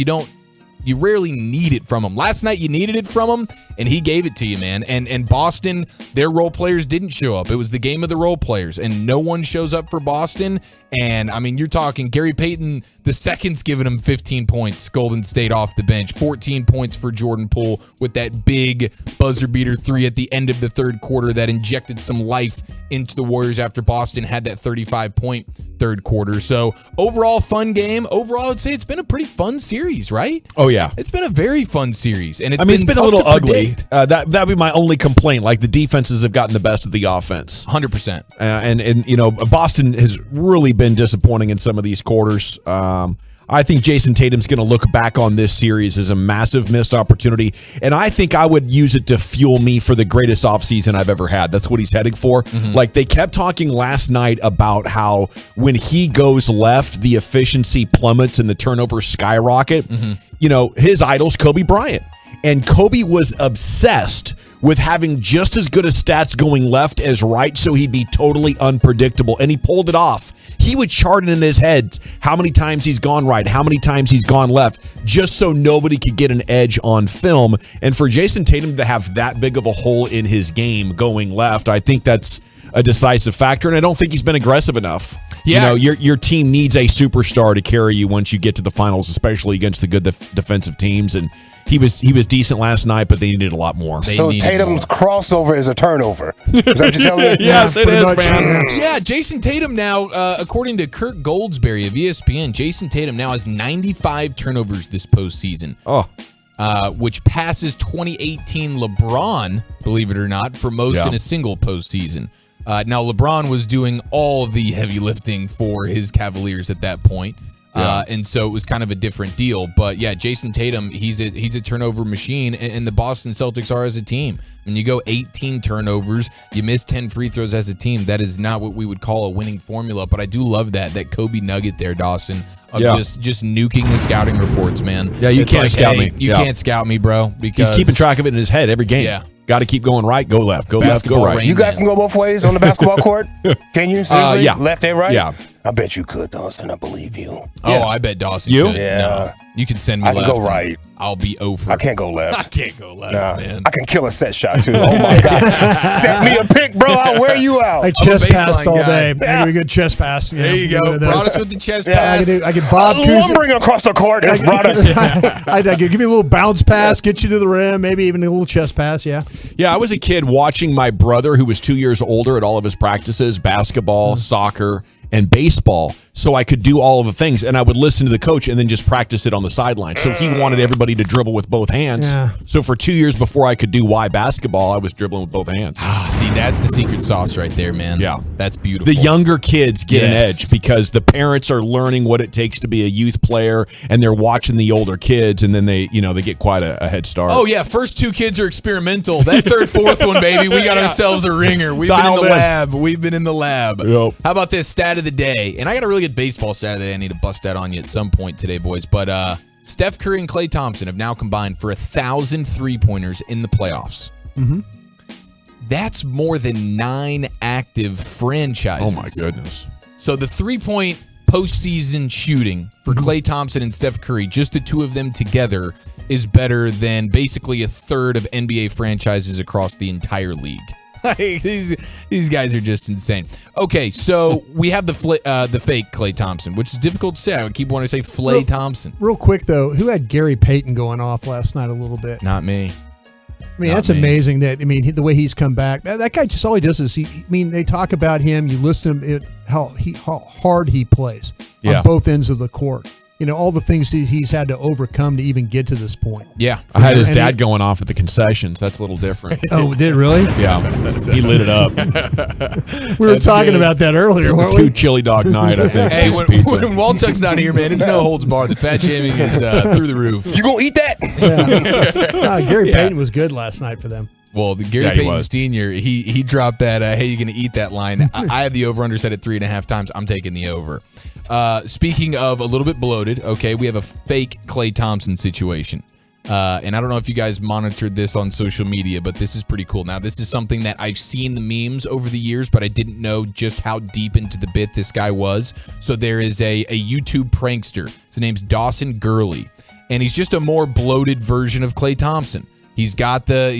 you rarely need it from him. Last night, you needed it from him, and he gave it to you, man. And Boston, their role players didn't show up. It was the game of the role players, and no one shows up for Boston. And, I mean, you're talking Gary Payton, the second's giving him 15 points, Golden State off the bench, 14 points for Jordan Poole with that big buzzer beater 3 at the end of the third quarter that injected some life into the Warriors after Boston had that 35-point third quarter. So, overall, fun game. Overall, I would say it's been a pretty fun series, right? Oh, yeah. It's been a very fun series, and it's been a little ugly. That'd be my only complaint. Like, the defenses have gotten the best of the offense. 100%. And you know, Boston has really been disappointing in some of these quarters. I think Jason Tatum's going to look back on this series as a massive missed opportunity, and I think I would use it to fuel me for the greatest offseason I've ever had. That's what he's heading for. Like, they kept talking last night about how when he goes left, the efficiency plummets and the turnovers skyrocket. You know, his idol's Kobe Bryant. And Kobe was obsessed with having just as good a stats going left as right, so he'd be totally unpredictable. And he pulled it off. He would chart it in his head how many times he's gone right, how many times he's gone left, just so nobody could get an edge on film. And for Jason Tatum to have that big of a hole in his game going left, I think that's a decisive factor. And I don't think he's been aggressive enough. Yeah. You know, your team needs a superstar to carry you once you get to the finals, especially against the good defensive teams. And he was decent last night, but they needed a lot more. So Tatum's crossover is a turnover. Is that what you're telling me? Yes, it is, man. Yeah, Jason Tatum now, according to Kirk Goldsberry of ESPN, Jason Tatum now has 95 turnovers this postseason. Which passes 2018 LeBron, believe it or not, for most in a single postseason. Now, LeBron was doing all of the heavy lifting for his Cavaliers at that point. And so it was kind of a different deal. But yeah, Jason Tatum, he's a turnover machine, and the Boston Celtics are as a team. When you go 18 turnovers, you miss 10 free throws as a team. That is not what we would call a winning formula. But I do love that Kobe nugget there, Dawson, of just nuking the scouting reports, man. Yeah, you can't scout me. You can't scout me, bro. Because he's keeping track of it in his head every game. Yeah. Got to keep going right, go left, go left, go right. You guys can go both ways on the basketball court? Can you? Seriously? Yeah. Left and right? Yeah. I bet you could, Dawson. I believe you. Oh, I bet Dawson You? could. Yeah. No. You can send me I can left. go right. I'll be over. I can't go left. I can't go left, man. I can kill a set shot, too. Oh, my God. Set me a pick, bro. I'll wear you out. I chest passed all day. Maybe a good chest pass. There you go. Brought us with the chest Yeah, pass. I could Bob Cousy. Lumbering across the court has brought us. I could give you a little bounce pass, get you to the rim, maybe even a little chest pass. Yeah. Yeah, I was a kid watching my brother, who was 2 years older, at all of his practices, basketball, soccer, and baseball, so I could do all of the things. And I would listen to the coach and then just practice it on the sideline. So he wanted everybody to dribble with both hands. Yeah. So for 2 years before I could do Y basketball, I was dribbling with both hands. See, that's the secret sauce right there, man. Yeah. That's beautiful. The younger kids get an Yes. edge because the parents are learning what it takes to be a youth player, and they're watching the older kids, and then they get quite a head start. Oh, yeah. First two kids are experimental. That third, fourth one, baby, we got ourselves a ringer. We've Dialed been in in. the lab. We've been in the lab. Yep. How about this stat of the day? And I got a really good baseball stat of the day. I need to bust that on you at some point today, boys. But Steph Curry and Klay Thompson have now combined for 1,000 3-pointers in the playoffs. Mm-hmm. That's more than 9 active franchises. Oh, my goodness. So the 3-point postseason shooting for Klay Thompson and Steph Curry, just the two of them together, is better than basically a third of NBA franchises across the entire league. These guys are just insane. Okay, so we have the fake Klay Thompson, which is difficult to say. I would keep wanting to say Flay Thompson. Real quick, though, who had Gary Payton going off last night a little bit? Not me. I mean, that's amazing that, the way he's come back. That guy just all he does is they talk about him. You listen to him, how hard he plays on both ends of the court. All the things he's had to overcome to even get to this point. Yeah. I had his dad going off at the concessions. That's a little different. Oh, did it really? Yeah. He lit it up. We were talking about that earlier, weren't we? Two chili dog night, I think. Hey, when Waltuck's not here, man, it's no holds barred. The fat shaming is through the roof. You gonna eat that? Yeah. Gary Payton was good last night for them. Well, the Gary Payton Sr., he dropped that, hey, you going to eat that line. I have the over-under set at 3.5 times. I'm taking the over. Speaking of a little bit bloated, okay, we have a fake Klay Thompson situation. And I don't know if you guys monitored this on social media, but this is pretty cool. Now, this is something that I've seen the memes over the years, but I didn't know just how deep into the bit this guy was. So there is a YouTube prankster. His name's Dawson Gurley, and he's just a more bloated version of Klay Thompson. He's got the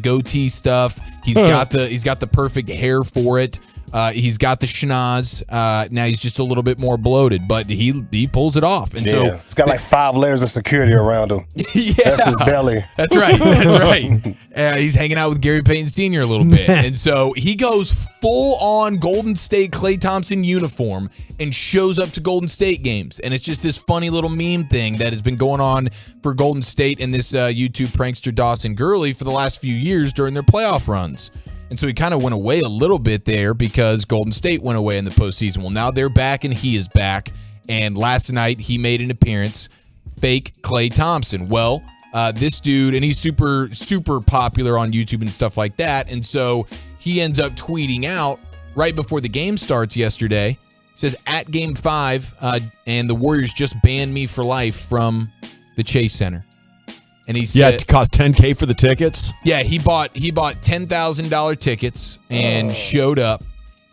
goatee stuff. He's got the perfect hair for it. He's got the schnoz. Now he's just a little bit more bloated, but he pulls it off. And so he's got like 5 layers of security around him. Yeah, that's his belly. That's right. That's right. He's hanging out with Gary Payton Sr. a little bit, and so he goes full on Golden State Klay Thompson uniform and shows up to Golden State games. And it's just this funny little meme thing that has been going on for Golden State and this YouTube prankster Dawson Gurley for the last few years during their playoff runs. And so he kind of went away a little bit there because Golden State went away in the postseason. Well, now they're back and he is back. And last night he made an appearance, fake Klay Thompson. Well, this dude, and he's super, super popular on YouTube and stuff like that. And so he ends up tweeting out right before the game starts yesterday. He says, at Game 5, and the Warriors just banned me for life from the Chase Center. And he said, it cost $10K for the tickets. Yeah, he bought $10,000 tickets and showed up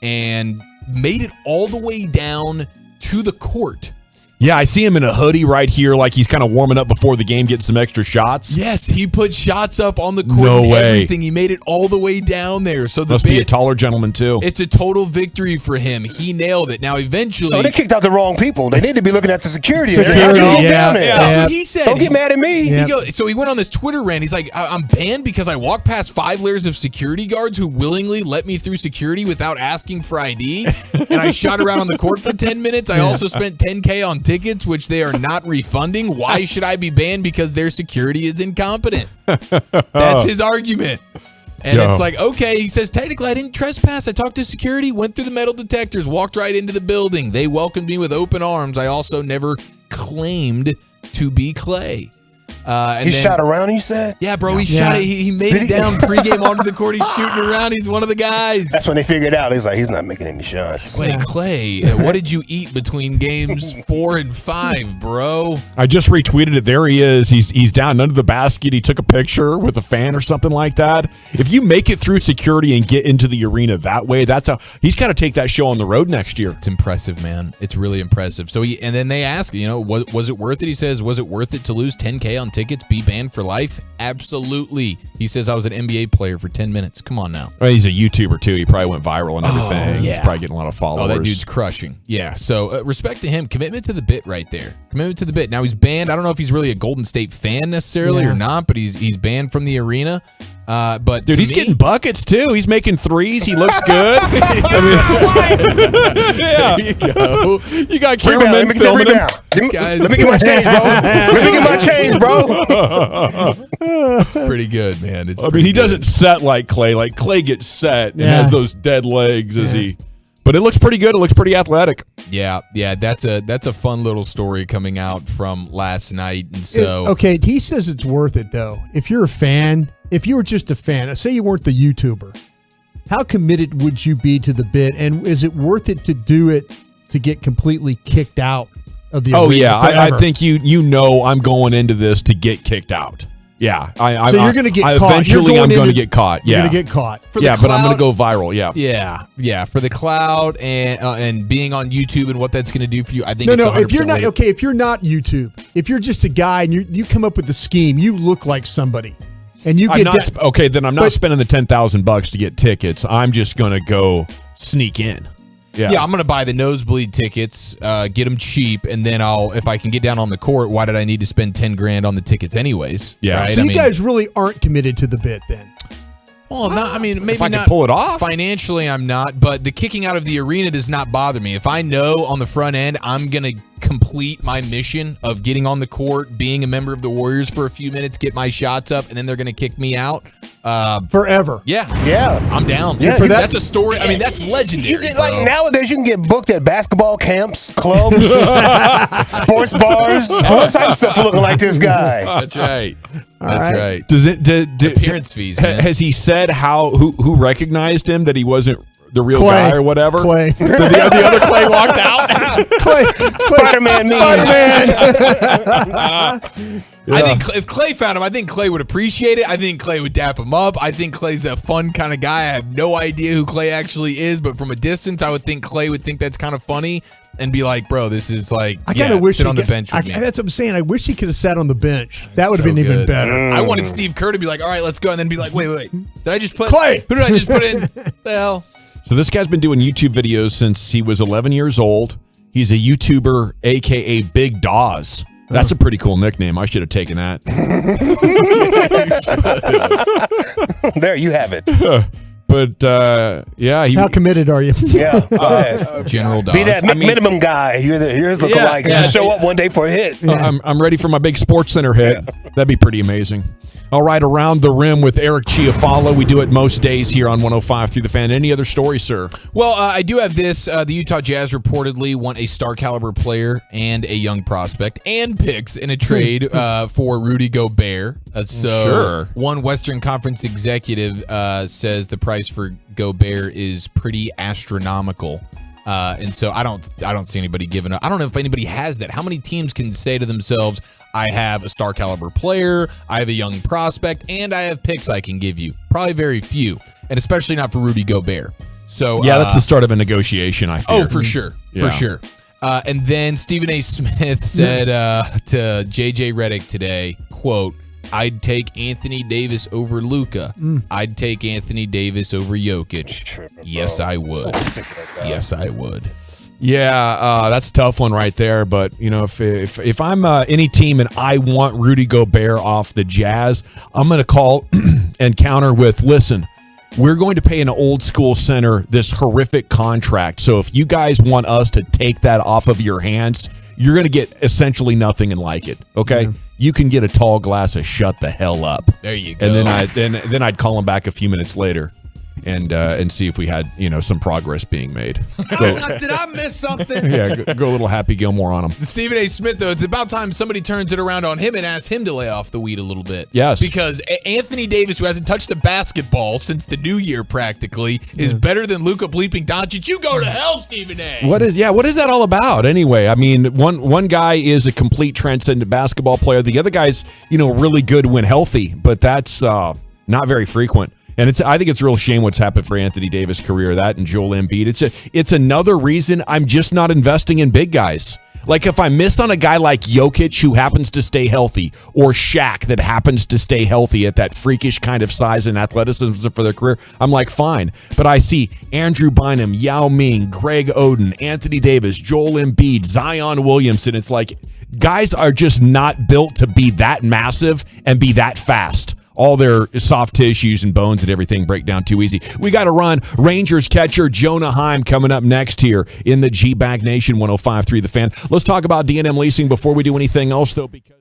and made it all the way down to the court. Yeah, I see him in a hoodie right here, like he's kind of warming up before the game, getting some extra shots. Yes, he put shots up on the court No and way. everything. He made it all the way down there. So the Must be a taller gentleman, too. It's a total victory for him. He nailed it. Now, eventually... So they kicked out the wrong people. They need to be looking at the security. That's what he said. Don't get mad at me. So he went on this Twitter rant. He's like, I'm banned because I walked past 5 layers of security guards who willingly let me through security without asking for ID. And I shot around on the court for 10 minutes. I also spent $10K on tickets, which they are not refunding. Why should I be banned because their security is incompetent? That's his argument. And it's like, okay, he says, technically I didn't trespass. I talked to security, went through the metal detectors, walked right into the building. They welcomed me with open arms. I also never claimed to be Klay. And he shot around, you said? Yeah, bro, he shot it. He made it down pregame onto the court. He's shooting around. He's one of the guys. That's when they figured out. He's like, he's not making any shots. Wait, Clay, what did you eat between games 4 and 5, bro? I just retweeted it. There he is. He's down under the basket. He took a picture with a fan or something like that. If you make it through security and get into the arena that way, that's how he's got to take that show on the road next year. It's impressive, man. It's really impressive. So and then they ask, was it worth it? He says, was it worth it to lose $10K on tickets, be banned for life? Absolutely. He says, I was an NBA player for 10 minutes. Come on now. Well, he's a YouTuber too. He probably went viral and everything. Yeah. He's probably getting a lot of followers. Oh, that dude's crushing. Yeah. So respect to him. Commitment to the bit right there. Commitment to the bit. Now he's banned. I don't know if he's really a Golden State fan necessarily or not, but he's banned from the arena. But dude, he's getting buckets too. He's making threes. He looks good. There you go. You got cameramen filming him. Let me get my change, bro. Let me get my change, bro. Pretty good, man. He doesn't set like Clay. Like Clay gets set and has those dead legs as he. But it looks pretty good. It looks pretty athletic. Yeah. That's a fun little story coming out from last night. And so okay, he says it's worth it though. If you're a fan, if you were just a fan, say you weren't the YouTuber, how committed would you be to the bit? And is it worth it to do it to get completely kicked out of the arena? Oh yeah, I think I'm going into this to get kicked out. Yeah, so you're going to get caught. Eventually, I'm going to get caught. Yeah, you're going to get caught. For the cloud, but I'm going to go viral. Yeah. For the cloud and being on YouTube and what that's going to do for you, I think. No. If you're not if you're not YouTube, if you're just a guy and you come up with the scheme, you look like somebody, and you get then I'm not spending the $10,000 to get tickets. I'm just going to go sneak in. Yeah, I'm going to buy the nosebleed tickets, get them cheap, and then if I can get down on the court, why did I need to spend $10,000 on the tickets anyways? Yeah. Right? So you guys really aren't committed to the bit then? Well, maybe if I not can pull it off. Financially, I'm not, but the kicking out of the arena does not bother me. If I know on the front end I'm going to complete my mission of getting on the court, being a member of the Warriors for a few minutes, get my shots up, and then they're going to kick me out. Forever. Yeah. I'm down. Yeah, that's a story. I mean, that's legendary. Like nowadays, you can get booked at basketball camps, clubs, sports bars, all types of stuff for looking like this guy. That's right. That's right. Does it appearance fees? Man. Has he said who recognized him, that he wasn't the real Clay. guy or whatever? Clay. The other Clay walked out. Spider-Man. I think if Clay found him, I think Clay would appreciate it. I think Clay would dap him up. I think Clay's a fun kind of guy. I have no idea who Clay actually is, but from a distance, I would think Clay would think that's kind of funny and be like, bro, this is like, I kind of wish sit on the bench with me. That's what I'm saying. I wish he could have sat on the bench. That would have been even better. I wanted Steve Kerr to be like, all right, let's go, and then be like, wait. Did I just put Clay? Who did I just put in? The hell? So this guy's been doing YouTube videos since he was 11 years old. He's a YouTuber, a.k.a. Big Dawes. That's a pretty cool nickname. I should have taken that. There you have it. But, how committed are you? Yeah. General Dawes. Be that minimum guy. You're his lookalike. Just show up one day for a hit. I'm ready for my big Sports Center hit. That'd be pretty amazing. All right, Around the Rim with Eric Chiafalo. We do it most days here on 105 Through the Fan. Any other stories, sir? Well, I do have this. The Utah Jazz reportedly want a star caliber player and a young prospect and picks in a trade for Rudy Gobert. Sure. One Western Conference executive says the price for Gobert is pretty astronomical. And so I don't see anybody giving up. I don't know if anybody has that. How many teams can say to themselves, I have a star caliber player, I have a young prospect, and I have picks I can give you? Probably very few, and especially not for Rudy Gobert. So that's the start of a negotiation, I fear. Oh, for sure. For sure. And then Stephen A. Smith said to JJ Redick today, quote, I'd take Anthony Davis over Luka. I'd take Anthony Davis over Jokic. Yes, I would. Yes, I would. Yeah, that's a tough one right there. But, if I'm any team and I want Rudy Gobert off the Jazz, I'm going to call and counter with, listen, we're going to pay an old school center this horrific contract. So if you guys want us to take that off of your hands, you're going to get essentially nothing and like it. Okay. Yeah. You can get a tall glass of shut the hell up. There you go. And then I'd call him back a few minutes later. and see if we had some progress being made. Did I miss something? Yeah, go a little Happy Gilmore on him. Stephen A. Smith, though, it's about time somebody turns it around on him and asks him to lay off the weed a little bit. Yes. Because Anthony Davis, who hasn't touched a basketball since the new year practically, is better than Luka bleeping Doncic. You go to hell, Stephen A. What is that all about anyway? I mean, one guy is a complete transcendent basketball player. The other guy's, really good when healthy, but that's not very frequent. And I think it's a real shame what's happened for Anthony Davis' career, that and Joel Embiid. It's another reason I'm just not investing in big guys. Like if I miss on a guy like Jokic who happens to stay healthy, or Shaq that happens to stay healthy at that freakish kind of size and athleticism for their career, I'm like, fine. But I see Andrew Bynum, Yao Ming, Greg Oden, Anthony Davis, Joel Embiid, Zion Williamson. It's like guys are just not built to be that massive and be that fast. All their soft tissues and bones and everything break down too easy. We got to run. Rangers catcher Jonah Heim coming up next here in the G-Bag Nation 105.3 The Fan. Let's talk about D&M Leasing before we do anything else, though, because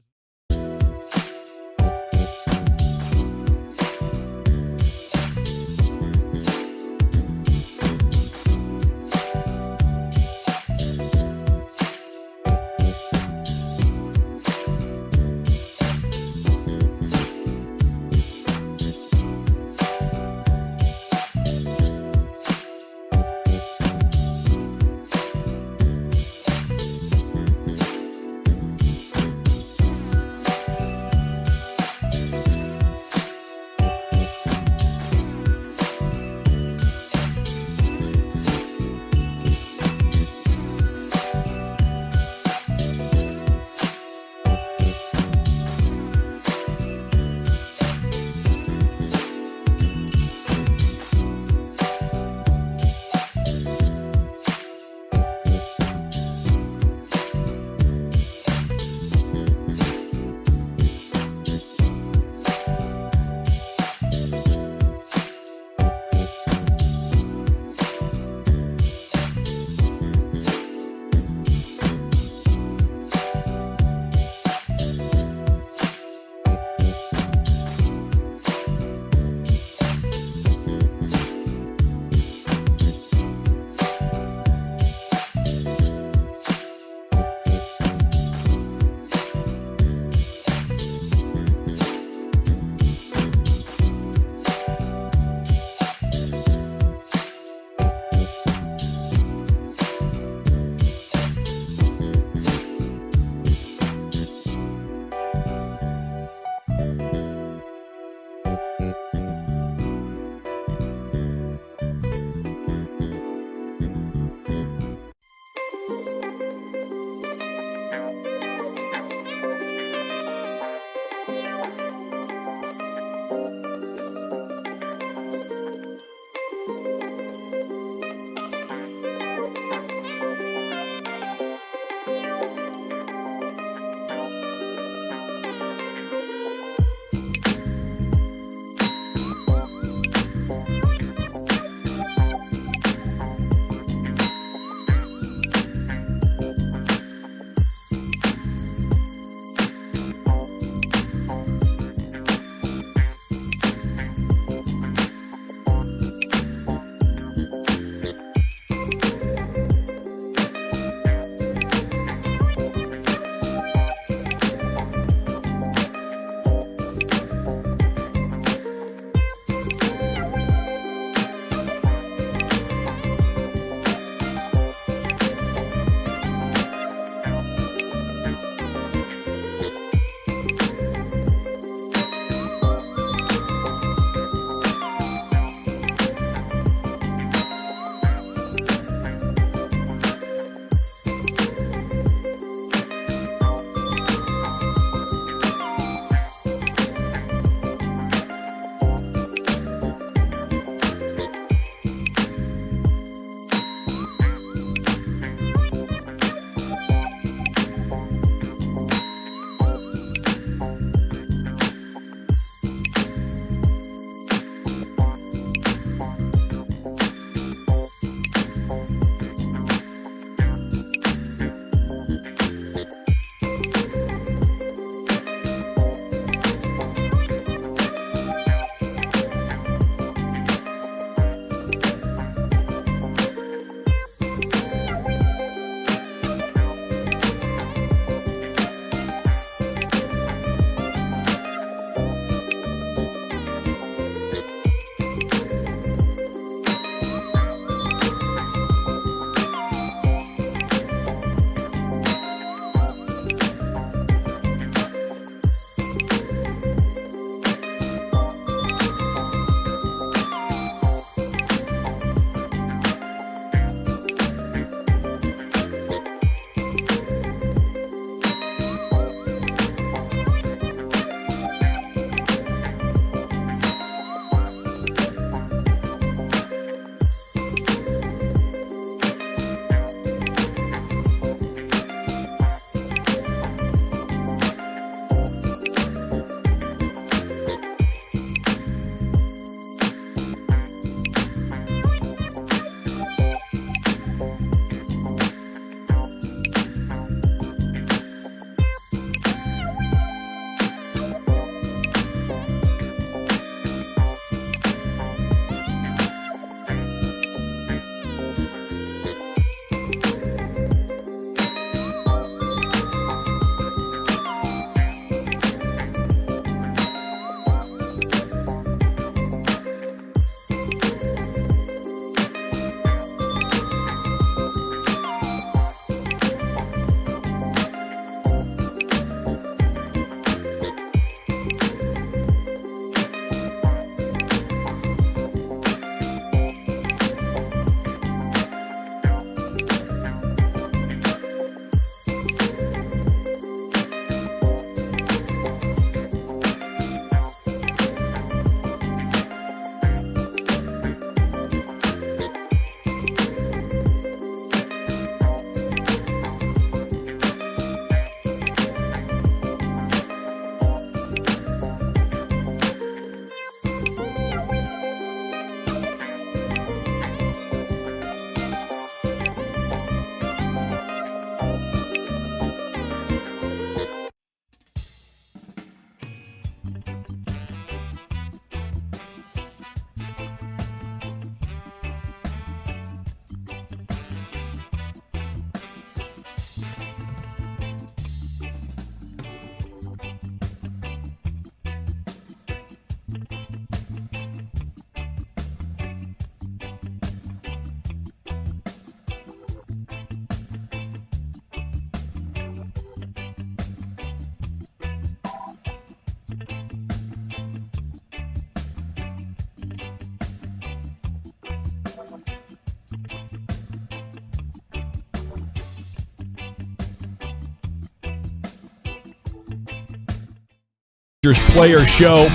Rangers Player Show.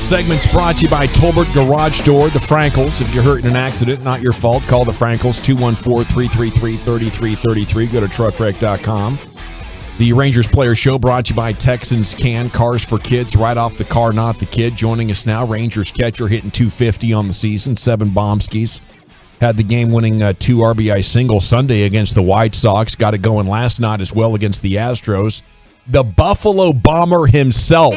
Segment's brought to you by Tolbert Garage Door, the Frankels. If you're hurt in an accident, not your fault, call the Frankels, 214-333-3333. Go to truckwreck.com. The Rangers Player Show brought to you by Texans Can, Cars for Kids, right off the car, not the kid. Joining us now, Rangers catcher hitting .250 on the season, 7 bombskis. Had the game-winning 2 RBI single Sunday against the White Sox. Got it going last night as well against the Astros. The Buffalo Bomber himself,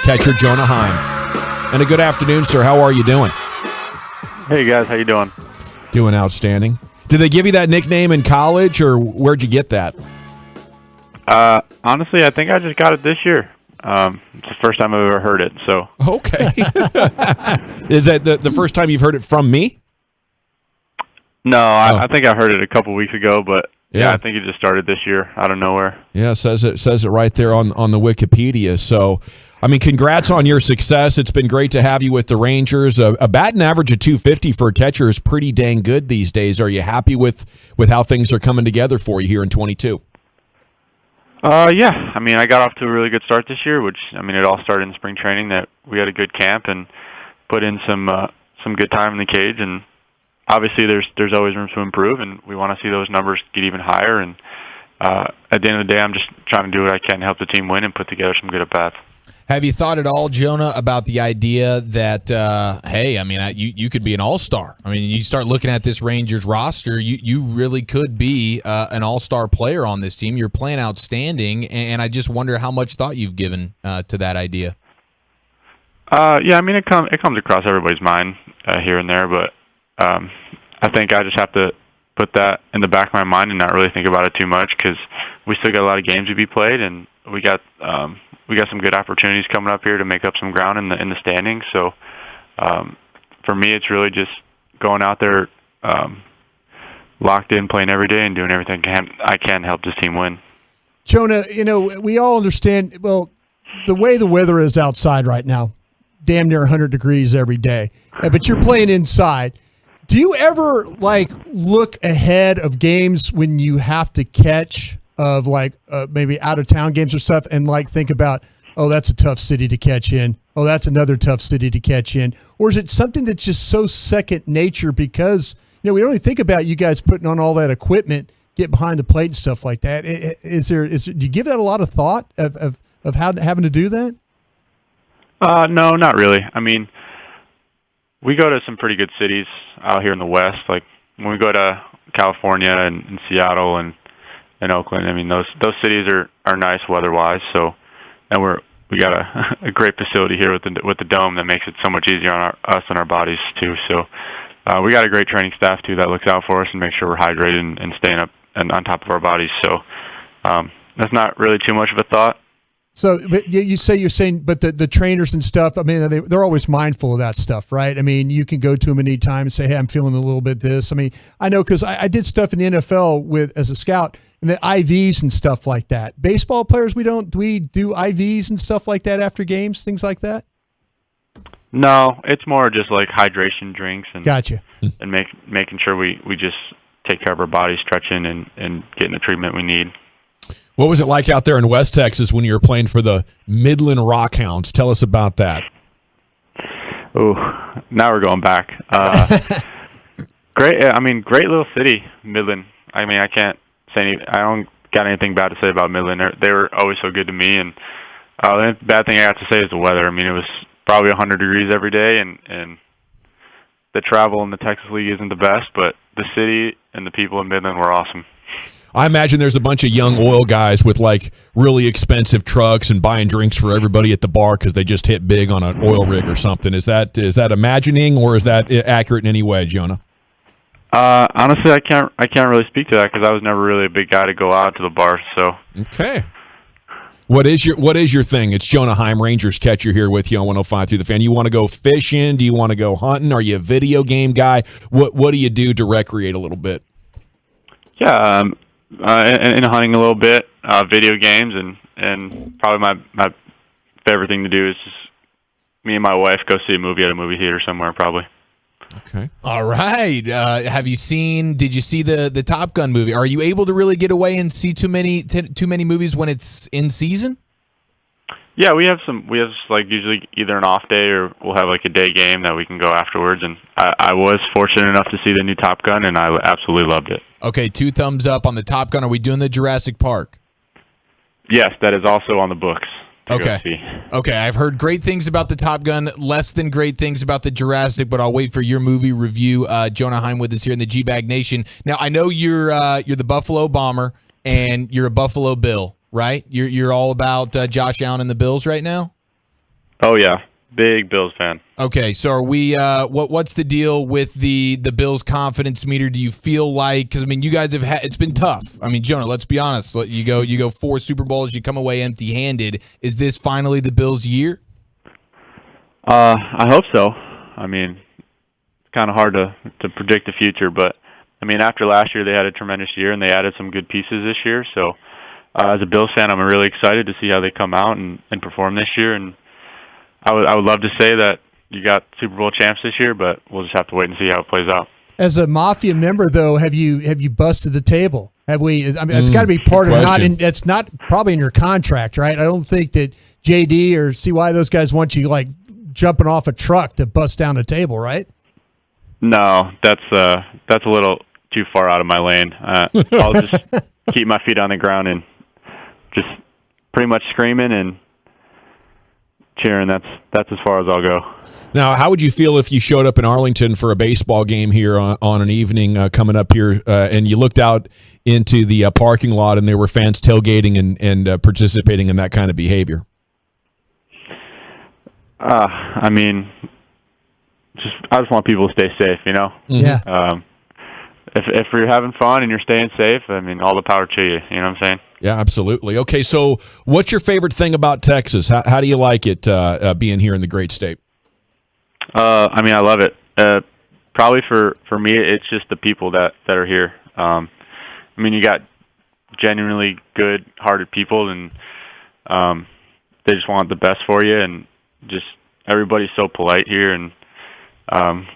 catcher Jonah Heim. And a good afternoon, sir. How are you doing? Hey, guys. How you doing? Doing outstanding. Did they give you that nickname in college, or where'd you get that? Honestly, I think I just got it this year. It's the first time I've ever heard it. So okay. Is that the first time you've heard it from me? No, I think I heard it a couple weeks ago, but Yeah. I think it just started this year out of nowhere. Yeah, says it right there on the Wikipedia. So, I mean, congrats on your success. It's been great to have you with the Rangers. A batting average of .250 for a catcher is pretty dang good these days. Are you happy with how things are coming together for you here in 22? Yeah. I mean, I got off to a really good start this year, which, I mean, it all started in spring training that we had a good camp and put in some good time in the cage. And obviously there's always room to improve, and we want to see those numbers get even higher. And at the end of the day, I'm just trying to do what I can to help the team win and put together some good at-bats. Have you thought at all, Jonah, about the idea that, hey, I mean, you could be an all-star? I mean, you start looking at this Rangers roster, you really could be an all-star player on this team. You're playing outstanding, and I just wonder how much thought you've given to that idea. Yeah, I mean, it comes across everybody's mind here and there, but I think I just have to put that in the back of my mind and not really think about it too much, because we still got a lot of games to be played, and we got some good opportunities coming up here to make up some ground in the standings. So for me, it's really just going out there locked in, playing every day, and doing everything I can to help this team win. Jonah, we all understand, well, the way the weather is outside right now, damn near 100 degrees every day, but you're playing inside. Do you ever look ahead of games when you have to catch of maybe out of town games or stuff and think about, oh, that's a tough city to catch in. Oh, that's another tough city to catch in. Or is it something that's just so second nature because, we don't even think about you guys putting on all that equipment, get behind the plate and stuff like that. Do you give that a lot of thought of how having to do that? No, not really. I mean, we go to some pretty good cities out here in the West. Like when we go to California and Seattle and Oakland, I mean, those cities are nice weather-wise. So, and we got a great facility here with the dome that makes it so much easier on us and our bodies too. So, we got a great training staff too that looks out for us and makes sure we're hydrated and staying up and on top of our bodies. So, that's not really too much of a thought. So, but you're saying, but the trainers and stuff, I mean, they're always mindful of that stuff, right? I mean, you can go to them any time and say, hey, I'm feeling a little bit this. I mean, I know because I did stuff in the NFL as a scout, and the IVs and stuff like that. Baseball players, we do IVs and stuff like that after games, things like that? No, it's more just like hydration drinks and gotcha. And making sure we just take care of our bodies, stretching and getting the treatment we need. What was it like out there in West Texas when you were playing for the Midland Rockhounds? Tell us about that. Oh, now we're going back. Great. I mean, great little city, Midland. I mean, I can't say I don't got anything bad to say about Midland. They were always so good to me. And the bad thing I got to say is the weather. I mean, it was probably 100 degrees every day, and the travel in the Texas League isn't the best, but the city and the people in Midland were awesome. I imagine there's a bunch of young oil guys with really expensive trucks and buying drinks for everybody at the bar because they just hit big on an oil rig or something. Is that imagining, or is that accurate in any way, Jonah? Honestly, I can't really speak to that because I was never really a big guy to go out to the bar. So okay. What is your thing? It's Jonah Heim, Rangers catcher, here with you on 105 through the Fan. You want to go fishing? Do you want to go hunting? Are you a video game guy? What do you do to recreate a little bit? Yeah. And hunting a little bit, video games, and probably my favorite thing to do is just me and my wife go see a movie at a movie theater somewhere, probably. Okay. All right. Did you see the Top Gun movie? Are you able to really get away and see too many movies when it's in season? Yeah, we have like usually either an off day or we'll have like a day game that we can go afterwards. And I was fortunate enough to see the new Top Gun, and I absolutely loved it. Okay, 2 thumbs up on the Top Gun. Are we doing the Jurassic Park? Yes, that is also on the books. Okay. Okay, I've heard great things about the Top Gun, less than great things about the Jurassic, but I'll wait for your movie review. Jonah Heim with us here in the G-Bag Nation. Now, I know you're the Buffalo Bomber and you're a Buffalo Bill, right? You're all about Josh Allen and the Bills right now? Oh, yeah. Big Bills fan. Okay, so are we? What's the deal with the Bills' confidence meter? Do you feel like? Because I mean, you guys have had. It's been tough. I mean, Jonah, let's be honest. You go 4 Super Bowls. You come away empty-handed. Is this finally the Bills' year? I hope so. I mean, it's kind of hard to predict the future, but I mean, after last year, they had a tremendous year and they added some good pieces this year. So, as a Bills fan, I'm really excited to see how they come out and perform this year. And I would love to say that you got Super Bowl champs this year, but we'll just have to wait and see how it plays out. As a Mafia member, though, have you busted the table? Have we? I mean, it's got to be part of it's not probably in your contract, right? I don't think that JD or CY, those guys want you like jumping off a truck to bust down a table, right? No, that's a little too far out of my lane. I'll just keep my feet on the ground and just pretty much screaming and cheering. That's as far as I'll go. Now, how would you feel if you showed up in Arlington for a baseball game here on an evening coming up here, and you looked out into the parking lot and there were fans tailgating and participating in that kind of behavior? I mean, I just want people to stay safe, you know? Yeah. If you're having fun and you're staying safe, I mean, all the power to you. You know what I'm saying? Yeah, absolutely. Okay, so what's your favorite thing about Texas? How do you like it being here in the great state? I mean, I love it. Probably for me, it's just the people that are here. I mean, you got genuinely good-hearted people, and they just want the best for you, and just everybody's so polite here, and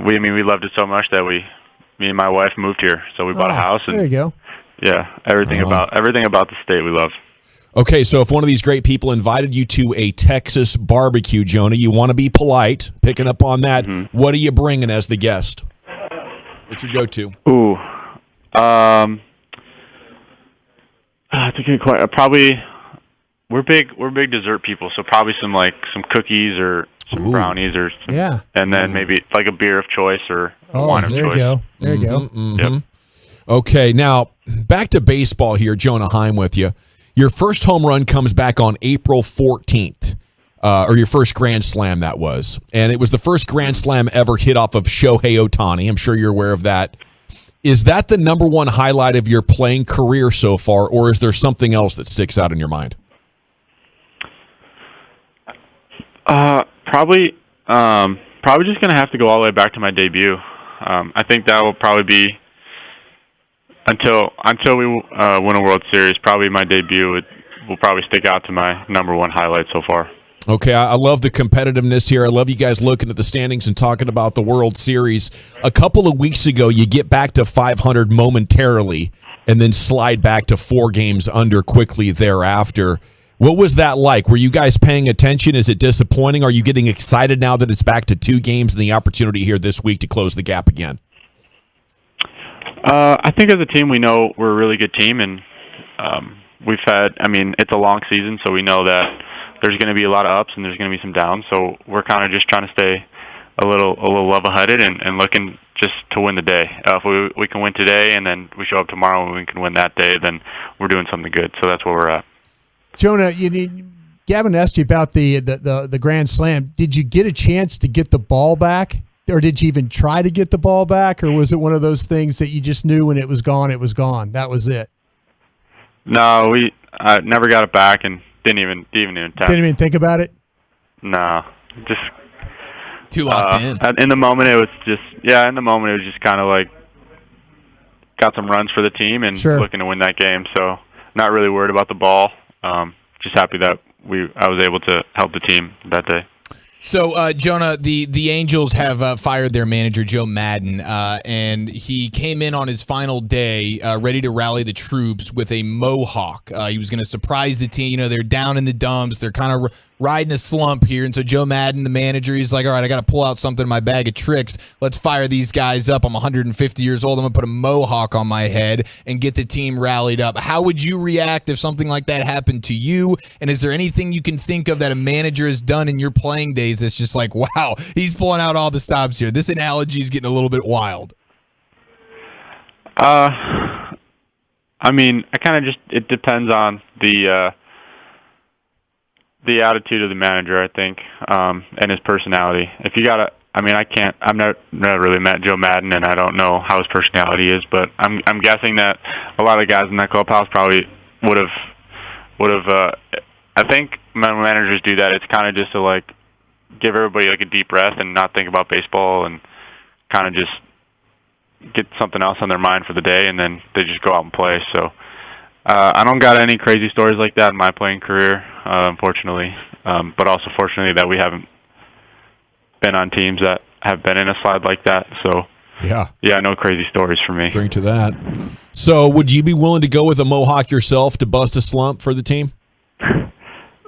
we loved it so much that me and my wife moved here, so we bought a house. And there you go. Yeah, everything about the state we love. Okay, so if one of these great people invited you to a Texas barbecue, Jonah, you want to be polite, picking up on that. Mm-hmm. What are you bringing as the guest? What's your go-to? Ooh, that's a good question. Probably we're big dessert people, so probably some cookies or some brownies or some, and then maybe like a beer of choice or a wine of choice. There you go. Mm-hmm. Yep. Okay, now back to baseball here. Jonah Heim with you. Your first home run comes back on April 14th, or your first grand slam, that was. And it was the first grand slam ever hit off of Shohei Ohtani. I'm sure you're aware of that. Is that the number one highlight of your playing career so far, or is there something else that sticks out in your mind? Probably just going to have to go all the way back to my debut. I think that will probably be until we win a World Series. Probably my debut will probably stick out to my number one highlight so far. Okay, I love the competitiveness here. I love you guys looking at the standings and talking about the World Series. A couple of weeks ago, you get back to 500 momentarily and then slide back to 4 games under quickly thereafter. What was that like? Were you guys paying attention? Is it disappointing? Are you getting excited now that it's back to 2 games and the opportunity here this week to close the gap again? I think as a team, we know we're a really good team, and it's a long season, so we know that there's going to be a lot of ups and there's going to be some downs. So we're kind of just trying to stay a little level-headed and looking just to win the day. If we can win today and then we show up tomorrow and we can win that day, then we're doing something good. So that's where we're at. Jonah, Gavin asked you about the Grand Slam. Did you get a chance to get the ball back? Or did you even try to get the ball back? Or was it one of those things that you just knew when it was gone, it was gone? That was it? No, I never got it back and didn't even attempt. Didn't even think about it? No, just too locked in. In the moment, it was just kind of like got some runs for the team and looking to win that game. So not really worried about the ball. Just happy that I was able to help the team that day. So, Jonah, the Angels have fired their manager, Joe Madden, and he came in on his final day ready to rally the troops with a mohawk. He was going to surprise the team. They're down in the dumps. They're kind of riding a slump here. And so Joe Madden, the manager, he's like, all right, I got to pull out something in my bag of tricks. Let's fire these guys up. I'm 150 years old. I'm going to put a mohawk on my head and get the team rallied up. How would you react if something like that happened to you? And is there anything you can think of that a manager has done in your playing days that's just like, wow, he's pulling out all the stops here? This analogy is getting a little bit wild. I mean, it depends on the attitude of the manager, I think, and his personality. If you gotta, I've never really met Joe Madden, and I don't know how his personality is, but I'm guessing that a lot of guys in that clubhouse probably would have. I think when managers do that, it's kind of just to like give everybody like a deep breath and not think about baseball and kind of just get something else on their mind for the day, and then they just go out and play. So I don't got any crazy stories like that in my playing career, unfortunately, but also fortunately that we haven't been on teams that have been in a slide like that. So yeah, no crazy stories for me. Bring to that. So would you be willing to go with a mohawk yourself to bust a slump for the team?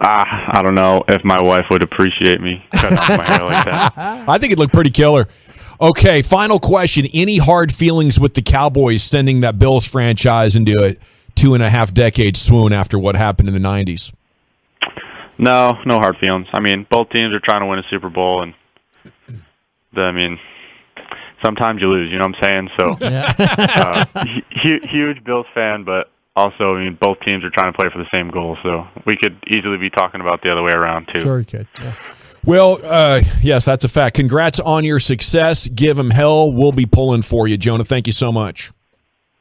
I don't know if my wife would appreciate me cutting off my hair like that. I think it'd look pretty killer. Okay, final question. Any hard feelings with the Cowboys sending that Bills franchise into a 2.5-decade swoon after what happened in the 90s? No hard feelings. I mean, both teams are trying to win a Super Bowl, and sometimes you lose, you know what I'm saying? So, huge Bills fan, but also, both teams are trying to play for the same goal, so we could easily be talking about the other way around, too. Sure you could, yeah. Well, yes, that's a fact. Congrats on your success. Give them hell. We'll be pulling for you, Jonah. Thank you so much.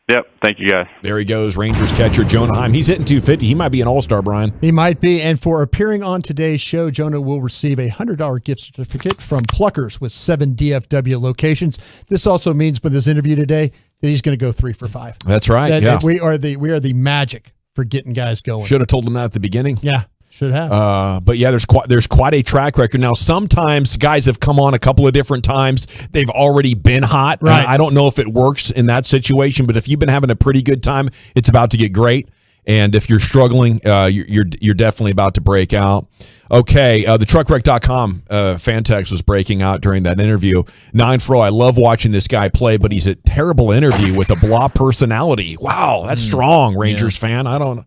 Yep, thank you, guys. There he goes, Rangers catcher Jonah Heim. He's hitting 250. He might be an all-star, Brian. He might be, and for appearing on today's show, Jonah will receive a $100 gift certificate from Pluckers with 7 DFW locations. This also means with his interview today that he's going to go 3 for 5. That's right, yeah. We are the magic for getting guys going. Should have told him that at the beginning. Yeah. Should have. But yeah, there's quite a track record. Now, sometimes guys have come on a couple of different times. They've already been hot. Right. I don't know if it works in that situation, but if you've been having a pretty good time, it's about to get great. And if you're struggling, you're definitely about to break out. Okay, the truckwreck.com fan text was breaking out during that interview. 9-0, I love watching this guy play, but he's a terrible interview with a blah personality. Wow, that's strong, Rangers fan. I don't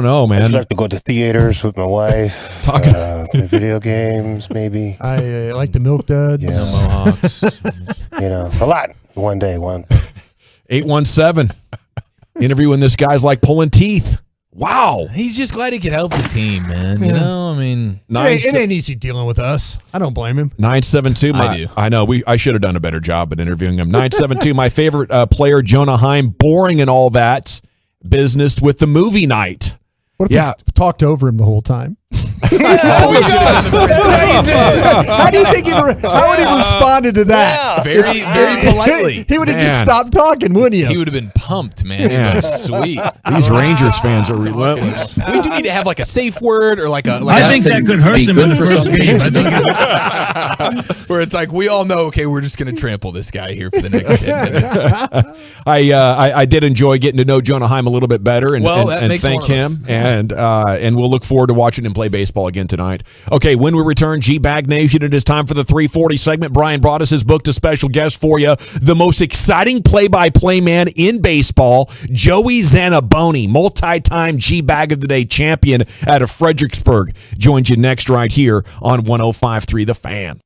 know, man. I'd like to go to theaters with my wife. Play video games, maybe. I like the Milk Duds. Yeah. Mohawks. It's a lot. One day. 817. Interviewing this guy's like pulling teeth. Wow. He's just glad he could help the team, man. You know, it ain't easy dealing with us. I don't blame him. 972. I do. I know. I should have done a better job at interviewing him. 972. My favorite player, Jonah Heim. Boring and all that business with the movie night. What if we talked over him the whole time? We should have done the How do you think how would he responded to that? Very, very politely. He would have just stopped talking, wouldn't he? He would have been pumped, man. Yeah. Sweet. These Rangers fans are relentless. We do need to have like a safe word or like a. I think that could hurt them in the first game. I think where it's like we all know, okay, we're just going to trample this guy here for the next 10 minutes. I did enjoy getting to know Jonah Heim a little bit better and thank him. And we'll look forward to watching him play baseball again tonight. Okay, when we return, G-Bag Nation, it is time for the 340 segment. Brian brought us his book to special guest for you. The most exciting play-by-play man in baseball, Joey Zanaboni, multi-time G-Bag of the Day champion out of Fredericksburg, joins you next right here on 105.3 The Fan.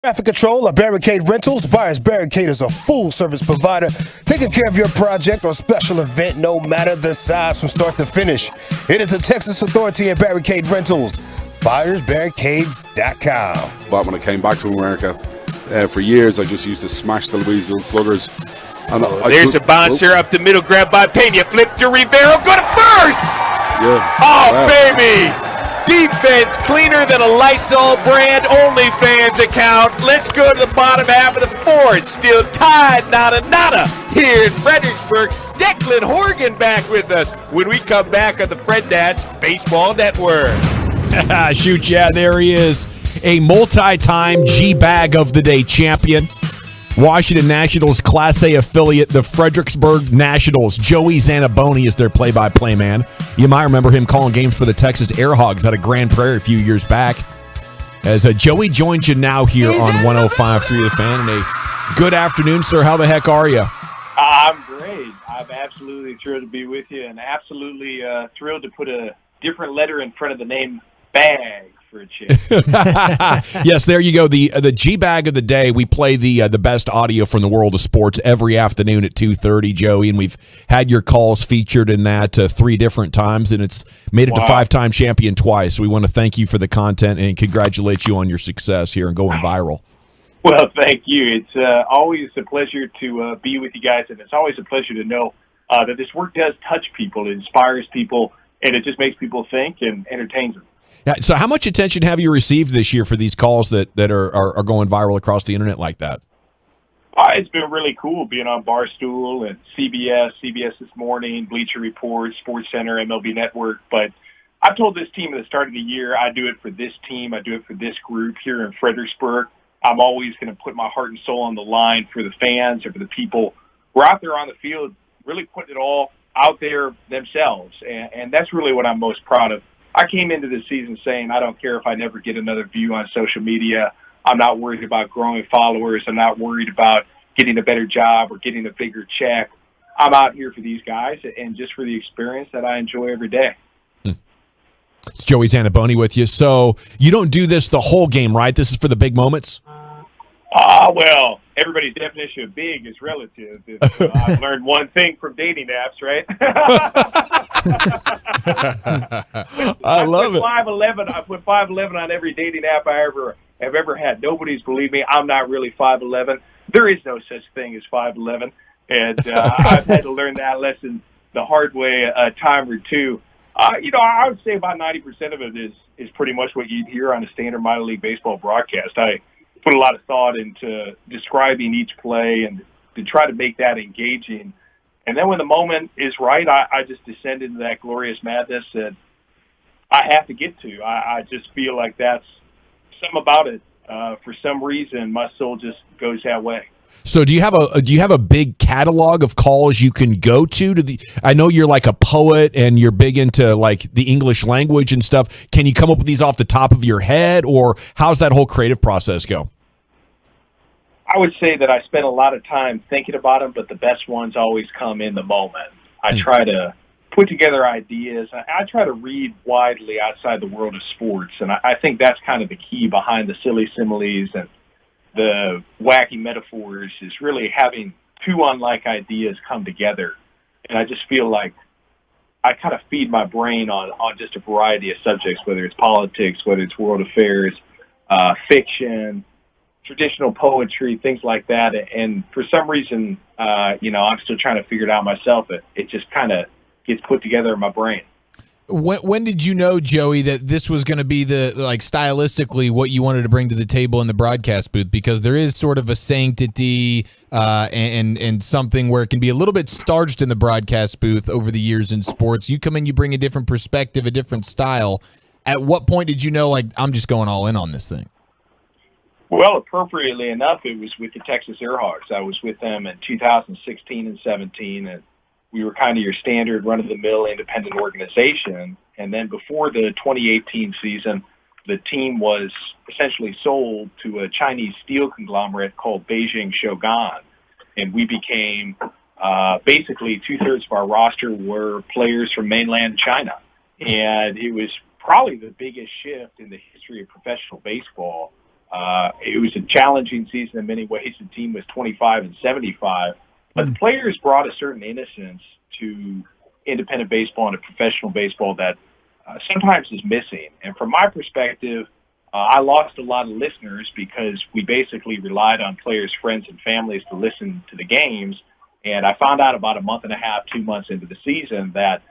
Traffic Control of Barricade Rentals. Buyers Barricade is a full-service provider, taking care of your project or special event, no matter the size, from start to finish. It is the Texas Authority at Barricade Rentals. BuyersBarricades.com. But when I came back to America, for years I just used to smash the Louisville Sluggers. And there's a bouncer up the middle, grabbed by Pena, flipped to Rivero, go to first! Yeah. Oh, baby! Defense cleaner than a Lysol brand OnlyFans account. Let's go to the bottom half of the fourth. Still tied, nada here in Fredericksburg. Declan Horgan back with us when we come back on the Fred Dats Baseball Network. Shoot, yeah, there he is. A multi-time G-Bag of the Day champion. Washington Nationals Class A affiliate, the Fredericksburg Nationals. Joey Zanaboni is their play-by-play man. You might remember him calling games for the Texas Air Hogs out of Grand Prairie a few years back. As Joey joins you now here on 105.3 The Fan. And a good afternoon, sir. How the heck are you? I'm great. I'm absolutely thrilled to be with you, and absolutely thrilled to put a different letter in front of the name Bag for a chick. Yes, there you go. The G-Bag of the Day. We play the best audio from the world of sports every afternoon at 2:30, Joey, and we've had your calls featured in that 3 different times, and it's made it to 5-time champion twice. So we want to thank you for the content and congratulate you on your success here and going viral. Well, thank you. It's always a pleasure to be with you guys, and it's always a pleasure to know that this work does touch people, it inspires people, and it just makes people think and entertains them. Yeah, so how much attention have you received this year for these calls that are going viral across the internet like that? It's been really cool being on Barstool and CBS This Morning, Bleacher Report, SportsCenter, MLB Network. But I've told this team at the start of the year, I do it for this team. I do it for this group here in Fredericksburg. I'm always going to put my heart and soul on the line for the fans or for the people who are out there on the field, really putting it all out there themselves. And that's really what I'm most proud of. I came into this season saying I don't care if I never get another view on social media. I'm not worried about growing followers. I'm not worried about getting a better job or getting a bigger check. I'm out here for these guys and just for the experience that I enjoy every day. It's Joey Zanaboni with you. So you don't do this the whole game, right? This is for the big moments? Well, everybody's definition of big is relative. I've learned one thing from dating apps, right? I love it. 5'11". I put 5'11" on every dating app I have ever had. Nobody's believed me. I'm not really 5'11". There is no such thing as 5'11", and I've had to learn that lesson the hard way a time or two. I would say about 90% of it is pretty much what you'd hear on a standard minor league baseball broadcast. I put a lot of thought into describing each play and to try to make that engaging. And then when the moment is right, I just descend into that glorious madness that I have to get to. I just feel like that's something about it. For some reason, my soul just goes that way. So do you have a big catalog of calls you can go to I know you're like a poet and you're big into like the English language and stuff. Can you come up with these off the top of your head, or how's that whole creative process go? I would say that I spend a lot of time thinking about them, but the best ones always come in the moment. I try to put together ideas. I try to read widely outside the world of sports, and I think that's kind of the key behind the silly similes and the wacky metaphors, is really having two unlike ideas come together. And I just feel like I kind of feed my brain on just a variety of subjects, whether it's politics, whether it's world affairs, fiction, traditional poetry, things like that. And for some reason, I'm still trying to figure it out myself. It just kind of gets put together in my brain. When did you know, Joey, that this was going to be stylistically what you wanted to bring to the table in the broadcast booth? Because there is sort of a sanctity and something where it can be a little bit starched in the broadcast booth over the years in sports. You come in, you bring a different perspective, a different style. At what point did you know, I'm just going all in on this thing? Well, appropriately enough, it was with the Texas Air Hogs. I was with them in 2016 and 17, and we were kind of your standard run-of-the-mill independent organization. And then before the 2018 season, the team was essentially sold to a Chinese steel conglomerate called Beijing Shogun. And we became basically two-thirds of our roster were players from mainland China. And it was probably the biggest shift in the history of professional baseball. It was a challenging season in many ways. The team was 25-75, but the players brought a certain innocence to independent baseball and to professional baseball that sometimes is missing. And from my perspective, I lost a lot of listeners because we basically relied on players' friends and families to listen to the games. And I found out about a month and a half, 2 months into the season that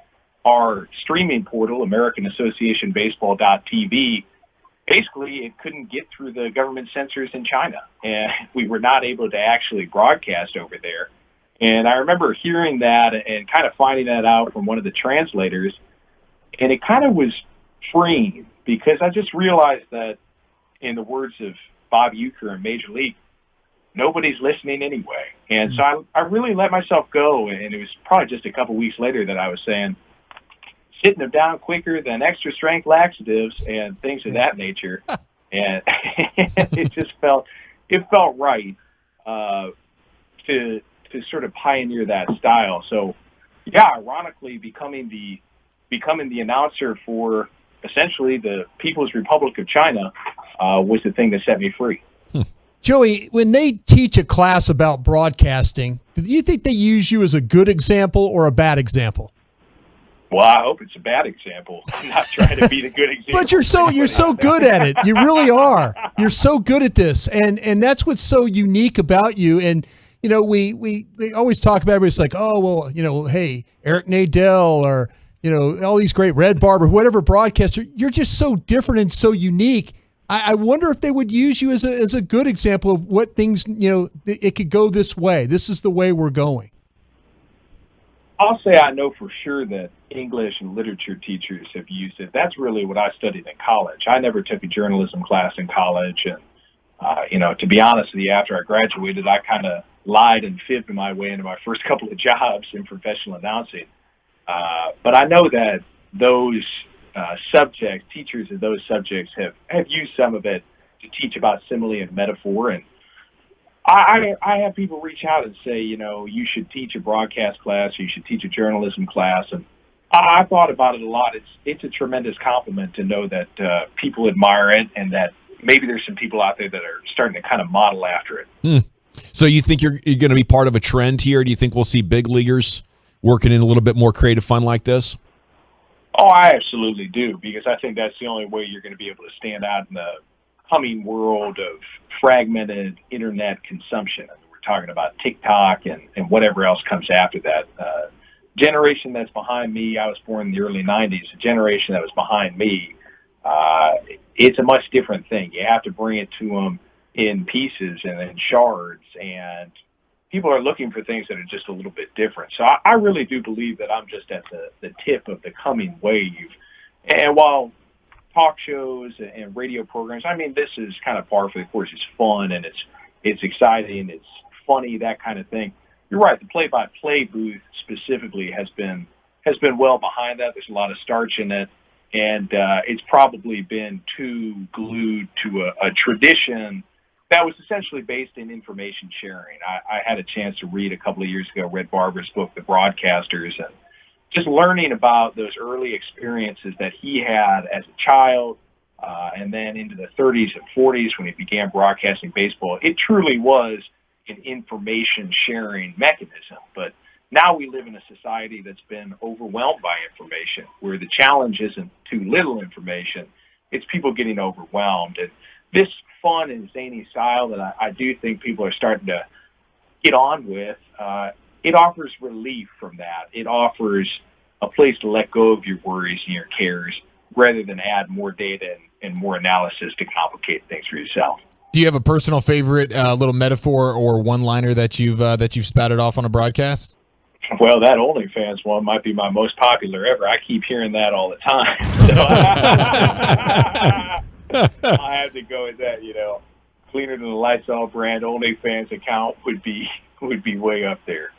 our streaming portal, AmericanAssociationBaseball.tv, basically it couldn't get through the government censors in China. And we were not able to actually broadcast over there. And I remember hearing that and kind of finding that out from one of the translators. And it kind of was freeing because I just realized that, in the words of Bob Uecker in Major League, nobody's listening anyway. And so I really let myself go. And it was probably just a couple weeks later that I was saying, sitting them down quicker than extra strength laxatives and things of that nature. And it just felt right to sort of pioneer that style. So yeah, ironically becoming the announcer for essentially the People's Republic of China was the thing that set me free. Joey, when they teach a class about broadcasting, do you think they use you as a good example or a bad example? Well, I hope it's a bad example. I'm not trying to be the good example. But you're so good at it. You really are. You're so good at this, and that's what's so unique about you. And you know, we always talk about everybody's like, oh well, you know, hey, Eric Nadel or you know, all these great Red Barber, whatever broadcaster. You're just so different and so unique. I wonder if they would use you as a good example of what things, you know, it could go this way. This is the way we're going. I'll say I know for sure that English and literature teachers have used it. That's really what I studied in college. I never took a journalism class in college. And, you know, to be honest with you, after I graduated, I kind of lied and fibbed my way into my first couple of jobs in professional announcing. But I know that those subjects, teachers of those subjects have used some of it to teach about simile and metaphor. And I have people reach out and say, you know, you should teach a broadcast class, you should teach a journalism class. And I thought about it a lot. It's a tremendous compliment to know that people admire it and that maybe there's some people out there that are starting to kind of model after it. So you think you're going to be part of a trend here? Do you think we'll see big leaguers working in a little bit more creative fun like this? Oh, I absolutely do, because I think that's the only way you're going to be able to stand out in the coming world of fragmented internet consumption. I mean, we're talking about TikTok and whatever else comes after that. Generation that's behind me, I was born in the early 90s, the generation that was behind me, it's a much different thing. You have to bring it to them in pieces and in shards, and people are looking for things that are just a little bit different. So I really do believe that I'm just at the tip of the coming wave. And while talk shows and radio programs, I mean, this is kind of par for the course. It's fun and it's exciting, it's funny, that kind of thing. You're right. The play-by-play booth specifically has been well behind that. There's a lot of starch in it, and it's probably been too glued to a tradition that was essentially based in information sharing. I had a chance to read a couple of years ago Red Barber's book, The Broadcasters, and just learning about those early experiences that he had as a child, and then into the 30s and 40s when he began broadcasting baseball. It truly was an information sharing mechanism. But now we live in a society that's been overwhelmed by information, where the challenge isn't too little information, it's people getting overwhelmed. And this fun and zany style that I do think people are starting to get on with, it offers relief from that. It offers a place to let go of your worries and your cares rather than add more data and more analysis to complicate things for yourself. Do you have a personal favorite little metaphor or one-liner that you've spouted off on a broadcast? Well, that OnlyFans one might be my most popular ever. I keep hearing that all the time. So I have to go with that, you know. Cleaner than the Lysol brand OnlyFans account would be way up there.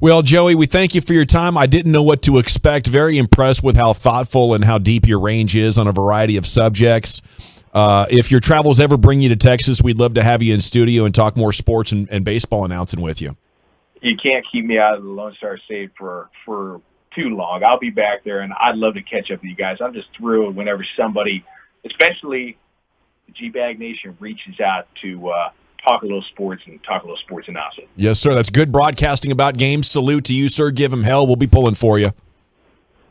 Well, Joey, we thank you for your time. I didn't know what to expect. Very impressed with how thoughtful and how deep your range is on a variety of subjects. If your travels ever bring you to Texas, we'd love to have you in studio and talk more sports and baseball announcing with you. You can't keep me out of the Lone Star State for too long. I'll be back there, and I'd love to catch up with you guys. I'm just thrilled whenever somebody, especially the G-Bag Nation reaches out to talk a little sports and talk a little sports announcing. Yes, sir. That's good broadcasting about games. Salute to you, sir. Give him hell. We'll be pulling for you.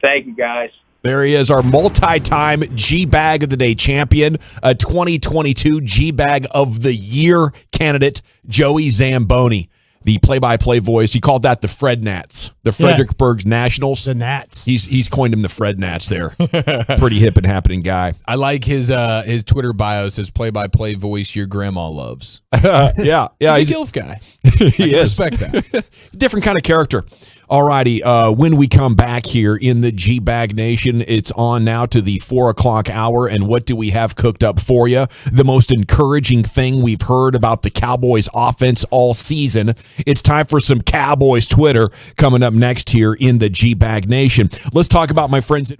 Thank you, guys. There he is, our multi-time G-Bag of the Day champion, a 2022 G-Bag of the Year candidate, Joey Zamboni, the play-by-play voice. He called that the Fred Nats, the Fredericksburg Nationals. The Nats. He's coined him the Fred Nats there. Pretty hip and happening guy. I like his Twitter bio says play-by-play voice your grandma loves. Yeah. He's a GILF guy. He is. Respect that. Different kind of character. All righty. When we come back here in the G-Bag Nation, it's on now to the 4 o'clock hour. And what do we have cooked up for you? The most encouraging thing we've heard about the Cowboys offense all season. It's time for some Cowboys Twitter coming up next here in the G-Bag Nation. Let's talk about my friends at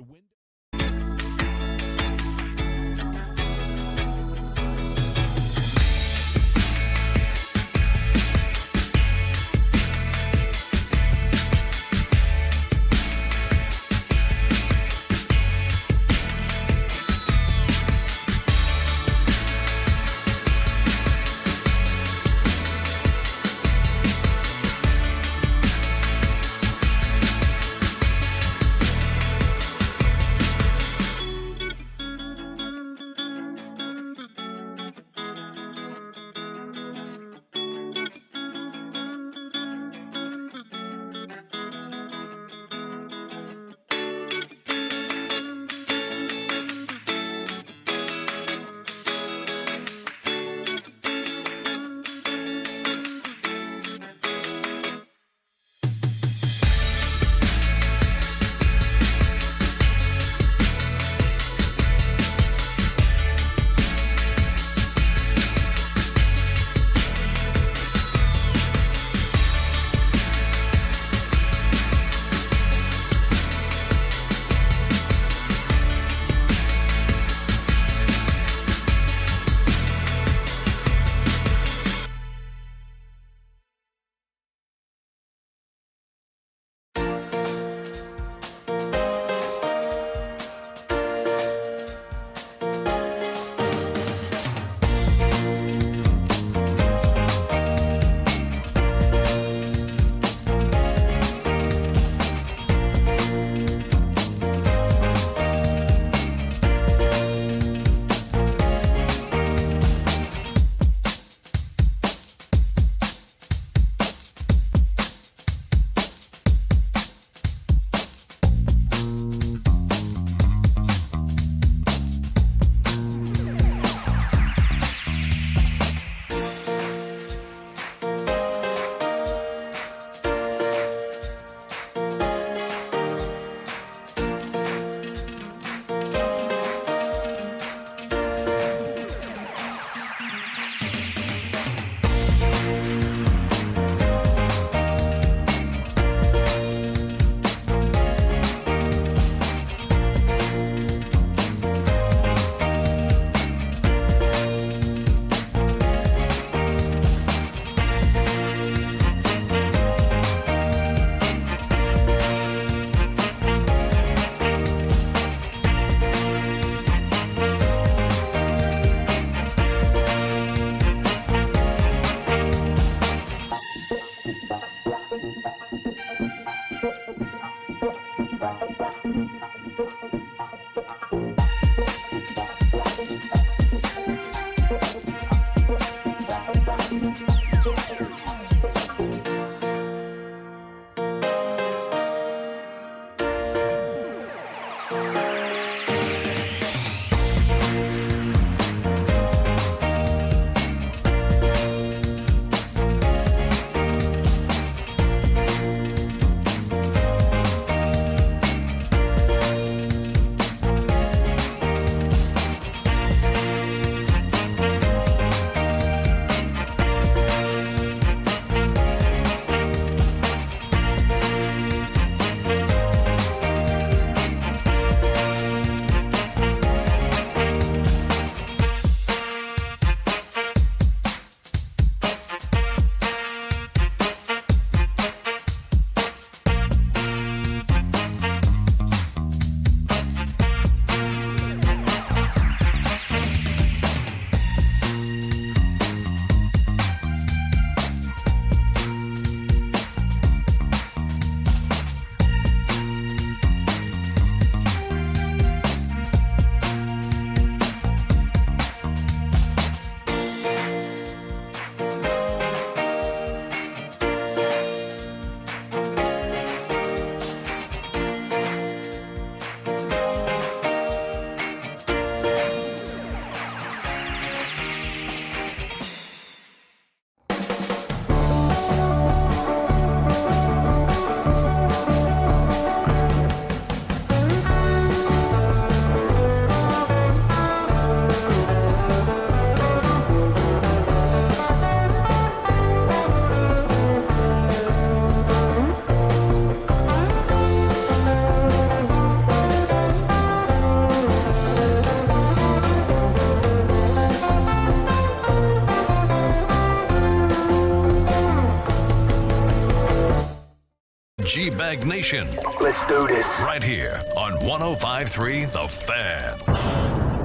G-Bag Nation. Let's do this. Right here on 105.3 The Fan.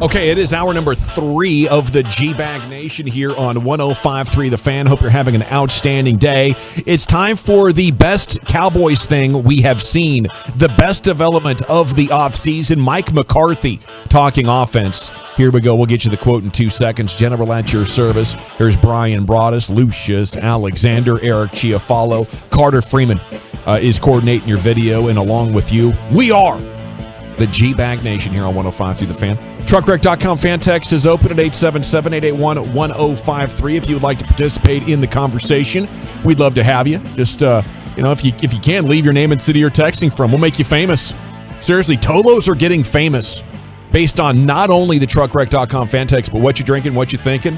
Okay, it is hour number 3 of the G-Bag Nation here on 105.3 The Fan. Hope you're having an outstanding day. It's time for the best Cowboys thing we have seen. The best development of the offseason. Mike McCarthy talking offense. Here we go. We'll get you the quote in 2 seconds. General at your service. Here's Brian Broaddus, Lucius Alexander, Eric Chiafalo. Carter Freeman is coordinating your video, and along with you, we are the G-Bag Nation here on 105.3 The Fan. Truckwreck.com fan text is open at 877-881-1053. If you would like to participate in the conversation, we'd love to have you. Just, if you can, leave your name and city you're texting from. We'll make you famous. Seriously, Tolos are getting famous based on not only the Truckwreck.com fan text, but what you're drinking, what you're thinking.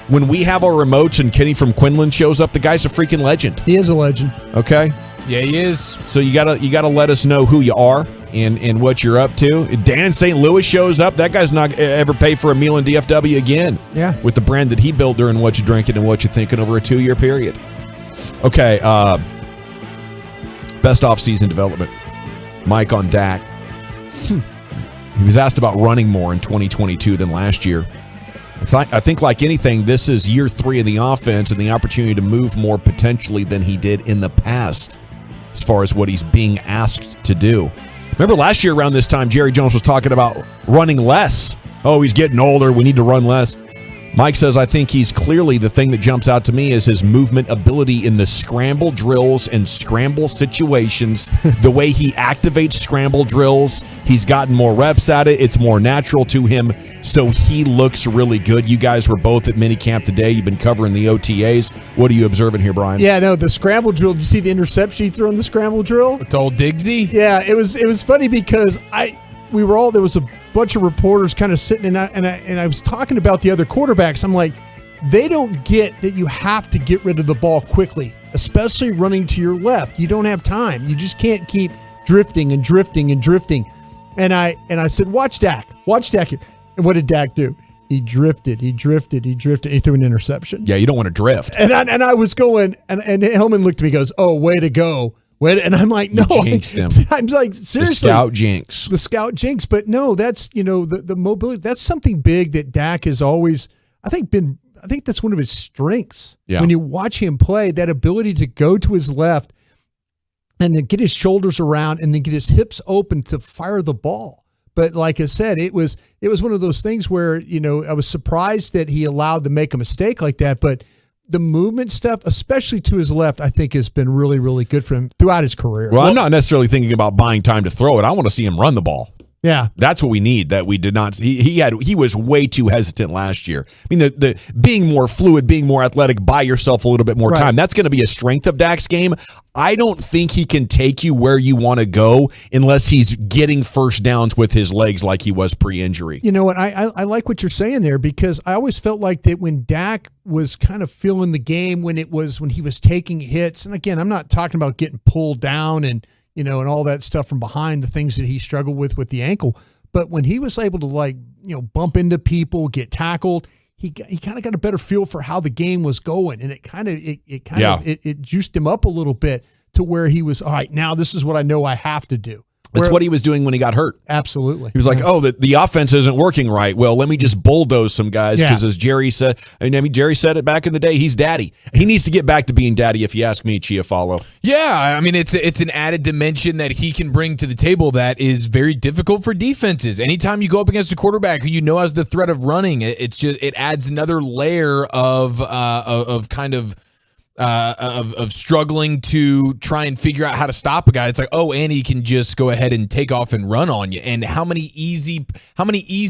When we have our remotes and Kenny from Quinlan shows up, the guy's a freaking legend. He is a legend. Okay? Yeah, he is. So you gotta let us know who you are and what you're up to. Dan St. Louis shows up. That guy's not ever pay for a meal in DFW again. Yeah. With the brand that he built during What You Drinking and What You Thinking over a 2-year period. Okay. Best off-season development. Mike on Dak. He was asked about running more in 2022 than last year. I think like anything, this is year 3 of the offense and the opportunity to move more potentially than he did in the past as far as what he's being asked to do. Remember last year around this time, Jerry Jones was talking about running less. Oh, he's getting older. We need to run less. Mike says, I think he's clearly the thing that jumps out to me is his movement ability in the scramble drills and scramble situations. The way he activates scramble drills, he's gotten more reps at it. It's more natural to him. So he looks really good. You guys were both at minicamp today. You've been covering the OTAs. What are you observing here, Brian? Yeah, no, the scramble drill. Did you see the interception he threw in the scramble drill? It's old Diggsy? Yeah, it was funny because there was a bunch of reporters kind of sitting and I was talking about the other quarterbacks. I'm like, they don't get that you have to get rid of the ball quickly, especially running to your left. You don't have time. You just can't keep drifting and drifting and drifting. And I said, watch Dak. And what did Dak do? He drifted. He threw an interception. Yeah, you don't want to drift. And I was going, and Hellman looked at me and goes, oh, way to go. And I'm like, no, jinxed him. I'm like, seriously. The scout jinx. But no, that's, the mobility. That's something big that Dak has always, I think that's one of his strengths. Yeah. When you watch him play, that ability to go to his left and then get his shoulders around and then get his hips open to fire the ball. But like I said, it was one of those things where, I was surprised that he allowed to make a mistake like that. But the movement stuff, especially to his left, I think has been really, really good for him throughout his career. Well, I'm not necessarily thinking about buying time to throw it. I want to see him run the ball. Yeah, that's what we need. That we did not. He was way too hesitant last year. I mean, the being more fluid, being more athletic, buy yourself a little bit more time. That's going to be a strength of Dak's game. I don't think he can take you where you want to go unless he's getting first downs with his legs like he was pre-injury. You know what? I like what you're saying there because I always felt like that when Dak was kind of feeling the game when he was taking hits, and again, I'm not talking about getting pulled down and and all that stuff from behind, the things that he struggled with the ankle. But when he was able to bump into people, get tackled, he kind of got a better feel for how the game was going. And it juiced him up a little bit to where he was, all right, now this is what I know I have to do. That's what he was doing when he got hurt. Absolutely. He was like, the offense isn't working right. Well, let me just bulldoze some guys because as Jerry said, Jerry said it back in the day, he's daddy. He needs to get back to being daddy if you ask me, Chiafalo. Yeah, I mean, it's an added dimension that he can bring to the table that is very difficult for defenses. Anytime you go up against a quarterback who has the threat of running, it adds another layer of struggling to try and figure out how to stop a guy. It's like, and he can just go ahead and take off and run on you. And how many easy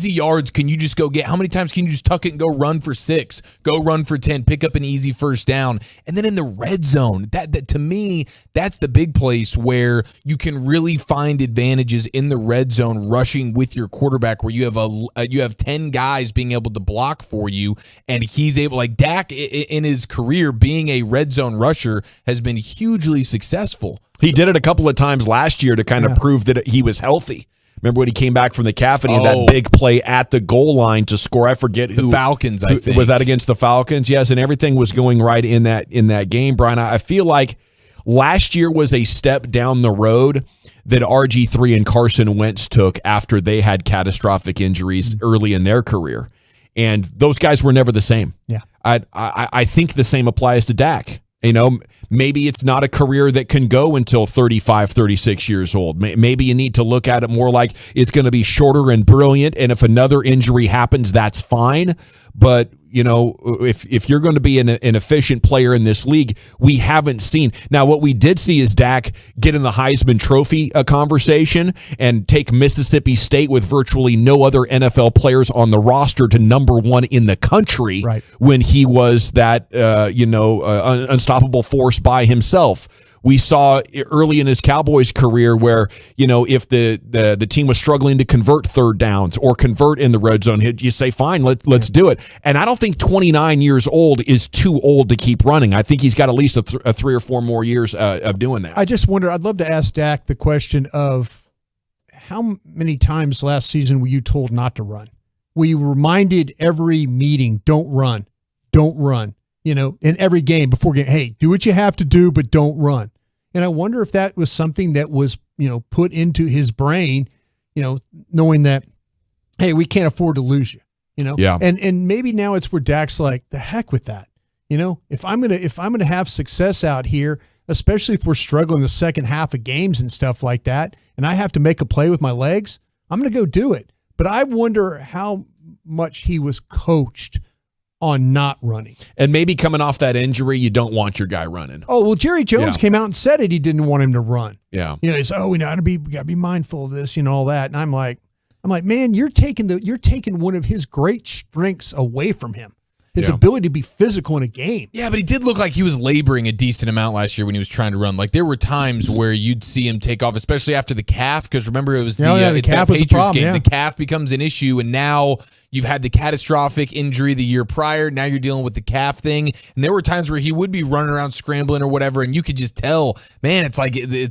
yards can you just go get? How many times can you just tuck it and go run for 6, go run for 10, pick up an easy first down? And then in the red zone, that to me, that's the big place where you can really find advantages in the red zone, rushing with your quarterback, where you have 10 guys being able to block for you, and he's able, like Dak in his career, being a red zone rusher has been hugely successful. He did it a couple of times last year to kind of prove that he was healthy. Remember when he came back from the cavity and that big play at the goal line to score? I forget who. The Falcons, I think. Was that against the Falcons? Yes, and everything was going right in that game, Brian. I feel like last year was a step down the road that RG3 and Carson Wentz took after they had catastrophic injuries early in their career. And those guys were never the same. Yeah. I think the same applies to Dak. You know, maybe it's not a career that can go until 35, 36 years old. Maybe you need to look at it more like it's going to be shorter and brilliant. And if another injury happens, that's fine. But, you know, if you're going to be an efficient player in this league, we haven't seen. Now, what we did see is Dak get in the Heisman Trophy conversation and take Mississippi State with virtually no other NFL players on the roster to number 1 in the country when he was that, unstoppable force by himself. We saw early in his Cowboys career where, you know, if the team was struggling to convert third downs or convert in the red zone, you say, fine, let's do it. And I don't think 29 years old is too old to keep running. I think he's got at least a 3 or 4 more years of doing that. I just wonder, I'd love to ask Dak the question of how many times last season were you told not to run? We reminded every meeting, don't run, you know, in every game before game, hey, do what you have to do, but don't run. And I wonder if that was something that was, you know, put into his brain, you know, knowing that, hey, we can't afford to lose you, you know? Yeah. And maybe now it's where Dak's like, the heck with that. You know, if I'm gonna have success out here, especially if we're struggling the second half of games and stuff like that, and I have to make a play with my legs, I'm gonna go do it. But I wonder how much he was coached on not running. And maybe coming off that injury, you don't want your guy running. Oh, well, Jerry Jones came out and said it. He didn't want him to run. Yeah. You know, he's, we gotta be mindful of this, you know, all that. And I'm like, man, you're taking one of his great strengths away from him. His ability to be physical in a game. Yeah, but he did look like he was laboring a decent amount last year when he was trying to run. Like, there were times where you'd see him take off, especially after the calf, because remember, it was the calf was Patriots a problem, game. yeah. The calf becomes an issue, and now you've had the catastrophic injury the year prior. Now you're dealing with the calf thing. And there were times where he would be running around scrambling or whatever, and you could just tell, man, it's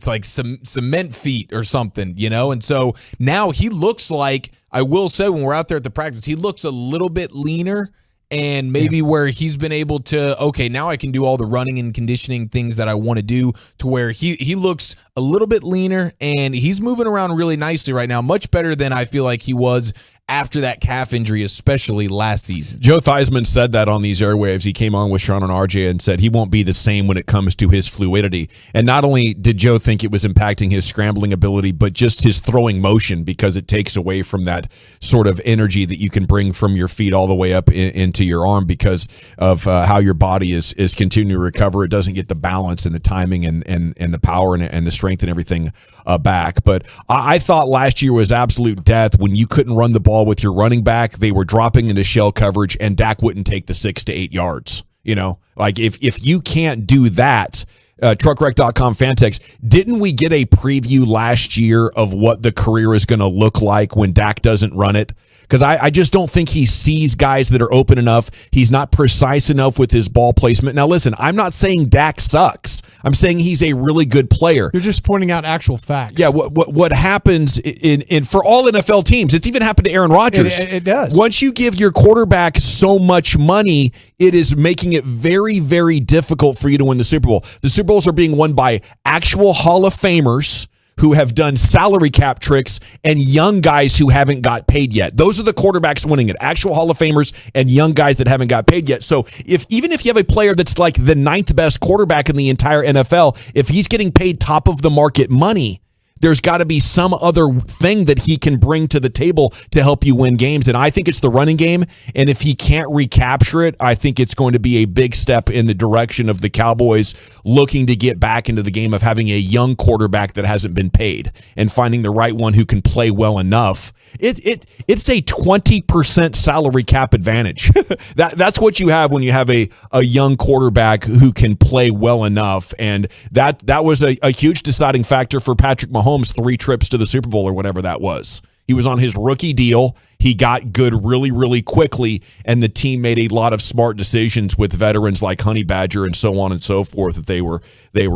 like some cement feet or something, you know? And so now he looks like, I will say, when we're out there at the practice, he looks a little bit leaner. And maybe where he's been able to, okay, now I can do all the running and conditioning things that I want to do, to where he looks a little bit leaner and he's moving around really nicely right now, much better than I feel like he was after that calf injury, especially last season. Joe Theismann said that on these airwaves. He came on with Sean and RJ and said he won't be the same when it comes to his fluidity. And not only did Joe think it was impacting his scrambling ability, but just his throwing motion, because it takes away from that sort of energy that you can bring from your feet all the way up into your arm because of how your body is continuing to recover. It doesn't get the balance and the timing and the power and the strength and everything back. But I thought last year was absolute death when you couldn't run the ball with your running back. They were dropping into shell coverage and Dak wouldn't take the 6 to 8 yards. You know, like if you can't do that, truckwreck.com fan text, didn't we get a preview last year of what the career is going to look like when Dak doesn't run it? Because I just don't think he sees guys that are open enough. He's not precise enough with his ball placement. Now, listen, I'm not saying Dak sucks. I'm saying he's a really good player. You're just pointing out actual facts. Yeah, what happens in for all NFL teams, it's even happened to Aaron Rodgers. It does. Once you give your quarterback so much money, it is making it very, very difficult for you to win the Super Bowl. The Super Bowls are being won by actual Hall of Famers who have done salary cap tricks and young guys who haven't got paid yet. Those are the quarterbacks winning it. Actual Hall of Famers and young guys that haven't got paid yet. So even if you have a player that's like the 9th best quarterback in the entire NFL, if he's getting paid top of the market money, there's got to be some other thing that he can bring to the table to help you win games. And I think it's the running game. And if he can't recapture it, I think it's going to be a big step in the direction of the Cowboys looking to get back into the game of having a young quarterback that hasn't been paid and finding the right one who can play well enough. It's a 20% salary cap advantage. That's what you have when you have a young quarterback who can play well enough. And that was a huge deciding factor for Patrick Mahomes. 3 trips to the Super Bowl or whatever that was. He was on his rookie deal. He got good really, really quickly, and the team made a lot of smart decisions with veterans like Honey Badger and so on and so forth that they were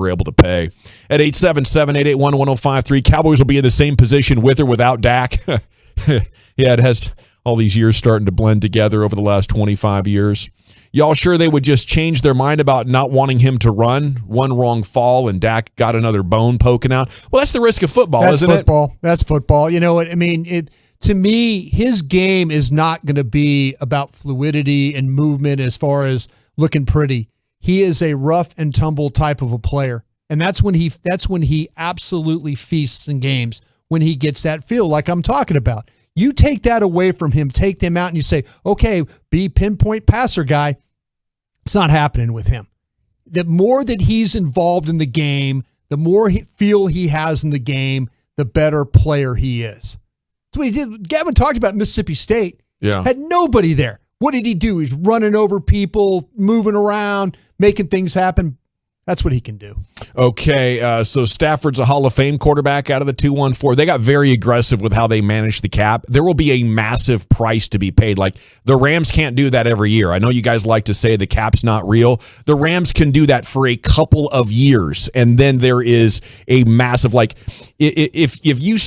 able to pay. At 877-881-1053, Cowboys will be in the same position with or without Dak. Yeah, it has All these years starting to blend together over the last 25 years. Y'all sure they would just change their mind about not wanting him to run? One wrong fall and Dak got another bone poking out. Well, that's the risk of football, isn't it? That's football. You know what I mean? To me, his game is not going to be about fluidity and movement as far as looking pretty. He is a rough and tumble type of a player. And that's when he absolutely feasts in games, when he gets that feel like I'm talking about. You take that away from him, take them out, and you say, okay, be pinpoint passer guy. It's not happening with him. The more that he's involved in the game, the more feel he has in the game, the better player he is. That's what he did. Gavin talked about Mississippi State. Yeah. Had nobody there. What did he do? He's running over people, moving around, making things happen. That's what he can do. Okay, so Stafford's a Hall of Fame quarterback out of the 214. They got very aggressive with how they managed the cap. There will be a massive price to be paid. Like, the Rams can't do that every year. I know you guys like to say the cap's not real. The Rams can do that for a couple of years, and then there is a massive, like, if you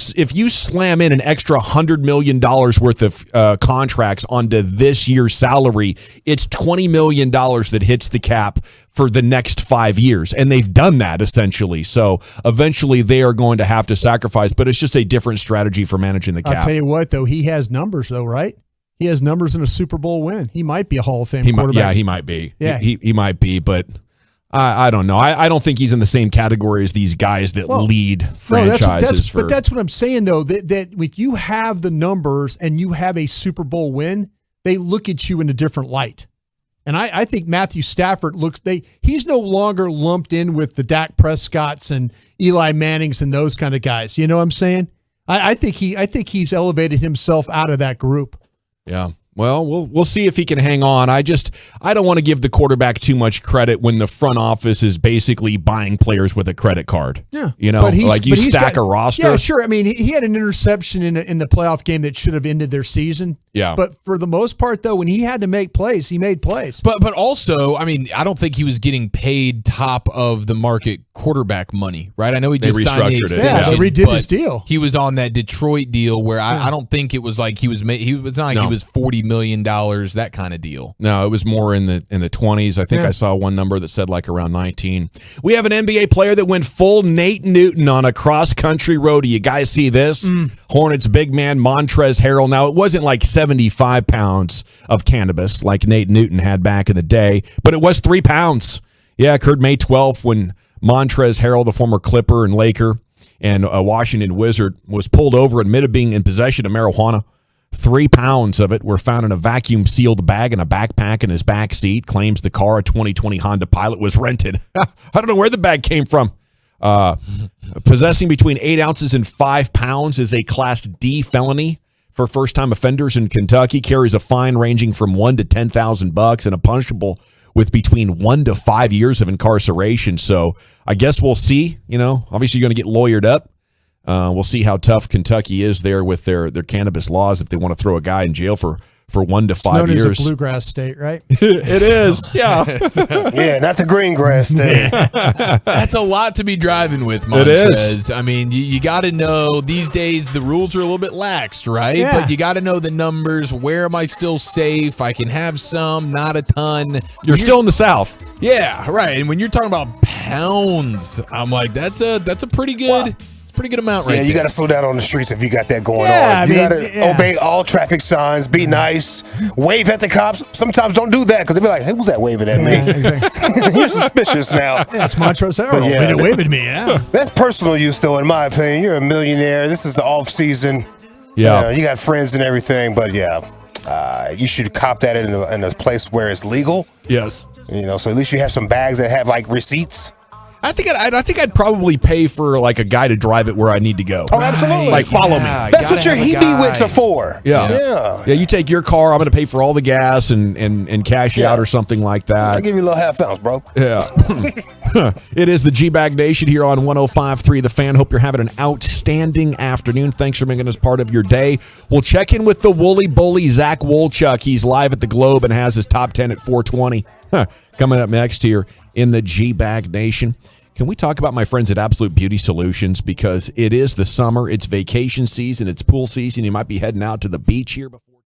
slam in an extra $100 million worth of contracts onto this year's salary, it's $20 million that hits the cap for the next 5 years. And they've done that essentially. So eventually they are going to have to sacrifice, but it's just a different strategy for managing the cap. I'll tell you what, though, he has numbers, though, right? He has numbers in a Super Bowl win. He might be a Hall of Fame quarterback. He might be. Yeah. He might be, but I don't know. I don't think he's in the same category as these guys that lead franchises. But that's what I'm saying, though, that if you have the numbers and you have a Super Bowl win, they look at you in a different light. And I think Matthew Stafford he's no longer lumped in with the Dak Prescotts and Eli Mannings and those kind of guys. You know what I'm saying? I think he's elevated himself out of that group. Yeah. Well, we'll see if he can hang on. I don't want to give the quarterback too much credit when the front office is basically buying players with a credit card. Yeah, you know, like you stack a roster. Yeah, sure. I mean, he had an interception in the playoff game that should have ended their season. Yeah, but for the most part, though, when he had to make plays, he made plays. But also, I mean, I don't think he was getting paid top of the market quarterback money, right? I know he just signed the extension. Yeah, they redid his deal. He was on that Detroit deal where I don't think it was like he was. It's not like he was $40 million, that kind of deal. No, it was more in the 20s. I think I saw one number that said like around 19. We have an NBA player that went full Nate Newton on a cross-country road. Do you guys see this? Hornets big man Montrezl Harrell. Now, it wasn't like 75 pounds of cannabis like Nate Newton had back in the day, but it was 3 pounds. Yeah, it occurred May 12th when Montrezl Harrell, the former Clipper and Laker and a Washington Wizard, was pulled over and admitted being in possession of marijuana. 3 pounds of it were found in a vacuum-sealed bag in a backpack in his back seat. Claims the car, a 2020 Honda Pilot, was rented. I don't know where the bag came from. Possessing between 8 ounces and 5 pounds is a Class D felony for first-time offenders in Kentucky. Carries a fine ranging from $1,000 to $10,000 and a punishable with between 1 to 5 years of incarceration. So I guess we'll see. You know, obviously you're going to get lawyered up. We'll see how tough Kentucky is there with their cannabis laws if they want to throw a guy in jail for 1 to 5 years. It's known as a bluegrass state, right? It is, yeah. Yeah, not the green grass state. That's a lot to be driving with, Montrez. It is. I mean, you got to know these days the rules are a little bit laxed, right? Yeah. But you got to know the numbers. Where am I still safe? I can have some, not a ton. You're still in the South. Yeah, right. And when you're talking about pounds, I'm like, that's a pretty good. Pretty good amount right there. Yeah, you got to slow down on the streets if you got that going Yeah, on. You got to obey all traffic signs, be nice, wave at the cops. Sometimes don't do that because they be like, hey, who's that waving at me? Exactly. You're suspicious now. Yeah, it's Montrezl Harrell. Yeah, Wave at me, yeah. That's personal use, though, in my opinion. You're a millionaire. This is the off season. Yeah. You got friends and everything, but you should cop that in a place where it's legal. Yes. You know, so at least you have some bags that have like receipts. I think I'd probably pay for like a guy to drive it where I need to go. Oh, absolutely. Like follow me. That's what your Hebe-Wits are for. Yeah. You take your car. I'm going to pay for all the gas and cash you out or something like that. I'll give you a little half ounce, bro. Yeah. It is the G-Bag Nation here on 105.3 The Fan. Hope you're having an outstanding afternoon. Thanks for making us part of your day. We'll check in with the Wooly Bully, Zach Wolchuk. He's live at the Globe and has his top 10 at 420. Coming up next here in the G-Bag Nation. Can we talk about my friends at Absolute Beauty Solutions? Because it is the summer, it's vacation season, it's pool season. You might be heading out to the beach here before.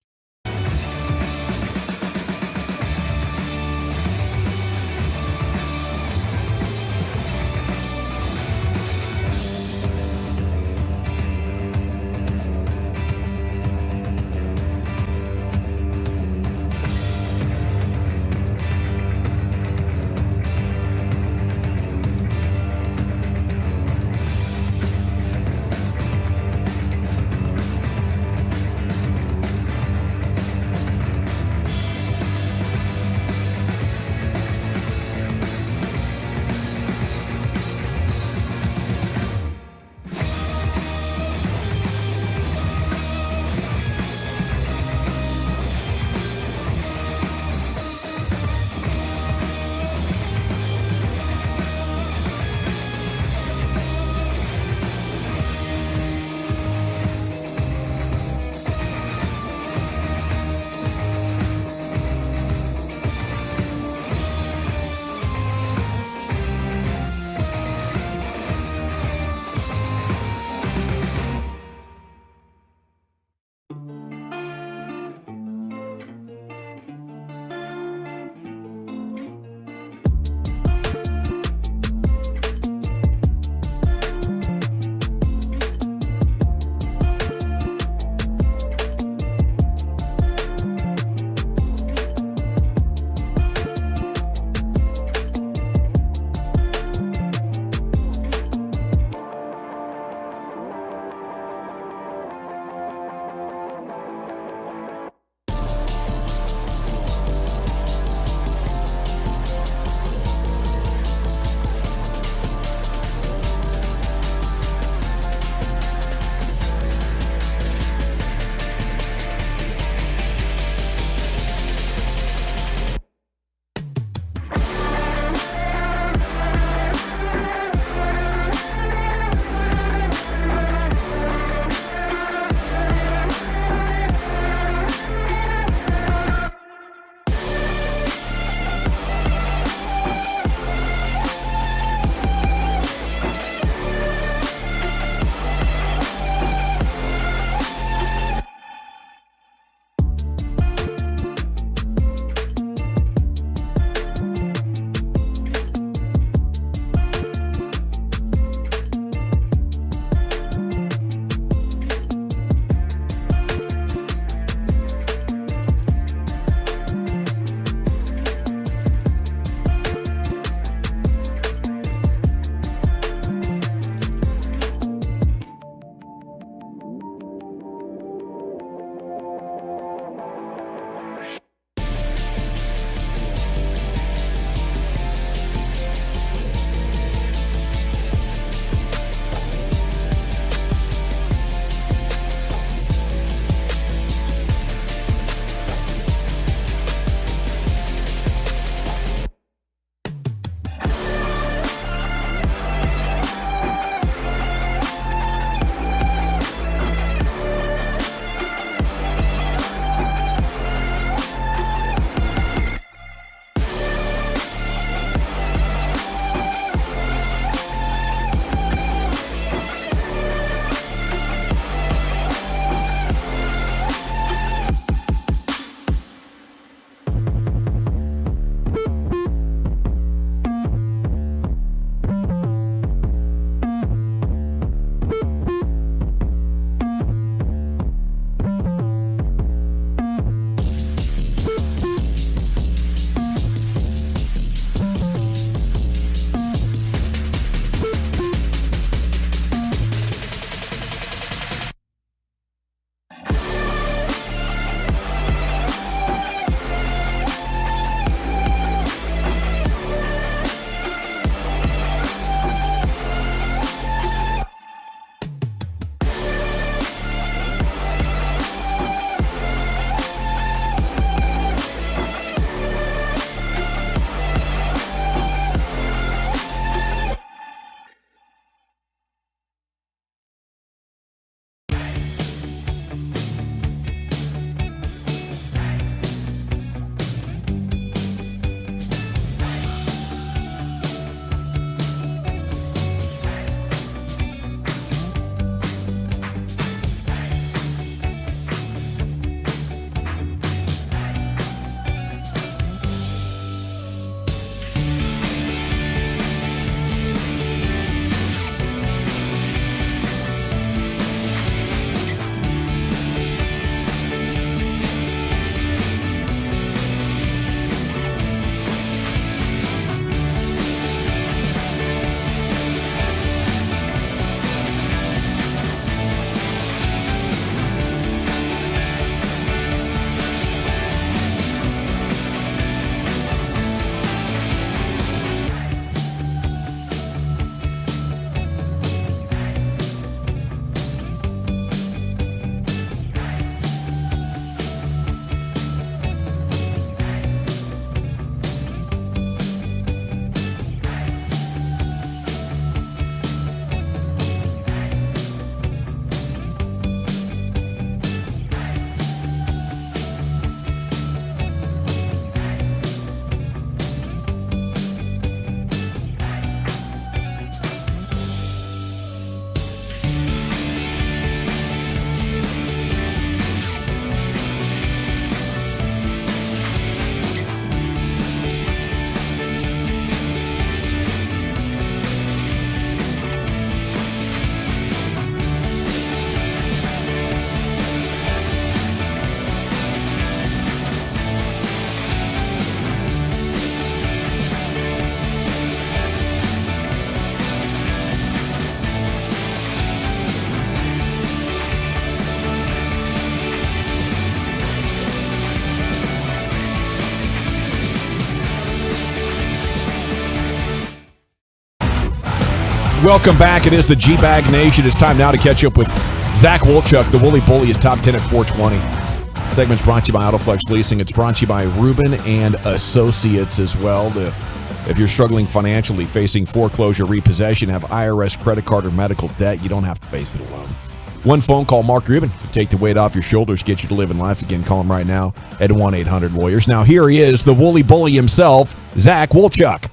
Welcome back. It is the G-Bag Nation. It's time now to catch up with Zach Wolchuk. The Wooly Bully is top 10 at 420. Segment's brought to you by Autoflex Leasing. It's brought to you by Rubin and Associates as well. If you're struggling financially, facing foreclosure, repossession, have IRS credit card or medical debt, you don't have to face it alone. One phone call, Mark Rubin, to take the weight off your shoulders, get you to live in life again. Call him right now at 1-800-Warriors. Now here he is, the Wooly Bully himself, Zach Wolchuk.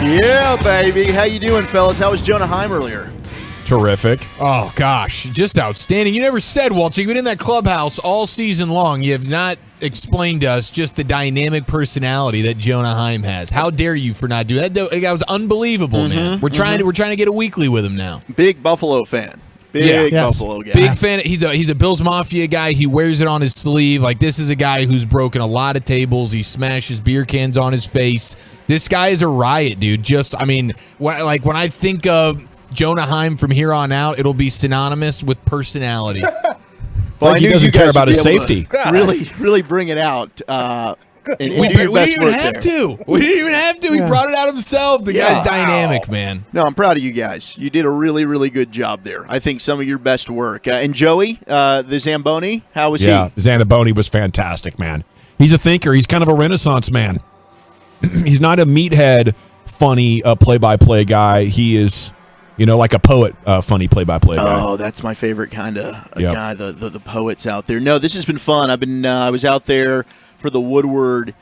Yeah, baby. How you doing, fellas? How was Jonah Heim earlier? Terrific. Oh, gosh. Just outstanding. You never said, Walter, you've been in that clubhouse all season long. You have not explained to us just the dynamic personality that Jonah Heim has. How dare you for not doing that? That was unbelievable, man. We're trying to get a weekly with him now. Big Buffalo fan. Big Buffalo guy. Big fan. He's a Bills Mafia guy. He wears it on his sleeve. Like, this is a guy who's broken a lot of tables. He smashes beer cans on his face. This guy is a riot, dude. When I think of Jonah Heim from here on out, it'll be synonymous with personality. Well, he doesn't care about his safety. Really bring it out. We didn't even have to. He brought it out himself. The guy's dynamic, man. No, I'm proud of you guys. You did a really, really good job there. I think some of your best work. And Joey, the Zamboni, how was he? Yeah, Zamboni was fantastic, man. He's a thinker. He's kind of a Renaissance man. He's not a meathead, funny play-by-play guy. He is, like a poet, funny play-by-play guy. Oh, that's my favorite kind of guy, the poets out there. No, this has been fun. I was out there for the Woodward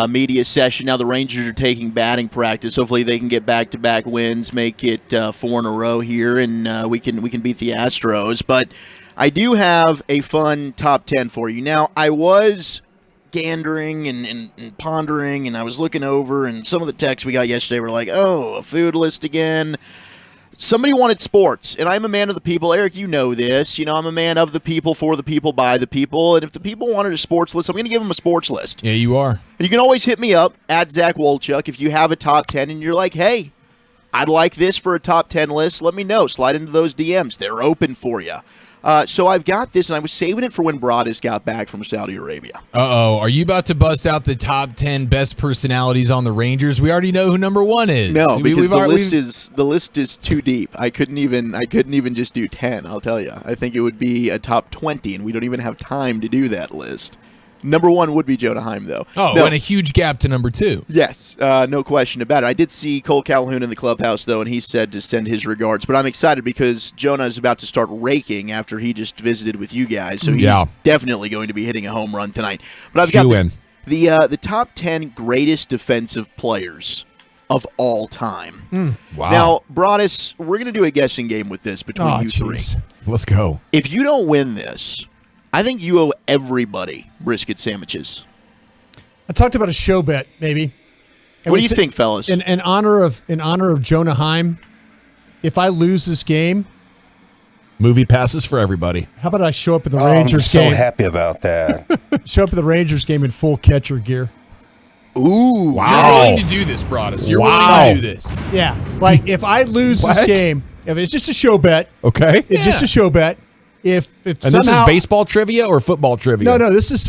media session. Now the Rangers are taking batting practice. Hopefully they can get back-to-back wins, make it 4 in a row here, and we can beat the Astros. But I do have a fun top 10 for you. Now, I was gandering and pondering, and I was looking over, and some of the texts we got yesterday were like, oh, a food list again. Somebody wanted sports, and I'm a man of the people. Eric, you know this. I'm a man of the people, for the people, by the people. And if the people wanted a sports list, I'm going to give them a sports list. Yeah, you are. And you can always hit me up at Zach Wolchuk if you have a top 10 and you're like, hey, I'd like this for a top 10 list. Let me know. Slide into those DMs. They're open for you. So I've got this, and I was saving it for when Broadus got back from Saudi Arabia. Uh-oh. Are you about to bust out the top 10 best personalities on the Rangers? We already know who number 1 is. No, because the list is too deep. I couldn't even just do 10, I'll tell you. I think it would be a top 20, and we don't even have time to do that list. Number 1 would be Jonah Heim, though. Oh, and a huge gap to number 2. Yes, no question about it. I did see Cole Calhoun in the clubhouse, though, and he said to send his regards. But I'm excited because Jonah is about to start raking after he just visited with you guys. So he's definitely going to be hitting a home run tonight. But I've got the top 10 greatest defensive players of all time. Wow. Now, Broadus, we're going to do a guessing game with this between you three. Let's go. If you don't win this, I think you owe everybody brisket sandwiches. I talked about a show bet, maybe. What do you think, fellas? In honor of Jonah Heim, if I lose this game, movie passes for everybody. How about I show up at the Rangers game? I'm so happy about that. Show up at the Rangers game in full catcher gear. Ooh, wow! You're willing to do this, Broadus. You're willing to do this. Yeah, like if I lose this game, if it's just a show bet, okay, it's just a show bet. If and somehow, this is baseball trivia or football trivia? No, this is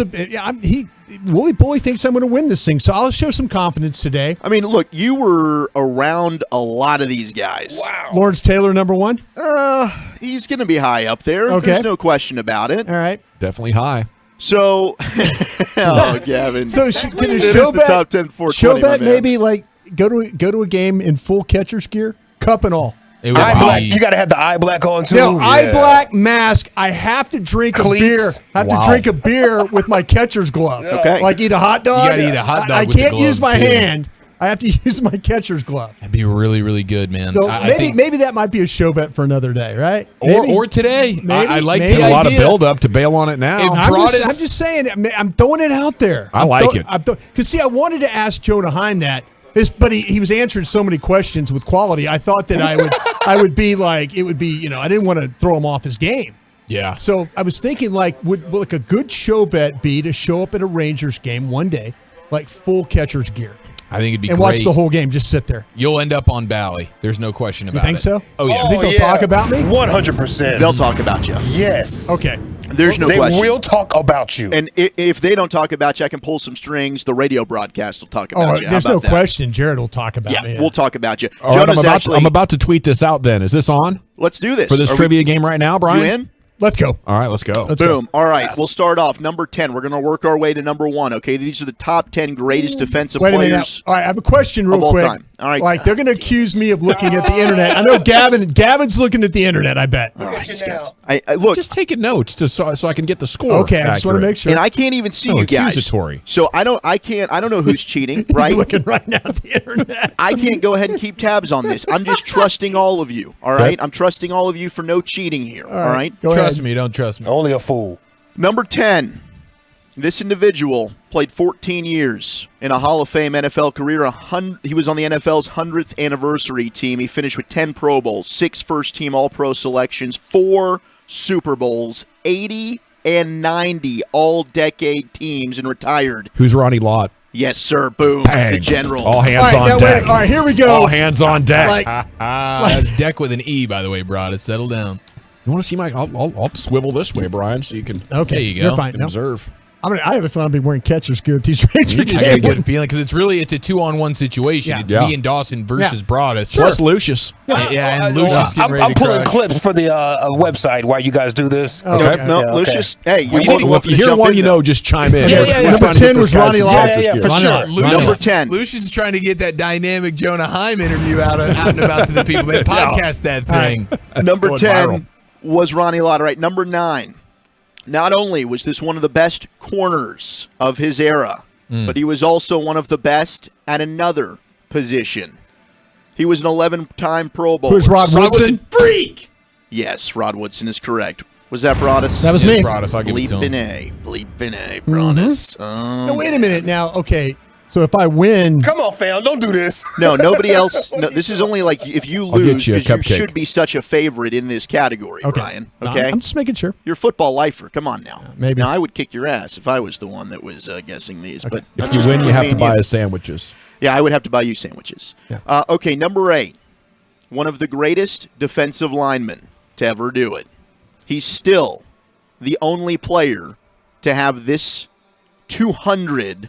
Wooly Bully thinks I'm going to win this thing, so I'll show some confidence today. I mean, look, you were around a lot of these guys. Wow. Lawrence Taylor, number 1? He's going to be high up there. Okay. There's no question about it. All right. Definitely high. So, Gavin. So can a show bet, top 10 420, show bet maybe like go to a game in full catcher's gear, cup and all. Eye black. You got to have the eye black on too. No, eye black mask. I have to drink a beer. I have to drink a beer with my catcher's glove. Okay, like eat a hot dog. You got to eat a hot dog. I with can't the use my too. hand. I have to use my catcher's glove. That'd be really, really good, man. So maybe that might be a show bet for another day, right? Or today. I like the idea. A lot of build up to bail on it now. I'm just saying. I'm throwing it out there. I like it. Because see, I wanted to ask Jonah Heim that. But he was answering so many questions with quality. I thought that I would be like, it would be, I didn't want to throw him off his game. Yeah. So I was thinking would a good show bet be to show up at a Rangers game one day, like full catcher's gear? I think it'd be and great. watch the whole game. Just sit there. You'll end up on Bally. There's no question about it. You think so? Oh, yeah. You think they'll talk about me? 100%. They'll talk about you. Yes. Okay. There's no they question. will talk about you. And if they don't talk about you, I can pull some strings. The radio broadcast will talk about you. How There's about no that? question. Jared will talk about me. We'll talk about you. All right, Jonah's I'm about to tweet this out then. Is this on? Let's do this. For this trivia game right now, Brian? You in? Let's go. All right, let's go. Boom. All right, we'll start off. Number 10. We're going to work our way to number 1, okay? These are the top 10 greatest defensive Wait a minute. players. All right, I have a question real of all quick. time. All right. Like, they're going to accuse me of looking at the internet. I know Gavin's looking at the internet, I bet. Look, just taking notes so I can get the score. Okay, I just want to make sure. And I can't even see So you guys. accusatory. So I don't know who's cheating, right? He's looking right now at the internet. I can't go ahead and keep tabs on this. I'm just trusting all of you, all right? I'm trusting all of you for no cheating here, all right? Trust me, don't trust me. Only a fool. Number 10. This individual played 14 years in a Hall of Fame NFL career. He was on the NFL's 100th anniversary team. He finished with 10 Pro Bowls, 6 first-team All-Pro selections, 4 Super Bowls, 80 and 90 all-decade teams, and retired. Who's Ronnie Lott? Yes, sir. Boom. Bang. The general. All hands on deck. All right, here we go. All hands on deck. That's deck with an E, by the way, Broadus. Settle down. You want to see my? I'll swivel this way, Brian, so you can. Okay, there you go. You're fine. No. Observe. I have a feeling I'll be wearing catcher's gear at these Ranger You just get a games. good feeling because it's a 2-on-1 situation. Yeah. It's Yeah. me and Dawson versus Broadus. Plus Lucius. Yeah, and Lucius getting ready I'm to pulling crush. clips for the website while you guys do this. Okay. No, Yeah, Lucius. Hey, you're Well, welcome if you hear one, you know, just chime in. Yeah, We're- yeah, we're yeah. trying Number to get 10 this was guy Ronnie some Lott. catcher's Yeah, gear. for Ronnie sure. Lott. Number 10. Lucius is trying to get that dynamic Jonah Heim interview out and about to the people. Man, podcast that thing. Number going 10 viral. was Ronnie Lott. All right, number 9. Not only was this one of the best corners of his era, but he was also one of the best at another position. He was an 11-time Pro Bowler. Who's Rod Woodson? Freak! Yes, Rod Woodson is correct. Was that Broadus? That was Yes, me. Broadus, I'll give it to him. Bleepin' A, Broadus. No, wait a minute now. Okay, so if I win, Come on, fam. Don't do this. No, nobody else. No, this is only like if you I'll get lose you a because you cupcake. should be such a favorite in this category, okay, Brian. No, Okay, I'm just making sure. you're a football lifer. Come on now. Maybe. Now I would kick your ass if I was the one that was guessing these. But If you win, you have to buy us sandwiches. Yeah, I would have to buy you sandwiches. Yeah. Okay, number 8. One of the greatest defensive linemen to ever do it. He's still the only player to have this 200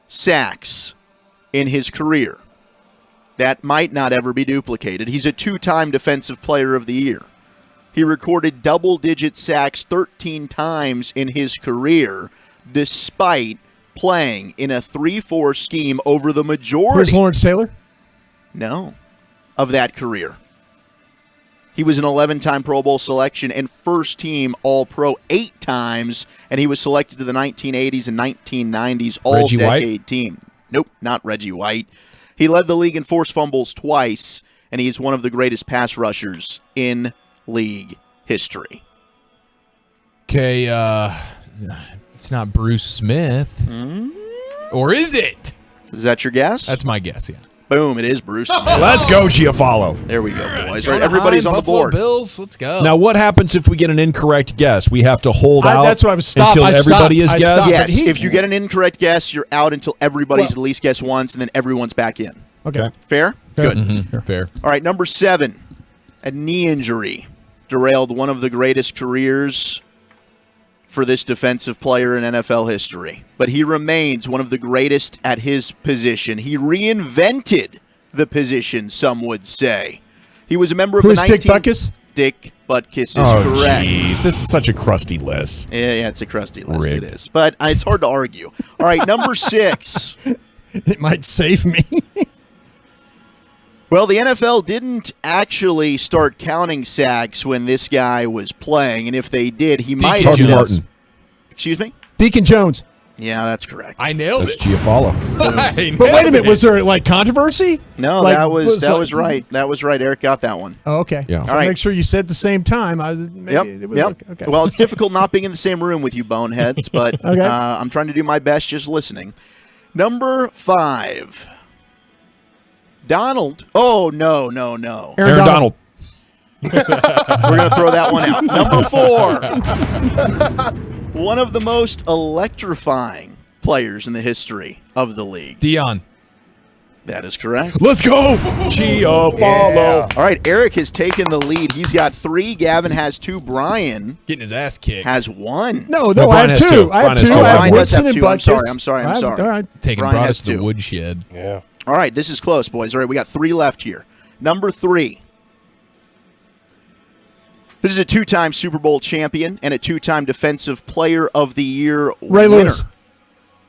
sacks in his career. That might not ever be duplicated. He's a 2-time Defensive Player of the Year. He recorded double-digit sacks 13 times in his career, despite playing in a 3-4 scheme over the majority. Where's Lawrence Taylor? No, of that career. He was an 11-time Pro Bowl selection and first-team All-Pro 8 times, and he was selected to the 1980s and 1990s All-Decade team. Nope, not Reggie White. He led the league in forced fumbles twice, and he's one of the greatest pass rushers in league history. Okay, it's not Bruce Smith. Or is it? Is that your guess? That's my guess, yeah. Boom, it is Bruce Smith. Let's go, Giafalo. There we go, boys. Jonah Right, everybody's Heim, on the Buffalo board. Bills, let's go. Now, what happens if we get an incorrect guess? We have to hold out That's what I was stopped. until I stopped. everybody is I guessed? stopped. Yes, if you get an incorrect guess, you're out until everybody's at least guessed once, and then everyone's back in. Okay. Fair? Fair. Good. Fair. All right, number 7. A knee injury derailed one of the greatest careers for this defensive player in NFL history. But he remains one of the greatest at his position. He reinvented the position, some would say. He was a member of Who the is Dick Butkus? Dick Butkus is Oh, correct. jeez. This is such a crusty list. Yeah, it's a crusty list. Rigged. It is. But it's hard to argue. All right, number 6. It might save me. Well, the NFL didn't actually start counting sacks when this guy was playing, and if they did, he might have Deacon been. Martin. Excuse me? Deacon Jones. Yeah, that's correct. I nailed That's it. Giafalo. But wait a minute, was there like controversy? No, Like, that was like- right. That was right. Eric got that one. Oh, okay. Yeah. So All right. make sure you said at the same time. Yep. Okay. Well, it's difficult not being in the same room with you boneheads, but Okay. I'm trying to do my best just listening. Number 5. Donald. Oh, no. Aaron Donald. We're going to throw that one out. Number 4. One of the most electrifying players in the history of the league. Dion. That is correct. Let's go. Chia follow. All right, Eric has taken the lead. He's got 3. Gavin has 2. Brian getting his ass kicked has 1. No, I have 2. I have 2. I have Woodson and Butkus. I'm sorry. All right. Taking Brian brought has us to the 2. woodshed. Yeah. All right, this is close, boys. All right, we got 3 left here. Number 3. This is a 2-time Super Bowl champion and a 2-time Defensive Player of the Year Ray winner. Lewis.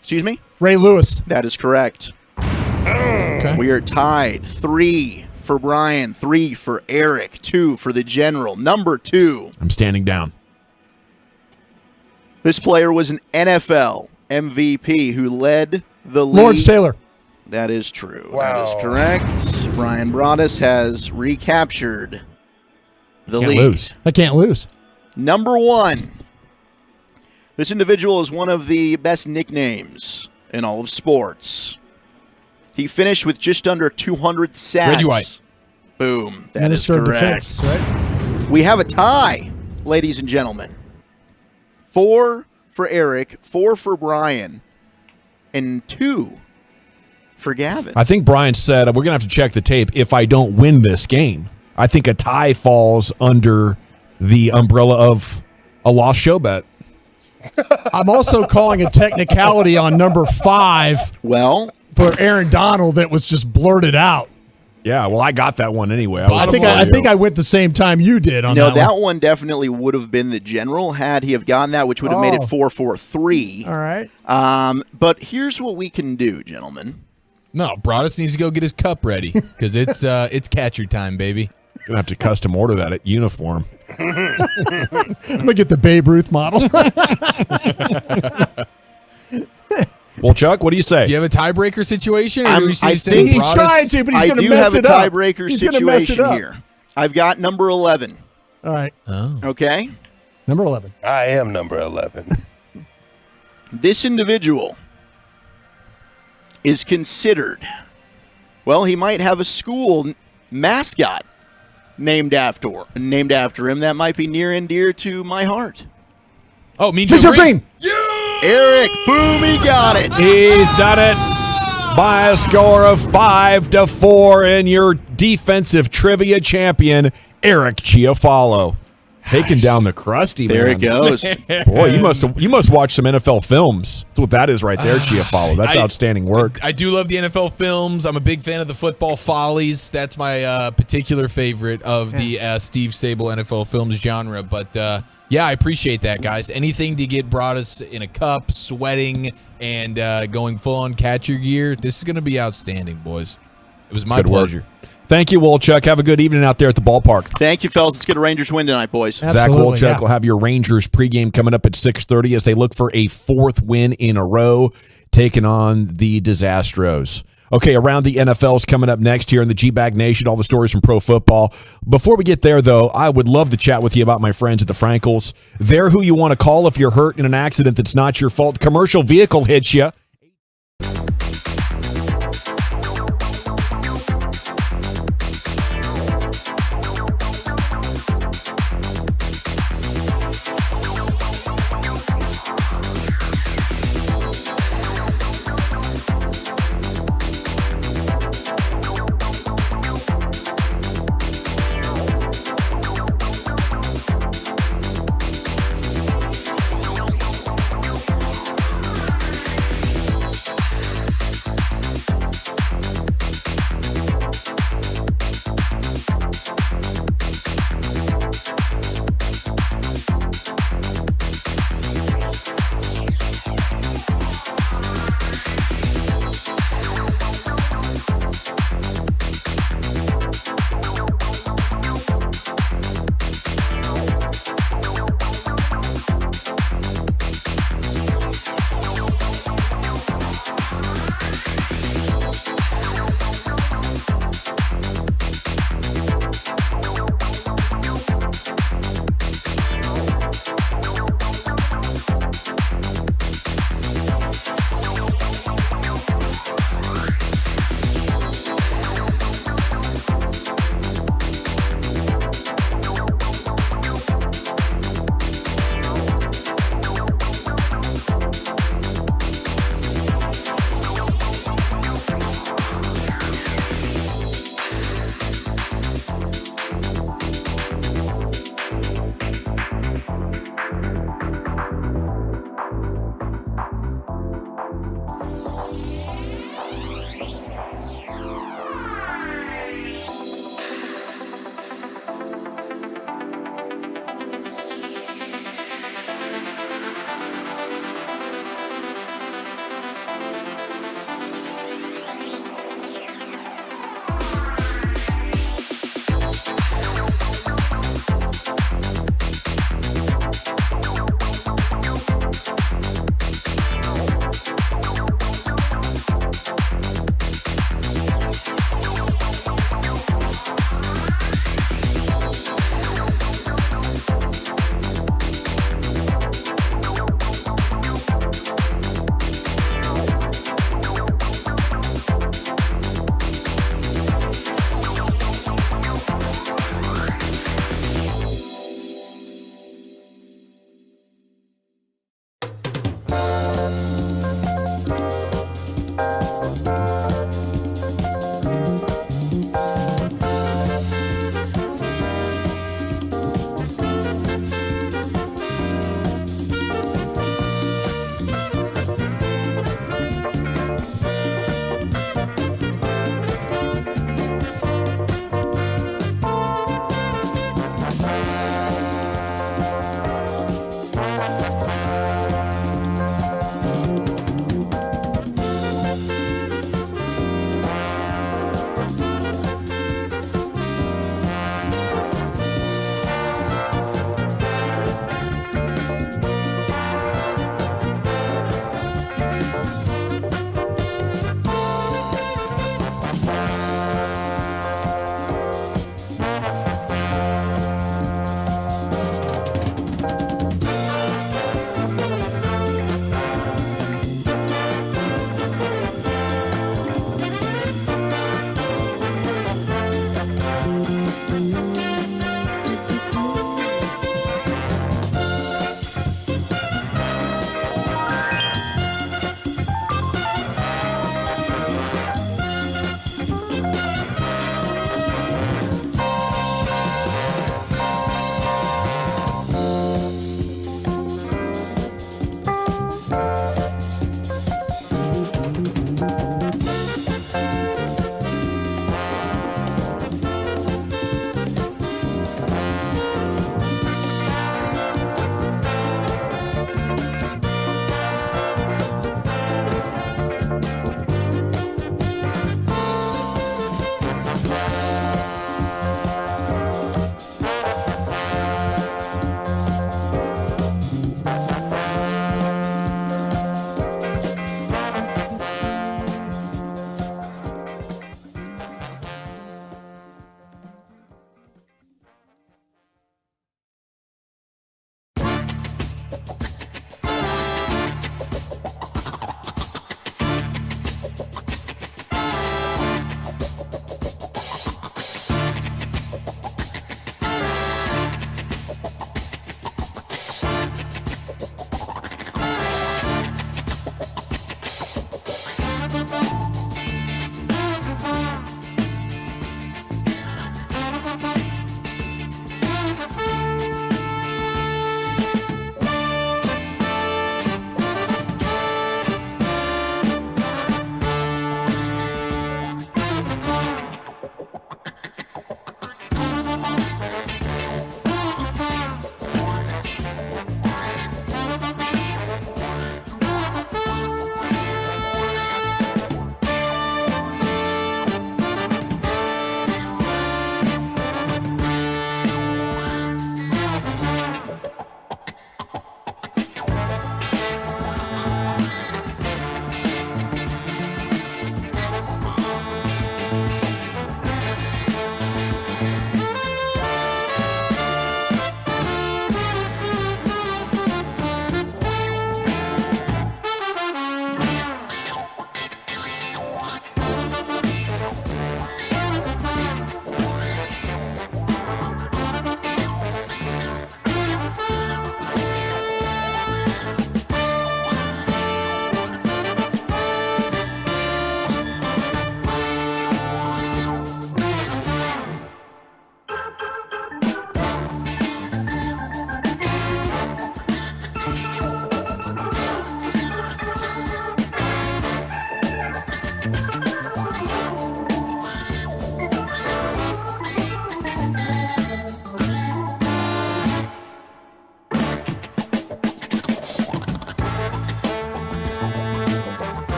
Excuse me? Ray Lewis. That is correct. Okay. We are tied. 3 for Brian, 3 for Eric, 2 for the General. Number 2. I'm standing down. This player was an NFL MVP who led the league. Lawrence Taylor. That is true. Wow. That is correct. Brian Broaddus has recaptured the Can't lead. lose. I can't lose. Number 1. This individual is one of the best nicknames in all of sports. He finished with just under 200 sacks. Reggie White. Boom. That Minister is of correct. Defense, right? We have a tie, ladies and gentlemen. 4 for Eric, 4 for Brian, and 2 for Gavin. I think Brian said we're going to have to check the tape if I don't win this game. I think a tie falls under the umbrella of a lost show bet. I'm also calling a technicality on number 5. Well, for Aaron Donald that was just blurted out. Yeah, well, I got that one anyway. I think I went the same time you did on no, that one. one definitely would have been the General had he have gotten that, which would have made it 4-4-3. All right. But here's what we can do, gentlemen. No, Broaddus needs to go get his cup ready because it's catcher time, baby. Gonna have to custom order that at uniform. I'm gonna get the Babe Ruth model. Well, Chuck, what do you say? Do you have a tiebreaker situation? Or I think he's trying to, but he's going to mess it up. I do have a tiebreaker situation here. I've got number 11. All right. Oh. Okay. Number 11. I am number 11. This individual is considered, well, he might have a school mascot named after him. That might be near and dear to my heart. Oh, Mean Joe Green. Eric, boom, he got it. He's done it by a score of 5-4, and your defensive trivia champion, Eric Chiafalo. Taking down the crusty, there man. it goes. Boy, you must watch some NFL films. That's what that is right there, Chiafalo. That's outstanding work. I do love the NFL films. I'm a big fan of the Football Follies. That's my particular favorite of the Steve Sable NFL films genre. But yeah, I appreciate that, guys. Anything to get Broaddus in a cup, sweating, and going full on catcher gear. This is going to be outstanding, boys. It was my pleasure. Thank you, Wolchuk. Have a good evening out there at the ballpark. Thank you, fellas. Let's get a Rangers win tonight, boys. Zach Wolchuk will have your Rangers pregame coming up at 6:30 as they look for a 4th win in a row, taking on the Disastros. Okay, around the NFL is coming up next here in the G-Bag Nation, all the stories from pro football. Before we get there, though, I would love to chat with you about my friends at the Frankels. They're who you want to call if you're hurt in an accident that's not your fault. Commercial vehicle hits you.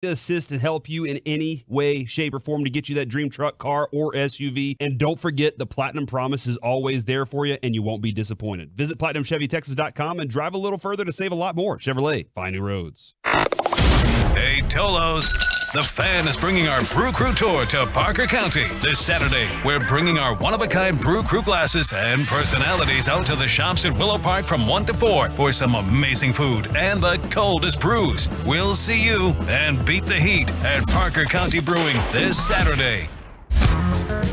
to assist and help you in any way, shape, or form to get you that dream truck, car, or SUV. And don't forget, the Platinum Promise is always there for you, and you won't be disappointed. Visit PlatinumChevyTexas.com and drive a little further to save a lot more. Chevrolet, find new roads. Hey, Tolos. The Fan is bringing our Brew Crew Tour to Parker County this Saturday. We're bringing our one-of-a-kind Brew Crew glasses and personalities out to the shops at Willow Park from 1 to 4 for some amazing food and the coldest brews. We'll see you and beat the heat at Parker County Brewing this Saturday.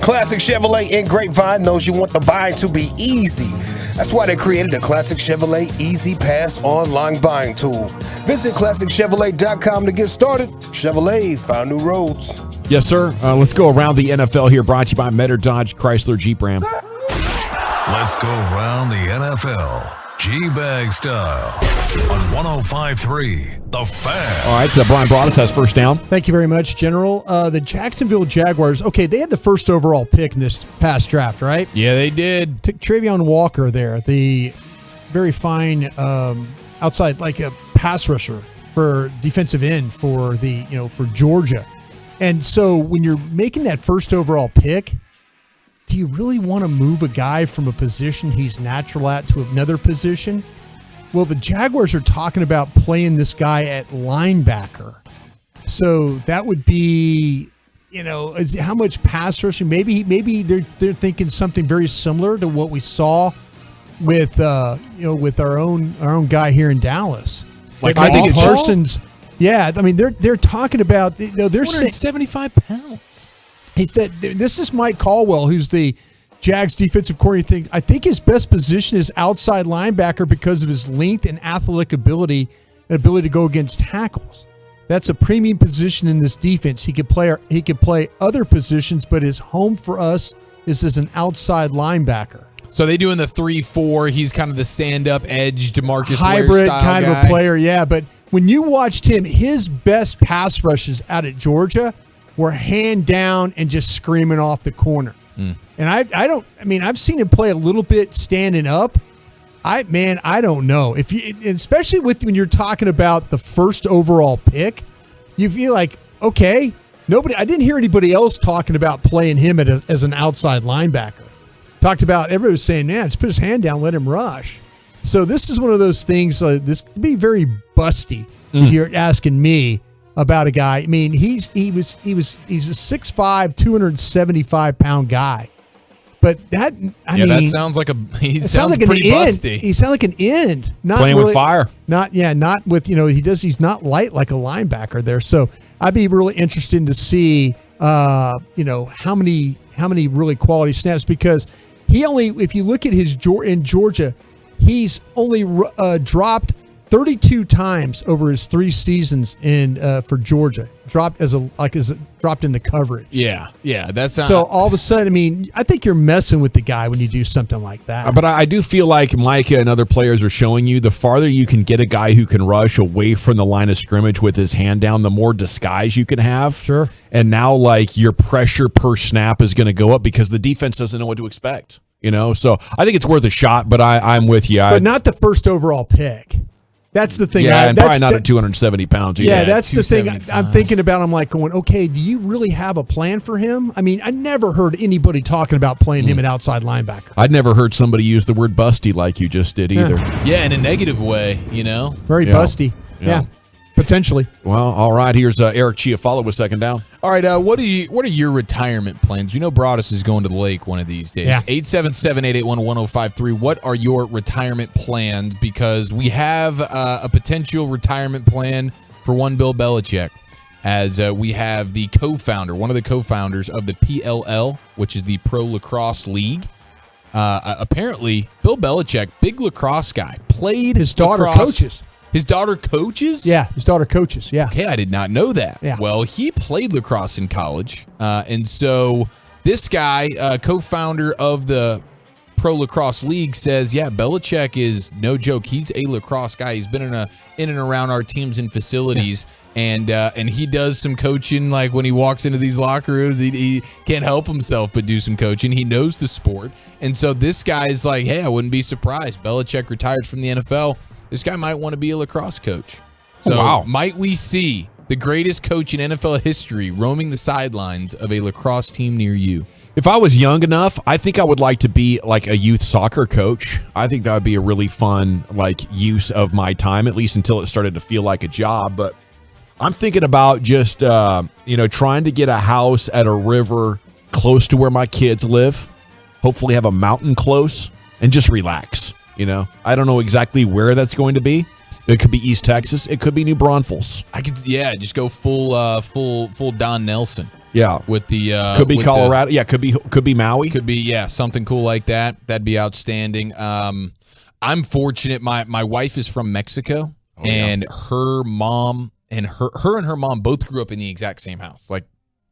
Classic Chevrolet in Grapevine knows you want the buying to be easy. That's why they created the Classic Chevrolet Easy Pass online buying tool. Visit ClassicChevrolet.com to get started. Chevrolet, found new roads. Yes, sir. Let's go around the NFL here, brought to you by Metter Dodge Chrysler Jeep Ram. Let's go around the NFL, G-Bag style, on 105.3 The Fan. All right, Brian Broaddus has first down. Thank you very much, General. The Jacksonville Jaguars, okay, they had the first overall pick in this past draft, right? Yeah, they did. Took Travion Walker there, the very fine outside, like a pass rusher for defensive end for the, for Georgia. And so when you're making that first overall pick, do you really want to move a guy from a position he's natural at to another position? Well, the Jaguars are talking about playing this guy at linebacker. So that would be, how much pass rushing? Maybe they're thinking something very similar to what we saw with with our own guy here in Dallas. Like I think Parsons. Yeah, I mean they're talking about they're 175 pounds. He said, this is Mike Caldwell, who's the Jags defensive coordinator. I think his best position is outside linebacker because of his length and athletic ability to go against tackles. That's a premium position in this defense. He could play other positions, but his home for us is as an outside linebacker. So they doing the 3-4. He's kind of the stand-up edge DeMarcus hybrid Ware style kind guy. of a player, yeah. But when you watched him, his best pass rushes out at Georgia were hand down and just screaming off the corner. And I've seen him play a little bit standing up. I don't know. Especially when you're talking about the first overall pick, you feel like, okay, I didn't hear anybody else talking about playing him as an outside linebacker. Everybody was saying, man, just put his hand down, let him rush. So this is one of those things, this could be very busty if you're asking me about a guy. I mean, he's a 6'5", 275-pound guy. But that sounds like he sounds pretty busty. He sounds like an end, not playing really, with fire. Not with he's not light like a linebacker there. So I'd be really interested to see how many really quality snaps, because if you look at in Georgia, he's only dropped 32 times over his 3 seasons for Georgia. Dropped dropped into coverage. Yeah, that's so all of a sudden. I think you're messing with the guy when you do something like that. But I do feel like Micah and other players are showing you the farther you can get a guy who can rush away from the line of scrimmage with his hand down, the more disguise you can have. Sure. And now, your pressure per snap is going to go up because the defense doesn't know what to expect. So I think it's worth a shot. But I'm with you. But not the first overall pick. That's the thing. Yeah, and probably not at 270 pounds either. Yeah, that's the thing I'm thinking about. I'm like going, okay, do you really have a plan for him? I mean, I never heard anybody talking about playing him at outside linebacker. I'd never heard somebody use the word busty like you just did either. Yeah, in a negative way, Very busty. Yeah. Potentially. Well, all right. Here's Eric Chiafalo with second down. All right. What are your retirement plans? Broaddus is going to the lake one of these days. Yeah. 877-881-1053. What are your retirement plans? Because we have a potential retirement plan for one Bill Belichick, as we have one of the co-founders of the PLL, which is the Pro Lacrosse League. Apparently, Bill Belichick, big lacrosse guy, played his daughter lacrosse. coaches. His daughter coaches? Yeah, his daughter coaches, yeah. Okay, I did not know that. Yeah. Well, he played lacrosse in college. And so this guy, co-founder of the Pro Lacrosse League, says, yeah, Belichick is no joke. He's a lacrosse guy. He's been in and around our teams and facilities. Yeah. And he does some coaching. Like when he walks into these locker rooms, he can't help himself but do some coaching. He knows the sport. And so this guy is like, hey, I wouldn't be surprised. Belichick retires from the NFL. This guy might want to be a lacrosse coach. So might we see The greatest coach in NFL history roaming the sidelines of a lacrosse team near you. If I was young enough, I think I would like to be like a youth soccer coach. I think that would be a really fun use of my time, at least until it started to feel like a job. But I'm thinking about just trying to get a house at a river close to where my kids live. Hopefully have a mountain close and just relax. I don't know exactly where that's going to be. It could be East Texas. It could be New Braunfels. Just go full Don Nelson. Yeah, with the could be Colorado. Could be Maui. Could be something cool like that. That'd be outstanding. I'm fortunate. My wife is from Mexico, and her mom and her mom both grew up in the exact same house. Like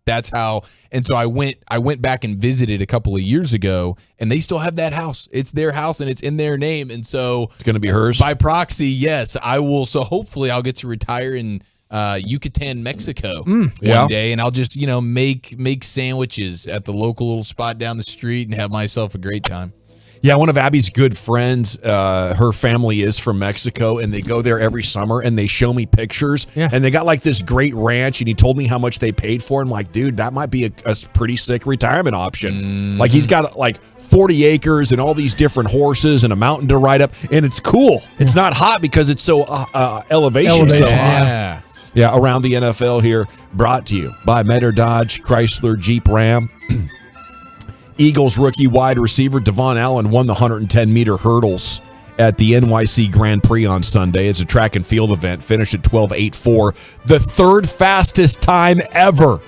that's how. And so I went back and visited a couple of years ago, and they still have that house. It's their house, and it's in their name, and so it's going to be hers by proxy. Yes, I will. So hopefully, I'll get to retire in Yucatan, Mexico one day, and I'll just make sandwiches at the local little spot down the street and have myself a great time. Yeah, one of Abby's good friends, her family is from Mexico, and they go there every summer, and they show me pictures, and they got this great ranch, and he told me how much they paid for it. I'm like, dude, that might be a pretty sick retirement option. Mm-hmm. He's got 40 acres and all these different horses and a mountain to ride up, and it's cool. It's not hot because it's so elevation so high. Yeah, around the NFL here, brought to you by Metter Dodge, Chrysler, Jeep, Ram. Eagles rookie wide receiver Devon Allen won the 110-meter hurdles at the NYC Grand Prix on Sunday. It's a track and field event, finished at 12.84, the third fastest time ever.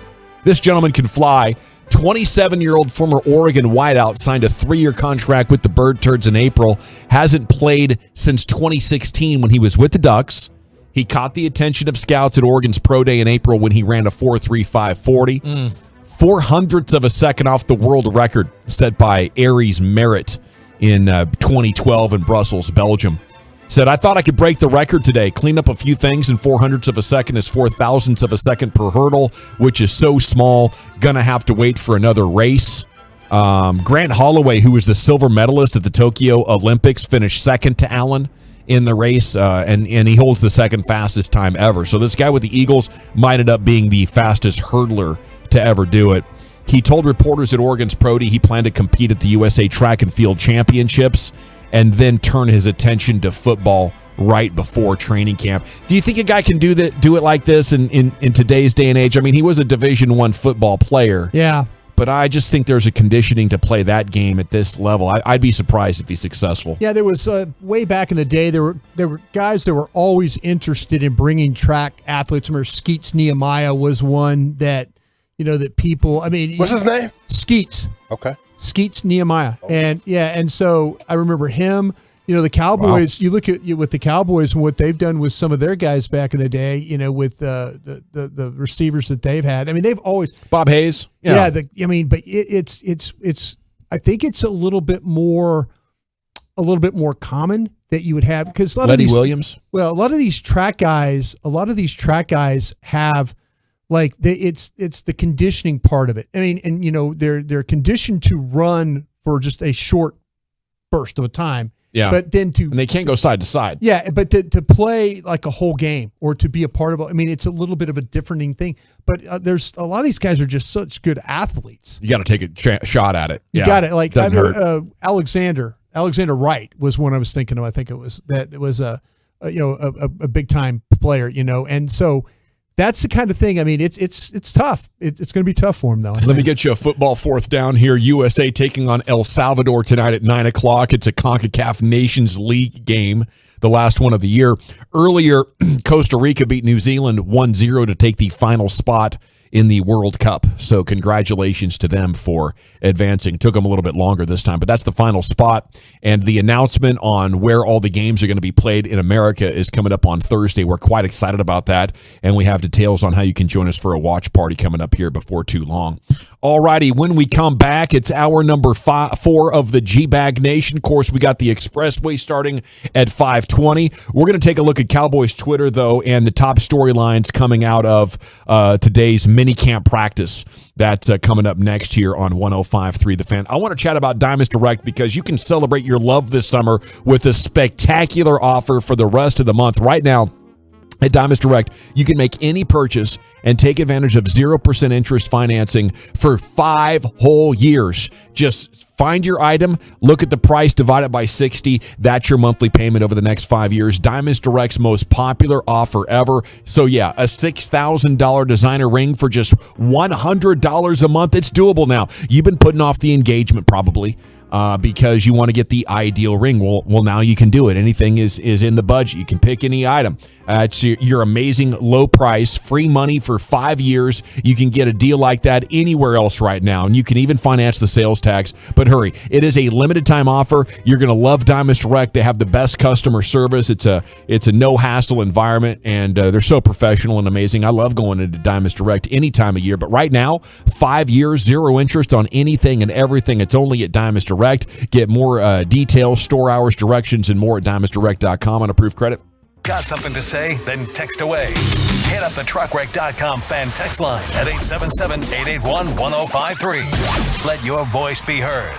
This gentleman can fly. 27-year-old former Oregon wideout signed a 3-year contract with the Bird Turds in April. Hasn't played since 2016 when he was with the Ducks. He caught the attention of scouts at Oregon's Pro Day in April when he ran a 4.3540. 0.04 of a second off the world record set by Aries Merritt in 2012 in Brussels, Belgium. Said, I thought I could break the record today. Clean up a few things, and 0.04 of a second is 0.04 of a second per hurdle, which is so small. Gonna have to wait for another race. Grant Holloway, who was the silver medalist at the Tokyo Olympics, finished second to Allen in the race, and he holds the second fastest time ever. So this guy with the Eagles might end up being the fastest hurdler to ever do it. He told reporters at Oregon's Pro Day he planned to compete at the USA Track and Field Championships and then turn his attention to football right before training camp. Do you think a guy can do it like this in today's day and age? I mean, he was a Division I football player. Yeah. But I just think there's a conditioning to play that game at this level. I'd be surprised if he's successful. Yeah, there was way back in the day, there were guys that were always interested in bringing track athletes. I remember Skeets Nehemiah was one that, that people, what's his name? Skeets. Okay. Skeets Nehemiah. And so I remember him. The Cowboys, You look at with the Cowboys and what they've done with some of their guys back in the day, with the receivers that they've had. They've always Bob Hayes. Yeah. But it's I think it's a little bit more common that you would have, because a lot of these Williams. Well, a lot of these track guys have it's the conditioning part of it. They're conditioned to run for just a short burst of a time. Yeah, but then and they can't go side to side. Yeah, but to play like a whole game or to be a part of it, it's a little bit of a differing thing. But there's a lot of these guys are just such good athletes. You got to take a shot at it. You got it. Alexander Wright was one I was thinking of. I think it was a big time player. And so. That's the kind of thing. It's tough. It's going to be tough for him, though. Let me get you a football fourth down here. USA taking on El Salvador tonight at 9:00. It's a CONCACAF Nations League game, the last one of the year. Earlier, Costa Rica beat New Zealand 1-0 to take the final spot in the World Cup. So congratulations to them for advancing. Took them a little bit longer this time, but that's the final spot. And the announcement on where all the games are going to be played in America is coming up on Thursday. We're quite excited about that, and we have details on how you can join us for a watch party coming up here before too long. All righty, when we come back, it's hour number 4 of the G-Bag Nation. Of course, we got the Expressway starting at 5:20. We're going to take a look at Cowboys Twitter, though, and the top storylines coming out of today's mini camp practice. That's coming up next here on 105.3 The Fan. I want to chat about Diamonds Direct because you can celebrate your love this summer with a spectacular offer for the rest of the month. Right now, At Diamonds Direct, you can make any purchase and take advantage of 0% interest financing for 5 whole years. Just find your item, look at the price, divide it by 60. That's your monthly payment over the next 5 years. Diamonds Direct's most popular offer ever. So yeah, a $6,000 designer ring for just $100 a month. It's doable now. You've been putting off the engagement probably. Because you want to get the ideal ring. Well, now you can do it. Anything is in the budget. You can pick any item. It's your amazing low price, free money for 5 years. You can get a deal like that anywhere else right now, and you can even finance the sales tax. But hurry, it is a limited time offer. You're going to love Diamonds Direct. They have the best customer service. It's a no hassle environment, and they're so professional and amazing. I love going into Diamonds Direct any time of year. But right now, 5 years, 0 interest on anything and everything. It's only at Diamonds Direct. Get more details, store hours, directions, and more at diamondsdirect.com on approved credit. Got something to say? Then text away. Hit up the truckwreck.com fan text line at 877-881-1053. Let your voice be heard.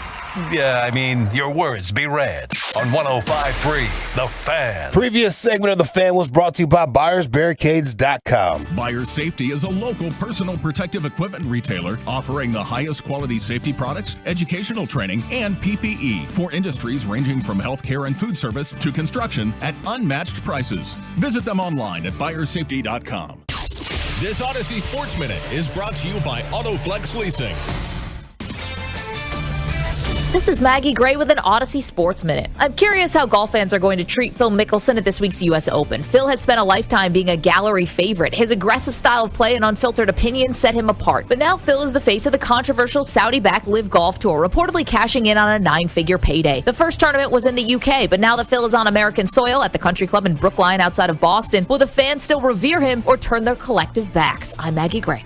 Yeah, I mean, your words be read on 105.3 The Fan. Previous segment of The Fan was brought to you by BuyersBarricades.com. Buyers Safety is a local personal protective equipment retailer offering the highest quality safety products, educational training, and PPE for industries ranging from healthcare and food service to construction at unmatched prices. Visit them online at BuyersSafety.com. This Odyssey Sports Minute is brought to you by AutoFlex Leasing. This is Maggie Gray with an Odyssey Sports Minute. I'm curious how golf fans are going to treat Phil Mickelson at this week's U.S. Open. Phil has spent a lifetime being a gallery favorite. His aggressive style of play and unfiltered opinions set him apart. But now Phil is the face of the controversial Saudi-backed Live Golf Tour, reportedly cashing in on a 9-figure payday. The first tournament was in the U.K., but now that Phil is on American soil at the country club in Brookline outside of Boston, will the fans still revere him or turn their collective backs? I'm Maggie Gray.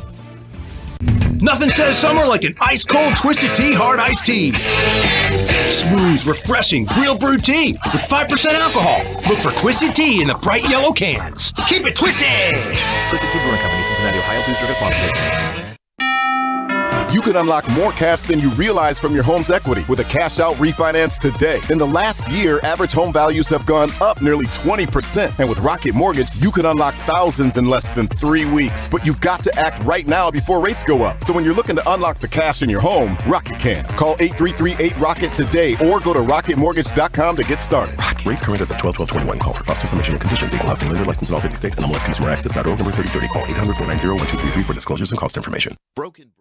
Nothing says summer like an ice-cold Twisted Tea Hard Iced Tea. Smooth, refreshing, real brewed tea with 5% alcohol. Look for Twisted Tea in the bright yellow cans. Keep it twisted! Twisted Tea Brewing Company, Cincinnati, Ohio. Please drink responsibly. You can unlock more cash than you realize from your home's equity with a cash-out refinance today. In the last year, average home values have gone up nearly 20%. And with Rocket Mortgage, you can unlock thousands in less than 3 weeks. But you've got to act right now before rates go up. So when you're looking to unlock the cash in your home, Rocket can. Call 833-8ROCKET today or go to rocketmortgage.com to get started. Rates current as of 12/12/21. Call for cost information and conditions. Equal housing lender license in all 50 states. And MLSConsumerAccess.org number 3030. Call 800-490-1233 for disclosures and cost information. Broken.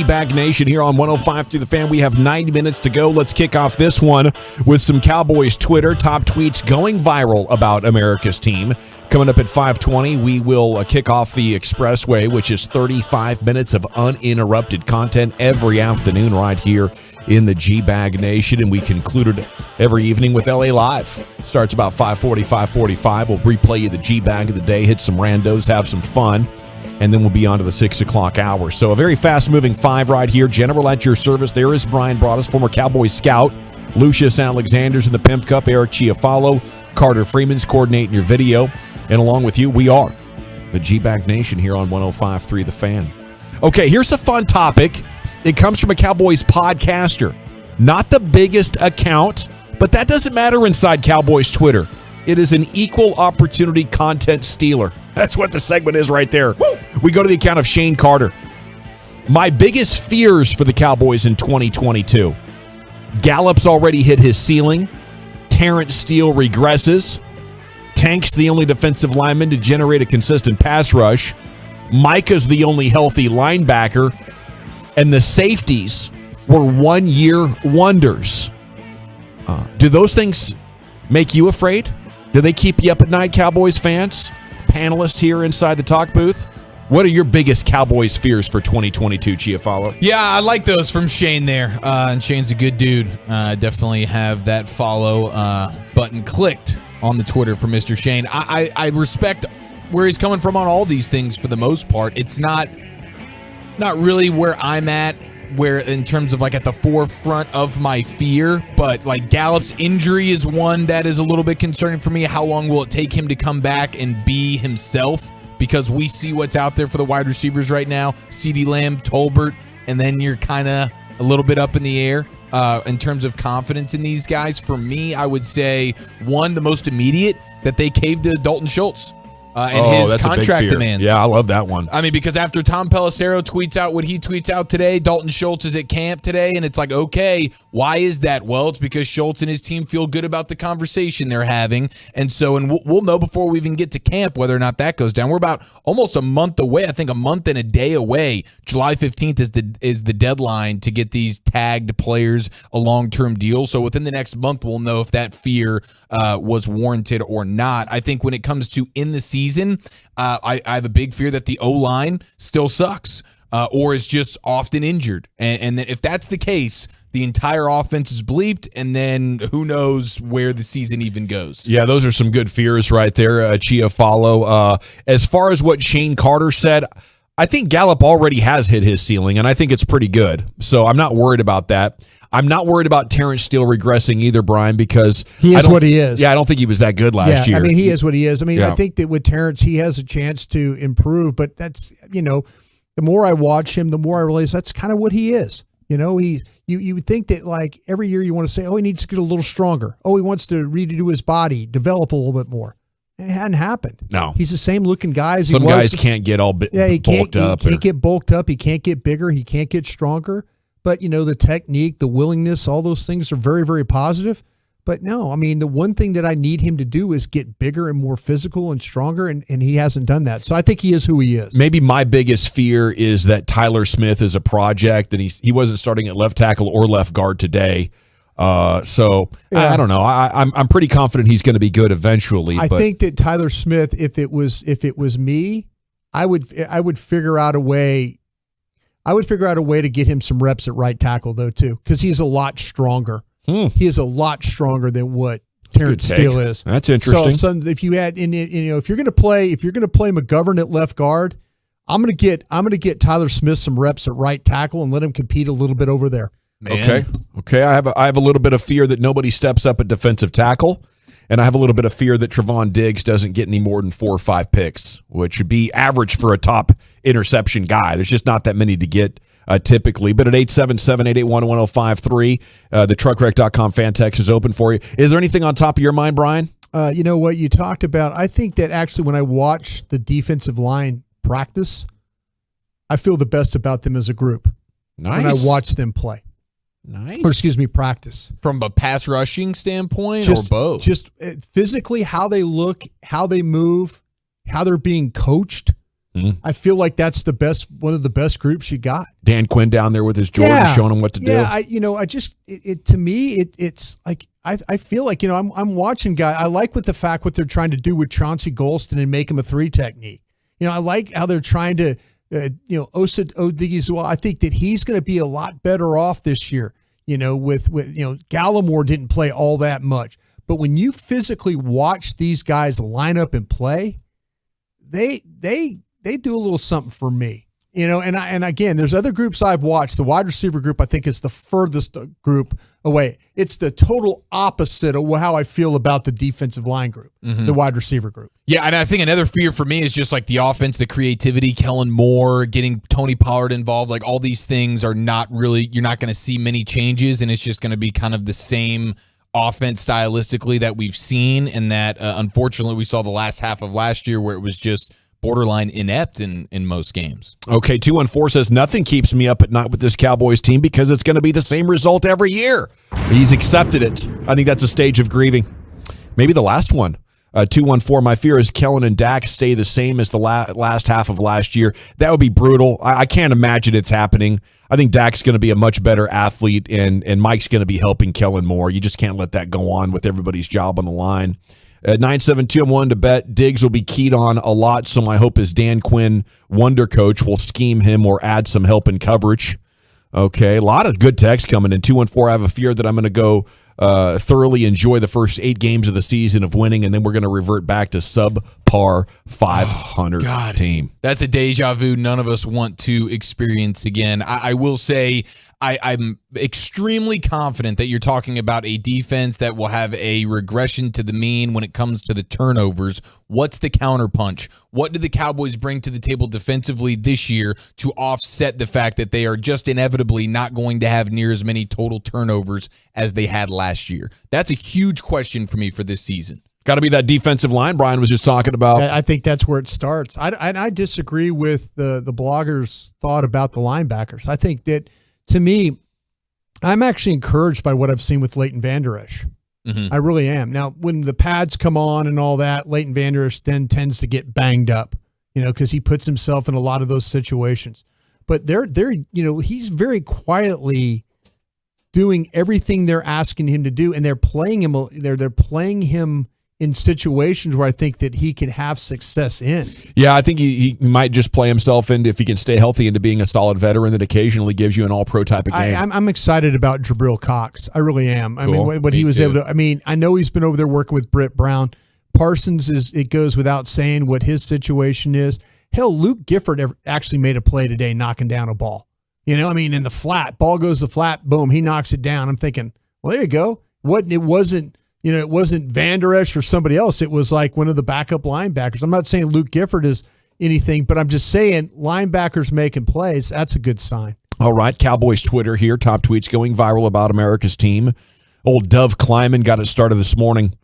Bag Nation here on 105 through the Fan. We have 90 minutes to go. Let's kick off this one with some Cowboys Twitter top tweets going viral about America's team. Coming up at 5:20, we will kick off the Expressway, which is 35 minutes of uninterrupted content every afternoon right here in the G-Bag Nation, and we concluded every evening with LA Live. Starts about 5:40, 5:45. We'll replay you the G-Bag of the day, hit some randos, have some fun, and then we'll be on to the 6 o'clock hour. So a very fast-moving 5 right here. General at your service. There is Brian Broaddus, former Cowboys scout. Lucius Alexander's in the Pimp Cup. Eric Chiafalo. Carter Freeman's coordinating your video. And along with you, we are the G-Bag Nation here on 105.3 The Fan. Okay, here's a fun topic. It comes from a Cowboys podcaster. Not the biggest account, but that doesn't matter inside Cowboys Twitter. It is an equal opportunity content stealer. That's what the segment is right there. Woo! We go to the account of Shane Carter. My biggest fears for the Cowboys in 2022. Gallup's already hit his ceiling. Terrence Steele regresses. Tank's the only defensive lineman to generate a consistent pass rush. Micah's the only healthy linebacker. And the safeties were one-year wonders. Do those things make you afraid? Do they keep you up at night, Cowboys fans? Panelist here inside the talk booth. What are your biggest Cowboys fears for 2022, Chiafalo? Yeah, I like those from Shane there. And Shane's a good dude. Definitely have that follow button clicked on the Twitter for Mr. Shane. I respect where he's coming from on all these things for the most part. It's not really where I'm at, where in terms of like at the forefront of my fear, but like Gallup's injury is one that is a little bit concerning for me. How long will it take him to come back and be himself? Because we see what's out there for the wide receivers right now, CeeDee Lamb, Tolbert, and then you're kind of a little bit up in the air in terms of confidence in these guys. For me, I would say one, the most immediate, that they caved to Dalton Schultz. And his contract demands. Yeah, I love that one. I mean, because after Tom Pelissero tweets out what he tweets out today, Dalton Schultz is at camp today, and it's like, okay, why is that? Well, it's because Schultz and his team feel good about the conversation they're having, and we'll know before we even get to camp whether or not that goes down. We're about almost a month away, I think a month and a day away. July 15th is the deadline to get these tagged players a long-term deal, so within the next month, we'll know if that fear was warranted or not. I think when it comes to in the season, I have a big fear that the O-line still sucks or is just often injured. And if that's the case, the entire offense is bleeped, and then who knows where the season even goes. Yeah, those are some good fears right there, Chiafalo. As far as what Shane Carter said, I think Gallup already has hit his ceiling, and I think it's pretty good. So I'm not worried about that. I'm not worried about Terrence Steele regressing either, Brian, because he is what he is. Yeah, I don't think he was that good last year. I mean, he is what he is. I mean, I think that with Terrence, he has a chance to improve, but that's, the more I watch him, the more I realize that's kind of what he is. You would think that like every year you want to say, oh, he needs to get a little stronger. Oh, he wants to redo his body, develop a little bit more. It hadn't happened. No. He's the same looking guy as Some guys can't get all bulked up. He can't get bulked up. He can't get bigger. He can't get stronger. But, the technique, the willingness, all those things are very, very positive. But no, I mean, the one thing that I need him to do is get bigger and more physical and stronger, and he hasn't done that. So I think he is who he is. Maybe my biggest fear is that Tyler Smith is a project, and he wasn't starting at left tackle or left guard today. I don't know. I'm pretty confident he's going to be good eventually. I think that Tyler Smith, if it was me, I would figure out a way. I would figure out a way to get him some reps at right tackle though too, because he's a lot stronger. He is a lot stronger than what Terrence Steele is. That's interesting. So if you had, if you're going to play McGovern at left guard, I'm going to get Tyler Smith some reps at right tackle and let him compete a little bit over there. Man. Okay. I have a little bit of fear that nobody steps up at defensive tackle, and I have a little bit of fear that Trevon Diggs doesn't get any more than 4 or 5 picks, which would be average for a top interception guy. There's just not that many to get typically. But at 877-881-1053, the truckwreck.com fan text is open for you. Is there anything on top of your mind, Brian? You know what you talked about? I think that actually when I watch the defensive line practice, I feel the best about them as a group. Nice. When I watch them play. Nice. Or practice. From a pass rushing standpoint or both? Just physically, how they look, how they move, how they're being coached. I feel like that's one of the best groups you got. Dan Quinn down there with his Jordan showing him what to do. Yeah, to me, it's like I feel like I'm watching guys. I like what they're trying to do with Chauncey Golston and make him a 3 technique. I like how they're trying to Osa Odigizua. I think that he's going to be a lot better off this year. With Gallimore didn't play all that much, but when you physically watch these guys line up and play, they do a little something for me. And again, there's other groups I've watched. The wide receiver group, I think, is the furthest group away. It's the total opposite of how I feel about the defensive line group, the wide receiver group. Yeah, and I think another fear for me is just like the offense, the creativity, Kellen Moore, getting Tony Pollard involved. Like all these things are not really, you're not going to see many changes, and it's just going to be kind of the same offense stylistically that we've seen, and that unfortunately we saw the last half of last year where it was just borderline inept in most games. Okay, 214 says, nothing keeps me up at night with this Cowboys team because it's going to be the same result every year. He's accepted it. I think that's a stage of grieving. Maybe the last one. 214, my fear is Kellen and Dak stay the same as the last half of last year. That would be brutal. I can't imagine it's happening. I think Dak's going to be a much better athlete, and Mike's going to be helping Kellen more. You just can't let that go on with everybody's job on the line. 972, I'm willing to bet Diggs will be keyed on a lot, so my hope is Dan Quinn, wonder coach, will scheme him or add some help in coverage. Okay, a lot of good text coming in. 214, I have a fear that I'm going to go thoroughly enjoy the first 8 games of the season of winning, and then we're going to revert back to subpar 500 team. That's a deja vu none of us want to experience again. I will say I'm extremely confident that you're talking about a defense that will have a regression to the mean when it comes to the turnovers. What's the counterpunch? What do the Cowboys bring to the table defensively this year to offset the fact that they are just inevitably not going to have near as many total turnovers as they had last year? That's a huge question for me for this season. Got to be that defensive line Brian was just talking about. I think that's where it starts. I disagree with the bloggers' thought about the linebackers. I think that, to me, I'm actually encouraged by what I've seen with Leighton Vander Esch. I really am. Now, when the pads come on and all that, Leighton Vander Esch then tends to get banged up, because he puts himself in a lot of those situations. But he's very quietly doing everything they're asking him to do, and they're playing him. They're playing him in situations where I think that he can have success in. Yeah, I think he might just play himself into, if he can stay healthy, into being a solid veteran that occasionally gives you an all-pro type of game. I'm excited about Jabril Cox. I really am. Cool. I mean, what he was able to. I know he's been over there working with Britt Brown. Parsons it goes without saying what his situation is. Hell, Luke Gifford actually made a play today, knocking down a ball. In the flat, ball goes to flat, boom, he knocks it down. I'm thinking, well, there you go. It wasn't Vander Esch or somebody else. It was like one of the backup linebackers. I'm not saying Luke Gifford is anything, but I'm just saying linebackers making plays, that's a good sign. All right, Cowboys Twitter here. Top tweets going viral about America's team. Old Dove Kleiman got it started this morning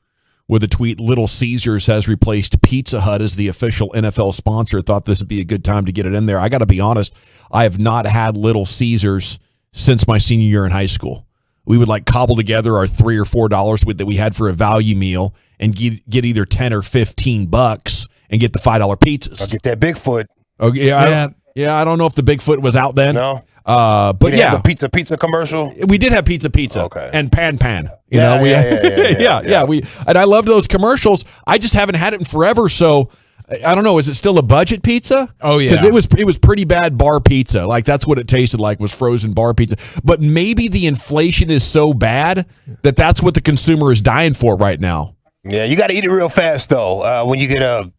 with a tweet. Little Caesars has replaced Pizza Hut as the official NFL sponsor. Thought this would be a good time to get it in there. I got to be honest, I have not had Little Caesars since my senior year in high school. We would cobble together our $3 or $4 that we had for a value meal and get either 10 or 15 bucks and get the $5 pizzas. I'll get that Bigfoot. Okay, yeah. I don't know if the Bigfoot was out then. No. But yeah, the pizza commercial. We did have pizza. Okay. And pan. Yeah. And I loved those commercials. I just haven't had it in forever. So I don't know. Is it still a budget pizza? Oh yeah, because it was pretty bad bar pizza. That's what it tasted like, was frozen bar pizza. But maybe the inflation is so bad that that's what the consumer is dying for right now. Yeah, you got to eat it real fast though. When you get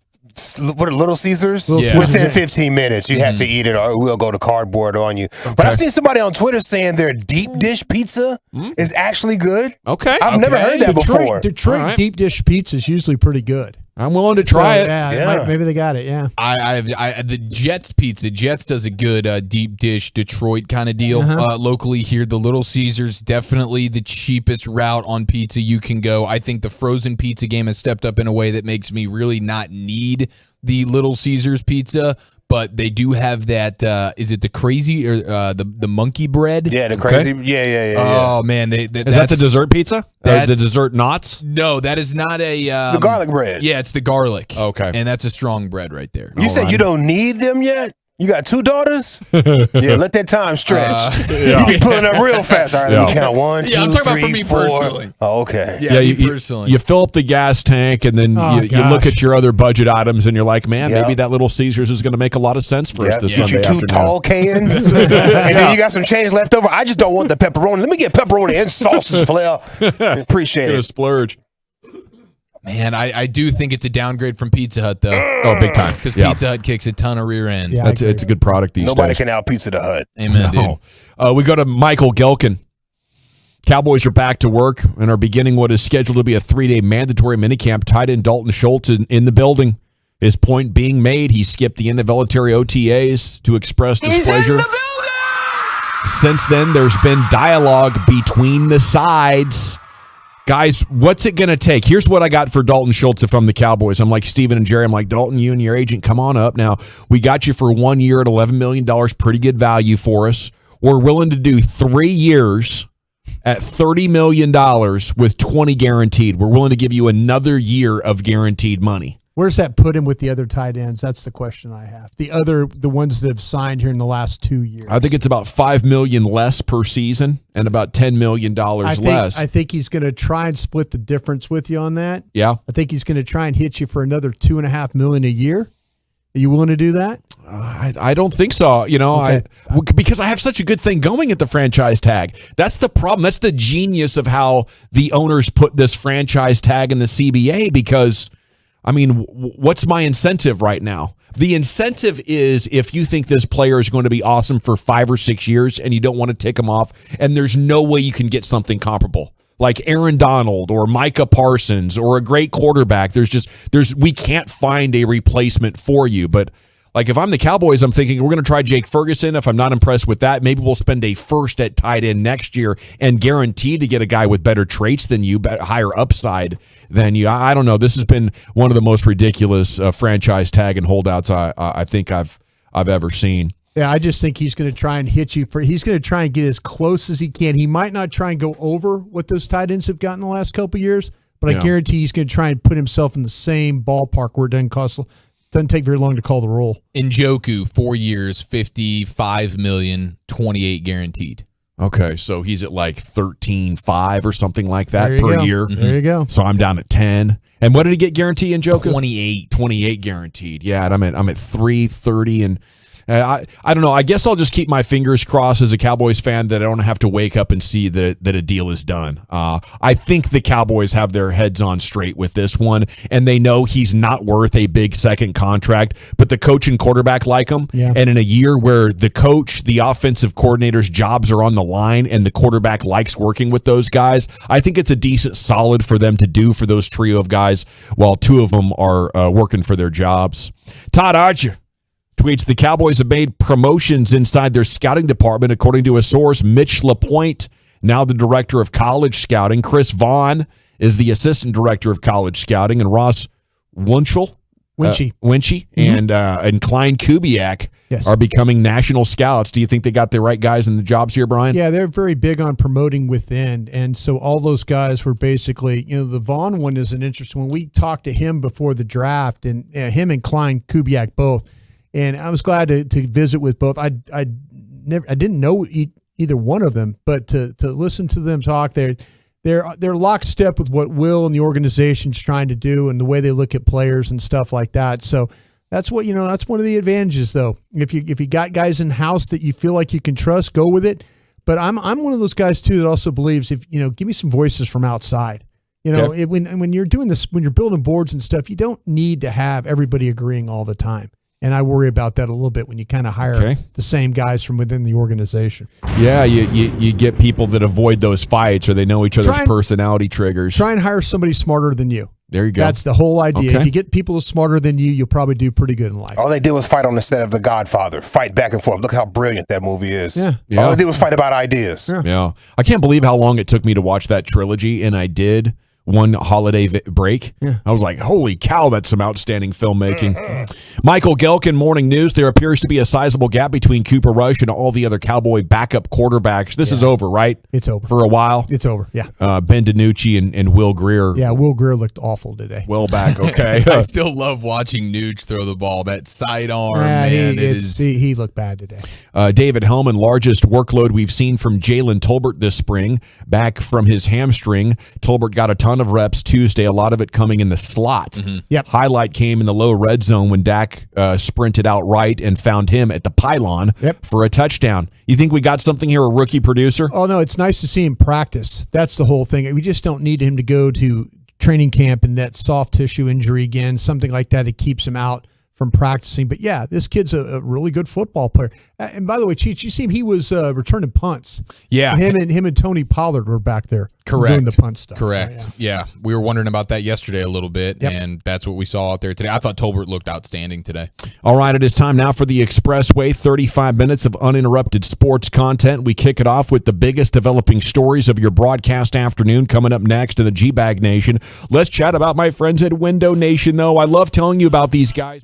Little Caesars, Yeah. within 15 minutes you have to eat it, or we'll go to cardboard on you. Okay. But I seen somebody on Twitter saying their deep dish pizza is actually good. Okay, I've never heard that before. Detroit deep dish pizza is usually pretty good. I'm willing to try it. Yeah. Maybe they got it. Yeah. The Jets pizza. Jets does a good deep dish Detroit kind of deal locally here. The Little Caesars, definitely the cheapest route on pizza you can go. I think the frozen pizza game has stepped up in a way that makes me really not need the Little Caesars pizza. but they do have that. Is it the crazy or the monkey bread? Yeah, the crazy. Okay. Yeah. Oh man, is that the dessert pizza? The dessert knots? No, that is not a the garlic bread. Yeah, it's the garlic. Okay, and that's a strong bread right there. You said you don't need them yet? You got 2 daughters? Yeah, let that time stretch. You be pulling up real fast. All right, let me count 1, 2, I'm talking 3, about for me 4. personally. Oh, okay. Yeah, me personally. You fill up the gas tank, and then you look at your other budget items, and you're like, man, maybe that Little Caesars is going to make a lot of sense for us this Sunday afternoon. Get you 2 tall cans, and then you got some change left over. I just don't want the pepperoni. Let me get pepperoni and sausage flair. Appreciate it. Splurge. Man, I do think it's a downgrade from Pizza Hut, though. Oh, big time. Because Pizza Hut kicks a ton of rear end. Yeah, it's a good product these days. Nobody can out Pizza the Hut. Amen, dude. We go to Michael Gelkin. Cowboys are back to work and are beginning what is scheduled to be a 3-day mandatory minicamp. Tight end Dalton Schultz in the building. His point being made, he skipped the involuntary OTAs to express displeasure. Since then, there's been dialogue between the sides. Guys, what's it going to take? Here's what I got for Dalton Schultz if I'm the Cowboys. I'm like Steven and Jerry. I'm like, Dalton, you and your agent, come on up. Now, we got you for 1 year at $11 million. Pretty good value for us. We're willing to do 3 years at $30 million with 20 guaranteed. We're willing to give you another year of guaranteed money. Where's that put him with the other tight ends? That's the question I have. The ones that have signed here in the last 2 years. I think it's about $5 million less per season and about $10 million less. I think he's going to try and split the difference with you on that. Yeah. I think he's going to try and hit you for another $2.5 million a year. Are you willing to do that? I don't think so. Okay. Because I have such a good thing going at the franchise tag. That's the problem. That's the genius of how the owners put this franchise tag in the CBA because – I mean, what's my incentive right now? The incentive is if you think this player is going to be awesome for 5 or 6 years and you don't want to take him off, and there's no way you can get something comparable. Like Aaron Donald or Micah Parsons or a great quarterback. We can't find a replacement for you. But like if I'm the Cowboys, I'm thinking we're going to try Jake Ferguson. If I'm not impressed with that, maybe we'll spend a first at tight end next year and guarantee to get a guy with better traits than you, higher upside than you. I don't know. This has been one of the most ridiculous franchise tag and holdouts I think I've ever seen. Yeah, I just think he's going to try and hit you he's going to try and get as close as he can. He might not try and go over what those tight ends have gotten the last couple of years, but I guarantee he's going to try and put himself in the same ballpark where it doesn't take very long to call the roll. Njoku, 4 years, $55 million, 28 guaranteed. Okay, so he's at like 13.5 or something like that per year. Mm-hmm. There you go. So I'm down at 10. And what did he get guaranteed in Njoku? 28 guaranteed. Yeah, and I'm at 330 and I don't know. I guess I'll just keep my fingers crossed as a Cowboys fan that I don't have to wake up and see that a deal is done. I think the Cowboys have their heads on straight with this one, and they know he's not worth a big second contract, but the coach and quarterback like him. Yeah. And in a year where the coach, the offensive coordinator's jobs are on the line and the quarterback likes working with those guys, I think it's a decent solid for them to do for those trio of guys while 2 of them are working for their jobs. Todd Archer tweets, the Cowboys have made promotions inside their scouting department, according to a source. Mitch LaPointe, now the director of college scouting. Chris Vaughn is the assistant director of college scouting. And Ross Winchell and Klein Kubiak are becoming national scouts. Do you think they got the right guys in the jobs here, Brian? Yeah, they're very big on promoting within. And so all those guys were basically, the Vaughn one is an interesting one. We talked to him before the draft, and him and Klein Kubiak both. And I was glad to visit with both. I didn't know either one of them, but to listen to them talk, they're lockstep with what Will and the organization's trying to do and the way they look at players and stuff like that. So that's what that's one of the advantages, though. If you got guys in house that you feel like you can trust, go with it. But I'm one of those guys too that also believes give me some voices from outside. When you're doing this, when you're building boards and stuff, you don't need to have everybody agreeing all the time. And I worry about that a little bit when you kind of hire the same guys from within the organization. Yeah, you get people that avoid those fights or they know each other's personality triggers. Try and hire somebody smarter than you. There you go. That's the whole idea. If you get people smarter than you, you'll probably do pretty good in life. All they did was fight on the set of The Godfather. Fight back and forth. Look how brilliant that movie is. Yeah. All they did was fight about ideas. Yeah. I can't believe how long it took me to watch that trilogy, and I did one holiday break. Yeah. I was like, holy cow, that's some outstanding filmmaking. Michael Gelkin, Morning News. There appears to be a sizable gap between Cooper Rush and all the other Cowboy backup quarterbacks. This is over, right? It's over. For a while? It's over, yeah. Ben DiNucci and Will Greer. Yeah, Will Greer looked awful today. Well back, okay. I still love watching Nuge throw the ball. That sidearm, he looked bad today. David Hellman, largest workload we've seen from Jalen Tolbert this spring. Back from his hamstring, Tolbert got a ton of reps Tuesday, a lot of it coming in the slot. Yep. Highlight came in the low red zone when Dak sprinted out right and found him at the pylon for a touchdown. You think we got something here, a rookie producer? Oh, no, it's nice to see him practice. That's the whole thing. We just don't need him to go to training camp and that soft tissue injury again, something like that. It keeps him out from practicing. But yeah, this kid's a really good football player. And by the way, Cheech, you see him, he was returning punts. Yeah. Him and Tony Pollard were back there. Correct. Doing the punt stuff. Correct. Yeah. We were wondering about that yesterday a little bit, and that's what we saw out there today. I thought Tolbert looked outstanding today. All right, it is time now for the Expressway, 35 minutes of uninterrupted sports content. We kick it off with the biggest developing stories of your broadcast afternoon coming up next in the G-Bag Nation. Let's chat about my friends at Window Nation, though. I love telling you about these guys.